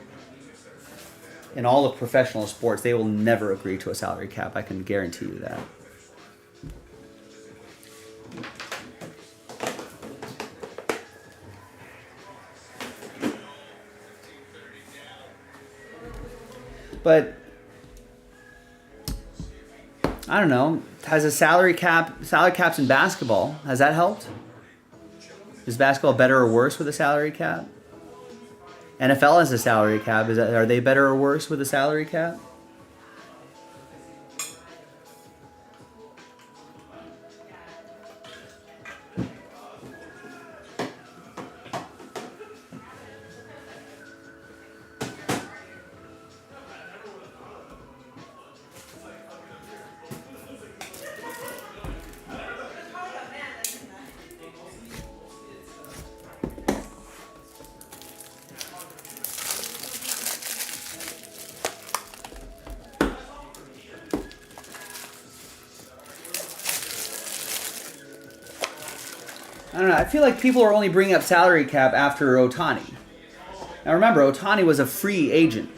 all of professional sports, they will never agree to a salary cap. I can guarantee you that. But I don't know. Has a salary caps in basketball. Has that helped? Is basketball better or worse with a salary cap? NFL has a salary cap. Are they better or worse with a salary cap? I don't know. I feel like people are only bringing up salary cap after Ohtani. Now remember, Ohtani was a free agent,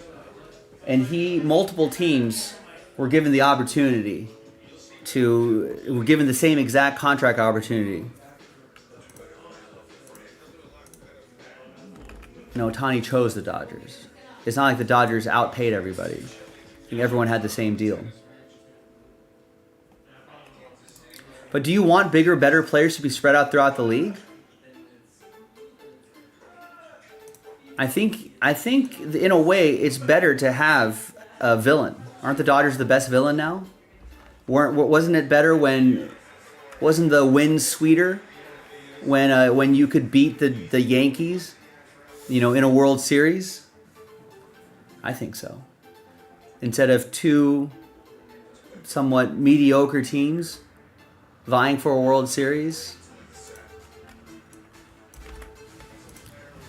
and multiple teams were given the opportunity were given the same exact contract opportunity. And Ohtani chose the Dodgers. It's not like the Dodgers outpaid everybody. I think everyone had the same deal. But do you want bigger, better players to be spread out throughout the league? I think in a way it's better to have a villain. Aren't the Dodgers the best villain now? Wasn't it better wasn't the win sweeter when you could beat the Yankees, in a World Series? I think so. Instead of two somewhat mediocre teams vying for a World Series.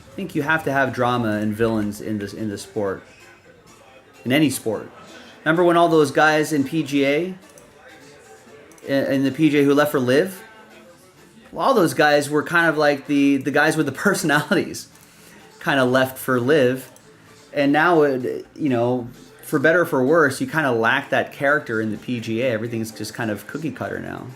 I think you have to have drama and villains in the sport. In any sport. Remember when all those guys in PGA, in the PGA who left for LIV? Well, all those guys were kind of like the guys with the personalities kind of left for LIV. And now, for better or for worse, you kind of lack that character in the PGA. Everything's just kind of cookie cutter now.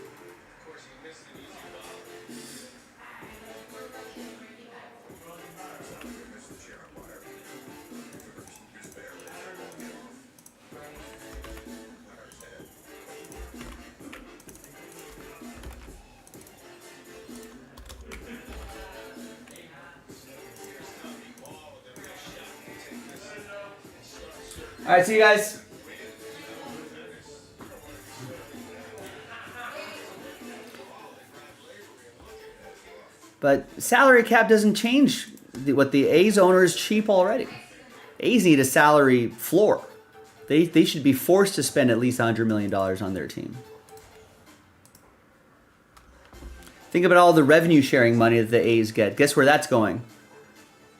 All right, see you guys. But salary cap doesn't change what the A's owner is cheap already. A's need a salary floor. They should be forced to spend at least $100 million on their team. Think about all the revenue sharing money that the A's get. Guess where that's going?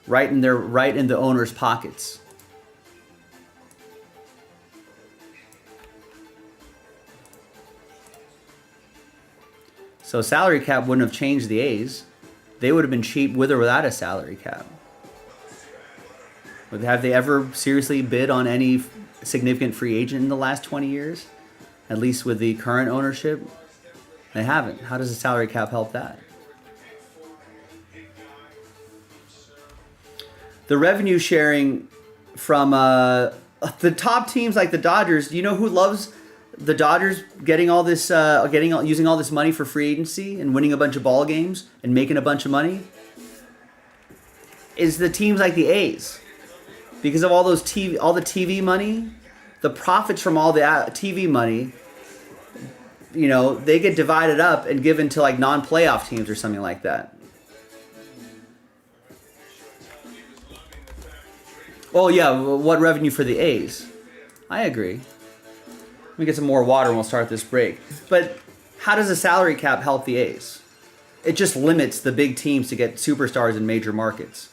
Right in the owner's pockets. So salary cap wouldn't have changed the A's. They would have been cheap with or without a salary cap. Have they ever seriously bid on any significant free agent in the last 20 years? At least with the current ownership? They haven't. How does a salary cap help that? The revenue sharing from the top teams like the Dodgers, do you know who loves the Dodgers getting all this, using all this money for free agency and winning a bunch of ball games and making a bunch of money? Is the teams like the A's, because of all the TV money, the profits from all the TV money, they get divided up and given to like non-playoff teams or something like that. Oh yeah, what revenue for the A's? I agree. Let me get some more water and we'll start this break. But how does a salary cap help the A's? It just limits the big teams to get superstars in major markets.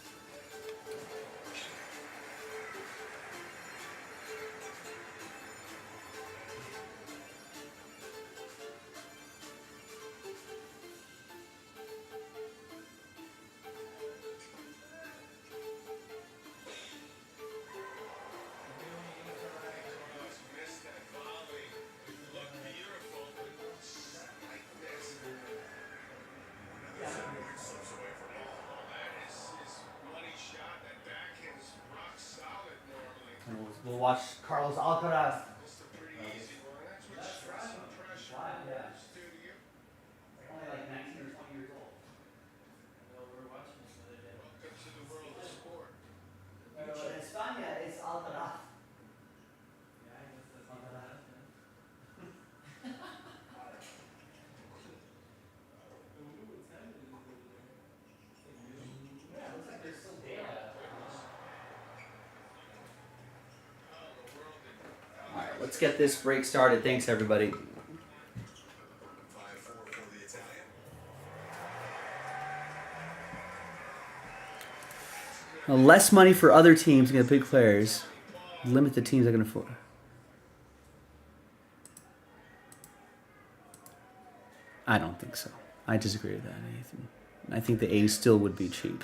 We'll watch Carlos Alcaraz. Let's get this break started. Thanks, everybody. 5-4 for the Italian. Less money for other teams to get big players. Limit the teams that can afford. I don't think so. I disagree with that, Nathan. I think the A's still would be cheap.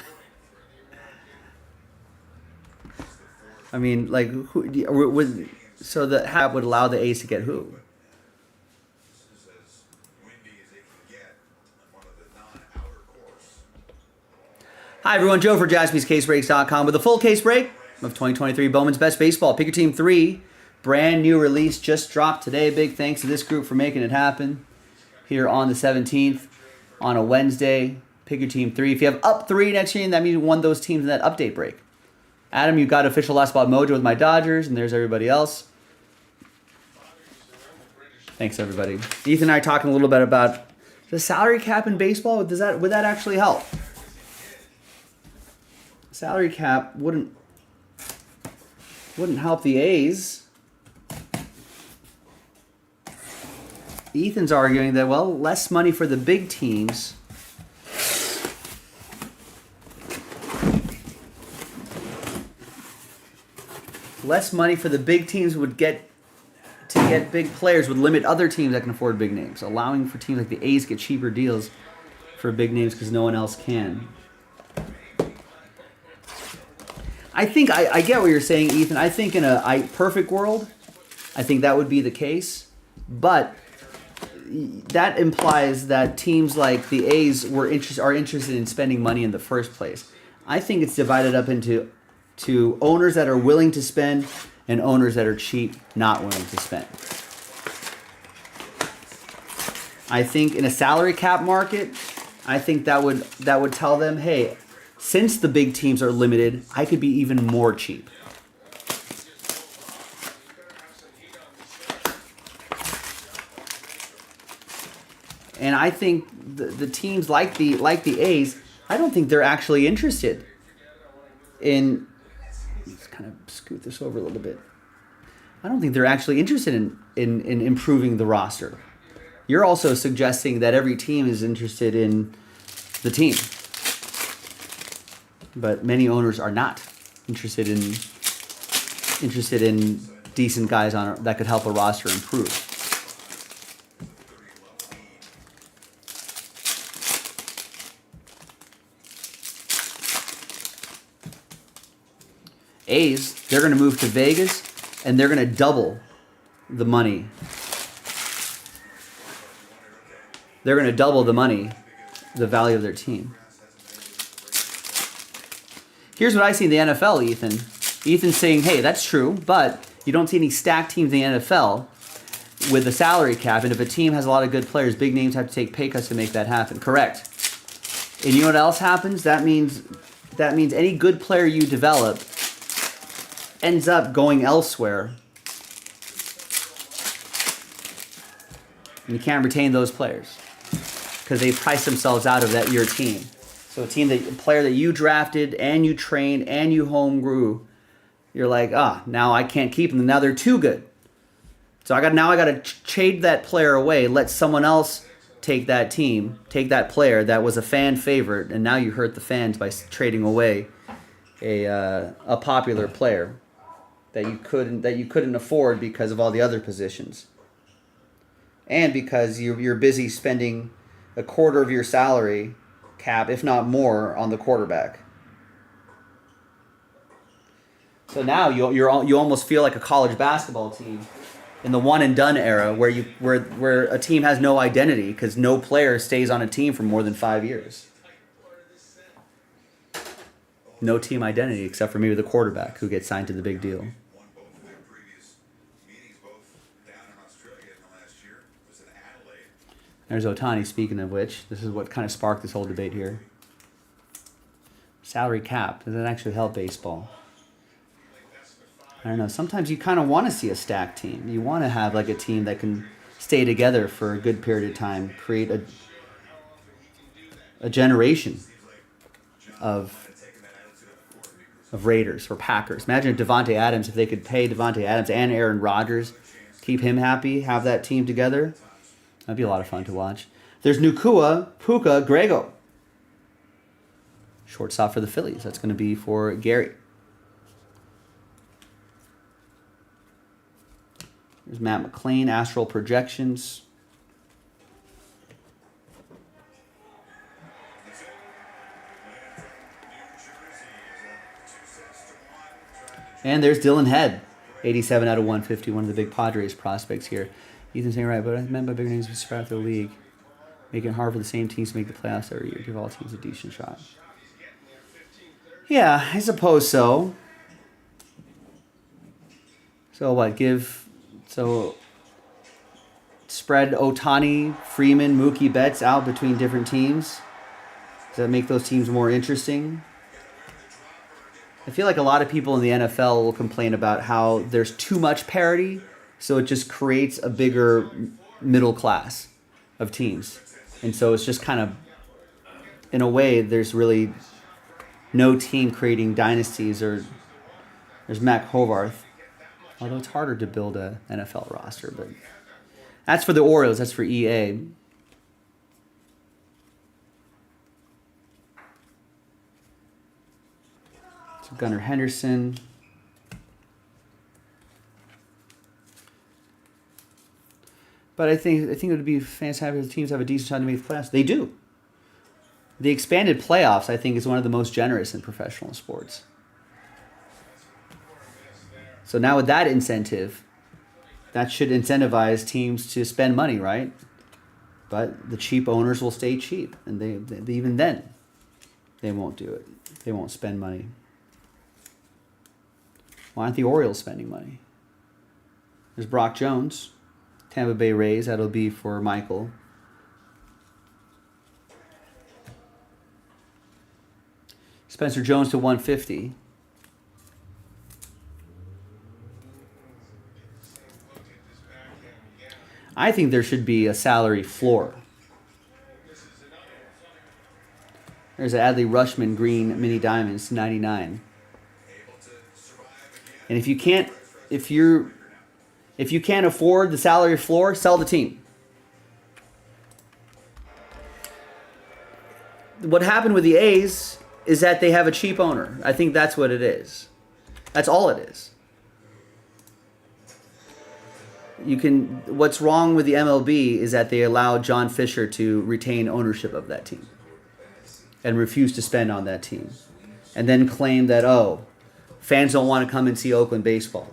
I mean, like, so the hat would allow the A's to get who? This is as windy as it can get on one of the non-outer course. Hi, everyone. Joe for JaspysCaseBreaks.com with a full case break of 2023 Bowman's Best Baseball. Pick your team 3. Brand new release just dropped today. Big thanks to this group for making it happen here on the 17th on a Wednesday. Pick your team 3. If you have up 3 next year, that means you won those teams in that update break. Adam, you got official last spot mojo with my Dodgers, and there's everybody else. Thanks, everybody. Ethan and I are talking a little bit about the salary cap in baseball. Would that actually help? Salary cap wouldn't help the A's. Ethan's arguing that, well, less money for the big teams. Less money for the big teams would get big players would limit other teams that can afford big names, allowing for teams like the A's to get cheaper deals for big names because no one else can. I think I get what you're saying, Ethan. I think in a perfect world, I think that would be the case, but that implies that teams like the A's are interested in spending money in the first place. I think it's divided up into owners that are willing to spend and owners that are cheap, not willing to spend. I think in a salary cap market, I think that would tell them, hey, since the big teams are limited, I could be even more cheap. And I think the teams like the A's, I don't think they're actually interested in. Let's kind of scoot this over a little bit. I don't think they're actually interested in improving the roster. You're also suggesting that every team is interested in the team, but many owners are not interested in decent guys that could help a roster improve. A's, they're going to move to Vegas, and they're going to double the money. They're going to double the money, the value of their team. Here's what I see in the NFL, Ethan. Ethan's saying, hey, that's true, but you don't see any stacked teams in the NFL with the salary cap, and if a team has a lot of good players, big names have to take pay cuts to make that happen. Correct. And you know what else happens? That means any good player you develop ends up going elsewhere. And you can't retain those players because they price themselves out of your team. So a player that you drafted and you trained and you home grew, you're like, now I can't keep them. Now they're too good. So I got to trade that player away, let someone else take that team, take that player that was a fan favorite, and now you hurt the fans by trading away a popular player that you couldn't afford because of all the other positions, and because you're busy spending a quarter of your salary cap, if not more, on the quarterback. So now you almost feel like a college basketball team in the one and done era, where a team has no identity because no player stays on a team for more than 5 years. No team identity except for maybe the quarterback who gets signed to the big deal. There's Ohtani, speaking of which. This is what kind of sparked this whole debate here. Salary cap. Does that actually help baseball? I don't know. Sometimes you kind of want to see a stacked team. You want to have like a team that can stay together for a good period of time, create a generation of Raiders or Packers. Imagine if they could pay Devontae Adams and Aaron Rodgers Keep him happy. Have that team together. That'd be a lot of fun to watch. There's Nukua, Puka, Grego. Shortstop for the Phillies. That's going to be for Gary. There's Matt McClain, Astral Projections. And there's Dylan Head, 87 out of 150, one of the big Padres prospects here. Ethan's saying right, but I meant by bigger names to spread out the league. Making it hard for the same teams to make the playoffs every year. Give all teams a decent shot. Yeah, I suppose so. So what? Spread Otani, Freeman, Mookie Betts out between different teams. Does that make those teams more interesting? I feel like a lot of people in the NFL will complain about how there's too much parity, so it just creates a bigger middle class of teams. And so it's just kind of, in a way, there's really no team creating dynasties. Or there's Mac Hovarth, although it's harder to build a NFL roster. But that's for the Orioles. That's for EA. So Gunnar Henderson. But I think it would be fantastic if the teams have a decent shot to make the playoffs. They do. The expanded playoffs, I think, is one of the most generous in professional sports. So now with that incentive, that should incentivize teams to spend money, right? But the cheap owners will stay cheap, and they even then, they won't do it. They won't spend money. Why aren't the Orioles spending money? There's Brock Jones. Tampa Bay Rays, that'll be for Michael. Spencer Jones to 150. I think there should be a salary floor. There's an Adley Rutschman green mini diamonds, 99. And if you can't afford the salary floor, sell the team. What happened with the A's is that they have a cheap owner. I think that's what it is. That's all it is. What's wrong with the MLB is that they allow John Fisher to retain ownership of that team and refuse to spend on that team. And then claim that, fans don't want to come and see Oakland baseball.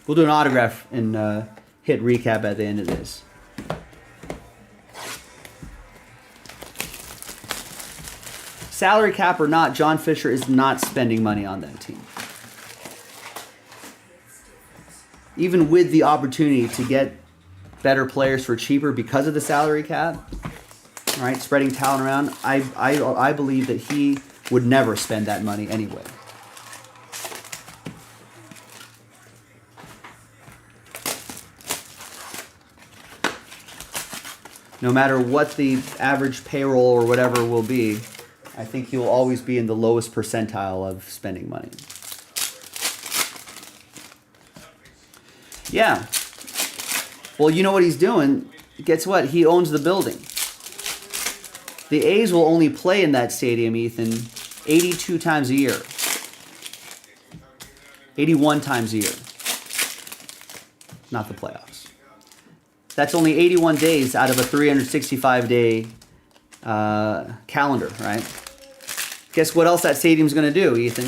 We'll do an autograph and hit recap at the end of this. Salary cap or not, John Fisher is not spending money on that team. Even with the opportunity to get better players for cheaper because of the salary cap, all right, spreading talent around, I believe that he would never spend that money anyway. No matter what the average payroll or whatever will be, I think he will always be in the lowest percentile of spending money. Yeah. Well, you know what he's doing? Guess what? He owns the building. The A's will only play in that stadium, Ethan, 82 times a year. 81 times a year. Not the playoffs. That's only 81 days out of a 365-day calendar, right? Guess what else that stadium's going to do, Ethan?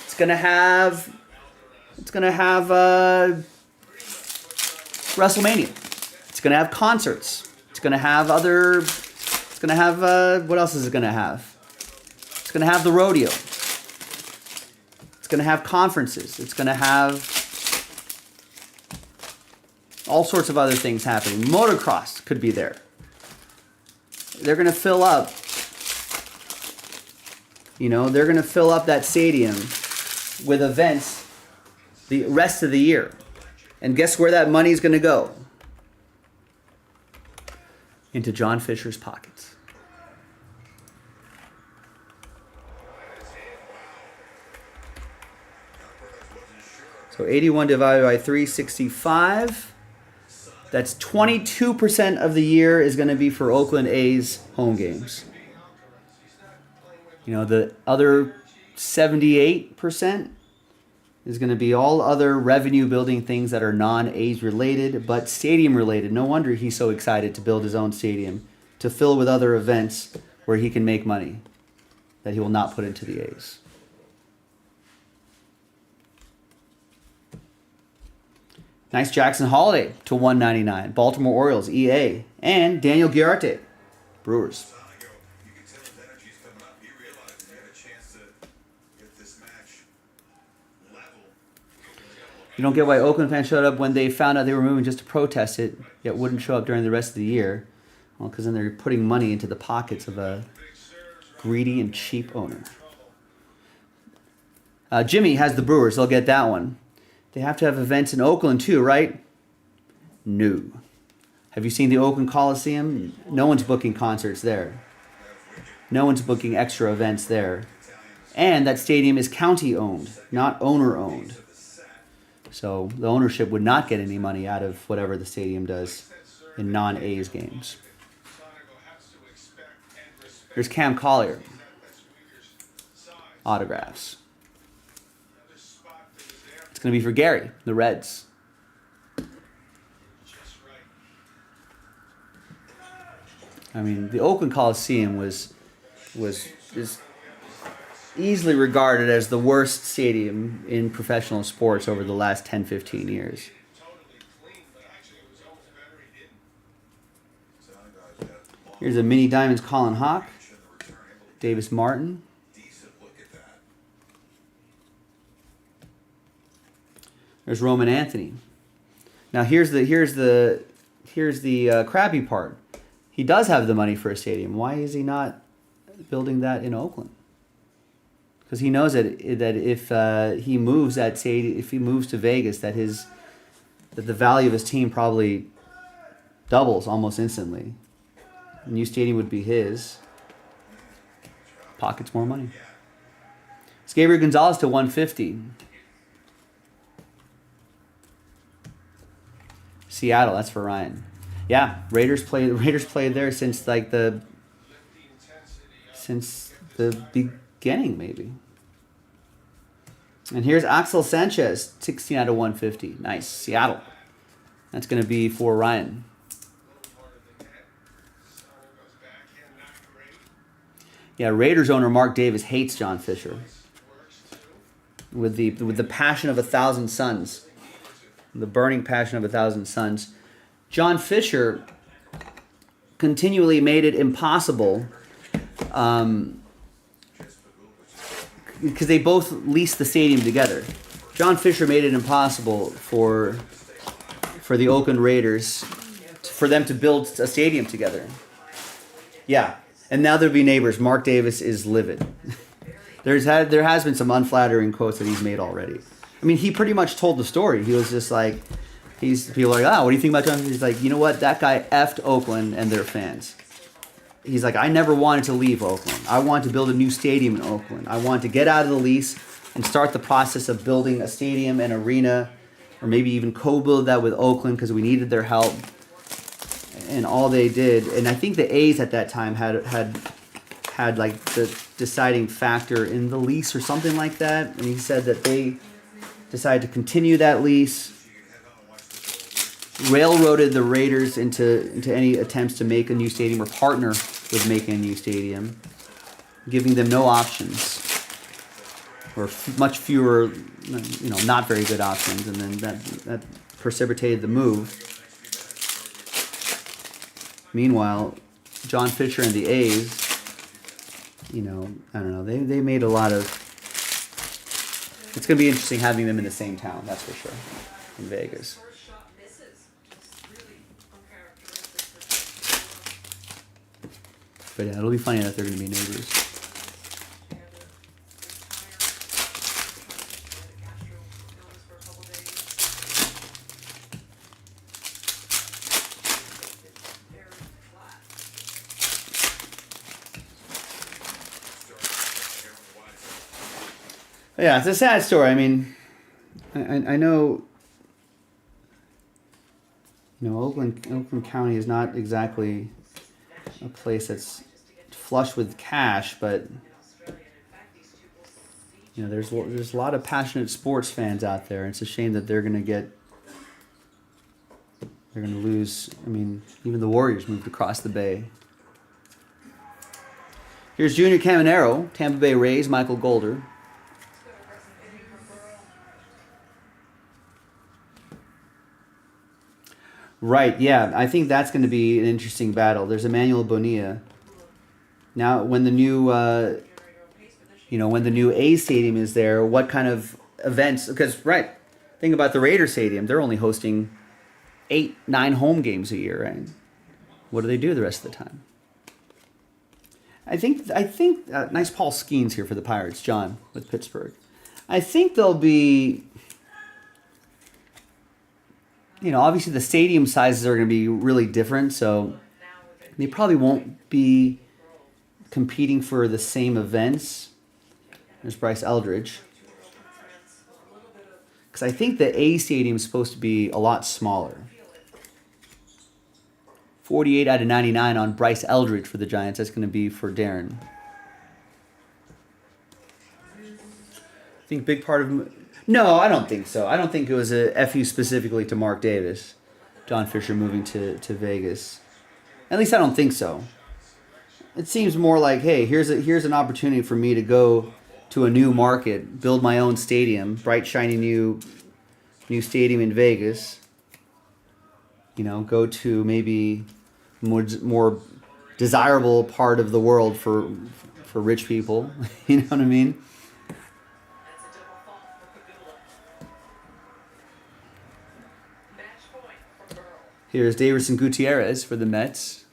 It's going to have WrestleMania. It's going to have concerts. It's going to have what else is it going to have? It's going to have the rodeo. It's going to have conferences. It's going to have all sorts of other things happening. Motocross could be there. They're going to fill up, they're going to fill up that stadium with events the rest of the year. And guess where that money is going to go? Into John Fisher's pockets. So 81 divided by 365. That's 22% of the year is going to be for Oakland A's home games. You know, the other 78% is going to be all other revenue building things that are non-A's related, but stadium related. No wonder he's so excited to build his own stadium, to fill with other events where he can make money that he will not put into the A's. Nice Jackson Holiday to 199. Baltimore Orioles, EA. And Daniel Giarte, Brewers. You can tell his energy's coming up. He realized he had a chance to get this match level. You don't get why Oakland fans showed up when they found out they were moving just to protest it, yet wouldn't show up during the rest of the year. Well, because then they're putting money into the pockets of a greedy and cheap owner. Jimmy has the Brewers. They'll get that one. They have to have events in Oakland too, right? No. Have you seen the Oakland Coliseum? No one's booking concerts there. No one's booking extra events there. And that stadium is county owned, not owner owned. So the ownership would not get any money out of whatever the stadium does in non-A's games. Here's Cam Collier. Autographs. It's going to be for Gary, the Reds. I mean, the Oakland Coliseum is easily regarded as the worst stadium in professional sports over the last 10, 15 years. Here's a Mini Diamonds Colin Hawk, Davis Martin. There's Roman Anthony. Now here's the crappy part. He does have the money for a stadium. Why is he not building that in Oakland? Because he knows that if he moves to Vegas, that the value of his team probably doubles almost instantly. A new stadium would be his. Pockets more money. It's Gabriel Gonzalez to 150. Seattle, that's for Ryan. Yeah, Raiders played there since the beginning, maybe. And here's Axel Sanchez, 16 out of 150. Nice, Seattle. That's going to be for Ryan. Yeah, Raiders owner Mark Davis hates John Fisher with the passion of 1,000 suns. The burning passion of 1,000 suns. John Fisher continually made it impossible because they both leased the stadium together. John Fisher made it impossible for the Oakland Raiders for them to build a stadium together. Yeah, and now they'll be neighbors. Mark Davis is livid. There has been some unflattering quotes that he's made already. I mean, he pretty much told the story. He was just like, people are like, what do you think about John? He's like, you know what? That guy effed Oakland and their fans. He's like, I never wanted to leave Oakland. I wanted to build a new stadium in Oakland. I wanted to get out of the lease and start the process of building a stadium and arena, or maybe even co-build that with Oakland because we needed their help. And all they did, and I think the A's at that time had like the deciding factor in the lease or something like that. And he said that they decided to continue that lease, railroaded the Raiders into any attempts to make a new stadium or partner with making a new stadium, giving them no options or much fewer, not very good options, and then that precipitated the move. Meanwhile, John Fisher and the A's, I don't know, they made a lot of. It's going to be interesting having them in the same town, that's for sure, in Vegas. But yeah, it'll be funny that they're going to be neighbors. Yeah, it's a sad story. I mean, I know. You know, Oakland County is not exactly a place that's flush with cash, but you know, there's a lot of passionate sports fans out there. It's a shame that they're gonna lose. I mean, even the Warriors moved across the bay. Here's Junior Caminero, Tampa Bay Rays, Michael Golder. Right, yeah. I think that's going to be an interesting battle. There's Emmanuel Bonilla. Now, when the new, when the new A Stadium is there, what kind of events? Because, right, think about the Raider Stadium. They're only hosting 8-9 home games a year, right? What do they do the rest of the time? I think nice Paul Skeens here for the Pirates, John, with Pittsburgh. I think they'll be, obviously the stadium sizes are going to be really different, so they probably won't be competing for the same events. There's Bryce Eldridge. Because I think the A Stadium is supposed to be a lot smaller. 48 out of 99 on Bryce Eldridge for the Giants. That's going to be for Darren. I think big part of... No, I don't think so. I don't think it was a FU specifically to Mark Davis. John Fisher moving to Vegas. At least I don't think so. It seems more like, hey, here's an opportunity for me to go to a new market, build my own stadium, bright, shiny new stadium in Vegas. Go to maybe more desirable part of the world for rich people. You know what I mean? Here's Davison Gutierrez for the Mets.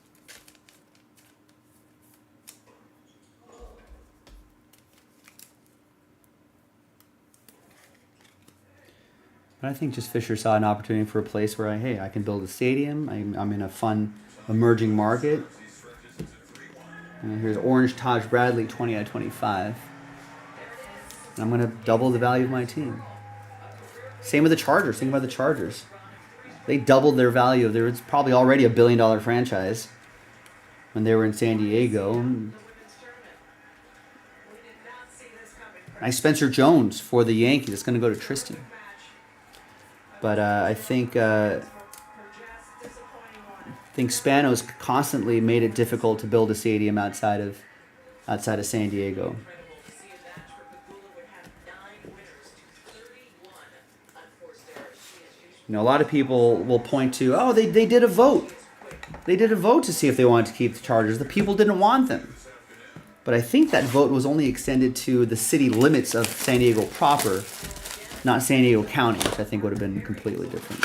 But I think just Fisher saw an opportunity for a place where I can build a stadium. I'm in a fun emerging market. And here's Orange Taj Bradley, 20 out of 25. And I'm going to double the value of my team. Same with the Chargers. Think about the Chargers. They doubled their value. It's probably already $1 billion franchise when they were in San Diego. Nice Spencer Jones for the Yankees. It's going to go to Tristan. But I think Spanos constantly made it difficult to build a stadium outside of San Diego. A lot of people will point to, they did a vote. They did a vote to see if they wanted to keep the Chargers. The people didn't want them. But I think that vote was only extended to the city limits of San Diego proper, not San Diego County, which I think would have been completely different.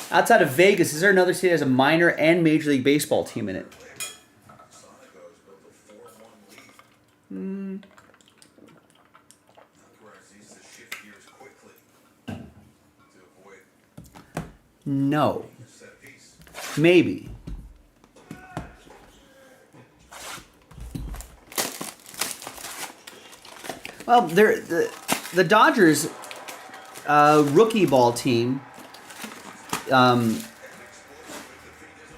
Outside of Vegas, is there another city that has a minor and Major League Baseball team in it? No. Maybe. Well, the Dodgers rookie ball team. I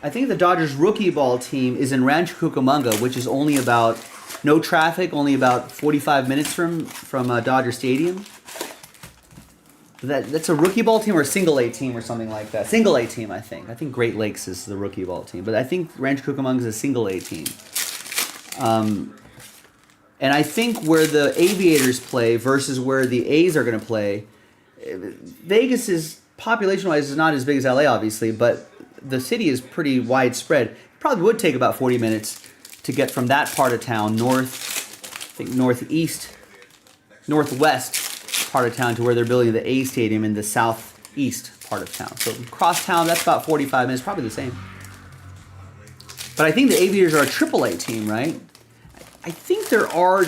think the Dodgers rookie ball team is in Rancho Cucamonga, which is only about no traffic, only about 45 minutes from Dodger Stadium. That's a rookie ball team or a single A team or something like that. Single A team, I think. I think Great Lakes is the rookie ball team, but I think Rancho Cucamonga is a single A team. And I think where the Aviators play versus where the A's are going to play, Vegas is, population-wise, is not as big as LA, obviously, but the city is pretty widespread. It probably would take about 40 minutes to get from that part of town, northwest part of town to where they're building the A Stadium in the southeast part of town. So across town, that's about 45 minutes, probably the same. But I think the Aviators are a AAA team, right? I think there are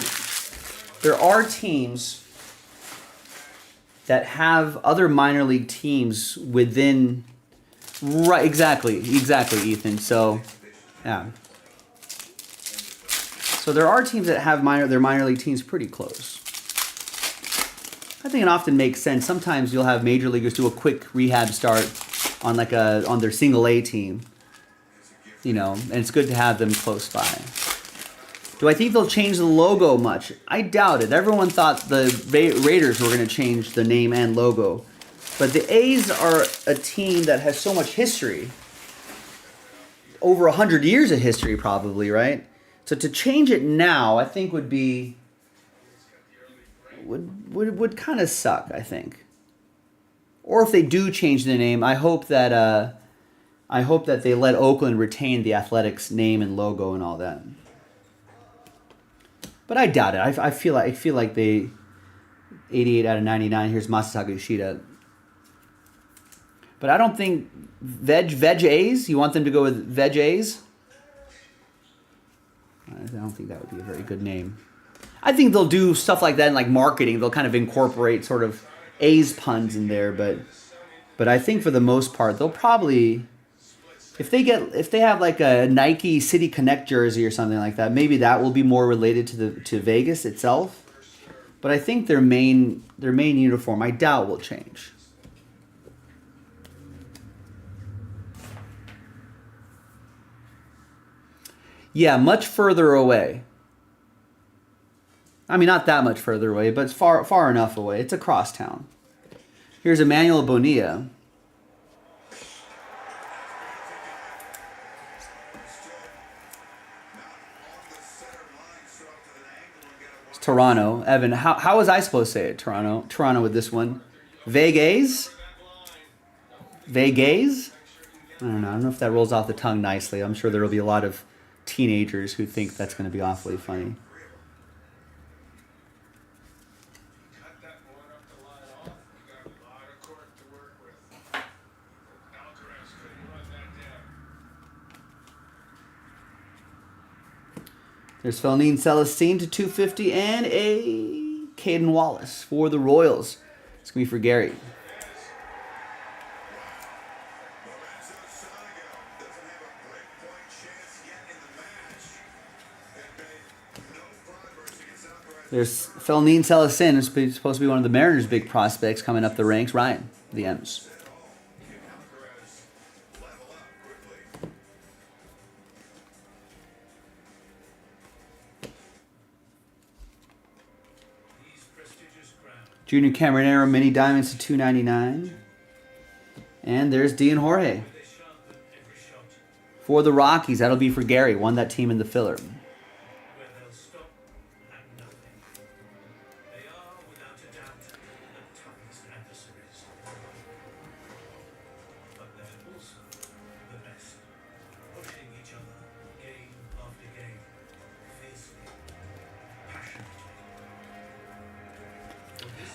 teams that have other minor league teams within. Right, exactly, Ethan. So, yeah. So there are teams that have their minor league teams pretty close. I think it often makes sense. Sometimes you'll have major leaguers do a quick rehab start on on their single A team. You know, and it's good to have them close by. Do I think they'll change the logo much? I doubt it. Everyone thought the Raiders were going to change the name and logo. But the A's are a team that has so much history. Over 100 years of history, probably, right? So to change it now, I think would kind of suck, I think. Or if they do change the name, I hope that they let Oakland retain the Athletics name and logo and all that. But I doubt it. I feel like they 88 out of 99. Here's Masataka Yoshida. But I don't think Veg A's. You want them to go with Veg A's? I don't think that would be a very good name. I think they'll do stuff like that in like marketing. They'll kind of incorporate sort of A's puns in there, but I think for the most part they'll probably, if they have like a Nike City Connect jersey or something like that, maybe that will be more related to Vegas itself. But I think their main uniform, I doubt, will change. Yeah, much further away. I mean, not that much further away, but it's far enough away. It's across town. Here's Emmanuel Bonilla. It's Toronto. Evan, how was I supposed to say it? Toronto with this one. Vegas? Vegas? I don't know if that rolls off the tongue nicely. I'm sure there will be a lot of teenagers who think that's going to be awfully funny. There's Felnine Celestine to 250 and a Caden Wallace for the Royals. It's going to be for Gary. There's Felnine Celestine, who's supposed to be one of the Mariners' big prospects coming up the ranks. Ryan, the M's. Junior Cameronero Mini Diamonds to 299. And there's Dean Jorge. For the Rockies, that'll be for Gary. Won that team in the filler.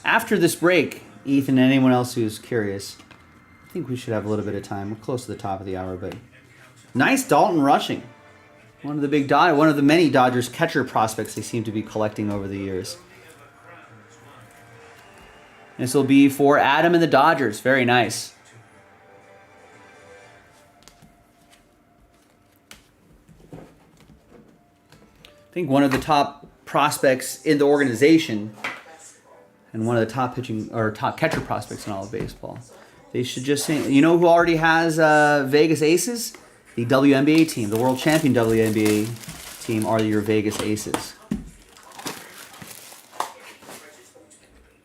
After this break, Ethan and anyone else who's curious, I think we should have a little bit of time. We're close to the top of the hour, but nice Dalton rushing. One of the many Dodgers catcher prospects they seem to be collecting over the years. This will be for Adam and the Dodgers. Very nice. I think one of the top prospects in the organization and one of the top catcher prospects in all of baseball. They should just say, you know who already has Vegas Aces? The WNBA team, the world champion WNBA team are your Vegas Aces,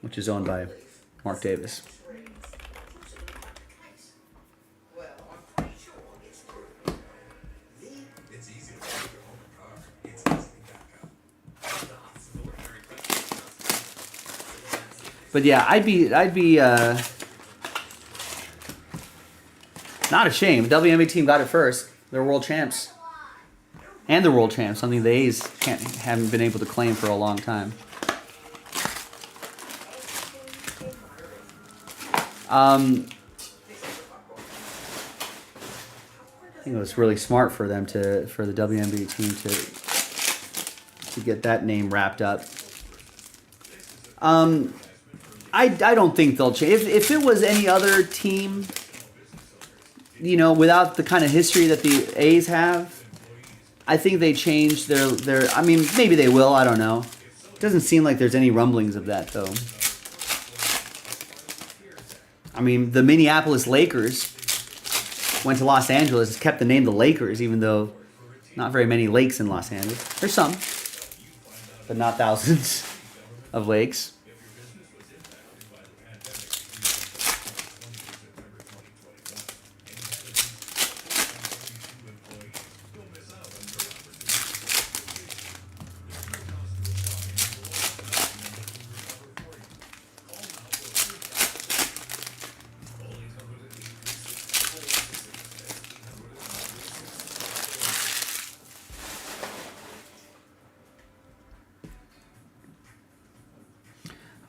which is owned by Mark Davis. But yeah, I'd be not ashamed. The WNBA team got it first. They're world champs. And they're world champs, something the A's haven't been able to claim for a long time. I think it was really smart for them for the WNBA team to get that name wrapped up. I don't think they'll change. If it was any other team, you know, without the kind of history that the A's have, I think they change their. I mean, maybe they will. I don't know. It doesn't seem like there's any rumblings of that though. I mean, the Minneapolis Lakers went to Los Angeles, kept the name the Lakers, even though not very many lakes in Los Angeles. There's some, but not thousands of lakes.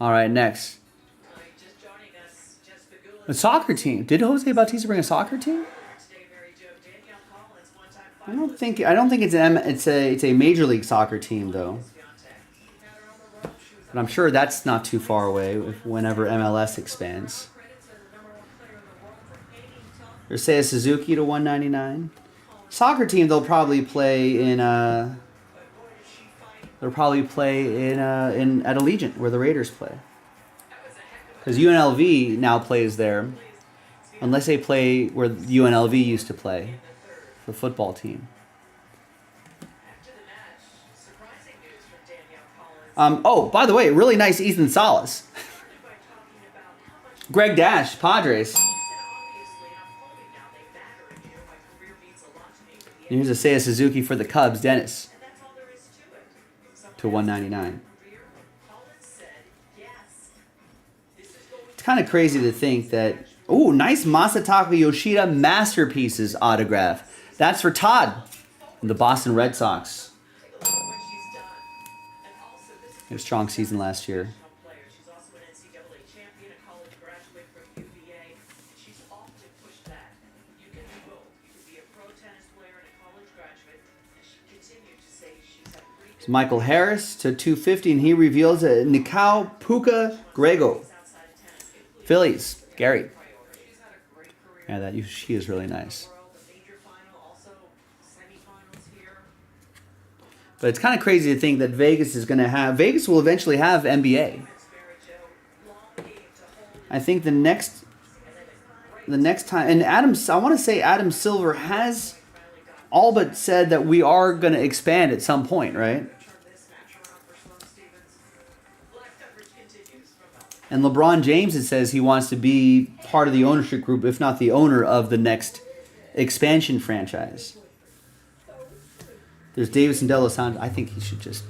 All right, next. A soccer team. Did Jose Bautista bring a soccer team? I don't think it's a major league soccer team though. But I'm sure that's not too far away whenever MLS expands. There's Seiya Suzuki to 199. Soccer team they'll probably play in at Allegiant where the Raiders play. Because UNLV now plays there. Unless they play where UNLV used to play. The football team. Oh, by the way, really nice Ethan Salas. Greg Dash, Padres. Here's a Seiya Suzuki for the Cubs, Dennis. To 199. It's kind of crazy to think that... Ooh, nice Masataka Yoshida Masterpieces autograph. That's for Todd. And the Boston Red Sox. Had a strong season last year. It's Michael Harris to 250, and he reveals a Nikau Puka Grego. Phillies, Gary. Yeah, she is really nice. But it's kind of crazy to think that Vegas will eventually have NBA. I think the next time, and I want to say Adam Silver has all but said that we are going to expand at some point, right? And LeBron James, it says he wants to be part of the ownership group, if not the owner of the next expansion franchise. There's Davis and De Los Santos. I think he should just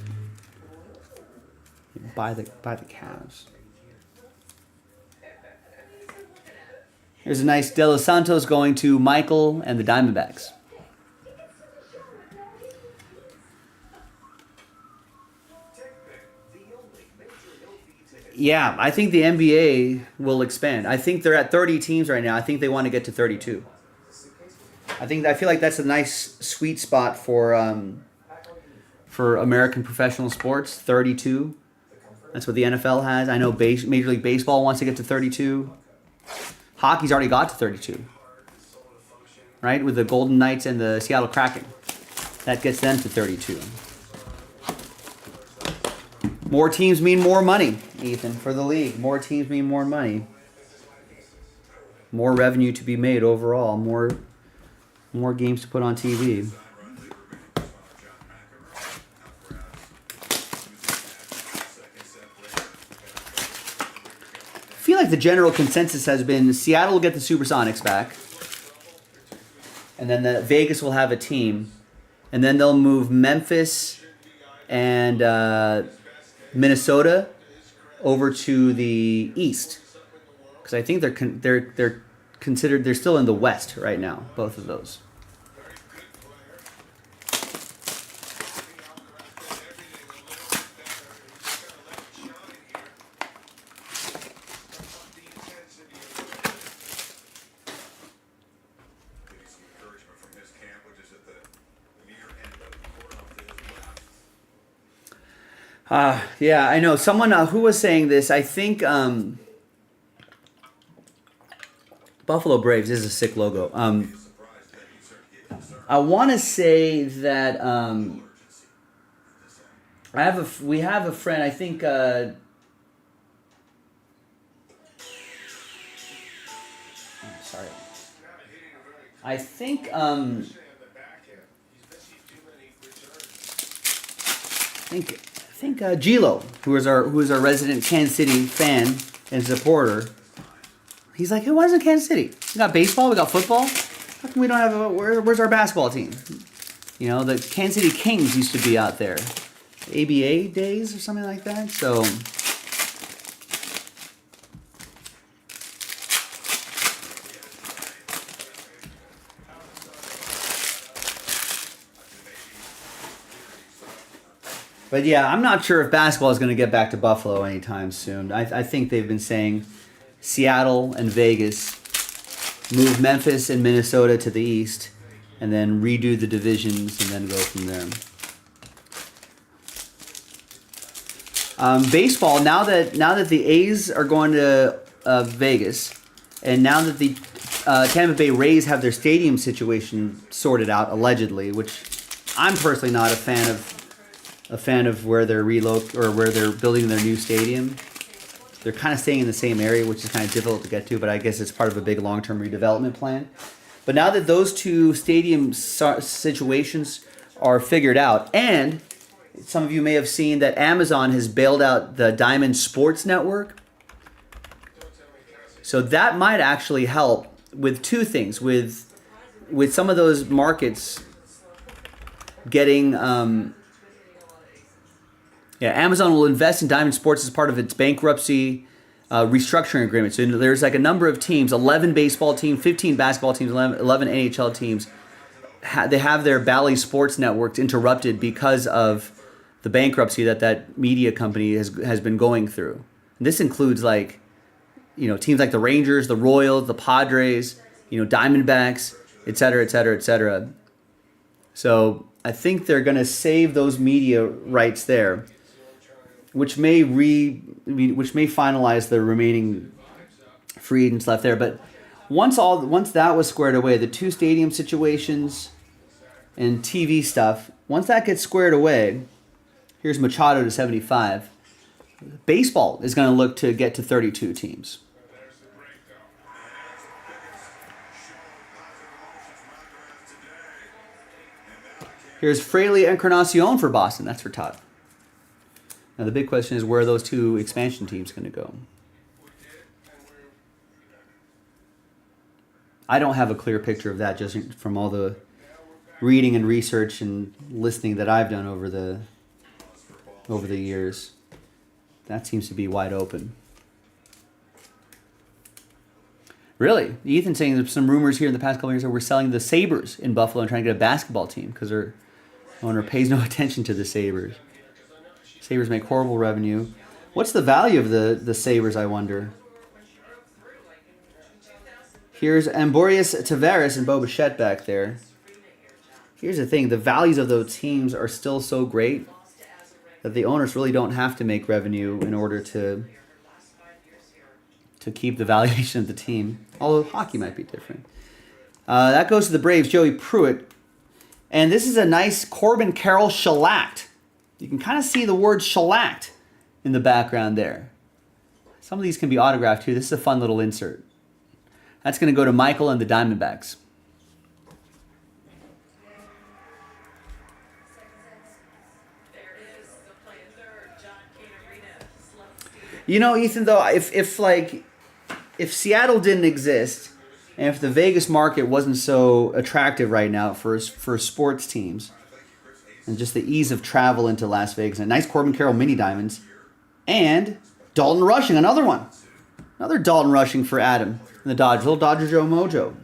buy the Cavs. Here's a nice De Los Santos going to Michael and the Diamondbacks. Yeah, I think the NBA will expand. I think they're at 30 teams right now. I think they want to get to 32. I feel like that's a nice sweet spot for American professional sports. 32. That's what the NFL has. I know Major League Baseball wants to get to 32. Hockey's already got to 32. Right? With the Golden Knights and the Seattle Kraken. That gets them to 32. More teams mean more money, Ethan, for the league. More teams mean more money. More revenue to be made overall. More games to put on TV. I feel like the general consensus has been Seattle will get the Supersonics back. And then Vegas will have a team. And then they'll move Memphis and Minnesota over to the East. Because I think they're considered, they're still in the West right now, both of those. Yeah, I know. Someone who was saying this, I think Buffalo Braves is a sick logo. I want to say that we have a friend, I think Sorry. I think Gilo, who is our resident Kansas City fan and supporter, he's like, hey, why isn't Kansas City? We got baseball, we got football. How come we don't have where's our basketball team? You know, the Kansas City Kings used to be out there. ABA days or something like that. So but yeah, I'm not sure if basketball is going to get back to Buffalo anytime soon. I think they've been saying Seattle and Vegas, move Memphis and Minnesota to the east, and then redo the divisions and then go from there. Baseball, now that the A's are going to Vegas, and now that the Tampa Bay Rays have their stadium situation sorted out, allegedly, which I'm personally not a fan of where they're where they're building their new stadium. They're kind of staying in the same area, which is kind of difficult to get to, but I guess it's part of a big long-term redevelopment plan. But now that those two stadium situations are figured out, and some of you may have seen that Amazon has bailed out the Diamond Sports Network. So that might actually help with two things. With some of those markets getting... Amazon will invest in Diamond Sports as part of its bankruptcy restructuring agreement. So there's like a number of teams, 11 baseball teams, 15 basketball teams, 11 NHL teams. They have their Bally Sports networks interrupted because of the bankruptcy that media company has been going through. And this includes teams like the Rangers, the Royals, the Padres, Diamondbacks, et cetera, et cetera, et cetera. So I think they're going to save those media rights there, which may finalize the remaining free agents left there. But once that was squared away, the two stadium situations and TV stuff, once that gets squared away, here's Machado to 75. Baseball is going to look to get to 32 teams. Here's Fraley Encarnacion for Boston. That's for Todd. Now the big question is, where are those two expansion teams going to go? I don't have a clear picture of that just from all the reading and research and listening that I've done over the years. That seems to be wide open. Really? Ethan's saying there's some rumors here in the past couple of years that we're selling the Sabres in Buffalo and trying to get a basketball team because their owner pays no attention to the Sabres. Sabres make horrible revenue. What's the value of the Sabres, I wonder? Here's Amborius Tavares and Bo Bichette back there. Here's the thing. The values of those teams are still so great that the owners really don't have to make revenue in order to keep the valuation of the team. Although hockey might be different. That goes to the Braves, Joey Pruitt. And this is a nice Corbin Carroll shellacked. You can kind of see the word shellacked in the background there. Some of these can be autographed too. This is a fun little insert. That's going to go to Michael and the Diamondbacks. Ethan, though, if Seattle didn't exist, and if the Vegas market wasn't so attractive right now for sports teams, and just the ease of travel into Las Vegas, and nice Corbin Carroll mini diamonds, and Dalton Rushing, another one. Another Dalton Rushing for Adam and the Dodgers. Little Dodger Joe Mojo.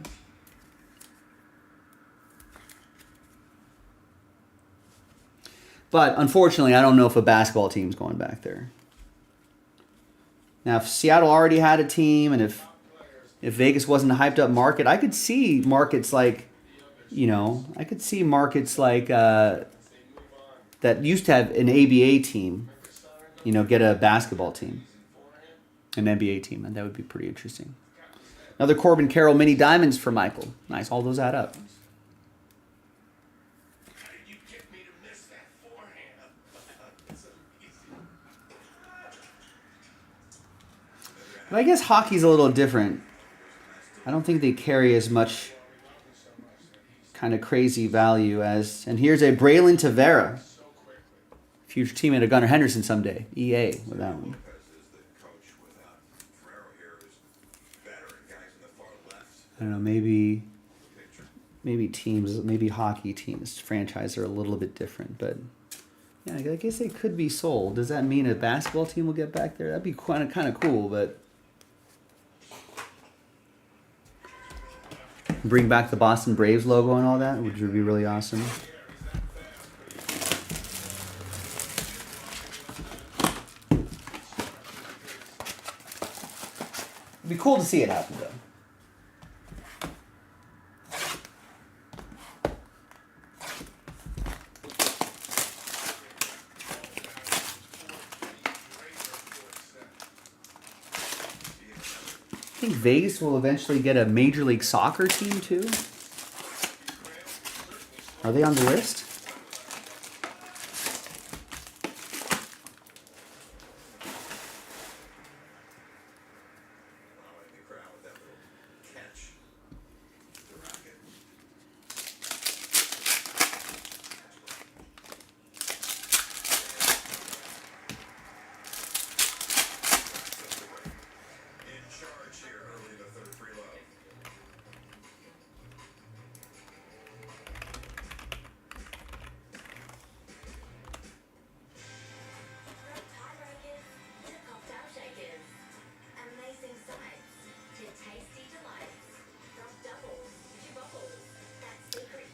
But unfortunately, I don't know if a basketball team's going back there. Now, if Seattle already had a team, and if Vegas wasn't a hyped up market, I could see markets like, that used to have an ABA team, get a basketball team, an NBA team, and that would be pretty interesting. Another Corbin Carroll mini diamonds for Michael. Nice, all those add up. But I guess hockey's a little different. I don't think they carry as much kind of crazy value as. And here's a Braylon Tavera, future teammate of Gunnar Henderson someday. EA with that one. I don't know, maybe teams, maybe hockey teams, franchise are a little bit different, but yeah, I guess they could be sold. Does that mean a basketball team will get back there? That'd be kind of cool, but bring back the Boston Braves logo and all that, which would be really awesome. It'd be cool to see it happen, though. I think Vegas will eventually get a Major League Soccer team too. Are they on the list?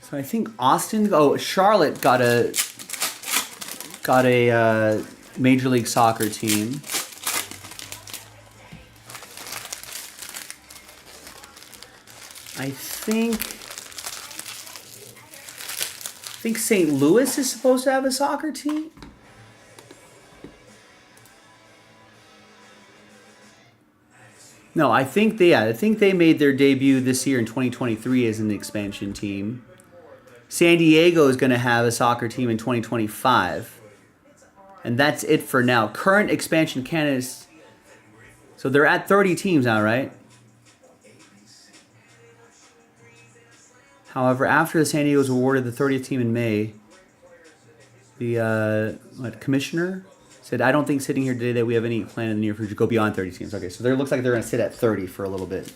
So I think Austin. Oh, Charlotte got a Major League Soccer team. I think St. Louis is supposed to have a soccer team. No, I think they made their debut this year in 2023 as an expansion team. San Diego is going to have a soccer team in 2025. And that's it for now. Current expansion candidates. So they're at 30 teams now, right? However, after the San Diego was awarded the 30th team in May, the commissioner said, I don't think sitting here today that we have any plan in the near future to go beyond 30 teams. Okay, so it looks like they're going to sit at 30 for a little bit.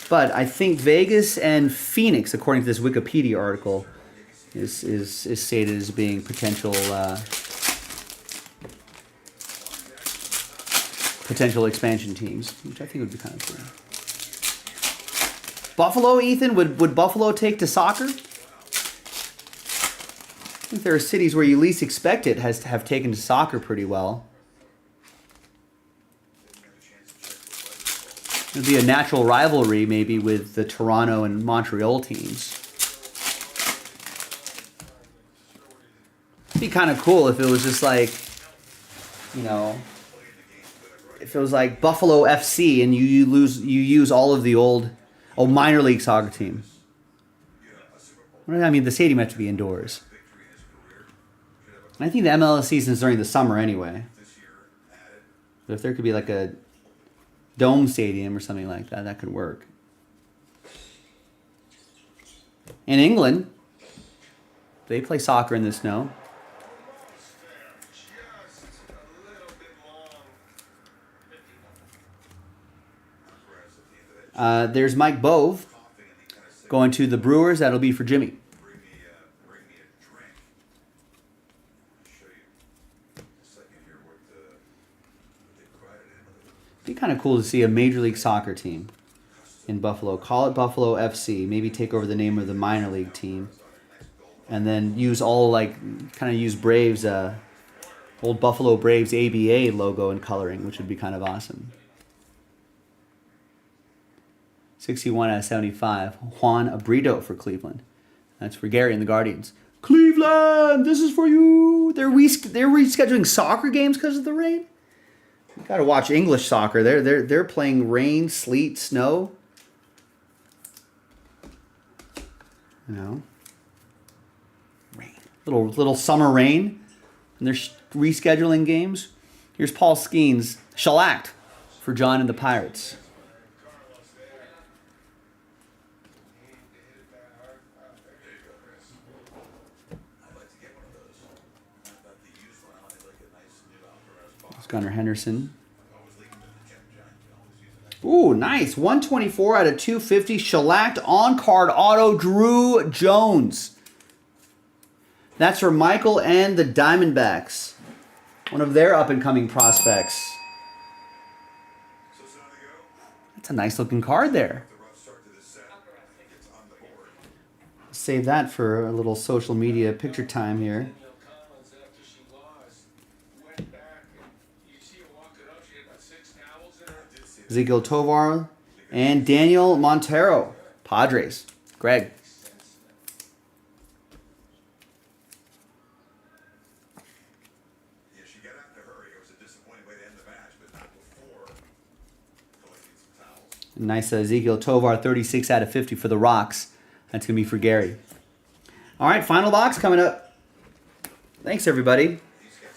But I think Vegas and Phoenix, according to this Wikipedia article, is stated as being potential expansion teams, which I think would be kind of cool. Buffalo, Ethan, would Buffalo take to soccer? I think there are cities where you least expect it have taken to soccer pretty well. It'd be a natural rivalry, maybe, with the Toronto and Montreal teams. It'd be kind of cool if it was just like, you know, if it was like Buffalo FC and you use all of the old minor league soccer team. I mean, the stadium has to be indoors. And I think the MLS season is during the summer anyway. But if there could be like a dome stadium or something like that, that could work. In England, they play soccer in the snow. There's Mike Bove going to the Brewers. That'll be for Jimmy. Be kind of cool to see a Major League Soccer team in Buffalo. Call it Buffalo FC. Maybe take over the name of the minor league team, and then use use Braves, old Buffalo Braves ABA logo and coloring, which would be kind of awesome. 61 out of 75. Juan Abrito for Cleveland. That's for Gary and the Guardians. Cleveland, this is for you. They're rescheduling soccer games because of the rain. You got to watch English soccer. They're playing rain, sleet, snow. You know, rain, little summer rain, and they're rescheduling games. Here's Paul Skeens, shellacked for John and the Pirates. There's Gunnar Henderson. Ooh, nice. 124 out of 250. Shellacked on-card auto Drew Jones. That's for Michael and the Diamondbacks. One of their up-and-coming prospects. That's a nice-looking card there. Save that for a little social media picture time here. Ezequiel Tovar and Daniel Montero, Padres. Greg. Yeah, she got out in a hurry. It was a disappointing way to end the match, but not before collecting some towels. Nice Ezequiel Tovar, 36 out of 50 for the Rocks. That's going to be for Gary. All right, final box coming up. Thanks, everybody.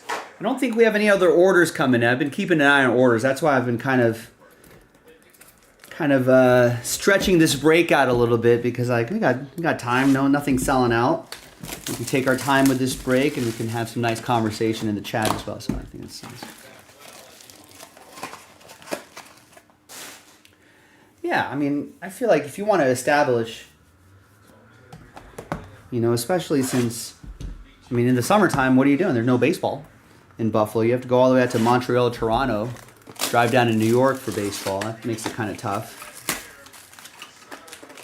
I don't think we have any other orders coming in. I've been keeping an eye on orders. That's why I've been kind of stretching this break out a little bit, because we got time. Nothing's selling out. We can take our time with this break, and we can have some nice conversation in the chat as well. So I think it's nice. Yeah, I mean, I feel like if you want to establish, especially since, in the summertime, what are you doing? There's no baseball in Buffalo. You have to go all the way out to Montreal, Toronto, drive down to New York for baseball. That makes it kind of tough.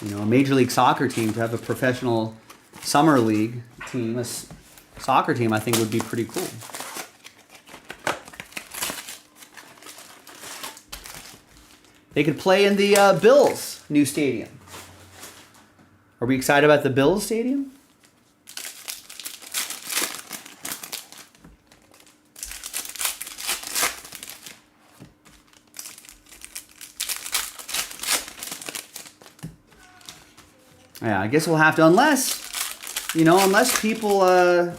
A Major League Soccer team, to have a professional summer league team, a soccer team, I think would be pretty cool. They could play in the Bills' new stadium. Are we excited about the Bills' stadium? Yeah, I guess we'll have to, unless people want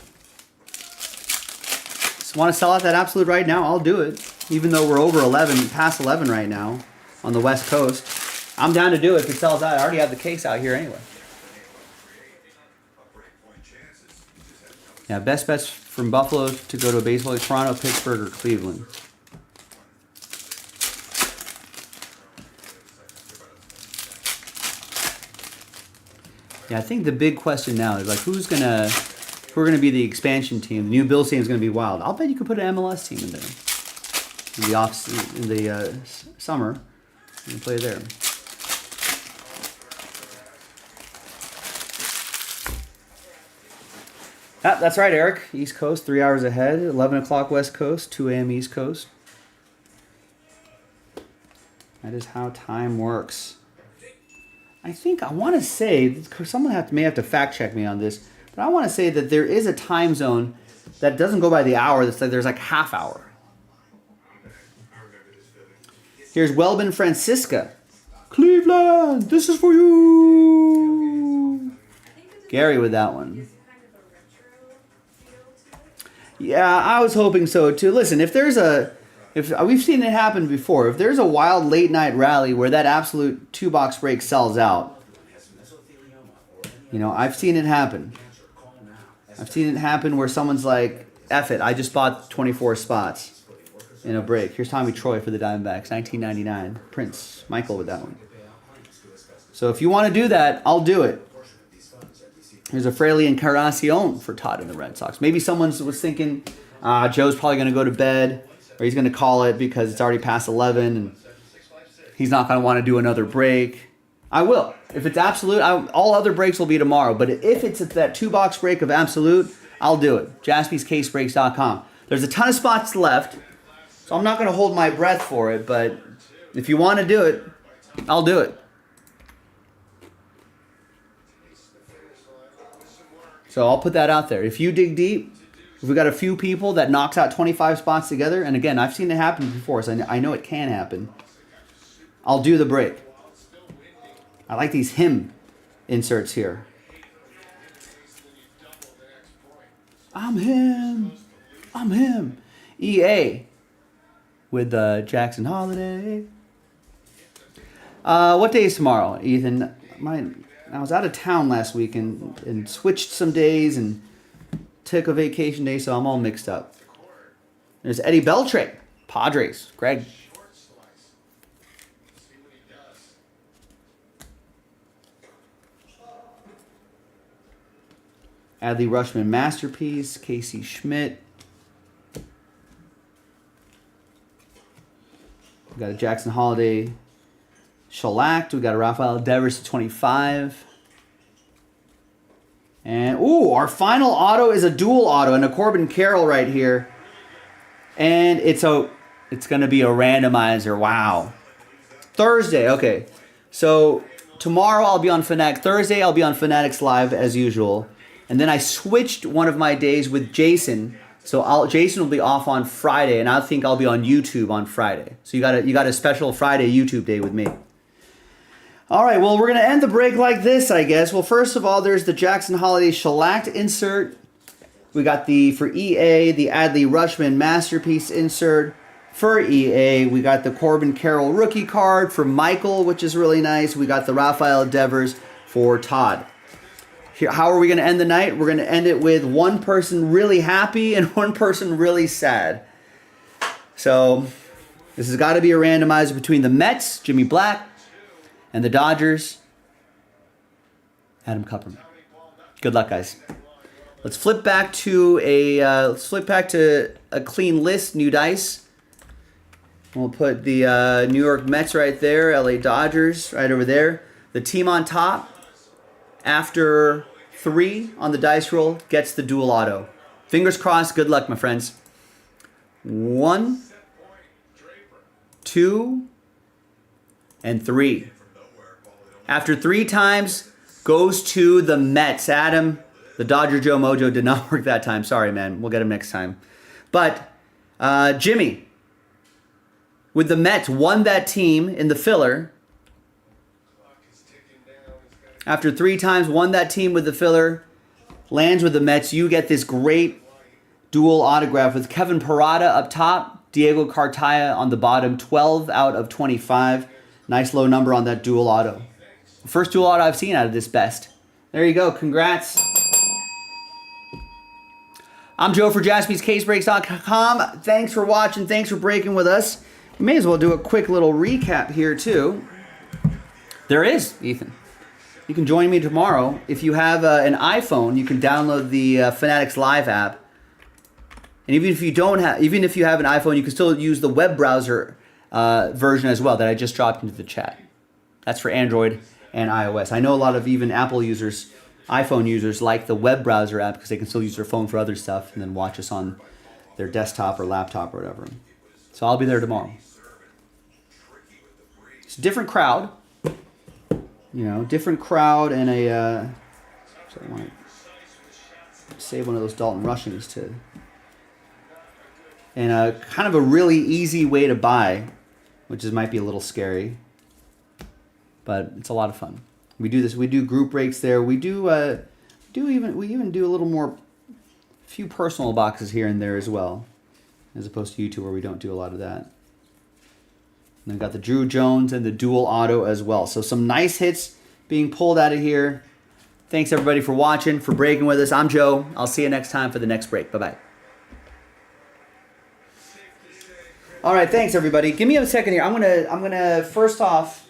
to sell out that Absolute right now, I'll do it. Even though we're over 11, past 11 right now on the West Coast. I'm down to do it if it sells out. I already have the case out here anyway. Yeah, best bets from Buffalo to go to a baseball league, Toronto, Pittsburgh, or Cleveland. Yeah, I think the big question now is who are gonna be the expansion team? The new Bills team is gonna be wild. I'll bet you could put an MLS team in there in the summer and play there. Ah, that's right, Eric. East Coast, 3 hours ahead. 11 o'clock West Coast, 2 a.m. East Coast. That is how time works. I want to say, someone may have to fact check me on this, but I want to say that there is a time zone that doesn't go by the hour. That's there's half hour. Here's Welbin Francisca. Cleveland, this is for you. Gary with that one. Yeah, I was hoping so too. Listen, if we've seen it happen before, if there's a wild late night rally where that Absolute 2-box break sells out, I've seen it happen. I've seen it happen where someone's like, F it, I just bought 24 spots in a break. Here's Tommy Troy for the Diamondbacks, 1999. Prince, Michael with that one. So if you want to do that, I'll do it. Here's a Fraley Encarnacion for Todd and the Red Sox. Maybe someone was thinking, Joe's probably going to go to bed, or he's going to call it because it's already past 11, and he's not going to want to do another break. I will. If it's Absolute, all other breaks will be tomorrow. But if it's that 2-box break of Absolute, I'll do it. JaspysCaseBreaks.com. There's a ton of spots left, so I'm not going to hold my breath for it. But if you want to do it, I'll do it. So I'll put that out there. If you dig deep, if we got a few people that knocks out 25 spots together, and again, I've seen it happen before, so I know it can happen, I'll do the break. I like these him inserts here. I'm him. I'm him. EA. with Jackson Holiday. What day is tomorrow, Ethan? I was out of town last week and switched some days and took a vacation day, so I'm all mixed up. There's Eddie Beltre, Padres, Greg. Adley Rushman Masterpiece, Casey Schmidt. We got a Jackson Holiday shellacked. We got a Rafael Devers to 25. And, ooh, our final auto is a dual auto and a Corbin Carroll right here. And it's going to be a randomizer. Wow. Thursday, okay. So tomorrow I'll be on Fanatic. Thursday I'll be on Fanatics Live as usual. And then I switched one of my days with Jason. So Jason will be off on Friday, and I think I'll be on YouTube on Friday. So you got a special Friday YouTube day with me. All right, well, we're going to end the break like this, I guess. Well, first of all, there's the Jackson Holiday shellacked insert. We got for EA, the Adley Rushman Masterpiece insert. For EA, we got the Corbin Carroll rookie card for Michael, which is really nice. We got the Rafael Devers for Todd. How are we going to end the night? We're going to end it with one person really happy and one person really sad. So this has got to be a randomizer between the Mets, Jimmy Black, and the Dodgers, Adam Kupperman. Good luck, guys. Let's flip back to a clean list, new dice. We'll put the New York Mets right there, LA Dodgers right over there. The team on top, after 3 on the dice roll, gets the dual auto. Fingers crossed. Good luck, my friends. 1, 2, and 3. After 3 times, goes to the Mets. Adam, the Dodger Joe Mojo did not work that time. Sorry, man. We'll get him next time. But Jimmy, with the Mets, won that team in the filler. After 3 times, won that team with the filler, lands with the Mets. You get this great dual autograph with Kevin Parada up top, Diego Cartaya on the bottom, 12 out of 25. Nice low number on that dual auto. First dual auto I've seen out of this best. There you go. Congrats. I'm Joe for JaspysCaseBreaks.com. Thanks for watching. Thanks for breaking with us. We may as well do a quick little recap here, too. There is, Ethan. You can join me tomorrow. If you have an iPhone, you can download the Fanatics Live app. And even if you have an iPhone, you can still use the web browser version as well that I just dropped into the chat. That's for Android and iOS. I know a lot of even Apple users, iPhone users, like the web browser app because they can still use their phone for other stuff and then watch us on their desktop or laptop or whatever. So I'll be there tomorrow. It's a different crowd. You know, different crowd and a... so I want to save one of those Dalton Rushings to... And kind of a really easy way to buy, which might be a little scary. But it's a lot of fun. We do this. We do group breaks there. We even do a little more, few personal boxes here and there as well, as opposed to YouTube where we don't do a lot of that. And we've got the Drew Jones and the dual auto as well. So some nice hits being pulled out of here. Thanks everybody for watching, for breaking with us. I'm Joe. I'll see you next time for the next break. Bye-bye. All right, thanks everybody. Give me a second here. I'm gonna first off